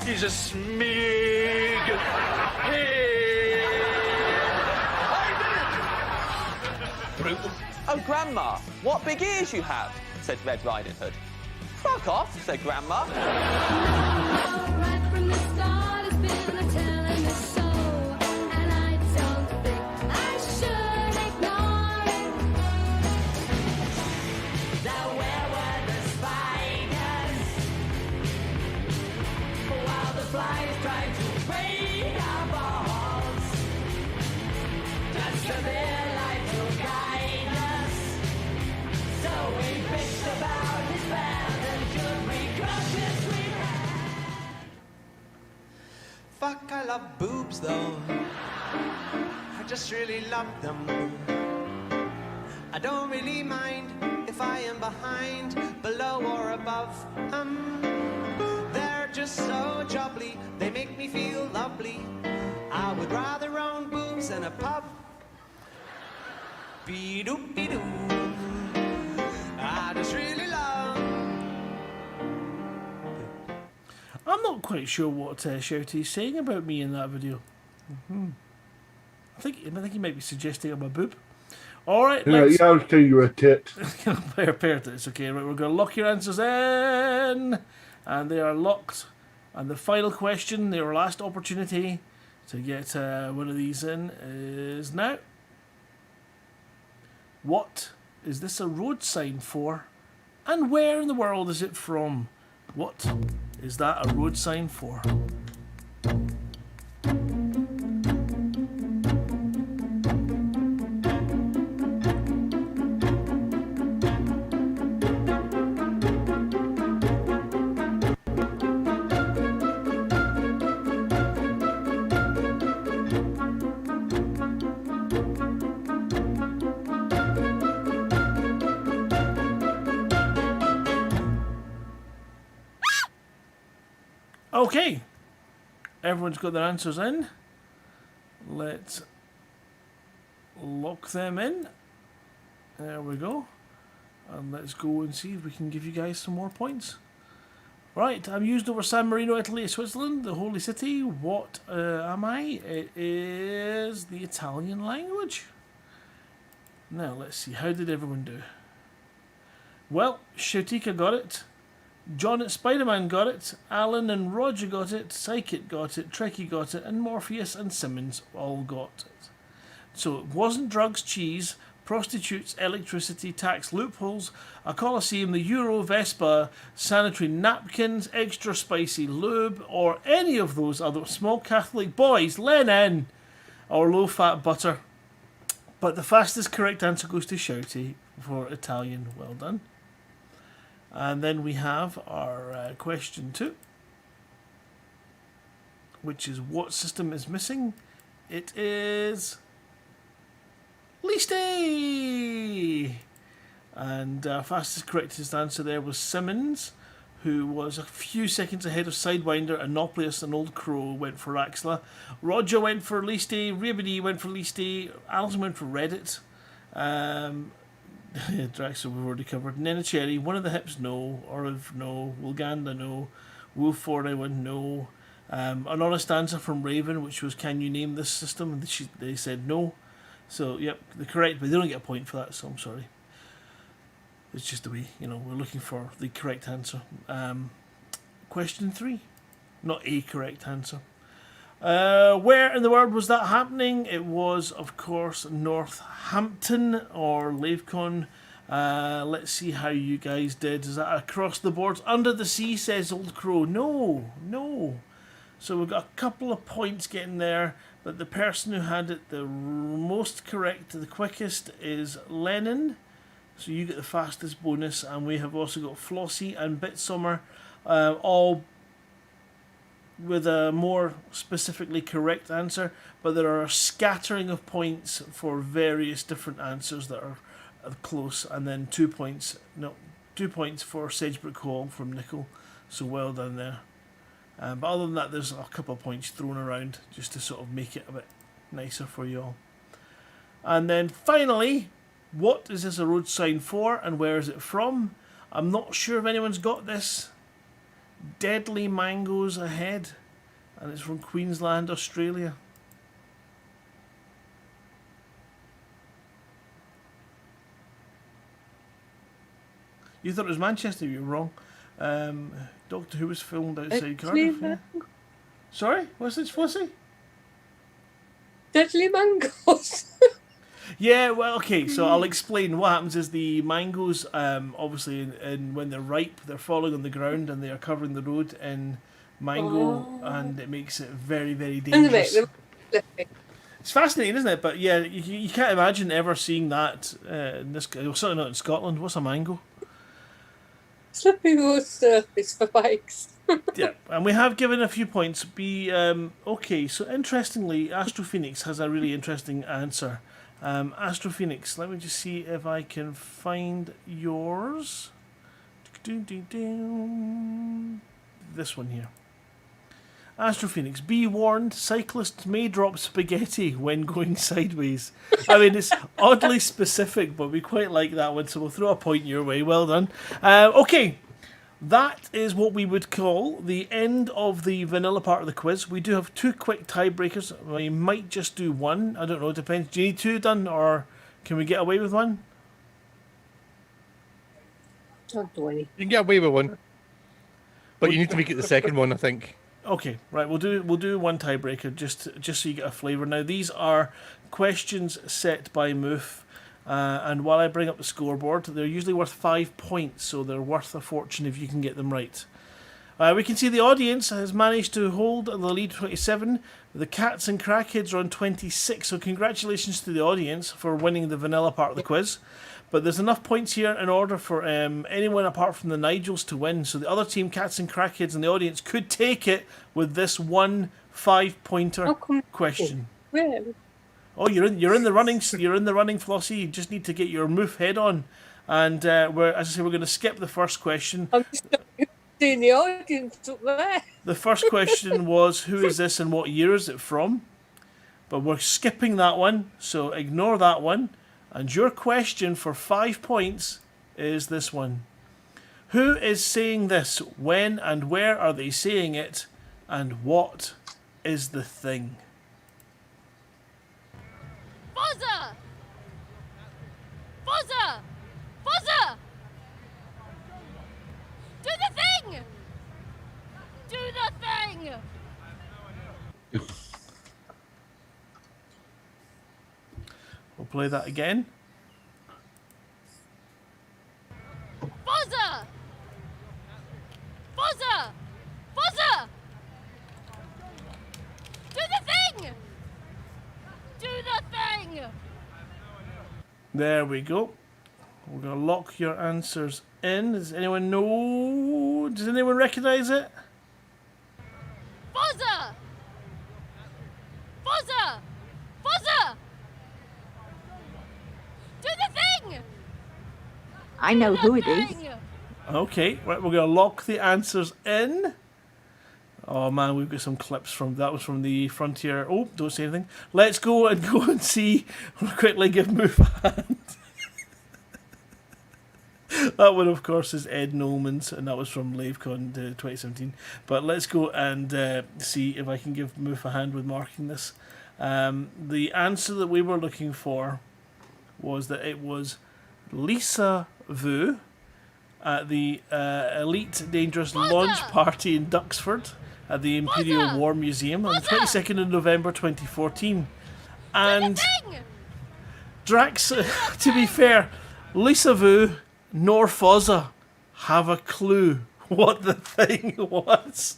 He's a smig. Hey. Oh, Grandma, what big ears you have, said Red Riding Hood. Fuck off, said Grandma. Right from the start, it's been a telling me so, and I don't think I should ignore it. Now where were the spiders while the flies tried to break our balls? Just a their light to guide us, so we bitched about his band and should we crush his sweet hand. Fuck, I love boobs though. I just really love them. I don't really mind if I am behind, below or above. They're just so jubbly, they make me feel lovely. I would rather own boobs than a pub. Be-doo-be-doo. I just really love. I'm not quite sure what Shouty's saying about me in that video. I think he might be suggesting I'm a boob. All right, Yeah, let's... I was telling you a tit. Prepare this, okay? Right, we're going to lock your answers in, and they are locked. And the final question, your last opportunity to get one of these in, is now. What is this a road sign for, and where in the world is it from? What is that a road sign for? Okay, everyone's got their answers in. Let's lock them in. There we go. And let's go and see if we can give you guys some more points. Right, I'm used over San Marino, Italy, Switzerland, the holy city. What am I? It is the Italian language. Now, let's see. How did everyone do? Well, Shoutika got it. John at Spider-Man got it, Alan and Roger got it, Psychic got it, Trekkie got it, and Morpheus and Simmons all got it. So it wasn't drugs, cheese, prostitutes, electricity, tax loopholes, a coliseum, the Euro, Vespa, sanitary napkins, extra spicy lube, or any of those other small Catholic boys, Lenin, or low-fat butter. But the fastest correct answer goes to Shouty for Italian. Well done. And then we have our question 2, which is what system is missing? It is Liste! And fastest correct answer there was Simmons, who was a few seconds ahead of Sidewinder, Anoplius and Old Crow went for Axla. Roger went for Liste, Ribbity went for Liste, Alison went for Reddit. Draxler we've already covered. Nena Cherry, One of the Hips, no. Oriv, no. Wilganda, no. Wolf 491, no. An honest answer from Raven, which was, can you name this system? And they said no. So, yep, the correct, but they don't get a point for that, so I'm sorry. It's just the way, we're looking for the correct answer. Question 3. Not a correct answer. Where in the world was that happening? It was, of course, Northampton or LaveCon. Let's see how you guys did. Is that across the boards? Under the sea, says Old Crow. No. So we've got a couple of points getting there, but the person who had it the most correct, the quickest, is Lennon. So you get the fastest bonus, and we have also got Flossie and Bitsummer, all with a more specifically correct answer, but there are a scattering of points for various different answers that are close, and then 2 points for Sagebrook Hall from Nickel, so well done there. But other than that, there's a couple of points thrown around just to sort of make it a bit nicer for you all. And then finally, what is this a road sign for and where is it from? I'm not sure if anyone's got this. Deadly Mangoes Ahead, and it's from Queensland, Australia. You thought it was Manchester, you were wrong. Doctor Who was filmed outside Cardiff. Yeah. Sorry? What's this, Flissy? Deadly mangoes. Yeah, well, okay, so I'll explain. What happens is the mangoes, obviously, and when they're ripe, they're falling on the ground and they are covering the road in mango, and it makes it very, very dangerous. It's fascinating, isn't it? But yeah, you can't imagine ever seeing that in this. Certainly not in Scotland. What's a mango? Slippery road surface for bikes. Yeah, and we have given a few points. Okay, so interestingly, Astro Phoenix has a really interesting answer. Astro Phoenix, let me just see if I can find yours. This one here. Astro Phoenix, be warned, cyclists may drop spaghetti when going sideways. I mean, it's oddly specific, but we quite like that one, so we'll throw a point your way. Well done. Okay, that is what we would call the end of the vanilla part of the quiz. We do have 2 quick tiebreakers. We might just do one. I don't know, it depends. Do you need 2 done, or can we get away with one? Don't do any. You can get away with one, but you need to make it the second one, I think. Okay, right. We'll do one tiebreaker just so you get a flavour. Now these are questions set by Moof, and while I bring up the scoreboard, they're usually worth 5 points, so they're worth a fortune if you can get them right. We can see the audience has managed to hold the lead 27. The Cats and Crackheads are on 26, so congratulations to the audience for winning the vanilla part of the quiz. But there's enough points here in order for anyone apart from the Nigels to win. So the other team, Cats and Crackheads, and the audience could take it with this one 5-pointer question. Oh, you're in the running. You're in the running, Flossie. You just need to get your Moof head on. And as I say, we're going to skip the first question. I'm just seeing the audience up there. The first question was, who is this and what year is it from? But we're skipping that one, so ignore that one. And your question for 5 points is this one. Who is saying this? When and where are they saying it? And what is the thing? Buzzer! Buzzer! Buzzer! Do the thing! Do the thing! We'll play that again. Buzzer! Buzzer! Buzzer! Do the thing! Do the thing! There we go. We're going to lock your answers in. Does anyone know? Does anyone recognise it? Buzzer! Buzzer! Buzzer! Do the thing! I know who it is. Okay, right, we're going to lock the answers in. Oh man, we've got some clips from that. Was from the Frontier. Oh, don't say anything. Let's go and see. We'll quickly give Moof a hand. That one, of course, is Ed Nolman's, and that was from LaveCon 2017. But let's go and see if I can give Moof a hand with marking this. The answer that we were looking for was that it was Lisa Vu at the Elite Dangerous Launch Party in Duxford at the Imperial War Museum on the 22nd of November 2014. And Drax, to be fair, Lisa Vu nor Fozza have a clue what the thing was.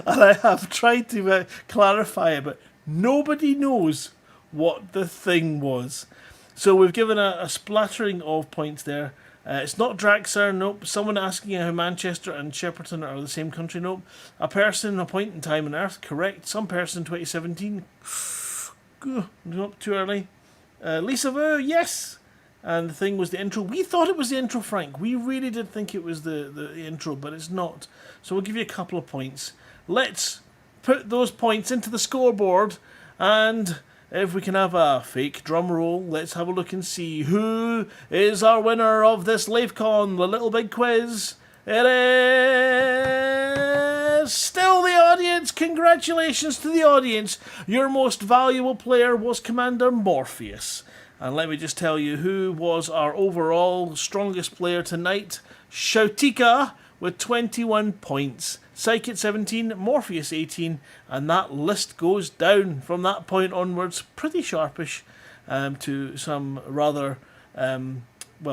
And I have tried to clarify it, but nobody knows what the thing was. So we've given a splattering of points there. It's not Draxar, nope. Someone asking how Manchester and Shepperton are the same country, nope. A person, a point in time on Earth, correct. Some person, 2017, not too early. Lisa Vu, yes. And the thing was the intro. We thought it was the intro, Frank. We really did think it was the intro, but it's not. So we'll give you a couple of points. Let's put those points into the scoreboard, and if we can have a fake drum roll, let's have a look and see who is our winner of this LaveCon, the Little Big Quiz. It is still the audience. Congratulations to the audience. Your most valuable player was Commander Morpheus. And let me just tell you who was our overall strongest player tonight. Shautika with 21 points. Psychic 17, Morpheus 18, and that list goes down from that point onwards pretty sharpish to some rather,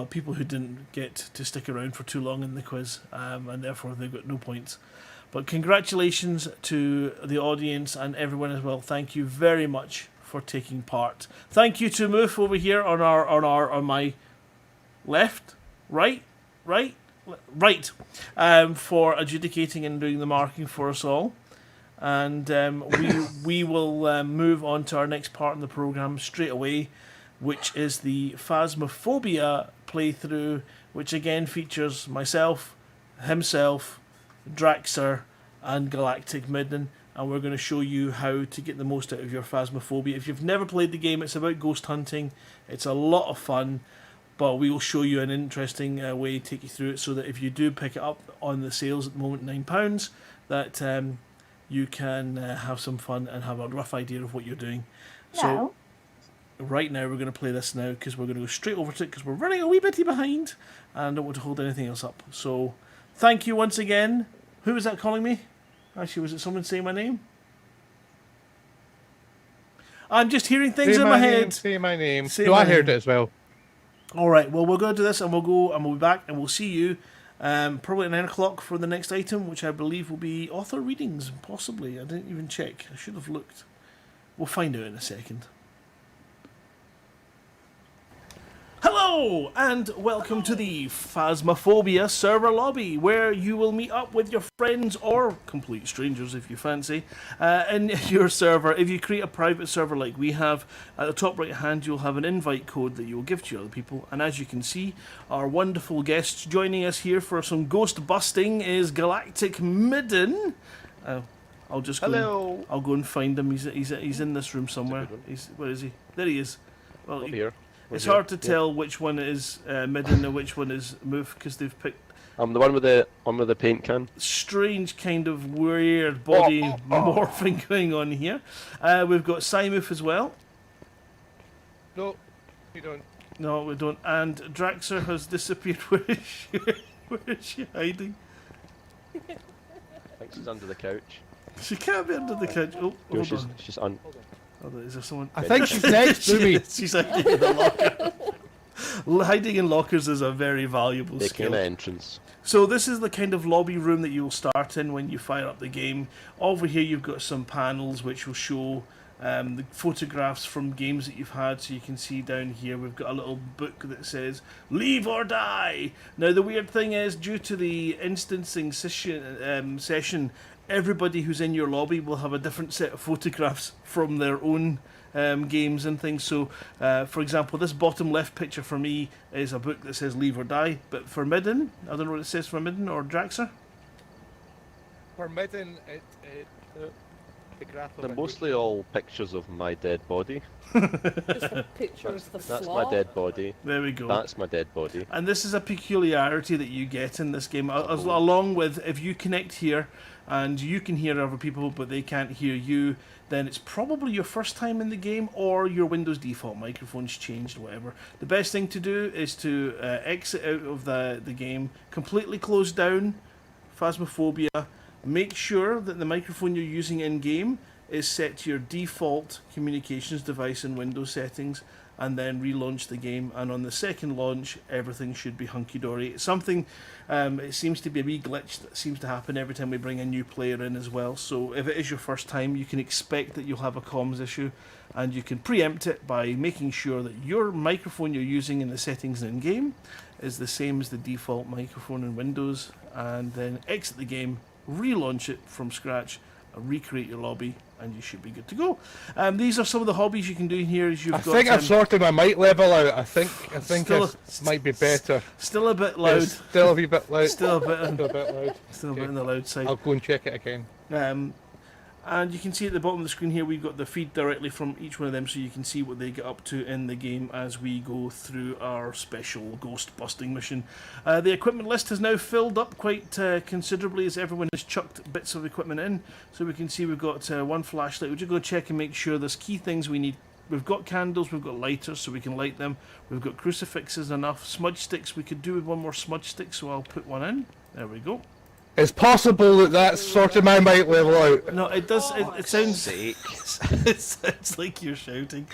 people who didn't get to stick around for too long in the quiz, and therefore they've got no points. But congratulations to the audience and everyone as well. Thank you very much for taking part. Thank you to Moof over here on my left, right, for adjudicating and doing the marking for us all. And we will move on to our next part in the program straight away, which is the Phasmophobia playthrough, which again features myself, himself, Draxer, and Galactic Midden. And we're going to show you how to get the most out of your Phasmophobia. If you've never played the game, it's about ghost hunting. It's a lot of fun, but we will show you an interesting way to take you through it, so that if you do pick it up on the sales at the moment, £9, that you can have some fun and have a rough idea of what you're doing. No. So right now we're going to play this now, because we're going to go straight over to it, because we're running a wee bitty behind and I don't want to hold anything else up. So thank you once again. Who was that calling me? Actually, was it someone saying my name? I'm just hearing things in my head. Say my name. Say No, my I heard name. it as well. All right. Well, we'll go do this, and we'll be back, and we'll see you probably at 9 o'clock for the next item, which I believe will be author readings. Possibly. I didn't even check. I should have looked. We'll find out in a second. Hello, and welcome to the Phasmophobia server lobby, where you will meet up with your friends or complete strangers if you fancy in your server. If you create a private server like we have, at the top right hand you'll have an invite code that you will give to other people, and as you can see, our wonderful guests joining us here for some ghost busting is Galactic Midden. I'll just go Hello. I'll go and find him. He's in this room somewhere. Where is he? There he is. Well, here. It's hard to tell which one is Midden and which one is Moof, because they've picked. I'm the one with the paint can. Strange kind of weird body morphing going on here. We've got Simoof as well. No, you don't. No, we don't. And Draxer has disappeared. Where is she hiding? I think she's under the couch. She can't be under the couch. Oh, No, hold on. she's on. Oh, is there someone? I think she's next to me. She's hiding in the locker. Hiding in lockers is a very valuable skill. Making an entrance. So this is the kind of lobby room that you'll start in when you fire up the game. Over here you've got some panels which will show the photographs from games that you've had. So you can see down here we've got a little book that says Leave or Die. Now the weird thing is, due to the instancing session, everybody who's in your lobby will have a different set of photographs from their own games and things. So, for example, this bottom left picture for me is a book that says Leave or Die, but for Midden, I don't know what it says for Midden or Draxer. For Midden, the graph. They're mostly all pictures of my dead body. Just a picture of the That's floor. my dead body. There we go. That's my dead body. And this is a peculiarity that you get in this game, along with if you connect here and you can hear other people but they can't hear you, then it's probably your first time in the game, or your Windows default microphone's changed, whatever. The best thing to do is to exit out of the game, completely close down Phasmophobia, make sure that the microphone you're using in-game is set to your default communications device in Windows settings, and then relaunch the game, and on the second launch everything should be hunky-dory. It's something, it seems to be a wee glitch that seems to happen every time we bring a new player in as well, so if it is your first time you can expect that you'll have a comms issue, and you can preempt it by making sure that your microphone you're using in the settings in-game is the same as the default microphone in Windows, and then exit the game, relaunch it from scratch, recreate your lobby, and you should be good to go. These are some of the hobbies you can do here. I think I've sorted my mic level out. I think it might be better. Still a bit loud. It's still a wee bit loud. Still a bit loud. Still a bit on the loud side. I'll go and check it again. And you can see at the bottom of the screen here, we've got the feed directly from each one of them, so you can see what they get up to in the game as we go through our special ghost busting mission. The equipment list has now filled up quite considerably as everyone has chucked bits of equipment in. So we can see we've got one flashlight. We're just going to check and make sure there's key things we need. We've got candles, we've got lighters, so we can light them. We've got crucifixes enough. Smudge sticks, we could do with one more smudge stick, so I'll put one in. There we go. It's possible that that's sorted my mic level out. No, it does. It sounds. It sounds like you're shouting.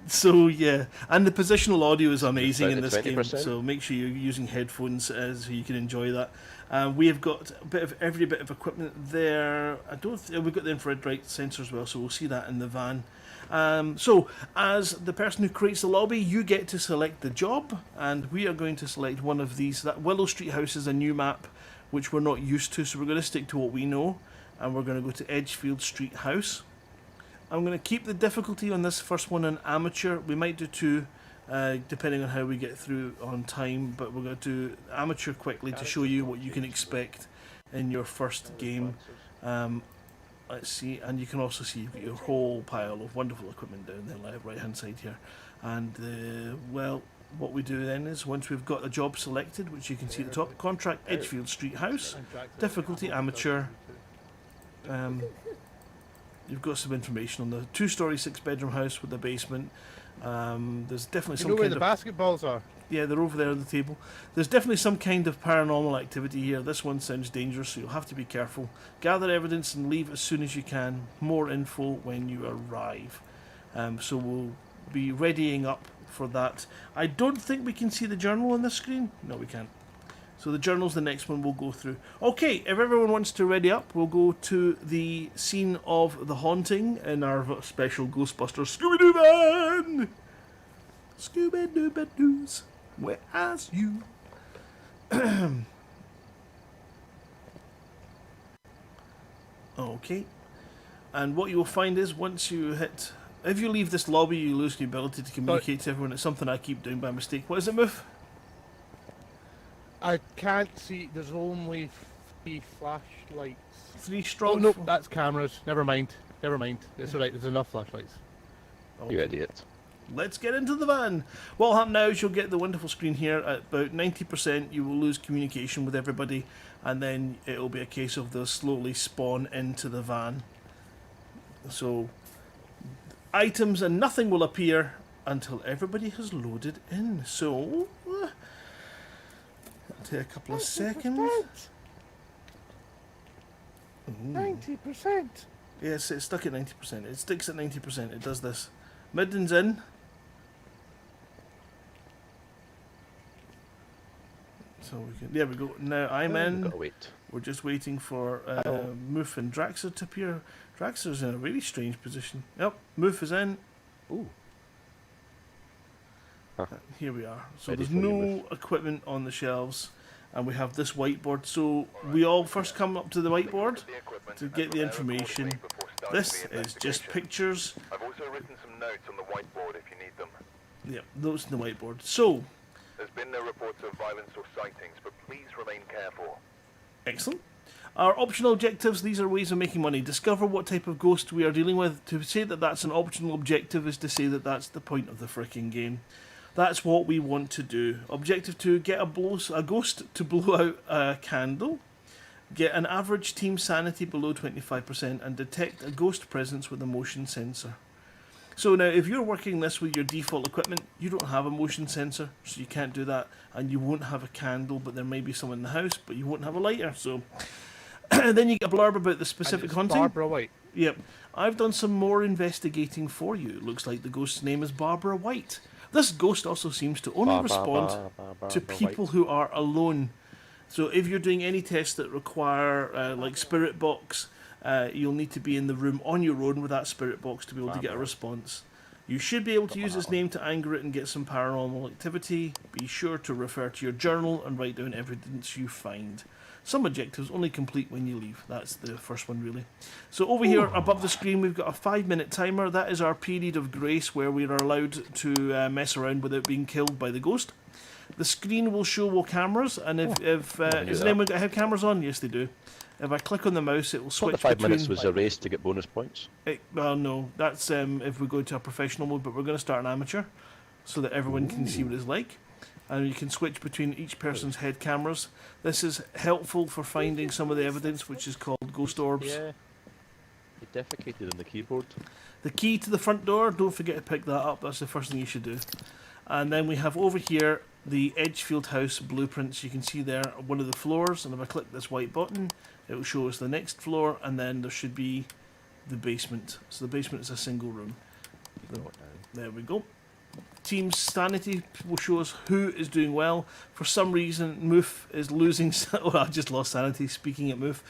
So yeah, and the positional audio is amazing in this game. So make sure you're using headphones so you can enjoy that. We have got a bit of every bit of equipment there. We've got the infrared light sensor as well, so we'll see that in the van. So, as the person who creates the lobby, you get to select the job, and we are going to select one of these. That Willow Street House is a new map, which we're not used to, so we're going to stick to what we know, and we're going to go to Edgefield Street House. I'm going to keep the difficulty on this first one on amateur. We might do 2, depending on how we get through on time, but we're going to do amateur quickly to show you what you can expect in your first game. Let's see, and you can also see you've got your whole pile of wonderful equipment down the right hand side here. And well, what we do then is once we've got a job selected, which you can see at the top, contract Edgefield Street House, difficulty amateur. You've got some information on the 2-story 6-bedroom house with a basement. There's definitely some where kind the of basketballs are? Yeah, they're over there on the table. There's definitely some kind of paranormal activity here. This one sounds dangerous, so you'll have to be careful. Gather evidence and leave as soon as you can. More info when you arrive. So we'll be readying up for that. I don't think we can see the journal on this screen. No, we can't. So the journal's the next one we'll go through. Okay, if everyone wants to ready up, we'll go to the scene of the haunting in our special Ghostbusters Scooby-Doo van! Scooby-Doo-Ba-Doos, where are you? Okay, and what you'll find is once you hit... If you leave this lobby, you lose the ability to communicate to everyone. It's something I keep doing by mistake. What is it, Moof? I can't see. There's only 3 flashlights. 3 strong. Oh no, that's cameras. Never mind. Never mind. It's alright. There's enough flashlights. Okay. You idiot. Let's get into the van. What will happen now is you'll get the wonderful screen here. At about 90%, you will lose communication with everybody, and then it'll be a case of they'll slowly spawn into the van. So, items and nothing will appear until everybody has loaded in. So, it'll take a couple of seconds. 90%. Yes, it's stuck at 90%. It sticks at 90%. It does this. Midden's in. So we can. There we go. Now I'm in. Gotta wait. We're just waiting for Moof and Draxer to appear. Draxer's in a really strange position. Yep, Moof is in. Ooh. Here we are. So Ready there's for you, no equipment on the shelves, and we have this whiteboard. So we all first come up to the whiteboard to get the information. This is just pictures. I've also written some notes on the whiteboard if you need them. Yep, notes on the whiteboard. So There's been no reports of violence or sightings, but please remain careful. excellent. Our optional objectives, these are ways of making money. Discover what type of ghost we are dealing with. To say that that's an optional objective is to say that that's the point of the frickin' game. That's what we want to do. Objective 2, get a ghost to blow out a candle. Get an average team sanity below 25% and detect a ghost presence with a motion sensor. So now, if you're working this with your default equipment, you don't have a motion sensor, so you can't do that, and you won't have a candle, but there may be someone in the house, but you won't have a lighter, so... Then you get a blurb about the specific hunting. Barbara White. Yep. I've done some more investigating for you. It looks like the ghost's name is Barbara White. This ghost also seems to only respond to people who are alone. So if you're doing any tests that require, like Spirit Box, you'll need to be in the room on your own with that Spirit Box to be able to get a response. You should be able to use its name to anger it and get some paranormal activity. Be sure to refer to your journal and write down evidence you find. Some objectives only complete when you leave. That's the first one, really. So over here above the screen, we've got a 5-minute timer. That is our period of grace where we are allowed to mess around without being killed by the ghost. The screen will show cameras, and if has anyone got cameras on? Yes, they do. If I click on the mouse, it will switch the 5 between... minutes was erased to get bonus points. Well, no, that's if we go to a professional mode, but we're going to start an amateur so that everyone can see what it's like. And you can switch between each person's head cameras. This is helpful for finding some of the evidence, which is called ghost orbs. Yeah. He defecated on the keyboard. The key to the front door, don't forget to pick that up. That's the first thing you should do. And then we have over here the Edgefield House blueprints. You can see there one of the floors, and if I click this white button, it will show us the next floor, and then there should be the basement. So the basement is a single room. There we go. Team's sanity will show us who is doing well. For some reason, Moof is losing... Oh, I just lost sanity speaking at Moof.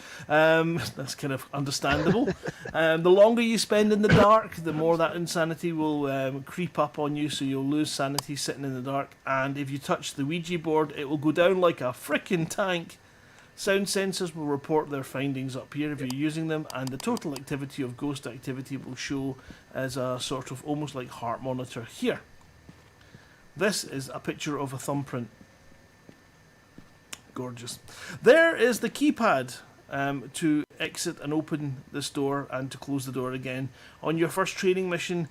That's kind of understandable. The longer you spend in the dark, the more that insanity will creep up on you, so you'll lose sanity sitting in the dark. And if you touch the Ouija board, it will go down like a frickin' tank. Sound sensors will report their findings up here if you're using them, and the total activity of ghost activity will show as a sort of almost like heart monitor here. This is a picture of a thumbprint. Gorgeous. There is the keypad to exit and open this door and to close the door again. On your first training mission,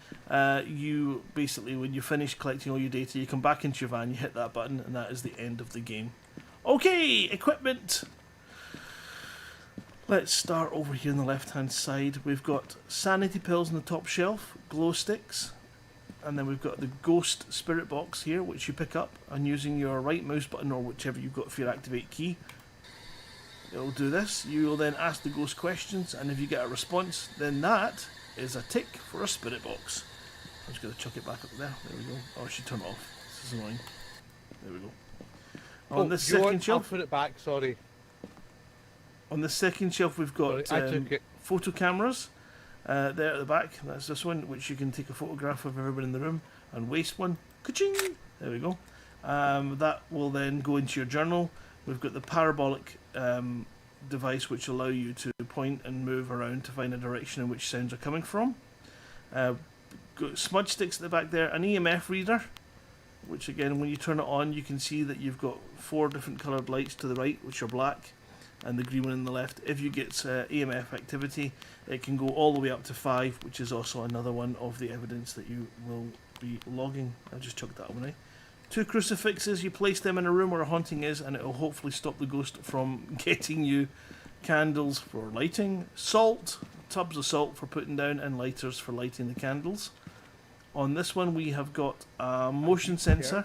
you basically, when you finish collecting all your data, you come back into your van, you hit that button, and that is the end of the game. Okay, equipment. Let's start over here on the left hand side. We've got sanity pills on the top shelf, glow sticks, and then we've got the ghost spirit box here, which you pick up, and using your right mouse button or whichever you've got for your activate key, it'll do this. You will then ask the ghost questions, and if you get a response, then that is a tick for a spirit box. I'm just going to chuck it back up there. There we go. Oh, I should turn it off. This is annoying. There we go. On this second shelf, I'll put it back. Sorry. On the second shelf, we've got photo cameras. There at the back, that's this one, which you can take a photograph of everyone in the room and waste one. Ka-ching! There we go. That will then go into your journal. We've got the parabolic device, which allow you to point and move around to find a direction in which sounds are coming from. Got smudge sticks at the back there, an EMF reader, which again, when you turn it on, you can see that you've got 4 different coloured lights to the right, which are black, and the green one on the left. If you get EMF activity, it can go all the way up to 5, which is also another one of the evidence that you will be logging. I'll just chuck that away. 2 crucifixes, you place them in a room where a haunting is, and it will hopefully stop the ghost from getting you. Candles for lighting, salt, tubs of salt for putting down, and lighters for lighting the candles. On this one we have got a motion sensor,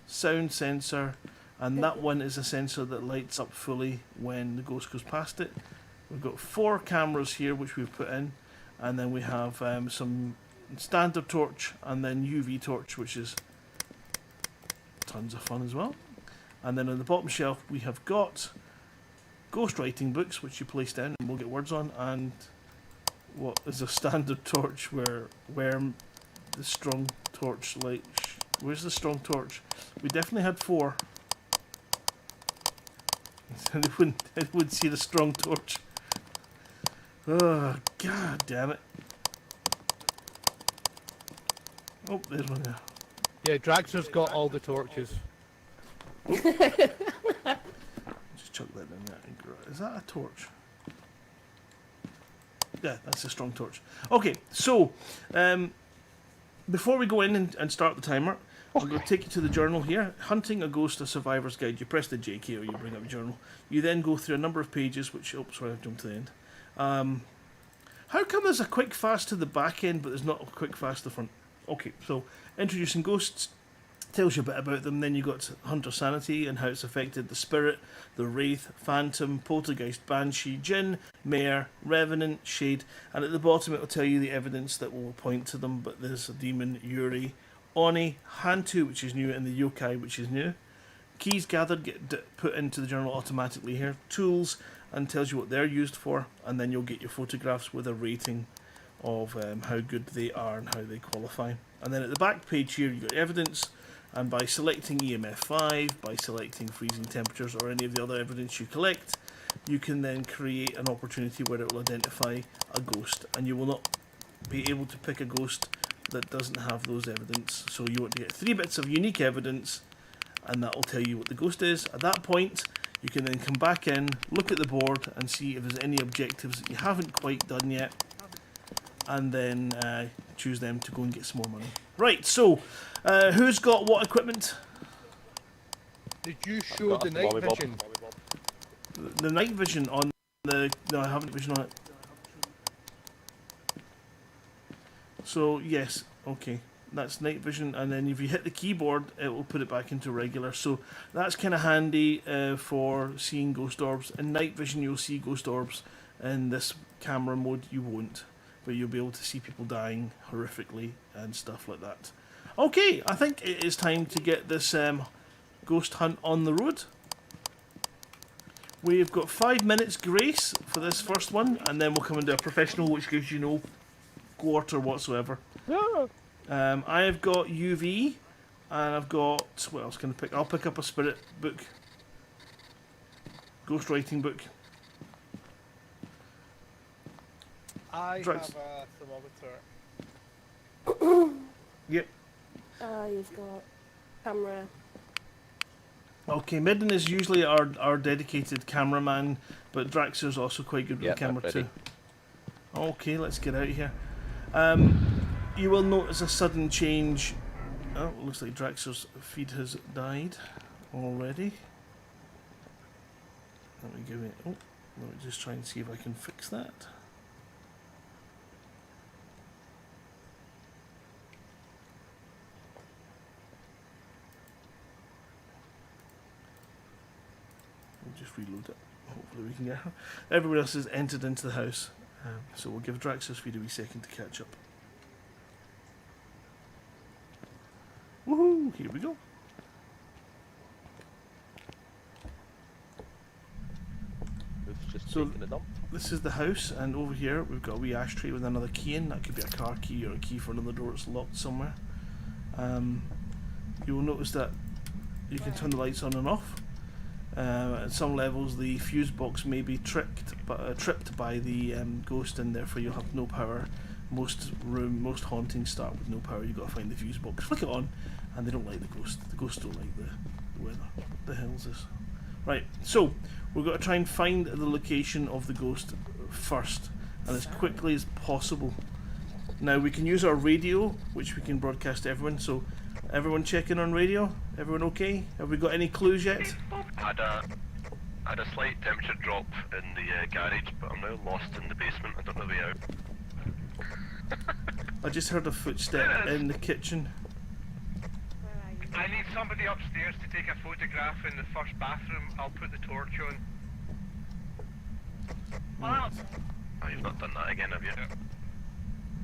sound sensor, and that one is a sensor that lights up fully when the ghost goes past it. We've got 4 cameras here which we've put in, and then we have some standard torch and then UV torch, which is tons of fun as well. And then on the bottom shelf we have got ghost writing books, which you place down and we'll get words on, and what is a standard torch where the strong torch light. Where's the strong torch? We definitely had 4. It would see the strong torch. Oh, god damn it. Oh, there's one there. Yeah, Draxer's got all the torches. Just chuck that in there. Is that a torch? Yeah, that's a strong torch. Okay, so before we go in and start the timer, I'm going to take you to the journal here. Hunting a Ghost, a Survivor's Guide. You press the J key or you bring up your journal. You then go through a number of pages, which... Oh, sorry, I've jumped to the end. How come there's a quick fast to the back end, but there's not a quick fast to the front? Okay, so introducing ghosts tells you a bit about them. Then you've got Hunter Sanity and how it's affected the Spirit, the Wraith, Phantom, Poltergeist, Banshee, Jinn, Mare, Revenant, Shade, and at the bottom it will tell you the evidence that will point to them, but there's a Demon, Yuri, Oni, Hantu, which is new, and the Yokai, which is new. Keys gathered get put into the journal automatically here. Tools, and tells you what they're used for, and then you'll get your photographs with a rating of how good they are and how they qualify. And then at the back page here, you've got evidence, and by selecting EMF 5, by selecting freezing temperatures or any of the other evidence you collect, you can then create an opportunity where it will identify a ghost, and you will not be able to pick a ghost that doesn't have those evidence. So you want to get 3 bits of unique evidence, and that will tell you what the ghost is. At that point, You can then come back in, look at the board, and see if there's any objectives that you haven't quite done yet, and then choose them to go and get some more money. Right, so who's got what equipment? Did you show the night vision? The night vision on the... No, I haven't vision on it. So, yes, okay. That's night vision, and then if you hit the keyboard, it will put it back into regular. So that's kind of handy for seeing ghost orbs. In night vision, you'll see ghost orbs. In this camera mode, you won't. But you'll be able to see people dying horrifically and stuff like that. Okay, I think it is time to get this ghost hunt on the road. We've got 5 minutes grace for this first one, and then we'll come into a professional, which gives you no quarter whatsoever. I have got UV, and I've got... What else can I pick? I'll pick up a spirit book. Ghostwriting book. I Drugs. have a thermometer. Yep. You've got camera. Okay, Midden is usually our dedicated cameraman, but Draxer's also quite good with the camera too. Okay, let's get out of here. You will notice a sudden change. Oh, it looks like Draxer's feed has died already. Let me give it. Oh, let me just try and see if I can fix that. We'll just reload it. Hopefully we can get her. Everybody else has entered into the house, so we'll give Draxer's feed a wee second to catch up. Woohoo! Here we go. So this is the house, and over here we've got a wee ashtray with another key in. That could be a car key or a key for another door that's locked somewhere. You will notice that you can turn the lights on and off. At some levels the fuse box may be tripped by the ghost, and therefore you'll have no power. Most hauntings start with no power. You've got to find the fuse box, flick it on, and they don't like the ghost. The ghosts don't like the weather. What the hell's this? Right, so we've got to try and find the location of the ghost first, and as quickly as possible. Now we can use our radio, which we can broadcast to everyone. So everyone checking on radio? Everyone okay? Have we got any clues yet? Had a slight temperature drop in the garage, but I'm now lost in the basement. I don't know the way out. I just heard a footstep in the kitchen. I need somebody upstairs to take a photograph in the first bathroom. I'll put the torch on. Oh, you've not done that again, have you?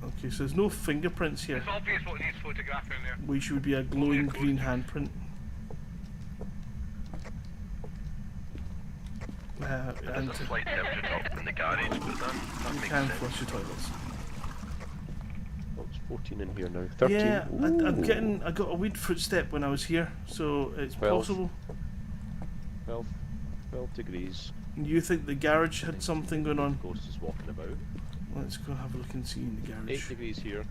Okay, so there's no fingerprints here. It's obvious what needs photographing there. Which would be a glowing green handprint. There's a slight temperature drop in the garage, but that You makes can sense. flush the toilets. Oh, it's 14 in here now. 13. Yeah, I got a weird footstep when I was here, so it's 12. possible. 12 degrees. You think the garage had something going on? Ghost is walking about. Let's go have a look and see in the garage. 8 degrees here.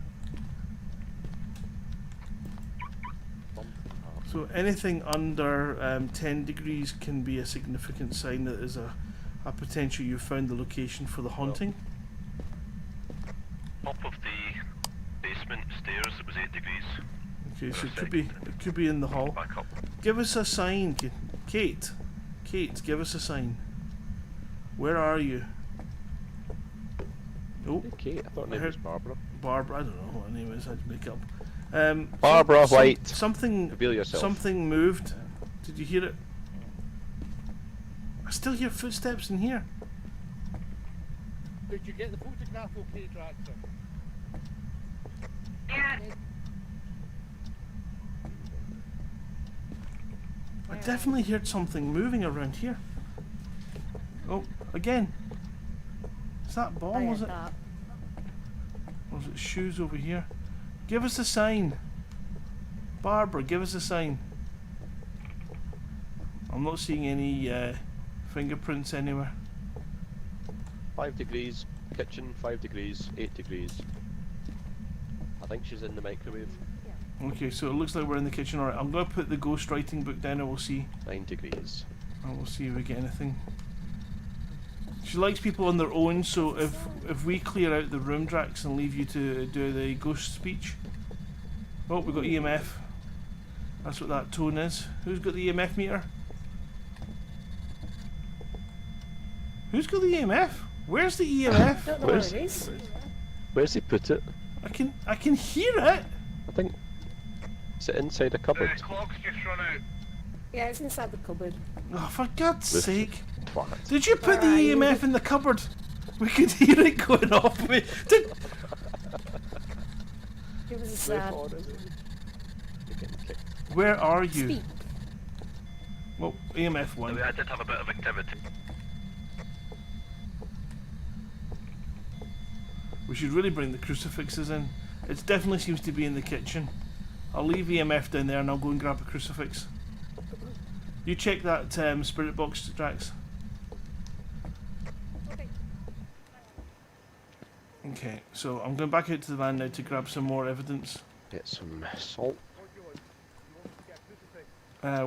So anything under 10 degrees can be a significant sign that there's a potential you found the location for the haunting. Top of the basement stairs, it was 8 degrees. Okay, so it could be in the hall. Back up. Give us a sign, Kate. Kate, give us a sign. Where are you? Oh, Kate. I thought her name was Barbara. Barbara, I don't know what her name is. I'd make up. Barbara White. Something. Reveal yourself. Something moved. Did you hear it? I still hear footsteps in here. Did you get the photograph okay, Draxter? Yeah. I definitely heard something moving around here. Oh, again. Is that ball, was it? Or was it shoes over here? Give us a sign. Barbara, give us a sign. I'm not seeing any fingerprints anywhere. 5 degrees. Kitchen, 5 degrees. 8 degrees. I think she's in the microwave. Okay, so it looks like we're in the kitchen. Alright, I'm going to put the ghostwriting book down and we'll see. 9 degrees. And we'll see if we get anything. She likes people on their own, so if we clear out the room, Drax, and leave you to do the ghost speech. Oh, we've got EMF. That's what that tone is. Who's got the EMF meter? Who's got the EMF? Where's the EMF? Don't know where it is. Where's he put it? I can hear it. I think. Is it inside a cupboard? The clock's just run out. Yeah, it's inside the cupboard. Oh, for God's sake! Twat. Did you put the EMF in the cupboard? We could hear it going off. It was Where are you? Speak. Well, EMF 1. I did have a bit of activity. We should really bring the crucifixes in. It definitely seems to be in the kitchen. I'll leave EMF down there and I'll go and grab a crucifix. You check that spirit box, Drax. Okay, so I'm going back out to the van now to grab some more evidence. Get some salt.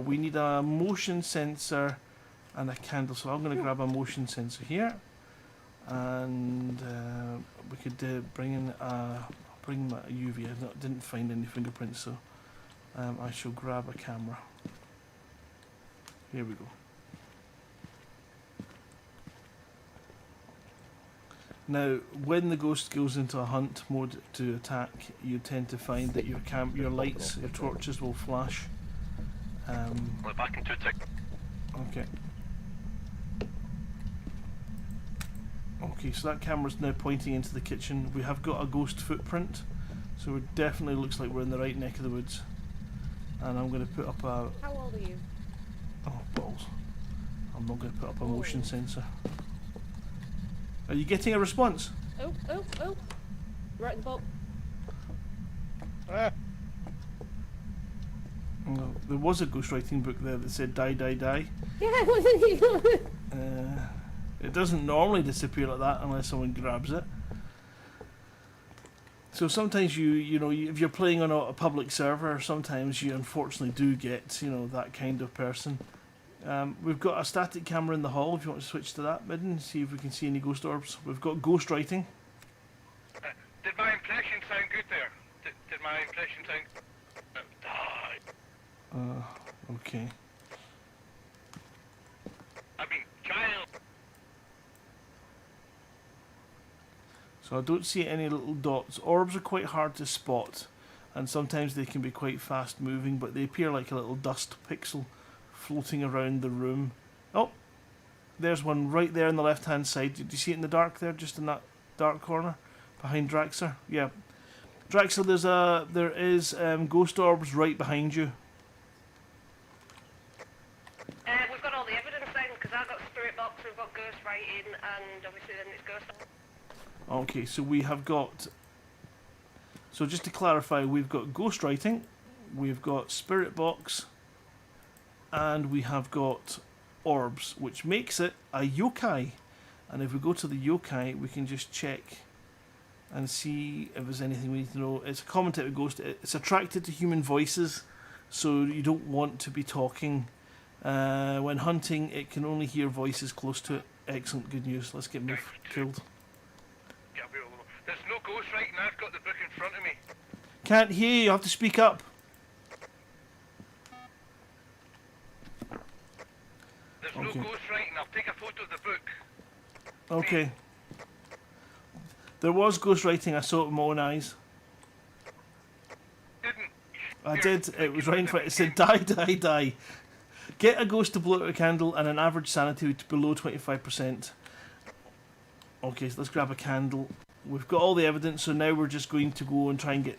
We need a motion sensor and a candle, so I'm going to grab a motion sensor here. And we could bring my UV. I didn't find any fingerprints, so I shall grab a camera. Here we go. Now, when the ghost goes into a hunt mode to attack, you tend to find that your lights, your torches will flash. We're back in 2 tick. Okay. Okay, so that camera's now pointing into the kitchen. We have got a ghost footprint, so it definitely looks like we're in the right neck of the woods. And I'm going to put up a... How old are you? Oh, balls. I'm not going to put up a motion sensor. Are you getting a response? Oh. Right in the boat. Well, there was a ghostwriting book there that said die, die, die. Yeah, wasn't he? It doesn't normally disappear like that unless someone grabs it. So sometimes if you're playing on a public server, sometimes you unfortunately do get, that kind of person. We've got a static camera in the hall, if you want to switch to that, Midden, see if we can see any ghost orbs. We've got ghostwriting. Did my impression sound good there? Did my impression sound... Okay. I mean, child. So I don't see any little dots. Orbs are quite hard to spot, and sometimes they can be quite fast moving, but they appear like a little dust pixel floating around the room. Oh, there's one right there on the left hand side. Did you see it in the dark there, just in that dark corner behind Draxer? Yeah, Draxer, there is ghost orbs right behind you. We've got all the evidence then, because I've got spirit box, we've got ghost writing, and obviously then it's ghost. Okay, so we have got... So just to clarify, we've got ghost writing, we've got spirit box, and we have got orbs, which makes it a yokai. And if we go to the yokai, we can just check and see if there's anything we need to know. It's a common type of ghost. It's attracted to human voices, so you don't want to be talking. When hunting, it can only hear voices close to it. Excellent, good news. Let's get me killed. There's no ghost writing, I've got the book in front of me. Can't hear you, you have to speak up. There's no ghost writing, I'll take a photo of the book. Okay. There was ghost writing, I saw it with my own eyes. I did, it was right in front. It said die, die, die. Get a ghost to blow out a candle and an average sanity below 25%. Okay, so let's grab a candle. We've got all the evidence, so now we're just going to go and try and get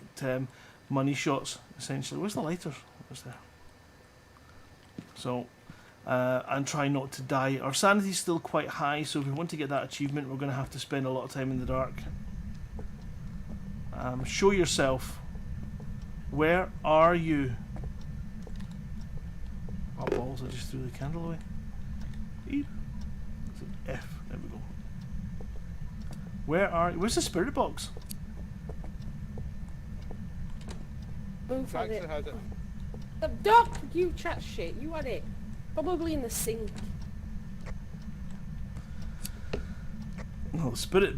money shots, essentially. Where's the lighters? Where's there? So, and try not to die. Our sanity's still quite high, so if we want to get that achievement, we're going to have to spend a lot of time in the dark. Show yourself. Where are you? Oh, balls, I just threw the candle away. E. F, there we go. Where are you? Where's the spirit box? Move on it. The duck! You chat shit, you had it. Probably in the sink. No, Spirit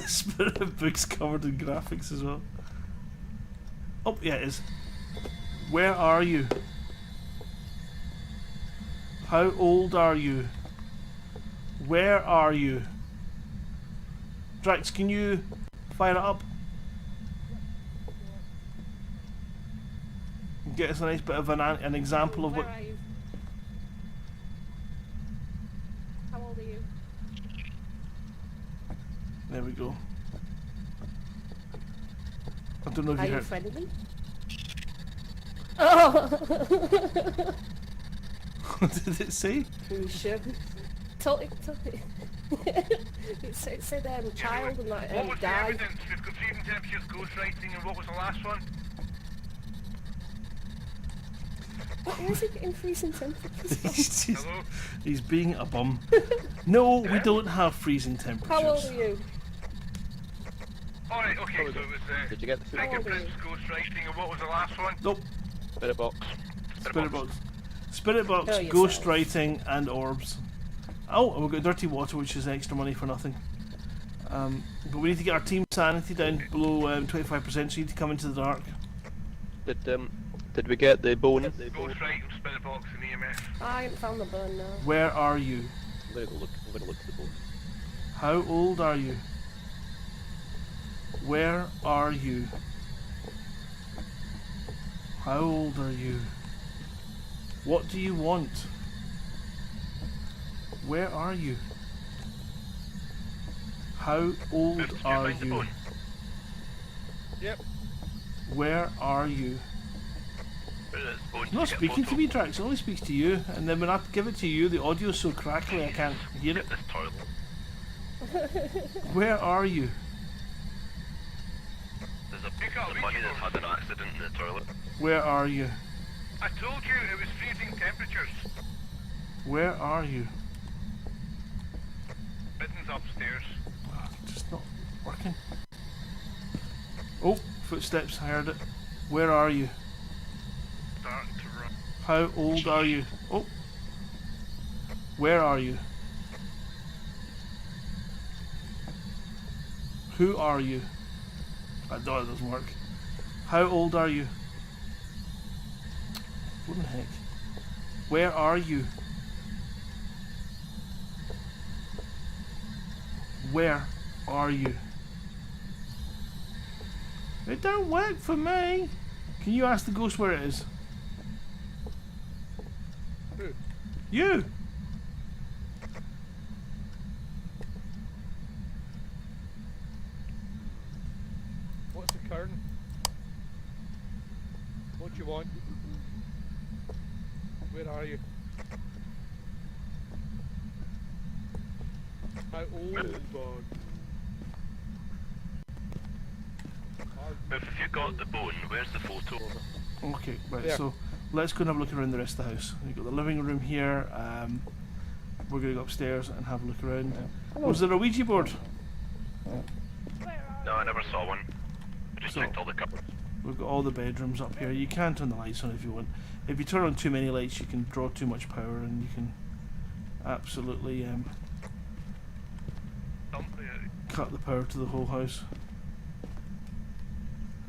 Spirit book's covered in graphics as well. Oh, yeah, it is. Where are you? How old are you? Where are you? Drax, can you fire it up? Get us a nice bit of an example of what... Where are you? How old are you? There we go. I don't know if Are you you heard... friendly? Oh! What did it say? Are you sure? Totally. It said child and that What was the died. evidence? We've got freezing temperatures, ghostwriting, and what was the last one? Where's he getting freezing temperatures from? He's being a bum. No, we don't have freezing temperatures. How old are you? Alright, okay, so it was Did you get the fingerprints, ghostwriting, and what was the last one? Nope. Spirit box. Spirit box. Spirit box, Kill yourself. ghost writing, and orbs. Oh, and we've got dirty water, which is extra money for nothing. But we need to get our team sanity down below 25%, so you need to come into the dark. Did we get the bone? Ghostwriting, spirit box, and EMF. I haven't found the bone now. Where are you? I'm gonna look at the bone. How old are you? Where are you? How old are you? What do you want? Where are you? How old are you? Yep. Where are you? It's not speaking to me, Drax. It only speaks to you. And then when I give it to you, the audio's so crackly I can't hear it. This toilet. Where are you? There's a bunny that's had an accident in the toilet. Where are you? I told you it was freezing temperatures. Where are you? Midden's upstairs. Just not working. Oh, footsteps. I heard it. Where are you? Starting to run. How old are you? Oh. Where are you? Who are you? I know it doesn't work. How old are you? What the heck? Where are you? Where are you? It don't work for me. Can you ask the ghost where it is? Who? You! What's the current? What do you want? Where are you? How old are you? If you got the bone, where's the photo? Okay, right, There. so let's go and have a look around the rest of the house. We've got the living room here. We're going to go upstairs and have a look around. Was there a Ouija board? No, I never saw one. I just So- checked all the cupboards. We've got all the bedrooms up here. You can turn the lights on if you want. If you turn on too many lights, you can draw too much power and you can absolutely cut the power to the whole house.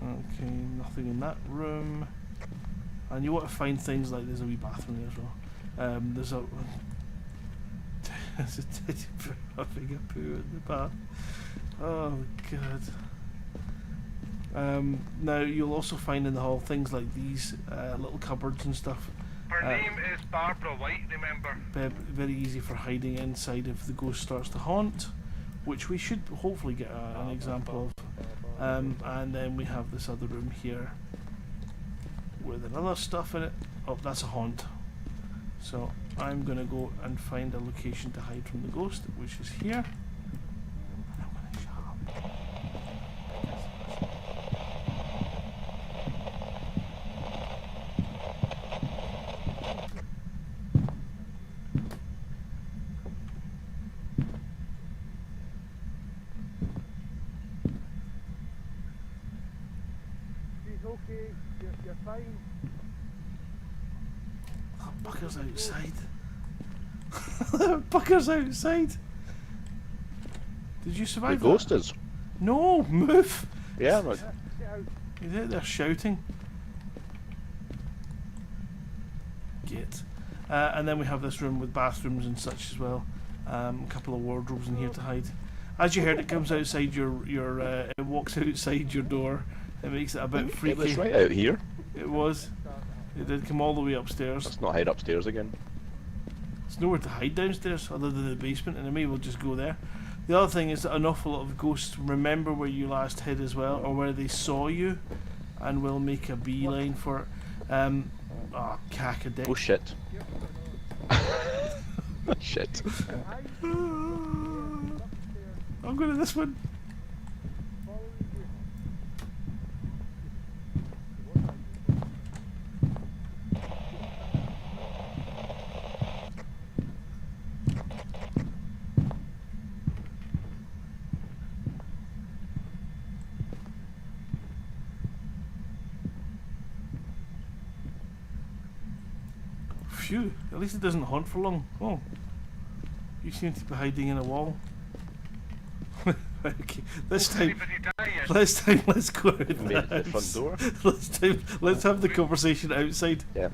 Okay, nothing in that room. And you want to find things like there's a wee bathroom there as well. There's a there's a teddy bear having a poo in the bath. Oh god. Now you'll also find in the hall things like these little cupboards and stuff. Her name is Barbara White, remember? Very easy for hiding inside if the ghost starts to haunt, which we should hopefully get an example of. And then we have this other room here with another stuff in it. Oh, that's a haunt. So I'm gonna go and find a location to hide from the ghost, which is here. And I'm gonna shut up. She's okay. You're fine. That Bucker's outside. Bucker's outside. Did you survive The ghost is. No, move. Yeah, right. He's out there shouting. Get. And then we have this room with bathrooms and such as well. A couple of wardrobes in here to hide. As you heard, it comes outside it walks outside your door. It makes it a bit freaky. It was right out here. It was. It did come all the way upstairs. Let's not hide upstairs again. There's nowhere to hide downstairs other than the basement, and I may well just go there. The other thing is that an awful lot of ghosts remember where you last hid as well, or where they saw you, and will make a beeline for it. Cack a dick. Oh shit. Shit. I'm going to this one. Phew, at least it doesn't haunt for long. Oh, you seem to be hiding in a wall. Okay, this time let's go out the front door. Let's have the conversation outside. Yeah.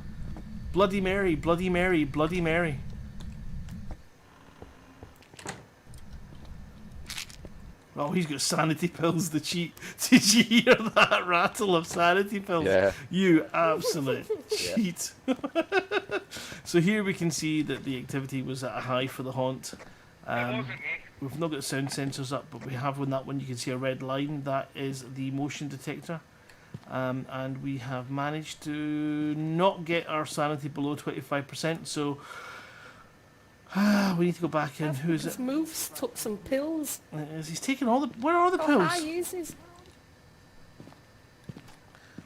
Bloody Mary, Bloody Mary, Bloody Mary. Oh, he's got sanity pills to cheat. Did you hear that rattle of sanity pills? Yeah. You absolute cheat. So here we can see that the activity was at a high for the haunt. We've not got sound sensors up, but we have on that one you can see a red line. That is the motion detector. And we have managed to not get our sanity below 25%, so we need to go back in. Who is it? Moves took some pills. He's taking all the... Where are the pills? I uses.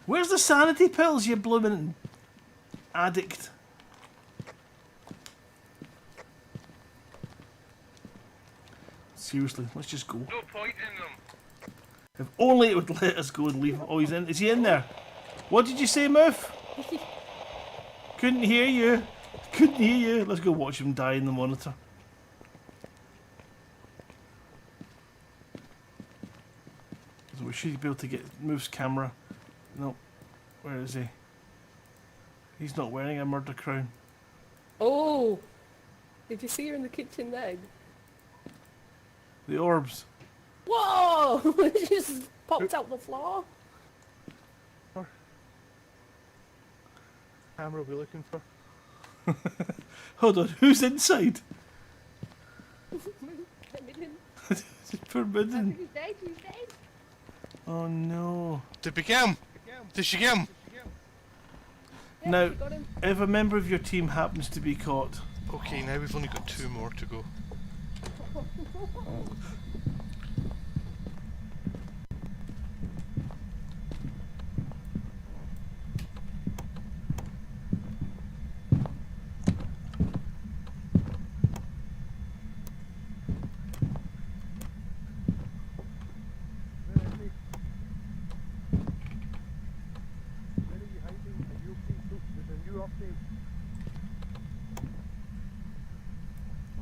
Where's the sanity pills, you blooming addict? Seriously, let's just go. No point in them. If only it would let us go and leave. Oh, he's in. Is he in there? What did you say, Muff? Couldn't hear you. Couldn't hear you. Let's go watch him die in the monitor. So we should be able to get Muff's camera. No. Where is he? He's not wearing a murder crown. Oh! Did you see her in the kitchen then? The orbs. Whoa! It just popped out the floor. Camera we're looking for. Hold on, who's inside? Forbidden. He's dead, he's dead. Oh no. Did we get him? Did she get him? Now, if a member of your team happens to be caught... Okay, now we've only got 2 more to go.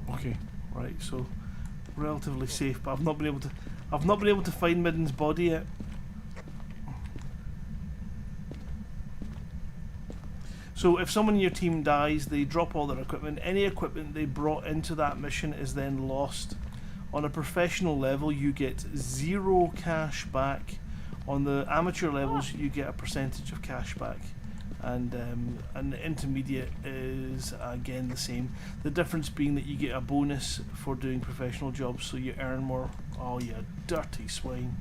Okay, right, so relatively safe, but I've not been able to find Midden's body yet. So if someone in your team dies, they drop all their equipment. Any equipment they brought into that mission is then lost. On a professional level, you get 0 cash back. On the amateur levels, you get a percentage of cash back. And the intermediate is again the same. The difference being that you get a bonus for doing professional jobs, so you earn more. Oh, you dirty swine.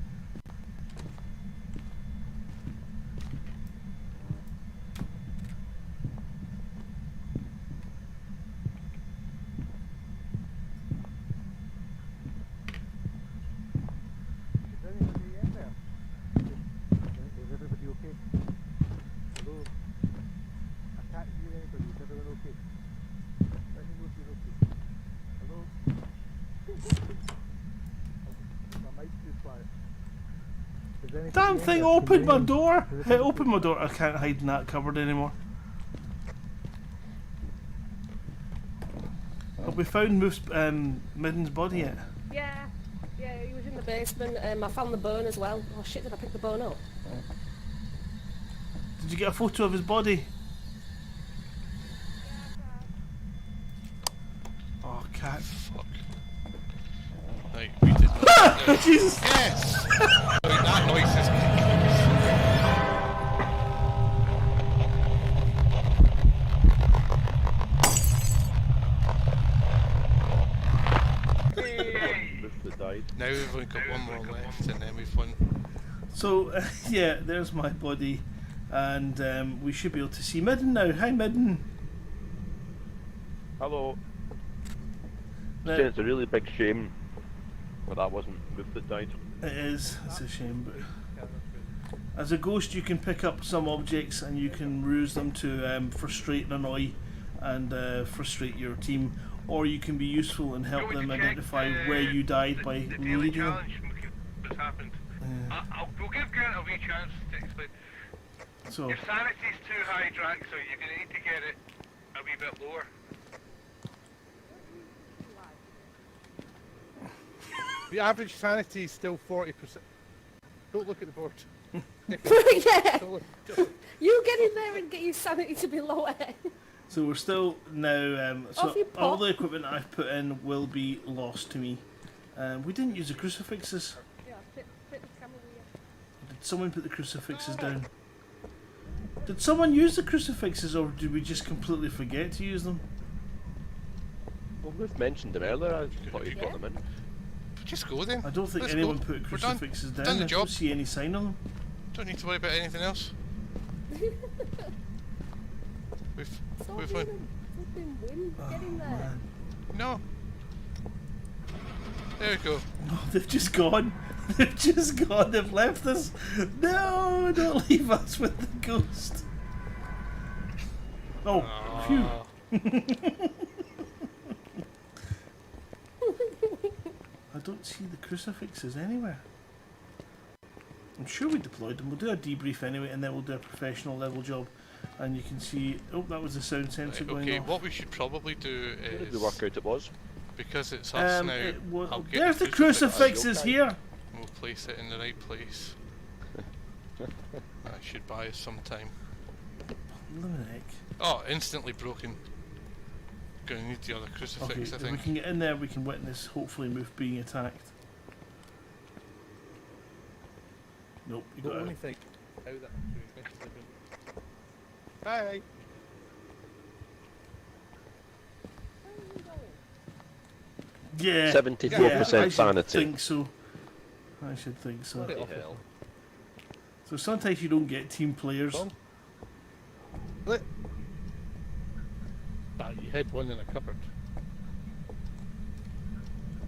Damn thing opened my door! It opened my door. I can't hide in that cupboard anymore. Have we found Midden's body yet? Yeah, he was in the basement. I found the bone as well. Oh shit, did I pick the bone up? Did you get a photo of his body? Oh, cat. Fuck. Right, we did that. Jesus! Yes! That noise is... Now we've only got one more left and then we've won. So, yeah, there's my body. And we should be able to see Midden now. Hi, Midden. Hello. Now, It's a really big shame that that wasn't Moose that died. it is. It's a shame, but as a ghost, you can pick up some objects and you can ruse them to frustrate and annoy and frustrate your team, or you can be useful and help them identify where you died by leading them. What's happened? We'll give Grant a wee chance to explain. So, Your sanity's too high, Drac, so you're going to need to get it a wee bit lower. The average sanity is still 40%. Don't look at the board. Yeah. You get in there and get your sanity to be lower. So we're still now. So Off you all pop. the equipment I've put in will be lost to me. We didn't use the crucifixes. Yeah, fit the camera with Did someone put the crucifixes down? Did someone use the crucifixes, or did we just completely forget to use them? Well, Moose mentioned them earlier. I thought he'd got them in. Just go then. I don't think Let's anyone go. put We're done. crucifixes down. Done the I job. don't see any sign of them. Don't need to worry about anything else. We've won. win. Get in there. No. There we go. No, they've just gone. They've just gone. They've left us. No, don't leave us with the ghost. Oh, phew. I don't see the crucifixes anywhere. I'm sure we deployed them. We'll do a debrief anyway, and then we'll do a professional level job. And you can see. Oh, that was the sound sensor going Okay, off. what we should probably do Where did is... we work out it was? Because it's us now, I'll get There's the crucifixes here. We'll place it in the right place. That should buy us some time. Limerick. Oh, instantly broken. Gonna need the other crucifix, Okay, I if we think. can get in there, we can witness, hopefully, Moof being attacked. Nope, you got only it. think how that Bye. Yeah. 74% I sanity. should think so. I should think so. Bloody hell. So sometimes you don't get team players. Ah, you had one in a cupboard.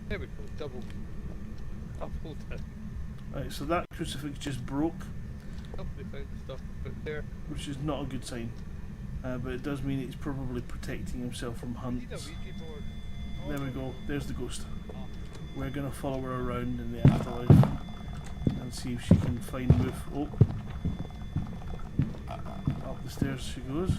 There we go, double down. Right, so that crucifix just broke, Oh, they found stuff put there. which is not a good sign. But it does mean he's probably protecting himself from hunts. There we go, there's the ghost. We're going to follow her around in the afterlife and see if she can find Moof. Oh, up the stairs she goes.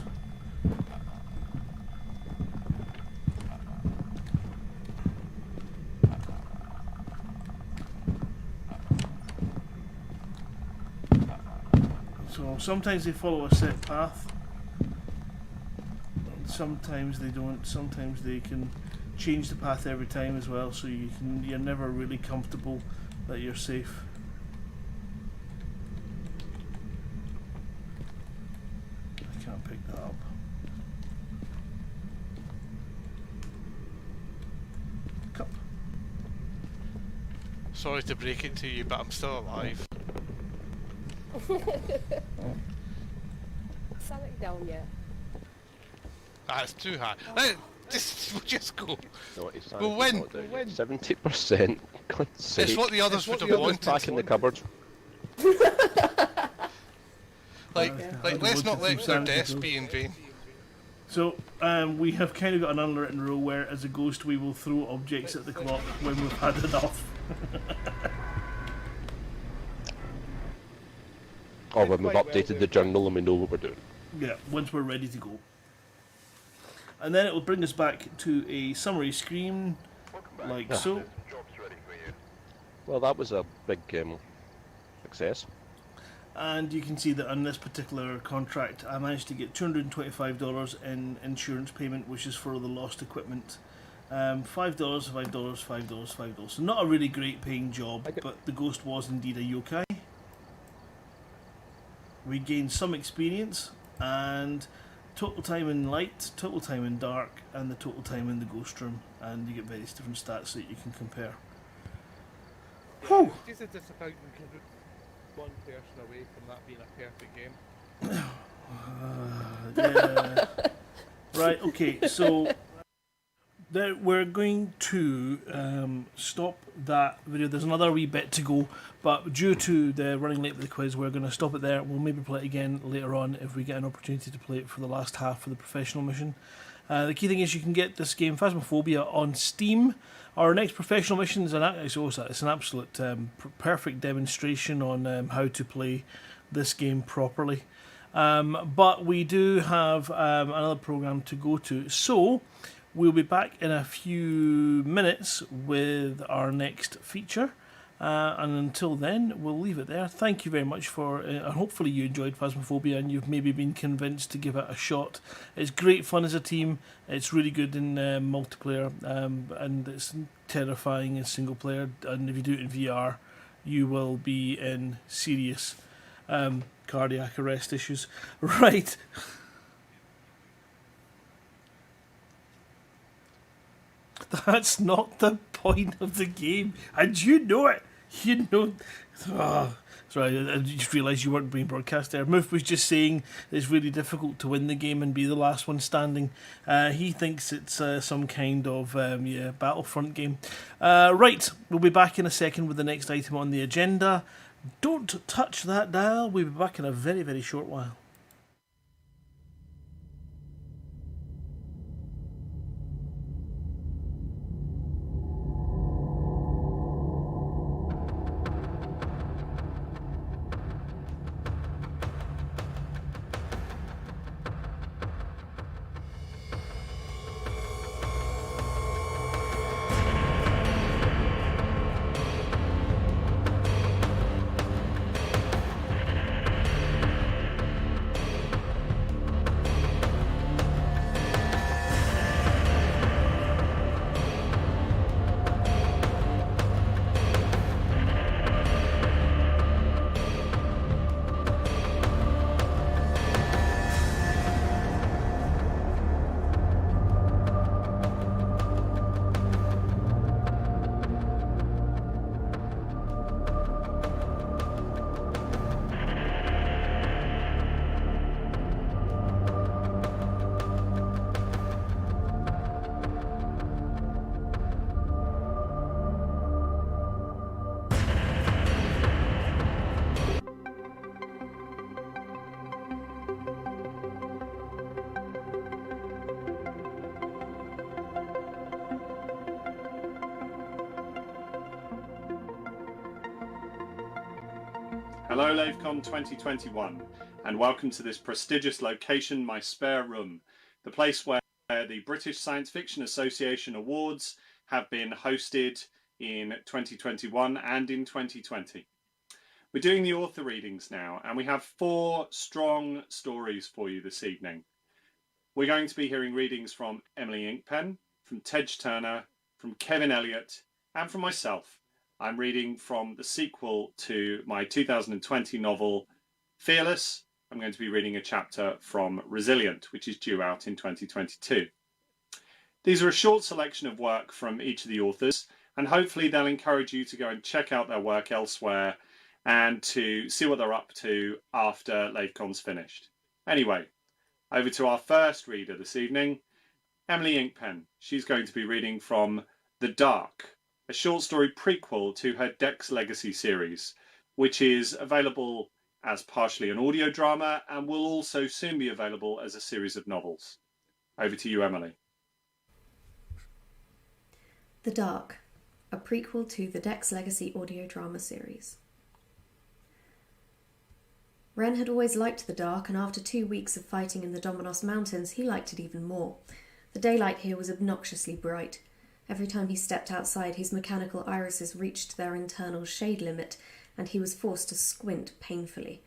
So sometimes they follow a set path, and sometimes they don't. Sometimes they can change the path every time as well, so you're never really comfortable that you're safe. I can't pick that up. Cup. Sorry to break it to you, but I'm still alive. Sanity down yet? That's too high. We'll just go. No, it's We'll win. 70%. God's sake. It's what the others would have wanted. Back in the cupboard. Let's not let their deaths be in vain. So we have kind of got an unwritten rule where, as a ghost, we will throw objects at the clock when we've had enough. Or when we've updated the journal and we know what we're doing. Yeah, once we're ready to go. and then it will bring us back to a summary screen, like so. Well, that was a big success. And you can see that on this particular contract, I managed to get $225 in insurance payment, which is for the lost equipment. $5, $5, $5, $5. So not a really great paying job, but the ghost was indeed a yokai. We gained some experience, and total time in light, total time in dark, and the total time in the ghost room, and you get various different stats that you can compare. It's just a disappointment because it's one person away from that being a perfect game. Yeah. Right, okay, so we're going to stop that video. There's another wee bit to go, but due to the running late with the quiz, we're going to stop it there. We'll maybe play it again later on if we get an opportunity to play it for the last half of the professional mission. The key thing is you can get this game, Phasmophobia, on Steam. Our next professional mission is it's an absolute perfect demonstration on how to play this game properly. But we do have another program to go to, so we'll be back in a few minutes with our next feature. And until then, we'll leave it there. Thank you very much for, and hopefully you enjoyed Phasmophobia and you've maybe been convinced to give it a shot. It's great fun as a team. It's really good in multiplayer, and it's terrifying in single player. And if you do it in VR, you will be in serious cardiac arrest issues. Right. That's not the point of the game, and you know it. You know. Sorry, I just realised you weren't being broadcast there. Moof was just saying it's really difficult to win the game and be the last one standing. He thinks it's some kind of Battlefront game. Right, we'll be back in a second with the next item on the agenda. Don't touch that dial. We'll be back in a very, very short while. Hello LaveCon 2021 and welcome to this prestigious location, my spare room, the place where the British Science Fiction Association Awards have been hosted in 2021 and in 2020. We're doing the author readings now and we have 4 strong stories for you this evening. We're going to be hearing readings from Emily Inkpen, from Tej Turner, from Kevin Elliott and from myself. I'm reading from the sequel to my 2020 novel, Fearless. I'm going to be reading a chapter from Resilient, which is due out in 2022. These are a short selection of work from each of the authors, and hopefully they'll encourage you to go and check out their work elsewhere and to see what they're up to after LaveCon's finished. Anyway, over to our first reader this evening, Emily Inkpen. She's going to be reading from The Dark, a short story prequel to her Dex Legacy series, which is available as partially an audio drama and will also soon be available as a series of novels. Over to you, Emily. The Dark, a prequel to the Dex Legacy audio drama series. Ren had always liked the dark, and after 2 weeks of fighting in the Dominos Mountains, he liked it even more. The daylight here was obnoxiously bright. Every time he stepped outside, his mechanical irises reached their internal shade limit, and he was forced to squint painfully.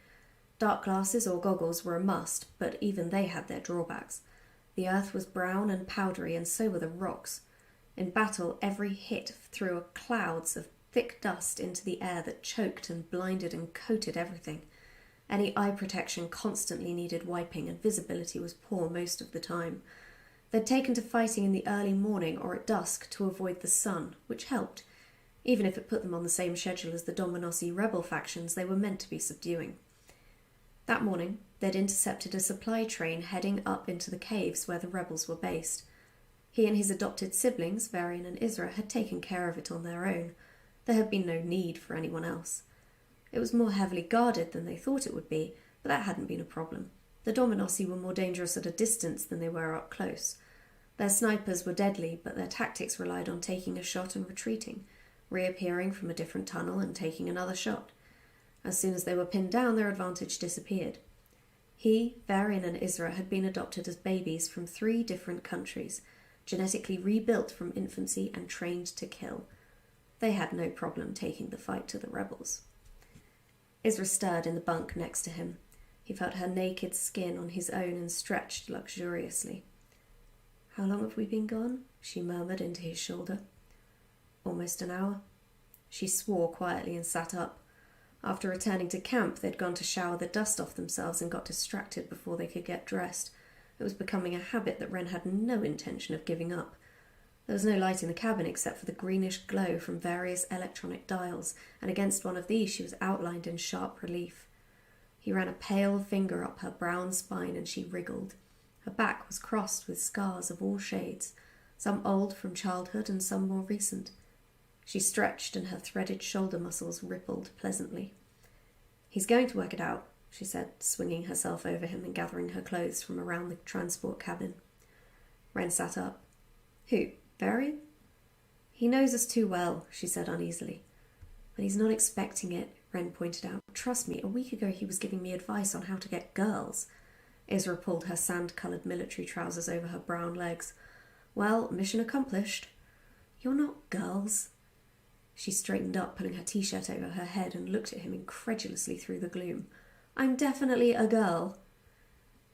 Dark glasses or goggles were a must, but even they had their drawbacks. The earth was brown and powdery, and so were the rocks. In battle, every hit threw clouds of thick dust into the air that choked and blinded and coated everything. Any eye protection constantly needed wiping, and visibility was poor most of the time. They'd taken to fighting in the early morning or at dusk to avoid the sun, which helped. Even if it put them on the same schedule as the Dominossi rebel factions they were meant to be subduing. That morning, they'd intercepted a supply train heading up into the caves where the rebels were based. He and his adopted siblings, Varian and Isra, had taken care of it on their own. There had been no need for anyone else. It was more heavily guarded than they thought it would be, but that hadn't been a problem. The Dominossi were more dangerous at a distance than they were up close. Their snipers were deadly, but their tactics relied on taking a shot and retreating, reappearing from a different tunnel and taking another shot. As soon as they were pinned down, their advantage disappeared. He, Varian and Isra had been adopted as babies from 3 different countries, genetically rebuilt from infancy and trained to kill. They had no problem taking the fight to the rebels. Isra stirred in the bunk next to him. He felt her naked skin on his own and stretched luxuriously. "How long have we been gone?" she murmured into his shoulder. "Almost an hour." She swore quietly and sat up. After returning to camp, they'd gone to shower the dust off themselves and got distracted before they could get dressed. It was becoming a habit that Wren had no intention of giving up. There was no light in the cabin except for the greenish glow from various electronic dials, and against one of these she was outlined in sharp relief. He ran a pale finger up her brown spine and she wriggled. Her back was crossed with scars of all shades, some old from childhood and some more recent. She stretched and her threaded shoulder muscles rippled pleasantly. "He's going to work it out," she said, swinging herself over him and gathering her clothes from around the transport cabin. Wren sat up. "Who? Varian?" "He knows us too well," she said uneasily. "But he's not expecting it," Wren pointed out. "Trust me, a week ago he was giving me advice on how to get girls." Isra pulled her sand-coloured military trousers over her brown legs. "Well, mission accomplished." "You're not girls." She straightened up, pulling her t-shirt over her head, and looked at him incredulously through the gloom. "I'm definitely a girl."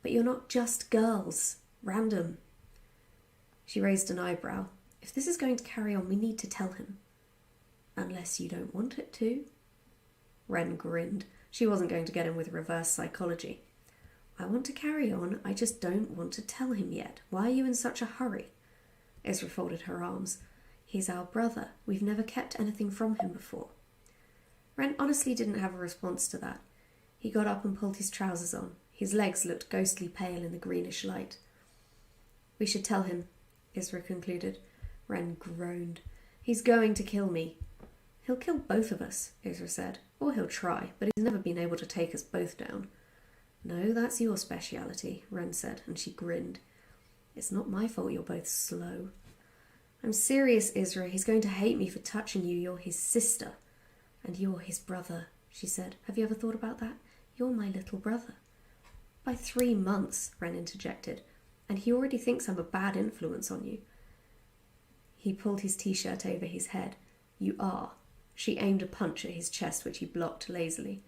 "But you're not just girls. Random." She raised an eyebrow. "If this is going to carry on, we need to tell him." "Unless you don't want it to." Wren grinned. She wasn't going to get him with reverse psychology. "I want to carry on, I just don't want to tell him yet. Why are you in such a hurry?" Isra folded her arms. "He's our brother. We've never kept anything from him before." Wren honestly didn't have a response to that. He got up and pulled his trousers on. His legs looked ghostly pale in the greenish light. "We should tell him," Isra concluded. Wren groaned. "He's going to kill me." "He'll kill both of us," Isra said. "Or he'll try, but he's never been able to take us both down." "No, that's your speciality," Wren said, and she grinned. "It's not my fault you're both slow." "I'm serious, Isra. He's going to hate me for touching you. You're his sister." "And you're his brother," she said. "Have you ever thought about that? You're my little brother." "By 3 months," Wren interjected. "And he already thinks I'm a bad influence on you." He pulled his t-shirt over his head. "You are." She aimed a punch at his chest, which he blocked lazily.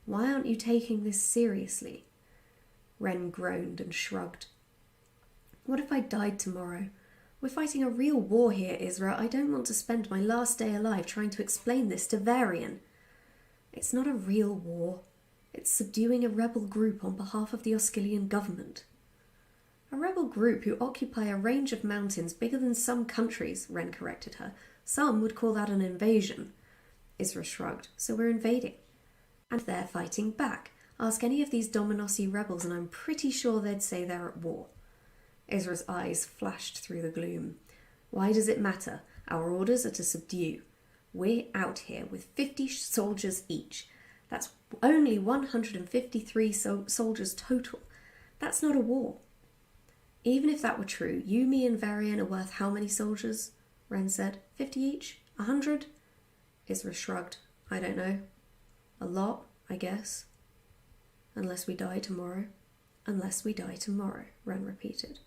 "Why aren't you taking this seriously?" Wren groaned and shrugged. "What if I died tomorrow? We're fighting a real war here, Isra. I don't want to spend my last day alive trying to explain this to Varian." "It's not a real war. It's subduing a rebel group on behalf of the Oscillian government." "A rebel group who occupy a range of mountains bigger than some countries," Wren corrected her. "Some would call that an invasion." Isra shrugged. "So we're invading. And they're fighting back. Ask any of these Dominossi rebels and I'm pretty sure they'd say they're at war." Isra's eyes flashed through the gloom. "Why does it matter? Our orders are to subdue. We're out here with 50 soldiers each. That's only 153 soldiers total. That's not a war." "Even if that were true, you, me and Varian are worth how many soldiers?" Wren said. 50 each? 100? Isra shrugged. "I don't know. A lot, I guess." "Unless we die tomorrow." "Unless we die tomorrow," Wren repeated.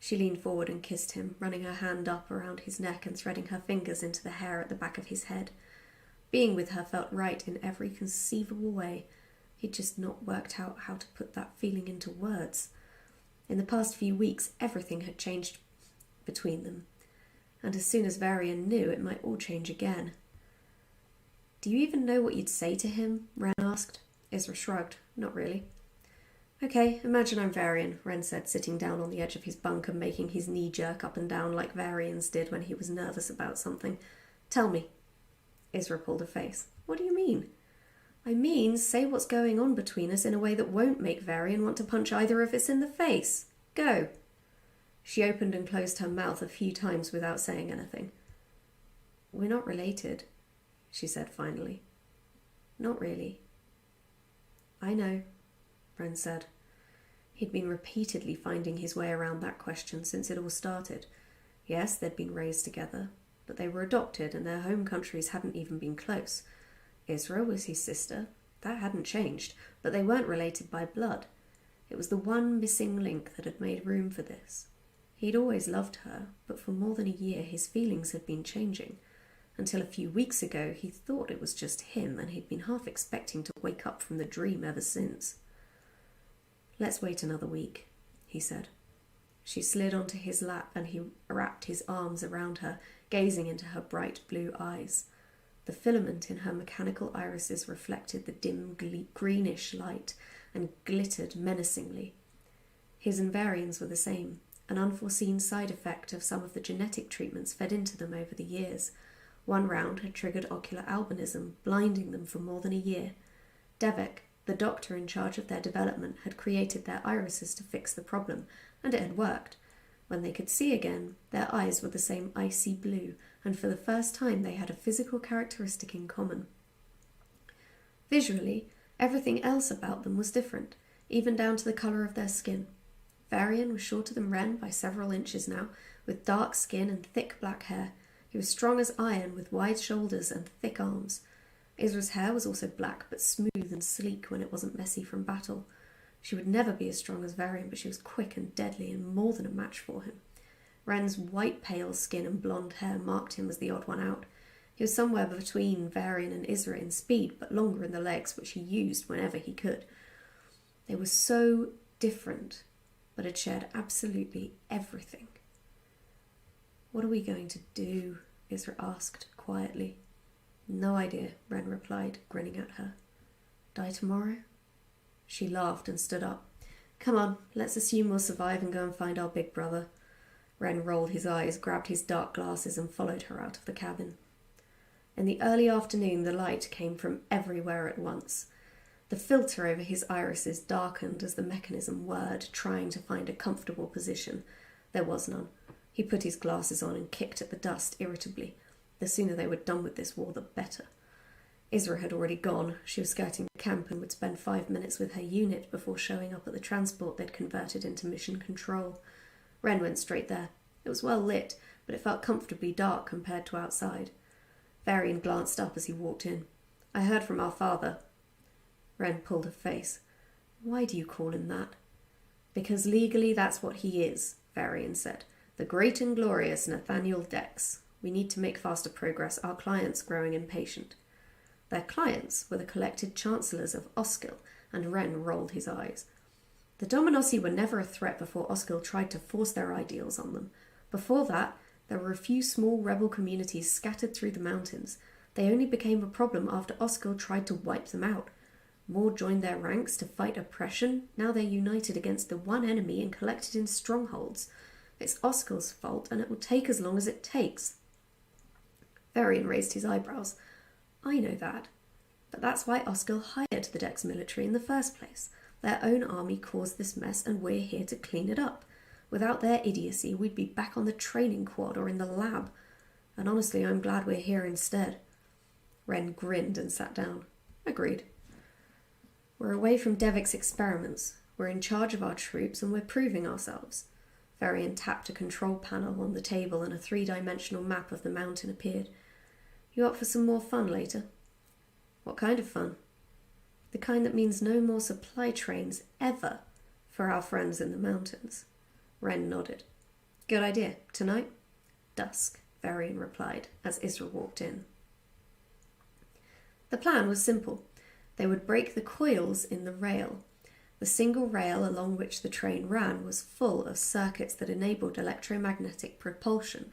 She leaned forward and kissed him, running her hand up around his neck and threading her fingers into the hair at the back of his head. Being with her felt right in every conceivable way. He'd just not worked out how to put that feeling into words. In the past few weeks, everything had changed between them, and as soon as Varian knew, it might all change again. "Do you even know what you'd say to him?" Ren asked. Isra shrugged. "Not really." "Okay, imagine I'm Varian," Ren said, sitting down on the edge of his bunk and making his knee jerk up and down like Varian's did when he was nervous about something. "Tell me." Isra pulled a face. "What do you mean?" "I mean, say what's going on between us in a way that won't make Varian want to punch either of us in the face. Go." She opened and closed her mouth a few times without saying anything. "We're not related," she said finally. "Not really." "I know," Ren said. He'd been repeatedly finding his way around that question since it all started. Yes, they'd been raised together, but they were adopted and their home countries hadn't even been close. Isra was his sister. That hadn't changed, but they weren't related by blood. It was the one missing link that had made room for this. He'd always loved her, but for more than a year his feelings had been changing. Until a few weeks ago he thought it was just him, and he'd been half expecting to wake up from the dream ever since. "Let's wait another week," he said. She slid onto his lap and he wrapped his arms around her, gazing into her bright blue eyes. The filament in her mechanical irises reflected the dim greenish light and glittered menacingly. His and Varian's were the same, an unforeseen side effect of some of the genetic treatments fed into them over the years. One round had triggered ocular albinism, blinding them for more than a year. Devik, the doctor in charge of their development, had created their irises to fix the problem, and it had worked. When they could see again, their eyes were the same icy blue, and for the first time they had a physical characteristic in common. Visually, everything else about them was different, even down to the colour of their skin. Varian was shorter than Ren by several inches now, with dark skin and thick black hair. He was strong as iron, with wide shoulders and thick arms. Isra's hair was also black, but smooth and sleek when it wasn't messy from battle. She would never be as strong as Varian, but she was quick and deadly and more than a match for him. Ren's white pale skin and blonde hair marked him as the odd one out. He was somewhere between Varian and Isra in speed, but longer in the legs, which he used whenever he could. They were so different, but had shared absolutely everything. "What are we going to do?" Isra asked quietly. "No idea," Ren replied, grinning at her. "Die tomorrow?" She laughed and stood up. "Come on, let's assume we'll survive and go and find our big brother." Ren rolled his eyes, grabbed his dark glasses and followed her out of the cabin. In the early afternoon the light came from everywhere at once. The filter over his irises darkened as the mechanism whirred, trying to find a comfortable position. There was none. He put his glasses on and kicked at the dust irritably. The sooner they were done with this war, the better. Isra had already gone. She was skirting the camp and would spend 5 minutes with her unit before showing up at the transport they'd converted into mission control. Ren went straight there. It was well lit, but it felt comfortably dark compared to outside. Varian glanced up as he walked in. "I heard from our father." Ren pulled a face. "Why do you call him that?" "Because legally that's what he is," Varian said. "The great and glorious Nathaniel Dex. We need to make faster progress. Our client's growing impatient." Their clients were the collected chancellors of Oskil, and Ren rolled his eyes. The Dominossi were never a threat before Oskil tried to force their ideals on them. Before that, there were a few small rebel communities scattered through the mountains. They only became a problem after Oskil tried to wipe them out. More joined their ranks to fight oppression. Now they're united against the one enemy and collected in strongholds. It's Oskil's fault, and it will take as long as it takes. Varian raised his eyebrows. "I know that. But that's why Oskil hired the Dex military in the first place. Their own army caused this mess, and we're here to clean it up. Without their idiocy, we'd be back on the training quad or in the lab. And honestly, I'm glad we're here instead." Ren grinned and sat down. "Agreed. We're away from Devik's experiments. We're in charge of our troops, and we're proving ourselves." Varian tapped a control panel on the table, and a 3-dimensional map of the mountain appeared. "You up for some more fun later?" "What kind of fun?" "The kind that means no more supply trains ever for our friends in the mountains." Ren nodded. Good idea. Tonight? Dusk, Varian replied, as Isra walked in. The plan was simple. They would break the coils in the rail. The single rail along which the train ran was full of circuits that enabled electromagnetic propulsion.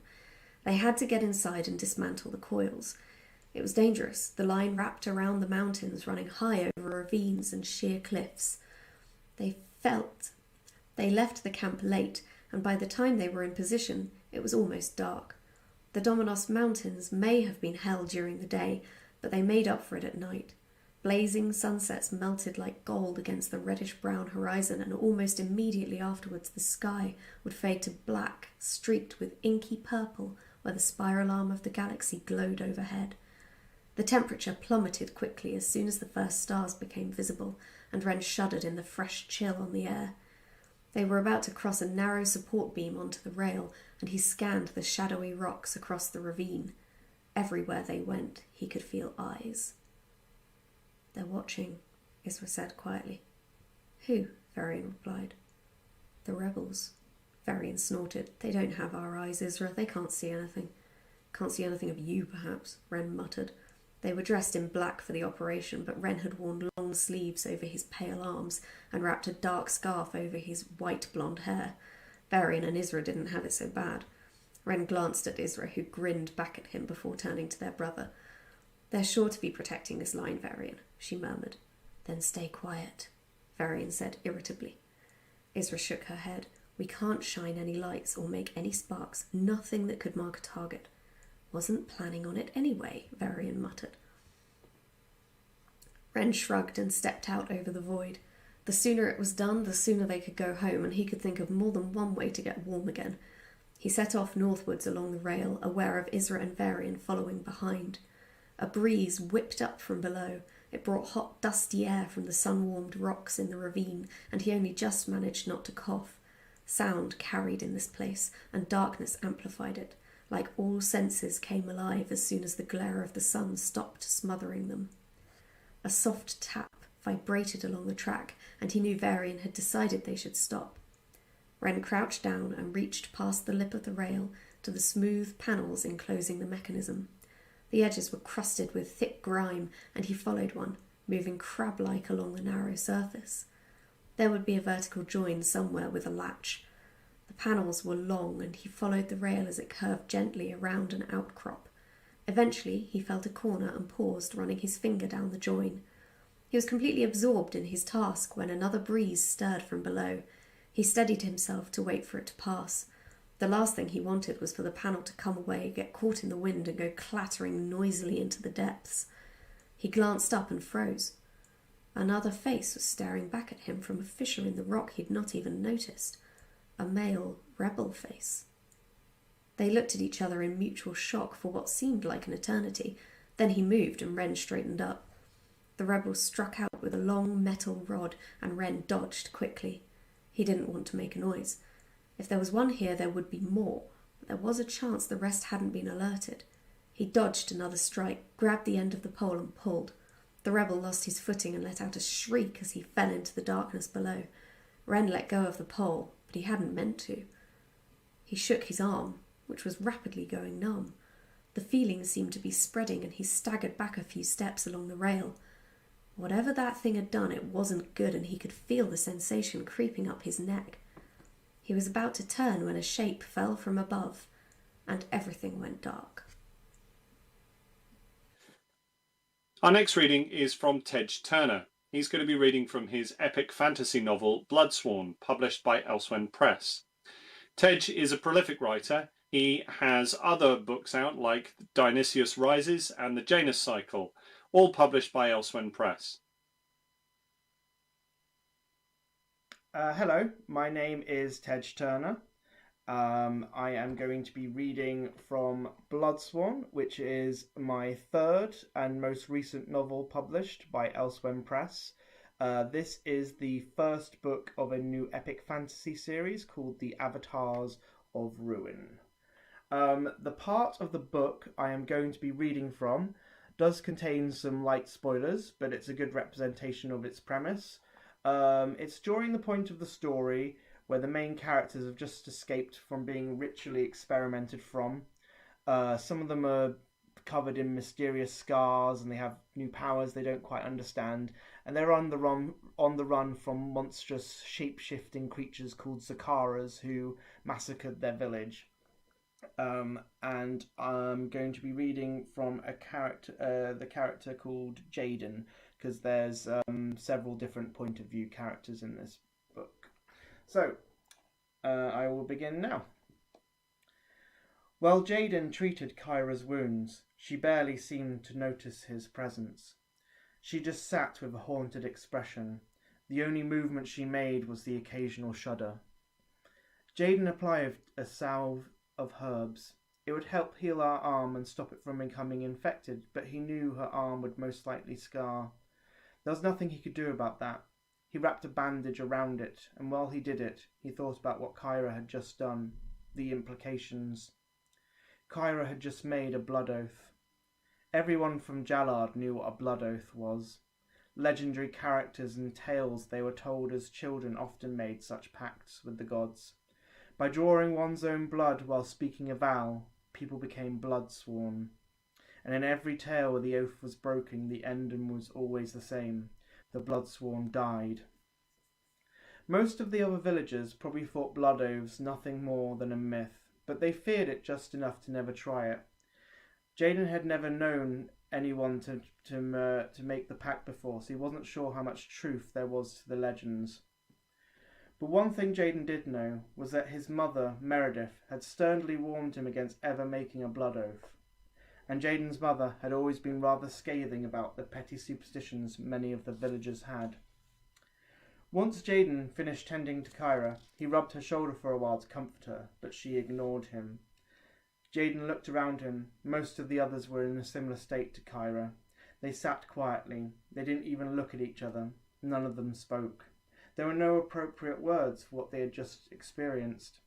They had to get inside and dismantle the coils. It was dangerous. The line wrapped around the mountains, running high over ravines and sheer cliffs. They left the camp late, and by the time they were in position, it was almost dark. The Dominos Mountains may have been hell during the day, but they made up for it at night. Blazing sunsets melted like gold against the reddish-brown horizon, and almost immediately afterwards the sky would fade to black, streaked with inky purple where the spiral arm of the galaxy glowed overhead. The temperature plummeted quickly as soon as the first stars became visible, and Ren shuddered in the fresh chill on the air. They were about to cross a narrow support beam onto the rail, and he scanned the shadowy rocks across the ravine. Everywhere they went, he could feel eyes. "They're watching," Isra said quietly. "Who?" Varian replied. "The rebels." Varian snorted. "They don't have our eyes, Isra. They can't see anything." "Can't see anything of you, perhaps," Ren muttered. They were dressed in black for the operation, but Ren had worn long sleeves over his pale arms and wrapped a dark scarf over his white blonde hair. Varian and Isra didn't have it so bad. Ren glanced at Isra, who grinned back at him before turning to their brother. "They're sure to be protecting this line, Varian," she murmured. "Then stay quiet," Varian said irritably. Isra shook her head. "We can't shine any lights or make any sparks, nothing that could mark a target." "Wasn't planning on it anyway," Varian muttered. Ren shrugged and stepped out over the void. The sooner it was done, the sooner they could go home, and he could think of more than one way to get warm again. He set off northwards along the rail, aware of Isra and Varian following behind. A breeze whipped up from below. It brought hot, dusty air from the sun-warmed rocks in the ravine, and he only just managed not to cough. Sound carried in this place, and darkness amplified it. Like all senses came alive as soon as the glare of the sun stopped smothering them. A soft tap vibrated along the track, and he knew Varian had decided they should stop. Ren crouched down and reached past the lip of the rail to the smooth panels enclosing the mechanism. The edges were crusted with thick grime, and he followed one, moving crab-like along the narrow surface. There would be a vertical join somewhere with a latch. The panels were long, and he followed the rail as it curved gently around an outcrop. Eventually, he felt a corner and paused, running his finger down the join. He was completely absorbed in his task when another breeze stirred from below. He steadied himself to wait for it to pass. The last thing he wanted was for the panel to come away, get caught in the wind, and go clattering noisily into the depths. He glanced up and froze. Another face was staring back at him from a fissure in the rock he'd not even noticed. A male rebel face. They looked at each other in mutual shock for what seemed like an eternity. Then he moved and Ren straightened up. The rebel struck out with a long metal rod, and Ren dodged quickly. He didn't want to make a noise. If there was one here, there would be more, but there was a chance the rest hadn't been alerted. He dodged another strike, grabbed the end of the pole and pulled. The rebel lost his footing and let out a shriek as he fell into the darkness below. Ren let go of the pole, but he hadn't meant to. He shook his arm, which was rapidly going numb. The feeling seemed to be spreading, and he staggered back a few steps along the rail. Whatever that thing had done, it wasn't good, and he could feel the sensation creeping up his neck. He was about to turn when a shape fell from above, and everything went dark. Our next reading is from Tej Turner. He's going to be reading from his epic fantasy novel Bloodsworn, published by Elsewhere Press. Tej is a prolific writer. He has other books out like Dionysius Rises and the Janus Cycle, all published by Elsewhere Press. Hello, my name is Tej Turner. I am going to be reading from Bloodsworn, which is my third and most recent novel published by Elsewhere Press. This is the first book of a new epic fantasy series called The Avatars of Ruin. The part of the book I am going to be reading from does contain some light spoilers, but it's a good representation of its premise. It's during the point of the story where the main characters have just escaped from being ritually experimented from. Some of them are covered in mysterious scars and they have new powers they don't quite understand, and they're on the run from monstrous shape-shifting creatures called Zakaras who massacred their village. And I'm going to be reading from the character called Jaden, because there's several different point of view characters in this book. So I will begin now. While Jaden treated Kyra's wounds, she barely seemed to notice his presence. She just sat with a haunted expression. The only movement she made was the occasional shudder. Jaden applied a salve of herbs. It would help heal her arm and stop it from becoming infected, but he knew her arm would most likely scar. There was nothing he could do about that. He wrapped a bandage around it, and while he did it, he thought about what Kyra had just done, the implications. Kyra had just made a blood oath. Everyone from Jallard knew what a blood oath was. Legendary characters and tales they were told as children often made such pacts with the gods. By drawing one's own blood while speaking a vow, people became blood sworn. And in every tale where the oath was broken, the ending was always the same. The blood sworn died. Most of the other villagers probably thought blood oaths nothing more than a myth, but they feared it just enough to never try it. Jaden had never known anyone to make the pact before, so he wasn't sure how much truth there was to the legends. But one thing Jaden did know was that his mother, Meredith, had sternly warned him against ever making a blood oath. And Jaden's mother had always been rather scathing about the petty superstitions many of the villagers had. Once Jaden finished tending to Kyra, he rubbed her shoulder for a while to comfort her, but she ignored him. Jaden looked around him. Most of the others were in a similar state to Kyra. They sat quietly. They didn't even look at each other. None of them spoke. There were no appropriate words for what they had just experienced.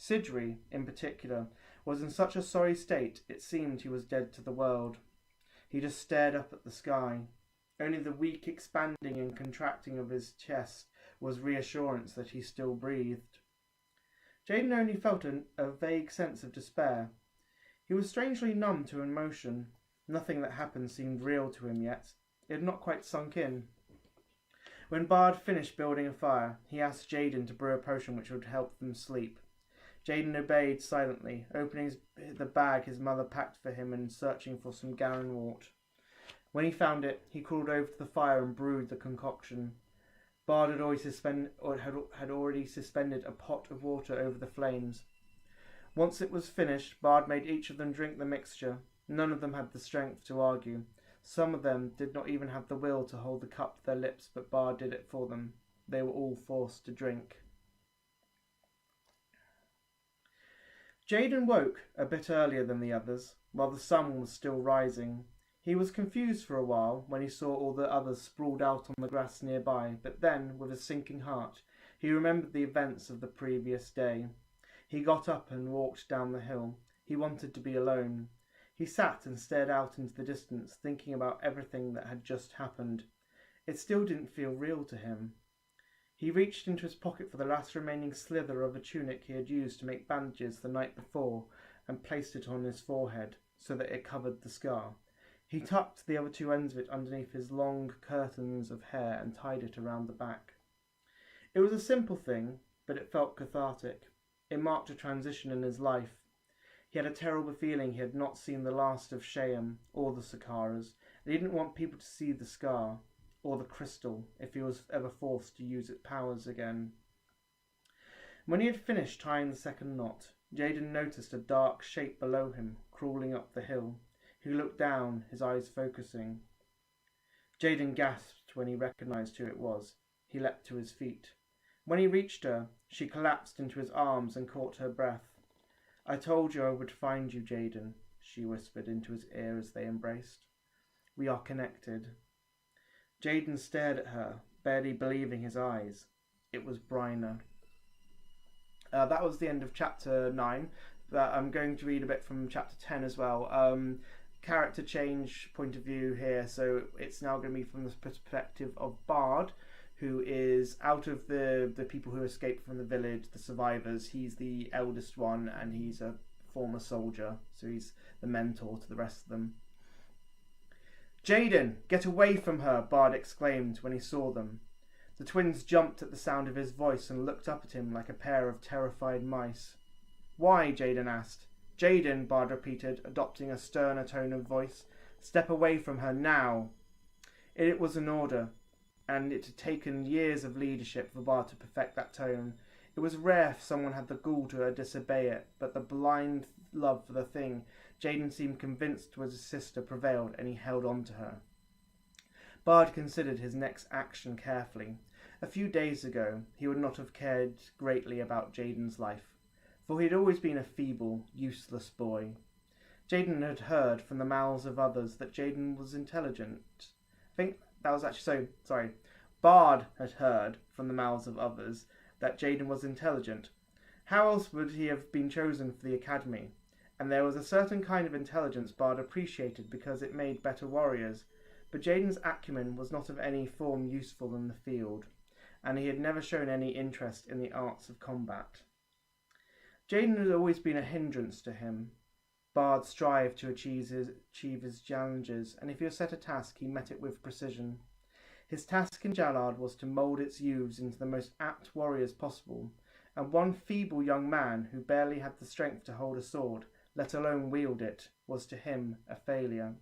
Sidri, in particular, was in such a sorry state it seemed he was dead to the world. He just stared up at the sky. Only the weak expanding and contracting of his chest was reassurance that he still breathed. Jaden only felt a vague sense of despair. He was strangely numb to emotion. Nothing that happened seemed real to him yet. It had not quite sunk in. When Bard finished building a fire, he asked Jaden to brew a potion which would help them sleep. Jaden obeyed silently, opening the bag his mother packed for him and searching for some Garen wort. When he found it, he crawled over to the fire and brewed the concoction. Bard had already suspended a pot of water over the flames. Once it was finished, Bard made each of them drink the mixture. None of them had the strength to argue. Some of them did not even have the will to hold the cup to their lips, but Bard did it for them. They were all forced to drink. Jaden woke a bit earlier than the others, while the sun was still rising. He was confused for a while when he saw all the others sprawled out on the grass nearby, but then, with a sinking heart, he remembered the events of the previous day. He got up and walked down the hill. He wanted to be alone. He sat and stared out into the distance, thinking about everything that had just happened. It still didn't feel real to him. He reached into his pocket for the last remaining slither of a tunic he had used to make bandages the night before and placed it on his forehead so that it covered the scar. He tucked the other two ends of it underneath his long curtains of hair and tied it around the back. It was a simple thing, but it felt cathartic. It marked a transition in his life. He had a terrible feeling he had not seen the last of Shayam or the Sakaras, and he didn't want people to see the scar or the crystal if he was ever forced to use its powers again. When he had finished tying the second knot, Jaden noticed a dark shape below him, crawling up the hill. He looked down, his eyes focusing. Jaden gasped when he recognised who it was. He leapt to his feet. When he reached her, she collapsed into his arms and caught her breath. "I told you I would find you, Jaden," she whispered into his ear as they embraced. "We are connected." Jaden stared at her, barely believing his eyes. It was Bryna. That was the end of chapter 9. But I'm going to read a bit from chapter 10 as well. Character change point of view here, so it's now going to be from the perspective of Bard, who is out of the people who escaped from the village, the survivors. He's the eldest one, and he's a former soldier, so he's the mentor to the rest of them. "Jaden, get away from her!" Bard exclaimed when he saw them. The twins jumped at the sound of his voice and looked up at him like a pair of terrified mice. "Why?" Jaden asked. "Jaden," Bard repeated, adopting a sterner tone of voice. "Step away from her now." It was an order, and it had taken years of leadership for Bard to perfect that tone. It was rare if someone had the gall to disobey it, but the blind love for the thing Jaden seemed convinced was his sister prevailed, and he held on to her. Bard considered his next action carefully. A few days ago, he would not have cared greatly about Jaden's life, for he had always been a feeble, useless boy. Jaden had heard from the mouths of others that Jaden was intelligent. I think that was actually sorry. Bard had heard from the mouths of others that Jaden was intelligent. How else would he have been chosen for the academy? And there was a certain kind of intelligence Bard appreciated because it made better warriors. But Jaden's acumen was not of any form useful in the field, and he had never shown any interest in the arts of combat. Jaden had always been a hindrance to him. Bard strived to achieve his challenges, and if he was set a task, he met it with precision. His task in Jalad was to mould its youths into the most apt warriors possible, and one feeble young man who barely had the strength to hold a sword, let alone wield it, was to him a failure.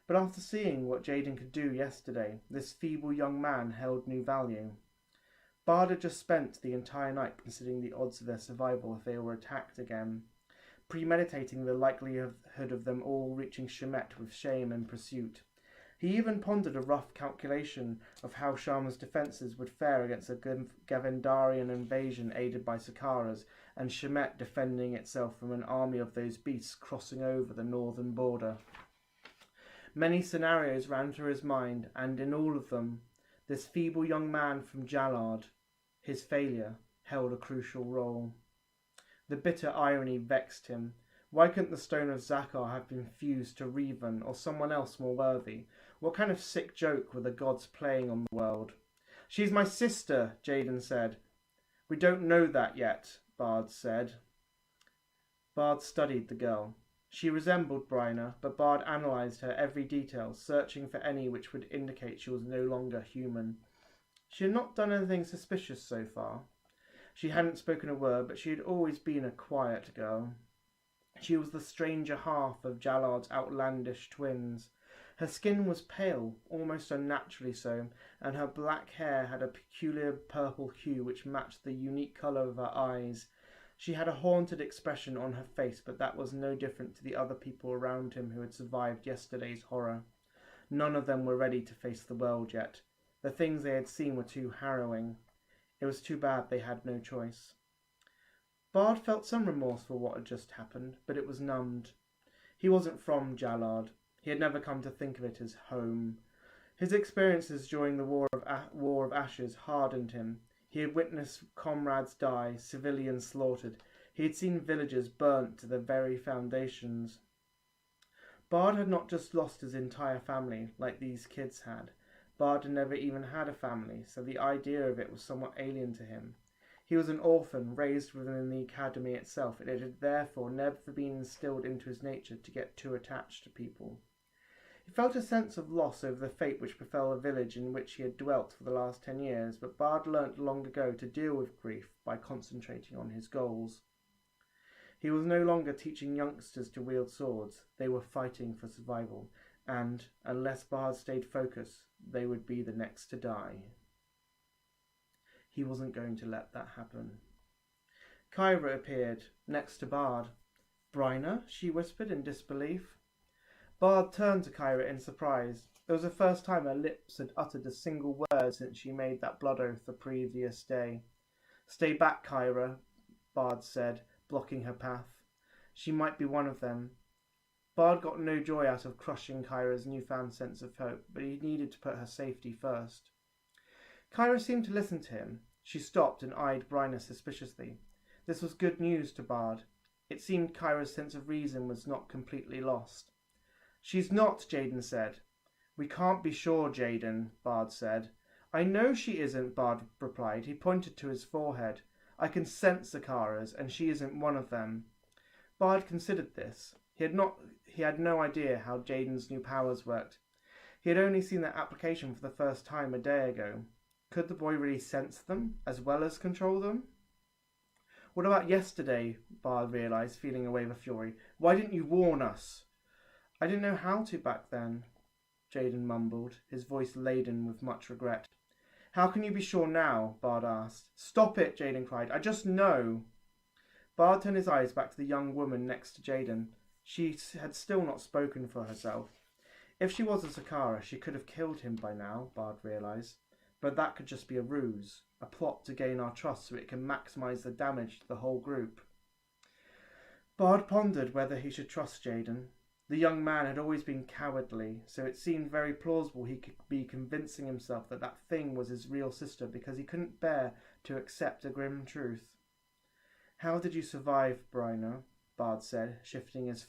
But after seeing what Jaden could do yesterday, this feeble young man held new value. Bard had just spent the entire night considering the odds of their survival if they were attacked again, premeditating the likelihood of them all reaching Shemet with shame and pursuit. He even pondered a rough calculation of how Sharma's defences would fare against a Gavendarian invasion aided by Sakaras, and Shemet defending itself from an army of those beasts crossing over the northern border. Many scenarios ran through his mind, and in all of them, this feeble young man from Jalad, his failure, held a crucial role. The bitter irony vexed him. Why couldn't the stone of Zakar have been fused to Revan or someone else more worthy? What kind of sick joke were the gods playing on the world? "She's my sister," Jaden said. "We don't know that yet," Bard said. Bard studied the girl. She resembled Bryna, but Bard analysed her every detail, searching for any which would indicate she was no longer human. She had not done anything suspicious so far. She hadn't spoken a word, but she had always been a quiet girl. She was the stranger half of Jalad's outlandish twins. Her skin was pale, almost unnaturally so, and her black hair had a peculiar purple hue which matched the unique colour of her eyes. She had a haunted expression on her face, but that was no different to the other people around him who had survived yesterday's horror. None of them were ready to face the world yet. The things they had seen were too harrowing. It was too bad they had no choice. Bard felt some remorse for what had just happened, but it was numbed. He wasn't from Jalad. He had never come to think of it as home. His experiences during the War of Ashes hardened him. He had witnessed comrades die, civilians slaughtered. He had seen villages burnt to their very foundations. Bard had not just lost his entire family, like these kids had. Bard had never even had a family, so the idea of it was somewhat alien to him. He was an orphan, raised within the academy itself, and it had therefore never been instilled into his nature to get too attached to people. He felt a sense of loss over the fate which befell the village in which he had dwelt for the last 10 years, but Bard learnt long ago to deal with grief by concentrating on his goals. He was no longer teaching youngsters to wield swords. They were fighting for survival, and, unless Bard stayed focused, they would be the next to die. He wasn't going to let that happen. Kyra appeared, next to Bard. "Bryna?" she whispered in disbelief. Bard turned to Kyra in surprise. It was the first time her lips had uttered a single word since she made that blood oath the previous day. "Stay back, Kyra," Bard said, blocking her path. She might be one of them. Bard got no joy out of crushing Kyra's newfound sense of hope, but he needed to put her safety first. Kyra seemed to listen to him. She stopped and eyed Bryna suspiciously. This was good news to Bard. It seemed Kyra's sense of reason was not completely lost. "She's not," Jaden said. "We can't be sure, Jaden," Bard said. I know she isn't, Bard replied. He pointed to his forehead. I can sense Zakara's, and she isn't one of them. Bard considered this. He had no idea how Jaden's new powers worked. He had only seen their application for the first time a day ago. Could the boy really sense them, as well as control them? What about yesterday? Bard realised, feeling a wave of fury. Why didn't you warn us? I didn't know how to back then, Jaden mumbled, his voice laden with much regret. How can you be sure now? Bard asked. Stop it, Jaden cried. I just know. Bard turned his eyes back to the young woman next to Jaden. She had still not spoken for herself. If she was a Zakara, she could have killed him by now, Bard realised. But that could just be a ruse, a plot to gain our trust so it can maximise the damage to the whole group. Bard pondered whether he should trust Jaden. The young man had always been cowardly, so it seemed very plausible he could be convincing himself that that thing was his real sister because he couldn't bear to accept a grim truth. How did you survive, Bryna? Bard said, shifting his